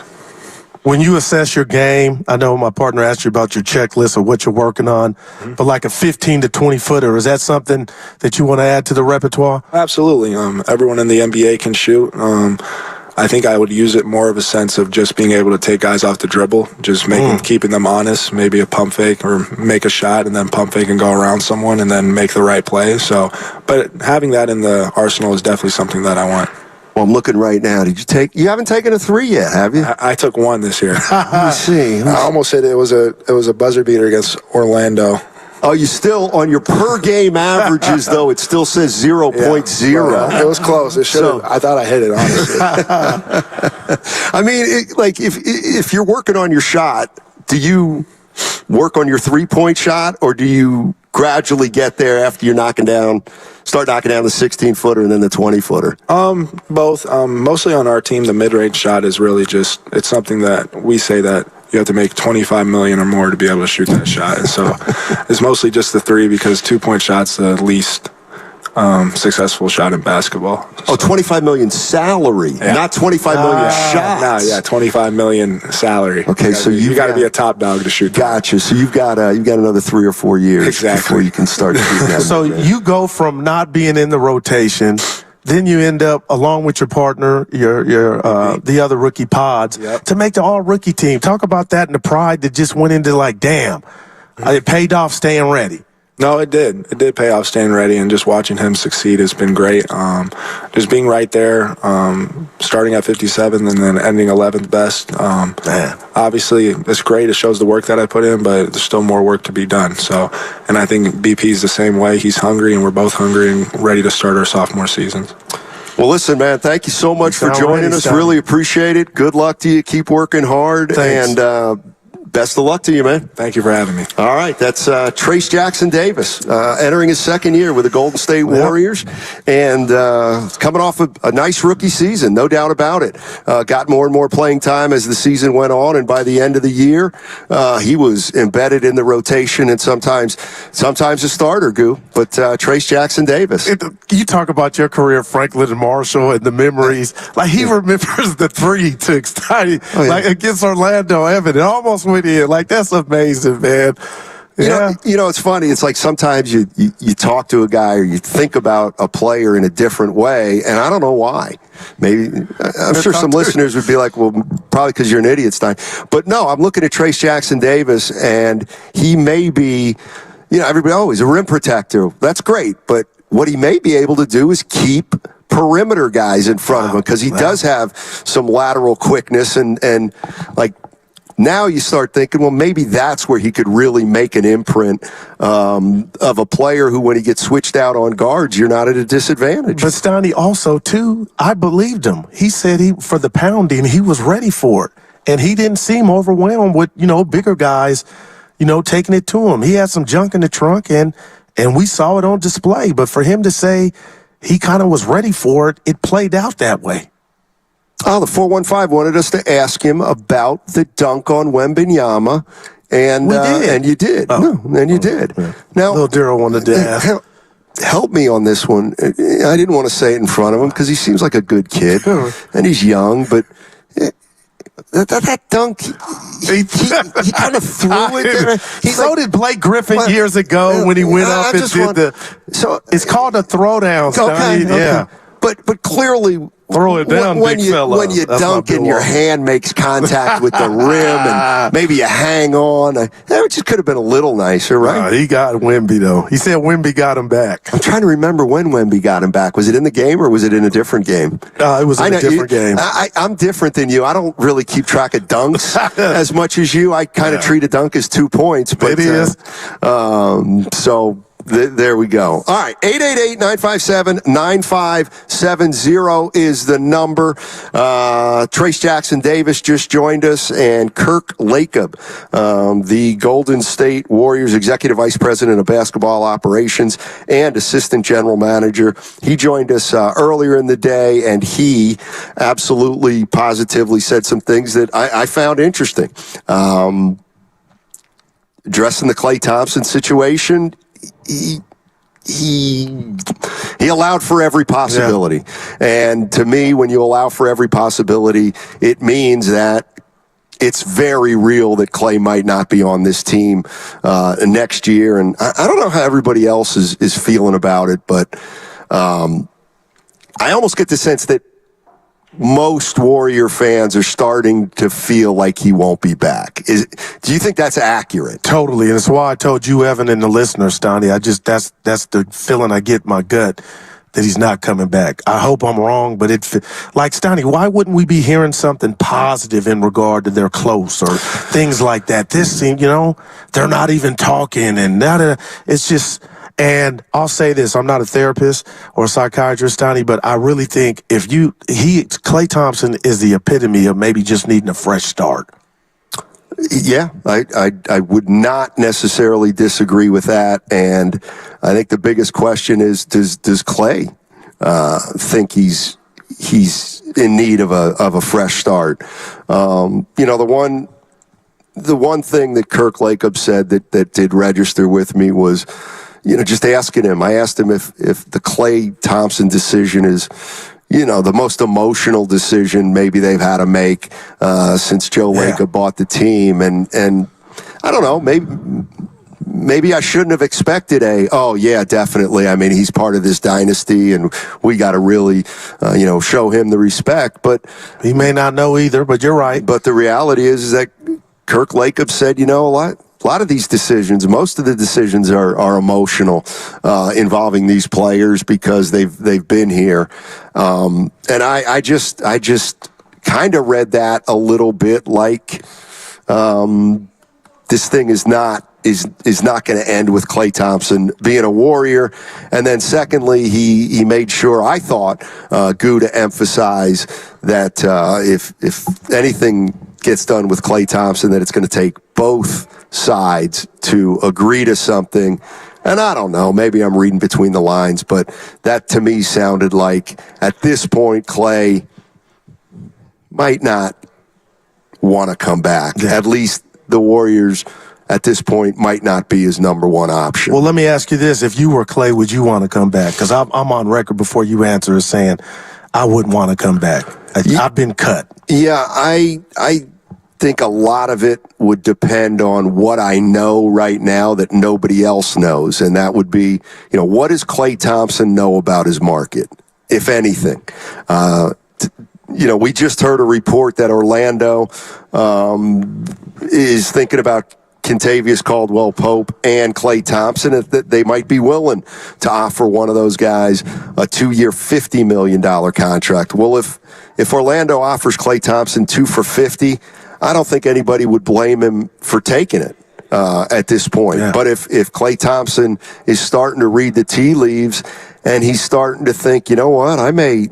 Speaker 20: When you assess your game, I know my partner asked you about your checklist of what you're working on, but like a 15 to 20 footer, is that something that you want to add to the repertoire?
Speaker 7: Absolutely. Everyone in the NBA can shoot. I think I would use it more of a sense of just being able to take guys off the dribble, just keeping them honest, maybe a pump fake or make a shot and then pump fake and go around someone and then make the right play. So, but having that in the arsenal is definitely something that I want.
Speaker 19: Well, I'm looking right now. You haven't taken a three yet, have you?
Speaker 7: I took one this year.
Speaker 19: Let me see.
Speaker 7: I almost hit it. It was a buzzer beater against Orlando.
Speaker 19: Oh, you still, on your per-game averages, though, it still says 0.0.
Speaker 7: It was close. It should have. I thought I hit it, honestly.
Speaker 19: I mean, if you're working on your shot, do you work on your three-point shot, or do you gradually get there after you're start knocking down the 16-footer and then the 20-footer?
Speaker 7: Both. Mostly on our team, the mid-range shot is really it's something that we say that you have to make $25 million or more to be able to shoot that shot. And so it's mostly just the three because 2-point shot's the least successful shot in basketball.
Speaker 19: Oh, $25 million salary, not $25 million shots.
Speaker 7: No, 25 million salary.
Speaker 19: Okay, so
Speaker 7: you got to be a top dog to shoot.
Speaker 19: Gotcha. So you've got another 3 or 4 years before you can start shooting that.
Speaker 20: So you go from not being in the rotation, then you end up along with your partner, the other rookie pods, to make the all rookie team. Talk about that and the pride that just went into damn, it paid off staying ready.
Speaker 7: No, it did. It did pay off staying ready, and just watching him succeed has been great. Just being right there, starting at 57th and then ending 11th best. Obviously, it's great. It shows the work that I put in, but there's still more work to be done. And I think BP's the same way. He's hungry, and we're both hungry and ready to start our sophomore seasons.
Speaker 19: Well, listen, man, thank you so much for joining us. Really appreciate it. Good luck to you. Keep working hard.
Speaker 20: Thanks.
Speaker 19: And best of luck to you, man.
Speaker 7: Thank you for having me.
Speaker 19: All right, that's Trace Jackson Davis entering his second year with the Golden State Warriors, and coming off a nice rookie season, no doubt about it. Got more and more playing time as the season went on, and by the end of the year, he was embedded in the rotation and sometimes a starter, But Trace Jackson Davis.
Speaker 20: You talk about your career, Franklin and Marshall, and the memories. He remembers the 3 he took, against Orlando Evan. It almost went in. That's amazing, man.
Speaker 19: You know, it's funny. It's like sometimes you talk to a guy or you think about a player in a different way, and I don't know why. Maybe I'm sure some listeners would be like, well, probably because you're an idiot, Stein. But no, I'm looking at Trace Jackson Davis, and he may be, everybody, he's a rim protector. That's great. But what he may be able to do is keep perimeter guys in front of him because he does have some lateral quickness and now you start thinking, well, maybe that's where he could really make an imprint of a player who, when he gets switched out on guards, you're not at a disadvantage.
Speaker 20: But Steiny also, too, I believed him. He said for the pounding, he was ready for it. And he didn't seem overwhelmed with, bigger guys, taking it to him. He had some junk in the trunk, and we saw it on display. But for him to say he kind of was ready for it, it played out that way.
Speaker 19: Oh, the 415 wanted us to ask him about the dunk on Wembanyama, and
Speaker 20: we did.
Speaker 19: And you did. You did. Now,
Speaker 20: Little Darryl wanted to ask.
Speaker 19: Help me on this one. I didn't want to say it in front of him because he seems like a good kid, and he's young, but that dunk, he kind of threw it.
Speaker 20: So did Blake Griffin years ago when he went up and did the. It's called a throwdown.
Speaker 19: Okay.
Speaker 20: Yeah.
Speaker 19: But clearly,
Speaker 20: throw it down,
Speaker 19: when
Speaker 20: big fella.
Speaker 19: When you dunk and your hand makes contact with the rim and maybe you hang on, it just could have been a little nicer, right?
Speaker 20: He got Wemby, though. He said Wemby got him back.
Speaker 19: I'm trying to remember when Wemby got him back. Was it in the game or was it in a different game?
Speaker 20: It was in a different game.
Speaker 19: I'm different than you. I don't really keep track of dunks as much as you. I kind of treat a dunk as 2 points. But,
Speaker 20: it is.
Speaker 19: There we go. All right, 888-957-9570 is the number. Trace Jackson Davis just joined us, and Kirk Lacob, the Golden State Warriors Executive Vice President of Basketball Operations and Assistant General Manager. He joined us earlier in the day, and he absolutely, positively said some things that I found interesting. Addressing the Klay Thompson situation, he allowed for every possibility. And to me, when you allow for every possibility, it means that it's very real that Klay might not be on this team next year. And I don't know how everybody else is feeling about it, but I almost get the sense that most Warrior fans are starting to feel like he won't be back. Do you think that's accurate?
Speaker 20: Totally, and it's why I told you, Evan, and the listeners, Stoney, that's the feeling I get in my gut, that he's not coming back. I hope I'm wrong, but like, Stoney, why wouldn't we be hearing something positive in regard to they're close or things like that? This seems, they're not even talking, and it's just. And I'll say this, I'm not a therapist or a psychiatrist, Stoney, but I really think Klay Thompson is the epitome of maybe just needing a fresh start.
Speaker 19: Yeah, I would not necessarily disagree with that. And I think the biggest question is, does Klay think he's in need of a fresh start? The one thing that Kirk Lacob said that did register with me was, just asking him. I asked him if the Klay Thompson decision is, the most emotional decision maybe they've had to make since Joe Lacob bought the team. And I don't know, maybe I shouldn't have expected oh, yeah, definitely. I mean, he's part of this dynasty, and we got to really, show him the respect. But
Speaker 20: he may not know either, but you're right.
Speaker 19: But the reality is that Kirk Lacob said, a lot of these decisions, most of the decisions are emotional, involving these players because they've been here, and I just kind of read that a little bit like this thing is not going to end with Klay Thompson being a Warrior. And then secondly, he made sure, I thought, Goo, to emphasize that if anything gets done with Klay Thompson, that it's going to take both sides to agree to something. And I don't know, maybe I'm reading between the lines, but that to me sounded like at this point Klay might not want to come back. Yeah. At least the Warriors at this point might not be his number one option.
Speaker 20: Well, let me ask you this. If you were Klay, would you want to come back? Because I'm on record before you answer as saying I wouldn't want to come back. I've been cut.
Speaker 19: Yeah, I think a lot of it would depend on what I know right now that nobody else knows. And that would be, what does Klay Thompson know about his market, if anything? We just heard a report that Orlando is thinking about Kentavious Caldwell-Pope and Klay Thompson, that they might be willing to offer one of those guys a 2-year, $50 million contract. Well, if Orlando offers Klay Thompson 2 for $50, I don't think anybody would blame him for taking it at this point. Yeah. But if Klay Thompson is starting to read the tea leaves and he's starting to think, you know what, I may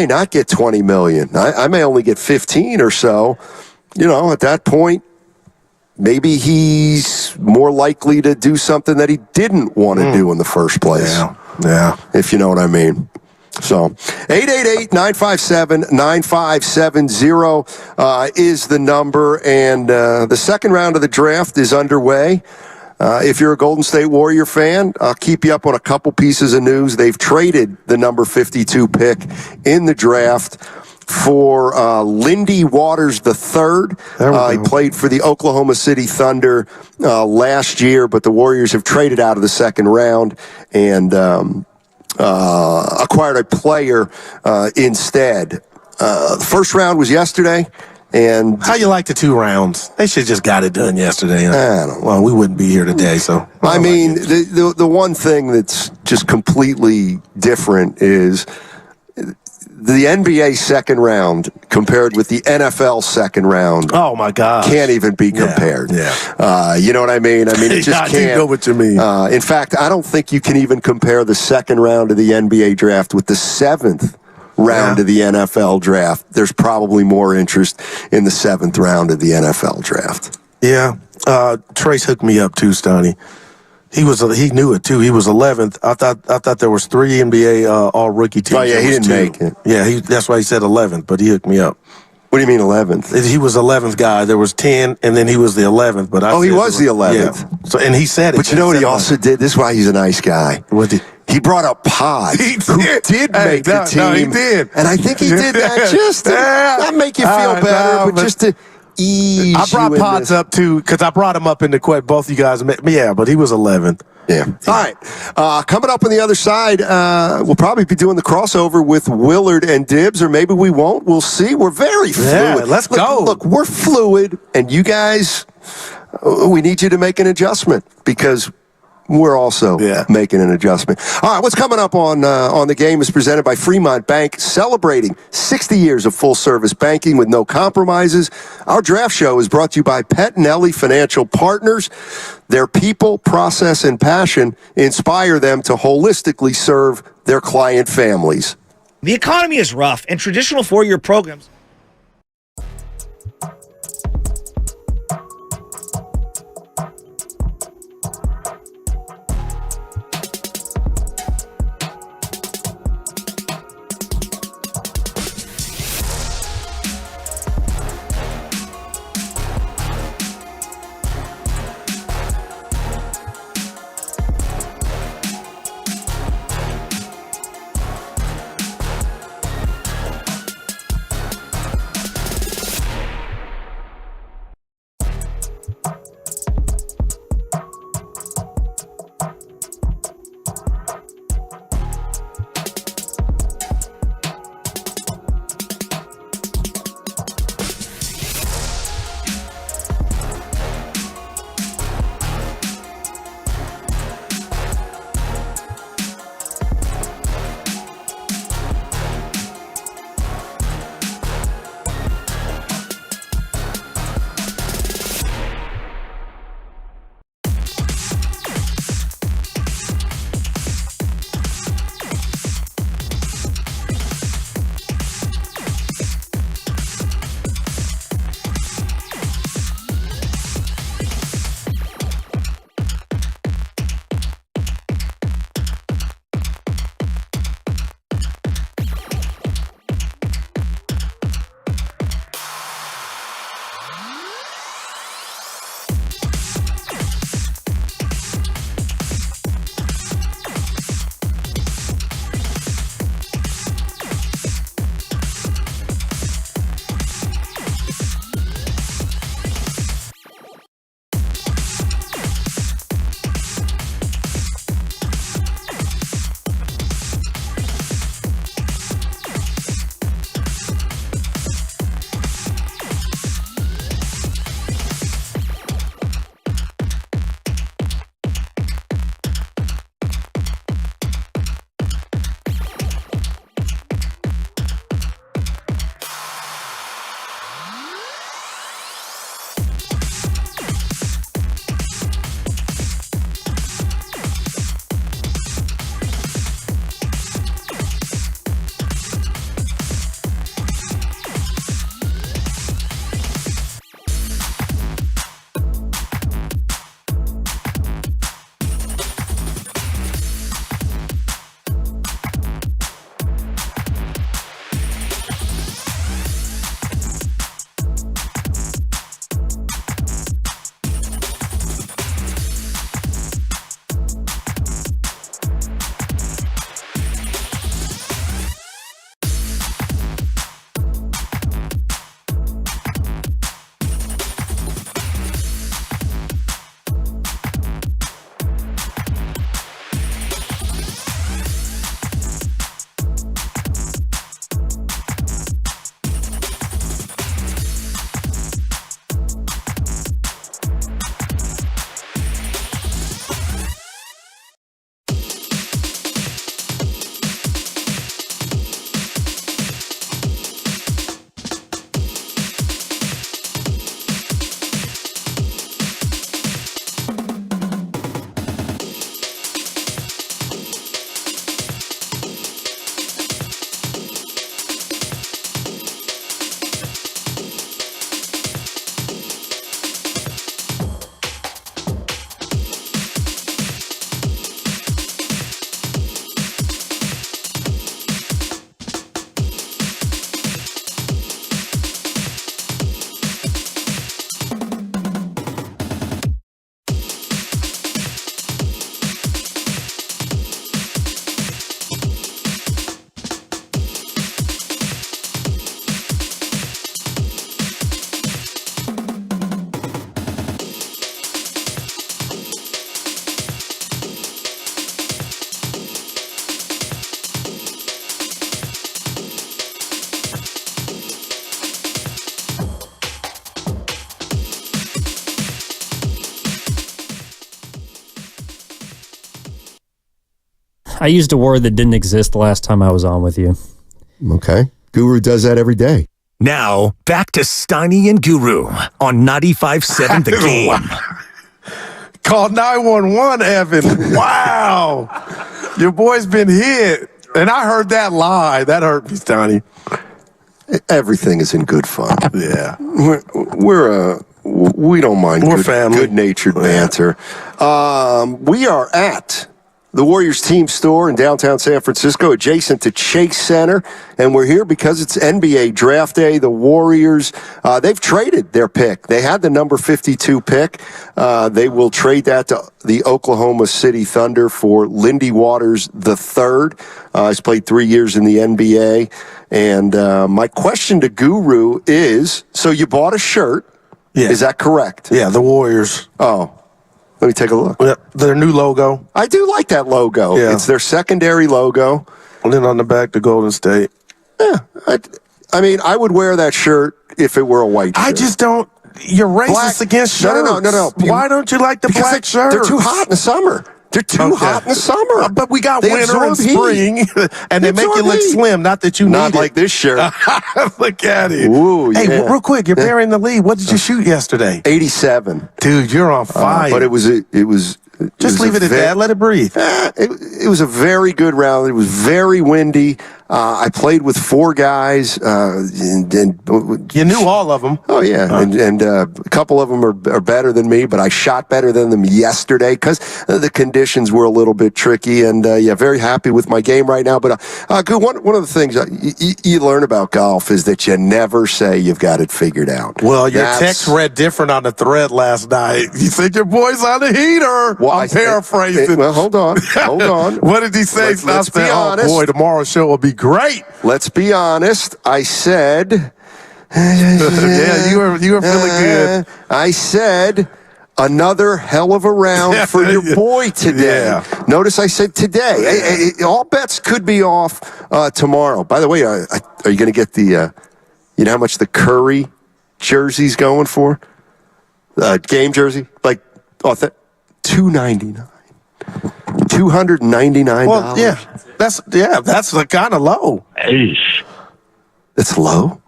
Speaker 19: not get $20 million. I may only get 15 or so. At that point, maybe he's more likely to do something that he didn't want to do in the first place.
Speaker 20: Yeah.
Speaker 19: If you know what I mean. So 888-957-9570 is the number, and the second round of the draft is underway. If you're a Golden State Warrior fan, I'll keep you up on a couple pieces of news. They've traded the number 52 pick in the draft for Lindy Waters III. He played for the Oklahoma City Thunder last year, but the Warriors have traded out of the second round and acquired a player instead. The first round was yesterday. And
Speaker 20: how you like the 2 rounds? They should just got it done yesterday. Well, we wouldn't be here today. So
Speaker 19: I mean, the one thing that's just completely different is the NBA second round compared with the NFL second round.
Speaker 20: Oh my God,
Speaker 19: can't even be compared.
Speaker 20: Yeah.
Speaker 19: You know what I mean? I mean, it just can't.
Speaker 20: I know what you mean.
Speaker 19: In fact, I don't think you can even compare the second round of the NBA draft with the 7th round of the NFL draft. There's probably more interest in the 7th round of the NFL draft.
Speaker 20: Yeah. Trace hooked me up too, Stoney. He knew it too. He was 11th. I thought there was 3 NBA all rookie teams.
Speaker 19: Oh yeah, he didn't make it.
Speaker 20: Yeah, that's why he said 11th, but he hooked me up.
Speaker 19: What do you mean 11th?
Speaker 20: He was 11th guy. There was 10, and then he was the 11th. But
Speaker 19: he was the 11th.
Speaker 20: Yeah. So and he said it.
Speaker 19: But you know what he also did? This is why he's a nice guy.
Speaker 20: What did
Speaker 19: he brought up Pods, who did make the team.
Speaker 20: No, he did.
Speaker 19: And I think he did that just to not make you feel better, but just to ease you.
Speaker 20: I brought Pods up too, because I brought him up in the question. Both you guys met. Yeah, but he was 11th.
Speaker 19: Yeah. All right. Coming up on the other side, we'll probably be doing the crossover with Willard and Dibbs, or maybe we won't. We'll see. We're very fluid.
Speaker 20: Yeah, let's go.
Speaker 19: Look, we're fluid, and you guys, we need you to make an adjustment because we're also making an adjustment. All right, what's coming up on the game is presented by Fremont Bank, celebrating 60 years of full-service banking with no compromises. Our draft show is brought to you by Pettinelli Financial Partners. Their people, process, and passion inspire them to holistically serve their client families.
Speaker 15: The economy is rough, and traditional four-year programs... I used a word that didn't exist the last time I was on with you.
Speaker 19: Okay. Guru does that every day.
Speaker 18: Now, back to Steiny and Guru on 95.7 The Game.
Speaker 20: Call 911, Evan. Wow. Your boy's been hit. And I heard that lie. That hurt me, Steiny.
Speaker 19: Everything is in good fun.
Speaker 20: Yeah.
Speaker 19: We don't mind good-natured banter. We are at the Warriors team store in downtown San Francisco, adjacent to Chase Center, and we're here because it's NBA draft day. The Warriors, they've traded their pick. They had the number 52 pick. They will trade that to the Oklahoma City Thunder for Lindy Waters III. He's played 3 years in the NBA. And my question to Guru is, so you bought a shirt.
Speaker 20: Yeah.
Speaker 19: Is that correct?
Speaker 20: Yeah, the Warriors.
Speaker 19: Oh. Let me take a look.
Speaker 20: Their new logo.
Speaker 19: I do like that logo.
Speaker 20: Yeah.
Speaker 19: It's their secondary logo.
Speaker 20: And then on the back, the Golden State.
Speaker 19: Yeah. I mean, I would wear that shirt if it were a white shirt.
Speaker 20: I just don't. You're racist against shirts.
Speaker 19: No.
Speaker 20: Why don't you like the black shirts?
Speaker 19: They're too hot in the summer. They're too hot in the summer.
Speaker 20: But we got winter and spring, and they make you look slim. Not that you need
Speaker 19: Not like this shirt.
Speaker 20: Look at it.
Speaker 19: Ooh,
Speaker 20: hey,
Speaker 19: yeah.
Speaker 20: real quick, you're burying the lead. What did you shoot yesterday?
Speaker 19: 87.
Speaker 20: Dude, you're on fire.
Speaker 19: But it was
Speaker 20: just leave it at that. Let it breathe.
Speaker 19: It was a very good round. It was very windy. I played with 4 guys. And
Speaker 20: you knew all of them.
Speaker 19: Oh, yeah. And a couple of them are better than me, but I shot better than them yesterday because the conditions were a little bit tricky. And, very happy with my game right now. But one of the things you learn about golf is that you never say you've got it figured out.
Speaker 20: Well, your text read different on the thread last night. You said your boy's on the heater. Well, I'm paraphrasing.
Speaker 19: Well, hold on.
Speaker 20: What did he say?
Speaker 19: Let's be honest.
Speaker 20: Oh, boy, tomorrow's show will be great.
Speaker 19: Let's be honest. I said...
Speaker 20: yeah, you were feeling good.
Speaker 19: I said... Another hell of a round for your boy today.
Speaker 20: Yeah.
Speaker 19: Notice I said today. All bets could be off tomorrow. By the way, are you going to get the, you know how much the Curry jersey's going for? Game jersey? Like, $299. $299.
Speaker 20: Well, that's kind of low.
Speaker 19: It's low?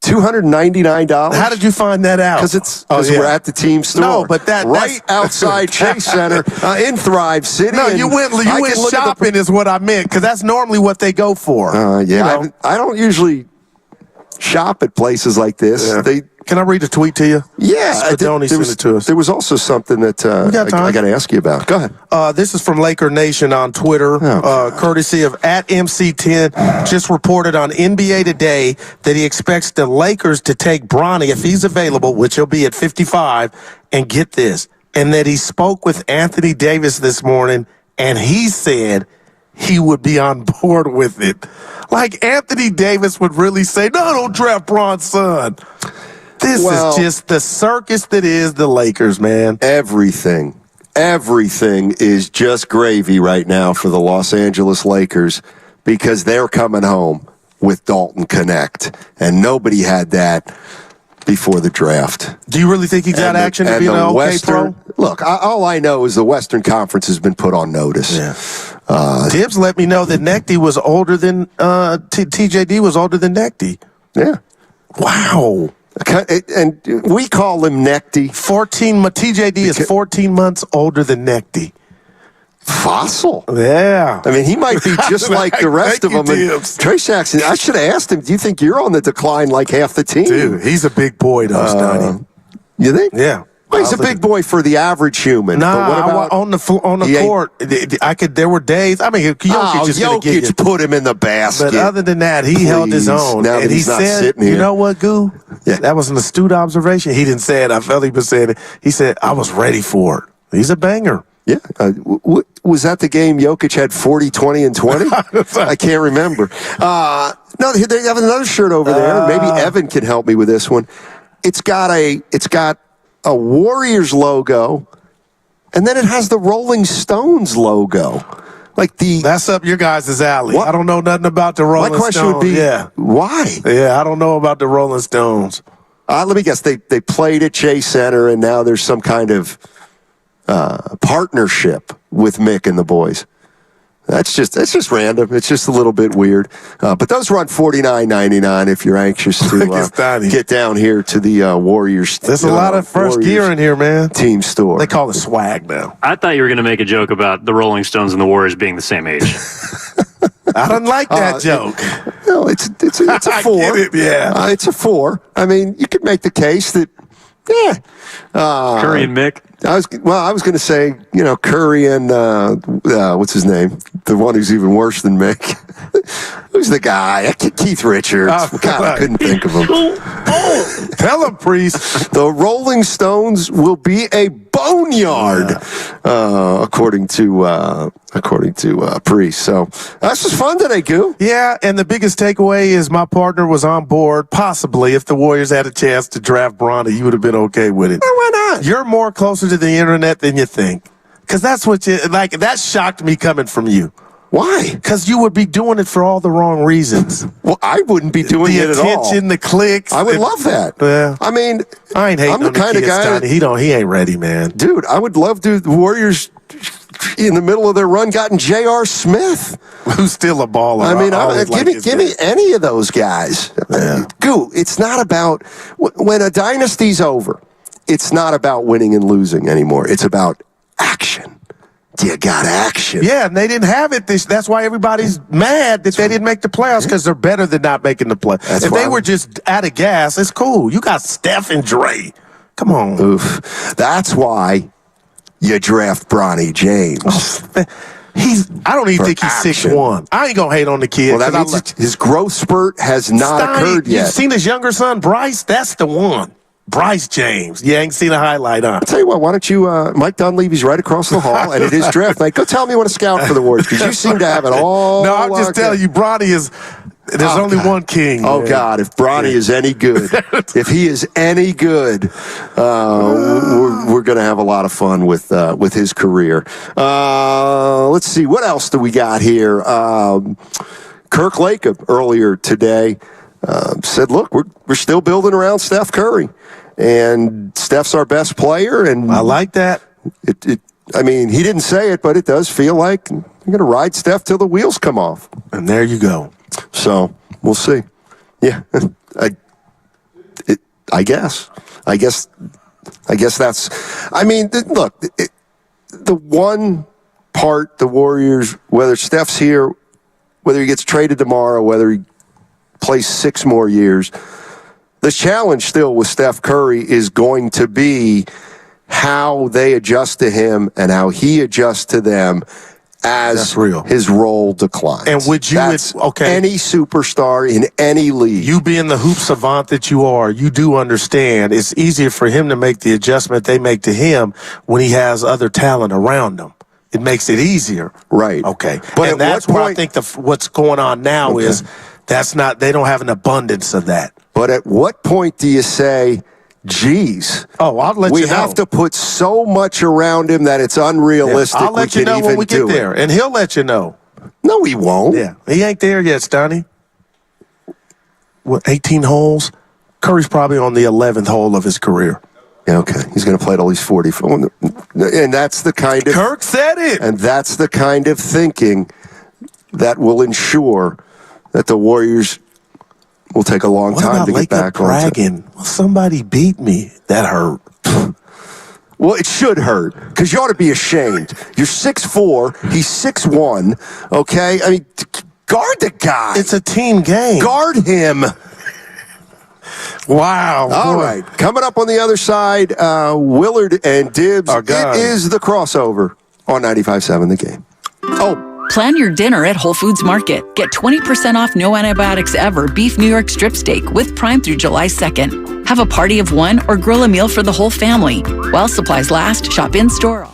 Speaker 19: $299.
Speaker 20: How did you find that out?
Speaker 19: Because we're at the team store.
Speaker 20: No, but
Speaker 19: that's outside Chase Center in Thrive City.
Speaker 20: No, you went shopping is what I meant, because that's normally what they go for.
Speaker 19: I don't usually shop at places like this.
Speaker 20: Yeah. Can I read a tweet to you?
Speaker 19: Yeah.
Speaker 20: Spadoni sent it to us.
Speaker 19: There was also something that I got to ask you about. Go ahead.
Speaker 20: This is from Laker Nation on Twitter, courtesy of @MC10. Just reported on NBA Today that he expects the Lakers to take Bronny, if he's available, which he'll be at 55, and get this, and that he spoke with Anthony Davis this morning, and he said he would be on board with it. Like Anthony Davis would really say, no, don't draft Bron's son. This is just the circus that is the Lakers, man.
Speaker 19: Everything is just gravy right now for the Los Angeles Lakers because they're coming home with Dalton Knecht, and nobody had that before the draft.
Speaker 20: Do you really think he got action to be an OK pro?
Speaker 19: Look, all I know is the Western Conference has been put on notice.
Speaker 20: Yeah. Tibbs let me know that Knecht was older than TJD was older than Knecht.
Speaker 19: Yeah.
Speaker 20: Wow.
Speaker 19: And we call him Knecht.
Speaker 20: TJD is 14 months older than Knecht.
Speaker 19: Fossil.
Speaker 20: Yeah.
Speaker 19: I mean, he might be just like the rest of them. Trey Jackson, I should have asked him, do you think you're on the decline like half the team?
Speaker 20: Dude, he's a big boy, though, Stoney.
Speaker 19: You think?
Speaker 20: Yeah.
Speaker 19: Well, he's a big boy for the average human.
Speaker 20: Nah,
Speaker 19: but what about
Speaker 20: on the court, there were days. I mean,
Speaker 19: Jokic put him in the basket.
Speaker 20: But other than that, he held his own.
Speaker 19: Now
Speaker 20: and
Speaker 19: he said,
Speaker 20: you know what, Goo? Yeah. That was an astute observation. He didn't say it. I felt he was saying it. He said, I was ready for it. He's a banger.
Speaker 19: Yeah. Was that the game Jokic had 40, 20, and 20? I can't remember. No, they have another shirt over there. Maybe Evan can help me with this one. It's got a Warriors logo, and then it has the Rolling Stones logo.
Speaker 20: That's up your guys' alley. What? I don't know nothing about the Rolling Stones.
Speaker 19: My question would be, why?
Speaker 20: Yeah, I don't know about the Rolling Stones.
Speaker 19: Let me guess. They played at Chase Center, and now there's some kind of partnership with Mick and the boys. That's just random. It's just a little bit weird. But those run $49.99 if you're anxious to get down here to the Warriors.
Speaker 20: There's a lot of first gear in here, man.
Speaker 19: Team store.
Speaker 20: They call it swag now.
Speaker 11: I thought you were going to make a joke about the Rolling Stones and the Warriors being the same age.
Speaker 20: I don't like that joke.
Speaker 19: No, it's a 4. It's a 4. I mean, you could make the case that,
Speaker 11: Curry and Mick.
Speaker 19: I was going to say, Curry and what's his name? The one who's even worse than Mick. Who's the guy? Keith Richards. God, I couldn't think of him.
Speaker 20: Tell him, Priest.
Speaker 19: The Rolling Stones will be a boneyard, according to Priest. So this was fun today, Goo.
Speaker 20: Yeah, and the biggest takeaway is my partner was on board. Possibly, if the Warriors had a chance to draft Bronny, you would have been okay with it.
Speaker 19: Why not?
Speaker 20: You're more closer to the internet than you think. Because that's what you like. That shocked me coming from you.
Speaker 19: Why?
Speaker 20: Because you would be doing it for all the wrong reasons.
Speaker 19: Well, I wouldn't be doing it at all.
Speaker 20: The attention, the clicks.
Speaker 19: I would love that.
Speaker 20: Yeah.
Speaker 19: I mean,
Speaker 20: I ain't hating
Speaker 19: I'm the
Speaker 20: on the
Speaker 19: kind of
Speaker 20: kid,
Speaker 19: guy.
Speaker 20: Scotty. He ain't ready, man.
Speaker 19: Dude, I would love to. The Warriors, in the middle of their run, gotten J.R. Smith,
Speaker 20: who's still a baller.
Speaker 19: I mean, give me any of those guys.
Speaker 20: Yeah.
Speaker 19: Goo, it's not about when a dynasty's over. It's not about winning and losing anymore. It's about action. You got action.
Speaker 20: Yeah, and they didn't have it. That's why everybody's mad that they didn't make the playoffs, because they're better than not making the playoffs. If they were just out of gas, it's cool. You got Steph and Dre. Come on.
Speaker 19: Oof. That's why you draft Bronny James.
Speaker 20: I don't even think he's 6'1". I ain't going to hate on the kid.
Speaker 19: Well, that means his growth spurt has not occurred yet.
Speaker 20: You've seen his younger son, Bryce? That's the one. Bryce James. You ain't seen a highlight on.
Speaker 19: I'll tell you what, why don't you, Mike Dunleavy's right across the hall, and it is draft night. Go tell me what to scout for the Warriors, because you seem to have it all.
Speaker 20: No, I'm just telling you, Bronny is, there's only one king.
Speaker 19: Oh, man. God, if Bronny is any good, if he is any good, we're going to have a lot of fun with his career. Let's see, what else do we got here? Kirk Lacob earlier today said, look, we're still building around Steph Curry. And Steph's our best player, and
Speaker 20: I like that.
Speaker 19: I mean, he didn't say it, but it does feel like you're going to ride Steph till the wheels come off.
Speaker 20: And there you go.
Speaker 19: So we'll see. Yeah, I guess that's. I mean, look, the one part the Warriors, whether Steph's here, whether he gets traded tomorrow, whether he plays 6 more years. The challenge still with Steph Curry is going to be how they adjust to him and how he adjusts to them as his role declines.
Speaker 20: And would you,
Speaker 19: any superstar in any league.
Speaker 20: You being the hoop savant that you are, you do understand it's easier for him to make the adjustment they make to him when he has other talent around him. It makes it easier.
Speaker 19: Right.
Speaker 20: Okay. But that's where I think what's going on now is they don't have an abundance of that.
Speaker 19: But at what point do you say, geez,
Speaker 20: I'll let you know.
Speaker 19: We have to put so much around him that it's unrealistic.
Speaker 20: I'll let you know when we get there. And he'll let you know.
Speaker 19: No, he won't.
Speaker 20: Yeah. He ain't there yet, Stoney. What, 18 holes? Curry's probably on the 11th hole of his career.
Speaker 19: Yeah, okay. He's going to play at least 40. And that's the kind of...
Speaker 20: Kirk said it!
Speaker 19: And that's the kind of thinking that will ensure that the Warriors will take a long time to get back on.
Speaker 20: Bragging? Well, somebody beat me. That hurt.
Speaker 19: Well, it should hurt, because you ought to be ashamed. You're 6'4", he's 6'1", okay? I mean, guard the guy.
Speaker 20: It's a team game.
Speaker 19: Guard him.
Speaker 20: Wow.
Speaker 19: All right. Coming up on the other side, Willard and Dibbs. It is the crossover on 95.7 The Game.
Speaker 21: Plan your dinner at Whole Foods Market. Get 20% off no antibiotics ever beef New York strip steak with Prime through July 2nd. Have a party of one or grill a meal for the whole family. While supplies last, shop in-store.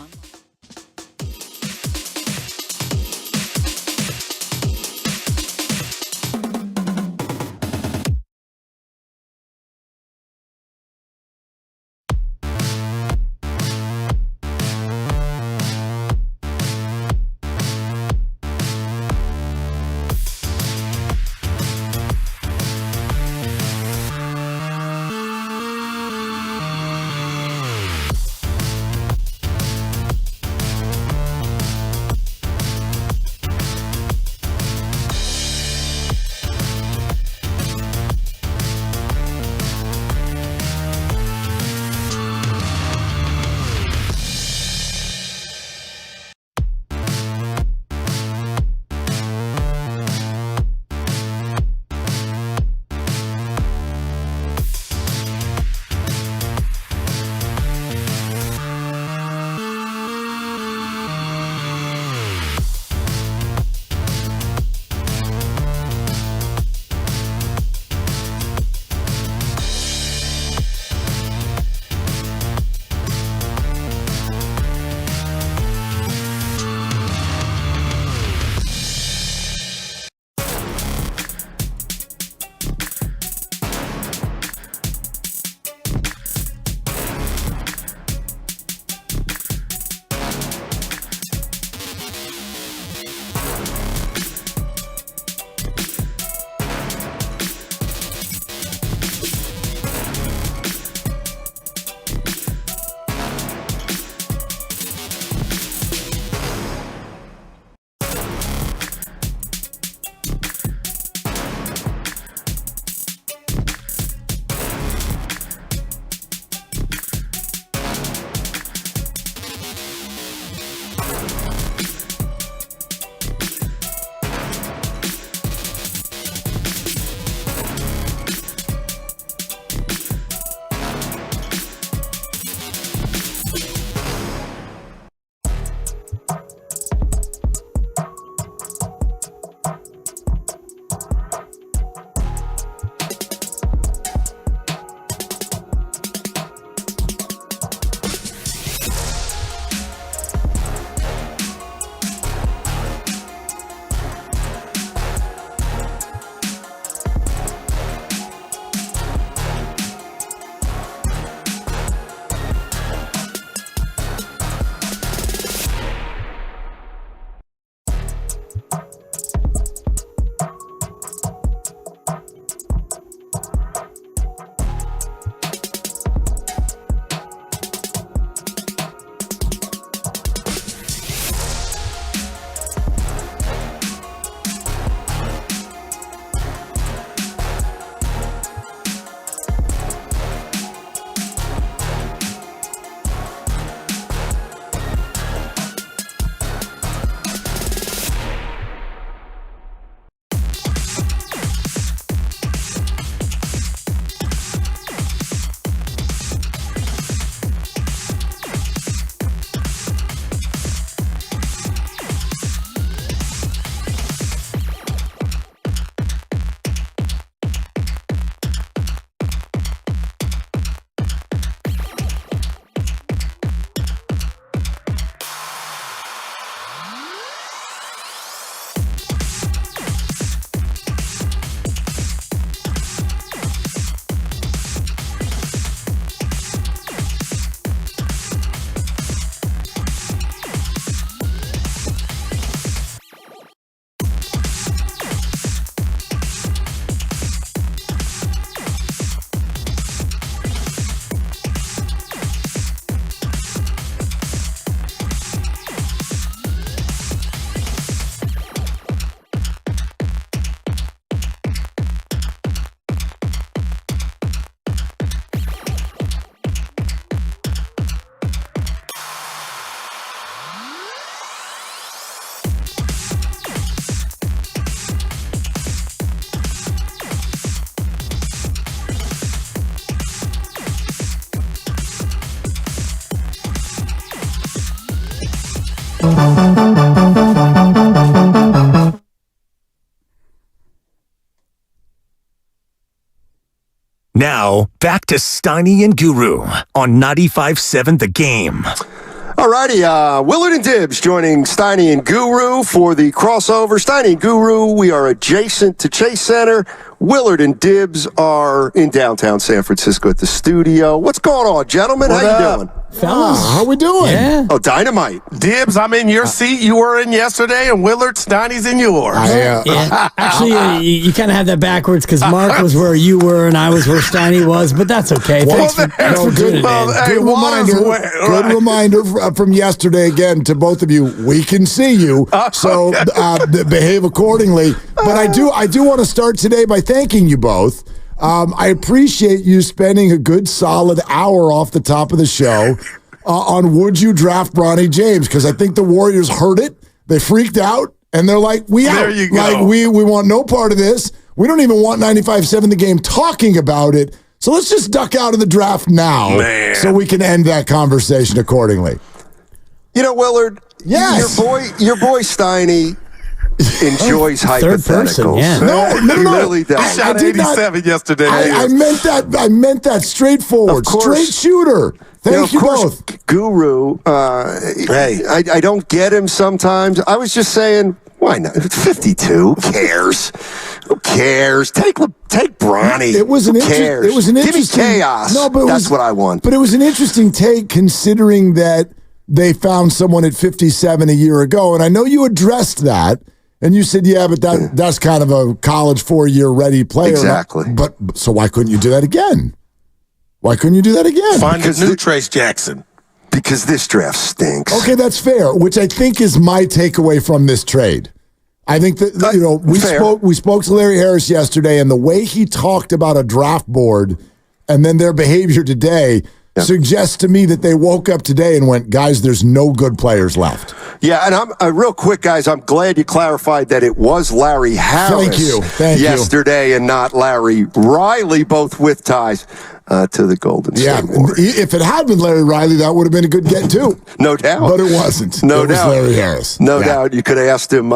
Speaker 18: Now, back to Steiny and Guru on 95.7 The Game.
Speaker 19: All righty, Willard and Dibbs joining Steiny and Guru for the crossover. Steiny and Guru, we are adjacent to Chase Center. Willard and Dibbs are in downtown San Francisco at the studio. What's going on, gentlemen? How you doing?
Speaker 3: Fellas,
Speaker 2: how we doing?
Speaker 3: Yeah.
Speaker 19: Oh, dynamite.
Speaker 20: Dibbs, I'm in your seat. You were in yesterday, and Willard, Steiny's in yours.
Speaker 2: Yeah. Actually, you kind of had that backwards because Mark was where you were and I was where Steiny was, but that's okay. Thanks for doing it, man. Good reminder from yesterday again to both of you. We can see you, so behave accordingly. But I do want to start today by thanking you both. I appreciate you spending a good solid hour off the top of the show on would you draft Bronny James, because I think the Warriors heard it. They freaked out, and they're like, we out.
Speaker 20: There you go.
Speaker 2: Like, we want no part of this. We don't even want 95.7 The Game talking about it. So let's just duck out of the draft now so we can end that conversation accordingly.
Speaker 19: You know, Willard,
Speaker 2: yes.
Speaker 19: your boy Steiny enjoys hypotheticals.
Speaker 2: No.
Speaker 19: He really does.
Speaker 20: He shot 87 yesterday.
Speaker 2: I meant that straightforward, straight shooter. Thank you both.
Speaker 19: Guru, I don't get him sometimes. I was just saying, why not? 52. Who cares? Who cares? Take Bronny.
Speaker 2: It was an
Speaker 19: interesting.
Speaker 2: It was an
Speaker 19: Give
Speaker 2: interesting.
Speaker 19: me chaos.
Speaker 2: No, but
Speaker 19: that's what I want.
Speaker 2: But it was an interesting take, considering that they found someone at 57 a year ago, and I know you addressed that. And you said, yeah, but that's kind of a college 4-year ready player.
Speaker 19: Exactly.
Speaker 2: But so why couldn't you do that again? Why couldn't you do that again?
Speaker 20: Find a new Trace Jackson.
Speaker 19: Because this draft stinks.
Speaker 2: Okay, that's fair, which I think is my takeaway from this trade. I think that, we spoke to Larry Harris yesterday, and the way he talked about a draft board and then their behavior today suggests to me that they woke up today and went, guys, there's no good players left.
Speaker 19: Yeah, and I'm real quick, guys. I'm glad you clarified that it was Larry Harris yesterday and not Larry Riley, both with ties to the Golden State Warriors.
Speaker 2: If it had been Larry Riley, that would have been a good get too.
Speaker 19: No doubt.
Speaker 2: But it wasn't.
Speaker 19: No
Speaker 2: it
Speaker 19: doubt.
Speaker 2: was Larry Harris.
Speaker 19: No doubt. You could have asked him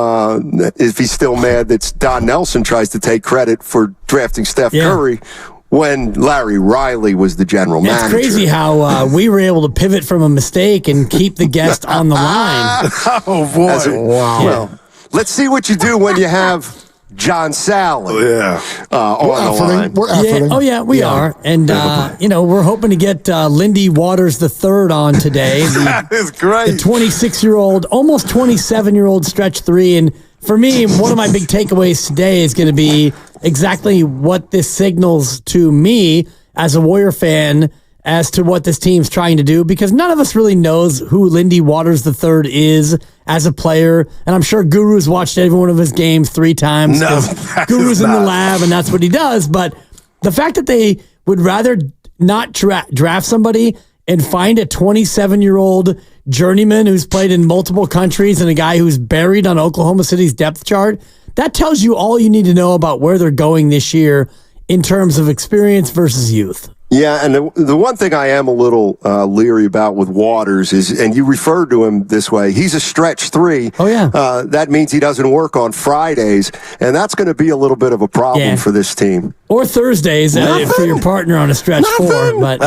Speaker 19: if he's still mad that Don Nelson tries to take credit for drafting Steph Curry when Larry Riley was the general manager.
Speaker 2: It's crazy how we were able to pivot from a mistake and keep the guest on the line.
Speaker 20: Oh, boy.
Speaker 19: Wow. Well, let's see what you do when you have John Sally on the line.
Speaker 2: We're efforting. We are. And, we're hoping to get Lindy Waters III on today.
Speaker 20: That is great.
Speaker 2: The 26-year-old, almost 27-year-old stretch three. And for me, one of my big takeaways today is going to be exactly what this signals to me as a Warrior fan as to what this team's trying to do, because none of us really knows who Lindy Waters III is as a player. And I'm sure Guru's watched every one of his games 3 times.
Speaker 20: No,
Speaker 2: Guru's in the lab and that's what he does. But the fact that they would rather not draft somebody and find a 27-year-old journeyman who's played in multiple countries and a guy who's buried on Oklahoma City's depth chart, that tells you all you need to know about where they're going this year in terms of experience versus youth.
Speaker 19: Yeah, and the one thing I am a little leery about with Waters is, and you referred to him this way, he's a stretch 3.
Speaker 2: Oh, yeah.
Speaker 19: That means he doesn't work on Fridays, and that's going to be a little bit of a problem for this team.
Speaker 2: Or Thursdays for your partner on a stretch 4. But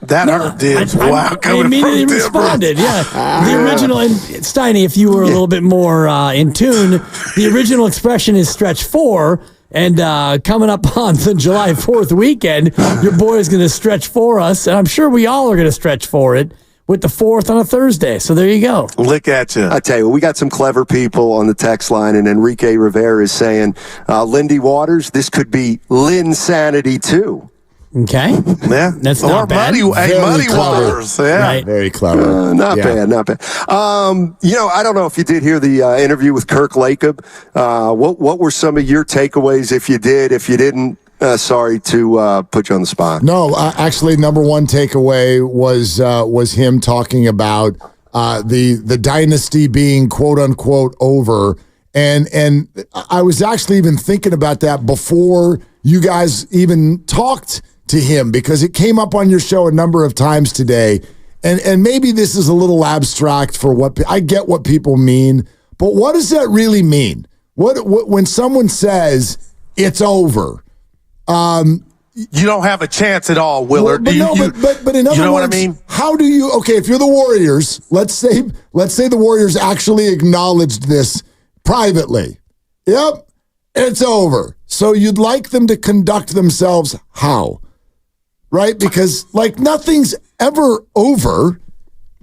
Speaker 20: that hurt Dibbs. Wow,
Speaker 2: I immediately responded. Yeah, the original, and Steiny, if you were a little bit more in tune, the original expression is stretch 4. And coming up on the July 4th weekend, your boy is going to stretch for us. And I'm sure we all are going to stretch for it with the 4th on a Thursday. So there you go.
Speaker 20: Look at you.
Speaker 19: I tell you, we got some clever people on the text line. And Enrique Rivera is saying, Lindy Waters, this could be Linsanity too.
Speaker 2: Okay.
Speaker 20: Yeah.
Speaker 2: That's not bad.
Speaker 20: Muddy Waters. Yeah.
Speaker 2: Right. Very clever.
Speaker 19: Not bad. I don't know if you did hear the interview with Kirk Lacob. What were some of your takeaways if you did? If you didn't, sorry to put you on the spot.
Speaker 2: No, actually, number one takeaway was him talking about the dynasty being quote unquote over. And I was actually even thinking about that before you guys even talked to him, because it came up on your show a number of times today. And maybe this is a little abstract for what I get what people mean, but what does that really mean? What when someone says it's over?
Speaker 20: you don't have a chance at all, Willard.
Speaker 2: But in other words,
Speaker 20: what I mean?
Speaker 2: How do you? Okay, if you're the Warriors, let's say the Warriors actually acknowledged this privately. Yep, it's over. So you'd like them to conduct themselves how? Right? Because nothing's ever over.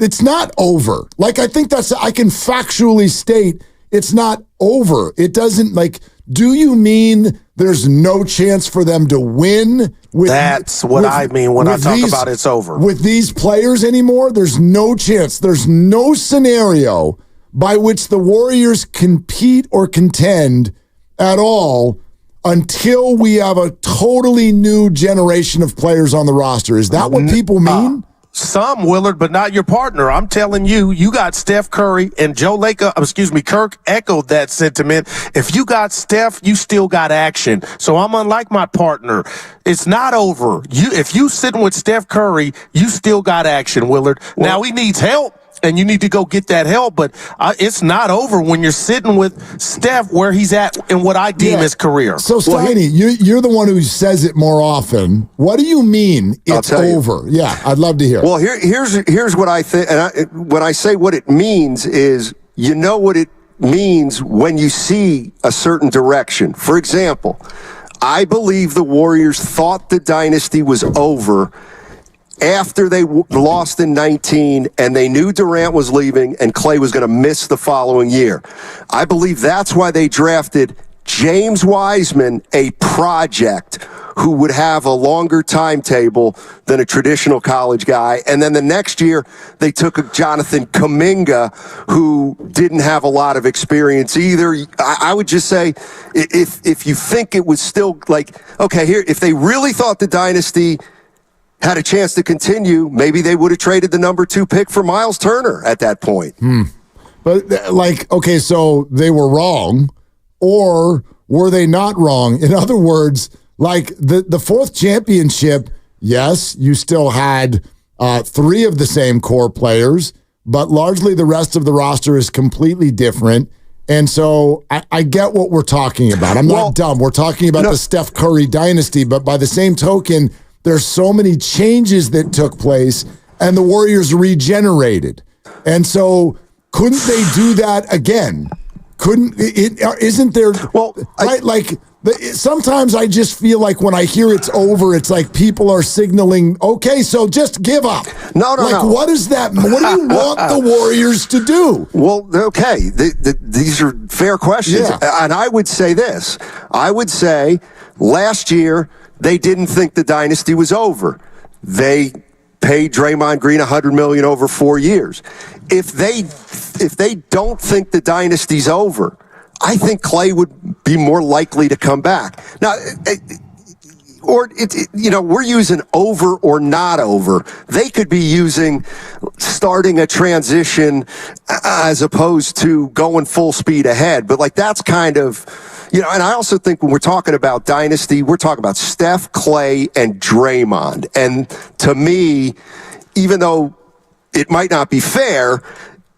Speaker 2: It's not over. I think I can factually state it's not over. It doesn't do you mean there's no chance for them to win?
Speaker 20: That's what I mean when I talk about it's over.
Speaker 2: With these players anymore, there's no chance. There's no scenario by which the Warriors compete or contend at all until we have a totally new generation of players on the roster. Is that what people mean?
Speaker 20: Some, Willard, but not your partner. I'm telling you, you got Steph Curry and Kirk echoed that sentiment. If you got Steph, you still got action. So I'm unlike my partner. It's not over. If you sitting with Steph Curry, you still got action, Willard. Now he needs help. And you need to go get that help, but it's not over when you're sitting with Steph where he's at in what I deem his career.
Speaker 2: So, Steiny, you're the one who says it more often. What do you mean it's over? Yeah, I'd love to hear.
Speaker 19: Well, here's what I think. And when I say what it means is, you know what it means when you see a certain direction. For example, I believe the Warriors thought the dynasty was over after they lost in 19 and they knew Durant was leaving and Klay was going to miss the following year. I believe that's why they drafted James Wiseman, a project who would have a longer timetable than a traditional college guy. And then the next year, they took Jonathan Kuminga, who didn't have a lot of experience either. I would just say, if you think it was still if they really thought the dynasty had a chance to continue, maybe they would have traded the number 2 pick for Miles Turner at that point.
Speaker 2: But so they were wrong, or were they not wrong? In other words, the fourth championship, yes, you still had 3 of the same core players, but largely the rest of the roster is completely different. And so I get what we're talking about. I'm not dumb. We're talking about the Steph Curry dynasty, but by the same token, there's so many changes that took place, and the Warriors regenerated. And so couldn't they do that again? Isn't there... sometimes I just feel like when I hear it's over, it's like people are signaling, okay, so just give up.
Speaker 19: No.
Speaker 2: What is that? What do you want the Warriors to do?
Speaker 19: Well, okay, these are fair questions. Yeah. And I would say this. I would say last year, they didn't think the dynasty was over. They paid Draymond Green $100 million over 4 years. If they don't think the dynasty's over, I think Klay would be more likely to come back. Now, we're using over or not over. They could be using starting a transition as opposed to going full speed ahead. But that's kind of, and I also think when we're talking about dynasty, we're talking about Steph, Klay, and Draymond. And to me, even though it might not be fair,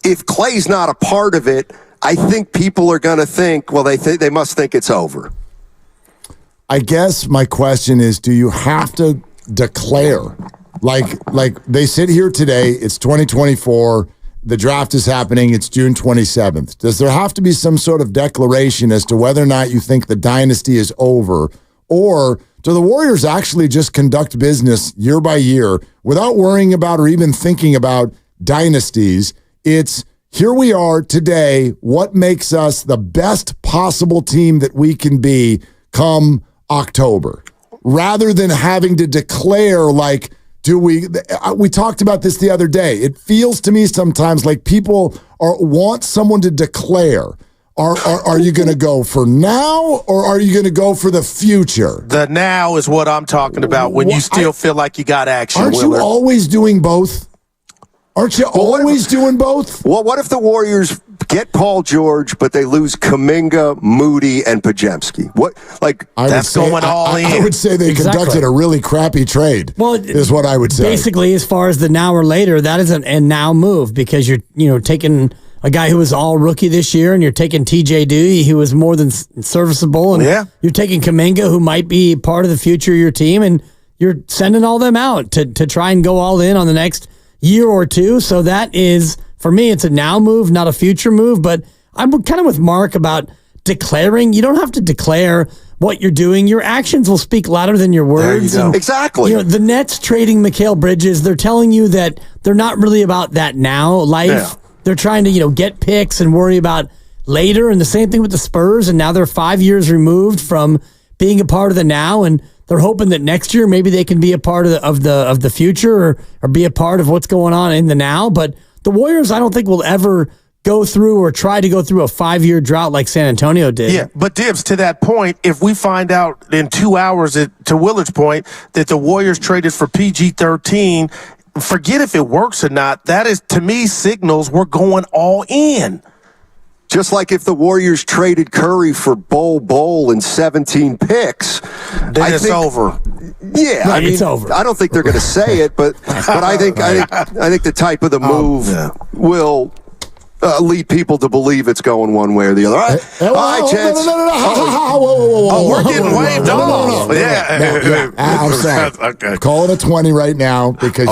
Speaker 19: if Klay's not a part of it, I think people are going to think, well, they must think it's over.
Speaker 2: I guess my question is, do you have to declare? Like they sit here today, it's 2024, the draft is happening, it's June 27th. Does there have to be some sort of declaration as to whether or not you think the dynasty is over? Or do the Warriors actually just conduct business year by year without worrying about or even thinking about dynasties? It's here we are today, what makes us the best possible team that we can be come October, rather than having to declare we talked about this the other day. It feels to me sometimes like people want someone to declare. Are you going to go for now, or are you going to go for the future?
Speaker 20: The now is what I'm talking about when you still feel like you got action,
Speaker 2: Aren't
Speaker 20: Willard.
Speaker 2: you always doing both? Aren't you always doing both?
Speaker 19: Well, what if the Warriors get Paul George, but they lose Kuminga, Moody, and Pajemski?
Speaker 20: That's going all in.
Speaker 2: I would say they conducted a really crappy trade. Well, is what I would say.
Speaker 3: Basically, as far as the now or later, that is a now move because you're taking
Speaker 2: a guy who was all rookie this year, and you're taking TJ Dewey, who was more than serviceable, and you're taking Kuminga, who might be part of the future of your team, and you're sending all them out to try and go all in on the next year or two. So that is, for me, it's a now move, not a future move. But I'm kind of with Mark about declaring. You don't have to declare what you're doing. Your actions will speak louder than your words.
Speaker 19: There you go. Exactly.
Speaker 2: The Nets trading Mikal Bridges, they're telling you that they're not really about that now life. Yeah. They're trying to, get picks and worry about later. And the same thing with the Spurs. And now they're 5 years removed from being a part of the now. And they're hoping that next year maybe they can be a part of the future or be a part of what's going on in the now. But the Warriors, I don't think will ever go through or try to go through a 5-year drought like San Antonio did.
Speaker 20: Yeah, but Dibs, to that point, if we find out in 2 hours, to Willard's point, that the Warriors traded for PG-13, forget if it works or not. That is, to me, signals we're going all in.
Speaker 19: Just like if the Warriors traded Curry for Bol and 17 picks,
Speaker 20: then it's over.
Speaker 19: Yeah,
Speaker 2: right, it's over.
Speaker 19: I don't think they're going to say it, but I think the type of the move will lead people to believe it's going one way or the other. All right, Chance.
Speaker 20: No. We're getting waved off. Yeah.
Speaker 8: I'm sorry.
Speaker 20: Okay.
Speaker 8: Call it a 20 right now because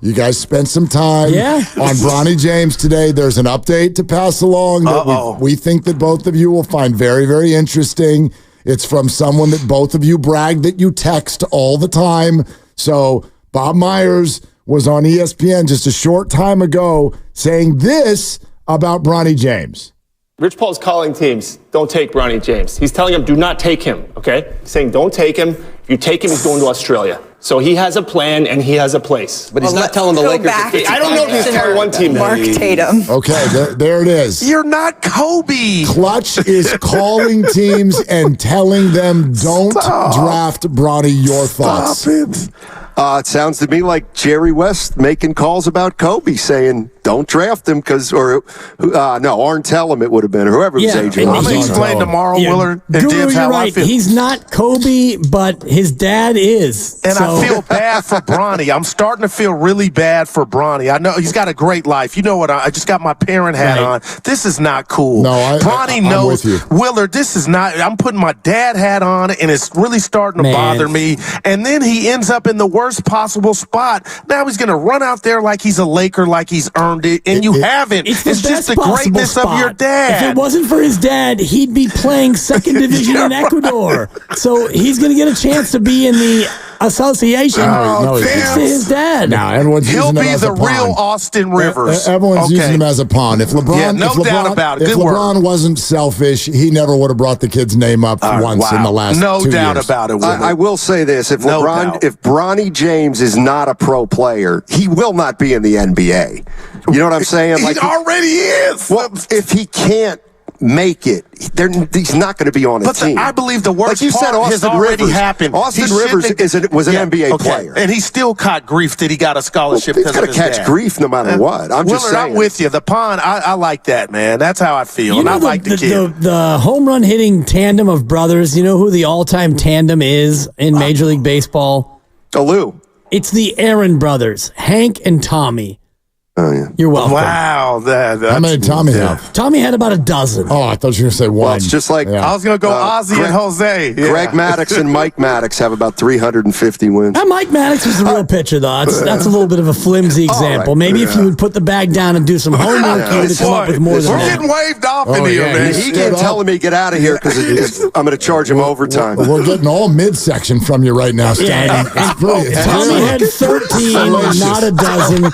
Speaker 8: you guys spent some time on Bronny James today. There's an update to pass along that we think that both of you will find very, very interesting. It's from someone that both of you brag that you text all the time. So Bob Myers was on ESPN just a short time ago saying this about Bronny James.
Speaker 1: Rich Paul's calling teams, don't take Bronny James. He's telling them, do not take him, okay? He's saying, don't take him. If you take him, he's going to Australia. So he has a plan and he has a place.
Speaker 13: But he's not telling the Lakers.
Speaker 1: I don't know if he's telling one team.
Speaker 23: Mark Tatum.
Speaker 8: Okay, there it is.
Speaker 20: You're not Kobe.
Speaker 8: Clutch is calling teams and telling them, don't draft Bronny. Your thoughts?
Speaker 20: Stop it.
Speaker 19: It sounds to me like Jerry West making calls about Kobe, saying don't draft him Arn Tellem it would have been, or whoever his agent was.
Speaker 20: I'm going to explain tomorrow, Willard.
Speaker 2: Guru, you're right. He's not Kobe, but his dad is.
Speaker 20: And I feel bad for Bronny. I'm starting to feel really bad for Bronny. I know he's got a great life. You know what? I just got my parent hat on. This is not cool.
Speaker 8: No,
Speaker 20: Bronny knows. Willard, this is not. I'm putting my dad hat on, and it's really starting to bother me. And then he ends up in the worst possible spot. Now he's going to run out there like he's a Laker, like he's earned it, and you haven't.
Speaker 2: It's
Speaker 20: just the greatness
Speaker 2: spot
Speaker 20: of your dad.
Speaker 2: If it wasn't for his dad, he'd be playing second division in Ecuador. So he's going to get a chance to be in the association thanks to his dad.
Speaker 8: Now everyone's
Speaker 20: He'll
Speaker 8: using him
Speaker 20: be
Speaker 8: as
Speaker 20: the
Speaker 8: a pawn.
Speaker 20: real Austin Rivers.
Speaker 8: Everyone's using him as a pawn. If LeBron,
Speaker 20: doubt about it.
Speaker 8: If LeBron wasn't selfish, he never would have brought the kid's name up once in the last 2
Speaker 20: doubt
Speaker 8: years.
Speaker 20: about it.
Speaker 19: I will say this: if Bronny James is not a pro player, he will not be in the NBA. You know what I'm saying?
Speaker 20: He already is.
Speaker 19: Well, if he can't make it, he's not going to be on a team.
Speaker 20: I believe the worst part has already happened.
Speaker 19: Austin Rivers was an NBA player.
Speaker 20: And he still caught grief that he got a scholarship because of his dad.
Speaker 19: He's going to catch grief no matter what. I'm just saying.
Speaker 20: I'm with you. The pawn, I like that, man. That's how I feel. And I like the kid.
Speaker 2: The home run hitting tandem of brothers, you know who the all-time tandem is in Major League Baseball?
Speaker 19: Lou.
Speaker 2: It's the Aaron brothers, Hank and Tommy.
Speaker 19: Oh, yeah.
Speaker 2: You're welcome.
Speaker 20: Wow.
Speaker 8: How many did Tommy have?
Speaker 2: Tommy had about a dozen.
Speaker 8: Oh, I thought you were going to say one.
Speaker 19: Well, it's just like
Speaker 20: I was going to go Ozzie and Jose.
Speaker 19: Greg Maddux and Mike Maddux have about 350 wins.
Speaker 2: Mike Maddux was the real pitcher, though. That's a little bit of a flimsy example.
Speaker 19: Right.
Speaker 2: Maybe if you would put the bag down and do some homework, you would have come up with more than that.
Speaker 20: We're getting waved off in here, man.
Speaker 19: He can't telling me get out of here because I'm going to charge him overtime.
Speaker 8: We're getting all midsection from you right now, Stein.
Speaker 2: Tommy had 13, not a dozen.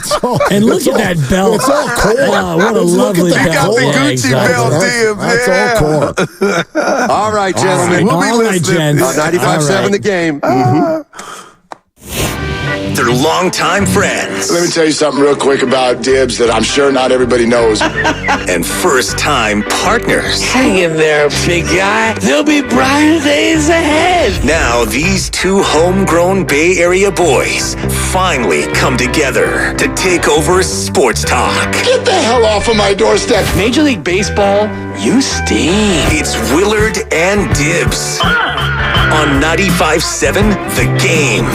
Speaker 2: And look at that belt.
Speaker 8: It's all core.
Speaker 2: Wow, what a lovely belt.
Speaker 20: You got the Gucci belt,
Speaker 8: That's all core.
Speaker 19: All right, gentlemen.
Speaker 2: All right, gents.
Speaker 19: 95.7 The Game.
Speaker 18: They're longtime friends.
Speaker 24: Let me tell you something real quick about Dibs that I'm sure not everybody knows.
Speaker 18: And first-time partners.
Speaker 25: Hang in there, big guy. There'll be brighter days ahead.
Speaker 18: Now, these two homegrown Bay Area boys finally come together to take over sports talk.
Speaker 24: Get the hell off of my doorstep.
Speaker 25: Major League Baseball, you stink.
Speaker 18: It's Willard and Dibs. on 95.7 The Game.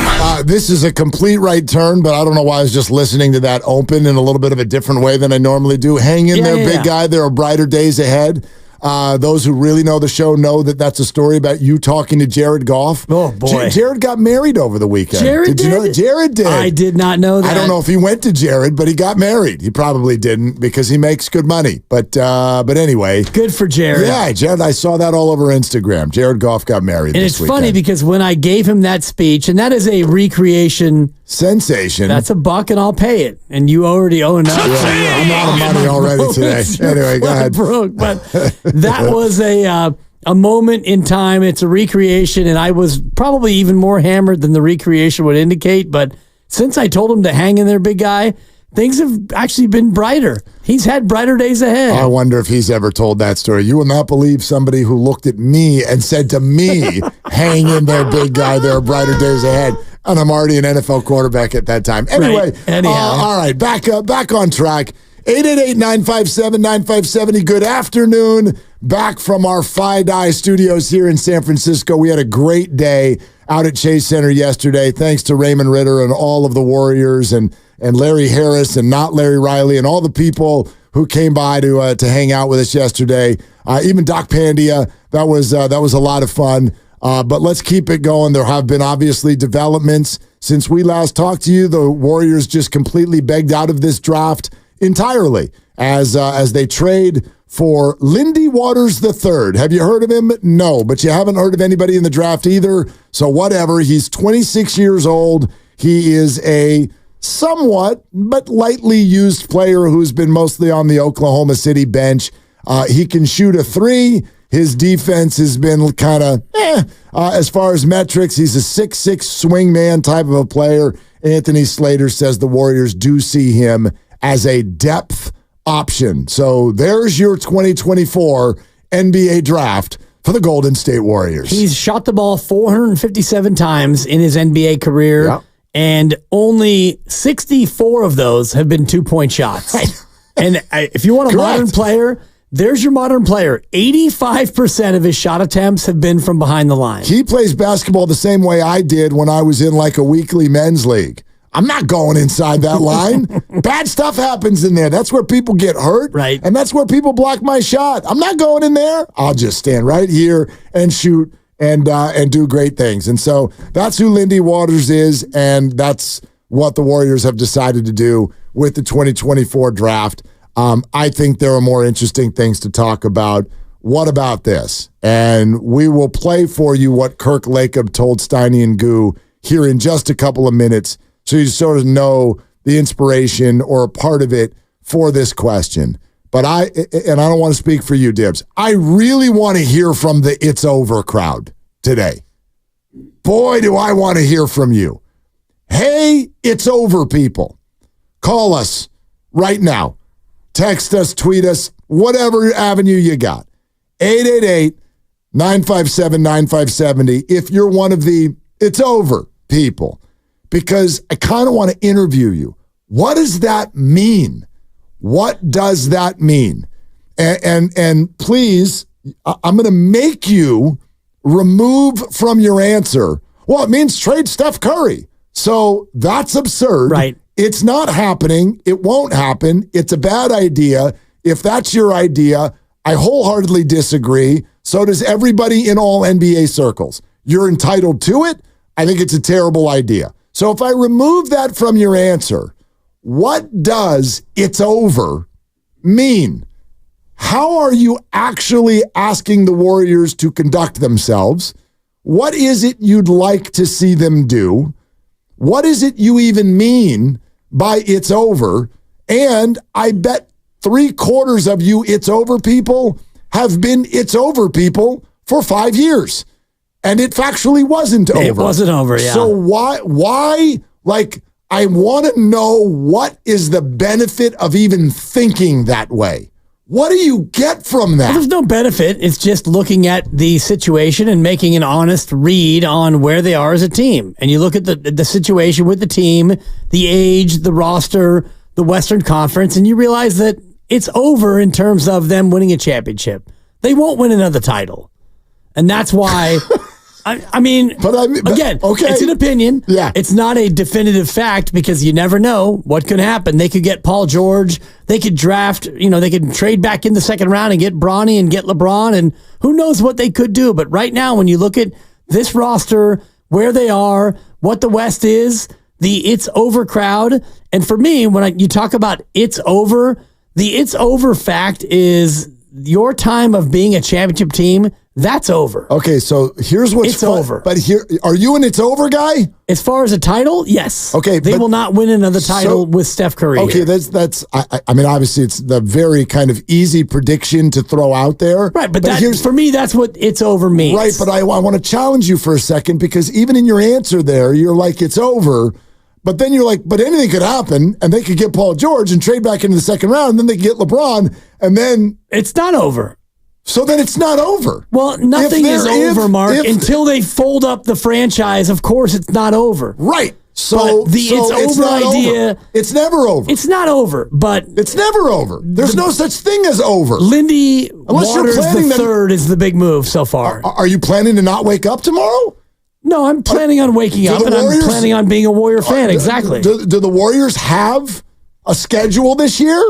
Speaker 8: This is a complete right turn, but I don't know why I was just listening to that open in a little bit of a different way than I normally do. Hang in there, big guy. There are brighter days ahead. Those who really know the show know that that's a story about you talking to Jared Goff.
Speaker 2: Oh, boy.
Speaker 8: Jared got married over the weekend.
Speaker 2: Jared
Speaker 8: did? You know? Jared did.
Speaker 2: I did not know that.
Speaker 8: I don't know if he went to Jared, but he got married. He probably didn't because he makes good money. But anyway.
Speaker 2: Good for Jared.
Speaker 8: Yeah, Jared, I saw that all over Instagram. Jared Goff got married
Speaker 2: and
Speaker 8: this weekend.
Speaker 2: And it's funny because when I gave him that speech, and that is a recreation
Speaker 8: sensation.
Speaker 2: That's $1 and I'll pay it. And you already own up.
Speaker 8: Yeah, I'm out of money already today. Anyway, go ahead.
Speaker 2: Broke, but that was a moment in time. It's a recreation, and I was probably even more hammered than the recreation would indicate. But since I told him to hang in there, big guy, things have actually been brighter. He's had brighter days ahead.
Speaker 8: I wonder if he's ever told that story. You will not believe somebody who looked at me and said to me, hang in there, big guy, there are brighter days ahead. And I'm already an NFL quarterback at that time. Anyway, all right, back on track. 888-957-9570. Good afternoon. Back from our FiDi studios here in San Francisco. We had a great day out at Chase Center yesterday. Thanks to Raymond Ritter and all of the Warriors and Larry Harris and not Larry Riley and all the people who came by to hang out with us yesterday. Even Doc Pandia. That was a lot of fun. But let's keep it going. There have been obviously developments since we last talked to you. The Warriors just completely begged out of this draft entirely as they trade for Lindy Waters III. Have you heard of him? No, but you haven't heard of anybody in the draft either. So whatever. He's 26 years old. He is a somewhat but lightly used player who's been mostly on the Oklahoma City bench. He can shoot a three. His defense has been kind of as far as metrics. He's a 6'6" swingman type of a player. Anthony Slater says the Warriors do see him as a depth option. So there's your 2024 NBA draft for the Golden State Warriors.
Speaker 2: He's shot the ball 457 times in his NBA career, and only 64 of those have been two-point shots. And if you want a modern player, there's your modern player. 85% of his shot attempts have been from behind the line.
Speaker 8: He plays basketball the same way I did when I was in like a weekly men's league. I'm not going inside that line. Bad stuff happens in there. That's where people get hurt.
Speaker 2: Right.
Speaker 8: And that's where people block my shot. I'm not going in there. I'll just stand right here and shoot and do great things. And so that's who Lindy Waters is, and that's what the Warriors have decided to do with the 2024 draft. I think there are more interesting things to talk about. What about this? And we will play for you what Kirk Lacob told Steiny and Goo here in just a couple of minutes, so you sort of know the inspiration or a part of it for this question. But I don't want to speak for you, Dibs. I really want to hear from the It's Over crowd today. Boy, do I want to hear from you. Hey, it's over, people. Call us right now. Text us, tweet us, whatever avenue you got. 888-957-9570 if you're one of the It's Over people. Because I kind of want to interview you. What does that mean? What does that mean? And please, I'm going to make you remove from your answer, well, it means trade Steph Curry. So that's absurd.
Speaker 2: Right.
Speaker 8: It's not happening. It won't happen. It's a bad idea. If that's your idea, I wholeheartedly disagree. So does everybody in all NBA circles. You're entitled to it. I think it's a terrible idea. So if I remove that from your answer, what does it's over mean? How are you actually asking the Warriors to conduct themselves? What is it you'd like to see them do? What is it you even mean by it's over? And I bet 3/4 of you it's over people have been it's over people for 5 years. And it factually wasn't over.
Speaker 2: It wasn't over, yeah.
Speaker 8: So why, like, I want to know what is the benefit of even thinking that way? What do you get from that?
Speaker 2: Well, there's no benefit. It's just looking at the situation and making an honest read on where they are as a team. And you look at the situation with the team, the age, the roster, the Western Conference, and you realize that it's over in terms of them winning a championship. They won't win another title. And that's why I mean, again,
Speaker 8: okay.
Speaker 2: It's an opinion.
Speaker 8: Yeah.
Speaker 2: It's not a definitive fact because you never know what could happen. They could get Paul George. They could draft, they could trade back in the second round and get Bronny and get LeBron, and who knows what they could do. But right now, when you look at this roster, where they are, what the West is, the it's over crowd. And for me, when you talk about it's over, the it's over fact is your time of being a championship team. That's over.
Speaker 8: Okay, so here's what's
Speaker 2: it's over.
Speaker 8: But here, are you an it's over guy?
Speaker 2: As far as a title, yes.
Speaker 8: Okay,
Speaker 2: they will not win another title with Steph Curry.
Speaker 8: Okay,
Speaker 2: here.
Speaker 8: that's. I mean, obviously, it's the very kind of easy prediction to throw out there.
Speaker 2: Right, but here's for me. That's what it's over means.
Speaker 8: Right, but I want to challenge you for a second because even in your answer there, you're like it's over. But then you're like, but anything could happen, and they could get Paul George and trade back into the second round, and then they could get LeBron, and then
Speaker 2: it's not over.
Speaker 8: So then it's not over.
Speaker 2: Well, nothing is over, Mark, until they fold up the franchise. Of course, it's not over.
Speaker 8: Right. So
Speaker 2: it's over idea.
Speaker 8: Over. It's never over.
Speaker 2: It's not over, but
Speaker 8: it's never over. There's no such thing as over.
Speaker 2: Lindy Waters the third is the big move so far.
Speaker 8: Are you planning to not wake up tomorrow?
Speaker 2: No, I'm planning on waking up, and I'm planning on being a Warrior fan. Exactly.
Speaker 8: Do the Warriors have a schedule this year?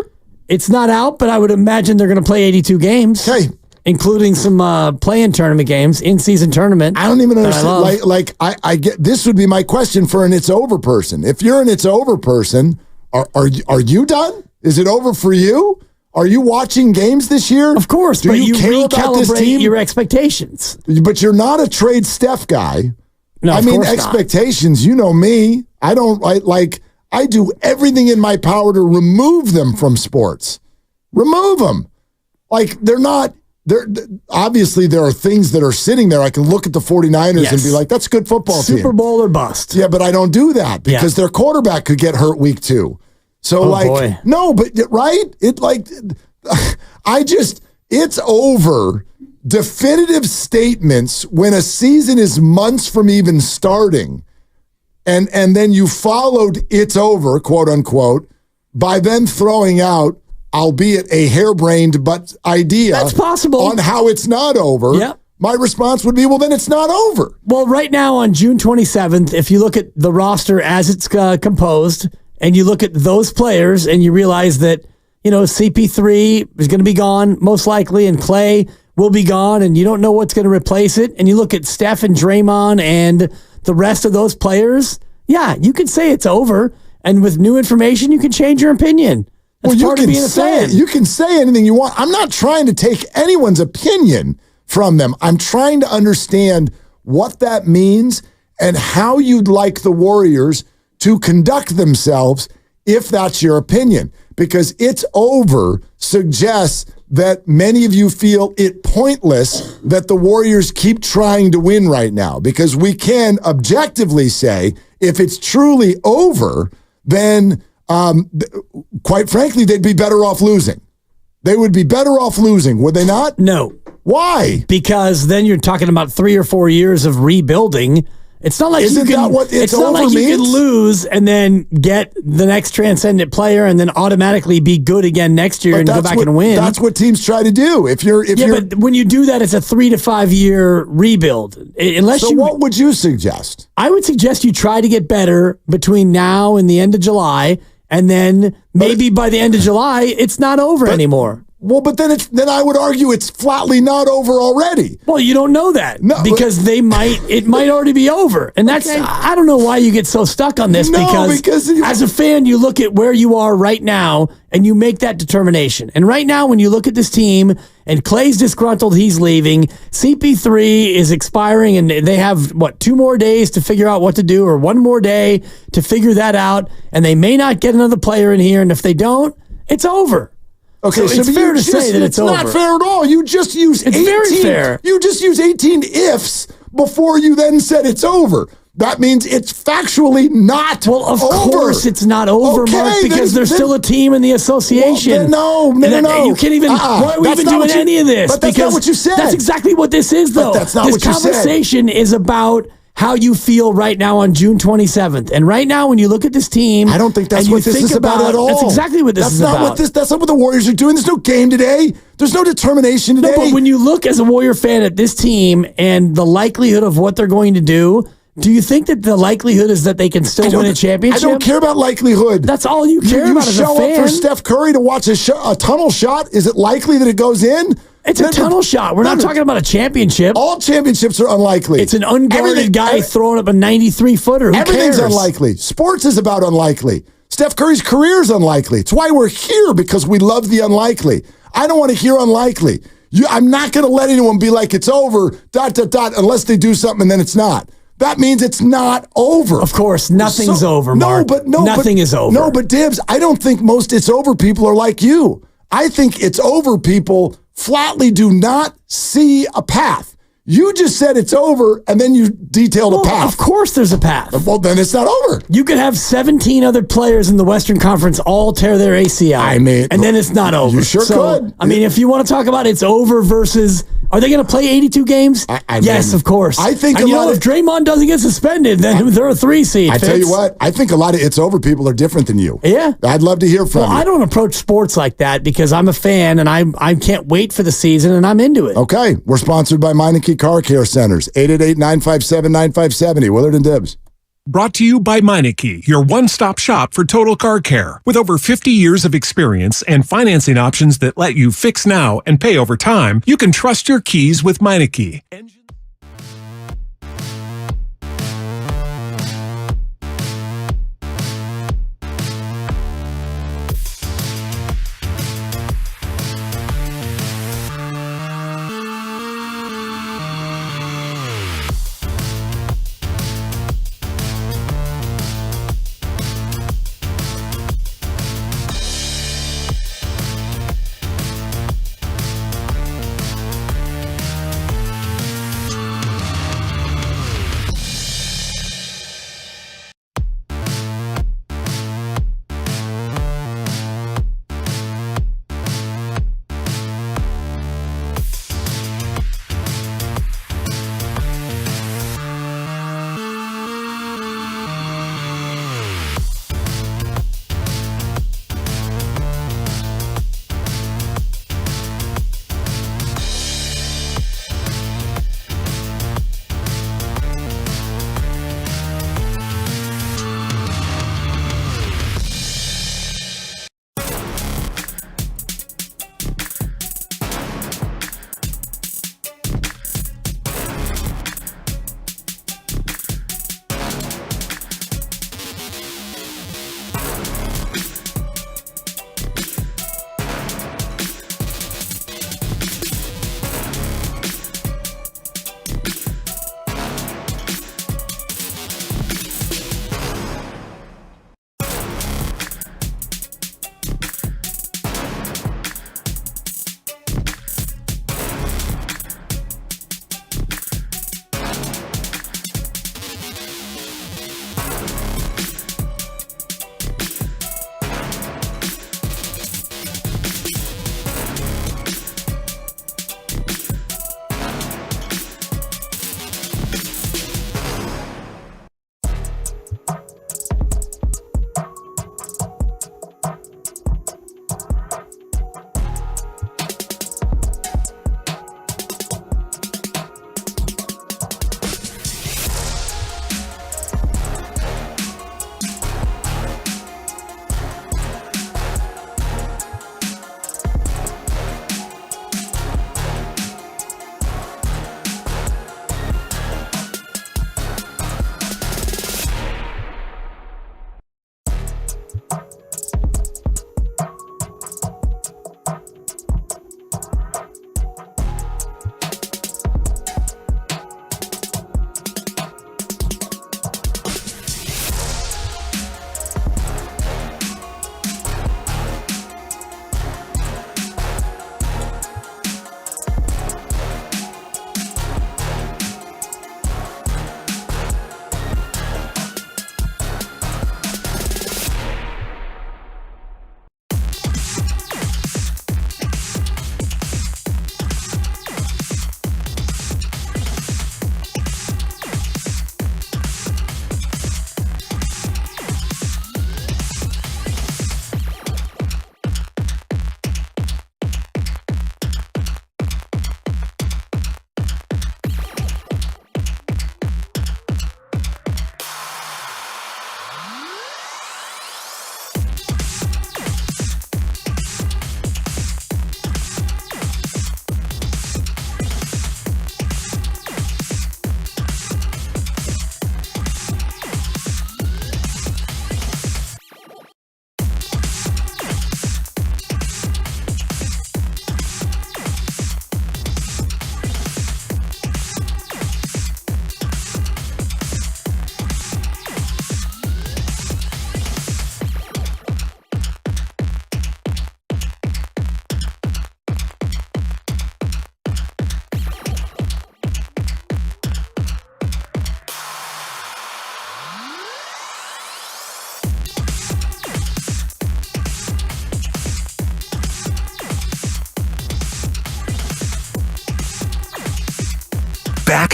Speaker 2: It's not out, but I would imagine they're going to play 82 games.
Speaker 8: Okay.
Speaker 2: Including some play-in tournament games, in-season tournament.
Speaker 8: I don't even understand. I get this would be my question for an it's over person. If you're an it's over person, are you done? Is it over for you? Are you watching games this year?
Speaker 2: Of course, but you care about this team? Your expectations.
Speaker 8: But you're not a trade Steph guy.
Speaker 2: No,
Speaker 8: I mean expectations. Not. You know me. I don't I do everything in my power to remove them from sports. Remove them. They're not. Obviously, there are things that are sitting there. I can look at the 49ers and be like, that's a good football team.
Speaker 2: Super Bowl or bust.
Speaker 8: Yeah, but I don't do that because their quarterback could get hurt week 2. So,
Speaker 2: boy.
Speaker 8: No, but right? It's over. Definitive statements when a season is months from even starting, and then you followed it's over, quote unquote, by then throwing out, albeit a harebrained but idea.
Speaker 2: That's possible.
Speaker 8: On how it's not over.
Speaker 2: Yep.
Speaker 8: My response would be, well, then it's not over.
Speaker 2: Well, right now on June 27th, if you look at the roster as it's composed and you look at those players and you realize that, CP3 is going to be gone most likely and Klay will be gone and you don't know what's going to replace it. And you look at Steph and Draymond and the rest of those players. Yeah, you could say it's over. And with new information, you can change your opinion. That's part of being a fan.
Speaker 8: You can say anything you want. I'm not trying to take anyone's opinion from them. I'm trying to understand what that means and how you'd like the Warriors to conduct themselves if that's your opinion. Because it's over suggests that many of you feel it pointless that the Warriors keep trying to win right now. Because we can objectively say if it's truly over, then quite frankly, they'd be better off losing. They would be better off losing, would they not?
Speaker 2: No.
Speaker 8: Why?
Speaker 2: Because then you're talking about 3 or 4 years of rebuilding. It's not like
Speaker 8: Isn't that what it's
Speaker 2: not
Speaker 8: over
Speaker 2: like you
Speaker 8: means?
Speaker 2: can lose and then get the next transcendent player and then automatically be good again next year and go back and win.
Speaker 8: That's what teams try to do.
Speaker 2: But when you do that, it's a 3 to 5 year rebuild.
Speaker 8: What would you suggest?
Speaker 2: I would suggest you try to get better between now and the end of July. And then maybe by the end of July, it's not over anymore.
Speaker 8: Well, but then I would argue it's flatly not over already.
Speaker 2: Well, you don't know that because it might already be over. And that's, I don't know why you get so stuck on this because as a fan, you look at where you are right now and you make that determination. And right now, when you look at this team and Klay's disgruntled, he's leaving, CP3 is expiring and they have 2 more days to figure out what to do or 1 more day to figure that out. And they may not get another player in here. And if they don't, it's over.
Speaker 8: Okay,
Speaker 2: so it's fair to say that it's over.
Speaker 8: It's not fair at all. You just use 18.
Speaker 2: Very fair.
Speaker 8: You just use 18 ifs before you then said it's over. That means it's factually not over.
Speaker 2: Well, of course it's not over, Mark, because there's still a team in the association.
Speaker 8: Well, no.
Speaker 2: You can't even, why are we even doing any of this?
Speaker 8: But that's not what you said.
Speaker 2: That's exactly what this is, though.
Speaker 8: But that's not what you said.
Speaker 2: This conversation is about how you feel right now on June 27th. And right now, when you look at this team,
Speaker 8: I don't think that's what this is about at all.
Speaker 2: That's exactly what this is about.
Speaker 8: That's not what the Warriors are doing. There's no game today. There's no determination today.
Speaker 2: No, but when you look as a Warrior fan at this team and the likelihood of what they're going to do you think that the likelihood is that they can still win a championship?
Speaker 8: I don't care about likelihood.
Speaker 2: That's all you care about as a fan.
Speaker 8: You show up for Steph Curry to watch a tunnel shot. Is it likely that it goes in?
Speaker 2: It's a tunnel shot. We're not talking about a championship.
Speaker 8: All championships are unlikely.
Speaker 2: It's an unguarded guy throwing up a 93-footer.
Speaker 8: Everything's unlikely. Sports is about unlikely. Steph Curry's career is unlikely. It's why we're here, because we love the unlikely. I don't want to hear unlikely. I'm not going to let anyone be like it's over, ... unless they do something and then it's not. That means it's not over.
Speaker 2: Of course, nothing's over, Mark. Nothing is over.
Speaker 8: No, but Dibs, I don't think most it's over people are like you. I think it's over people flatly do not see a path. You just said it's over, and then you detailed a path.
Speaker 2: Of course there's a path.
Speaker 8: Well, then it's not over.
Speaker 2: You could have 17 other players in the Western Conference all tear their ACL. And then it's not over.
Speaker 8: You sure could.
Speaker 2: I mean, if you want to talk about it's over versus... Are they going to play 82 games? Yes, of course.
Speaker 8: I think
Speaker 2: if Draymond doesn't get suspended, then they're a 3 seed.
Speaker 8: I tell you what, I think a lot of it's over people are different than you.
Speaker 2: Yeah.
Speaker 8: I'd love to hear from you.
Speaker 2: I don't approach sports like that because I'm a fan and I can't wait for the season and I'm into it.
Speaker 8: Okay. We're sponsored by Meineke Car Care Centers. 888-957-9570. Willard and Dibs.
Speaker 4: Brought to you by Meineke, your one-stop shop for total car care. With over 50 years of experience and financing options that let you fix now and pay over time, you can trust your keys with Meineke.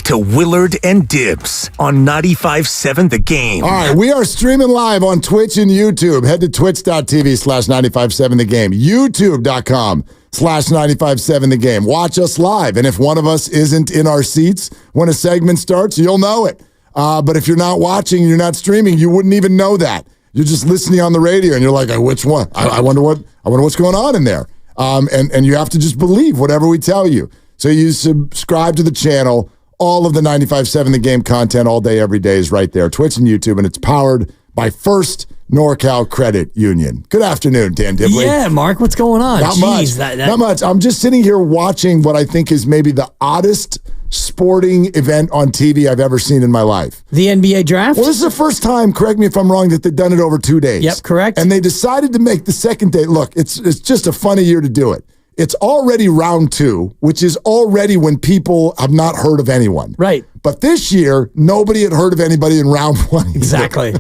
Speaker 18: to Willard and Dibs on 95.7 The Game.
Speaker 8: All right, we are streaming live on Twitch and YouTube. Head to twitch.tv/957 The Game. YouTube.com/957 The Game. Watch us live. And if one of us isn't in our seats when a segment starts, you'll know it. But if you're not watching, you're not streaming, you wouldn't even know that. You're just listening on the radio, and you're like, which one? I wonder what's going on in there. And you have to just believe whatever we tell you. So you subscribe to the channel. All of the 95.7 The Game content all day, every day is right there. Twitch and YouTube, and it's powered by First NorCal Credit Union. Good afternoon, Dan Dibley.
Speaker 2: Yeah, Mark, what's going on?
Speaker 8: Not much. Not much. I'm just sitting here watching what I think is maybe the oddest sporting event on TV I've ever seen in my life.
Speaker 2: The NBA draft?
Speaker 8: Well, this is the first time, correct me if I'm wrong, that they've done it over 2 days.
Speaker 2: Yep, correct.
Speaker 8: And they decided to make the second day. Look, it's just a funny year to do it. It's already round 2, which is already when people have not heard of anyone.
Speaker 2: Right.
Speaker 8: But this year, nobody had heard of anybody in round 1.
Speaker 2: Exactly.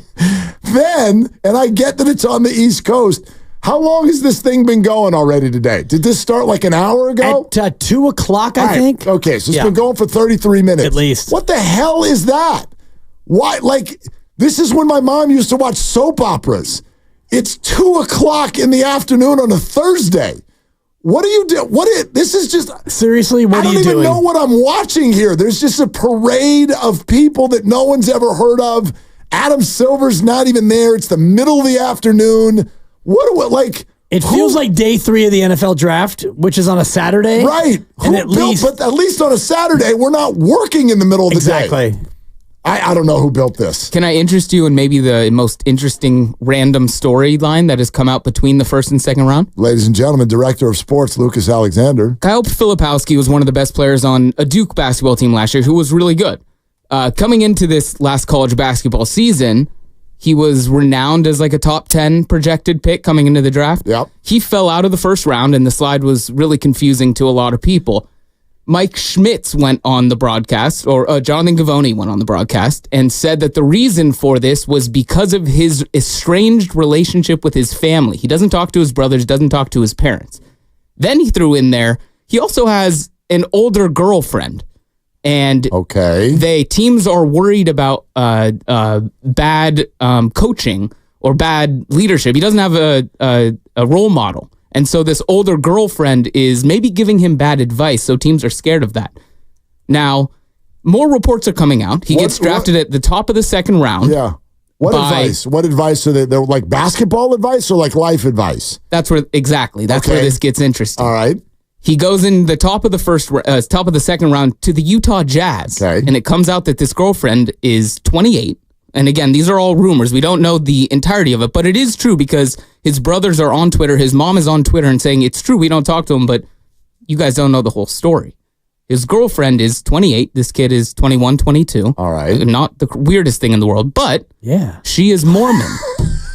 Speaker 8: Then, and I get that it's on the East Coast, how long has this thing been going already today? Did this start like an hour ago?
Speaker 2: At 2 o'clock, I think.
Speaker 8: Okay, so it's been going for 33 minutes.
Speaker 2: At least.
Speaker 8: What the hell is that? Why? Like, this is when my mom used to watch soap operas. It's 2 o'clock in the afternoon on a Thursday. What do you do? This is just...
Speaker 2: Seriously, what are you doing?
Speaker 8: I don't even know what I'm watching here. There's just a parade of people that no one's ever heard of. Adam Silver's not even there. It's the middle of the afternoon.
Speaker 2: It feels like day 3 of the NFL draft, which is on a Saturday.
Speaker 8: Right.
Speaker 2: And at least
Speaker 8: on a Saturday, we're not working in the middle of the day.
Speaker 2: Exactly.
Speaker 8: I don't know who built this.
Speaker 5: Can I interest you in maybe the most interesting random storyline that has come out between the first and second round?
Speaker 8: Ladies and gentlemen, Director of Sports, Lucas Alexander.
Speaker 5: Kyle Filipowski was one of the best players on a Duke basketball team last year who was really good. Coming into this last college basketball season, he was renowned as like a top 10 projected pick coming into the draft.
Speaker 8: Yep.
Speaker 5: He fell out of the first round, and the slide was really confusing to a lot of people. Mike Schmitz went on the broadcast, or Jonathan Gavoni went on the broadcast, and said that the reason for this was because of his estranged relationship with his family. He doesn't talk to his brothers, doesn't talk to his parents. Then he threw in there, he also has an older girlfriend. And teams are worried about bad coaching or bad leadership. He doesn't have a role model. And so this older girlfriend is maybe giving him bad advice, so teams are scared of that. Now, more reports are coming out. He gets drafted at the top of the second round.
Speaker 8: Yeah. What advice? What advice are they? They're like basketball advice or like life advice?
Speaker 5: That's where this gets interesting.
Speaker 8: All right.
Speaker 5: He goes in the top of the second round to the Utah Jazz.
Speaker 8: Okay.
Speaker 5: And it comes out that this girlfriend is 28. And again, these are all rumors. We don't know the entirety of it, but it is true because his brothers are on Twitter. His mom is on Twitter and saying, it's true, we don't talk to him, but you guys don't know the whole story. His girlfriend is 28. This kid is 21, 22.
Speaker 8: All right.
Speaker 5: Not the weirdest thing in the world, but she is Mormon.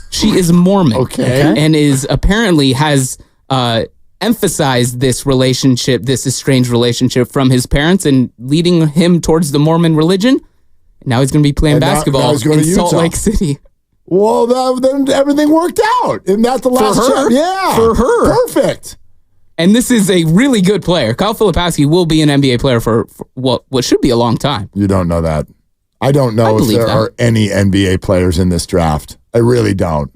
Speaker 5: She is Mormon.
Speaker 8: Okay.
Speaker 5: And has emphasized this relationship, this estranged relationship from his parents and leading him towards the Mormon religion. Now he's going to be playing basketball in Salt Lake City.
Speaker 8: Well, then everything worked out. Isn't that the last
Speaker 5: For her?
Speaker 8: Yeah.
Speaker 5: For her.
Speaker 8: Perfect.
Speaker 5: And this is a really good player. Kyle Filipowski will be an NBA player for what should be a long time.
Speaker 8: You don't know that. I don't know if there are any NBA players in this draft. I really don't.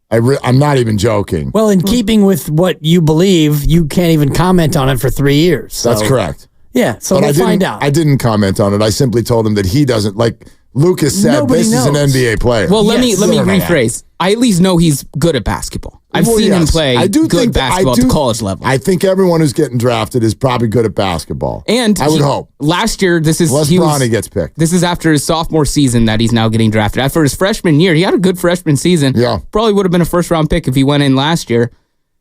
Speaker 8: I'm not even joking.
Speaker 2: Well, in keeping with what you believe, you can't even comment on it for 3 years. So.
Speaker 8: That's correct.
Speaker 2: Yeah, so we'll find out.
Speaker 8: I didn't comment on it. I simply told him that he doesn't, like Lucas said,
Speaker 2: Nobody knows.
Speaker 8: Is an NBA player.
Speaker 5: Well, let me rephrase. I at least know he's good at basketball. I've seen him play good basketball at the college level.
Speaker 8: I think everyone who's getting drafted is probably good at basketball.
Speaker 5: And
Speaker 8: I would hope.
Speaker 5: Last year,
Speaker 8: unless Bronny gets picked.
Speaker 5: This is after his sophomore season that he's now getting drafted. After his freshman year, he had a good freshman season.
Speaker 8: Yeah.
Speaker 5: Probably would have been a first-round pick if he went in last year.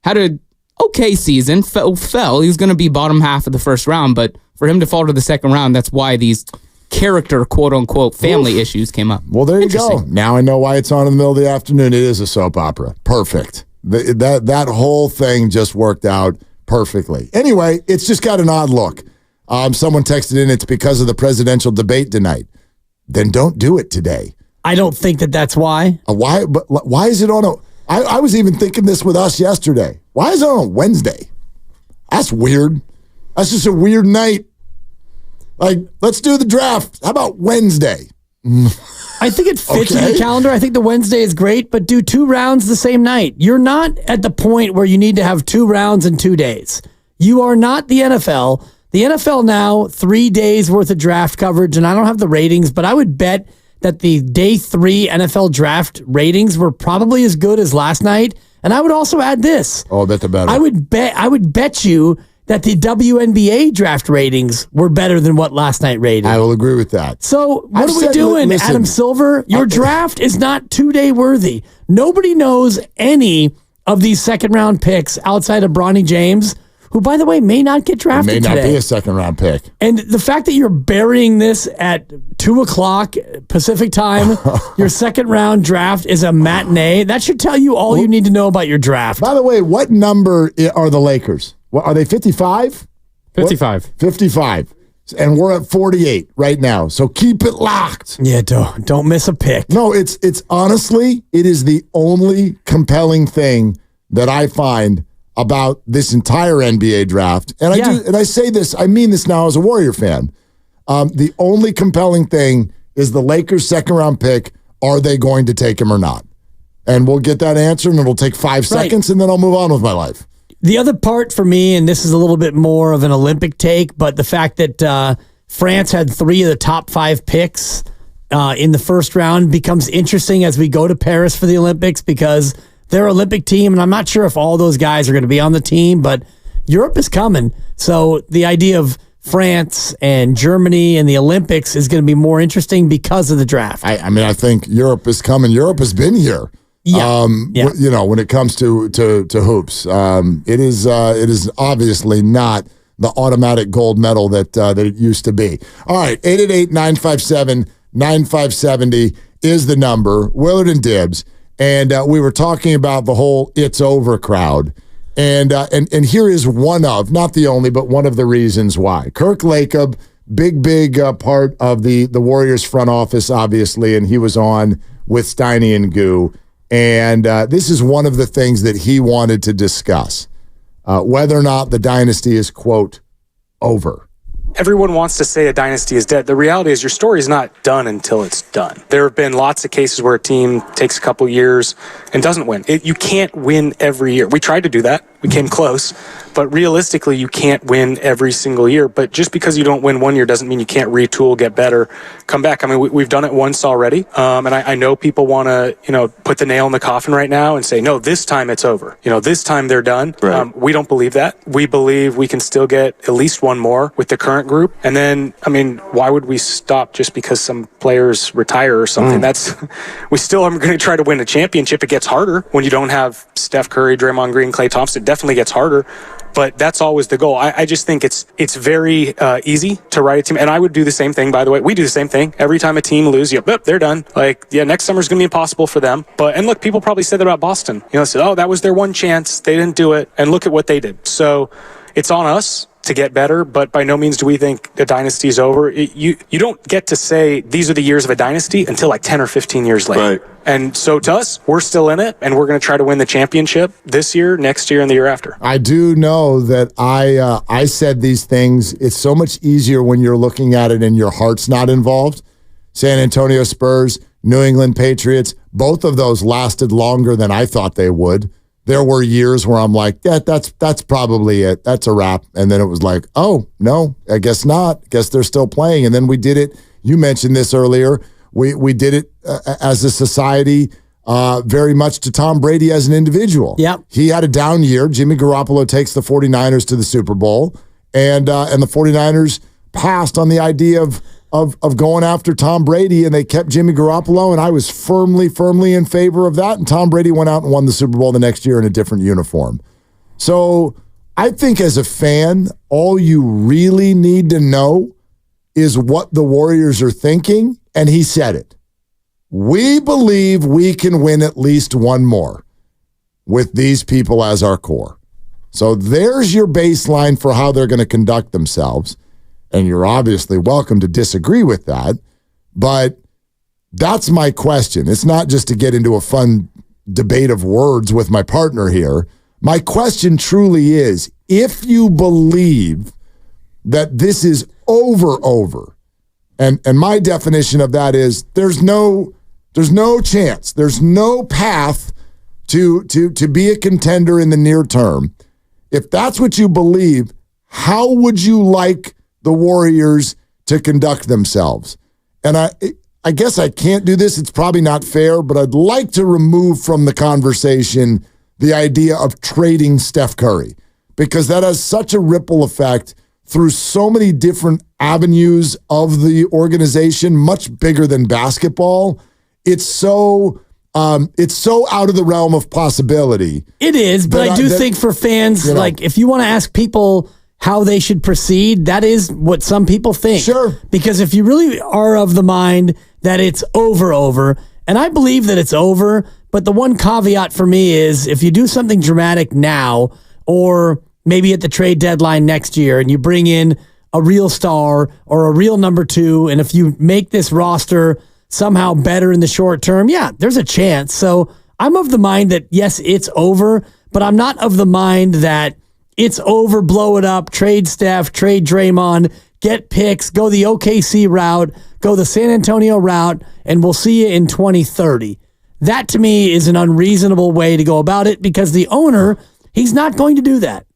Speaker 5: Had a okay season, fell. He was going to be bottom half of the first round, but for him to fall to the second round, that's why these character, quote-unquote, family issues came up.
Speaker 8: Well, there you go. Now I know why it's on in the middle of the afternoon. It is a soap opera. Perfect. That whole thing just worked out perfectly. Anyway, it's just got an odd look. Someone texted in, it's because of the presidential debate tonight. Then don't do it today.
Speaker 2: I don't think that's why.
Speaker 8: Why? But why is it on a... I was even thinking this with us yesterday. Why is it on a Wednesday? That's weird. That's just a weird night. Like, let's do the draft. How about Wednesday?
Speaker 2: I think it fits in the calendar. I think the Wednesday is great, but do 2 rounds the same night. You're not at the point where you need to have 2 rounds in 2 days. You are not the NFL. The NFL now, 3 days worth of draft coverage, and I don't have the ratings, but I would bet that the day 3 NFL draft ratings were probably as good as last night. And I would also add this.
Speaker 8: Oh, I bet they're better.
Speaker 2: I would bet you that the WNBA draft ratings were better than what last night rated.
Speaker 8: I will agree with that.
Speaker 2: So what are we doing, Adam Silver? Your draft is not 2-day worthy. Nobody knows any of these second-round picks outside of Bronny James, who, by the way, may not get drafted today.
Speaker 8: May not be a second-round pick.
Speaker 2: And the fact that you're burying this at 2 o'clock Pacific time, your second-round draft is a matinee, that should tell you all you need to know about your draft.
Speaker 8: By the way, what number are the Lakers? Are they 55?
Speaker 15: 55.
Speaker 8: 55. And we're at 48 right now. So keep it locked.
Speaker 2: Yeah, don't miss a pick.
Speaker 8: No, it's honestly, it is the only compelling thing that I find about this entire NBA draft. And I say this, I mean this now as a Warrior fan. The only compelling thing is the Lakers' second-round pick. Are they going to take him or not? And we'll get that answer, and it'll take 5 seconds, and then I'll move on with my life.
Speaker 2: The other part for me, and this is a little bit more of an Olympic take, but the fact that France had 3 of the top 5 picks in the first round becomes interesting as we go to Paris for the Olympics, because they're an Olympic team, and I'm not sure if all those guys are going to be on the team, but Europe is coming. So the idea of France and Germany and the Olympics is going to be more interesting because of the draft.
Speaker 8: I mean, I think Europe is coming. Europe has been here.
Speaker 2: Yeah.
Speaker 8: You know, when it comes to hoops, it is obviously not the automatic gold medal that it used to be. All right, 888-957-9570 is the number. Willard and Dibbs, and we were talking about the whole "it's over" crowd, and here is one of, not the only, but one of the reasons why. Kirk Lacob, big part of the Warriors front office, obviously, and he was on with Steiny and Goo. And this is one of the things that he wanted to discuss, whether or not the dynasty is, quote, over.
Speaker 10: Everyone wants to say a dynasty is dead. The reality is your story is not done until it's done. There have been lots of cases where a team takes a couple years and doesn't win. You can't win every year. We tried to do that. We came close. But realistically, you can't win every single year. But just because you don't win one year doesn't mean you can't retool, get better, come back. I mean, we've done it once already. And I know people want to, put the nail in the coffin right now and say, no, this time it's over. This time they're done. Right. We don't believe that. We believe we can still get at least one more with the current group. And then, I mean, why would we stop just because some players retire or something? We still are going to try to win a championship. It gets harder when you don't have Steph Curry, Draymond Green, Klay Thompson. It definitely gets harder. But that's always the goal. I just think it's very easy to write a team. And I would do the same thing, by the way. We do the same thing. Every time a team loses, they're done. Next summer's going to be impossible for them. And look, people probably said that about Boston. Said, oh, that was their one chance. They didn't do it. And look at what they did. So it's on us to get better, but by no means do we think the dynasty is over. You don't get to say these are the years of a dynasty until 10 or 15 years later. Right. And so to us, we're still in it, and we're going to try to win the championship this year, next year, and the year after.
Speaker 8: I do know that I said these things. It's so much easier when you're looking at it and your heart's not involved. San Antonio Spurs, New England Patriots, both of those lasted longer than I thought they would. There were years where I'm like, that's probably it. That's a wrap. And then it was like, oh, no, I guess not. I guess they're still playing. And then we did it. You mentioned this earlier. We did it as a society very much to Tom Brady as an individual.
Speaker 2: Yeah.
Speaker 8: He had a down year. Jimmy Garoppolo takes the 49ers to the Super Bowl. And the 49ers passed on the idea of going after Tom Brady, and they kept Jimmy Garoppolo, and I was firmly in favor of that, and Tom Brady went out and won the Super Bowl the next year in a different uniform. So I think as a fan, all you really need to know is what the Warriors are thinking, and he said it. We believe we can win at least one more with these people as our core. So there's your baseline for how they're going to conduct themselves. And you're obviously welcome to disagree with that, but that's my question. It's not just to get into a fun debate of words with my partner here. My question truly is, if you believe that this is over. And my definition of that is there's no chance. There's no path to be a contender in the near term. If that's what you believe, how would you like the Warriors to conduct themselves? And I guess I can't do this. It's probably not fair, but I'd like to remove from the conversation the idea of trading Steph Curry, because that has such a ripple effect through so many different avenues of the organization, much bigger than basketball. It's so out of the realm of possibility.
Speaker 2: It is, but I do think for fans, like if you want to ask people how they should proceed, that is what some people think.
Speaker 8: Sure.
Speaker 2: Because if you really are of the mind that it's over, and I believe that it's over, but the one caveat for me is if you do something dramatic now, or maybe at the trade deadline next year, and you bring in a real star or a real number 2, and if you make this roster somehow better in the short term, yeah, there's a chance. So I'm of the mind that, yes, it's over, but I'm not of the mind that it's over, blow it up, trade Steph, trade Draymond, get picks, go the OKC route, go the San Antonio route, and we'll see you in 2030. That, to me, is an unreasonable way to go about it because the owner, he's not going to do that.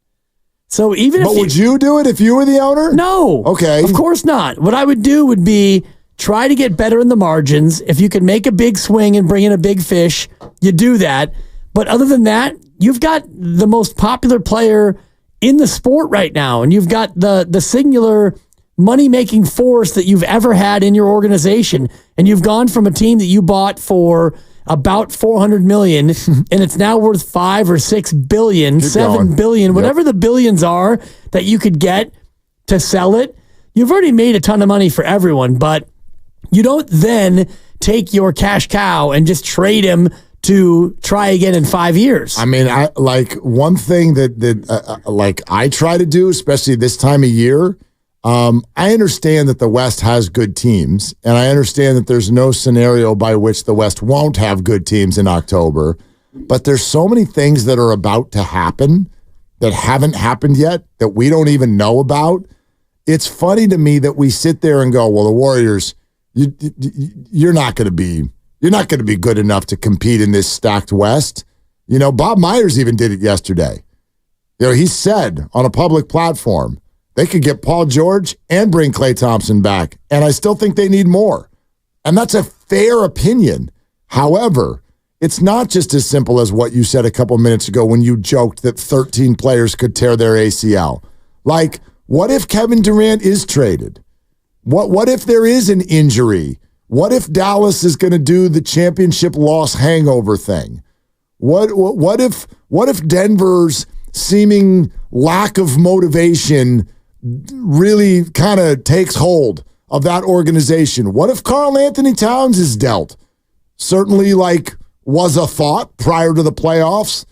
Speaker 2: So even
Speaker 8: But would you do it if you were the owner?
Speaker 2: No.
Speaker 8: Okay.
Speaker 2: Of course not. What I would do would be try to get better in the margins. If you could make a big swing and bring in a big fish, you do that. But other than that, you've got the most popular player in the sport right now, and you've got the singular money-making force that you've ever had in your organization. And you've gone from a team that you bought for about $400 million, and it's now worth $5 or $6 billion, $7 billion, whatever the billions are that you could get to sell it. You've already made a ton of money for everyone, but you don't then take your cash cow and just trade him to try again in 5 years.
Speaker 8: I mean, one thing that I try to do, especially this time of year. I understand that the West has good teams, and I understand that there's no scenario by which the West won't have good teams in October. But there's so many things that are about to happen that haven't happened yet that we don't even know about. It's funny to me that we sit there and go, "Well, the Warriors, you're not going to be good enough to compete in this stacked West." You know, Bob Myers even did it yesterday. You know, he said on a public platform they could get Paul George and bring Klay Thompson back, and I still think they need more. And that's a fair opinion. However, it's not just as simple as what you said a couple minutes ago when you joked that 13 players could tear their ACL. Like, what if Kevin Durant is traded? What if there is an injury? What if Dallas is going to do the championship loss hangover thing? What if Denver's seeming lack of motivation really kind of takes hold of that organization? What if Karl Anthony Towns is dealt? Certainly, was a thought prior to the playoffs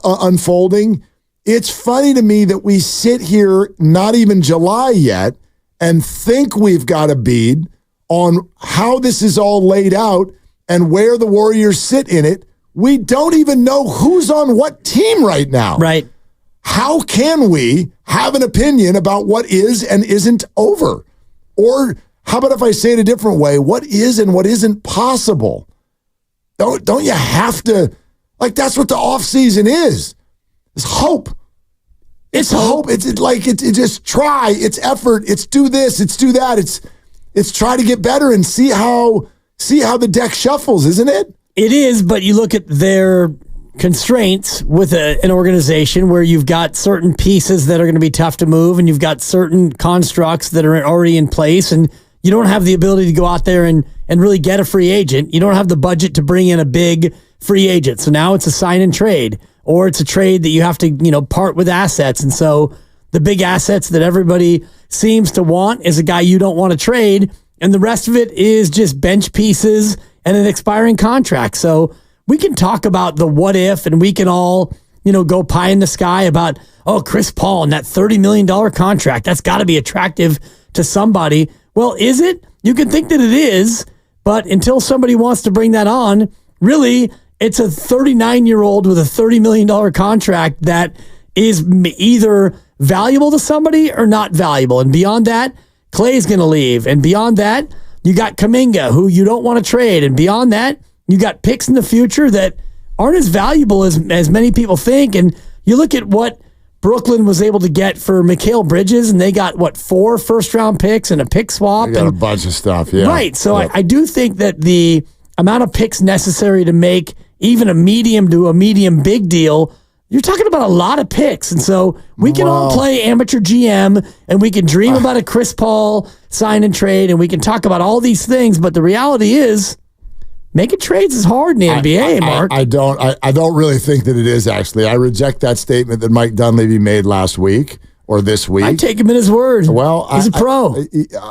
Speaker 8: unfolding. It's funny to me that we sit here, not even July yet, and think we've got a bead on how this is all laid out and where the Warriors sit in it. We don't even know who's on what team right now.
Speaker 2: Right.
Speaker 8: How can we have an opinion about what is and isn't over? Or how about if I say it a different way? What is and what isn't possible? Don't you have to, that's what the offseason is. It's hope. It's hope. It's just try. It's effort. It's do this. It's do that. It's try to get better and see how the deck shuffles, isn't it?
Speaker 2: It is, but you look at their constraints with an organization where you've got certain pieces that are going to be tough to move, and you've got certain constructs that are already in place, and you don't have the ability to go out there and really get a free agent. You don't have the budget to bring in a big free agent. So now it's a sign and trade, or it's a trade that you have to, part with assets. And so the big assets that everybody seems to want is a guy you don't want to trade, and the rest of it is just bench pieces and an expiring contract. So we can talk about the what if, and we can all, go pie in the sky about, Chris Paul and that $30 million contract. That's got to be attractive to somebody. Well, is it? You can think that it is, but until somebody wants to bring that on, really, it's a 39-year-old with a $30 million contract that is either valuable to somebody or not valuable. And beyond that, Klay's going to leave. And beyond that, you got Kuminga, who you don't want to trade. And beyond that, you got picks in the future that aren't as valuable as many people think. And you look at what Brooklyn was able to get for Mikal Bridges, and they got, 4 first-round picks and a pick swap.
Speaker 8: They got a bunch of stuff, yeah.
Speaker 2: Right. So I do think that the amount of picks necessary to make even a medium to a medium big deal, you're talking about a lot of picks. And so we can all play amateur GM, and we can dream about a Chris Paul sign and trade, and we can talk about all these things. But the reality is, making trades is hard in the NBA, Mark.
Speaker 8: I don't really think that it is, actually. I reject that statement that Mike Dunleavy made last week or this week.
Speaker 2: I take him at his word.
Speaker 8: Well,
Speaker 2: he's a pro.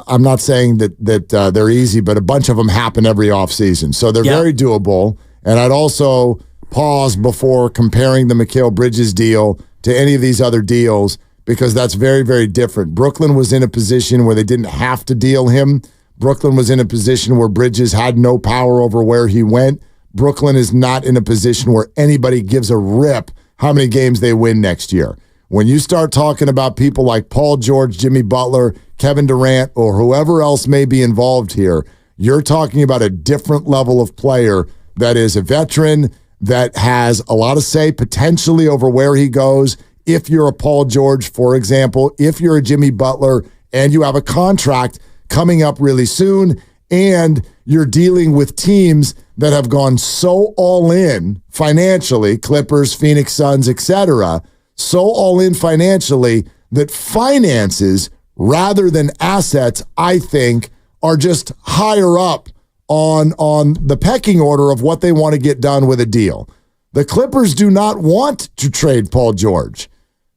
Speaker 8: I'm not saying that they're easy, but a bunch of them happen every offseason. So they're very doable. And I'd also pause before comparing the Mikal Bridges deal to any of these other deals, because that's very, very different. Brooklyn was in a position where they didn't have to deal him. Brooklyn was in a position where Bridges had no power over where he went. Brooklyn is not in a position where anybody gives a rip how many games they win next year. When you start talking about people like Paul George, Jimmy Butler, Kevin Durant, or whoever else may be involved here, you're talking about a different level of player that is a veteran, that has a lot of say potentially over where he goes. If you're a Paul George, for example, if you're a Jimmy Butler and you have a contract coming up really soon, and you're dealing with teams that have gone so all in financially, Clippers, Phoenix Suns, etc., so all in financially that finances rather than assets, I think, are just higher up on the pecking order of what they want to get done with a deal. The Clippers do not want to trade Paul George.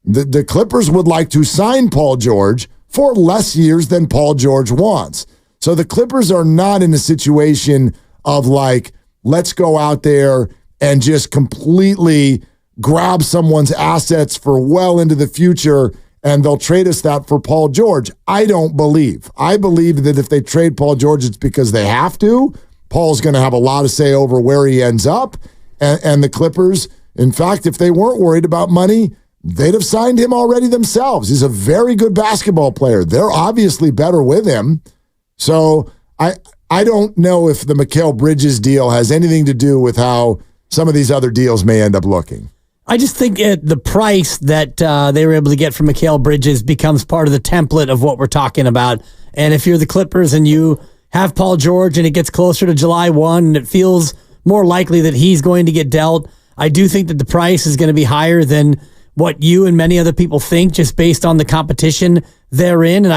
Speaker 8: The Clippers would like to sign Paul George for less years than Paul George wants. So the Clippers are not in a situation of let's go out there and just completely grab someone's assets for well into the future and they'll trade us that for Paul George. I don't believe. I believe that if they trade Paul George, it's because they have to. Paul's going to have a lot to say over where he ends up. And the Clippers, in fact, if they weren't worried about money, they'd have signed him already themselves. He's a very good basketball player. They're obviously better with him. So I don't know if the Mikal Bridges deal has anything to do with how some of these other deals may end up looking.
Speaker 2: I just think the price that they were able to get from Mikal Bridges becomes part of the template of what we're talking about. And if you're the Clippers and you have Paul George and it gets closer to July 1 and it feels more likely that he's going to get dealt, I do think that the price is going to be higher than what you and many other people think, just based on the competition therein. And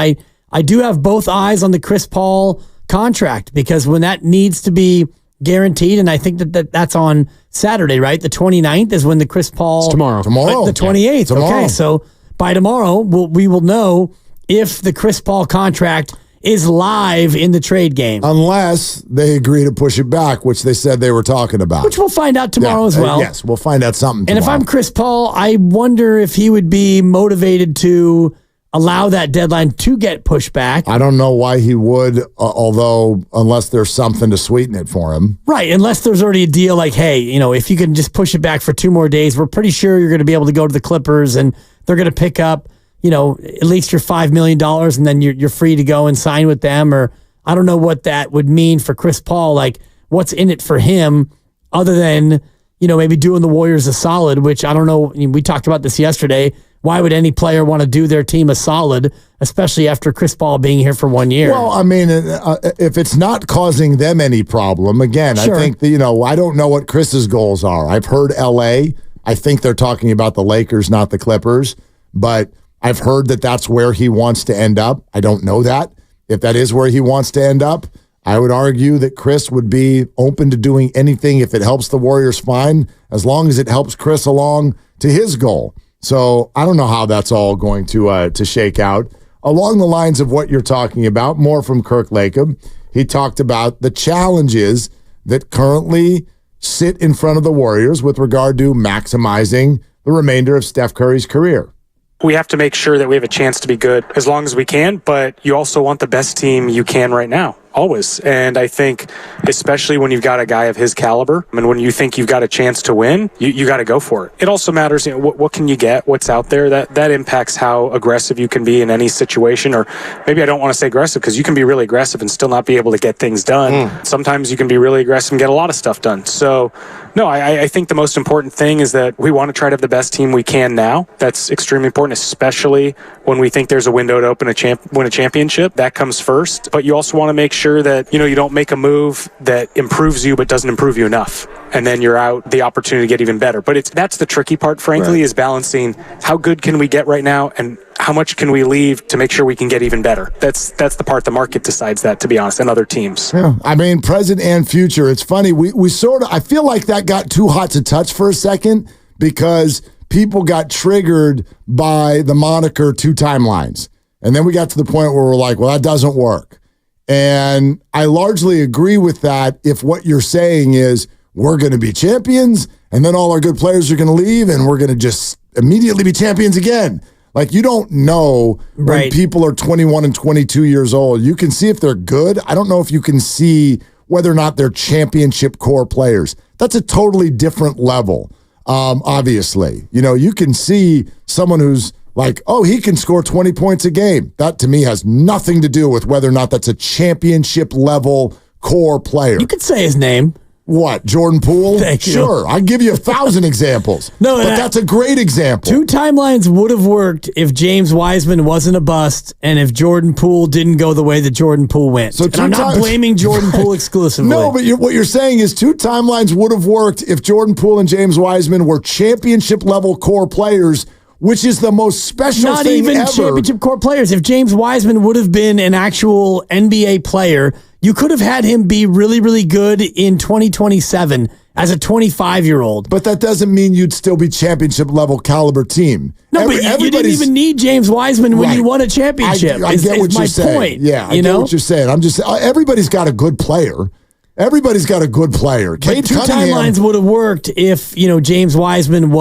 Speaker 2: I do have both eyes on the Chris Paul contract, because when that needs to be guaranteed, and I think that's on Saturday, right? The 29th is when the Chris Paul...
Speaker 3: It's tomorrow.
Speaker 2: The 28th. Tomorrow. Okay, so by tomorrow, we will know if the Chris Paul contract is live in the trade game.
Speaker 8: Unless they agree to push it back, which they said they were talking about.
Speaker 2: Which we'll find out tomorrow as well.
Speaker 8: Yes, we'll find out something
Speaker 2: tomorrow. And if I'm Chris Paul, I wonder if he would be motivated to allow that deadline to get pushed back.
Speaker 8: I don't know why he would, although unless there's something to sweeten it for him.
Speaker 2: Right, unless there's already a deal like, hey, if you can just push it back for 2 more days, we're pretty sure you're going to be able to go to the Clippers and they're going to pick up, at least your $5 million, and then you're free to go and sign with them. Or I don't know what that would mean for Chris Paul. Like, what's in it for him other than, maybe doing the Warriors a solid, which I don't know. We talked about this yesterday. Why would any player want to do their team a solid, especially after Chris Paul being here for 1 year?
Speaker 8: Well, I mean, if it's not causing them any problem, again, sure. I think that, I don't know what Chris's goals are. I've heard L.A. I think they're talking about the Lakers, not the Clippers, but I've heard that that's where he wants to end up. I don't know that. If that is where he wants to end up, I would argue that Chris would be open to doing anything if it helps the Warriors, fine, as long as it helps Chris along to his goal. So I don't know how that's all going to shake out. Along the lines of what you're talking about, more from Kirk Lacob, he talked about the challenges that currently sit in front of the Warriors with regard to maximizing the remainder of Steph Curry's career.
Speaker 10: We have to make sure that we have a chance to be good as long as we can, but you also want the best team you can right now, always. And I think, especially when you've got a guy of his caliber, and when you think you've got a chance to win, you got to go for it. It also matters, what can you get, what's out there. That impacts how aggressive you can be in any situation. Or maybe I don't want to say aggressive, because you can be really aggressive and still not be able to get things done. Sometimes you can be really aggressive and get a lot of stuff done. So, no, I think the most important thing is that we want to try to have the best team we can now. That's extremely important, especially when we think there's a window to win a championship. That comes first. But you also want to make sure that, you don't make a move that improves you but doesn't improve you enough. And then you're out the opportunity to get even better. But that's the tricky part, frankly, is balancing how good can we get right now and how much can we leave to make sure we can get even better. That's the part the market decides that, to be honest, and other teams.
Speaker 8: Yeah, I mean, present and future. It's funny. We sort of, I feel like that got too hot to touch for a second because people got triggered by the moniker 2 timelines. And then we got to the point where we're like, well, that doesn't work. And I largely agree with that if what you're saying is we're going to be champions and then all our good players are going to leave and we're going to just immediately be champions again. Like, you don't know when people are 21 and 22 years old. You can see if they're good. I don't know if you can see whether or not they're championship core players. That's a totally different level, obviously. You can see someone who's like, oh, he can score 20 points a game. That, to me, has nothing to do with whether or not that's a championship-level core player.
Speaker 2: You could say his name.
Speaker 8: What, Jordan Poole?
Speaker 2: Thank you.
Speaker 8: Sure, I'll give you 1,000 examples.
Speaker 2: No,
Speaker 8: but that's a great example.
Speaker 2: 2 timelines would have worked if James Wiseman wasn't a bust and if Jordan Poole didn't go the way that Jordan Poole went. So I'm not blaming Jordan Poole exclusively.
Speaker 8: No, but what you're saying is 2 timelines would have worked if Jordan Poole and James Wiseman were championship-level core players, which is the most special thing ever.
Speaker 2: Not even championship core players. If James Wiseman would have been an actual NBA player, you could have had him be really, really good in 2027 as a 25-year-old.
Speaker 8: But that doesn't mean you'd still be championship-level caliber team.
Speaker 2: No, but you didn't even need James Wiseman when you won a championship.
Speaker 8: I get what you're saying.
Speaker 2: Point,
Speaker 8: yeah, I get what you're saying. I'm just everybody's got a good player. Everybody's got a good player.
Speaker 2: But 2 timelines would have worked if, James Wiseman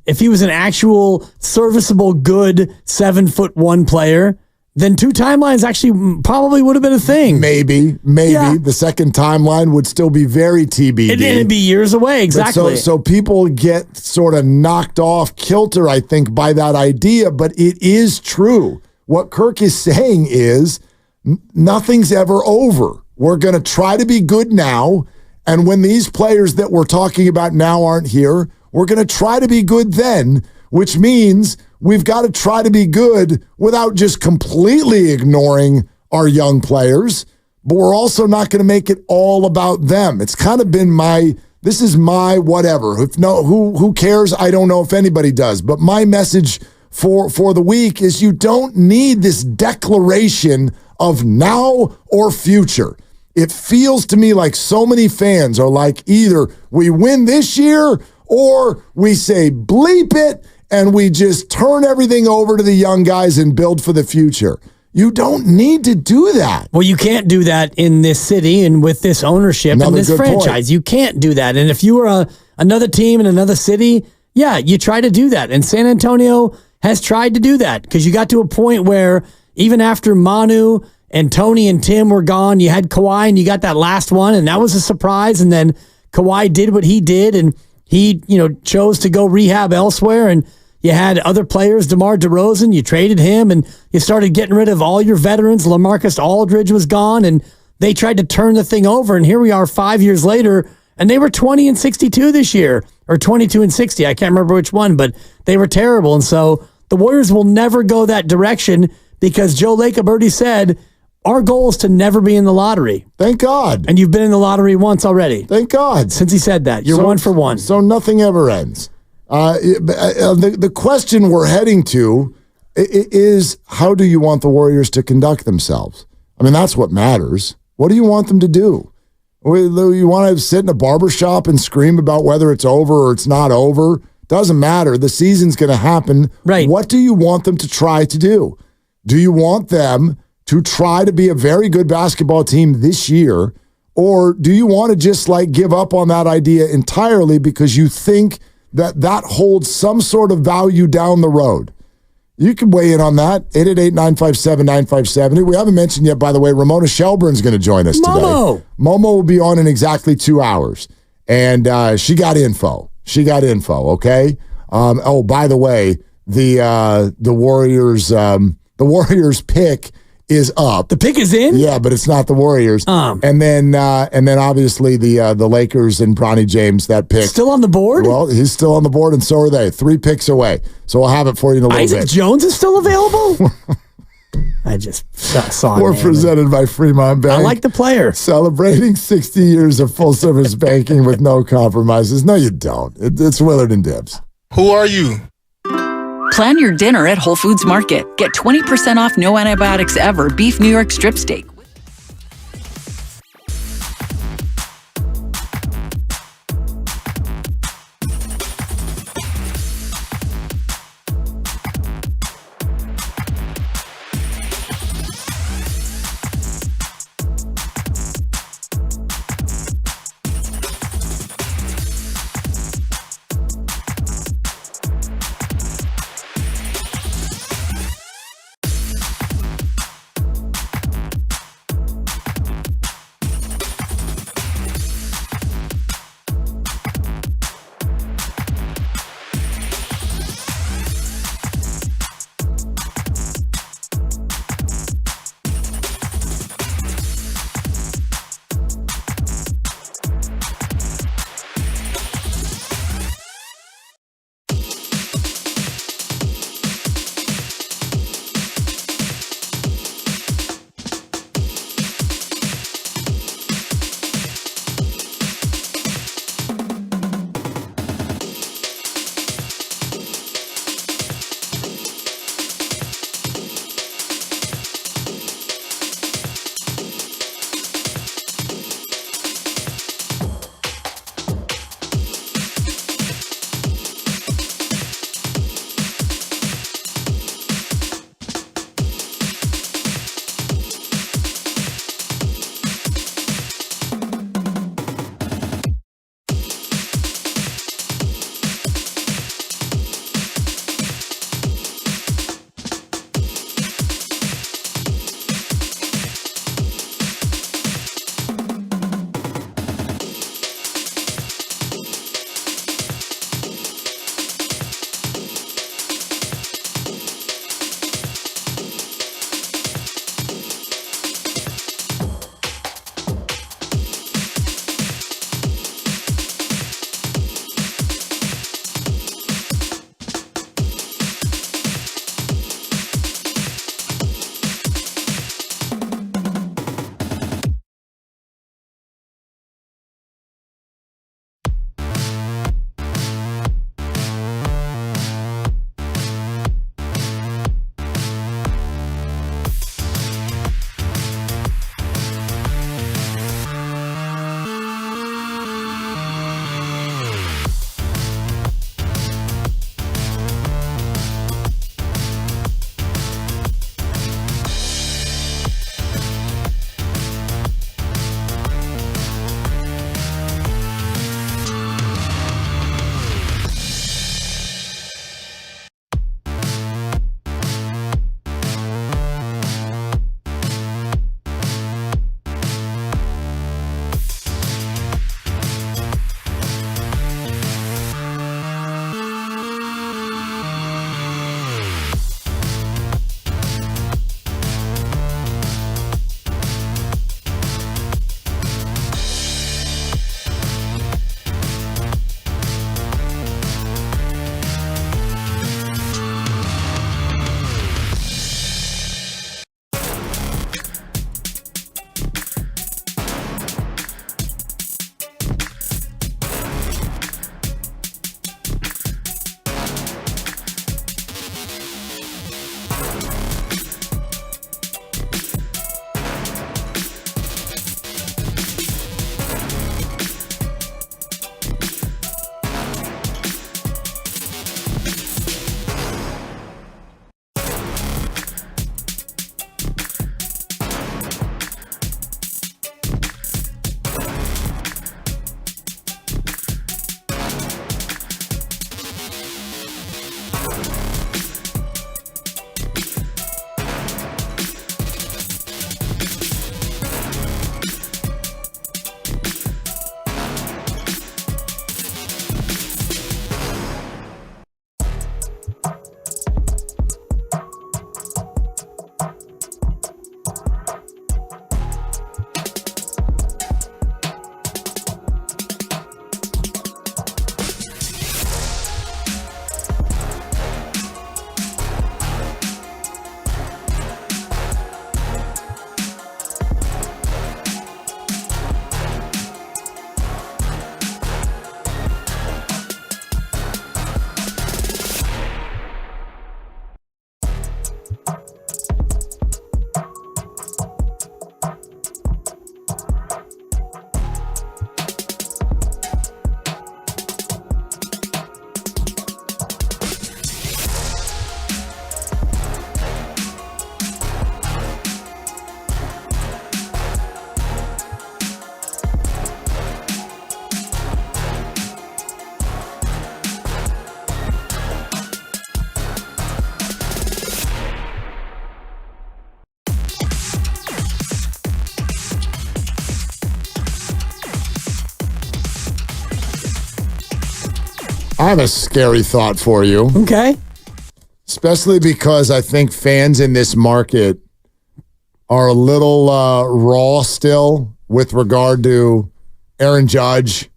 Speaker 2: if he was an actual serviceable, good 7'1" player. Then 2 timelines actually probably would have been a thing.
Speaker 8: Maybe. Yeah. The second timeline would still be very TBD.
Speaker 2: It'd be years away, exactly.
Speaker 8: So people get sort of knocked off kilter, I think, by that idea, but it is true. What Kirk is saying is nothing's ever over. We're going to try to be good now, and when these players that we're talking about now aren't here, we're going to try to be good then, which means we've got to try to be good without just completely ignoring our young players, but we're also not going to make it all about them. It's kind of been this is my whatever. Who cares? I don't know if anybody does, but my message for the week is you don't need this declaration of now or future. It feels to me like so many fans are like, either we win this year or we say bleep it and we just turn everything over to the young guys and build for the future. You don't need to do that.
Speaker 2: Well, you can't do that in this city and with this ownership and this franchise. Point. You can't do that. And if you were another team in another city, yeah, you try to do that. And San Antonio has tried to do that because you got to a point where even after Manu and Tony and Tim were gone, you had Kawhi and you got that last one, and that was a surprise. And then Kawhi did what he did, and he, chose to go rehab elsewhere. And you had other players, DeMar DeRozan, you traded him, and you started getting rid of all your veterans. LaMarcus Aldridge was gone, and they tried to turn the thing over. And here we are 5 years later, and they were 20 and 62 this year, or 22 and 60. I can't remember which one, but they were terrible. And so the Warriors will never go that direction because Joe Lacob already said, our goal is to never be in the lottery.
Speaker 8: Thank God.
Speaker 2: And you've been in the lottery once already.
Speaker 8: Thank God.
Speaker 2: Since he said that. You're 1 for 1.
Speaker 8: So nothing ever ends. The question we're heading to is, how do you want the Warriors to conduct themselves? I mean, that's what matters. What do you want them to do? You want to sit in a barbershop and scream about whether it's over or it's not over? Doesn't matter. The season's going to happen.
Speaker 2: Right.
Speaker 8: What do you want them to try to do? Do you want them to try to be a very good basketball team this year, or do you want to just give up on that idea entirely because you think that holds some sort of value down the road? You can weigh in on that. 888-957-9570. We haven't mentioned yet, by the way, Ramona Shelburne's going to join us today. Momo will be on in exactly 2 hours. And she got info. Okay? By the way, the Warriors pick is up.
Speaker 2: The pick is in?
Speaker 8: Yeah, but it's not the Warriors. And then obviously the Lakers and Bronny James, that pick.
Speaker 2: Still on the board?
Speaker 8: Well, he's still on the board, and so are they. 3 picks away. So we'll have it for you in a little bit.
Speaker 2: Isaac Jones is still available? I just saw
Speaker 8: We're presented by Fremont Bank.
Speaker 2: I like the player.
Speaker 8: Celebrating 60 years of full-service banking with no compromises. No, you don't. It's Willard and Dibs.
Speaker 6: Who are you?
Speaker 21: Plan your dinner at Whole Foods Market. Get 20% off no antibiotics ever beef New York strip steak.
Speaker 8: I have a scary thought for you.
Speaker 3: Okay.
Speaker 8: Especially because I think fans in this market are a little raw still with regard to Aaron Judge.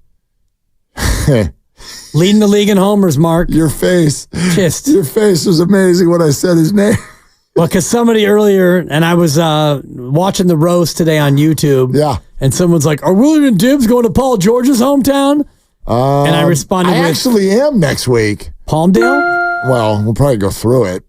Speaker 3: Leading the league in homers, Mark.
Speaker 8: Your face. Your face was amazing when I said his name.
Speaker 3: Well, because somebody earlier, and I was watching the roast today on YouTube.
Speaker 8: Yeah.
Speaker 3: And someone's like, are William and Dibbs going to Paul George's hometown? And I responded
Speaker 8: I actually am next week.
Speaker 3: Palmdale?
Speaker 8: Well, we'll probably go through it.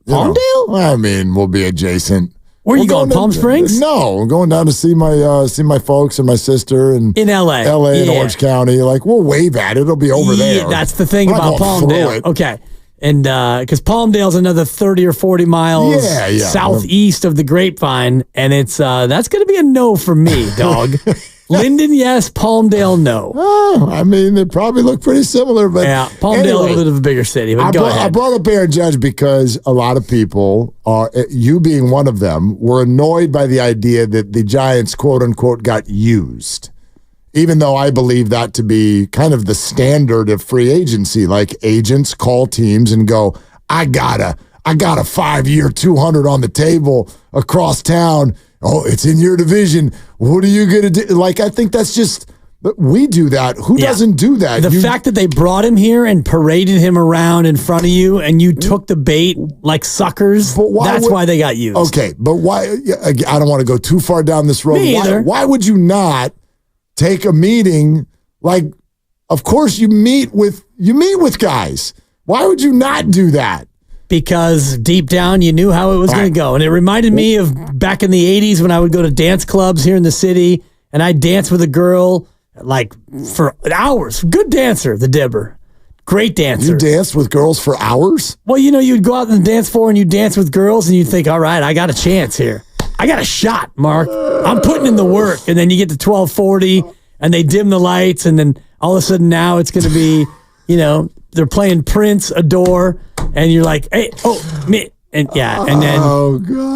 Speaker 3: Palmdale?
Speaker 8: I mean, we'll be adjacent.
Speaker 3: Where are you going, Palm Springs?
Speaker 8: No, I'm going down to see my folks and my sister in
Speaker 3: L.A.
Speaker 8: in Orange County. Like, we'll wave at it. It'll be over there.
Speaker 3: That's the thing about Palmdale. Okay. And because Palmdale's another 30 or 40 miles southeast of the Grapevine, and it's that's going to be a no for me, dog. Linden, yes. Palmdale, no.
Speaker 8: Oh, I mean, they probably look pretty similar, but
Speaker 3: Palmdale,
Speaker 8: anyway,
Speaker 3: a little bit of a bigger city. But go ahead.
Speaker 8: I brought up Aaron Judge because a lot of people, you being one of them, were annoyed by the idea that the Giants, quote unquote, got used. Even though I believe that to be kind of the standard of free agency, like agents call teams and go, I got a 5-year 200 on the table across town. Oh, it's in your division. What are you going to do? Like, I think that's just, we do that. Who doesn't do that?
Speaker 3: The fact that they brought him here and paraded him around in front of you and you took the bait like suckers, that's why they got used.
Speaker 8: Okay, but why? I don't want to go too far down this road.
Speaker 3: Me either.
Speaker 8: Why would you not take a meeting? Like, of course you meet with guys. Why would you not do that?
Speaker 3: Because deep down you knew how it was going to go. And it reminded me of back in the 80s when I would go to dance clubs here in the city and I'd dance with a girl like for hours. Good dancer, the Dibber. Great dancer.
Speaker 8: You danced with girls for hours?
Speaker 3: Well, you'd go out on the dance floor and you'd dance with girls and you'd think, all right, I got a chance here. I got a shot, Mark. I'm putting in the work. And then you get to 1240 and they dim the lights and then all of a sudden now it's going to be, they're playing Prince, Adore, and you're like, hey, me. And and then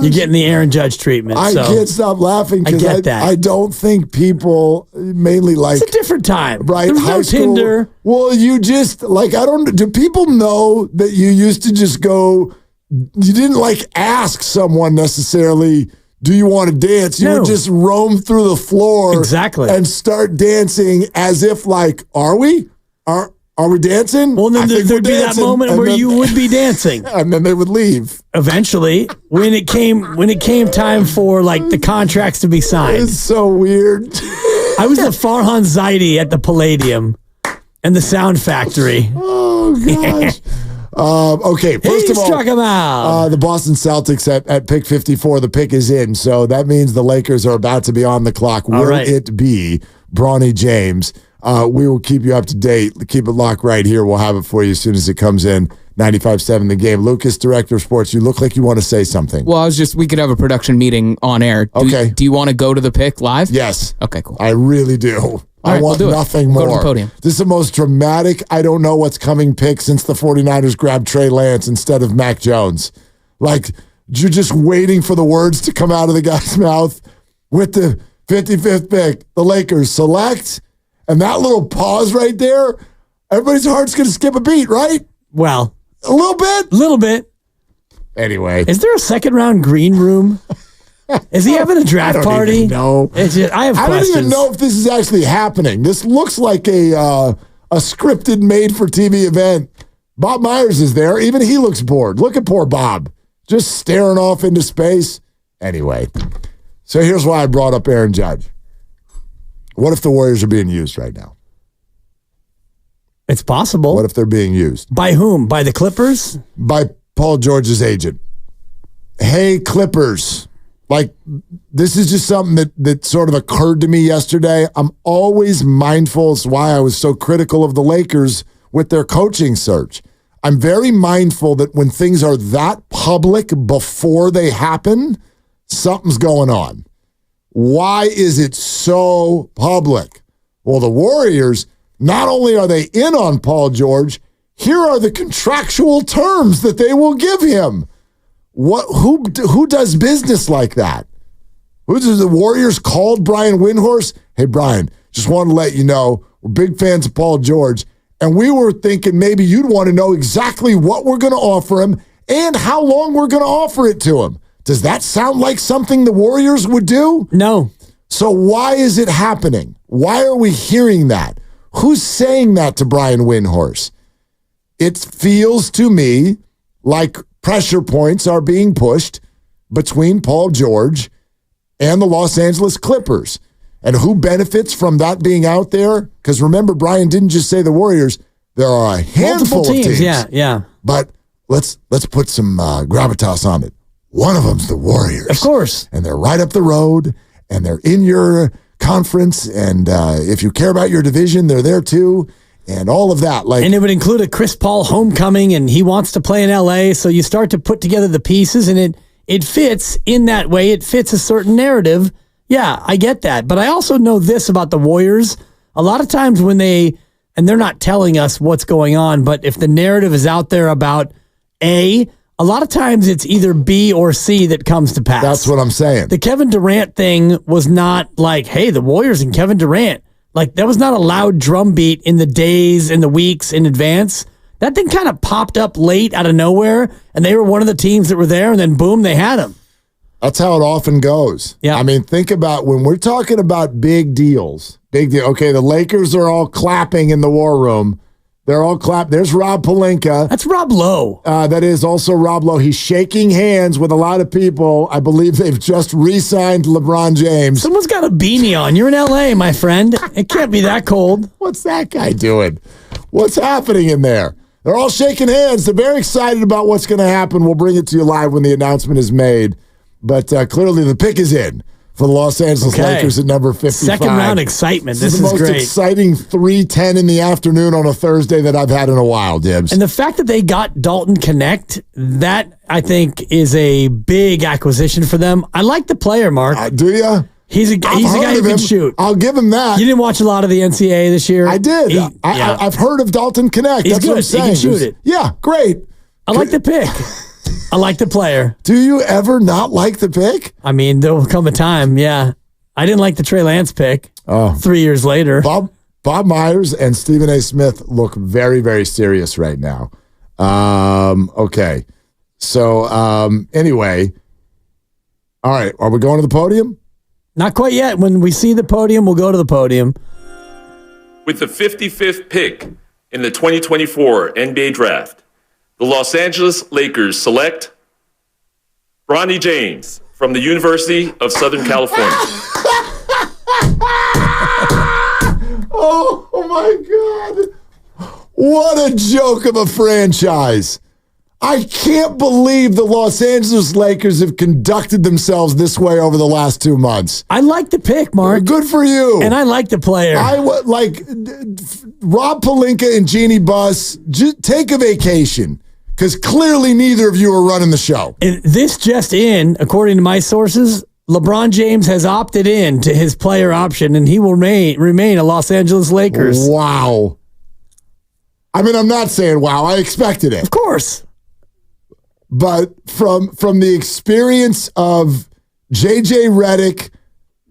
Speaker 3: you're getting the Aaron Judge treatment.
Speaker 8: I can't stop laughing because I don't think people mainly like.
Speaker 3: It's a different time,
Speaker 8: right?
Speaker 3: There was no Tinder.
Speaker 8: Well, you just do people know that you used to just go, you didn't ask someone necessarily, do you want to dance? You would just roam through the floor.
Speaker 3: Exactly.
Speaker 8: And start dancing as if are we? Are we dancing?
Speaker 3: Well, then there'd be that moment where you would be dancing,
Speaker 8: and then they would leave.
Speaker 3: Eventually, when it came time for the contracts to be signed.
Speaker 8: It's so weird.
Speaker 3: I was the Farhan Zaidi at the Palladium and the Sound Factory.
Speaker 8: Oh gosh. Okay, first of all,
Speaker 3: struck him out.
Speaker 8: The Boston Celtics at pick 54. The pick is in, so that means the Lakers are about to be on the clock. Will it be Bronny James? We will keep you up to date. Keep it locked right here. We'll have it for you as soon as it comes in. 95.7 The Game. Lucas, Director of Sports, you look like you want to say something.
Speaker 5: Well, we could have a production meeting on air. Do you want to go to the pick live?
Speaker 8: Yes.
Speaker 5: Okay, cool.
Speaker 8: I really do. I want nothing more.
Speaker 5: Go to the podium.
Speaker 8: This is the most dramatic, I don't know what's coming pick since the 49ers grabbed Trey Lance instead of Mac Jones. You're just waiting for the words to come out of the guy's mouth. With the 55th pick, the Lakers select. And that little pause right there, everybody's heart's going to skip a beat, right?
Speaker 3: Well,
Speaker 8: a little bit.
Speaker 3: Little bit.
Speaker 8: Anyway.
Speaker 3: Is there a second round green room? Is he having a draft party?
Speaker 8: No.
Speaker 3: I have questions.
Speaker 8: I don't even know if this is actually happening. This looks like a scripted made-for-TV event. Bob Myers is there. Even he looks bored. Look at poor Bob. Just staring off into space. Anyway. So here's why I brought up Aaron Judge. What if the Warriors are being used right now?
Speaker 3: It's possible.
Speaker 8: What if they're being used?
Speaker 3: By whom? By the Clippers?
Speaker 8: By Paul George's agent. Hey, Clippers. This is just something that sort of occurred to me yesterday. I'm always mindful. It's why I was so critical of the Lakers with their coaching search. I'm very mindful that when things are that public before they happen, something's going on. Why is it so public? Well, the Warriors, not only are they in on Paul George, here are the contractual terms that they will give him. Who does business like that? The Warriors called Brian Windhorst? Hey, Brian, just want to let you know, we're big fans of Paul George, And we were thinking maybe you'd want to know exactly what we're going to offer him and how long we're going to offer it to him. Does that sound like something the Warriors would do?
Speaker 3: No.
Speaker 8: So why is it happening? Why are we hearing that? Who's saying that to Brian Windhorst? It feels to me like pressure points are being pushed between Paul George and the Los Angeles Clippers. And who benefits from that being out there? Because remember, Brian didn't just say the Warriors. There are a handful of teams.
Speaker 3: Yeah.
Speaker 8: But let's put some gravitas on it. One of them's the Warriors.
Speaker 3: Of course.
Speaker 8: And they're right up the road, and they're in your conference, and if you care about your division, they're there too, and all of that.
Speaker 3: And it would include a Chris Paul homecoming, and he wants to play in L.A., so you start to put together the pieces, and it fits in that way. It fits a certain narrative. Yeah, I get that. But I also know this about the Warriors. A lot of times when they're not telling us what's going on, but if the narrative is out there about A, a lot of times it's either B or C that comes to pass.
Speaker 8: That's what I'm saying.
Speaker 3: The Kevin Durant thing was not like, hey, the Warriors and Kevin Durant. Like, that was not a loud drumbeat in the days and the weeks in advance. That thing kind of popped up late out of nowhere, and they were one of the teams that were there, and then boom, they had him.
Speaker 8: That's how it often goes.
Speaker 3: Yeah.
Speaker 8: I mean, think about when we're talking about big deals. Okay, the Lakers are all clapping in the war room. They're all clapping. There's Rob Pelinka.
Speaker 3: That's Rob Lowe.
Speaker 8: That is also Rob Lowe. He's shaking hands with a lot of people. I believe they've just re-signed LeBron James.
Speaker 3: Someone's got a beanie on. You're in L.A., my friend. It can't be that cold.
Speaker 8: What's that guy doing? What's happening in there? They're all shaking hands. They're very excited about what's going to happen. We'll bring it to you live when the announcement is made. But clearly the pick is in for the Los Angeles Lakers at number 55.
Speaker 3: Second round excitement. This
Speaker 8: is the most
Speaker 3: great.
Speaker 8: Exciting 3:10 in the afternoon on a Thursday that I've had in a while, Dibs.
Speaker 3: And the fact that they got Dalton Knecht, that I think is a big acquisition for them. I like the player, Mark.
Speaker 8: Do you?
Speaker 3: He's a guy who can shoot.
Speaker 8: I'll give him that.
Speaker 3: You didn't watch a lot of the NCAA this year?
Speaker 8: I did. I've heard of Dalton Knecht.
Speaker 3: He's
Speaker 8: That's
Speaker 3: good.
Speaker 8: what I'm saying.
Speaker 3: He can shoot it.
Speaker 8: Yeah, great.
Speaker 3: I like the pick. I like the player.
Speaker 8: Do you ever not like the pick?
Speaker 3: I mean, there will come a time, yeah. I didn't like the Trey Lance pick 3 years later.
Speaker 8: Bob Myers and Stephen A. Smith look very, very serious right now. Okay. So, anyway. All right. Are we going to the podium?
Speaker 3: Not quite yet. When we see the podium, we'll go to the podium.
Speaker 6: With the 55th pick in the 2024 NBA Draft, the Los Angeles Lakers select Bronny James from the University of Southern California.
Speaker 8: Oh my God. What a joke of a franchise. I can't believe the Los Angeles Lakers have conducted themselves this way over the last 2 months.
Speaker 3: I like the pick, Mark.
Speaker 8: Good for you.
Speaker 3: And I like the player.
Speaker 8: I would like Rob Pelinka and Jeannie Buss, just take a vacation. Because clearly neither of you are running the show.
Speaker 3: And this just in, according to my sources, LeBron James has opted in to his player option, and he will remain a Los Angeles Lakers.
Speaker 8: Wow. I mean, I'm not saying wow. I expected it.
Speaker 3: Of course.
Speaker 8: But from the experience of J.J. Redick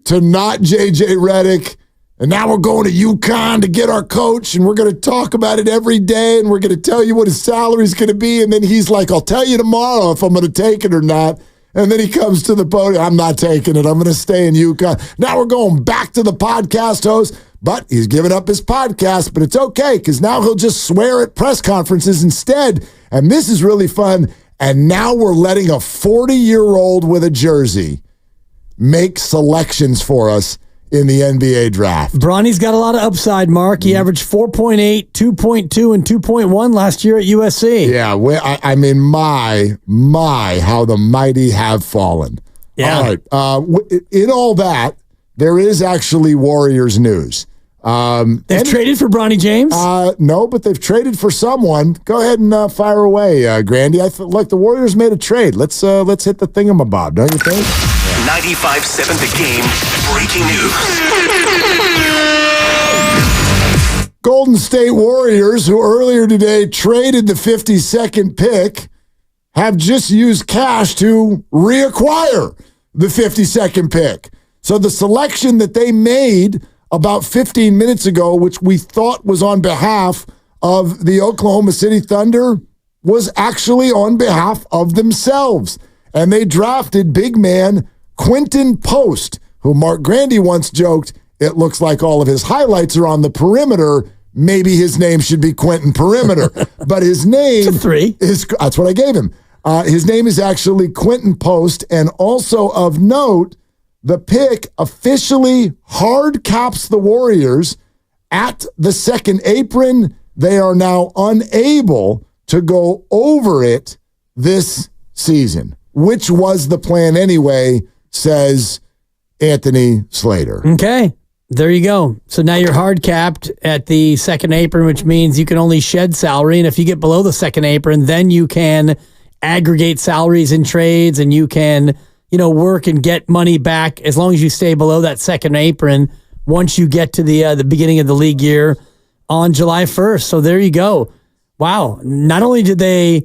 Speaker 8: to not J.J. Redick, and now we're going to UConn to get our coach, and we're going to talk about it every day, and we're going to tell you what his salary is going to be, and then he's like, I'll tell you tomorrow if I'm going to take it or not. And then he comes to the podium, I'm not taking it. I'm going to stay in UConn. Now we're going back to the podcast host, but he's given up his podcast, but it's okay because now he'll just swear at press conferences instead. And this is really fun. And now we're letting a 40-year-old with a jersey make selections for us in the NBA draft.
Speaker 3: Bronny's got a lot of upside, Mark. He averaged 4.8, 2.2, and 2.1 last year at USC.
Speaker 8: Yeah, I mean, my, how the mighty have fallen.
Speaker 3: Yeah.
Speaker 8: All right. In all that, there is actually Warriors news.
Speaker 3: They've traded for Bronny James?
Speaker 8: No, but they've traded for someone. Go ahead and fire away, Grandy. I feel like the Warriors made a trade. Let's hit the thingamabob, don't you think?
Speaker 18: 95.7 The Game breaking news.
Speaker 8: Golden State Warriors, who earlier today traded the 52nd pick, have just used cash to reacquire the 52nd pick. So the selection that they made about 15 minutes ago, which we thought was on behalf of the Oklahoma City Thunder was actually on behalf of themselves. And they drafted big man Quentin Post, who Mark Grandy once joked, it looks like all of his highlights are on the perimeter. Maybe his name should be Quentin Perimeter. But his name is, that's what I gave him. His name is actually Quentin Post. And also of note, the pick officially hard caps the Warriors at the second apron. They are now unable to go over it this season, which was the plan anyway, says Anthony Slater.
Speaker 2: Okay, there you go. So now you're hard capped at the second apron, which means you can only shed salary. And if you get below the second apron, then you can aggregate salaries in trades and you can, work and get money back as long as you stay below that second apron once you get to the beginning of the league year on July 1st. So there you go. Wow. Not only did they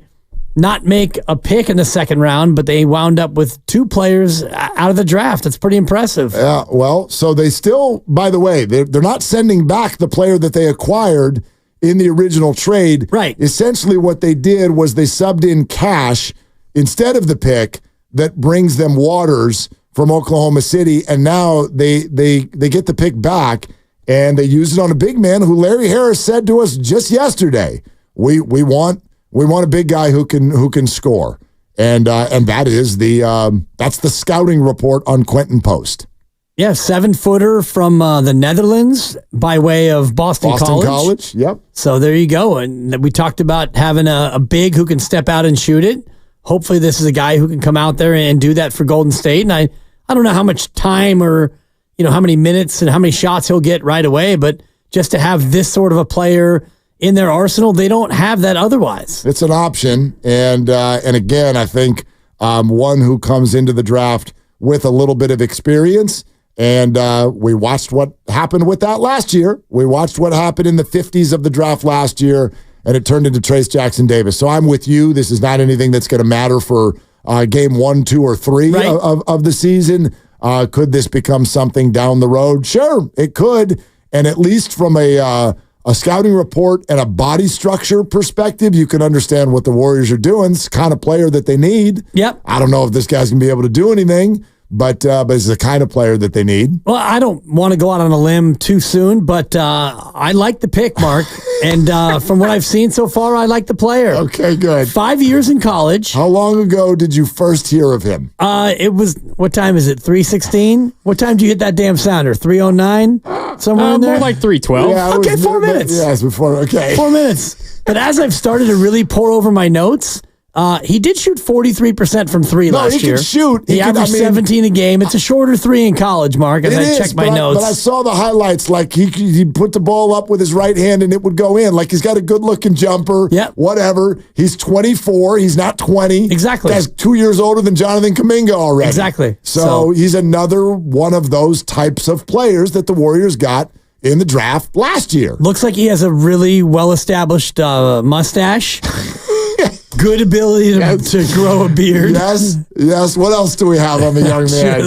Speaker 2: not make a pick in the second round, but they wound up with 2 players out of the draft. That's pretty impressive.
Speaker 8: Yeah, well, so they still, by the way, they're not sending back the player that they acquired in the original trade.
Speaker 2: Right.
Speaker 8: Essentially what they did was they subbed in cash instead of the pick that brings them Waters from Oklahoma City, and now they get the pick back, and they use it on a big man who Larry Harris said to us just yesterday, we want a big guy who can score, and that is that's the scouting report on Quentin Post.
Speaker 2: Yeah, 7-footer from the Netherlands by way of Boston College.
Speaker 8: Yep.
Speaker 2: So there you go. And we talked about having a big who can step out and shoot it. Hopefully this is a guy who can come out there and do that for Golden State. And I don't know how much time or how many minutes and how many shots he'll get right away, but just to have this sort of a player in their arsenal, they don't have that otherwise.
Speaker 8: It's an option, and again, I think one who comes into the draft with a little bit of experience, and we watched what happened with that last year. We watched what happened in the 50s of the draft last year, and it turned into Trayce Jackson-Davis. So I'm with you. This is not anything that's going to matter for game 1, 2, or 3 of the season. Could this become something down the road? Sure, it could, and at least from a scouting report and a body structure perspective, you can understand what the Warriors are doing. It's the kind of player that they need.
Speaker 2: Yep.
Speaker 8: I don't know if this guy's going to be able to do anything, but it's the kind of player that they need.
Speaker 2: Well, I don't want to go out on a limb too soon, but I like the pick, Mark. And from what I've seen so far, I like the player.
Speaker 8: Okay, good.
Speaker 2: 5 years in college.
Speaker 8: How long ago did you first hear of him?
Speaker 2: It was, what time is it, 3:16? What time did you hit that damn sounder, 3:09? Somewhere in there?
Speaker 15: More like 3:12.
Speaker 8: Yeah,
Speaker 2: okay, 4 minutes.
Speaker 8: Yes, before, okay.
Speaker 2: 4 minutes. But as I've started to really pour over my notes, he did shoot 43% from 3 last year.
Speaker 8: Can shoot.
Speaker 2: He averaged 17 a game. It's a shorter 3 in college, Mark, as I checked my notes.
Speaker 8: But I saw the highlights. Like, he put the ball up with his right hand, and it would go in. Like, he's got a good-looking jumper.
Speaker 2: Yeah.
Speaker 8: Whatever. He's 24. He's not 20.
Speaker 2: Exactly.
Speaker 8: He's 2 years older than Jonathan Kuminga already.
Speaker 2: Exactly.
Speaker 8: So he's another one of those types of players that the Warriors got in the draft last year.
Speaker 2: Looks like he has a really well-established mustache. Good ability to grow a beard.
Speaker 8: Yes. What else do we have on the young man?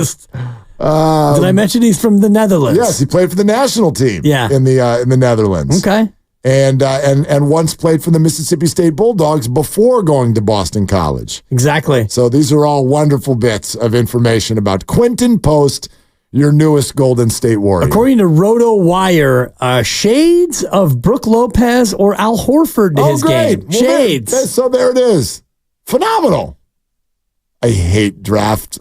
Speaker 2: Did I mention he's from the Netherlands?
Speaker 8: Yes, he played for the national team.
Speaker 2: Yeah.
Speaker 8: in the Netherlands.
Speaker 2: Okay.
Speaker 8: And once played for the Mississippi State Bulldogs before going to Boston College.
Speaker 2: Exactly.
Speaker 8: So these are all wonderful bits of information about Quentin Post, your newest Golden State Warrior.
Speaker 2: According to RotoWire, shades of Brook Lopez or Al Horford to his
Speaker 8: great.
Speaker 2: game. Shades.
Speaker 8: So there it is. Phenomenal. I hate draft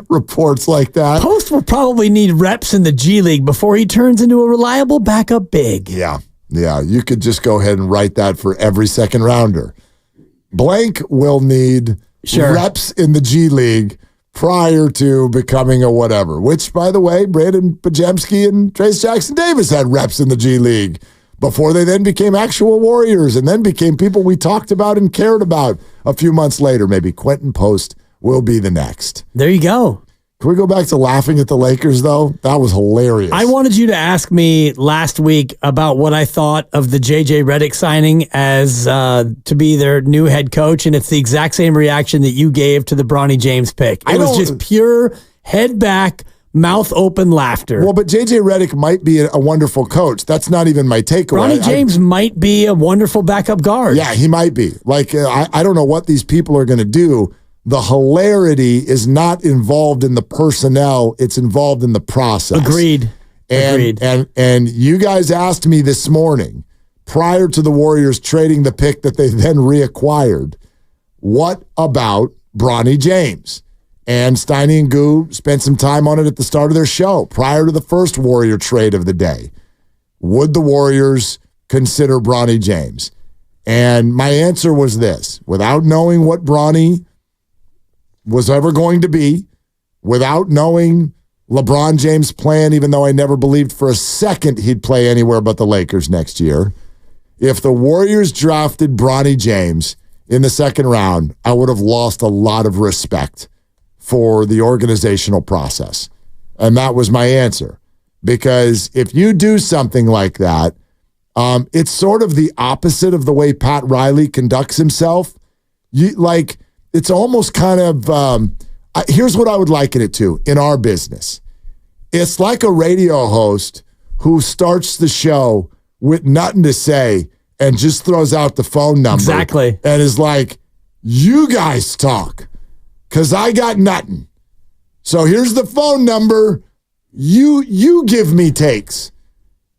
Speaker 8: reports like that.
Speaker 2: Post will probably need reps in the G League before he turns into a reliable backup big.
Speaker 8: Yeah. You could just go ahead and write that for every second rounder. Blank will need reps in the G League prior to becoming a whatever, which, by the way, Brandon Pajemski and Trayce Jackson-Davis had reps in the G League before they then became actual Warriors and then became people we talked about and cared about a few months later. Maybe Quentin Post will be the next.
Speaker 2: There you go.
Speaker 8: Can we go back to laughing at the Lakers, though? That was hilarious.
Speaker 2: I wanted you to ask me last week about what I thought of the J.J. Redick signing as to be their new head coach, and it's the exact same reaction that you gave to the Bronny James pick. It was just pure head back, mouth open laughter.
Speaker 8: Well, but J.J. Redick might be a wonderful coach. That's not even my takeaway.
Speaker 2: Bronny James might be a wonderful backup guard.
Speaker 8: Yeah, he might be. Like, I don't know what these people are going to do. The hilarity is not involved in the personnel. It's involved in the process.
Speaker 2: Agreed.
Speaker 8: And you guys asked me this morning, prior to the Warriors trading the pick that they then reacquired, what about Bronny James? And Steiny and Goo spent some time on it at the start of their show, prior to the first Warrior trade of the day. Would the Warriors consider Bronny James? And my answer was this: without knowing what Bronny was ever going to be, without knowing LeBron James' plan, even though I never believed for a second he'd play anywhere but the Lakers next year, if the Warriors drafted Bronny James in the second round, I would have lost a lot of respect for the organizational process. And that was my answer. Because if you do something like that, it's sort of the opposite of the way Pat Riley conducts himself. It's almost kind of, here's what I would liken it to in our business. It's like a radio host who starts the show with nothing to say and just throws out the phone number.
Speaker 2: Exactly.
Speaker 8: And is like, you guys talk, because I got nothing. So here's the phone number. You give me takes,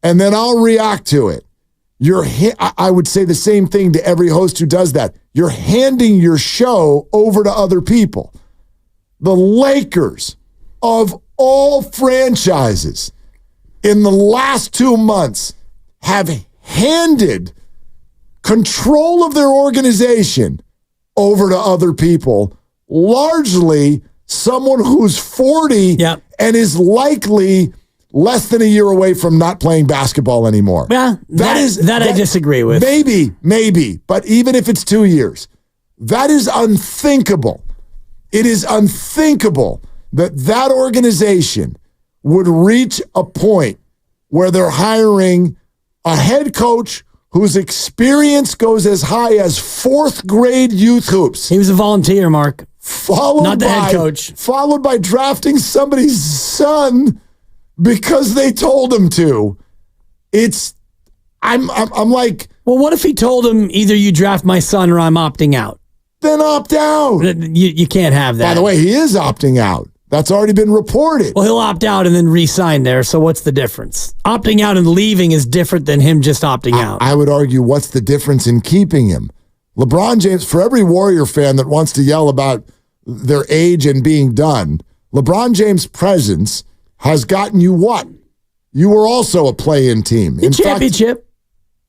Speaker 8: and then I'll react to it. I would say the same thing to every host who does that. You're handing your show over to other people. The Lakers, of all franchises, in the last 2 months, have handed control of their organization over to other people, largely someone who's 40 and is likely less than a year away from not playing basketball anymore.
Speaker 2: Yeah, that I disagree with.
Speaker 8: Maybe. But even if it's 2 years, that is unthinkable. It is unthinkable that organization would reach a point where they're hiring a head coach whose experience goes as high as 4th grade youth hoops.
Speaker 2: He was a volunteer, Mark.
Speaker 8: Not the
Speaker 2: head coach.
Speaker 8: Followed by drafting somebody's son because they told him to. I'm like,
Speaker 2: well, what if he told him either you draft my son or I'm opting out?
Speaker 8: Then opt out.
Speaker 2: You can't have that.
Speaker 8: By the way, he is opting out. That's already been reported.
Speaker 2: Well, he'll opt out and then re-sign there. So what's the difference? Opting out and leaving is different than him just opting out.
Speaker 8: I would argue, what's the difference in keeping him? LeBron James, for every Warrior fan that wants to yell about their age and being done, LeBron James' presence has gotten you what? You were also a play-in team.
Speaker 2: In championship.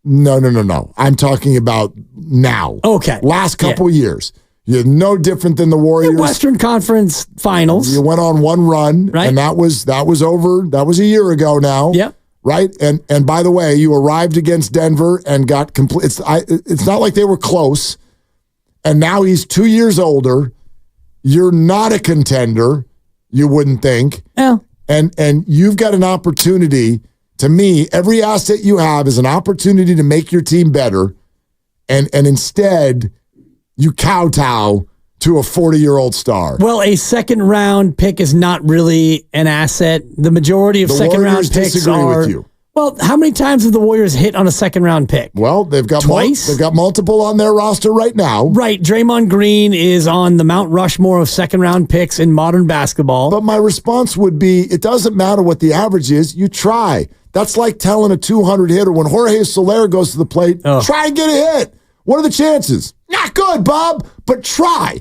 Speaker 8: No. I'm talking about now.
Speaker 2: Okay.
Speaker 8: Last couple years. You're no different than the Warriors.
Speaker 2: Western Conference Finals.
Speaker 8: You went on one run,
Speaker 2: right?
Speaker 8: And that was over. That was a year ago now.
Speaker 2: Yep.
Speaker 8: Right? And by the way, you arrived against Denver and got complete. It's not like they were close. And now he's 2 years older. You're not a contender, you wouldn't think.
Speaker 2: Yeah.
Speaker 8: And you've got an opportunity. To me, every asset you have is an opportunity to make your team better. And instead, you kowtow to a 40-year-old star.
Speaker 2: Well, a second-round pick is not really an asset. The majority of second-round picks are.
Speaker 8: With you.
Speaker 2: Well, how many times have the Warriors hit on a second-round pick?
Speaker 8: Well, they've got
Speaker 2: twice.
Speaker 8: They've got multiple on their roster right now.
Speaker 2: Right. Draymond Green is on the Mount Rushmore of second-round picks in modern basketball.
Speaker 8: But my response would be, it doesn't matter what the average is. You try. That's like telling a 200 hitter when Jorge Soler goes to the plate, try and get a hit. What are the chances? Not good, Bob, but try.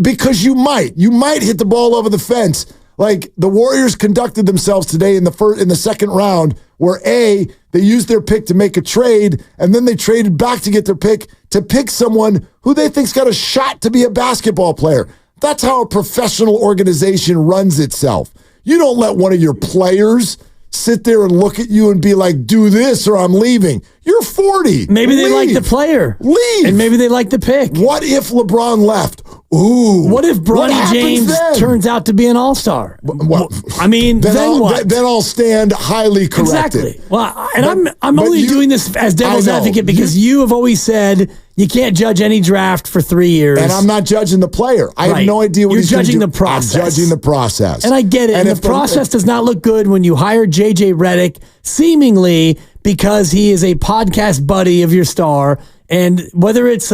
Speaker 8: Because you might hit the ball over the fence. Like the Warriors conducted themselves today in the second round, where they used their pick to make a trade, and then they traded back to get their pick to pick someone who they think's got a shot to be a basketball player. That's how a professional organization runs itself. You don't let one of your players sit there and look at you and be like, do this or I'm leaving. You're 40.
Speaker 2: Maybe they like the player.
Speaker 8: Leave.
Speaker 2: And maybe they like the pick.
Speaker 8: What if LeBron left? Ooh.
Speaker 2: What if Bronny James turns out to be an all-star? I mean, then what?
Speaker 8: Then I'll stand highly corrected.
Speaker 2: Exactly. Well, and I'm only doing this as devil's advocate because you have always said you can't judge any draft for 3 years.
Speaker 8: And I'm not judging the player. I have no idea what he's going to do.
Speaker 2: You're judging the process.
Speaker 8: I'm judging the process.
Speaker 2: And I get it. And the process does not look good when you hire J.J. Redick, seemingly because he is a podcast buddy of your star. And whether it's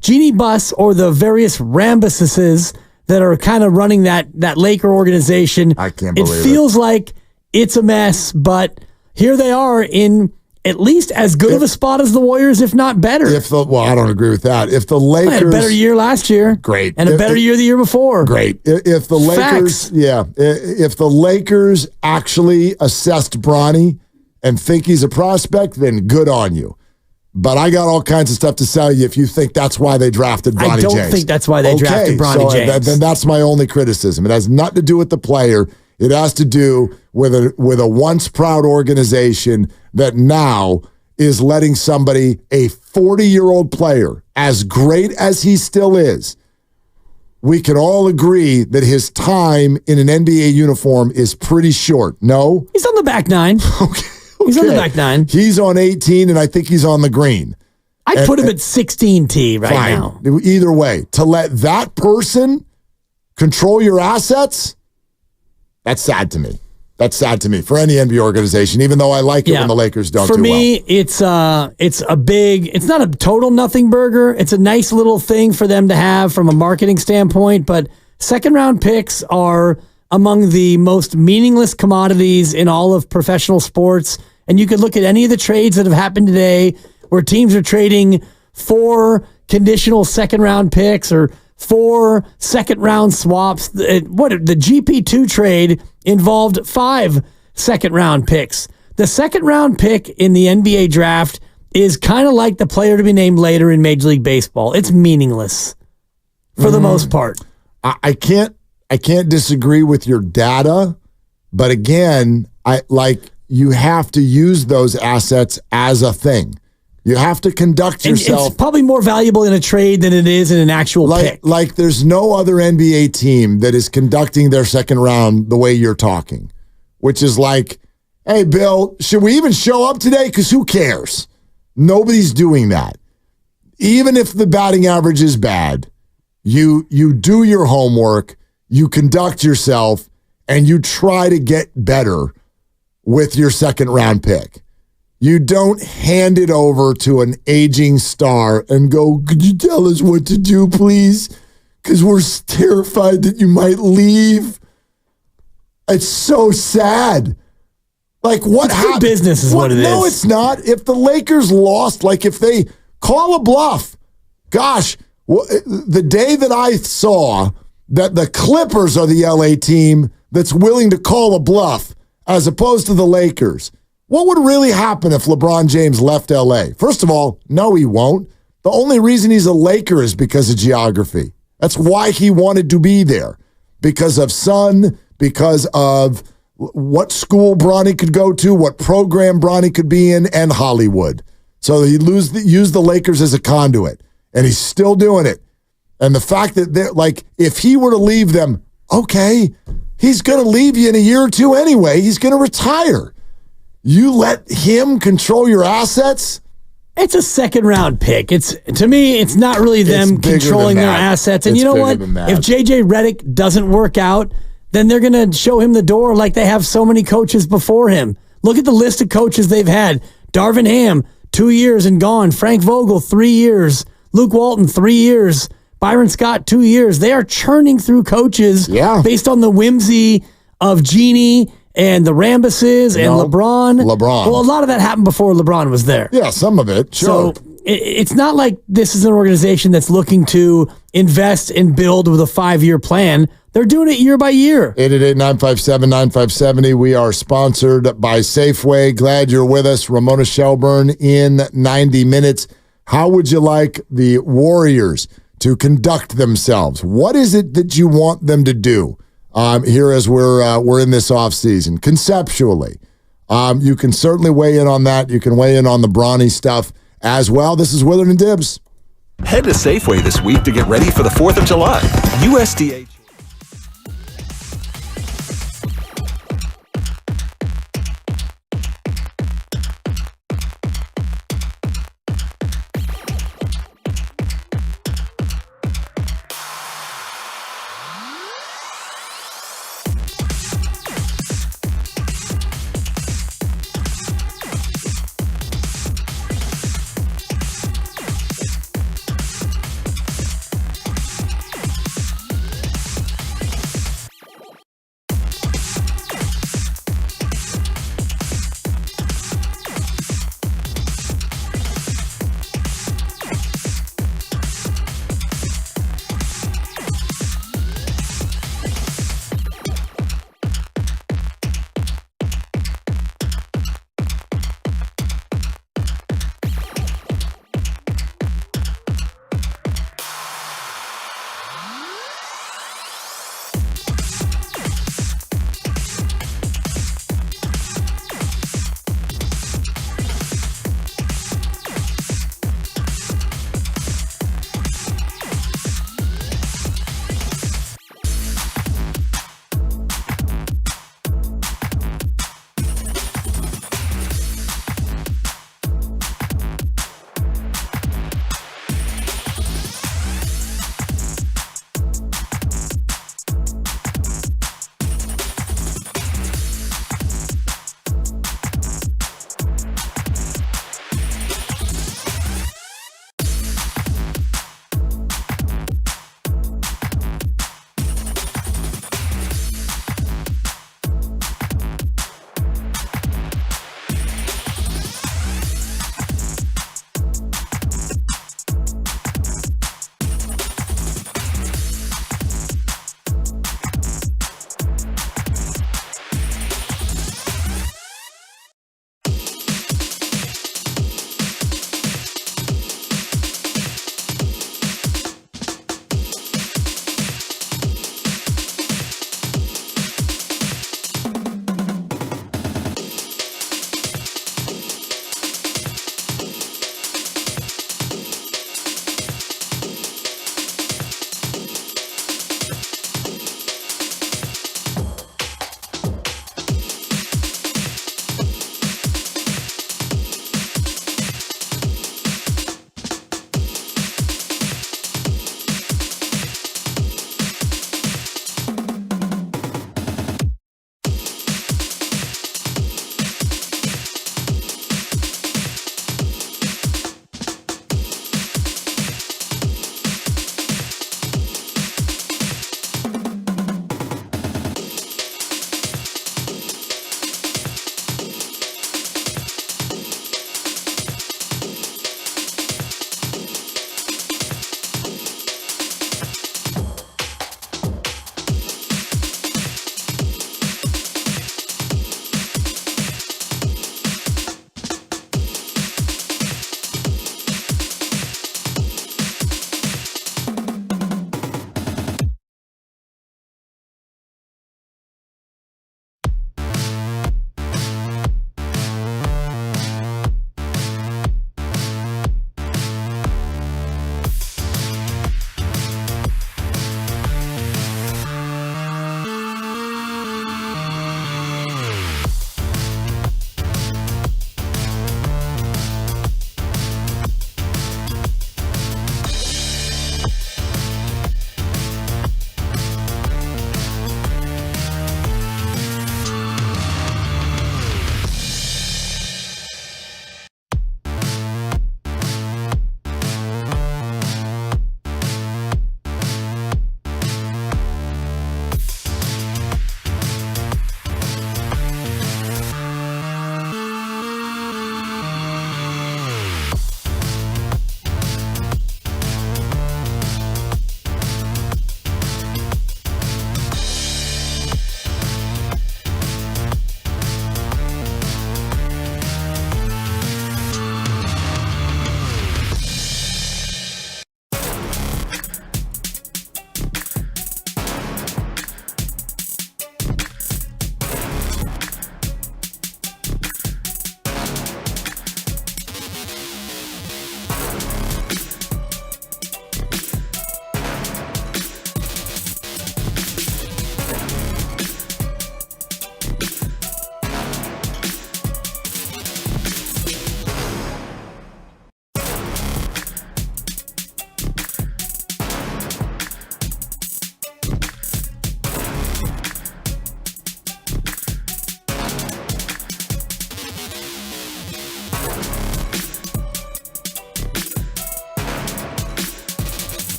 Speaker 2: Jeannie Buss or the various Rambuses that are kind of running that Laker organization,
Speaker 8: I can't believe
Speaker 2: it feels like it's a mess, but here they are in at least as good of a spot as the Warriors, if not better.
Speaker 8: Well, I don't agree with that. If the Lakers
Speaker 2: had a better year last year,
Speaker 8: great,
Speaker 2: and a better year the year before,
Speaker 8: great. If the Lakers, if the Lakers actually assessed Bronny and think he's a prospect, then good on you. But I got all kinds of stuff to tell you if you think that's why they drafted Bronny James.
Speaker 2: I don't think that's why they drafted Bronny James.
Speaker 8: Then that's my only criticism. It has nothing to do with the player. It has to do with a once proud organization that now is letting somebody, a 40-year-old player, as great as he still is, we can all agree that his time in an NBA uniform is pretty short. No?
Speaker 2: He's on the back nine.
Speaker 8: Okay.
Speaker 2: He's on the back nine.
Speaker 8: He's on 18, and I think he's on the green.
Speaker 2: I'd put him at 16T right now.
Speaker 8: Either way, to let that person control your assets, that's sad to me. That's sad to me for any NBA organization, even though I like it when the Lakers don't do well.
Speaker 2: For me, it's not a total nothing burger. It's a nice little thing for them to have from a marketing standpoint, but second-round picks are among the most meaningless commodities in all of professional sports. And you could look at any of the trades that have happened today where teams are trading 4 conditional second-round picks or 4 second-round swaps. The GP2 trade involved 5 second-round picks. The second-round pick in the NBA draft is kind of like the player to be named later in Major League Baseball. It's meaningless for the most part.
Speaker 8: I can't disagree with your data, but again, you have to use those assets as a thing. You have to conduct yourself.
Speaker 2: It's probably more valuable in a trade than it is in an actual pick.
Speaker 8: Like there's no other NBA team that is conducting their second round the way you're talking, which is like, hey, Bill, should we even show up today? Because who cares? Nobody's doing that. Even if the batting average is bad, you do your homework, you conduct yourself, and you try to get better with your second round pick. You don't hand it over to an aging star and go, could you tell us what to do, please? Because we're terrified that you might leave. It's so sad. Like, what happened?
Speaker 2: Business is what it is.
Speaker 8: No, it's not. If the Lakers lost, like if they call a bluff, gosh, the day that I saw that the Clippers are the LA team that's willing to call a bluff as opposed to the Lakers, what would really happen if LeBron James left LA? First of all, no, he won't. The only reason he's a Laker is because of geography. That's why he wanted to be there. Because of sun, because of what school Bronny could go to, what program Bronny could be in, and Hollywood. So he used the Lakers as a conduit, and he's still doing it. And the fact that they're like, if he were to leave them, okay, he's going to leave you in a year or two anyway. He's going to retire. You let him control your assets?
Speaker 2: It's a second-round pick. To me, it's not really them controlling their assets. And you know what? If J.J. Redick doesn't work out, then they're going to show him the door like they have so many coaches before him. Look at the list of coaches they've had. Darvin Ham, 2 years and gone. Frank Vogel, 3 years. Luke Walton, 3 years. Byron Scott, 2 years. They are churning through coaches based on the whimsy of Jeannie and the Rambuses and LeBron. Well, a lot of that happened before LeBron was there.
Speaker 8: Yeah, some of it, sure.
Speaker 2: So it's not like this is an organization that's looking to invest and build with a 5-year plan. They're doing it year by year.
Speaker 8: 888-957-9570. We are sponsored by Safeway. Glad you're with us. Ramona Shelburne in 90 minutes. How would you like the Warriors to conduct themselves? What is it that you want them to do here as we're in this offseason? Conceptually, you can certainly weigh in on that. You can weigh in on the Bronny stuff as well. This is Willard and Dibs.
Speaker 12: Head to Safeway this week to get ready for the 4th of July. USDA.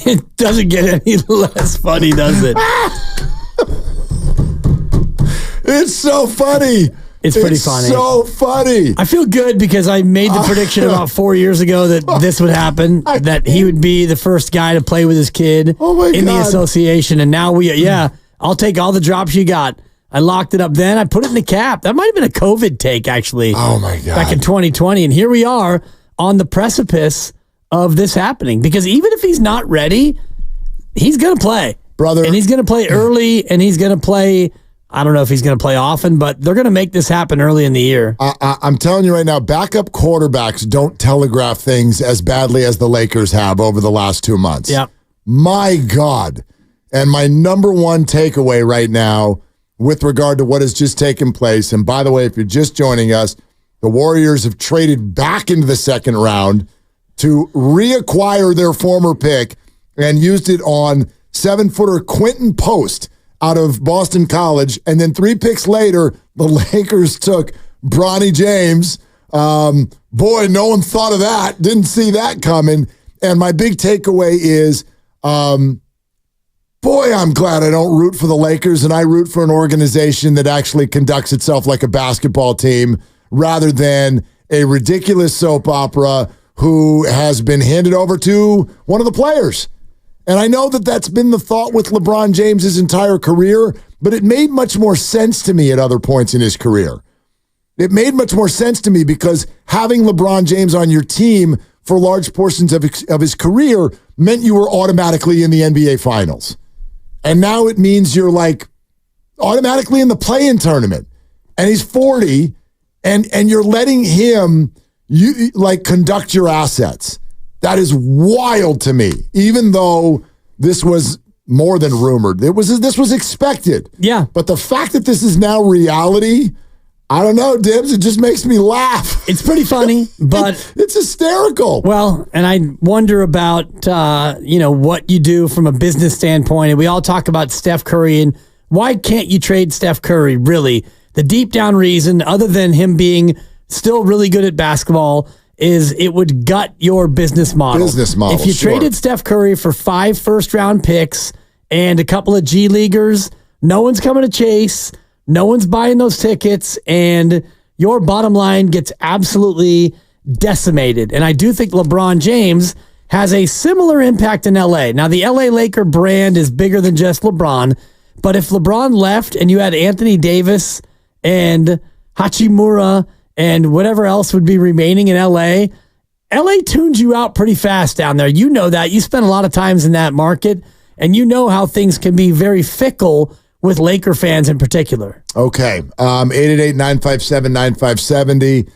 Speaker 2: It doesn't get any less funny, does it?
Speaker 8: It's so funny.
Speaker 2: It's pretty funny.
Speaker 8: So funny.
Speaker 2: I feel good because I made the prediction about 4 years ago that this would happen, that he would be the first guy to play with his kid in the association. And now I'll take all the drops you got. I locked it up then. I put it in the cap. That might have been a COVID take, actually.
Speaker 8: Oh, my God.
Speaker 2: Back in 2020. And here we are on the precipice of this happening. Because even if he's not ready, he's going to play.
Speaker 8: Brother.
Speaker 2: And he's going to play early, and he's going to play... I don't know if he's going to play often, but they're going to make this happen early in the year.
Speaker 8: I'm telling you right now, backup quarterbacks don't telegraph things as badly as the Lakers have over the last 2 months.
Speaker 2: Yeah.
Speaker 8: My God. And my number one takeaway right now with regard to what has just taken place, and by the way, if you're just joining us, the Warriors have traded back into the second round to reacquire their former pick and used it on 7-footer Quentin Post out of Boston College. And then 3 picks later, the Lakers took Bronny James. Boy, no one thought of that. Didn't see that coming. And my big takeaway is, boy, I'm glad I don't root for the Lakers and I root for an organization that actually conducts itself like a basketball team rather than a ridiculous soap opera who has been handed over to one of the players. And I know that that's been the thought with LeBron James his entire career, but it made much more sense to me at other points in his career. It made much more sense to me because having LeBron James on your team for large portions of his career meant you were automatically in the NBA Finals. And now it means you're like automatically in the play-in tournament. And he's 40, and you're letting him conduct your assets. That is wild to me, even though this was more than rumored. This was expected.
Speaker 2: Yeah.
Speaker 8: But the fact that this is now reality, I don't know, Dibs, it just makes me laugh.
Speaker 2: It's pretty funny, but...
Speaker 8: it's hysterical.
Speaker 2: Well, and I wonder about, what you do from a business standpoint. And we all talk about Steph Curry, and why can't you trade Steph Curry, really? The deep down reason, other than him being still really good at basketball, is it would gut your business model. If you traded Steph Curry for 5 first-round picks and a couple of G Leaguers, no one's coming to chase, no one's buying those tickets, and your bottom line gets absolutely decimated. And I do think LeBron James has a similar impact in L.A. Now, the L.A. Laker brand is bigger than just LeBron, but if LeBron left and you had Anthony Davis and Hachimura and whatever else would be remaining in L.A. tunes you out pretty fast down there. You know that. You spend a lot of times in that market, and you know how things can be very fickle with Laker fans in particular.
Speaker 8: Okay. 888-957-9570.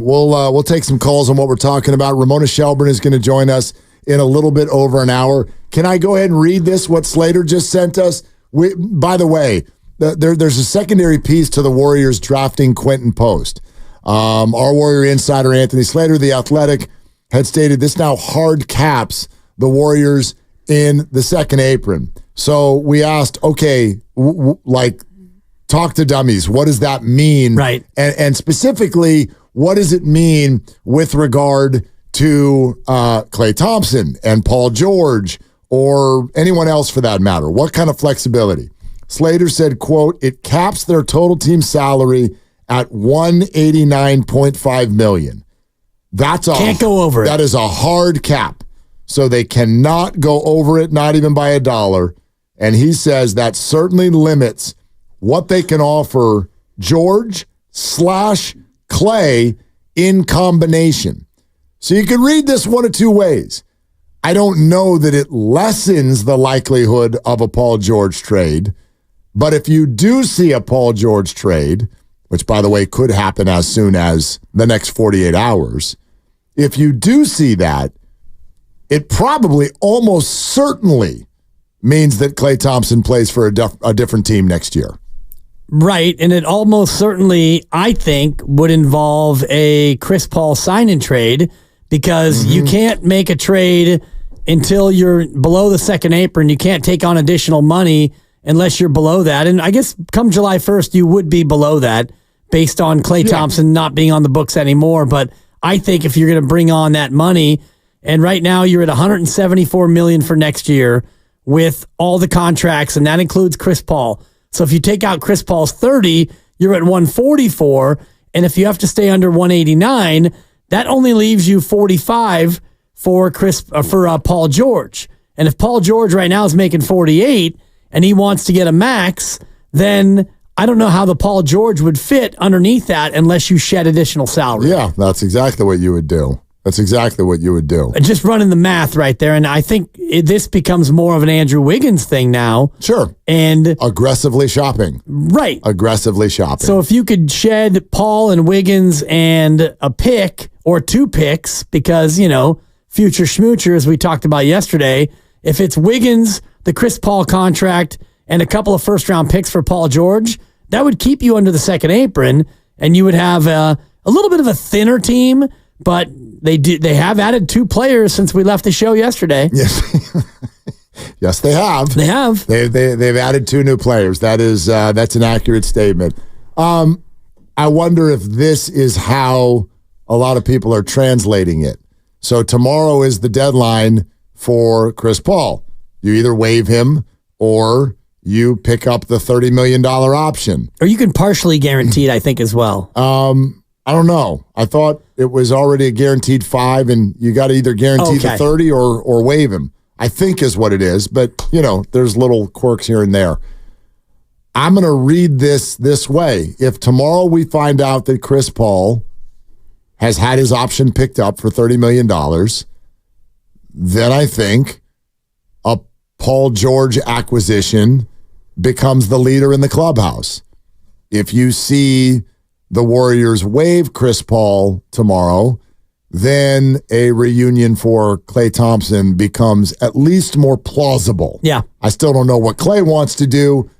Speaker 8: We'll take some calls on what we're talking about. Ramona Shelburne is going to join us in a little bit over an hour. Can I go ahead and read this, what Slater just sent us? By the way, there's a secondary piece to the Warriors drafting Quentin Post. Our Warrior insider, Anthony Slater, The Athletic, had stated this now hard caps the Warriors in the second apron. So we asked, okay, talk to dummies. What does that mean?
Speaker 2: Right.
Speaker 8: And specifically, what does it mean with regard to Klay Thompson and Paul George or anyone else for that matter? What kind of flexibility? Slater said, quote, it caps their total team salary at $189.5 million.
Speaker 2: Can't go over it.
Speaker 8: That is a hard cap. So they cannot go over it, not even by $1. And he says that certainly limits what they can offer George/Klay in combination. So you could read this one of two ways. I don't know that it lessens the likelihood of a Paul George trade, but if you do see a Paul George trade, which, by the way, could happen as soon as the next 48 hours, if you do see that, it probably almost certainly means that Klay Thompson plays for a different team next year.
Speaker 2: Right, and it almost certainly, I think, would involve a Chris Paul sign-in trade because you can't make a trade until you're below the second apron. You can't take on additional money unless you're below that. And I guess come July 1st, you would be below that based on Klay Thompson not being on the books anymore. But I think if you're going to bring on that money, And right now you're at $174 million for next year with all the contracts, and that includes Chris Paul. So if you take out Chris Paul's 30, you're at 144, and if you have to stay under 189, that only leaves you 45 for Paul George. And if Paul George right now is making 48 and he wants to get a max, then I don't know how the Paul George would fit underneath that unless you shed additional salary.
Speaker 8: Yeah, that's exactly what you would do. Just running the math right there. And I think this becomes more of an Andrew Wiggins thing now. Sure.
Speaker 2: And
Speaker 8: aggressively shopping.
Speaker 2: Right.
Speaker 8: Aggressively shopping.
Speaker 2: So if you could shed Paul and Wiggins and a pick or 2 picks, because, future schmoocher, as we talked about yesterday, if it's Wiggins, the Chris Paul contract, and a couple of first-round picks for Paul George, that would keep you under the second apron, and you would have a little bit of a thinner team, but they have added 2 players since we left the show yesterday.
Speaker 8: Yes. Yes, they have.
Speaker 2: They have.
Speaker 8: They've added 2 new players. That's an accurate statement. I wonder if this is how a lot of people are translating it. So tomorrow is the deadline for Chris Paul. You either waive him or you pick up the $30 million option.
Speaker 2: Or you can partially guarantee it, I think, as well.
Speaker 8: I don't know. I thought it was already a guaranteed 5, and you got to either guarantee the 30 or waive him, I think is what it is. But, there's little quirks here and there. I'm going to read this way. If tomorrow we find out that Chris Paul has had his option picked up for $30 million, then I think a Paul George acquisition becomes the leader in the clubhouse. If you see the Warriors waive Chris Paul tomorrow, then a reunion for Klay Thompson becomes at least more plausible.
Speaker 2: Yeah.
Speaker 8: I still don't know what Klay wants to do,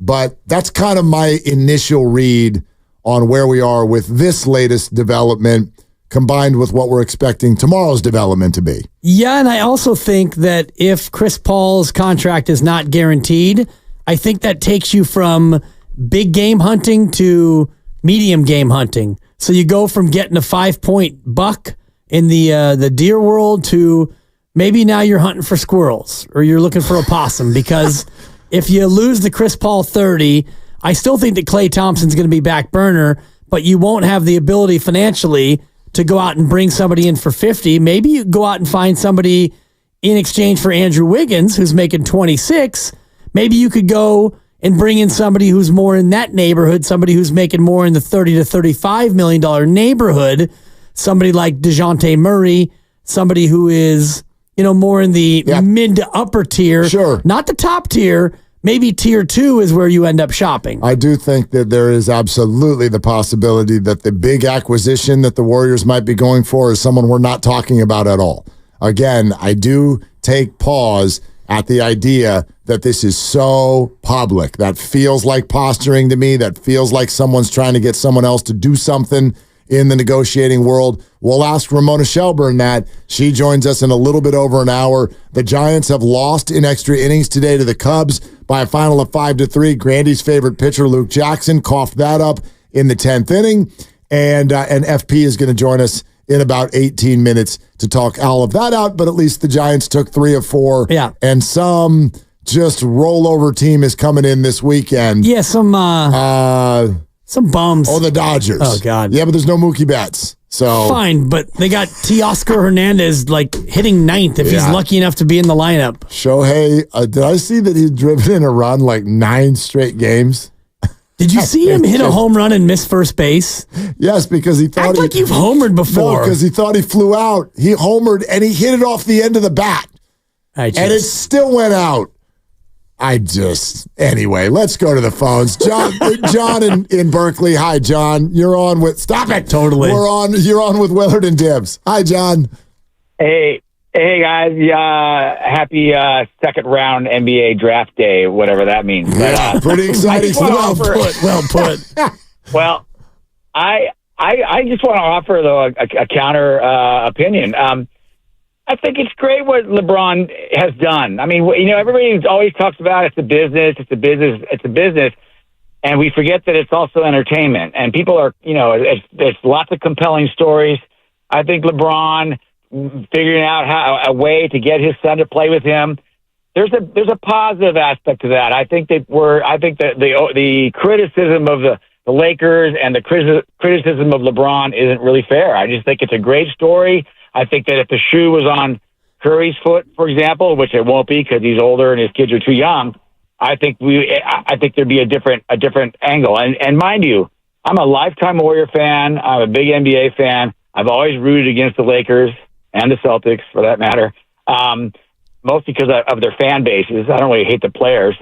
Speaker 8: but that's kind of my initial read on where we are with this latest development combined with what we're expecting tomorrow's development to be.
Speaker 2: Yeah, and I also think that if Chris Paul's contract is not guaranteed, I think that takes you from big game hunting to medium game hunting. So you go from getting a 5-point buck in the deer world to maybe now you're hunting for squirrels or you're looking for a possum, because if you lose the Chris Paul 30, I still think that Klay Thompson's going to be back burner, but you won't have the ability financially to go out and bring somebody in for 50. Maybe you go out and find somebody in exchange for Andrew Wiggins, who's making 26. Maybe you could go and bring in somebody who's more in that neighborhood, somebody who's making more in the $30 to $35 million neighborhood, somebody like DeJounte Murray, somebody who is, more in the mid to upper tier.
Speaker 8: Sure.
Speaker 2: Not the top tier. Maybe tier 2 is where you end up shopping.
Speaker 8: I do think that there is absolutely the possibility that the big acquisition that the Warriors might be going for is someone we're not talking about at all. Again, I do take pause at the idea that this is so public. That feels like posturing to me. That feels like someone's trying to get someone else to do something in the negotiating world. We'll ask Ramona Shelburne that. She joins us in a little bit over an hour. The Giants have lost in extra innings today to the Cubs by a final of 5-3. Grandy's favorite pitcher, Luke Jackson, coughed that up in the 10th inning. And FP is going to join us in about 18 minutes to talk all of that out. But at least the Giants took 3 of 4.
Speaker 2: Yeah.
Speaker 8: And some just rollover team is coming in this weekend.
Speaker 2: Yeah, some bums.
Speaker 8: Oh, the Dodgers.
Speaker 2: Oh, God.
Speaker 8: Yeah, but there's no Mookie Betts. So
Speaker 2: fine, but they got Teoscar Hernandez hitting 9th if he's lucky enough to be in the lineup.
Speaker 8: Shohei, did I see that he's driven in a run 9 straight games?
Speaker 2: Did you see him hit a home run and miss first base?
Speaker 8: Yes, because he thought
Speaker 2: like you've homered before.
Speaker 8: No, because he thought he flew out. He homered and he hit it off the end of the bat. And it still went out. Anyway, let's go to the phones. John in Berkeley. Hi, John. You're on with, stop it.
Speaker 2: Totally.
Speaker 8: You're on with Willard and Dibbs. Hi, John.
Speaker 13: Hey guys. Happy second round NBA draft day, whatever that means.
Speaker 8: Yeah, pretty exciting.
Speaker 2: Well put.
Speaker 13: Well, I just want to offer though a counter opinion. I think it's great what LeBron has done. I mean, everybody always talks about it's a business, and we forget that it's also entertainment. And people are, there's lots of compelling stories. I think LeBron, figuring out a way to get his son to play with him. There's a positive aspect to that. I think that the criticism of the Lakers and the criticism of LeBron isn't really fair. I just think it's a great story. I think that if the shoe was on Curry's foot, for example, which it won't be because he's older and his kids are too young, I think there'd be a different angle. And mind you, I'm a lifetime Warrior fan. I'm a big NBA fan. I've always rooted against the Lakers and the Celtics, for that matter, mostly because of their fan bases. I don't really hate the players,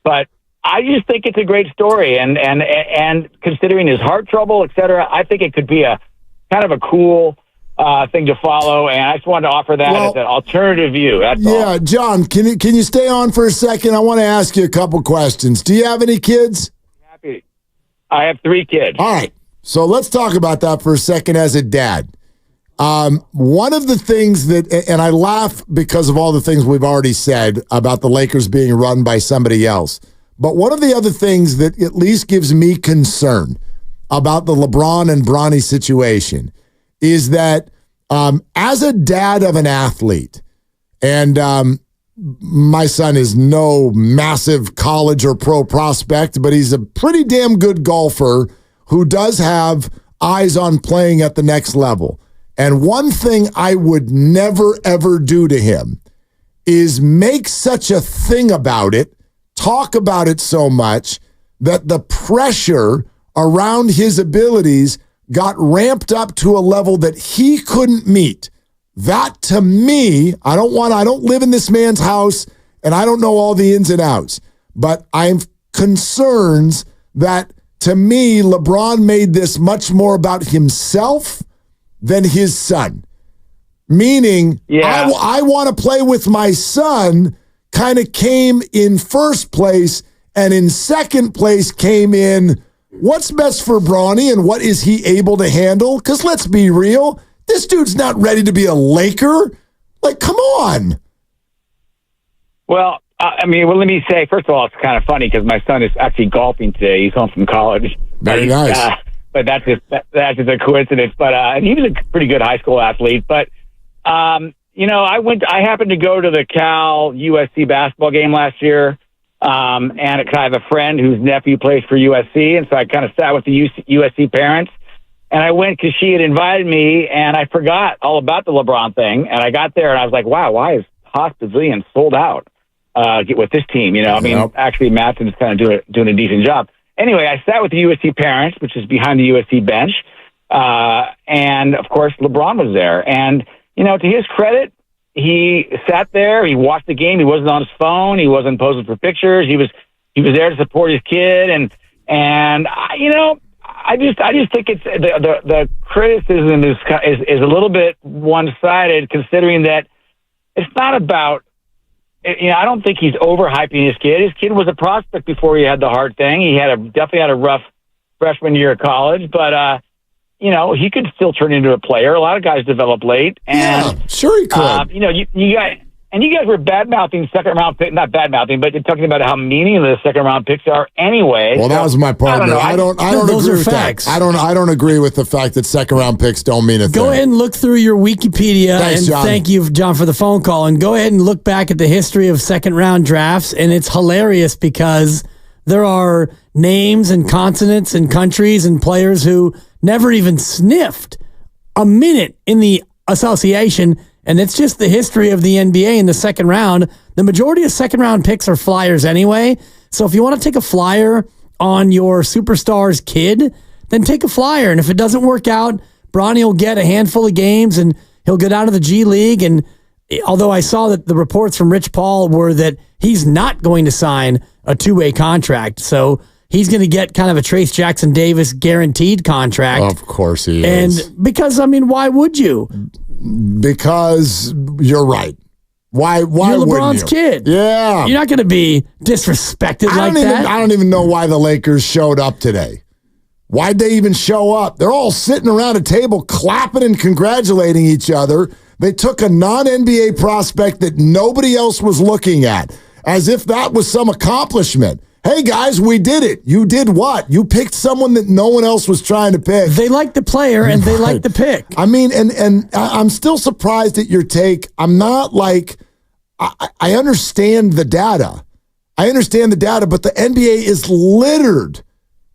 Speaker 13: but I just think it's a great story. And considering his heart trouble, et cetera, I think it could be a kind of a cool thing to follow. And I just wanted to offer that as an alternative view. That's all.
Speaker 8: John, can you stay on for a second? I want to ask you a couple questions. Do you have any kids?
Speaker 13: Happy. I have 3 kids.
Speaker 8: All right. So let's talk about that for a second as a dad. One of the things that, and I laugh because of all the things we've already said about the Lakers being run by somebody else, but one of the other things that at least gives me concern about the LeBron and Bronny situation is that as a dad of an athlete, and my son is no massive college or pro prospect, but he's a pretty damn good golfer who does have eyes on playing at the next level. And one thing I would never, ever do to him is make such a thing about it, talk about it so much that the pressure around his abilities got ramped up to a level that he couldn't meet. That, to me, I don't live in this man's house, and I don't know all the ins and outs, but I'm concerned that, to me, LeBron made this much more about himself than his son. Meaning, I want to play with my son kind of came in first place, and in second place came in what's best for Bronny and what is he able to handle? Because let's be real, this dude's not ready to be a Laker. Like, come on.
Speaker 13: Well, let me say, first of all, it's kind of funny because my son is actually golfing today. He's home from college.
Speaker 8: Very nice.
Speaker 13: But that's just a coincidence. But and he was a pretty good high school athlete. But I happened to go to the Cal USC basketball game last year, and I have a friend whose nephew plays for USC, and so I kind of sat with the USC parents, and I went because she had invited me, and I forgot all about the LeBron thing, and I got there and I was like, wow, why is Haas Pavilion sold out with this team? Actually, Matson's kind of doing a decent job. Anyway, I sat with the USC parents, which is behind the USC bench, and of course LeBron was there. And to his credit, he sat there. He watched the game. He wasn't on his phone. He wasn't posing for pictures. He was there to support his kid. And I just think it's the criticism is a little bit one-sided, considering that it's not about. I don't think he's overhyping his kid. His kid was a prospect before he had the heart thing. He definitely had a rough freshman year of college, but he could still turn into a player. A lot of guys develop late, and
Speaker 8: sure he could.
Speaker 13: You guys were bad-mouthing second-round pick, not bad-mouthing, but you're talking about how meaningless second-round picks are anyway.
Speaker 8: Well, that was my partner. I don't agree with
Speaker 2: facts.
Speaker 8: that. I don't agree with the fact that second-round picks don't mean a thing.
Speaker 2: Go ahead and look through your Wikipedia.
Speaker 8: Thanks, John.
Speaker 2: Thank you, John, for the phone call. And go ahead and look back at the history of second-round drafts, and it's hilarious because there are names and consonants and countries and players who never even sniffed a minute in the association. And it's just the history of the NBA in the second round. The majority of second round picks are flyers anyway. So if you want to take a flyer on your superstar's kid, then take a flyer. And if it doesn't work out, Bronny will get a handful of games and he'll go down to the G League. And although I saw that the reports from Rich Paul were that he's not going to sign a 2-way contract. So he's going to get kind of a Trace Jackson Davis guaranteed contract.
Speaker 8: Of course he is.
Speaker 2: And because, why would you?
Speaker 8: Because you're right. Why
Speaker 2: You're
Speaker 8: wouldn't
Speaker 2: LeBron's
Speaker 8: you?
Speaker 2: kid.
Speaker 8: Yeah.
Speaker 2: You're not going to be disrespected like that.
Speaker 8: I don't even know why the Lakers showed up today. Why'd they even show up? They're all sitting around a table clapping and congratulating each other. They took a non-NBA prospect that nobody else was looking at, as if that was some accomplishment. hey, guys, we did it. You did what? You picked someone that no one else was trying to pick.
Speaker 2: They like the player, and they like the pick.
Speaker 8: I mean, and I'm still surprised at your take. I'm not like, I understand the data. But the NBA is littered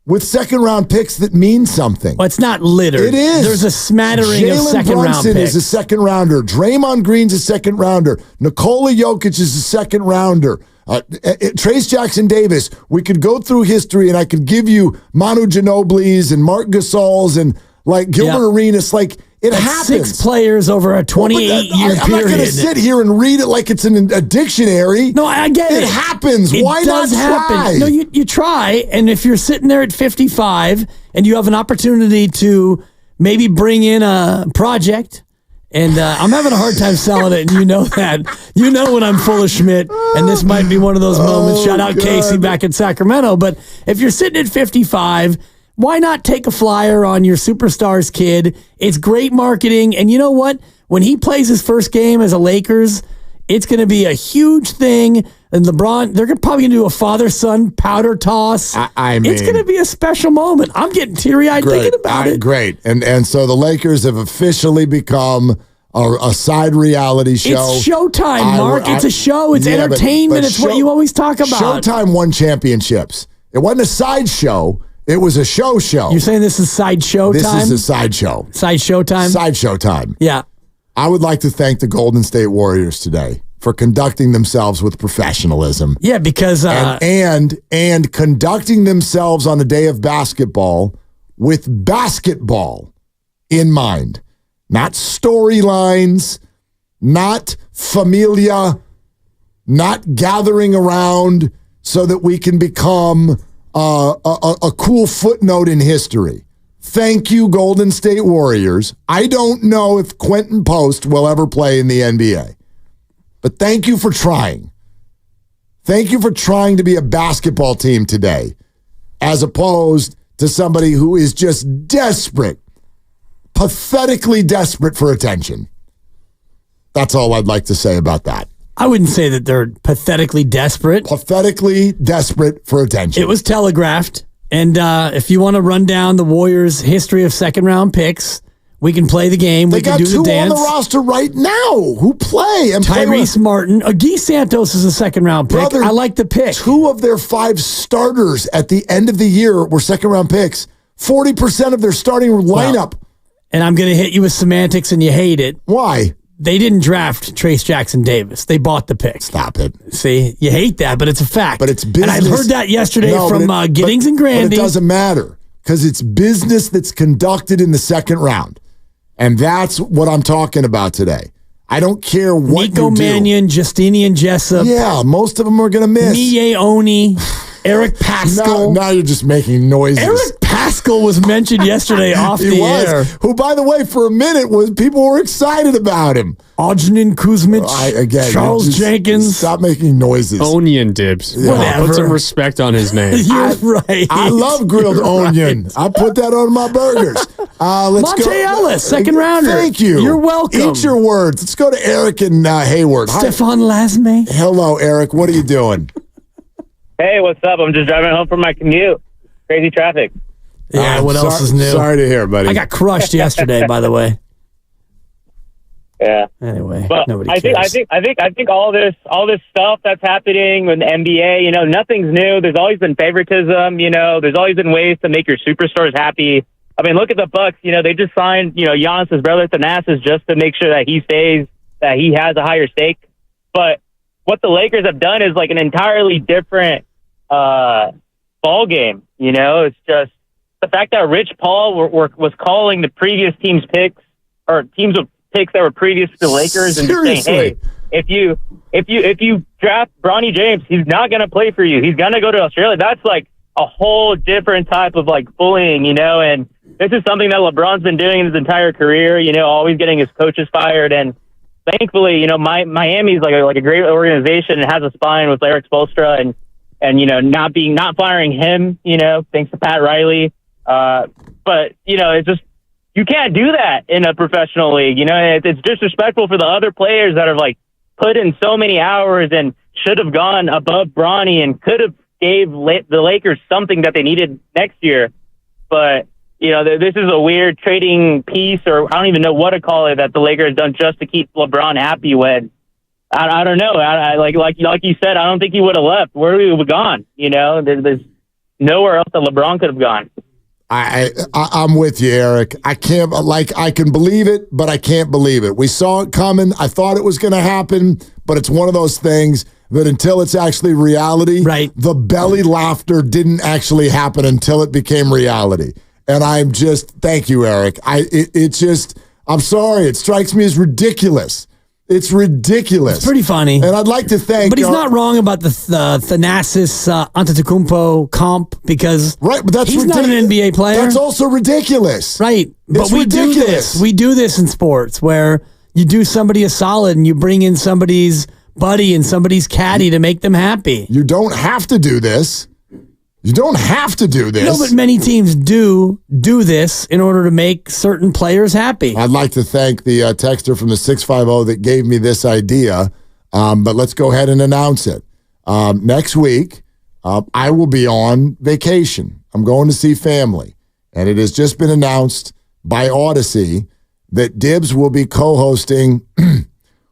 Speaker 8: with second-round picks that mean something.
Speaker 2: Well, it's not littered.
Speaker 8: It is.
Speaker 2: There's a smattering of second-round picks.
Speaker 8: Jalen Brunson is a second-rounder. Draymond Green's a second-rounder. Nikola Jokic is a second-rounder. Trace Jackson-Davis. We could go through history, and I could give you Manu Ginobili's and Marc Gasol's and like Gilbert Arenas. Like, That's happens.
Speaker 2: 6 players over a 28-year period.
Speaker 8: I'm not going to sit here and read it like it's in a dictionary.
Speaker 2: No, I get it.
Speaker 8: It happens. Why not try?
Speaker 2: Happen. No, you try, and if you're sitting there at 55 and you have an opportunity to maybe bring in a project, and I'm having a hard time selling it, and you know that. You know when I'm full of Schmidt, and this might be one of those moments. Shout out Casey back in Sacramento. But if you're sitting at 55, why not take a flyer on your superstars kid? It's great marketing. And you know what? When he plays his first game as a Lakers, it's going to be a huge thing. And LeBron, they're probably going to do a father-son powder toss.
Speaker 8: I mean,
Speaker 2: it's going to be a special moment. I'm getting teary-eyed thinking about it.
Speaker 8: Great. And so the Lakers have officially become a side reality show.
Speaker 2: It's Showtime, Mark. It's a show. It's entertainment. But it's what you always talk about.
Speaker 8: Showtime won championships. It wasn't a sideshow. It was a show.
Speaker 2: You're saying this is sideshow time?
Speaker 8: This is a sideshow.
Speaker 2: Sideshow time?
Speaker 8: Sideshow time.
Speaker 2: Yeah.
Speaker 8: I would like to thank the Golden State Warriors today for conducting themselves with professionalism.
Speaker 2: Yeah, because
Speaker 8: and conducting themselves on a day of basketball with basketball in mind. Not storylines, not familia, not gathering around so that we can become a cool footnote in history. Thank you, Golden State Warriors. I don't know if Quentin Post will ever play in the NBA, but thank you for trying. Thank you for trying to be a basketball team today, as opposed to somebody who is just desperate, pathetically desperate for attention. That's all I'd like to say about that.
Speaker 2: I wouldn't say that they're pathetically desperate.
Speaker 8: Pathetically desperate for attention.
Speaker 2: It was telegraphed. And if you want to run down the Warriors' history of second-round picks, we can play the game. We can do the dance.
Speaker 8: They got 2 on the roster right now who play. And
Speaker 2: Tyrese Martin. Guy Santos is a second-round pick. I like the pick.
Speaker 8: 2 of their 5 starters at the end of the year were second-round picks. 40% of their starting lineup.
Speaker 2: Well, and I'm going to hit you with semantics, and you hate it.
Speaker 8: Why?
Speaker 2: They didn't draft Trace Jackson-Davis. They bought the pick.
Speaker 8: Stop it.
Speaker 2: See, you hate that, but it's a fact.
Speaker 8: But it's business.
Speaker 2: And I heard that yesterday from Giddings and Grandy.
Speaker 8: But it doesn't matter because it's business that's conducted in the second round. And that's what I'm talking about today. I don't care what
Speaker 2: Nico
Speaker 8: you do.
Speaker 2: Mannion, Justinian Jessup.
Speaker 8: Yeah, most of them are going to miss.
Speaker 2: Mie Oni, Eric Paschall.
Speaker 8: Now you're just making noises.
Speaker 2: Eric Paschall was mentioned yesterday off the air.
Speaker 8: Who, by the way, for a minute, people were excited about him.
Speaker 2: Ojnin Kuzmic, Charles Jenkins.
Speaker 8: Stop making noises.
Speaker 9: Onion dibs.
Speaker 2: Whatever.
Speaker 9: Put some respect on his name.
Speaker 2: You're right.
Speaker 8: I love grilled onion. Right. I put that on my burgers. Let's
Speaker 2: Monte Ellis, second rounder.
Speaker 8: Thank you.
Speaker 2: You're welcome.
Speaker 8: Eat your words. Let's go to Eric and Hayward.
Speaker 2: Stefan Lasme.
Speaker 8: Hello, Eric. What are you doing?
Speaker 14: Hey, what's up? I'm just driving home from my commute. Crazy traffic.
Speaker 2: Yeah, what else is new?
Speaker 8: Sorry to hear, buddy.
Speaker 2: I got crushed yesterday, by the way.
Speaker 14: Yeah.
Speaker 2: Anyway,
Speaker 14: but
Speaker 2: nobody
Speaker 14: I
Speaker 2: cares.
Speaker 14: think all this stuff that's happening with the NBA, nothing's new. There's always been favoritism. There's always been ways to make your superstars happy. I mean, look at the Bucks. They just signed Giannis's brother Thanasis just to make sure that he stays, that he has a higher stake. But what the Lakers have done is like an entirely different ball game. It's just the fact that Rich Paul was calling the previous team's picks or teams with picks that were previous to the Lakers and just saying, hey, if you draft Bronny James, he's not going to play for you. He's going to go to Australia. That's like a whole different type of like bullying, and this is something that LeBron's been doing in his entire career, always getting his coaches fired. And thankfully, Miami's like a great organization and has a spine with Eric Spoelstra and not firing him, thanks to Pat Riley. But it's just, you can't do that in a professional league. It's disrespectful for the other players that have like put in so many hours and should have gone above Bronny and could have gave the Lakers something that they needed next year. But, this is a weird trading piece, or I don't even know what to call it, that the Lakers done just to keep LeBron happy when, I don't know. Like you said, I don't think he would have left. Where would he have gone? There's nowhere else that LeBron could have gone.
Speaker 8: I'm with you, Eric. I can believe it, but I can't believe it. We saw it coming. I thought it was going to happen, but it's one of those things that until it's actually reality, right? The belly laughter didn't actually happen until it became reality. And thank you, Eric. I'm sorry. It strikes me as ridiculous. It's ridiculous.
Speaker 2: It's pretty funny.
Speaker 8: And I'd like to thank...
Speaker 2: But he's not wrong about the Thanasis Antetokounmpo comp because
Speaker 8: but
Speaker 2: he's not an NBA player.
Speaker 8: That's also ridiculous.
Speaker 2: Right. But we do this. We do this in sports where you do somebody a solid and you bring in somebody's buddy and somebody's caddy to make them happy.
Speaker 8: You don't have to do this. You don't have to do this.
Speaker 2: No, but many teams do this in order to make certain players happy.
Speaker 8: I'd like to thank the texter from the 650 that gave me this idea, but let's go ahead and announce it. Next week, I will be on vacation. I'm going to see family, and it has just been announced by Odyssey that Dibs will be co-hosting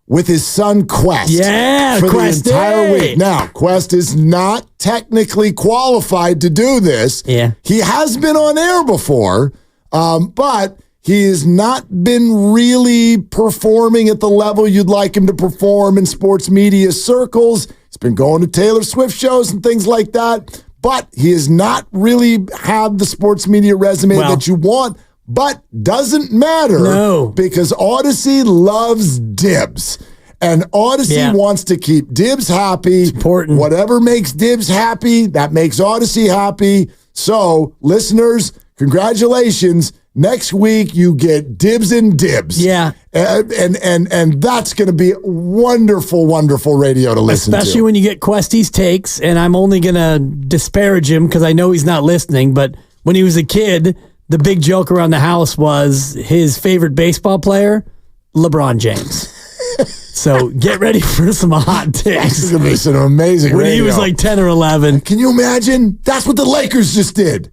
Speaker 8: with his son Quest for
Speaker 2: Quest
Speaker 8: the entire week. Now, Quest is not technically qualified to do this.
Speaker 2: Yeah.
Speaker 8: He has been on air before, but he has not been really performing at the level you'd like him to perform in sports media circles. He's been going to Taylor Swift shows and things like that, but he has not really had the sports media resume that you want. But doesn't matter because Odyssey loves Dibs. And Odyssey wants to keep Dibs happy.
Speaker 2: It's important.
Speaker 8: Whatever makes Dibs happy, that makes Odyssey happy. So, listeners, congratulations. Next week, you get Dibs and Dibs.
Speaker 2: Yeah.
Speaker 8: And that's going to be wonderful, wonderful radio to listen to.
Speaker 2: Especially when you get Questy's takes. And I'm only going to disparage him because I know he's not listening. But when he was a kid... The big joke around the house was his favorite baseball player, LeBron James. So get ready for some hot takes.
Speaker 8: This is going to be some amazing
Speaker 2: When
Speaker 8: radio.
Speaker 2: he was like 10 or 11.
Speaker 8: Can you imagine? That's what the Lakers just did.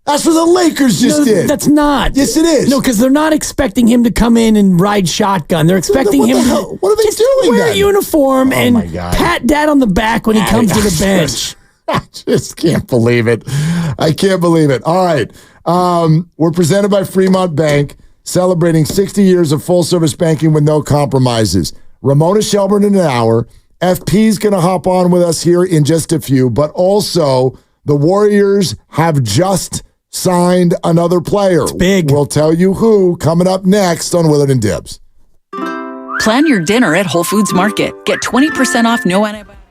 Speaker 8: That's what the Lakers just did.
Speaker 2: That's not.
Speaker 8: Yes, it is.
Speaker 2: No, because they're not expecting him to come in and ride shotgun. They're expecting him to
Speaker 8: what are they doing
Speaker 2: wear a
Speaker 8: then?
Speaker 2: uniform and pat dad on the back when he comes to the bench.
Speaker 8: I just can't believe it. I can't believe it. All right. We're presented by Fremont Bank, celebrating 60 years of full-service banking with no compromises. Ramona Shelburne in an hour. FP's going to hop on with us here in just a few, but also the Warriors have just signed another player.
Speaker 2: It's big.
Speaker 8: We'll tell you who coming up next on Willard and Dibs.
Speaker 21: Plan your dinner at Whole Foods Market. Get 20% off no antibiotics.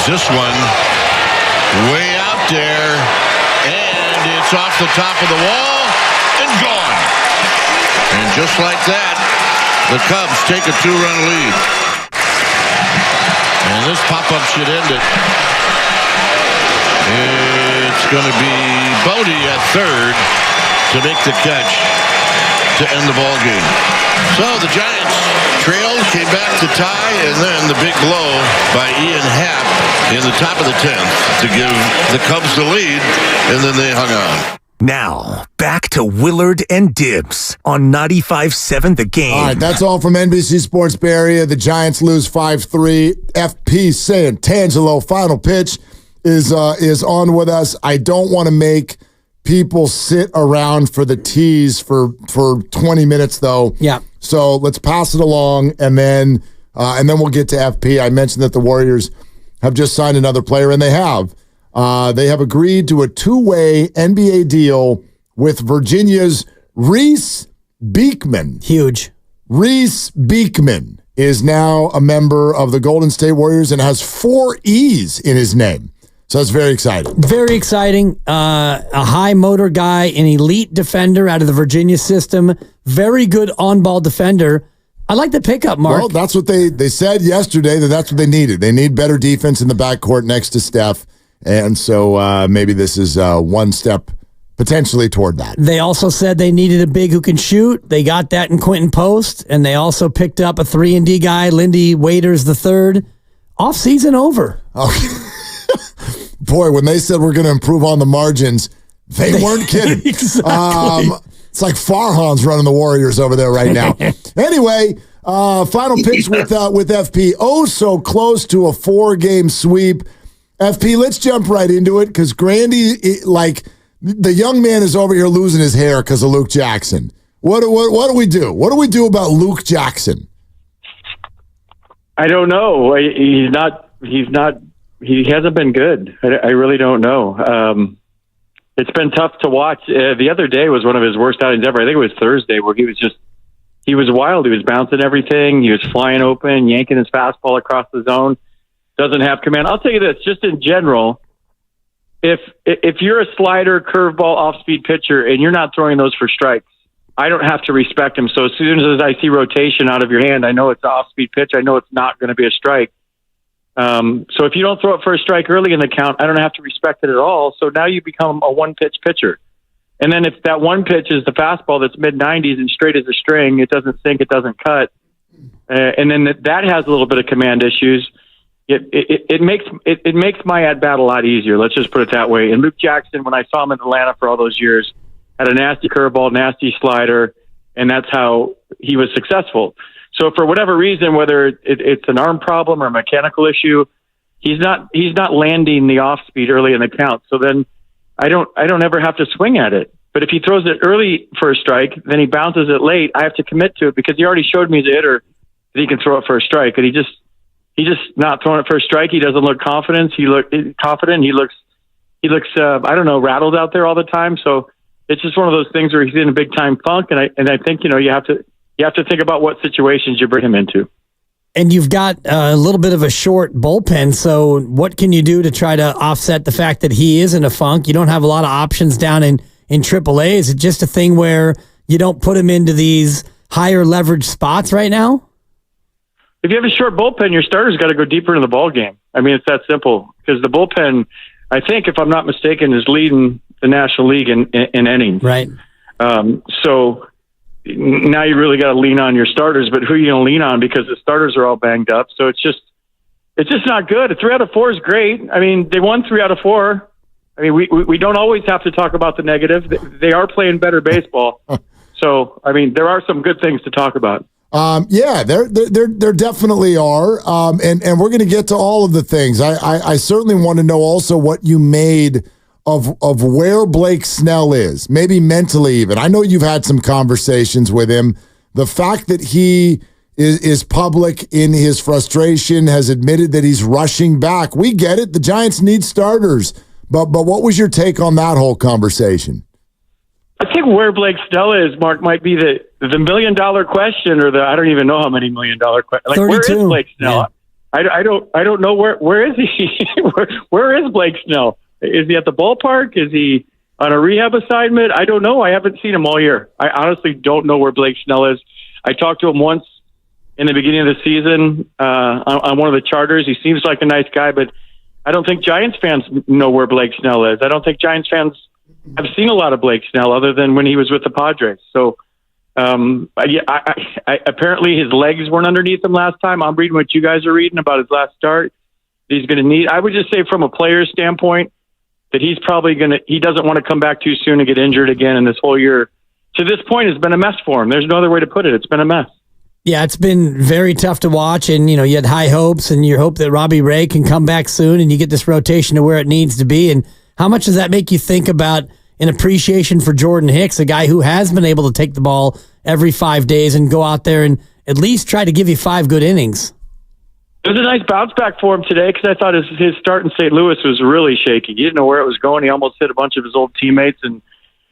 Speaker 7: Drives this one way out there, and it's off the top of the wall and gone. And just like that, the Cubs take a 2-run lead. And this pop-up should end it. It's going to be Bodie at third to make the catch to end the ball game. So the Giants trailed, came back to tie, and then the big blow by Ian Happ in the top of the 10th to give the Cubs the lead, and then they hung on.
Speaker 18: Now, back to Willard and Dibbs on 95.7 The Game.
Speaker 8: All right, that's all from NBC Sports Bay Area. The Giants lose 5-3. FP Santangelo, final pitch, is on with us. I don't want to make people sit around for the tease for 20 minutes, though.
Speaker 3: Yeah.
Speaker 8: So let's pass it along, and then we'll get to FP. I mentioned that the Warriors have just signed another player, and they have. They have agreed to a 2-way NBA deal with Virginia's Reese Beekman.
Speaker 3: Huge.
Speaker 8: Reese Beekman is now a member of the Golden State Warriors and has 4 E's in his name. So that's very exciting.
Speaker 3: Very exciting. A high motor guy, an elite defender out of the Virginia system. Very good on-ball defender. I like the pickup, Mark.
Speaker 8: Well, that's what they said yesterday, that's what they needed. They need better defense in the backcourt next to Steph. And so maybe this is one step potentially toward that.
Speaker 3: They also said they needed a big who can shoot. They got that in Quentin Post, and they also picked up a 3-and-D guy, Lindy Waiters III. Off-season over.
Speaker 8: Okay. Boy, when they said we're going to improve on the margins, they weren't kidding.
Speaker 3: Exactly.
Speaker 8: It's like Farhan's running the Warriors over there right now. Anyway, final pitch with FP. Oh, so close to a 4-game sweep. FP, let's jump right into it because Grandy, the young man is over here losing his hair because of Luke Jackson. What do we do? What do we do about Luke Jackson?
Speaker 16: I don't know. He hasn't been good. I really don't know. It's been tough to watch. The other day was one of his worst outings ever. I think it was Thursday where he was wild. He was bouncing everything. He was flying open, yanking his fastball across the zone. Doesn't have command. I'll tell you this, just in general, if you're a slider, curveball, off-speed pitcher, and you're not throwing those for strikes, I don't have to respect him. So as soon as I see rotation out of your hand, I know it's an off-speed pitch. I know it's not going to be a strike. So if you don't throw it for a strike early in the count, I don't have to respect it at all. So now you become a one-pitch pitcher. And then if that one pitch is the fastball that's mid-90s and straight as a string, it doesn't sink, it doesn't cut, and then that has a little bit of command issues, it makes my at-bat a lot easier. Let's just put it that way. And Luke Jackson, when I saw him in Atlanta for all those years, had a nasty curveball, nasty slider, and that's how he was successful. So for whatever reason, whether it's an arm problem or a mechanical issue, he's not landing the off speed early in the count. So then I don't ever have to swing at it. But if he throws it early for a strike, then he bounces it late, I have to commit to it because he already showed me as a hitter that he can throw it for a strike. And he just not throwing it for a strike. He doesn't look confident. He looks I don't know, rattled out there all the time. So it's just one of those things where he's in a big time funk. And I think, you have to think about what situations you bring him into.
Speaker 3: And you've got a little bit of a short bullpen. So what can you do to try to offset the fact that he is in a funk? You don't have a lot of options down in AAA. Is it just a thing where you don't put him into these higher leverage spots right now?
Speaker 16: If you have a short bullpen, your starter's got to go deeper into the ball game. I mean, it's that simple because the bullpen, I think, if I'm not mistaken, is leading the National League in innings.
Speaker 3: Right.
Speaker 16: So now you really got to lean on your starters, but who are you going to lean on because the starters are all banged up. So it's just not good. A 3 out of 4 is great. I mean, they won 3 out of 4. I mean, we don't always have to talk about the negative. They are playing better baseball. So, I mean, there are some good things to talk about.
Speaker 8: Yeah, there definitely are. And we're going to get to all of the things. I certainly want to know also what you made of where Blake Snell is, maybe mentally even. I know you've had some conversations with him. The fact that he is public in his frustration, has admitted that he's rushing back. We get it. The Giants need starters. But what was your take on that whole conversation?
Speaker 16: I think where Blake Snell is, Mark, might be the $1 million question, or I don't even know how many $1 million questions. Like,
Speaker 3: 32.
Speaker 16: where is Blake Snell?
Speaker 3: Yeah.
Speaker 16: I don't know where is he? where is Blake Snell? Is he at the ballpark? Is he on a rehab assignment? I don't know. I haven't seen him all year. I honestly don't know where Blake Snell is. I talked to him once in the beginning of the season on one of the charters. He seems like a nice guy, but I don't think Giants fans know where Blake Snell is. I don't think Giants fans have seen a lot of Blake Snell other than when he was with the Padres. So apparently his legs weren't underneath him last time. I'm reading what you guys are reading about his last start. He's going to need, I would just say from a player's standpoint, that he's probably he doesn't want to come back too soon and get injured again. And this whole year to this point has been a mess for him. There's no other way to put it. It's been a mess.
Speaker 2: Yeah, it's been very tough to watch, and you had high hopes, and you hope that Robbie Ray can come back soon, and you get this rotation to where it needs to be. And how much does that make you think about an appreciation for Jordan Hicks, a guy who has been able to take the ball every 5 days and go out there and at least try to give you 5 good innings?
Speaker 16: It was a nice bounce back for him today because I thought his start in St. Louis was really shaky. He didn't know where it was going. He almost hit a bunch of his old teammates, and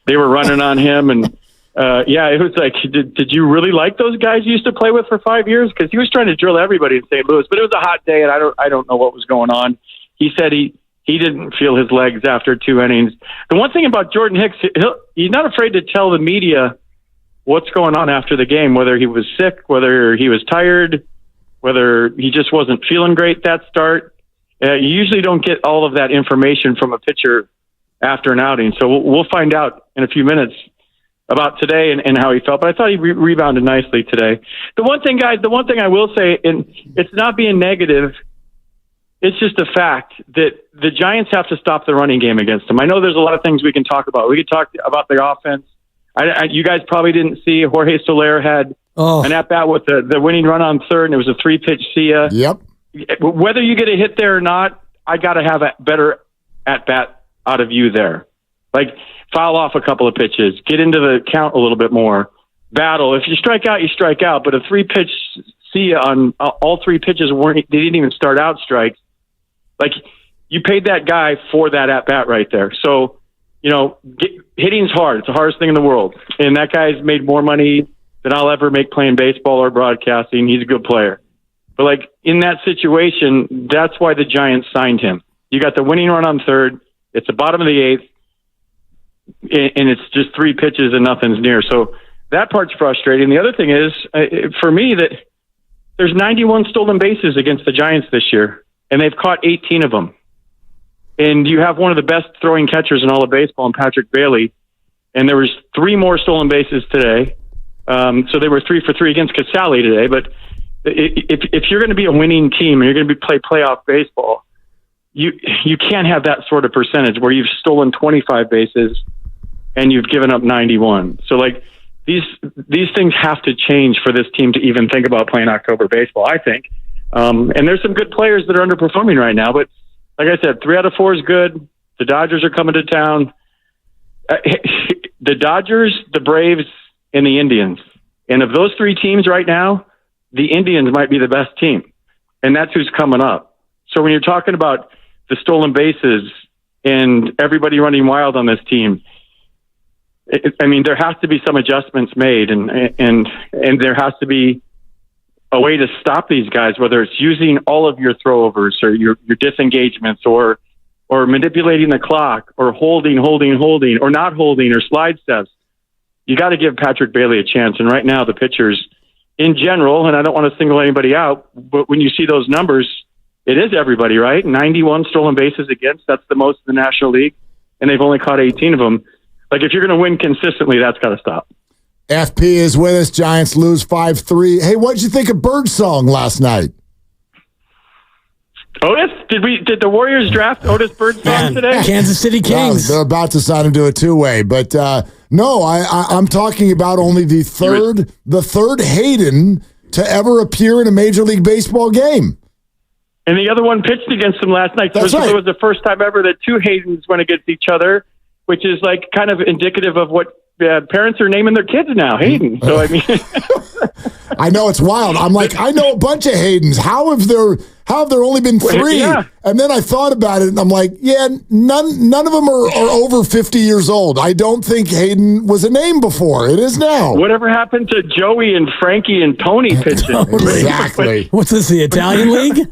Speaker 16: they were running on him, and it was like, did you really like those guys you used to play with for 5 years? Because he was trying to drill everybody in St. Louis, but it was a hot day, and I don't know what was going on. He said he didn't feel his legs after 2 innings. The one thing about Jordan Hicks, he's not afraid to tell the media what's going on after the game, whether he was sick, whether he was tired, whether he just wasn't feeling great that start. You usually don't get all of that information from a pitcher after an outing, so we'll find out in a few minutes about today and how he felt, but I thought he rebounded nicely today. The one thing, guys, I will say, and it's not being negative, it's just a fact that the Giants have to stop the running game against them. I know there's a lot of things we can talk about. We could talk about the offense. You guys probably didn't see Jorge Soler had an at-bat with the winning run on third, and it was a 3-pitch see ya.
Speaker 8: Yep.
Speaker 16: Whether you get a hit there or not, I got to have a better at-bat out of you there. Like, foul off a couple of pitches, get into the count a little bit more, battle. If you strike out, you strike out. But a 3-pitch see ya on all 3 pitches they didn't even start out strikes. Like, you paid that guy for that at-bat right there. So, hitting's hard. It's the hardest thing in the world. And that guy's made more money than I'll ever make playing baseball or broadcasting. He's a good player. But, like, in that situation, that's why the Giants signed him. You got the winning run on third. It's the bottom of the 8th. And it's just 3 pitches and nothing's near. So that part's frustrating. The other thing is, for me, that there's 91 stolen bases against the Giants this year, and they've caught 18 of them. And you have one of the best throwing catchers in all of baseball in Patrick Bailey, and there was 3 more stolen bases today. So they were 3 for 3 against Casale today. But if you're going to be a winning team and you're going to play playoff baseball, you can't have that sort of percentage where you've stolen 25 bases and you've given up 91. So, like, these things have to change for this team to even think about playing October baseball, I think. And there's some good players that are underperforming right now, but like I said, 3 out of 4 is good. The Dodgers are coming to town. The Dodgers, the Braves, and the Indians. And of those 3 teams right now, the Indians might be the best team. And that's who's coming up. So when you're talking about the stolen bases and everybody running wild on this team, there has to be some adjustments made, and there has to be a way to stop these guys, whether it's using all of your throwovers or your disengagements or manipulating the clock or holding or not holding or slide steps. You got to give Patrick Bailey a chance. And right now the pitchers in general, and I don't want to single anybody out, but when you see those numbers, it is everybody, right? 91 stolen bases against, that's the most in the National League, and they've only caught 18 of them. Like, if you're going to win consistently, that's got to stop.
Speaker 8: FP is with us. Giants lose 5-3. Hey, what did you think of Birdsong last night?
Speaker 16: Otis? Did the Warriors draft Otis Birdsong today?
Speaker 2: Kansas City Kings.
Speaker 8: They're about to sign him to a 2-way, but no, I'm talking about only the third Hayden to ever appear in a Major League Baseball game.
Speaker 16: And the other one pitched against him last night.
Speaker 8: That's right.
Speaker 16: It was the first time ever that 2 Haydens went against each other, which is like kind of indicative of what parents are naming their kids now, Hayden. So I mean,
Speaker 8: I know it's wild. I'm like, I know a bunch of Haydens. How have there only been 3?
Speaker 16: Yeah.
Speaker 8: And then I thought about it, and I'm like, yeah, none of them are over 50 years old. I don't think Hayden was a name before. It is now.
Speaker 16: Whatever happened to Joey and Frankie and Tony pitching?
Speaker 8: Exactly.
Speaker 2: What's this, the Italian League?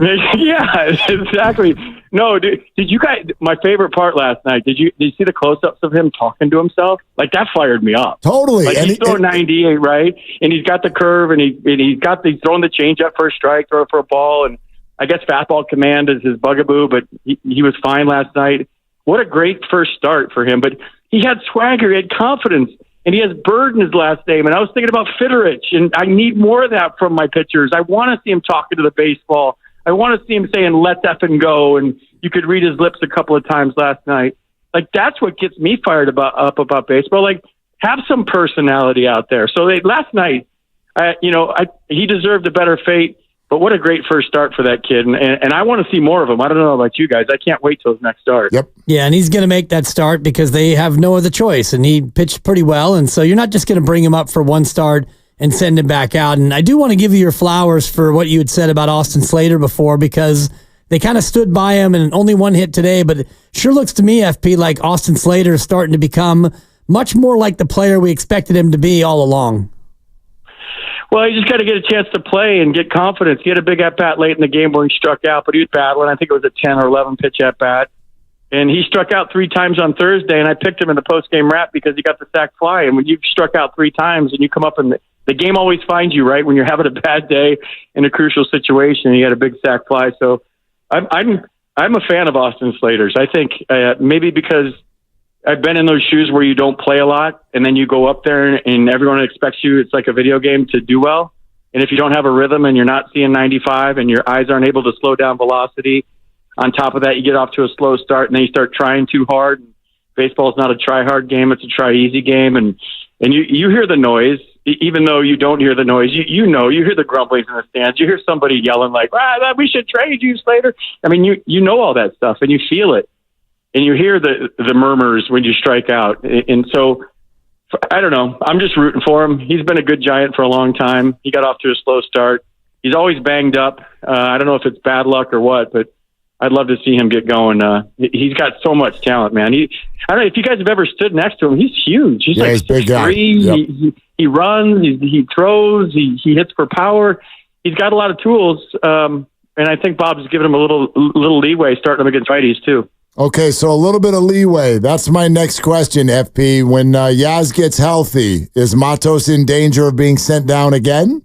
Speaker 16: Yeah, exactly. No, did you guys? My favorite part last night. Did you see the close-ups of him talking to himself? Like that fired me up.
Speaker 8: Totally.
Speaker 16: Like he's throwing 98, right? And he's got the curve, and he's throwing the changeup for a strike, throw for a ball, and I guess fastball command is his bugaboo. But he was fine last night. What a great first start for him. But he had swagger, he had confidence, and he has Bird in his last name. And I was thinking about Fitterich, and I need more of that from my pitchers. I want to see him talking to the baseball. I want to see him saying, let's effing go. And you could read his lips a couple of times last night. Like, that's what gets me fired up about baseball. Like, have some personality out there. So last night, he deserved a better fate. But what a great first start for that kid. And I want to see more of him. I don't know about you guys. I can't wait till his next start.
Speaker 8: Yep.
Speaker 2: Yeah, and he's going to make that start because they have no other choice. And he pitched pretty well. And so you're not just going to bring him up for one start and send him back out. And I do want to give you your flowers for what you had said about Austin Slater before, because they kind of stood by him and only one hit today. But it sure looks to me, FP, like Austin Slater is starting to become much more like the player we expected him to be all along.
Speaker 16: Well, you just got to get a chance to play and get confidence. He had a big at-bat late in the game where he struck out, but he was battling. I think it was a 10 or 11 pitch at-bat. And he struck out 3 times on Thursday, and I picked him in the post-game wrap because he got the sac fly. And when you've struck out 3 times and you come up and the game always finds you, right, when you're having a bad day in a crucial situation, you had a big sac fly. So I'm a fan of Austin Slater's. I think maybe because I've been in those shoes where you don't play a lot, and then you go up there and everyone expects you, it's like a video game, to do well. And if you don't have a rhythm and you're not seeing 95 and your eyes aren't able to slow down velocity, on top of that, you get off to a slow start and then you start trying too hard. Baseball is not a try-hard game. It's a try-easy game. And you hear the noise, even though you don't hear the noise. You hear the grumblings in the stands. You hear somebody yelling like, we should trade you, Slater. I mean, you know all that stuff, and you feel it. And you hear the murmurs when you strike out. And so, I don't know. I'm just rooting for him. He's been a good Giant for a long time. He got off to a slow start. He's always banged up. I don't know if it's bad luck or what, but I'd love to see him get going. He's got so much talent, man. I don't know if you guys have ever stood next to him. He's huge. He's like 6'3". Yep. He runs. He throws. He hits for power. He's got a lot of tools. And I think Bob's giving him a little leeway starting him against righties too.
Speaker 8: Okay, so a little bit of leeway. That's my next question, FP. When Yaz gets healthy, is Matos in danger of being sent down again?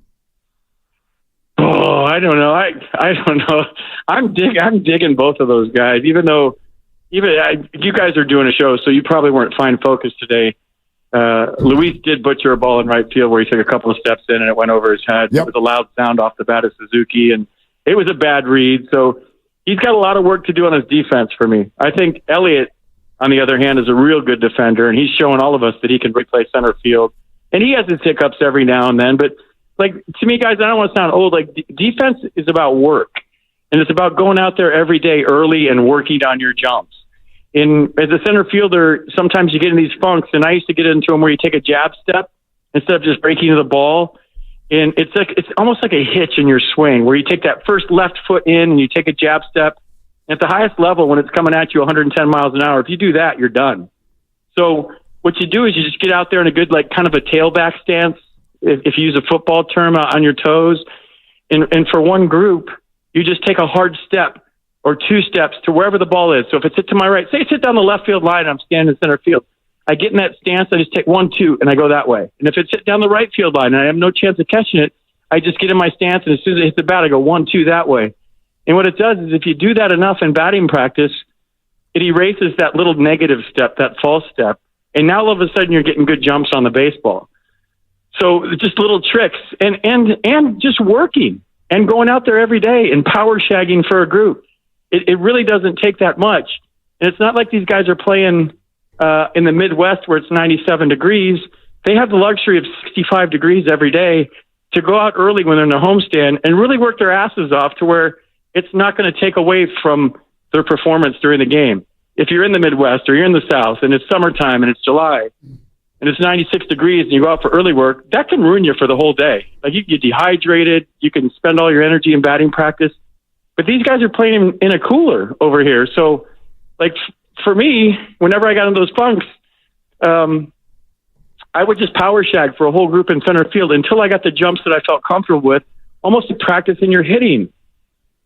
Speaker 16: Oh, I don't know. I don't know. I'm digging both of those guys. You guys are doing a show, so you probably weren't fine focused today. Luis did butcher a ball in right field where he took a couple of steps in and it went over his head. Yep. It was a loud sound off the bat of Suzuki, and it was a bad read. So he's got a lot of work to do on his defense for me. I think Elliott, on the other hand, is a real good defender, and he's showing all of us that he can replay center field. And he has his hiccups every now and then, but like, to me, guys, I don't want to sound old. Like, defense is about work, and it's about going out there every day early and working on your jumps. As a center fielder, sometimes you get in these funks, and I used to get into them where you take a jab step instead of just breaking to the ball. And it's almost like a hitch in your swing where you take that first left foot in and you take a jab step. At the highest level, when it's coming at you 110 miles an hour, if you do that, you're done. So what you do is you just get out there in a good, like, kind of a tailback stance, if you use a football term, on your toes. And for one group, you just take a hard step or 2 steps to wherever the ball is. So if it's hit to my right, say it's hit down the left field line and I'm standing in center field, I get in that stance, I just take 1, 2, and I go that way. And if it's hit down the right field line and I have no chance of catching it, I just get in my stance, and as soon as it hits the bat, I go 1, 2 that way. And what it does is if you do that enough in batting practice, it erases that little negative step, that false step. And now all of a sudden you're getting good jumps on the baseball. So just little tricks and just working and going out there every day and power shagging for a group. It really doesn't take that much. And it's not like these guys are playing in the Midwest where it's 97 degrees. They have the luxury of 65 degrees every day to go out early when they're in the homestand and really work their asses off to where it's not going to take away from their performance during the game. If you're in the Midwest or you're in the South and it's summertime and it's July and it's 96 degrees and you go out for early work, that can ruin you for the whole day. Like, you get dehydrated, you can spend all your energy in batting practice. But these guys are playing in a cooler over here. So, like, for me, whenever I got into those funks, I would just power shag for a whole group in center field until I got the jumps that I felt comfortable with, almost like practicing your hitting.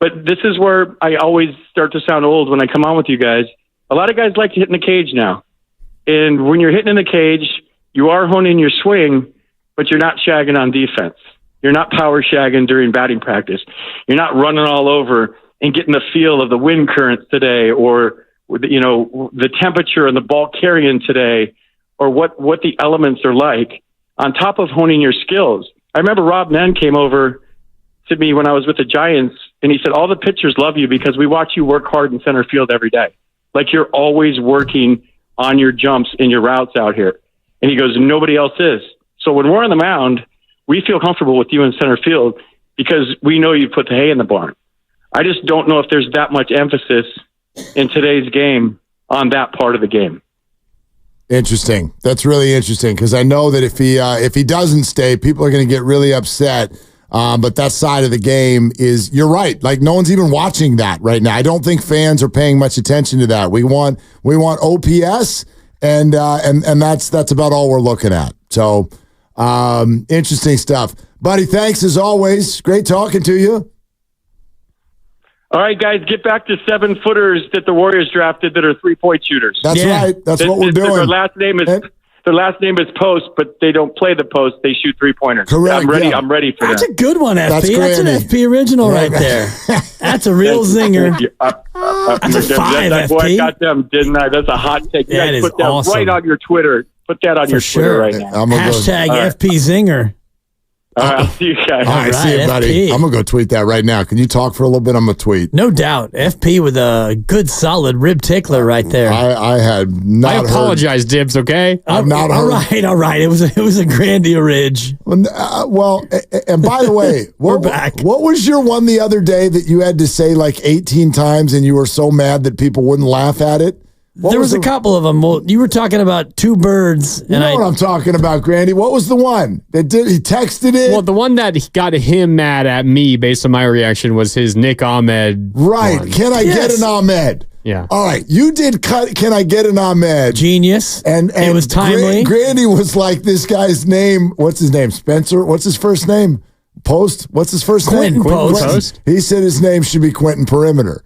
Speaker 16: But this is where I always start to sound old when I come on with you guys. A lot of guys like to hit in the cage now. And when you're hitting in the cage, you are honing your swing, but you're not shagging on defense. You're not power shagging during batting practice. You're not running all over and getting the feel of the wind currents today, or the temperature and the ball carrying today, or what the elements are like, on top of honing your skills. I remember Rob Nen came over to me when I was with the Giants, and he said, all the pitchers love you because we watch you work hard in center field every day. Like, you're always working on your jumps and your routes out here. And he goes, nobody else is. So when we're on the mound, we feel comfortable with you in center field because we know you put the hay in the barn. I just don't know if there's that much emphasis in today's game on that part of the game.
Speaker 8: Interesting. That's really interesting, because I know that if he doesn't stay, people are going to get really upset. But that side of the game is, you're right. Like, no one's even watching that right now. I don't think fans are paying much attention to that. We want OPS, and that's about all we're looking at. So, interesting stuff, buddy. Thanks as always. Great talking to you.
Speaker 16: All right, guys, get back to 7-footers that the Warriors drafted that are 3-point shooters.
Speaker 8: That's right. That's what we're doing.
Speaker 16: Their last name is Post, but they don't play the post. They shoot 3-pointers.
Speaker 8: Correct.
Speaker 16: I'm ready.
Speaker 8: Yeah.
Speaker 16: I'm ready for
Speaker 2: That's
Speaker 16: that.
Speaker 2: a good one, FP. That's an FP original right there. That's a real zinger. That's a 5, FP.
Speaker 16: Boy, I got them, didn't I? That's a hot take. You guys put that
Speaker 2: awesome.
Speaker 16: right on your Twitter. Put that on your Twitter right now.
Speaker 2: Hashtag FP Zinger.
Speaker 16: All right, I'll see you guys.
Speaker 8: All right, see you, buddy.
Speaker 2: FP.
Speaker 8: I'm going to go tweet that right now. Can you talk for a little bit? I'm going to tweet.
Speaker 2: No doubt. FP with a good, solid rib tickler right there.
Speaker 8: I had not
Speaker 9: I apologize, Dibs, okay?
Speaker 8: I've not heard.
Speaker 2: All right. It was a Grandia Ridge.
Speaker 8: Well, and by the way,
Speaker 2: we're back.
Speaker 8: What was your one the other day that you had to say like 18 times and you were so mad that people wouldn't laugh at it?
Speaker 2: There was a couple of them. Well, you were talking about two birds.
Speaker 8: You know what I'm talking about, Grandy. What was the one that he texted it?
Speaker 9: Well, the one that got him mad at me based on my reaction was his Nick Ahmed.
Speaker 8: Right.
Speaker 9: one.
Speaker 8: Can I get an Ahmed?
Speaker 9: Yeah.
Speaker 8: All right. You did cut. Can I get an Ahmed?
Speaker 2: Genius.
Speaker 8: And
Speaker 2: it was timely.
Speaker 8: Grandy was like, this guy's name. What's his name? Spencer. What's his first name? Post. What's his first name?
Speaker 2: Quentin Post.
Speaker 8: He said his name should be Quentin Perimeter.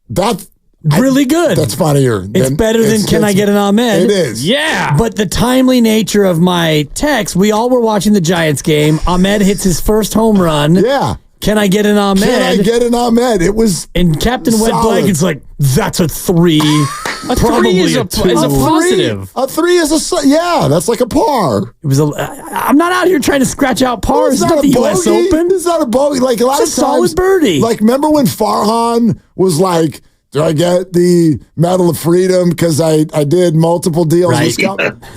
Speaker 8: That's
Speaker 2: really good.
Speaker 8: That's funnier.
Speaker 2: It's better than Can I Get an Ahmed?
Speaker 8: It is.
Speaker 2: Yeah. But the timely nature of my text, we all were watching the Giants game. Ahmed hits his first home run.
Speaker 8: Yeah.
Speaker 2: Can I get an Ahmed?
Speaker 8: Can I get an Ahmed? It was
Speaker 2: and Captain Wet Blanket's like, that's a 3.
Speaker 9: Probably
Speaker 2: is
Speaker 9: a positive.
Speaker 8: A 3 is that's like a par.
Speaker 2: It was I'm not out here trying to scratch out pars. It's not the U.S. Open.
Speaker 8: It's not a bogey. Like a lot of times,
Speaker 2: solid birdie.
Speaker 8: Like, remember when Farhan was like, do I get the Medal of Freedom because I did multiple deals?
Speaker 2: Right.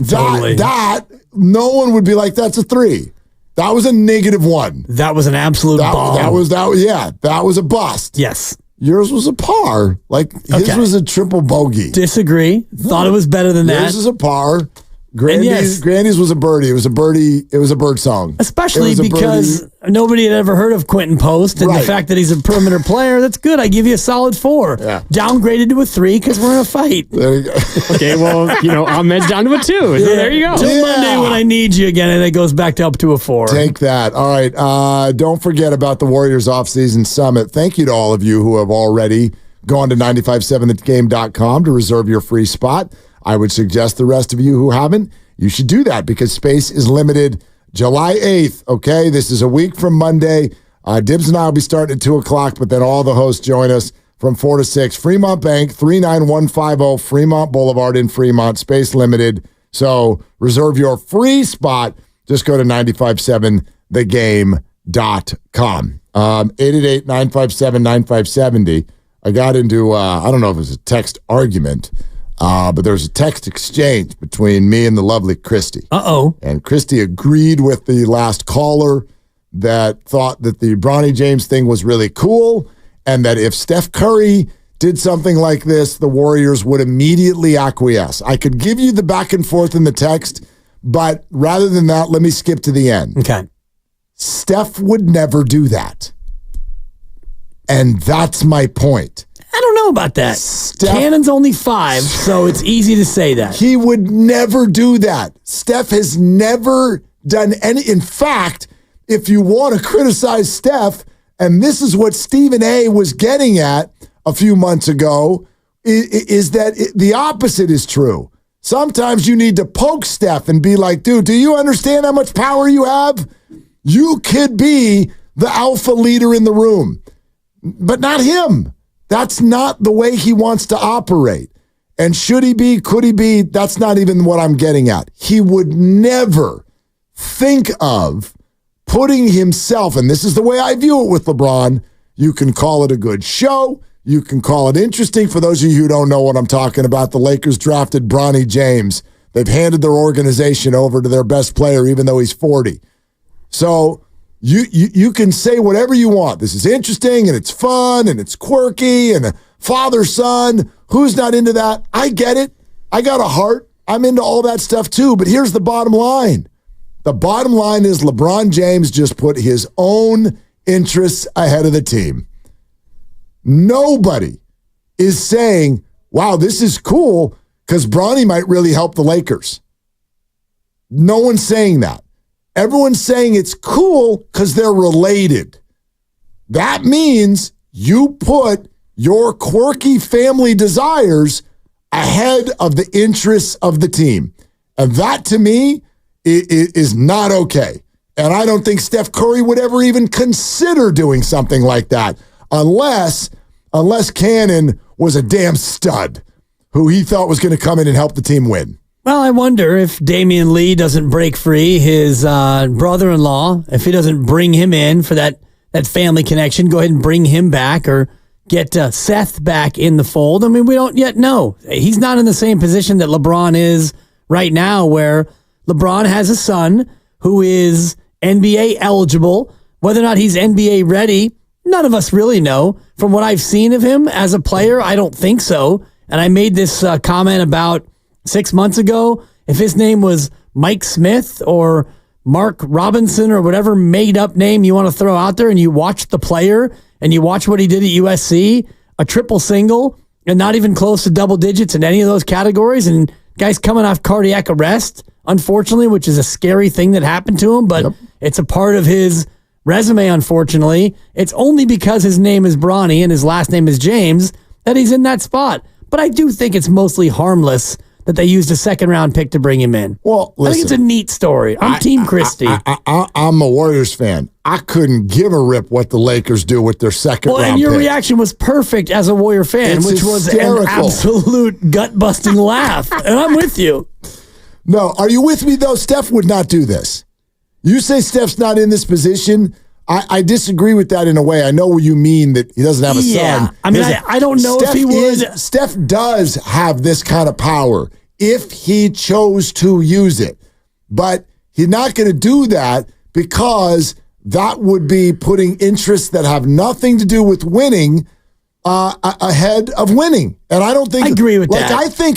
Speaker 8: Totally. That no one would be like, that's a 3. That was a -1.
Speaker 2: That was an absolute bomb.
Speaker 8: That was a bust.
Speaker 2: Yes.
Speaker 8: Yours was a par. Like, his was a triple bogey.
Speaker 2: Disagree. Thought it was better than that.
Speaker 8: Yours is a par. Grandy's was a birdie. It was a birdie. It was a bird song.
Speaker 2: Especially because nobody had ever heard of Quentin Post, and the fact that he's a perimeter player, that's good. I give you a solid 4.
Speaker 8: Yeah.
Speaker 2: Downgraded to a 3 because we're in a fight.
Speaker 8: There you go.
Speaker 9: Okay, well, Ahmed's down to a 2. So there you go.
Speaker 2: Till Monday when I need you again, and it goes back up to a 4.
Speaker 8: Take that. All right. Don't forget about the Warriors Offseason Summit. Thank you to all of you who have already gone to 957thegame.com to reserve your free spot. I would suggest the rest of you who haven't, you should do that because space is limited July 8th, okay? This is a week from Monday. Dibs and I will be starting at 2 o'clock, but then all the hosts join us from 4 to 6. Fremont Bank, 39150 Fremont Boulevard in Fremont, space limited. So reserve your free spot. Just go to 957thegame.com. 888-957-9570. I got into, I don't know if it was a text argument, but there was a text exchange between me and the lovely Christy.
Speaker 2: Uh-oh.
Speaker 8: And Christy agreed with the last caller that thought that the Bronny James thing was really cool and that if Steph Curry did something like this, the Warriors would immediately acquiesce. I could give you the back and forth in the text, but rather than that, let me skip to the end.
Speaker 2: Okay.
Speaker 8: Steph would never do that. And that's my point.
Speaker 2: I don't know about that. Cannon's only 5, so it's easy to say that.
Speaker 8: He would never do that. Steph has never done any. In fact, if you want to criticize Steph And this is what Stephen A. was getting at a few months ago, is that the opposite is true. Sometimes you need to poke Steph and be like, dude, do you understand how much power you have? You could be the alpha leader in the room, but not him. That's not the way he wants to operate. And should he be, could he be, that's not even what I'm getting at. He would never think of putting himself, and this is the way I view it with LeBron, you can call it a good show, you can call it interesting. For those of you who don't know what I'm talking about, the Lakers drafted Bronny James. They've handed their organization over to their best player, even though he's 40. So you can say whatever you want. This is interesting, and it's fun, and it's quirky, and a father-son. Who's not into that? I get it. I got a heart. I'm into all that stuff too. But here's the bottom line. The bottom line is LeBron James just put his own interests ahead of the team. Nobody is saying, wow, this is cool because Bronny might really help the Lakers. No one's saying that. Everyone's saying it's cool because they're related. That means you put your quirky family desires ahead of the interests of the team. And that, to me, is not okay. And I don't think Steph Curry would ever even consider doing something like that unless Cannon was a damn stud who he thought was going to come in and help the team win.
Speaker 2: Well, I wonder if Damian Lee doesn't break free, his brother-in-law, if he doesn't bring him in for that family connection, go ahead and bring him back or get Seth back in the fold. I mean, we don't yet know. He's not in the same position that LeBron is right now, where LeBron has a son who is NBA eligible. Whether or not he's NBA ready, none of us really know. From what I've seen of him as a player, I don't think so. And I made this comment about 6 months ago. If his name was Mike Smith or Mark Robinson or whatever made up name you want to throw out there, and you watch the player and you watch what he did at USC, a triple single and not even close to double digits in any of those categories, and guy's coming off cardiac arrest, unfortunately, which is a scary thing that happened to him, but it's a part of his resume, unfortunately. It's only because his name is Bronny and his last name is James that he's in that spot. But I do think it's mostly harmless that they used a second-round pick to bring him in.
Speaker 8: Well, listen,
Speaker 2: I think it's a neat story. I'm Team Christie.
Speaker 8: I'm a Warriors fan. I couldn't give a rip what the Lakers do with their second-round pick.
Speaker 2: Well, and your reaction was perfect as a Warrior fan,
Speaker 8: It's
Speaker 2: which
Speaker 8: hysterical.
Speaker 2: was an absolute gut-busting laugh. And I'm with you.
Speaker 8: No, are you with me, though? Steph would not do this. You say Steph's not in this position. I disagree with that in a way. I know what you mean, that he doesn't have a son.
Speaker 2: I mean, I don't know if he would.
Speaker 8: Steph does have this kind of power if he chose to use it. But he's not going to do that because that would be putting interests that have nothing to do with winning ahead of winning. And I don't think...
Speaker 2: I agree with that.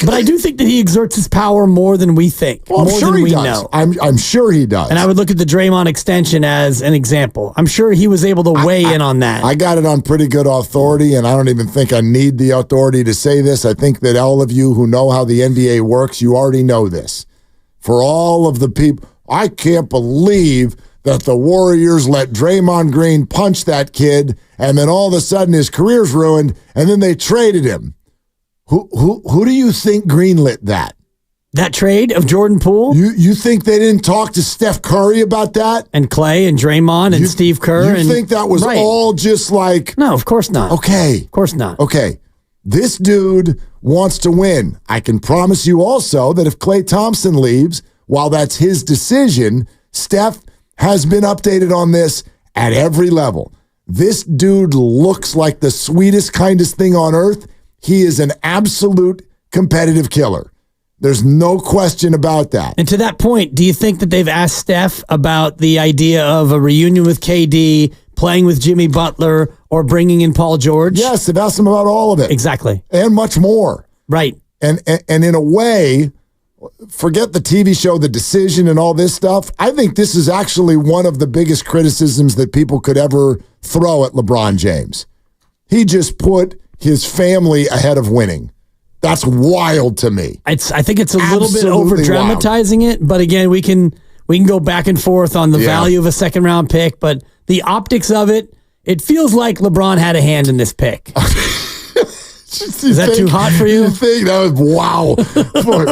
Speaker 2: But I do think that he exerts his power more than we think.
Speaker 8: Well, I'm
Speaker 2: more
Speaker 8: sure
Speaker 2: than
Speaker 8: he
Speaker 2: we
Speaker 8: does.
Speaker 2: know.
Speaker 8: I'm sure he does.
Speaker 2: And I would look at the Draymond extension as an example. I'm sure he was able to weigh in on that.
Speaker 8: I got it on pretty good authority, and I don't even think I need the authority to say this. I think that all of you who know how the NBA works, you already know this. For all of the people, I can't believe that the Warriors let Draymond Green punch that kid, and then all of a sudden his career's ruined, and then they traded him. Who do you think greenlit that?
Speaker 2: That trade of Jordan Poole?
Speaker 8: You think they didn't talk to Steph Curry about that?
Speaker 2: And Klay and Draymond and Steve Kerr?
Speaker 8: You think that was all just like...
Speaker 2: No, of course not.
Speaker 8: Okay.
Speaker 2: Of course not.
Speaker 8: Okay. This dude wants to win. I can promise you also that if Klay Thompson leaves, while that's his decision, Steph has been updated on this at every level. This dude looks like the sweetest, kindest thing on earth. He is an absolute competitive killer. There's no question about that.
Speaker 2: And to that point, do you think that they've asked Steph about the idea of a reunion with KD, playing with Jimmy Butler, or bringing in Paul George?
Speaker 8: Yes, they've asked him about all of it.
Speaker 2: Exactly.
Speaker 8: And much more.
Speaker 2: Right.
Speaker 8: And in a way, forget the TV show, The Decision, and all this stuff. I think this is actually one of the biggest criticisms that people could ever throw at LeBron James. He just put his family ahead of winning. That's wild to me.
Speaker 2: I think it's a little bit over dramatizing it, but again, we can go back and forth on the value of a second round pick, but the optics of it, It feels like LeBron had a hand in this pick. Is that too hot for you?
Speaker 8: You think that was wow?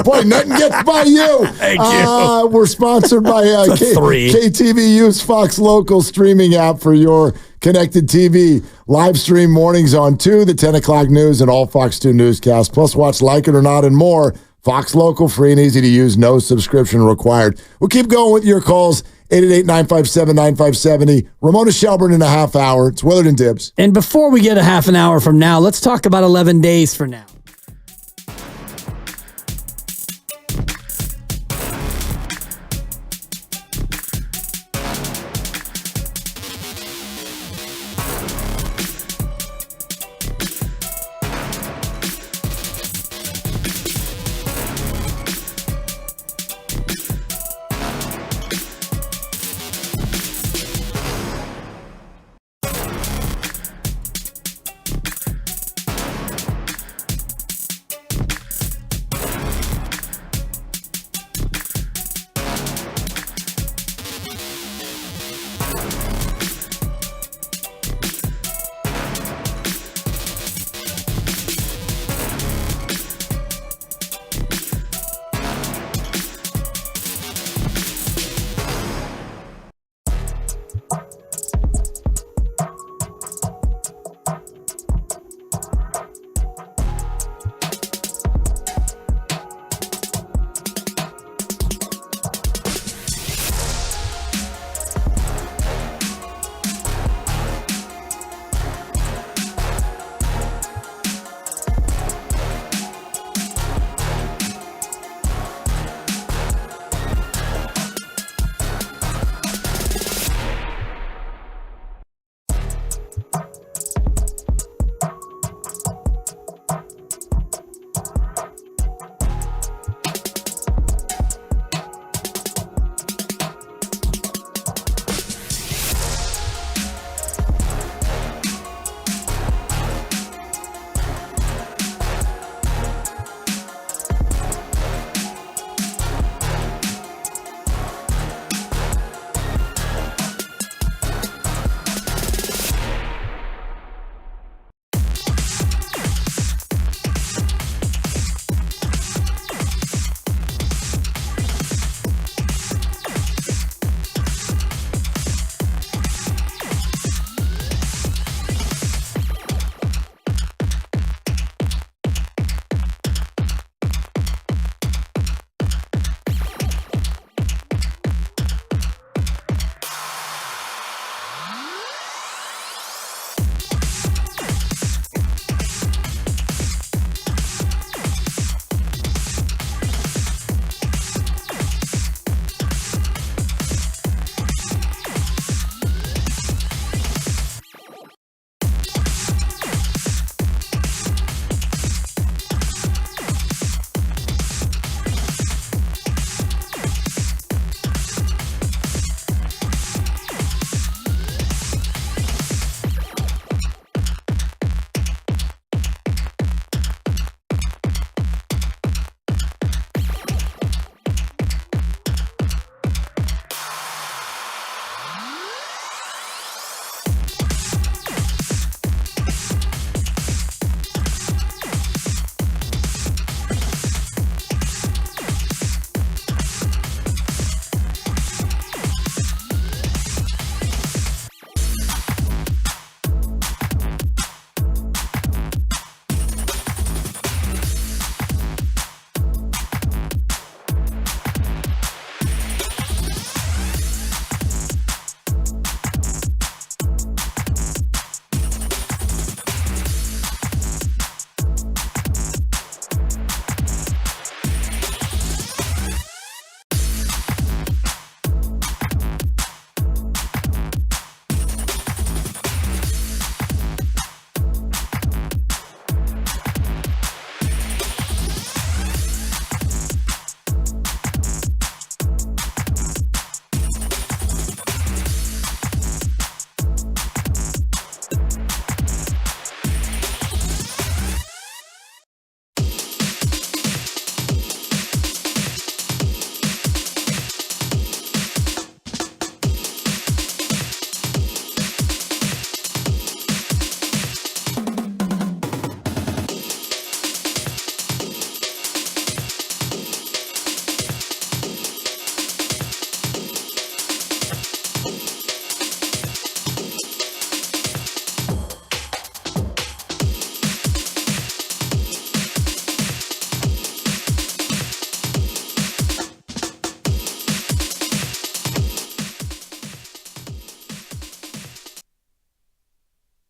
Speaker 8: Boy, nothing gets by you.
Speaker 2: Thank you.
Speaker 8: We're sponsored by KTVU's Fox Local streaming app for your connected TV. Live stream mornings on 2, the 10 o'clock news, and all Fox 2 newscasts. Plus, watch Like It or Not and more. Fox Local, free and easy to use, no subscription required. We'll keep going with your calls. 888-957-9570. Ramona Shelburne in a half hour. It's Willard and Dibbs.
Speaker 2: And before we get a half an hour from now, let's talk about 11 days from now.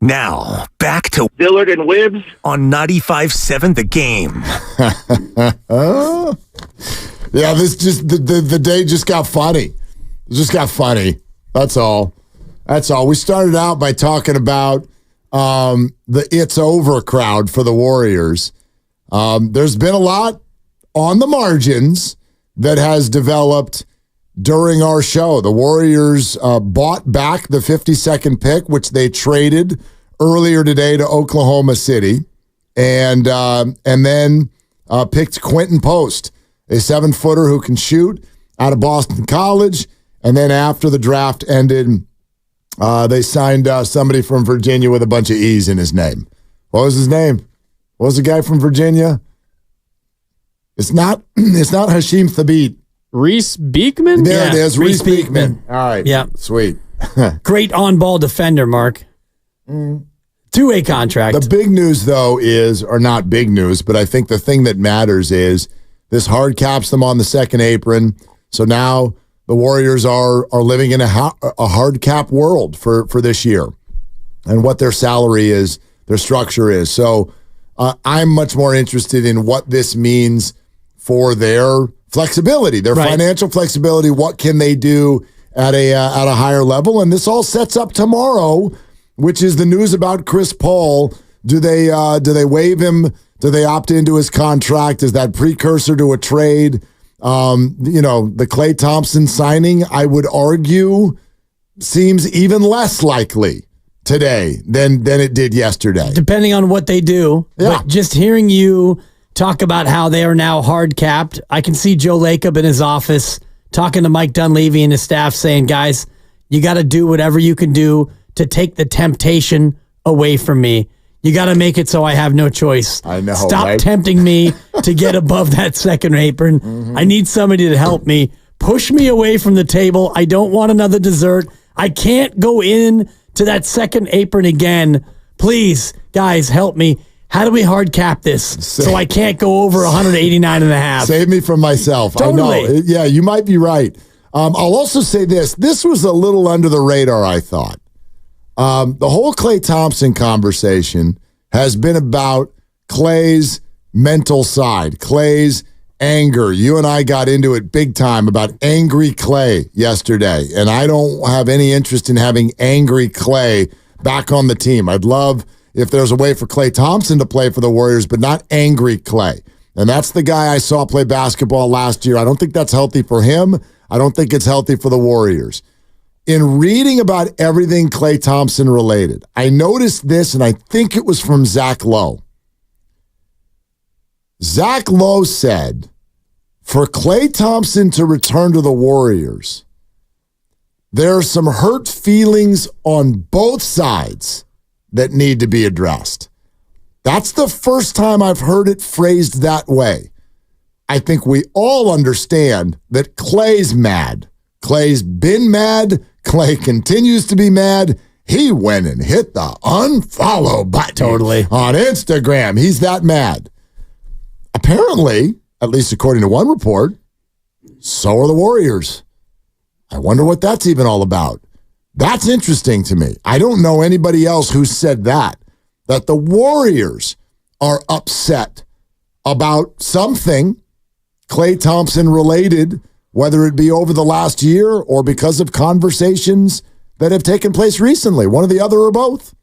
Speaker 18: Now, back to
Speaker 13: Dillard and Wibbs
Speaker 18: on 95.7 The Game.
Speaker 8: Yeah, this just the day just got funny. It just got funny. That's all. We started out by talking about the "It's Over" crowd for the Warriors. There's been a lot on the margins that has developed during our show. The Warriors bought back the 52nd pick, which they traded earlier today to Oklahoma City, and then picked Quentin Post, a 7-footer who can shoot out of Boston College. And then after the draft ended, they signed somebody from Virginia with a bunch of E's in his name. What was his name? What was the guy from Virginia? It's not Hashim Thabit.
Speaker 9: Reese Beekman?
Speaker 8: There it is, Reese Beekman. All right.
Speaker 2: Yeah.
Speaker 8: Sweet.
Speaker 2: Great on-ball defender, Mark. Two-way contract.
Speaker 8: The big news, though, or not big news, but I think the thing that matters is this hard caps them on the second apron. So now the Warriors are living in a hard cap world for this year and what their salary is, their structure is. So I'm much more interested in what this means for their flexibility, their financial flexibility. What can they do at a higher level? And this all sets up tomorrow, which is the news about Chris Paul. Do they waive him? Do they opt into his contract? Is that precursor to a trade? The Klay Thompson signing, I would argue, seems even less likely today than it did yesterday.
Speaker 2: Depending on what they do.
Speaker 8: Yeah.
Speaker 2: But just hearing you talk about how they are now hard capped, I can see Joe Lacob in his office talking to Mike Dunleavy and his staff saying, guys, you got to do whatever you can do to take the temptation away from me. You got to make it so I have no choice.
Speaker 8: I know.
Speaker 2: Stop tempting me to get above that second apron. Mm-hmm. I need somebody to help me. Push me away from the table. I don't want another dessert. I can't go in to that second apron again. Please, guys, help me. How do we hard cap this so I can't go over 189 and a half?
Speaker 8: Save me from myself.
Speaker 2: Totally.
Speaker 8: I know. Yeah, you might be right. I'll also say this. This was a little under the radar, I thought. The whole Klay Thompson conversation has been about Klay's mental side, Klay's anger. You and I got into it big time about angry Klay yesterday, and I don't have any interest in having angry Klay back on the team. I'd love if there's a way for Klay Thompson to play for the Warriors, but not angry Klay. And that's the guy I saw play basketball last year. I don't think that's healthy for him. I don't think it's healthy for the Warriors. In reading about everything Klay Thompson related, I noticed this, and I think it was from Zach Lowe. Zach Lowe said, for Klay Thompson to return to the Warriors, there are some hurt feelings on both sides that need to be addressed. That's the first time I've heard it phrased that way. I think we all understand that Klay's mad. Klay's been mad. Klay continues to be mad. He went and hit the unfollow button on Instagram. He's that mad. Apparently, at least according to one report, so are the Warriors. I wonder what that's even all about. That's interesting to me. I don't know anybody else who said that the Warriors are upset about something Klay Thompson related, whether it be over the last year or because of conversations that have taken place recently, one or the other or both.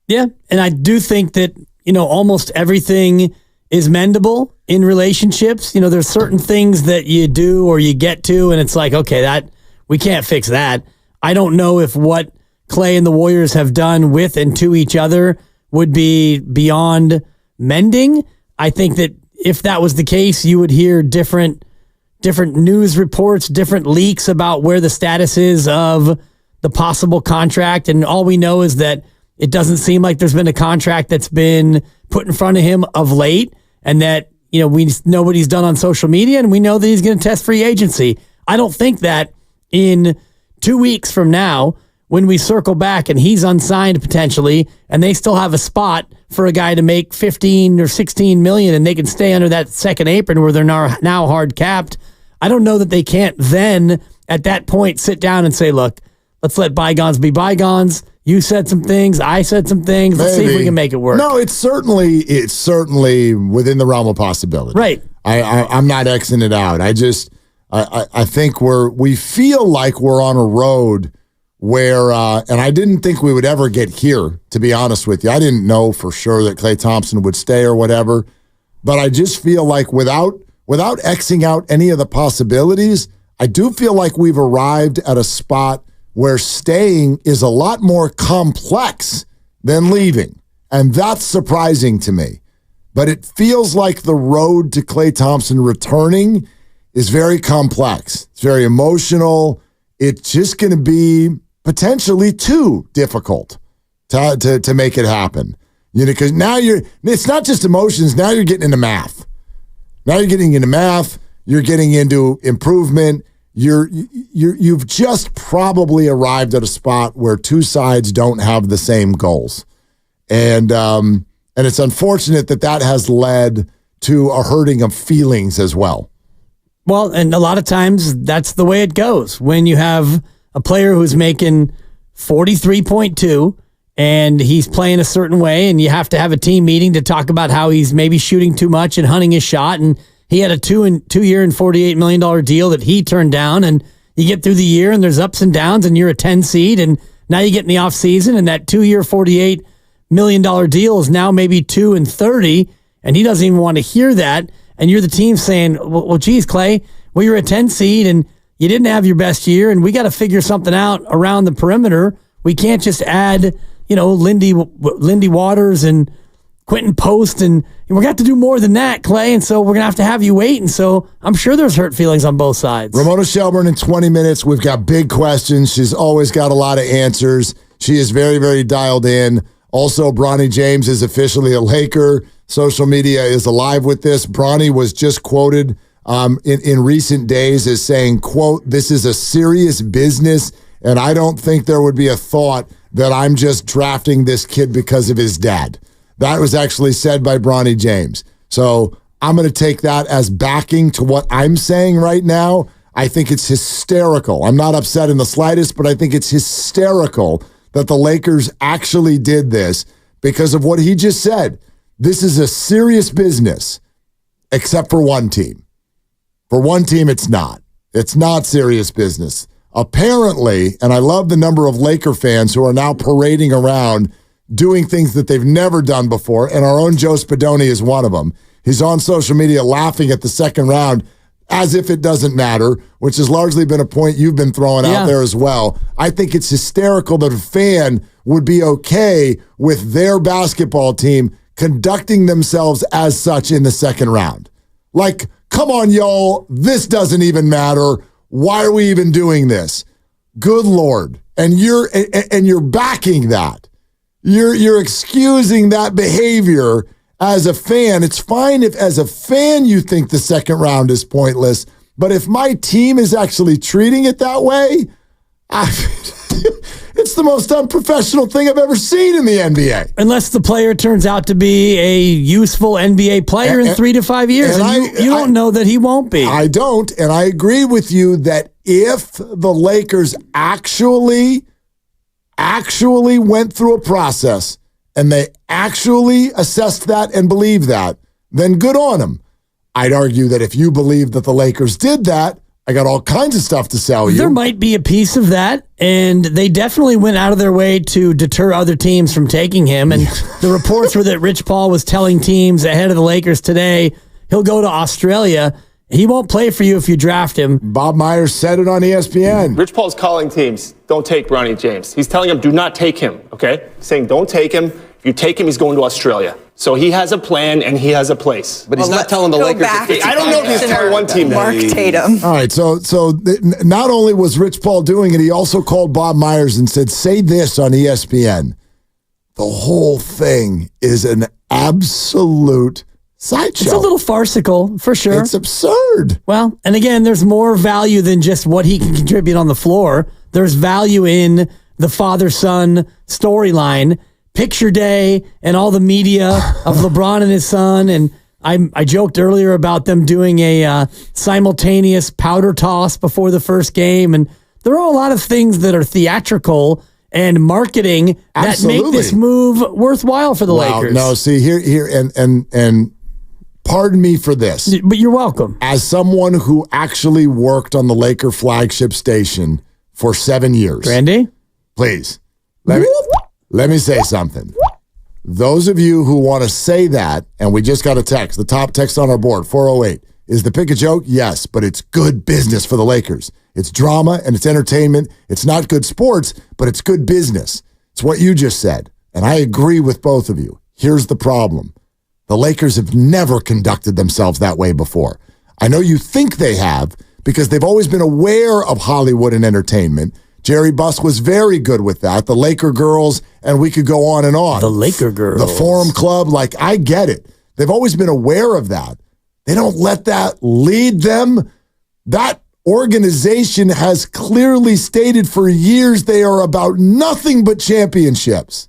Speaker 2: Yeah, and I do think that, almost everything is mendable in relationships. There's certain things that you do or you get to, and it's like, okay, that we can't fix that. I don't know if what Klay and the Warriors have done with and to each other would be beyond mending. I think that if that was the case, you would hear different news reports, different leaks about where the status is of the possible contract. And all we know is that it doesn't seem like there's been a contract that's been put in front of him of late, and that, we know what he's done on social media, and we know that he's going to test free agency. I don't think that in 2 weeks from now, when we circle back and he's unsigned potentially, and they still have a spot for a guy to make 15 or 16 million, and they can stay under that second apron where they're now hard capped, I don't know that they can't then at that point sit down and say, look, let's let bygones be bygones. You said some things. I said some things. Let's see if we can make it work.
Speaker 8: No, it's certainly within the realm of possibility.
Speaker 2: Right.
Speaker 8: I'm not Xing it out. I think we feel like we're on a road where, and I didn't think we would ever get here, to be honest with you. I didn't know for sure that Klay Thompson would stay or whatever, but I just feel like without Xing out any of the possibilities, I do feel like we've arrived at a spot where staying is a lot more complex than leaving. And that's surprising to me. But it feels like the road to Klay Thompson returning is very complex. It's very emotional. It's just going to be potentially too difficult to make it happen. Because now it's not just emotions. Now you're getting into math. You're getting into improvement. You've just probably arrived at a spot where two sides don't have the same goals. And it's unfortunate that has led to a hurting of feelings as well.
Speaker 2: Well, and a lot of times that's the way it goes. When you have a player who's making 43.2 and he's playing a certain way, and you have to have a team meeting to talk about how he's maybe shooting too much and hunting his shot, and he had a 2-year and $48 million deal that he turned down, and you get through the year and there's ups and downs, and you're a 10 seed, and now you get in the offseason, and that 2-year $48 million deal is now maybe 2 and 30, and he doesn't even want to hear that. And you're the team saying, well, geez, Klay, you're a 10 seed and you didn't have your best year, and we got to figure something out around the perimeter. We can't just add, Lindy Waters and Quentin Post, and we're going to have to do more than that, Klay, and so we're going to have you wait. And so I'm sure there's hurt feelings on both sides.
Speaker 8: Ramona Shelburne in 20 minutes. We've got big questions. She's always got a lot of answers. She is very, very dialed in. Also, Bronny James is officially a Laker. Social media is alive with this. Bronny was just quoted in recent days as saying, quote, "This is a serious business, and I don't think there would be a thought that I'm just drafting this kid because of his dad." That was actually said by Bronny James. So I'm going to take that as backing to what I'm saying right now. I think it's hysterical. I'm not upset in the slightest, but I think it's hysterical that the Lakers actually did this because of what he just said. This is a serious business, except for one team. For one team, it's not. It's not serious business. Apparently, and I love the number of Laker fans who are now parading around doing things that they've never done before, and our own Joe Spadoni is one of them. He's on social media laughing at the second round as if it doesn't matter, which has largely been a point you've been throwing out there as well. I think it's hysterical that a fan would be okay with their basketball team conducting themselves as such in the second round. Like, come on, y'all, this doesn't even matter. Why are we even doing this? Good Lord. And you're backing that. You're excusing that behavior as a fan. It's fine if as a fan you think the second round is pointless, but if my team is actually treating it that way, it's the most unprofessional thing I've ever seen in the NBA.
Speaker 2: Unless the player turns out to be a useful NBA player in 3 to 5 years. And you don't know that he won't be.
Speaker 8: I don't, and I agree with you that if the Lakers actually went through a process and they actually assessed that and believe that, then good on them. I'd argue that if you believe that the Lakers did that, I got all kinds of stuff to sell you.
Speaker 2: There might be a piece of that, and they definitely went out of their way to deter other teams from taking him. And the reports were that Rich Paul was telling teams ahead of the Lakers today, he'll go to Australia. He won't play for you if you draft him.
Speaker 8: Bob Myers said it on ESPN.
Speaker 1: Rich Paul's calling teams, don't take Bronny James. He's telling them, do not take him, okay? He's saying, don't take him. If you take him, he's going to Australia. So he has a plan and he has a place.
Speaker 11: But he's not telling the Lakers.
Speaker 1: I don't know if he's telling one team that.
Speaker 17: Mark Tatum.
Speaker 8: All right, so not only was Rich Paul doing it, he also called Bob Myers and said, say this on ESPN. The whole thing is an absolute sideshow.
Speaker 2: It's a little farcical, for sure.
Speaker 8: It's absurd.
Speaker 2: Well, and again, there's more value than just what he can contribute on the floor. There's value in the father-son storyline, picture day, and all the media of LeBron and his son. And I joked earlier about them doing a simultaneous powder toss before the first game. And there are a lot of things that are theatrical and marketing that make this move worthwhile for the Lakers.
Speaker 8: No, see here and pardon me for this,
Speaker 2: but you're welcome.
Speaker 8: As someone who actually worked on the Laker flagship station for 7 years,
Speaker 2: Randy,
Speaker 8: please let me say something. Those of you who want to say that, and we just got a text, the top text on our board, 408. Is the pick a joke? Yes, but it's good business for the Lakers. It's drama and it's entertainment. It's not good sports, but it's good business. It's what you just said. And I agree with both of you. Here's the problem. The Lakers have never conducted themselves that way before. I know you think they have because they've always been aware of Hollywood and entertainment. Jerry Buss was very good with that. The Laker girls, and we could go on and on.
Speaker 2: The Laker girls.
Speaker 8: The Forum Club, I get it. They've always been aware of that. They don't let that lead them. That organization has clearly stated for years they are about nothing but championships.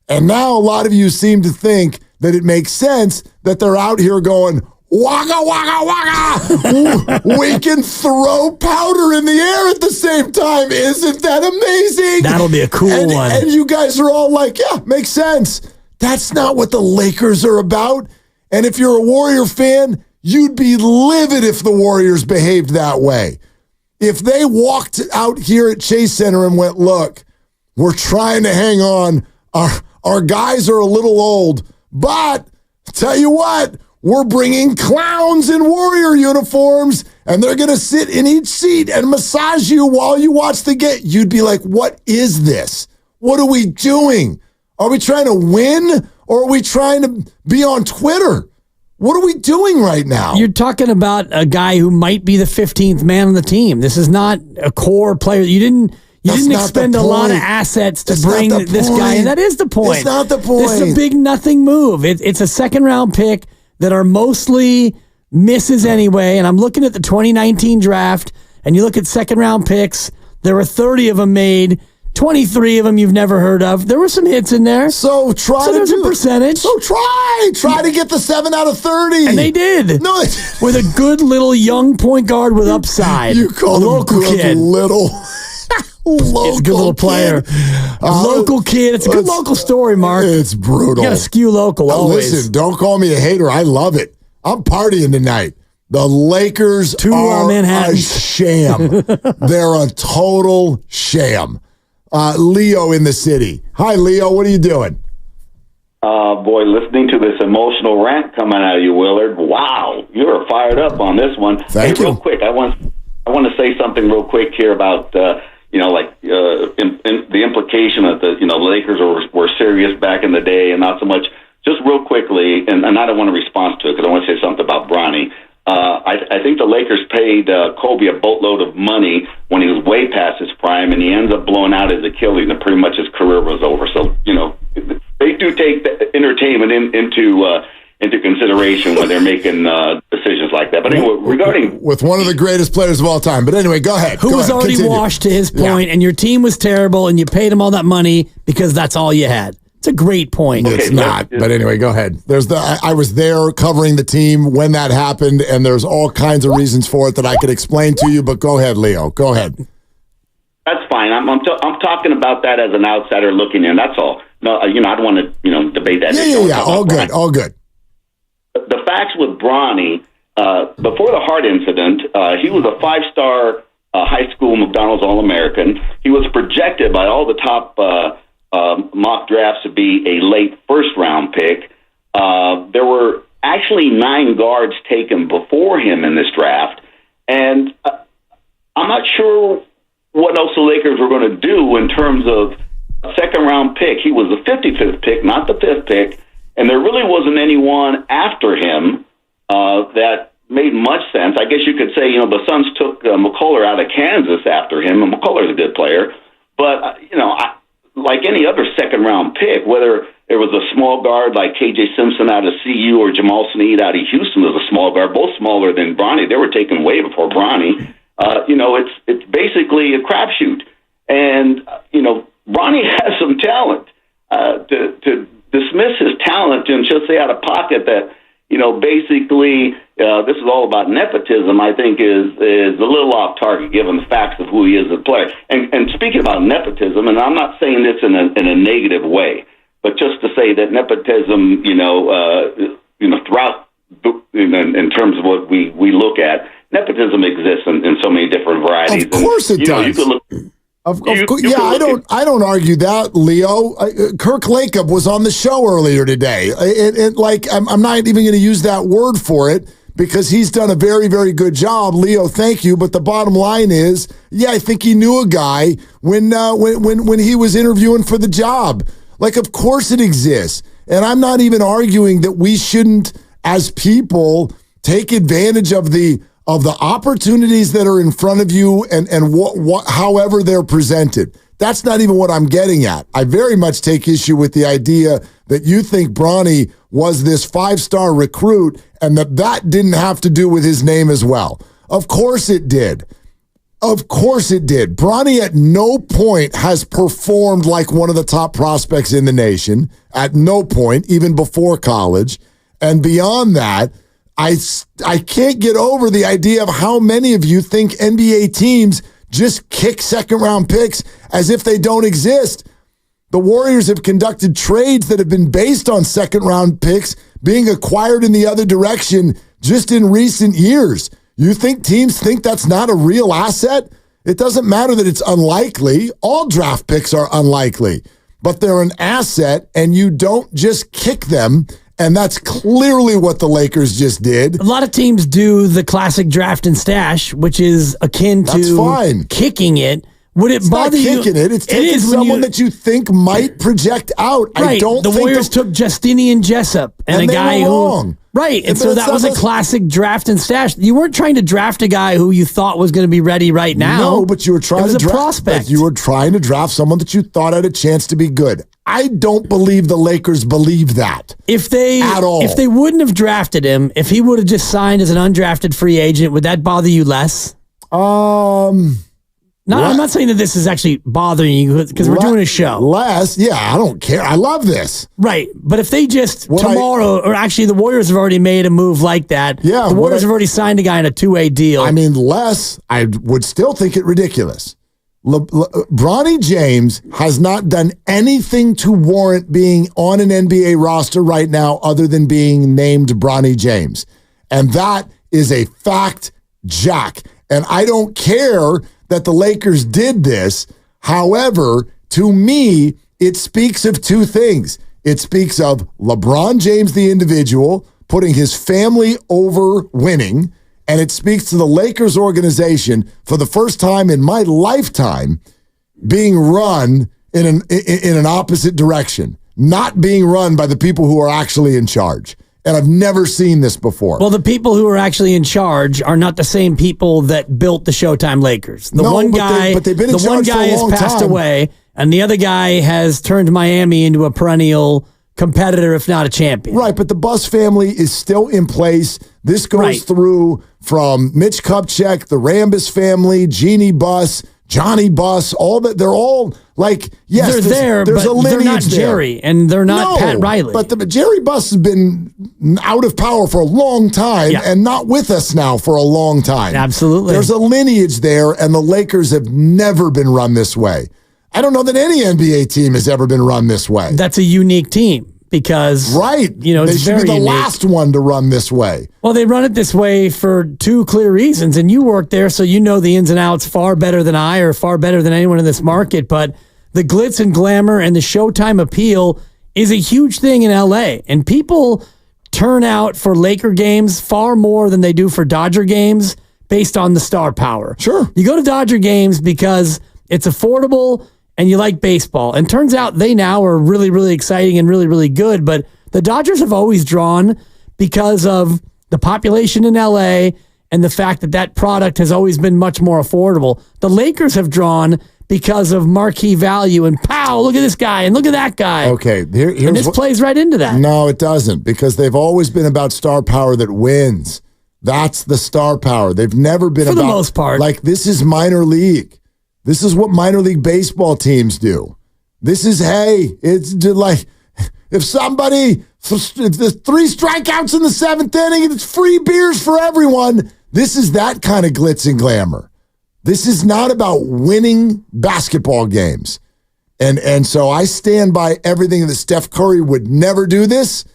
Speaker 8: And now a lot of you seem to think that it makes sense that they're out here going, waka, waka, waka. We can throw powder in the air at the same time. Isn't that amazing?
Speaker 2: That'll be a cool one.
Speaker 8: And you guys are all like, yeah, makes sense. That's not what the Lakers are about. And if you're a Warrior fan, you'd be livid if the Warriors behaved that way. If they walked out here at Chase Center and went, look, we're trying to hang on. Our guys are a little old, but tell you what, we're bringing clowns in Warrior uniforms, and they're going to sit in each seat and massage you while you watch the game. You'd be like, what is this? What are we doing? Are we trying to win, or are we trying to be on Twitter? What are we doing right now?
Speaker 2: You're talking about a guy who might be the 15th man on the team. This is not a core player. You didn't expend a lot of assets to bring this guy in. That is the point.
Speaker 8: It's not the point.
Speaker 2: This is a big nothing move. It's a second-round pick that are mostly misses anyway. And I'm looking at the 2019 draft, and you look at second-round picks. There were 30 of them made. 23 of them you've never heard of. There were some hits in there.
Speaker 8: So
Speaker 2: there's a percentage.
Speaker 8: So try to get the 7 out of 30.
Speaker 2: And they did.
Speaker 8: No,
Speaker 2: with a good little young point guard with upside.
Speaker 8: You call him local kid. Little.
Speaker 2: It's a good little player. Local kid. It's a good local story, Mark.
Speaker 8: It's brutal.
Speaker 2: You got to skew local always.
Speaker 8: Listen, don't call me a hater. I love it. I'm partying tonight. The Lakers are a sham. They're a total sham. Leo in the city. Hi, Leo. What are you doing?
Speaker 11: Boy, listening to this emotional rant coming out of you, Willard. Wow, you are fired up on this one.
Speaker 8: Thank you.
Speaker 11: Real quick, I want to say something real quick here about the implication that the Lakers were serious back in the day, and not so much. Just real quickly, and I don't want to respond to it because I want to say something about Bronny. I think the Lakers paid Kobe a boatload of money when he was way past his prime, and he ends up blowing out his Achilles, and pretty much his career was over. So, they do take the entertainment into consideration when they're making decisions like that. But anyway, regarding...
Speaker 8: With one of the greatest players of all time. But anyway, go ahead.
Speaker 2: Who was already washed to his point, and your team was terrible, and you paid him all that money because that's all you had. It's a great point.
Speaker 8: It's not. But anyway, go ahead. I was there covering the team when that happened, and there's all kinds of reasons for it that I could explain to you. But go ahead, Leo. Go ahead.
Speaker 11: That's fine. I'm talking about that as an outsider looking in. That's all. No, I don't want to debate that.
Speaker 8: Yeah. All good. All good.
Speaker 11: The facts with Bronny, before the heart incident, he was a 5-star high school McDonald's All-American. He was projected by all the top mock drafts to be a late first-round pick. There were actually 9 guards taken before him in this draft, and I'm not sure what else the Lakers were going to do in terms of a second-round pick. He was the 55th pick, not the 5th pick, and there really wasn't anyone after him that made much sense. I guess you could say, the Suns took McCullough out of Kansas after him, and McCullough's a good player, but, like any other second-round pick, whether it was a small guard like K.J. Simpson out of CU or Jamal Sneed out of Houston was a small guard, both smaller than Bronny. They were taken way before Bronny. It's basically a crapshoot. And, Bronny has some talent. To dismiss his talent and just say out of pocket that basically this is all about nepotism, I think is a little off target given the facts of who he is as a player. And speaking about nepotism, and I'm not saying this in a negative way, but just to say that nepotism, throughout in terms of what we look at, nepotism exists in so many different varieties.
Speaker 8: Of course it does.
Speaker 11: You could look,
Speaker 8: Of course, yeah, I don't argue that, Leo. Kirk Lacob was on the show earlier today. I'm not even going to use that word for it because he's done a very, very good job. Leo, thank you. But the bottom line is, yeah, I think he knew a guy when he was interviewing for the job. Of course it exists, and I'm not even arguing that we shouldn't, as people, take advantage of the opportunities that are in front of you and however they're presented. That's not even what I'm getting at. I very much take issue with the idea that you think Bronny was this 5-star recruit and that didn't have to do with his name as well. Of course it did. Of course it did. Bronny at no point has performed like one of the top prospects in the nation. At no point, even before college. And beyond that, I can't get over the idea of how many of you think NBA teams just kick second-round picks as if they don't exist. The Warriors have conducted trades that have been based on second-round picks being acquired in the other direction just in recent years. You think teams think that's not a real asset? It doesn't matter that it's unlikely. All draft picks are unlikely, but they're an asset, and you don't just kick them. And that's clearly what the Lakers just did.
Speaker 2: A lot of teams do the classic draft and stash, which is akin to kicking it. Would it bother you?
Speaker 8: It's not kicking it. It's taking someone that you think might project out.
Speaker 2: Right.
Speaker 8: I don't
Speaker 2: the
Speaker 8: think
Speaker 2: Warriors took Justinian Jessup and a guy who. Right. And so that was a classic draft and stash. You weren't trying to draft a guy who you thought was going to be ready right now.
Speaker 8: No, but you were trying to draft
Speaker 2: a prospect.
Speaker 8: You were trying to draft someone that you thought had a chance to be good. I don't believe the Lakers believe that.
Speaker 2: If they wouldn't have drafted him, if he would have just signed as an undrafted free agent, would that bother you less? No, I'm not saying that this is actually bothering you because we're doing a show.
Speaker 8: Less, yeah, I don't care. I love this.
Speaker 2: Right, but if they just or actually the Warriors have already made a move like that.
Speaker 8: Yeah,
Speaker 2: the Warriors have already signed a guy in a 2-way deal.
Speaker 8: I mean, less, I would still think it ridiculous. Bronny James has not done anything to warrant being on an NBA roster right now other than being named Bronny James. And that is a fact, Jack. And I don't care that the Lakers did this. However, to me, it speaks of two things. It speaks of LeBron James, the individual, putting his family over winning, and it speaks to the Lakers organization for the first time in my lifetime being run in an opposite direction, not being run by the people who are actually in charge. And I've never seen this before.
Speaker 2: Well, the people who are actually in charge are not the same people that built the Showtime Lakers. The one guy has passed away, and the other guy has turned Miami into a perennial competitor, if not a champion.
Speaker 8: Right, but the Buss family is still in place. This goes through from Mitch Kupchak, the Rambis family, Jeannie Buss, Johnny Buss, all that. They're all like, yes,
Speaker 2: there's
Speaker 8: a lineage
Speaker 2: they're not Jerry, and they're not Pat Riley.
Speaker 8: But Jerry Buss has been out of power for a long time and not with us now for a long time.
Speaker 2: Absolutely.
Speaker 8: There's a lineage there, and the Lakers have never been run this way. I don't know that any NBA team has ever been run this way.
Speaker 2: That's a unique team. Because,
Speaker 8: they should be the last one to run this way.
Speaker 2: Well, they run it this way for two clear reasons, and you work there, so you know the ins and outs far better than I or far better than anyone in this market, but the glitz and glamour and the Showtime appeal is a huge thing in LA, and people turn out for Laker games far more than they do for Dodger games based on the star power.
Speaker 8: Sure.
Speaker 2: You go to Dodger games because it's affordable and you like baseball. And turns out they now are really, really exciting and really, really good. But the Dodgers have always drawn because of the population in LA and the fact that that product has always been much more affordable. The Lakers have drawn because of marquee value and pow, look at this guy and look at that guy.
Speaker 8: Okay, here's
Speaker 2: and this plays right into that.
Speaker 8: No, it doesn't, because they've always been about star power that wins. That's the star power. They've never been
Speaker 2: for
Speaker 8: about,
Speaker 2: the most part.
Speaker 8: Like, this is minor league. This is what minor league baseball teams do. This is, hey, it's like if somebody The 3 strikeouts in the 7th inning, and it's free beers for everyone. This is that kind of glitz and glamour. This is not about winning basketball games. And so I stand by everything that Steph Curry would never do this,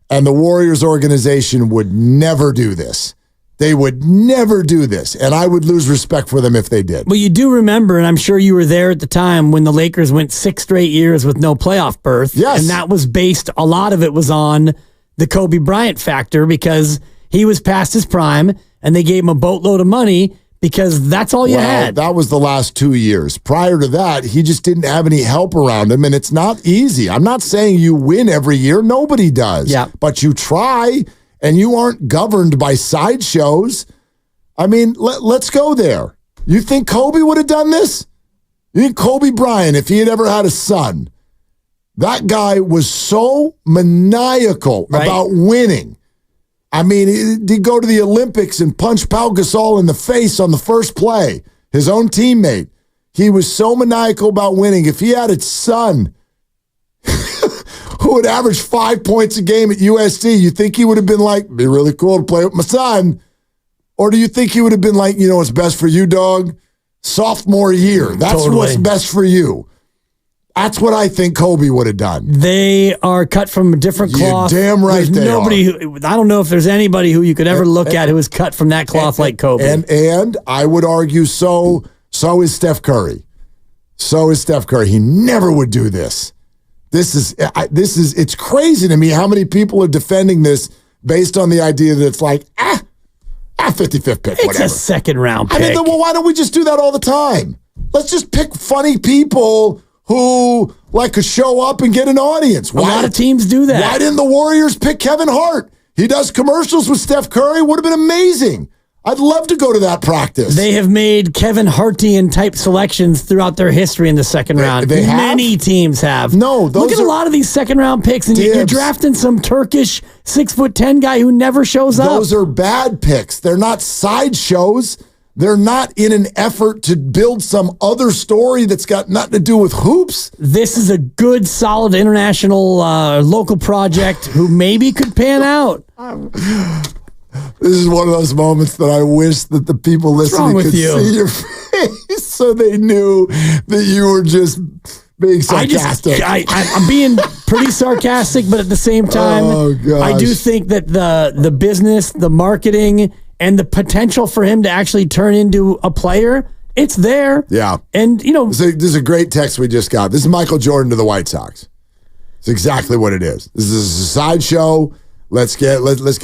Speaker 8: and the Warriors organization would never do this. They would never do this, and I would lose respect for them if they did.
Speaker 2: Well, you do remember, and I'm sure you were there at the time, when the Lakers went 6 straight years with no playoff berth.
Speaker 8: Yes.
Speaker 2: And that was based, a lot of it was on the Kobe Bryant factor because he was past his prime, and they gave him a boatload of money because that's all you had.
Speaker 8: That was the last 2 years. Prior to that, he just didn't have any help around him, and it's not easy. I'm not saying you win every year. Nobody does.
Speaker 2: Yeah.
Speaker 8: But you try, and you aren't governed by sideshows. I mean, let's go there. You think Kobe would have done this? You think Kobe Bryant, if he had ever had a son, that guy was so maniacal about winning. I mean, he'd go to the Olympics and punch Pau Gasol in the face on the first play, his own teammate. He was so maniacal about winning. If he had a son who would average 5 points a game at USC, you think he would have been like, be really cool to play with my son? Or do you think he would have been like, you know what's best for you, dog? Sophomore year. That's what's best for you. That's what I think Kobe would have done.
Speaker 2: They are cut from a different cloth.
Speaker 8: You're damn right they are.
Speaker 2: I don't know if there's anybody who you could ever look at who is cut from that cloth like Kobe.
Speaker 8: And I would argue so is Steph Curry. So is Steph Curry. He never would do this. It's crazy to me how many people are defending this based on the idea that it's like, 55th pick, whatever.
Speaker 2: It's a second round pick.
Speaker 8: I mean, well, why don't we just do that all the time? Let's just pick funny people who could show up and get an audience.
Speaker 2: A lot of teams do that.
Speaker 8: Why didn't the Warriors pick Kevin Hart? He does commercials with Steph Curry. Would have been amazing. I'd love to go to that practice.
Speaker 2: They have made Kevin Hartian type selections throughout their history in the second round.
Speaker 8: They have?
Speaker 2: Many teams have.
Speaker 8: No,
Speaker 2: look at a lot of these second round picks, and you're drafting some Turkish 6'10" guy who never shows up.
Speaker 8: Those are bad picks. They're not sideshows. They're not in an effort to build some other story that's got nothing to do with hoops.
Speaker 2: This is a good, solid international local project who maybe could pan out.
Speaker 8: This is one of those moments that I wish that the people listening could see your face so they knew that you were just being sarcastic.
Speaker 2: I'm being pretty sarcastic, but at the same time, I do think that the business, the marketing, and the potential for him to actually turn into a player, it's there.
Speaker 8: Yeah.
Speaker 2: And,
Speaker 8: this is a great text we just got. This is Michael Jordan to the White Sox. It's exactly what it is. This is a sideshow. Let's get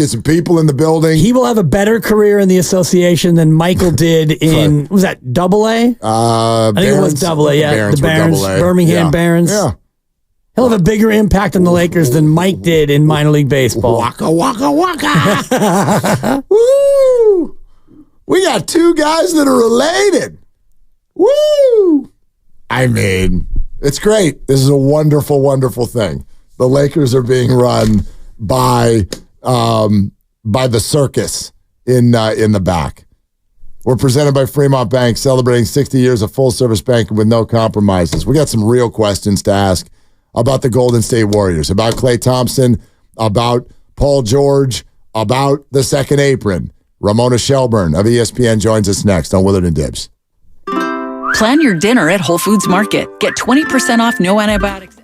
Speaker 8: some people in the building.
Speaker 2: He will have a better career in the association than Michael did in, was that AA?
Speaker 8: I
Speaker 2: think it was AA, yeah. The Barons, Birmingham Barons.
Speaker 8: Yeah.
Speaker 2: He'll have a bigger impact on the Lakers than Mike did in minor league baseball.
Speaker 8: Waka, waka, waka. Woo! We got 2 guys that are related. Woo! I mean, it's great. This is a wonderful, wonderful thing. The Lakers are being run by the circus in the back. We're presented by Fremont Bank, celebrating 60 years of full-service banking with no compromises. We got some real questions to ask about the Golden State Warriors, about Klay Thompson, about Paul George, about the second apron. Ramona Shelburne of ESPN joins us next on Willard and Dibs.
Speaker 21: Plan your dinner at Whole Foods Market. Get 20% off no antibiotics.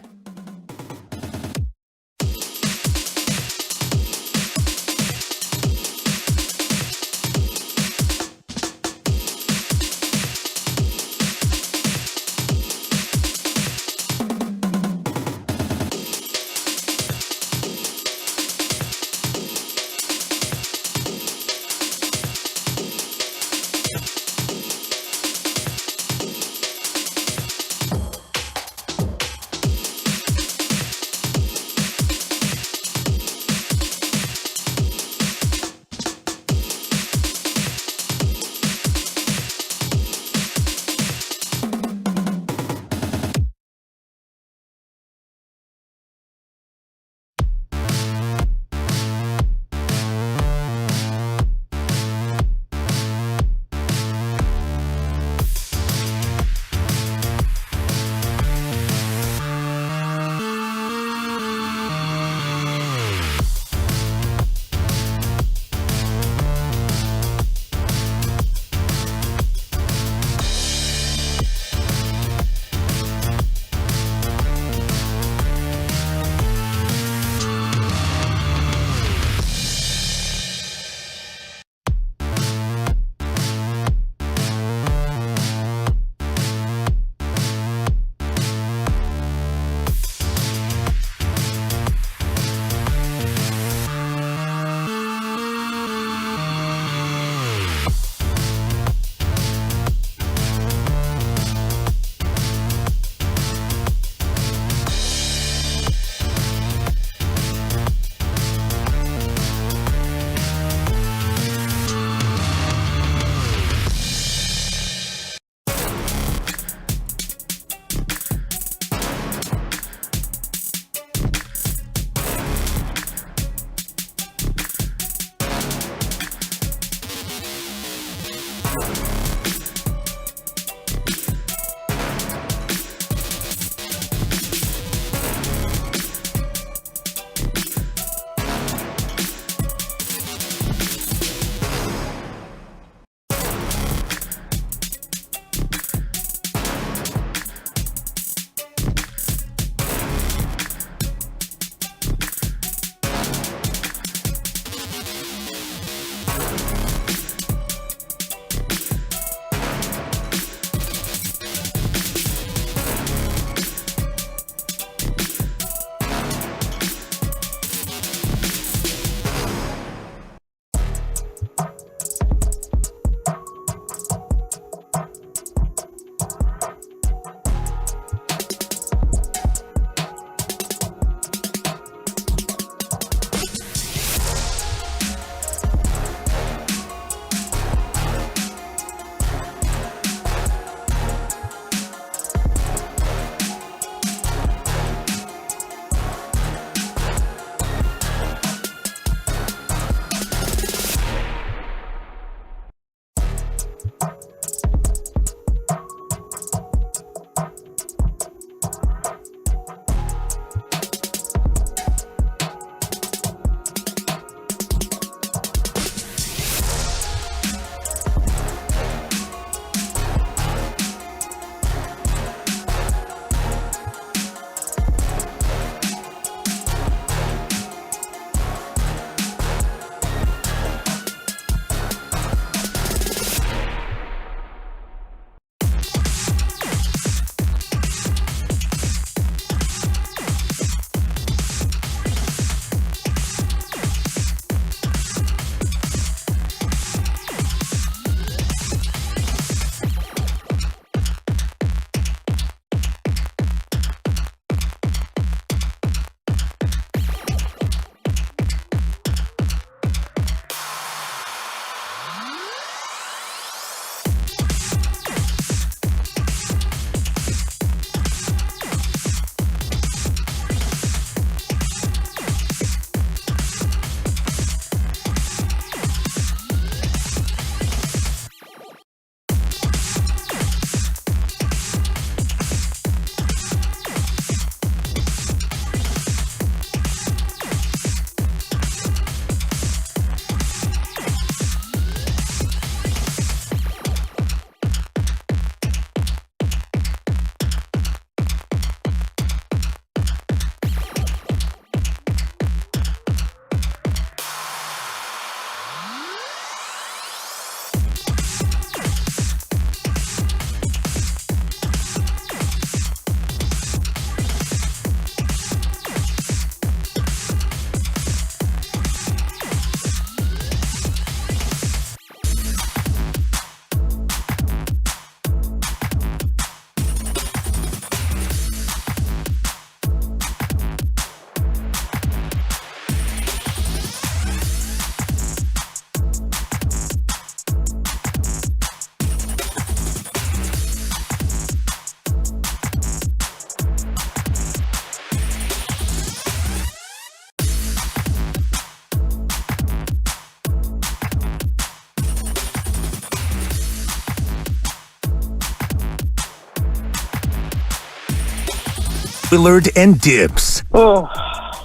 Speaker 18: Willard and Dibs.
Speaker 17: Oh,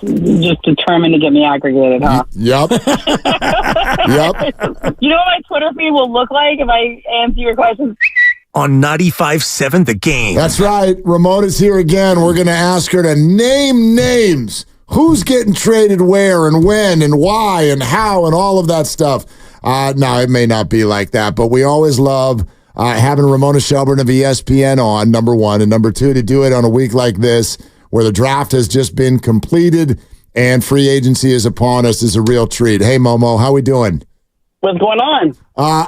Speaker 17: just determined to get me aggregated, huh?
Speaker 8: Yep. Yep.
Speaker 17: You know what my Twitter feed will look like if I answer your questions?
Speaker 18: On 95.7 The Game.
Speaker 8: That's right. Ramona's here again. We're going to ask her to name names. Who's getting traded where and when and why and how and all of that stuff. No, it may not be like that, but we always love having Ramona Shelburne of ESPN on, number one, and number two, to do it on a week like this where the draft has just been completed and free agency is upon us is a real treat. Hey, Momo, how we doing?
Speaker 17: What's going on?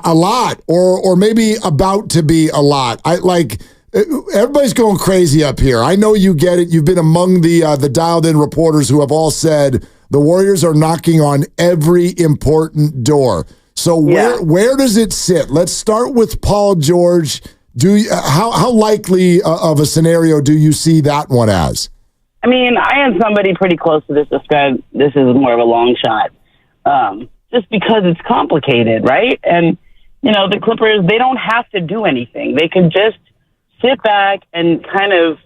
Speaker 8: A lot, or maybe about to be a lot. Everybody's going crazy up here. I know you get it. You've been among the dialed-in reporters who have all said the Warriors are knocking on every important door. So where does it sit? Let's start with Paul George. How likely of a scenario do you see that one as?
Speaker 17: I mean, I had somebody pretty close to this describe this is more of a long shot, just because it's complicated, right? And, the Clippers, they don't have to do anything. They can just sit back and kind of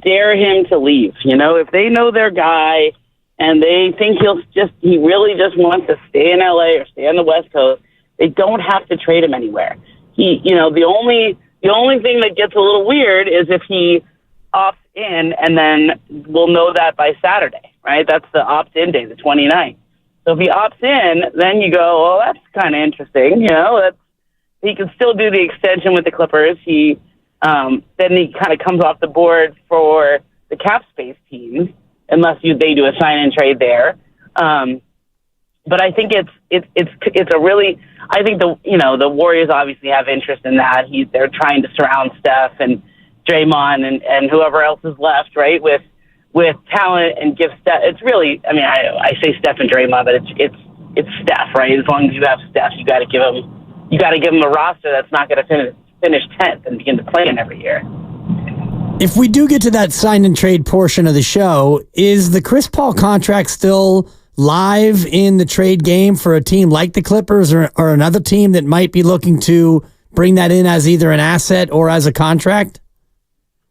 Speaker 17: dare him to leave. If they know their guy and they think he really just wants to stay in LA or stay on the West Coast, they don't have to trade him anywhere. The only thing that gets a little weird is if he opts in, and then we'll know that by Saturday, right? That's the opt-in day, the 29th. So if he opts in, then you go, well, that's kind of interesting. He can still do the extension with the Clippers. Then he kind of comes off the board for the cap space teams, unless they do a sign and trade there. But I think it's a really, I think the Warriors obviously have interest in that. They're trying to surround Steph and Draymond and whoever else is left, right, with talent and give Steph. It's really, I mean, I say Steph and Draymond, but it's Steph, right? As long as you have Steph, you got to give him a roster that's not going to finish 10th and begin to play in every year.
Speaker 2: If we do get to that sign and trade portion of the show, is the Chris Paul contract still live in the trade game for a team like the Clippers or another team that might be looking to bring that in as either an asset or as a contract?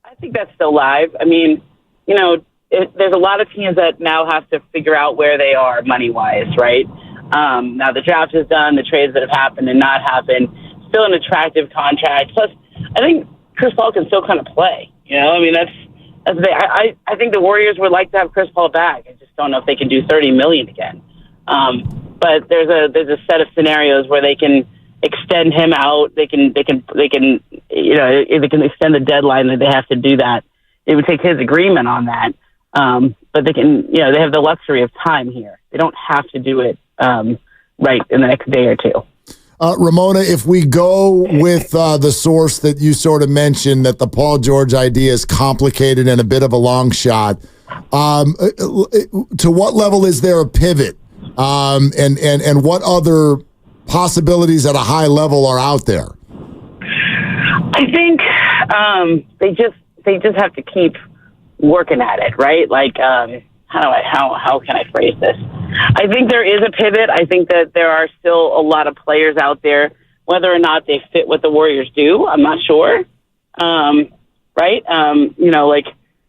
Speaker 17: I think that's still live. I mean, there's a lot of teams that now have to figure out where they are money-wise, right? Now the draft is done, the trades that have happened and not happened, still an attractive contract. Plus, I think Chris Paul can still kind of play. I mean, that's the thing. I think the Warriors would like to have Chris Paul back. I just don't know if they can do $30 million again. But there's a set of scenarios where they can extend him out. They can extend the deadline that they have to do that. It would take his agreement on that. But they can, they have the luxury of time here. They don't have to do it right in the next day or two.
Speaker 8: Ramona, if we go with the source that you sort of mentioned, that the Paul George idea is complicated and a bit of a long shot, to what level is there a pivot? And what other possibilities at a high level are out there?
Speaker 17: I think they just have to keep working at it, right? Like, how can I phrase this? I think there is a pivot. I think that there are still a lot of players out there. Whether or not they fit what the Warriors do, I'm not sure. Right?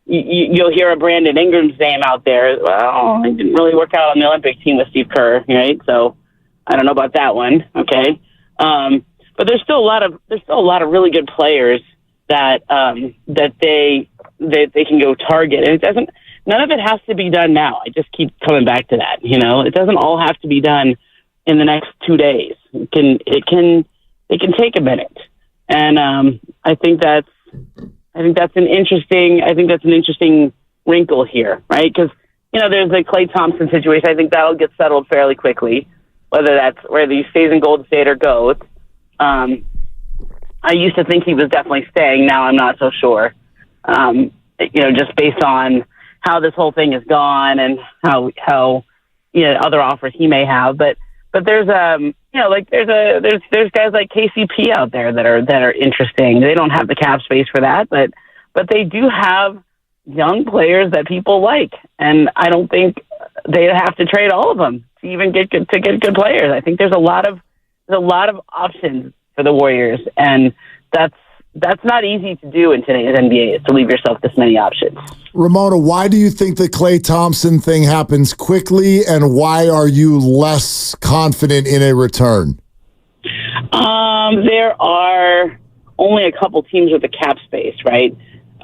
Speaker 17: You'll hear a Brandon Ingram's name out there. Well, it didn't really work out on the Olympic team with Steve Kerr, right? So I don't know about that one. Okay. But there's still a lot of really good players that they can go target, and none of it has to be done now. I just keep coming back to that. It doesn't all have to be done in the next 2 days. It can take a minute, and I think that's an interesting wrinkle here, right? Because there's the Klay Thompson situation. I think that'll get settled fairly quickly, whether he stays in Golden State or goes. I used to think he was definitely staying. Now I'm not so sure. Just based on how this whole thing has gone and how other offers he may have, but there's there's guys like KCP out there that are interesting. They don't have the cap space for that, but they do have young players that people like, and I don't think they have to trade all of them to even get good players. I think there's a lot of options for the Warriors, and that's that's not easy to do in today's NBA, is to leave yourself this many options.
Speaker 8: Ramona, why do you think the Klay Thompson thing happens quickly, and why are you less confident in a return?
Speaker 17: There are only a couple teams with the cap space, right,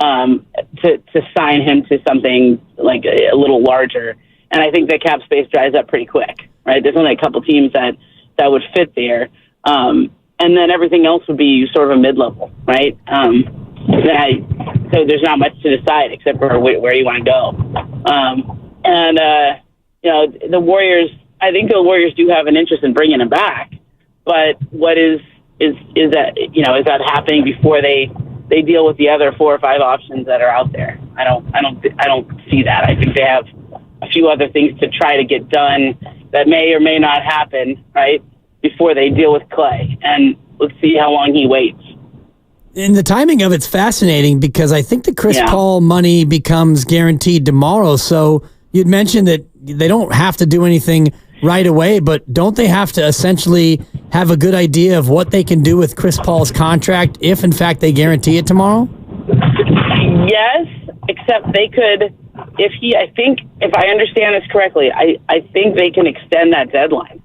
Speaker 17: to sign him to something like a little larger. And I think the cap space dries up pretty quick, right? There's only a couple teams that would fit there. And then everything else would be sort of a mid-level, right? So there's not much to decide except for where you want to go. The Warriors, I think the Warriors do have an interest in bringing him back, but what is that happening before they deal with the other 4 or 5 options that are out there? I don't see that. I think they have a few other things to try to get done that may or may not happen, right, before they deal with Klay. And let's see how long he waits.
Speaker 2: And the timing of it's fascinating because I think the Chris Paul money becomes guaranteed tomorrow. So you'd mentioned that they don't have to do anything right away, but don't they have to essentially have a good idea of what they can do with Chris Paul's contract if, in fact, they guarantee it tomorrow?
Speaker 17: Yes, except they could, if I understand this correctly, I think they can extend that deadline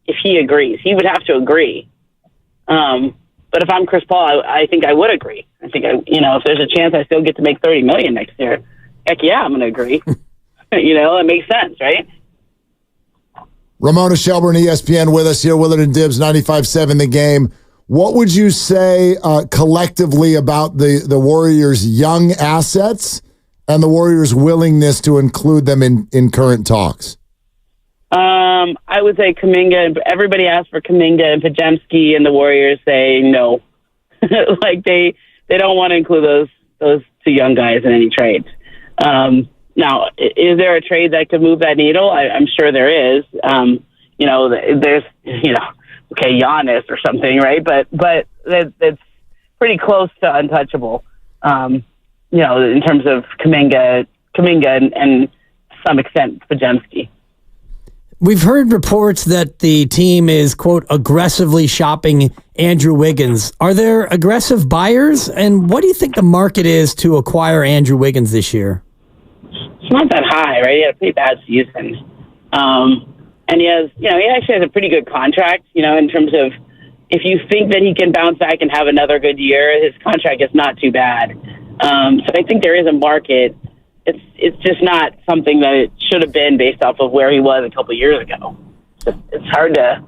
Speaker 17: if he agrees. He would have to agree. But if I'm Chris Paul, I think I would agree. I think, if there's a chance I still get to make $30 million next year, heck yeah, I'm going to agree. It makes sense, right?
Speaker 8: Ramona Shelburne, ESPN, with us here, Willard and Dibbs, 95.7 The Game. What would you say collectively about the Warriors' young assets and the Warriors' willingness to include them in current talks?
Speaker 17: I would say Kuminga. Everybody asks for Kuminga and Podziemski, and the Warriors say no. Like they don't want to include those 2 young guys in any trades. Now, is there a trade that could move that needle? I'm sure there is. There's Giannis or something, right? But it's pretty close to untouchable. In terms of Kuminga and to some extent Podziemski.
Speaker 2: We've heard reports that the team is, quote, aggressively shopping Andrew Wiggins. Are there aggressive buyers? And what do you think the market is to acquire Andrew Wiggins this year?
Speaker 17: It's not that high, right? He had a pretty bad season. And he actually has a pretty good contract, in terms of if you think that he can bounce back and have another good year, his contract is not too bad. So I think there is a market. It's just not something that it should have been based off of where he was a couple of years ago. It's hard to.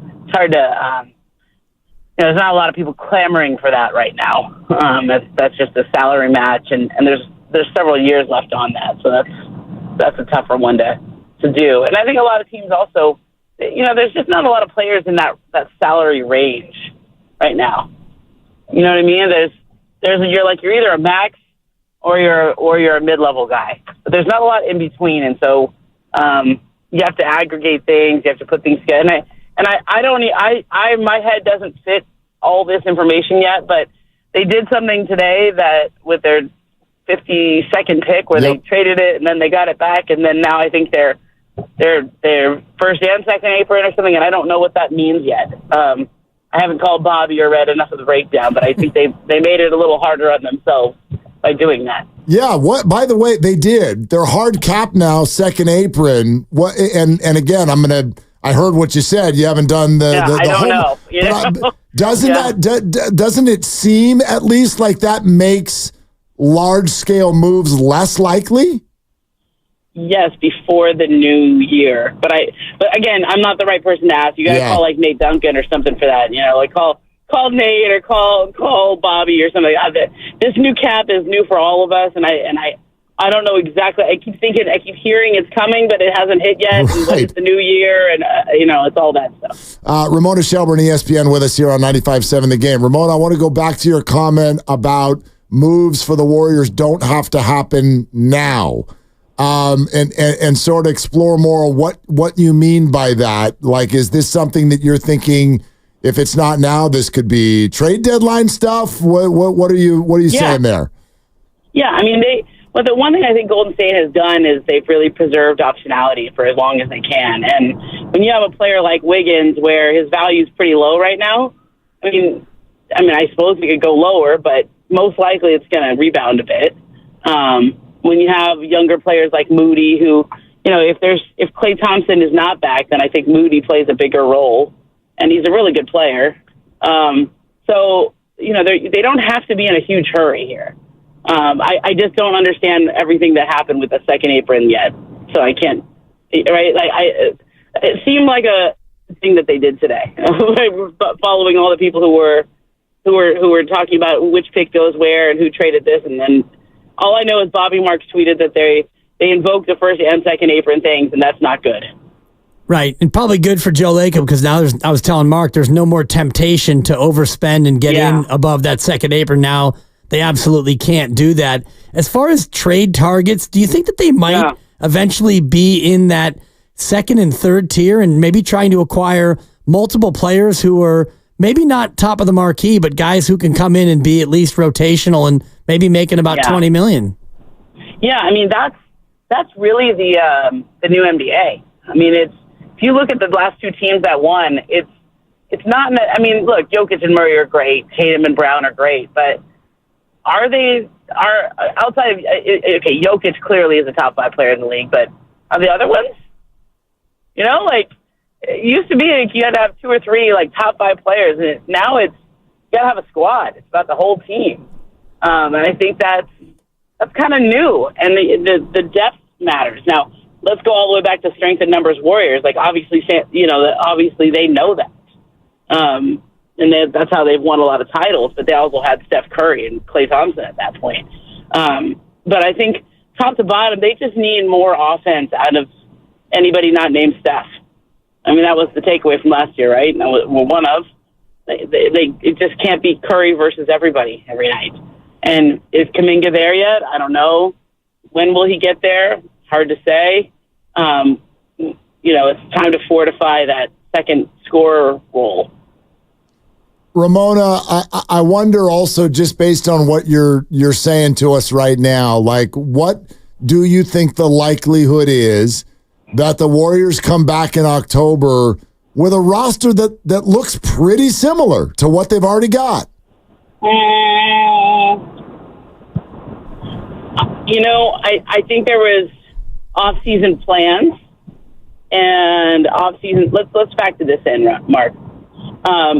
Speaker 17: There's not a lot of people clamoring for that right now. That's just a salary match, and there's several years left on that, so that's a tougher one to do. And I think a lot of teams also, there's just not a lot of players in that salary range right now. You know what I mean? You're either a max or you're a mid-level guy, but there's not a lot in between, and so you have to aggregate things, you have to put things together. And my head doesn't fit all this information yet, but they did something today that with their 52nd pick where they traded it and then they got it back, and then now I think they're first and second apron or something, and I don't know what that means yet. I haven't called Bobby or read enough of the breakdown, but I think they made it a little harder on themselves by doing that.
Speaker 8: Yeah, by the way, they did. They're hard cap now, second apron. What? And again, I heard what you said. You haven't done the
Speaker 17: I don't know.
Speaker 8: Doesn't it seem at least like that makes large scale moves less likely?
Speaker 17: Yes, before the new year. But again, I'm not the right person to ask. You got to call like Nate Duncan or something for that. Call Nate or call Bobby or something. This new cap is new for all of us, and I don't know exactly. I keep hearing it's coming, but it hasn't hit yet. Right. And it's the new year, and it's all that stuff.
Speaker 8: Ramona Shelburne, ESPN, with us here on 95.7 The Game. Ramona, I want to go back to your comment about moves for the Warriors don't have to happen now. And sort of explore more what you mean by that. Like, is this something that you're thinking, if it's not now, this could be trade deadline stuff? What are you saying there?
Speaker 17: Yeah, I mean, the one thing I think Golden State has done is they've really preserved optionality for as long as they can. And when you have a player like Wiggins, where his value is pretty low right now, I mean, I suppose he could go lower, but most likely it's going to rebound a bit. When you have younger players like Moody, who, if Klay Thompson is not back, then I think Moody plays a bigger role, and he's a really good player. So they don't have to be in a huge hurry here. I just don't understand everything that happened with the second apron yet, so I can't. Right? It seemed like a thing that they did today, following all the people who were talking about which pick goes where and who traded this, and then all I know is Bobby Marks tweeted that they invoked the first and second apron things, and that's not good.
Speaker 2: Right, and probably good for Joe Lacob because now I was telling Mark there's no more temptation to overspend and get in above that second apron. Now they absolutely can't do that. As far as trade targets, do you think that they might eventually be in that second and third tier and maybe trying to acquire multiple players who are maybe not top of the marquee, but guys who can come in and be at least rotational and maybe making about $20 million?
Speaker 17: Yeah, I mean that's really the new NBA. I mean, if you look at the last two teams that won, it's not. I mean, look, Jokic and Murray are great, Tatum and Brown are great, but are outside of Jokic clearly is a top 5 player in the league, but are the other ones? It used to be you had to have 2 or 3 top 5 players, and now it's you got to have a squad. It's about the whole team, and I think that's kind of new, and the depth matters. Now, let's go all the way back to strength and numbers Warriors. Obviously, obviously they know that, and that's how they've won a lot of titles. But they also had Steph Curry and Klay Thompson at that point. But I think top to bottom, they just need more offense out of anybody not named Steph. I mean, that was the takeaway from last year, right? One of it just can't be Curry versus everybody every night. And is Kuminga there yet? I don't know. When will he get there? Hard to say. It's time to fortify that second scorer role.
Speaker 8: Ramona, I wonder also, just based on what you're saying to us right now, what do you think the likelihood is that the Warriors come back in October with a roster that looks pretty similar to what they've already got?
Speaker 17: I think there was off-season plans and off-season. Let's factor this in, Mark.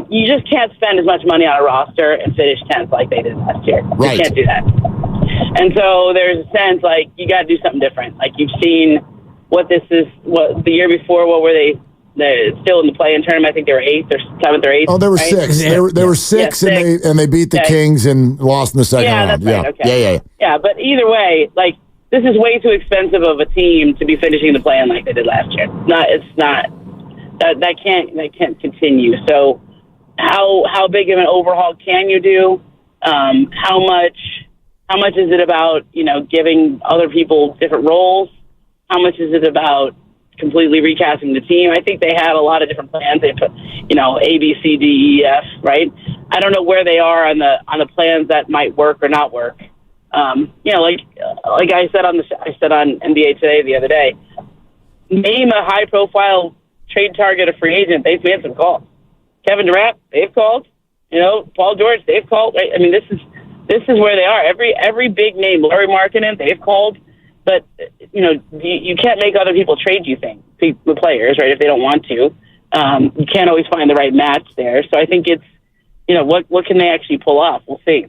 Speaker 17: You just can't spend as much money on a roster and finish 10th like they did last year.
Speaker 8: Right.
Speaker 17: You can't do that. And so there's a sense you got to do something different. You've seen what this is. What the year before? What were they? They're still in the play-in tournament. I think they were 8th or 7th or 8th.
Speaker 8: Oh, they were
Speaker 17: right?
Speaker 8: 6. They were 6, and they beat the Kings and lost in the second round.
Speaker 17: That's right. Okay. Yeah. But either way, this is way too expensive of a team to be finishing the play-in like they did last year. It's not. That can't continue. So, how big of an overhaul can you do? How much is it about giving other people different roles? How much is it about completely recasting the team? I think they had a lot of different plans. They put A, B, C, D, E, F. Right. I don't know where they are on the plans that might work or not work. Like I said on NBA Today the other day, name a high profile trade target, a free agent. They've made some calls. Kevin Durant, they've called. Paul George, they've called. Right? I mean, this is where they are. Every big name, Larry Markkinen, they've called. But you can't make other people trade you with players, right? If they don't want to, you can't always find the right match there. So I think it's what can they actually pull off? We'll see.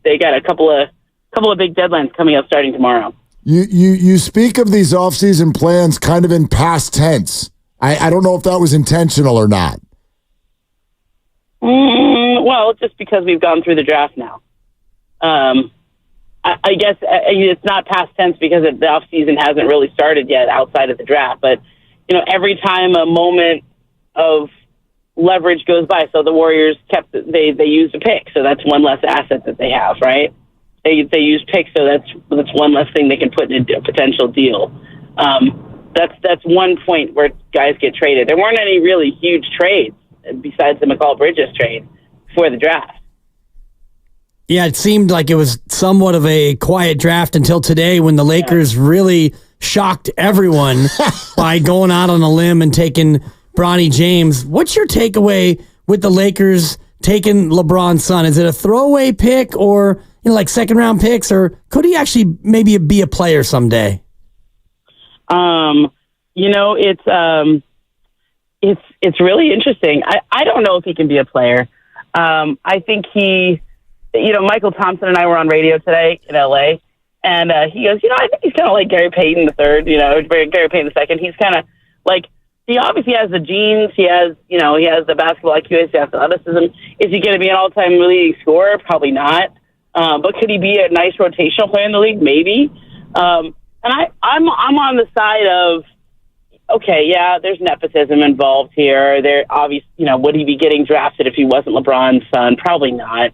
Speaker 17: They got a couple of big deadlines coming up starting tomorrow.
Speaker 8: You speak of these offseason plans kind of in past tense. I don't know if that was intentional or not.
Speaker 17: Well, just because we've gone through the draft now. I guess it's not past tense because the offseason hasn't really started yet outside of the draft. But, every time a moment of leverage goes by, so the Warriors they used a pick, so that's one less asset that they have, right? They use picks, so that's one less thing they can put in a potential deal. That's one point where guys get traded. There weren't any really huge trades besides the McCall Bridges trade before the draft.
Speaker 2: Yeah, it seemed like it was somewhat of a quiet draft until today when the Lakers really shocked everyone by going out on a limb and taking Bronny James. What's your takeaway with the Lakers taking LeBron's son? Is it a throwaway pick, or like second-round picks, or could he actually maybe be a player someday?
Speaker 17: It's really interesting. I don't know if he can be a player. I think Michael Thompson and I were on radio today in LA, and he goes, I think he's kind of like Gary Payton III, Gary Payton II. He's kind of like, he obviously has the genes. He has the basketball IQ, he has the athleticism. Is he going to be an all-time leading scorer? Probably not. But could he be a nice rotational player in the league? Maybe. And I'm on the side of, okay, yeah, there's nepotism involved here. There obviously, would he be getting drafted if he wasn't LeBron's son? Probably not.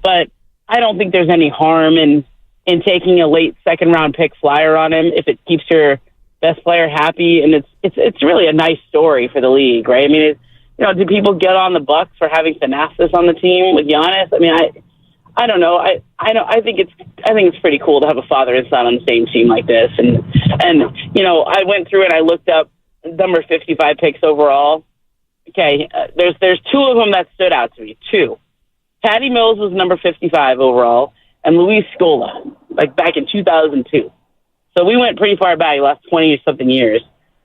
Speaker 17: But I don't think there's any harm in taking a late second-round pick flyer on him if it keeps your best player happy, and it's really a nice story for the league, right? I mean, do people get on the Bucks for having Thanasis on the team with Giannis? I mean, I don't know. I think it's pretty cool to have a father and son on the same team like this, and I went through and I looked up number 55 picks overall. Okay, there's two of them that stood out to me. Two, Patty Mills was number 55 overall, and Luis Scola, like back in 2002. So we went pretty far back, the last 20 or something years.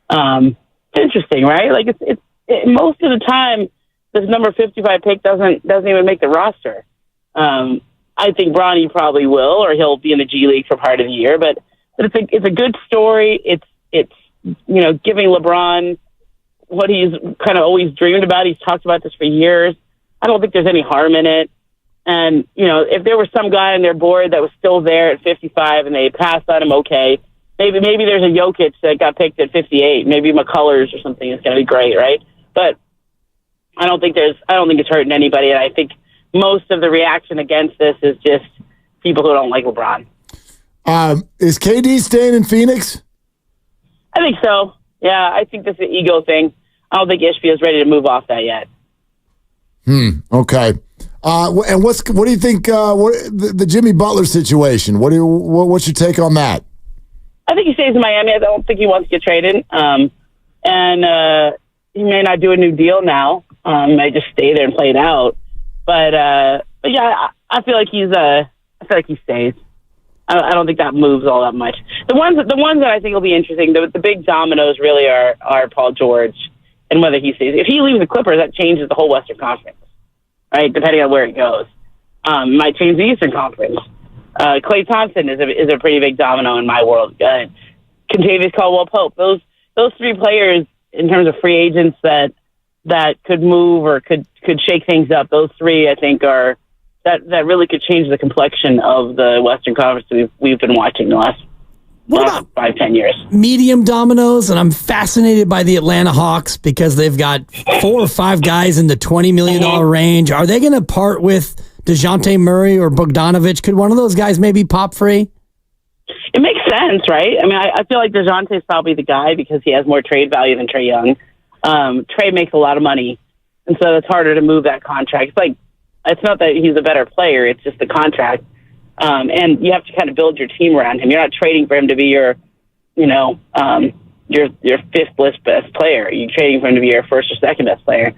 Speaker 17: It's interesting, right? Like it's most of the time, this number 55 pick doesn't even make the roster. I think Bronny probably will, or he'll be in the G League for part of the year. But it's a good story. It's giving LeBron what he's kind of always dreamed about. He's talked about this for years. I don't think there's any harm in it. And, if there was some guy on their board that was still there at 55 and they passed on him, okay. Maybe there's a Jokic that got picked at 58. Maybe McCullers or something is going to be great, right? But I don't think it's hurting anybody. And I think most of the reaction against this is just people who don't like LeBron.
Speaker 8: Is KD staying in Phoenix?
Speaker 17: I think so. Yeah, I think this is an ego thing. I don't think Ishbia is ready to move off that yet.
Speaker 8: Okay. And what do you think? The Jimmy Butler situation? What's your take on that?
Speaker 17: I think he stays in Miami. I don't think he wants to get traded. And he may not do a new deal now. He might just stay there and play it out. But yeah, I feel like he stays. I don't think that moves all that much. The ones that I think will be interesting, the big dominoes really are Paul George and whether he stays. If he leaves the Clippers, that changes the whole Western Conference, right? Depending on where it goes, might change the Eastern Conference. Klay Thompson is a pretty big domino in my world. Kentavious Caldwell-Pope. Those three players in terms of free agents that could move or could shake things up. Those three, I think, are that really could change the complexion of the Western Conference we've been watching the last 5-10 years.
Speaker 2: Medium dominoes, and I'm fascinated by the Atlanta Hawks because they've got 4 or 5 guys in the $20 million range. Are they going to part with DeJounte Murray or Bogdanovic? Could one of those guys maybe pop free?
Speaker 17: It makes sense, right? I mean, I feel like DeJounte is probably the guy because he has more trade value than Trae Young. Trae makes a lot of money, and so it's harder to move that contract. It's not that he's a better player; it's just the contract, and you have to kind of build your team around him. You're not trading for him to be your 5th best player. You're trading for him to be your 1st or 2nd best player.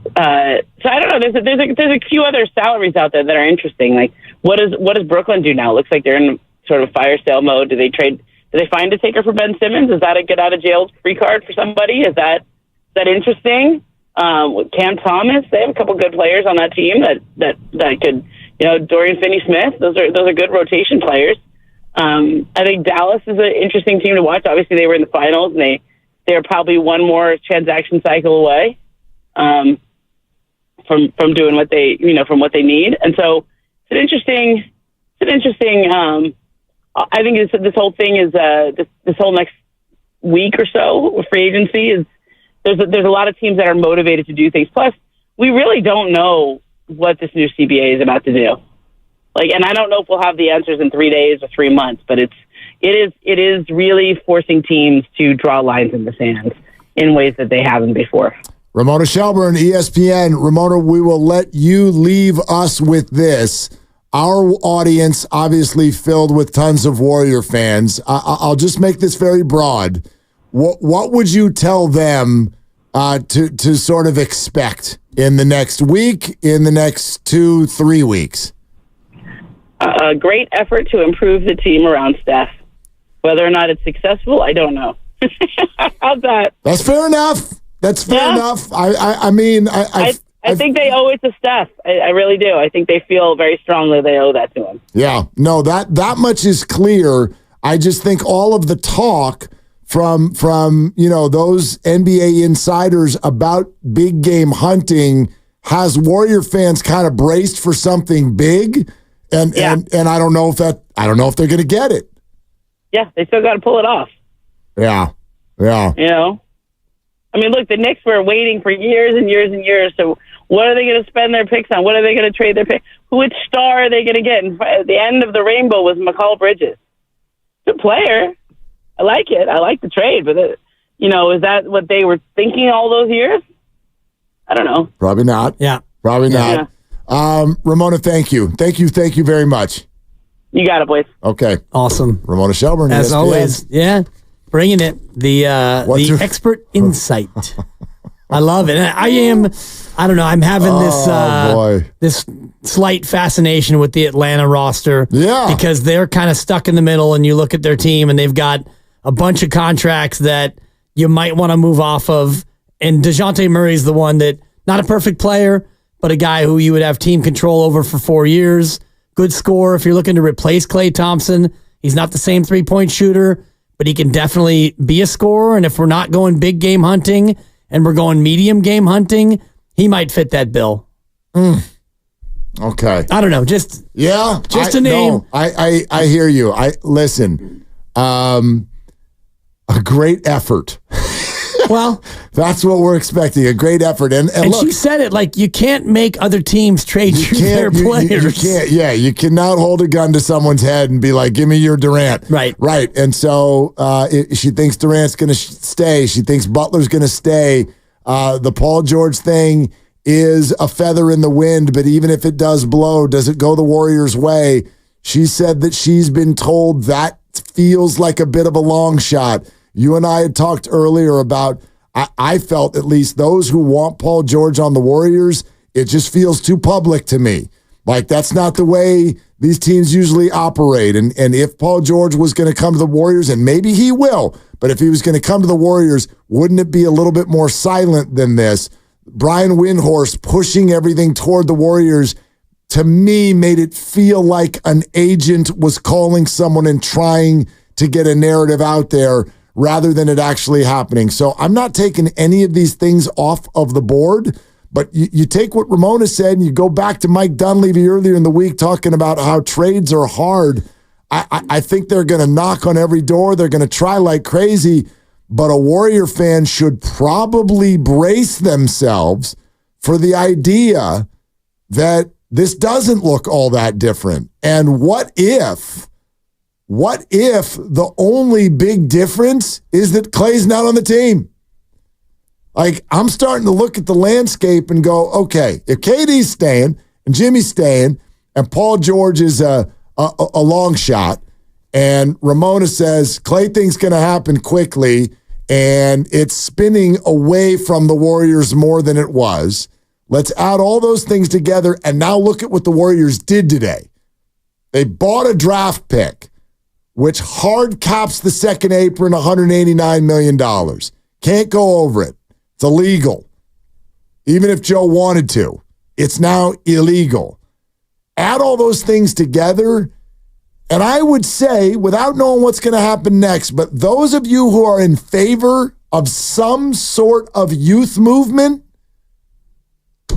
Speaker 17: So I don't know. There's a few other salaries out there that are interesting. Like what does Brooklyn do now? It looks like they're in sort of fire sale mode. Do they find a taker for Ben Simmons? Is that a get out of jail free card for somebody? Is that interesting? Cam Thomas, they have a couple good players on that team that could, Dorian Finney-Smith. Those are good rotation players. I think Dallas is an interesting team to watch. Obviously, they were in the finals, and they're probably one more transaction cycle away from doing what they from what they need. And so it's an interesting. I think this whole thing is this whole next week or so with free agency is. There's a lot of teams that are motivated to do things. Plus, we really don't know what this new CBA is about to do. And I don't know if we'll have the answers in 3 days or 3 months, but it is really forcing teams to draw lines in the sand in ways that they haven't before.
Speaker 8: Ramona Shelburne, ESPN. Ramona, we will let you leave us with this. Our audience, obviously filled with tons of Warrior fans. I'll just make this very broad. What would you tell them to sort of expect in the next week, in the next 2-3 weeks?
Speaker 17: a great effort to improve the team around Steph. Whether or not it's successful, I don't know. How's that?
Speaker 8: That's fair enough. That's fair enough. I mean, I
Speaker 17: think they owe it to Steph. I really do. I think they feel very strongly they owe that to him.
Speaker 8: Yeah. No, that much is clear. I just think all of the talk from those NBA insiders about big game hunting has Warrior fans kind of braced for something big, and I don't know if they're going to get it.
Speaker 17: Yeah, they still got to pull it off.
Speaker 8: Yeah.
Speaker 17: I mean, look, the Knicks were waiting for years and years and years. So what are they going to spend their picks on? What are they going to trade their picks? Which star are they going to get? And at the end of the rainbow was Mikal Bridges. Good player. I like it. I like the trade. But, is that what they were thinking all those years? I don't know.
Speaker 8: Probably not.
Speaker 3: Yeah.
Speaker 8: Probably not. Yeah. Ramona, thank you. Thank you very much.
Speaker 17: You got it, boys.
Speaker 8: Okay.
Speaker 3: Awesome.
Speaker 8: Ramona Shelburne.
Speaker 3: As
Speaker 8: ESPN.
Speaker 3: always. Yeah. Bringing it. The expert insight. I love it. I'm having this slight fascination with the Atlanta roster.
Speaker 8: Yeah.
Speaker 3: Because they're kind of stuck in the middle, and you look at their team and they've got a bunch of contracts that you might want to move off of. And DeJounte Murray's the one that, not a perfect player, but a guy who you would have team control over for 4 years. Good scorer if you're looking to replace Klay Thompson. He's not the same three-point shooter, but he can definitely be a scorer. And if we're not going big game hunting and we're going medium game hunting, he might fit that bill.
Speaker 8: Okay.
Speaker 3: I don't know. Just a name.
Speaker 8: No, I hear you. Listen. A great effort.
Speaker 3: Well,
Speaker 8: that's what we're expecting. A great effort. And look,
Speaker 3: she said it like you can't make other teams trade their players.
Speaker 8: You can't. Yeah, you cannot hold a gun to someone's head and be like, "Give me your Durant."
Speaker 3: Right.
Speaker 8: And so she thinks Durant's going to stay. She thinks Butler's going to stay. The Paul George thing is a feather in the wind, but even if it does blow, does it go the Warriors' way? She said that she's been told that feels like a bit of a long shot. You and I had talked earlier about, I felt at least those who want Paul George on the Warriors, it just feels too public to me. Like, that's not the way these teams usually operate. And if Paul George was going to come to the Warriors, and maybe he will, but if he was going to come to the Warriors, wouldn't it be a little bit more silent than this? Brian Windhorst pushing everything toward the Warriors, to me, made it feel like an agent was calling someone and trying to get a narrative out there rather than it actually happening. So I'm not taking any of these things off of the board, but you take what Ramona said and you go back to Mike Dunleavy earlier in the week talking about how trades are hard. I think they're going to knock on every door. They're going to try like crazy, but a Warrior fan should probably brace themselves for the idea that this doesn't look all that different. And what if the only big difference is that Klay's not on the team? Like, I'm starting to look at the landscape and go, okay, if KD's staying and Jimmy's staying and Paul George is a long shot, and Ramona says Klay thing's going to happen quickly and it's spinning away from the Warriors more than it was, let's add all those things together and now look at what the Warriors did today. They bought a draft pick, which hard caps the second apron $189 million. Can't go over it. It's illegal. Even if Joe wanted to, it's now illegal. Add all those things together, and I would say, without knowing what's going to happen next, but those of you who are in favor of some sort of youth movement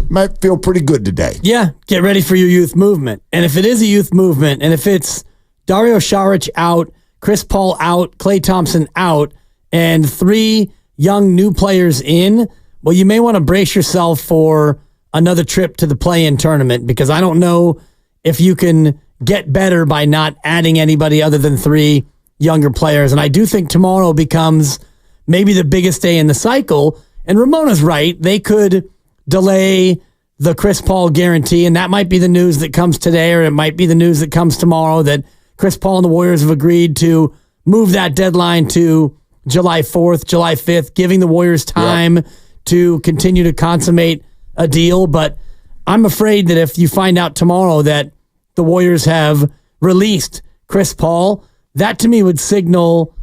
Speaker 8: might feel pretty good today.
Speaker 3: Yeah, get ready for your youth movement. And if it is a youth movement, and if it's Dario Saric out, Chris Paul out, Klay Thompson out, and 3 young new players in, well, you may want to brace yourself for another trip to the play-in tournament, because I don't know if you can get better by not adding anybody other than 3 younger players. And I do think tomorrow becomes maybe the biggest day in the cycle. And Ramona's right. They could delay the Chris Paul guarantee, and that might be the news that comes today, or it might be the news that comes tomorrow, that Chris Paul and the Warriors have agreed to move that deadline to July 4th, July 5th, giving the Warriors time to continue to consummate a deal. But I'm afraid that if you find out tomorrow that
Speaker 2: the Warriors have released Chris Paul, that to me would signal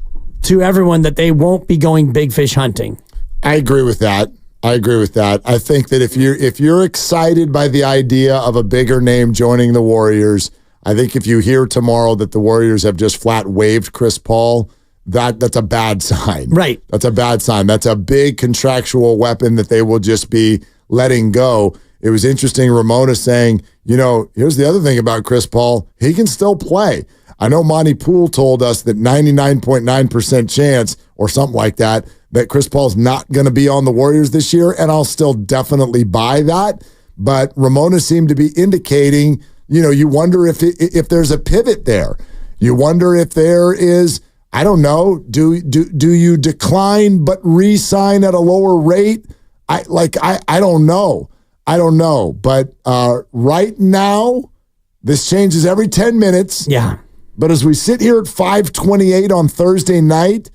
Speaker 2: to everyone that they won't be going big fish hunting.
Speaker 8: I agree with that. I think that if you're excited by the idea of a bigger name joining the Warriors, I think if you hear tomorrow that the Warriors have just flat waived Chris Paul, that's a bad sign.
Speaker 2: Right.
Speaker 8: That's a bad sign. That's a big contractual weapon that they will just be letting go. It was interesting, Ramona saying, here's the other thing about Chris Paul. He can still play. I know Monty Poole told us that 99.9% chance or something like that Chris Paul's not going to be on the Warriors this year, and I'll still definitely buy that. But Ramona seemed to be indicating, you wonder if there's a pivot there. You wonder if there is, I don't know, do you decline but re-sign at a lower rate? I don't know. I don't know. But right now, this changes every 10 minutes.
Speaker 2: Yeah.
Speaker 8: But as we sit here at 5:28 on Thursday night,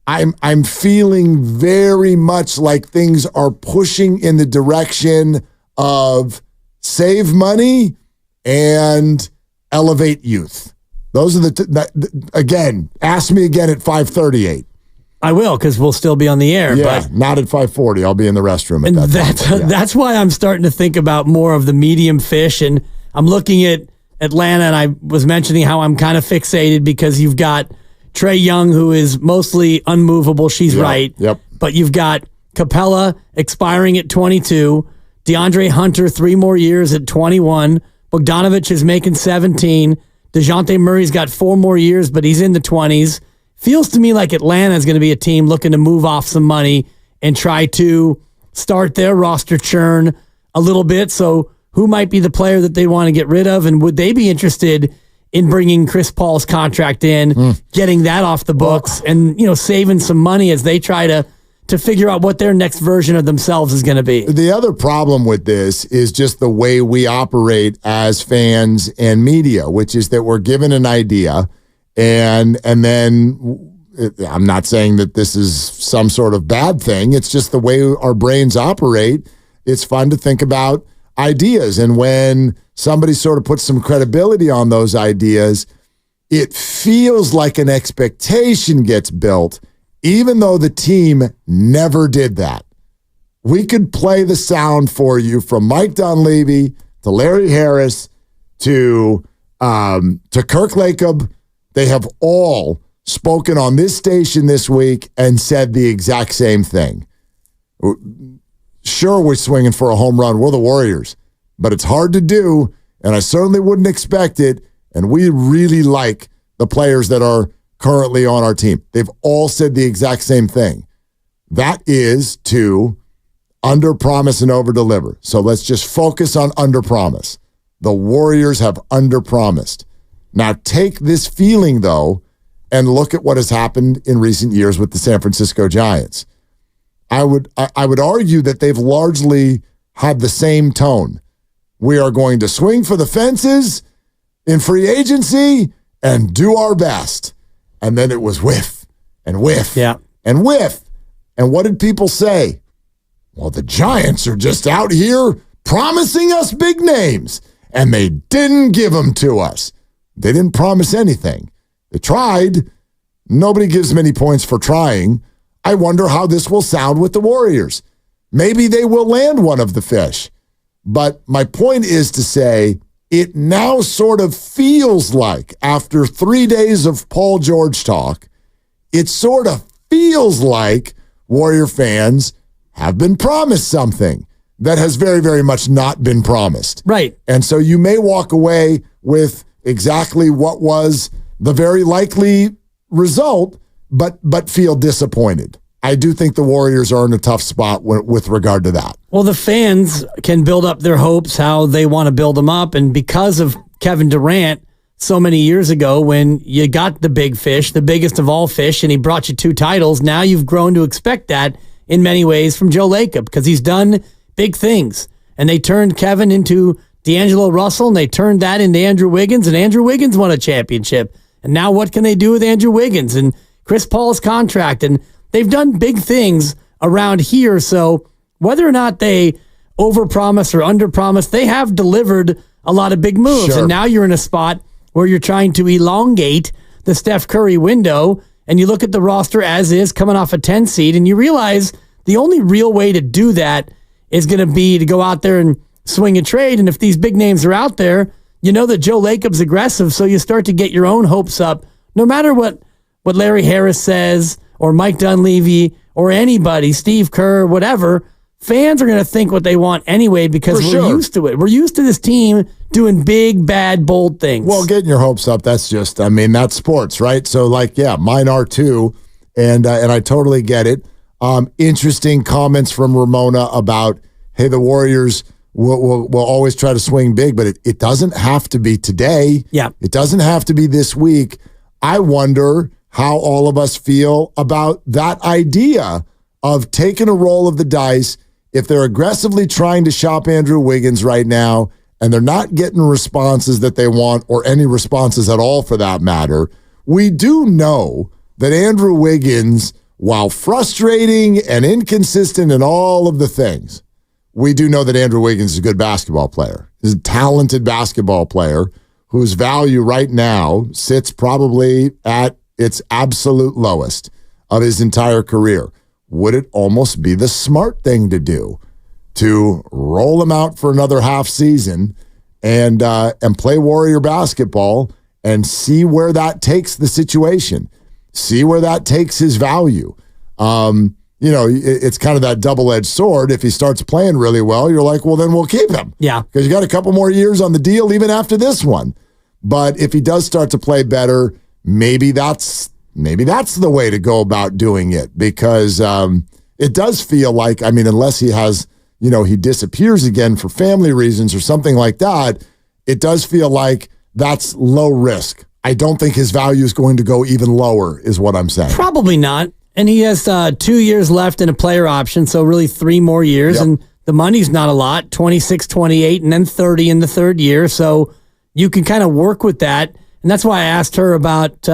Speaker 8: I'm feeling very much like things are pushing in the direction of save money and elevate youth. Those are again, ask me again at 5:38.
Speaker 2: I will, because we'll still be on the air.
Speaker 8: Yeah,
Speaker 2: but
Speaker 8: not at 5:40. I'll be in the restroom at that time.
Speaker 2: That's why I'm starting to think about more of the medium fish, and I'm looking at Atlanta, and I was mentioning how I'm kind of fixated because you've got Trae Young, who is mostly unmovable. She's right.
Speaker 8: Yep.
Speaker 2: But you've got Capella expiring at 22, DeAndre Hunter 3 more years at 21, Bogdanovich is making 17, DeJounte Murray's got 4 more years, but he's in the 20s. Feels to me like Atlanta is going to be a team looking to move off some money and try to start their roster churn a little bit. So who might be the player that they want to get rid of, and would they be interested in bringing Chris Paul's contract in, getting that off the books, and saving some money as they try to figure out what their next version of themselves is going to be?
Speaker 8: The other problem with this is just the way we operate as fans and media, which is that we're given an idea, and then I'm not saying that this is some sort of bad thing. It's just the way our brains operate. It's fun to think about ideas, and when somebody sort of puts some credibility on those ideas, it feels like an expectation gets built, even though the team never did that. We could play the sound for you from Mike Dunleavy to Larry Harris to Kirk Lacob. They have all spoken on this station this week and said the exact same thing. Sure, we're swinging for a home run. We're the Warriors, but it's hard to do, and I certainly wouldn't expect it, and we really like the players that are currently on our team. They've all said the exact same thing. That is to under-promise and over-deliver. So let's just focus on under-promise. The Warriors have under-promised. Now take this feeling, though, and look at what has happened in recent years with the San Francisco Giants. I would argue that they've largely had the same tone. We are going to swing for the fences in free agency and do our best. And then it was whiff and whiff and whiff. And what did people say? Well, the Giants are just out here promising us big names, and they didn't give them to us. They didn't promise anything. They tried. Nobody gives them any points for trying. I wonder how this will sound with the Warriors. Maybe they will land one of the fish. But my point is to say, it now sort of feels like, after 3 days of Paul George talk, it sort of feels like Warrior fans have been promised something that has very, very much not been promised.
Speaker 2: Right.
Speaker 8: And so you may walk away with exactly what was the very likely result, but feel disappointed. I do think the Warriors are in a tough spot with regard to that.
Speaker 2: Well, the fans can build up their hopes how they want to build them up. And because of Kevin Durant so many years ago, when you got the big fish, the biggest of all fish, and he brought you 2 titles, now you've grown to expect that in many ways from Joe Lacob, because he's done big things. And they turned Kevin into D'Angelo Russell, and they turned that into Andrew Wiggins, and Andrew Wiggins won a championship. And now what can they do with Andrew Wiggins and Chris Paul's contract? And they've done big things around here. So whether or not they overpromise or underpromise, they have delivered a lot of big moves.
Speaker 8: Sure.
Speaker 2: And now you're in a spot where you're trying to elongate the Steph Curry window, and you look at the roster as is coming off a 10 seed, and you realize the only real way to do that is going to be to go out there and swing a trade. And if these big names are out there, you know that Joe Lacob's aggressive, so you start to get your own hopes up. No matter what Larry Harris says or Mike Dunleavy or anybody, Steve Kerr, whatever, fans are going to think what they want anyway because we're used to it. We're used to this team doing big, bad, bold things.
Speaker 8: Well, getting your hopes up, that's just, that's sports, right? So, mine are too, and I totally get it. Interesting comments from Ramona about, hey, the Warriors will always try to swing big, but it doesn't have to be today.
Speaker 2: Yeah.
Speaker 8: It doesn't have to be this week. I wonder how all of us feel about that idea of taking a roll of the dice. If they're aggressively trying to shop Andrew Wiggins right now and they're not getting responses that they want or any responses at all for that matter, we do know that Andrew Wiggins, while frustrating and inconsistent in all of the things, we do know that Andrew Wiggins is a good basketball player. He's a talented basketball player whose value right now sits probably at its absolute lowest of his entire career. Would it almost be the smart thing to do to roll him out for another half season and play Warrior basketball and see where that takes the situation, see where that takes his value? It's kind of that double-edged sword. If he starts playing really well, you're like, well, then we'll keep him.
Speaker 2: Yeah.
Speaker 8: Because you got a couple more years on the deal even after this one. But if he does start to play better, maybe that's the way to go about doing it, because it does feel like, unless he has, he disappears again for family reasons or something like that, it does feel like that's low risk. I don't think his value is going to go even lower, is what I'm saying.
Speaker 2: Probably not. And he has 2 years left in a player option, so really 3 more years. Yep. And the money's not a lot, 26, 28, and then 30 in the third year. So you can kind of work with that. And that's why I asked her about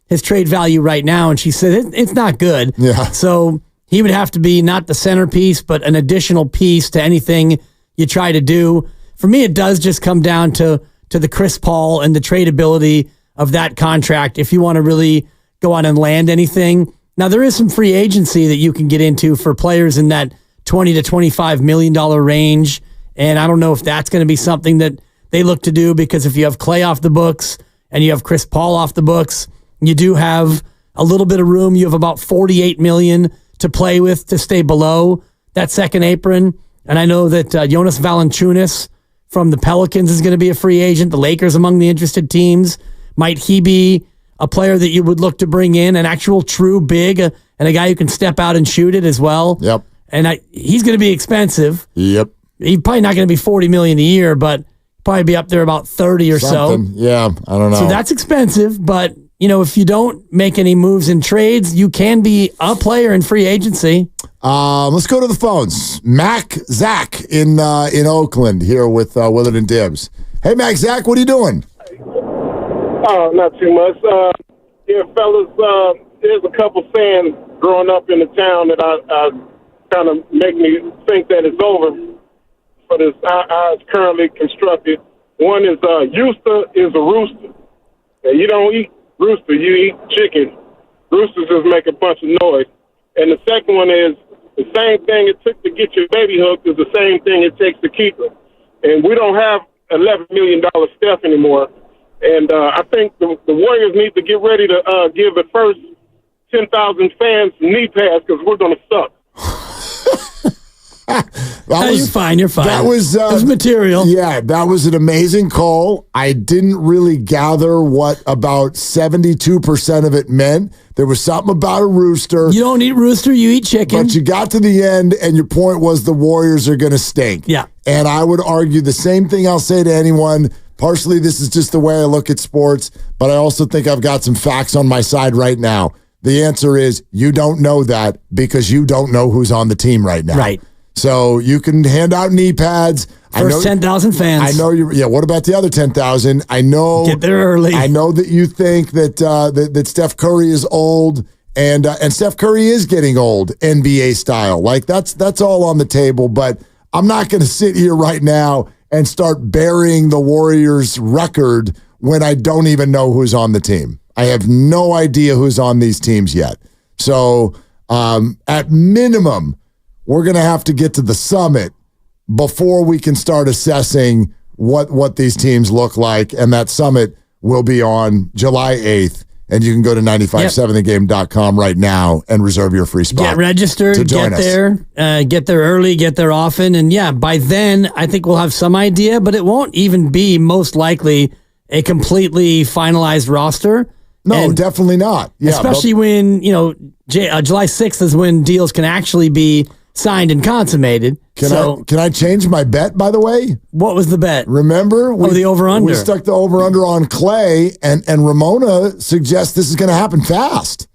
Speaker 2: his trade value right now, and she said it's not good.
Speaker 8: Yeah.
Speaker 2: So he would have to be not the centerpiece, but an additional piece to anything you try to do. For me, it does just come down to the Chris Paul and the tradability of that contract if you want to really go out and land anything. Now, there is some free agency that you can get into for players in that $20 to $25 million range, and I don't know if that's going to be something that they look to do, because if you have Klay off the books and you have Chris Paul off the books, you do have a little bit of room. You have about $48 million to play with to stay below that second apron. And I know that Jonas Valanciunas from the Pelicans is going to be a free agent. The Lakers among the interested teams. Might he be a player that you would look to bring in, an actual true big, and a guy who can step out and shoot it as well?
Speaker 8: Yep.
Speaker 2: And he's going to be expensive.
Speaker 8: Yep.
Speaker 2: He's probably not going to be $40 million a year, but probably be up there about 30 or
Speaker 8: something.
Speaker 2: So.
Speaker 8: Yeah, I don't know.
Speaker 2: So that's expensive, but if you don't make any moves in trades, you can be a player in free agency.
Speaker 8: Let's go to the phones. Zach in Oakland here with Willard and Dibbs. Hey, Zach, what are you doing?
Speaker 19: Oh, not too much. Fellas, there's a couple fans growing up in the town that I kind of make me think that it's over, but how it's currently constructed. One is Houston is a rooster. And you don't eat rooster, you eat chicken. Roosters just make a bunch of noise. And the second one is the same thing it took to get your baby hooked is the same thing it takes to keep it. And we don't have $11 million Steph anymore. And I think the Warriors need to get ready to give the first 10,000 fans knee pads, because we're going to suck.
Speaker 2: You're fine.
Speaker 8: That was
Speaker 2: material.
Speaker 8: Yeah, that was an amazing call. I didn't really gather what about 72% of it meant. There was something about a rooster.
Speaker 2: You don't eat rooster, you eat chicken.
Speaker 8: But you got to the end, and your point was the Warriors are going to stink.
Speaker 2: Yeah.
Speaker 8: And I would argue the same thing I'll say to anyone. Partially, this is just the way I look at sports, but I also think I've got some facts on my side right now. The answer is you don't know that because you don't know who's on the team right now.
Speaker 2: Right.
Speaker 8: So you can hand out knee pads.
Speaker 2: First 10,000 fans.
Speaker 8: I know you. Yeah. What about the other 10,000? I know.
Speaker 2: Get there early.
Speaker 8: I know that you think that that Steph Curry is old, and Steph Curry is getting old, NBA style. Like that's all on the table. But I'm not going to sit here right now and start burying the Warriors' record when I don't even know who's on the team. I have no idea who's on these teams yet. So at minimum, we're going to have to get to the summit before we can start assessing what these teams look like. And that summit will be on July 8th. And you can go to 957thegame.com right now and reserve your free spot.
Speaker 2: Get registered, get there early, get there often. And yeah, by then, I think we'll have some idea, but it won't even be most likely a completely finalized roster.
Speaker 8: No, definitely not. Yeah,
Speaker 2: especially when, July 6th is when deals can actually be signed and consummated.
Speaker 8: Can I change my bet, by the way?
Speaker 2: What was the bet?
Speaker 8: Remember?
Speaker 2: The over-under.
Speaker 8: We stuck the over-under on Klay, and Ramona suggests this is going to happen fast.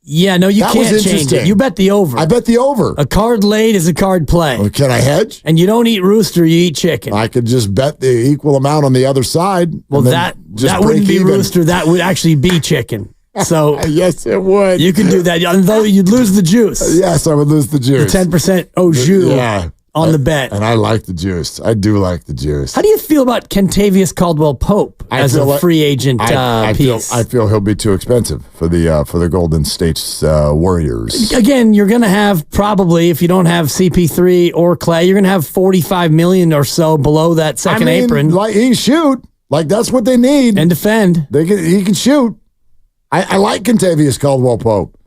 Speaker 2: Yeah, no, you can't change it. You bet the over.
Speaker 8: I bet the over.
Speaker 2: A card laid is a card play.
Speaker 8: Well, can I hedge?
Speaker 2: And you don't eat rooster, you eat chicken.
Speaker 8: I could just bet the equal amount on the other side.
Speaker 2: Well, that wouldn't be rooster. That would actually be chicken. So
Speaker 8: yes, it would.
Speaker 2: You can do that, although you'd lose the juice.
Speaker 8: Yes, I would lose the juice.
Speaker 2: The 10% au jus on the bet.
Speaker 8: And I like the juice. I do like the juice.
Speaker 2: How do you feel about Kentavious Caldwell-Pope as a free agent piece?
Speaker 8: I feel he'll be too expensive for the Golden State Warriors.
Speaker 2: Again, you're going to have probably, if you don't have CP3 or Klay, you're going to have $45 million or so below that second apron.
Speaker 8: Like he can shoot. Like that's what they need.
Speaker 2: And defend.
Speaker 8: He can shoot. I like Kentavious Caldwell-Pope.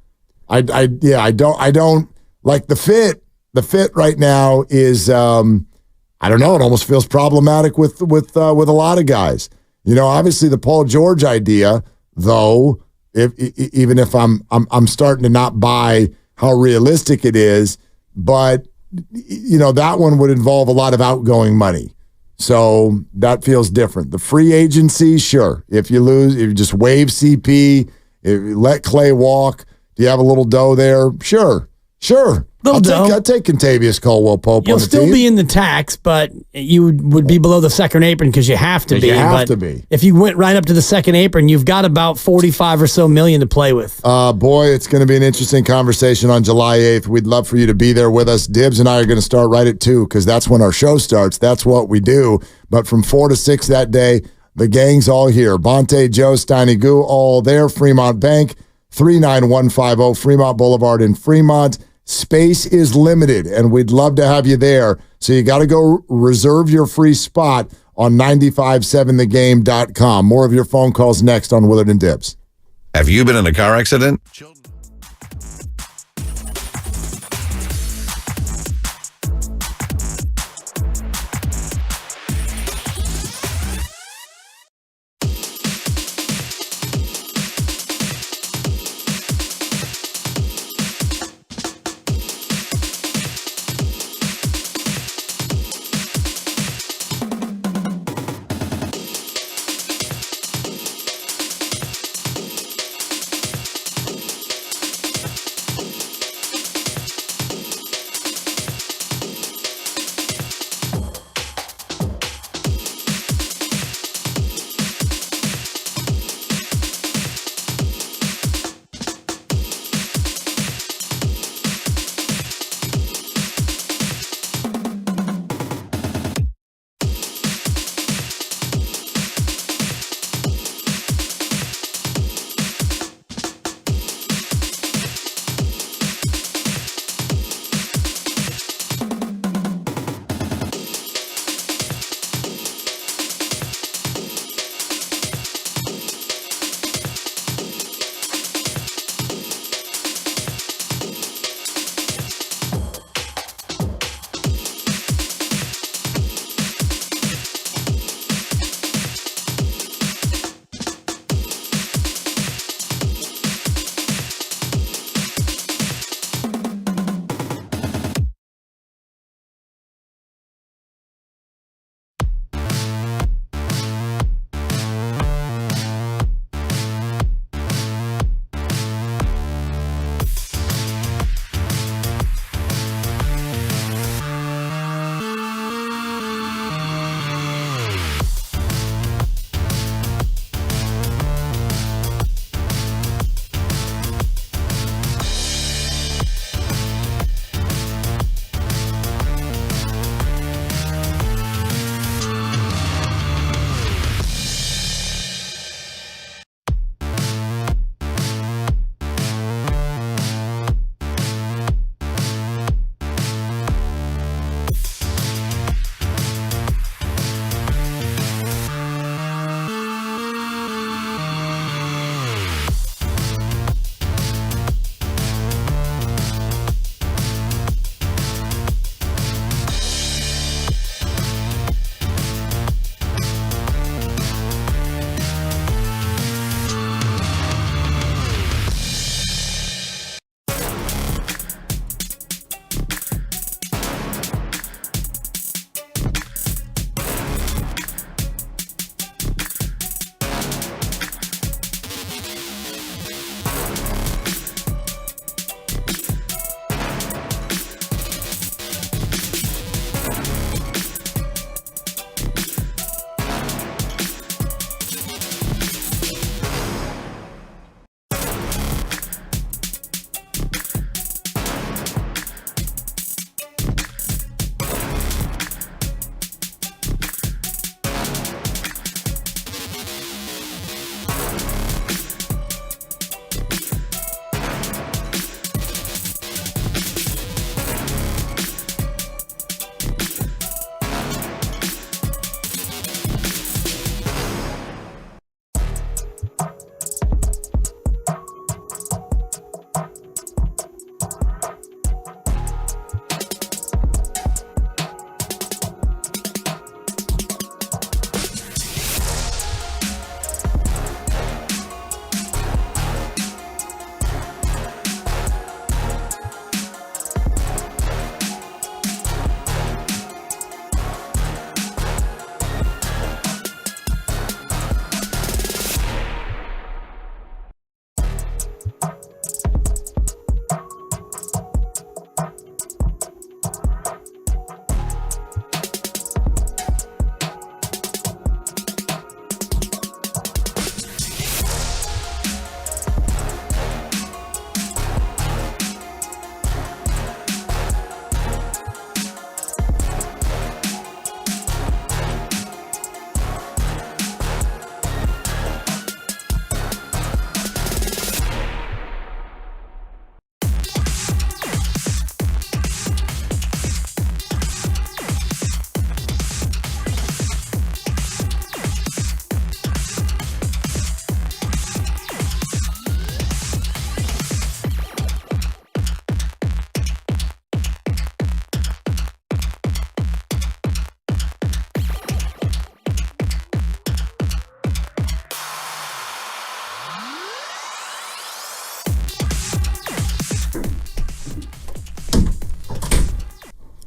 Speaker 8: I don't like the fit. The fit right now is, I don't know. It almost feels problematic with a lot of guys. Obviously the Paul George idea, though, even if I'm starting to not buy how realistic it is, but that one would involve a lot of outgoing money. So that feels different. The free agency, sure. If you just waive CP, if you let Klay walk, do you have a little dough there? Sure. I'll take Kentavious Caldwell-Pope.
Speaker 2: You'll still be in the tax, but you would be below the second apron because you have to be.
Speaker 8: You have to be.
Speaker 2: If you went right up to the second apron, you've got about 45 or so million to play with.
Speaker 8: Boy, it's going to be an interesting conversation on July 8th. We'd love for you to be there with us. Dibbs and I are going to start right at 2 because that's when our show starts. That's what we do. But from 4 to 6 that day, the gang's all here. Bonte, Joe, Steiny Goo, all there. Fremont Bank, 39150 Fremont Boulevard in Fremont. Space is limited, and we'd love to have you there. So you got to go reserve your free spot on 957thegame.com. More of your phone calls next on Willard and Dibbs.
Speaker 20: Have you been in a car accident?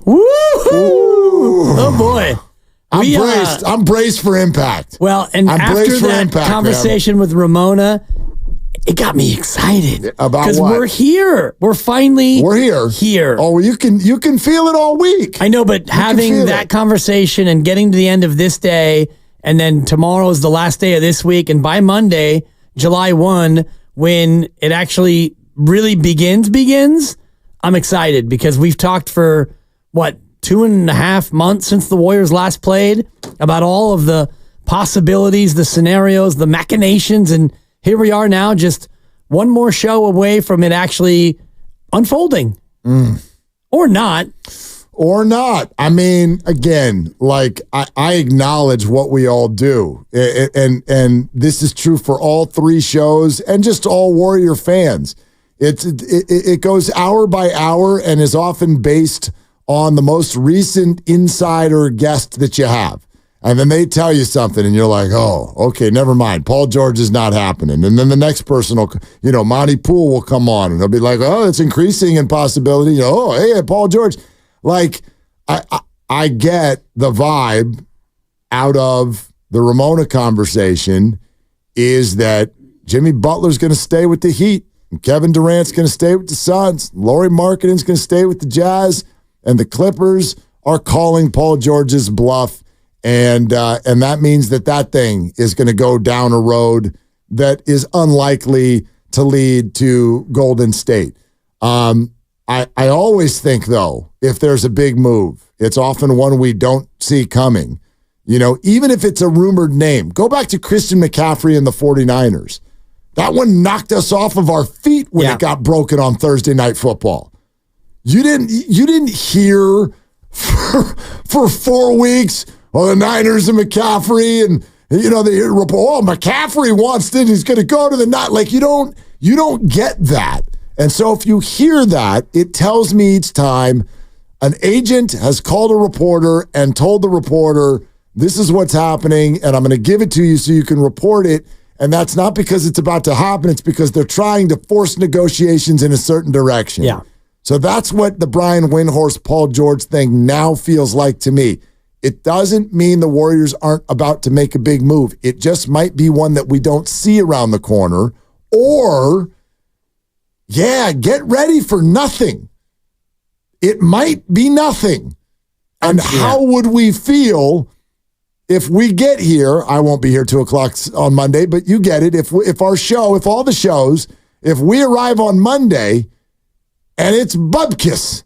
Speaker 2: Woo! Oh boy.
Speaker 8: I'm braced for impact.
Speaker 2: Well, and after that conversation with Ramona, it got me excited.
Speaker 8: About what?
Speaker 2: Because we're here. We're here.
Speaker 8: Oh, you can feel it all week.
Speaker 2: I know, but having that conversation and getting to the end of this day, and then tomorrow is the last day of this week, and by Monday, July 1, when it actually really begins, I'm excited because we've talked for, 2.5 months since the Warriors last played about all of the possibilities, the scenarios, the machinations, and here we are now, just one more show away from it actually unfolding. Or not.
Speaker 8: I mean, again, I acknowledge what we all do. And this is true for all three shows and just all Warrior fans. It goes hour by hour and is often based on the most recent insider guest that you have. And then they tell you something and you're like, oh, okay, never mind. Paul George is not happening. And then the next person will, Monty Poole will come on and they'll be like, oh, it's increasing in possibility. Oh, hey, Paul George. I get the vibe out of the Ramona conversation is that Jimmy Butler's going to stay with the Heat. And Kevin Durant's going to stay with the Suns. Lauri Markkanen's going to stay with the Jazz. And the Clippers are calling Paul George's bluff. And that means that thing is going to go down a road that is unlikely to lead to Golden State. I always think, though, if there's a big move, it's often one we don't see coming. Even if it's a rumored name. Go back to Christian McCaffrey and the 49ers. That one knocked us off of our feet when it got broken on Thursday Night Football. You didn't hear for 4 weeks, the Niners and McCaffrey and the report, McCaffrey wants it, he's going to go to the night. You don't get that. And so if you hear that, it tells me each time an agent has called a reporter and told the reporter, this is what's happening, and I'm going to give it to you so you can report it. And that's not because it's about to happen. It's because they're trying to force negotiations in a certain direction.
Speaker 2: Yeah.
Speaker 8: So that's what the Brian Windhorst, Paul George thing now feels like to me. It doesn't mean the Warriors aren't about to make a big move. It just might be one that we don't see around the corner. Or, get ready for nothing. It might be nothing. And how would we feel if we get here? I won't be here 2:00 on Monday, but you get it. If all the shows, if we arrive on Monday and it's bupkis,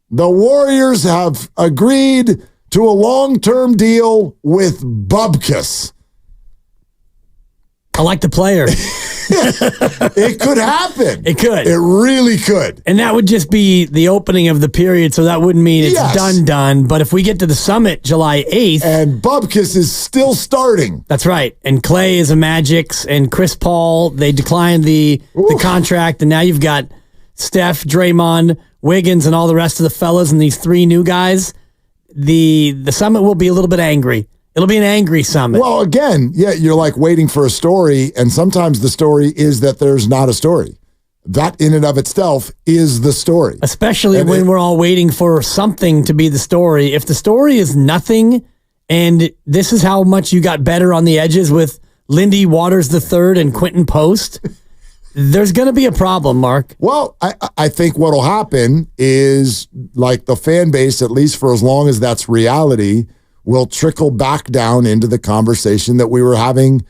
Speaker 8: the Warriors have agreed to a long-term deal with bupkis.
Speaker 2: I like the player.
Speaker 8: It could happen.
Speaker 2: It could.
Speaker 8: It really could.
Speaker 2: And that would just be the opening of the period, so that wouldn't mean it's done. But if we get to the summit July 8th...
Speaker 8: And Bupkis is still starting.
Speaker 2: That's right. And Klay is a Magic's, and Chris Paul, they declined the contract, and now you've got Steph, Draymond, Wiggins, and all the rest of the fellas, and these three new guys. The summit will be a little bit angry. It'll be an angry summit.
Speaker 8: Well, again, you're like waiting for a story, and sometimes the story is that there's not a story. That in and of itself is the story.
Speaker 2: Especially when we're all waiting for something to be the story. If the story is nothing, and this is how much you got better on the edges with Lindy Waters III and Quentin Post, there's going to be a problem, Mark.
Speaker 8: Well, I think what'll happen is the fan base, at least for as long as that's reality, will trickle back down into the conversation that we were having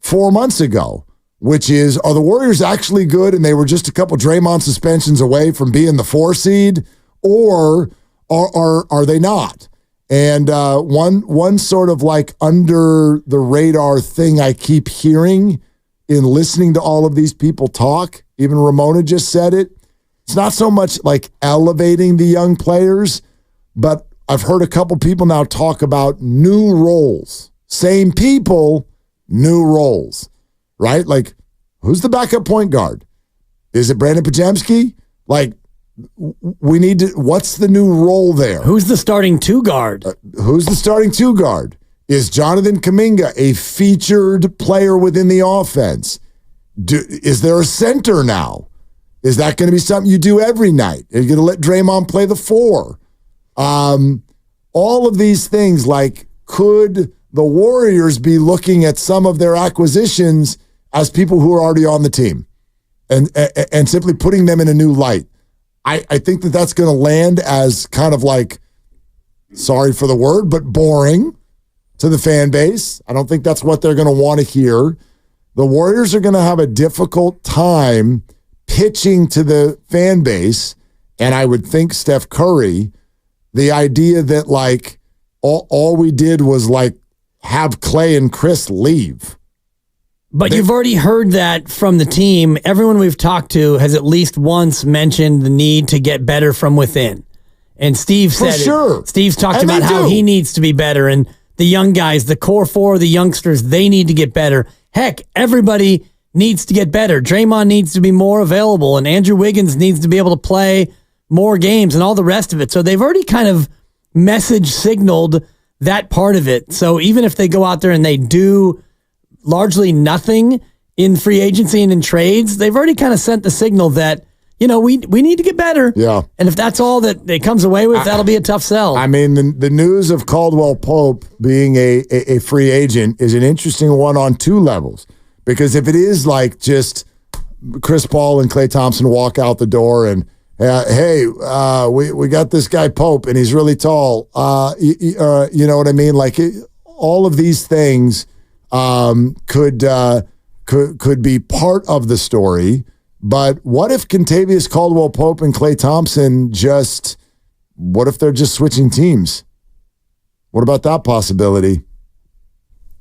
Speaker 8: 4 months ago, which is, are the Warriors actually good and they were just a couple Draymond suspensions away from being the 4 seed, or are they not? And one sort of under the radar thing I keep hearing in listening to all of these people talk, even Ramona just said it, it's not so much elevating the young players, but I've heard a couple people now talk about new roles. Same people, new roles, right? Who's the backup point guard? Is it Brandon Podziemski? We need to, what's the new role there?
Speaker 2: Who's the starting 2 guard?
Speaker 8: Who's the starting 2 guard? Is Jonathan Kuminga a featured player within the offense? Is there a center now? Is that going to be something you do every night? Are you going to let Draymond play the 4? All of these things, like, could the Warriors be looking at some of their acquisitions as people who are already on the team and simply putting them in a new light? I think that that's going to land as kind of like, sorry for the word, but boring to the fan base. I don't think that's what they're going to want to hear. The Warriors are going to have a difficult time pitching to the fan base, and I would think Steph Curry, the idea that, like, all we did was, like, have Klay and Chris leave.
Speaker 2: But you've already heard that from the team. Everyone we've talked to has at least once mentioned the need to get better from within. And Steve said it. Steve's talked about how he needs to be better. And the young guys, the core four, the youngsters, they need to get better. Heck, everybody needs to get better. Draymond needs to be more available. And Andrew Wiggins needs to be able to play more games and all the rest of it. So they've already kind of message signaled that part of it. So even if they go out there and they do largely nothing in free agency and in trades, they've already kind of sent the signal that, we need to get better.
Speaker 8: Yeah.
Speaker 2: And if that's all that it comes away with, that'll be a tough sell.
Speaker 8: I mean, the news of Caldwell Pope being a free agent is an interesting one on two levels. Because if it is like just Chris Paul and Klay Thompson walk out the door and, hey, we got this guy Pope and he's really tall. You know what I mean? Like all of these things could be part of the story. But what if Kentavious Caldwell-Pope and Klay Thompson what if they're just switching teams? What about that possibility?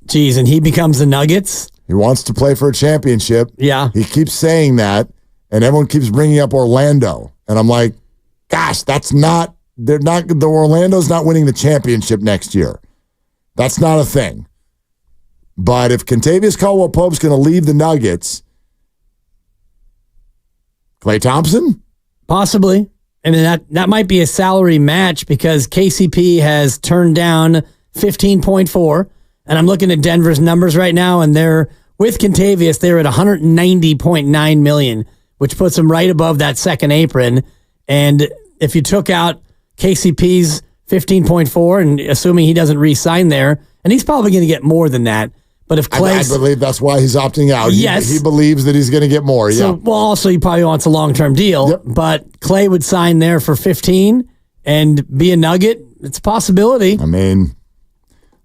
Speaker 2: Geez, and he becomes the Nuggets?
Speaker 8: He wants to play for a championship.
Speaker 2: Yeah.
Speaker 8: He keeps saying that, and everyone keeps bringing up Orlando. And I'm like, gosh, the Orlando's not winning the championship next year. That's not a thing. But if Kentavious Caldwell-Pope's going to leave the Nuggets, Klay Thompson?
Speaker 2: Possibly. I mean, that might be a salary match because KCP has turned down 15.4. And I'm looking at Denver's numbers right now, and they're with Kentavious, they're at $190.9 million, which puts them right above that second apron. And if you took out KCP's 15.4 and assuming he doesn't re-sign there, and he's probably going to get more than that. But if Klay,
Speaker 8: I believe that's why he's opting out.
Speaker 2: Yes.
Speaker 8: He believes that he's going to get more. Yeah.
Speaker 2: So, well, also he probably wants a long-term deal.
Speaker 8: Yep.
Speaker 2: But Klay would sign there for 15 and be a Nugget. It's a possibility.
Speaker 8: I mean,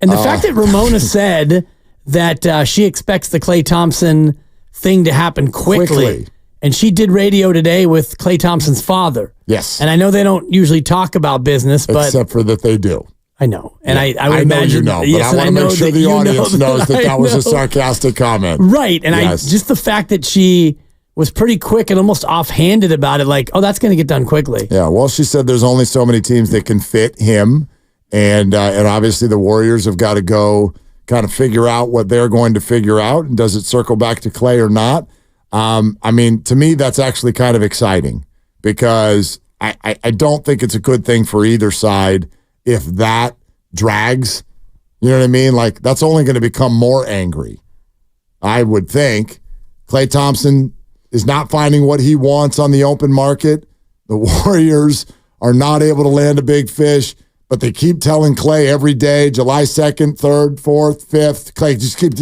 Speaker 2: and the fact that Ramona said that she expects the Klay Thompson thing to happen quickly. And she did radio today with Klay Thompson's father.
Speaker 8: Yes.
Speaker 2: And I know they don't usually talk about business, but
Speaker 8: except for that they do.
Speaker 2: I know. And I would imagine.
Speaker 8: But I want to make sure the audience knows that was a sarcastic comment.
Speaker 2: Right. And just the fact that she was pretty quick and almost offhanded about it, like, oh, that's going to get done quickly.
Speaker 8: Yeah. Well, she said there's only so many teams that can fit him. And obviously the Warriors have got to go kind of figure out what they're going to figure out. And does it circle back to Klay or not? I mean, to me, that's actually kind of exciting because I don't think it's a good thing for either side if that drags. You know what I mean? Like, that's only going to become more angry. I would think Klay Thompson is not finding what he wants on the open market. The Warriors are not able to land a big fish, but they keep telling Klay every day, July 2nd, 3rd, 4th, 5th, Klay,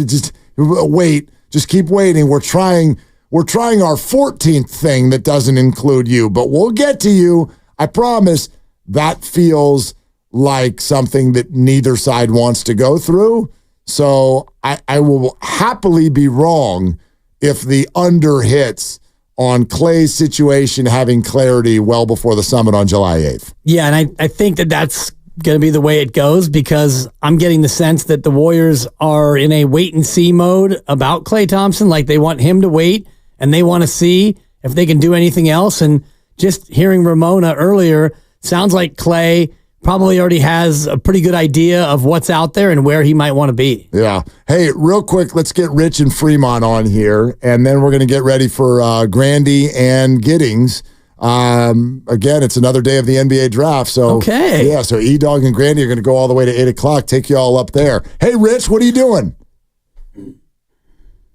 Speaker 8: just wait. Just keep waiting. We're trying our 14th thing that doesn't include you, but we'll get to you. I promise. That feels like something that neither side wants to go through. So I will happily be wrong if the under hits on Klay's situation having clarity well before the summit on July 8th.
Speaker 2: Yeah, and I think that's going to be the way it goes because I'm getting the sense that the Warriors are in a wait-and-see mode about Klay Thompson. Like, they want him to wait, and they want to see if they can do anything else. And just hearing Ramona earlier, sounds like Klay probably already has a pretty good idea of what's out there and where he might want to be.
Speaker 8: Yeah. Hey, real quick, let's get Rich and Fremont on here, and then we're going to get ready for Grandy and Giddings. Again, it's another day of the NBA draft. So,
Speaker 2: okay.
Speaker 8: Yeah, so E-Dog and Grandy are going to go all the way to 8 o'clock, take you all up there. Hey, Rich, what are you doing?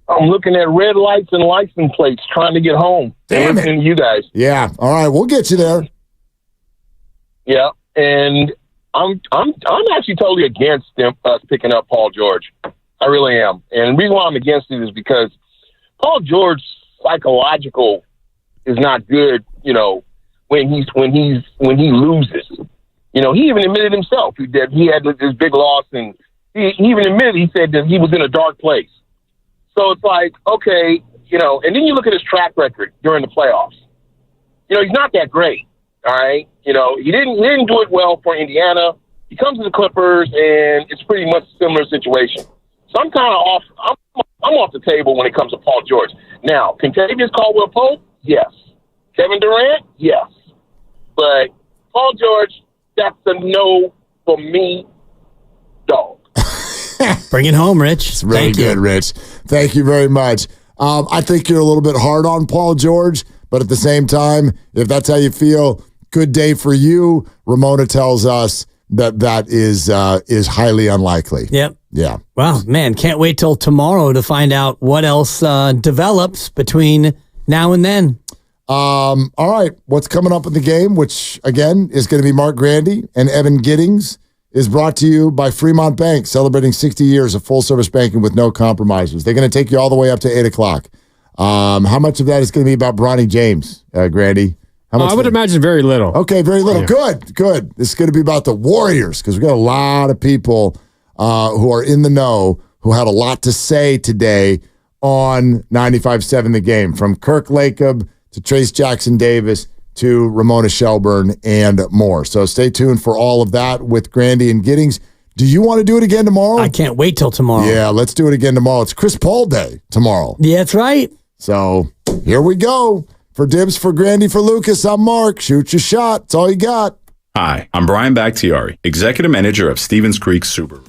Speaker 4: I'm looking at red lights and license plates, trying to get home.
Speaker 8: Damn it.
Speaker 4: Listening to you guys.
Speaker 8: Yeah. All right, we'll get you there.
Speaker 4: Yeah. and I'm actually totally against us picking up Paul George. I really am. And the reason why I'm against it is because Paul George's psychological is not good, when he loses. He even admitted himself that he had this big loss, and he even admitted, he said that he was in a dark place. So it's like, okay, and then you look at his track record during the playoffs. He's not that great. All right. He didn't do it well for Indiana. He comes to the Clippers, and it's pretty much a similar situation. So I'm kind of off. I'm off the table when it comes to Paul George. Now, Kentavious Caldwell-Pope, yes. Kevin Durant, yes. But Paul George, that's a no for me, dog.
Speaker 2: Bring it home, Rich.
Speaker 8: It's really good, Rich. Thank you very much. I think you're a little bit hard on Paul George, but at the same time, if that's how you feel, good day for you. Ramona tells us that is highly unlikely.
Speaker 2: Yep.
Speaker 8: Yeah.
Speaker 2: Well, man, can't wait till tomorrow to find out what else develops between now and then.
Speaker 8: All right. What's coming up in the game, which, again, is going to be Mark Grandy and Evan Giddings, is brought to you by Fremont Bank, celebrating 60 years of full-service banking with no compromises. They're going to take you all the way up to 8 o'clock. How much of that is going to be about Bronny James, Grandy? How much
Speaker 9: I would imagine very little.
Speaker 8: Okay, very little. Yeah. Good. This is going to be about the Warriors, because we've got a lot of people who are in the know who had a lot to say today on 95.7 The Game, from Kirk Lacob to Trace Jackson Davis to Ramona Shelburne and more. So stay tuned for all of that with Grandy and Giddings. Do you want to do it again tomorrow?
Speaker 2: I can't wait till tomorrow.
Speaker 8: Yeah, let's do it again tomorrow. It's Chris Paul Day tomorrow.
Speaker 2: Yeah, that's right.
Speaker 8: So here we go. For Dibs, for Grandy, for Lucas, I'm Mark. Shoot your shot. That's all you got.
Speaker 10: Hi, I'm Brian Bakhtiari, Executive Manager of Stevens Creek Subaru.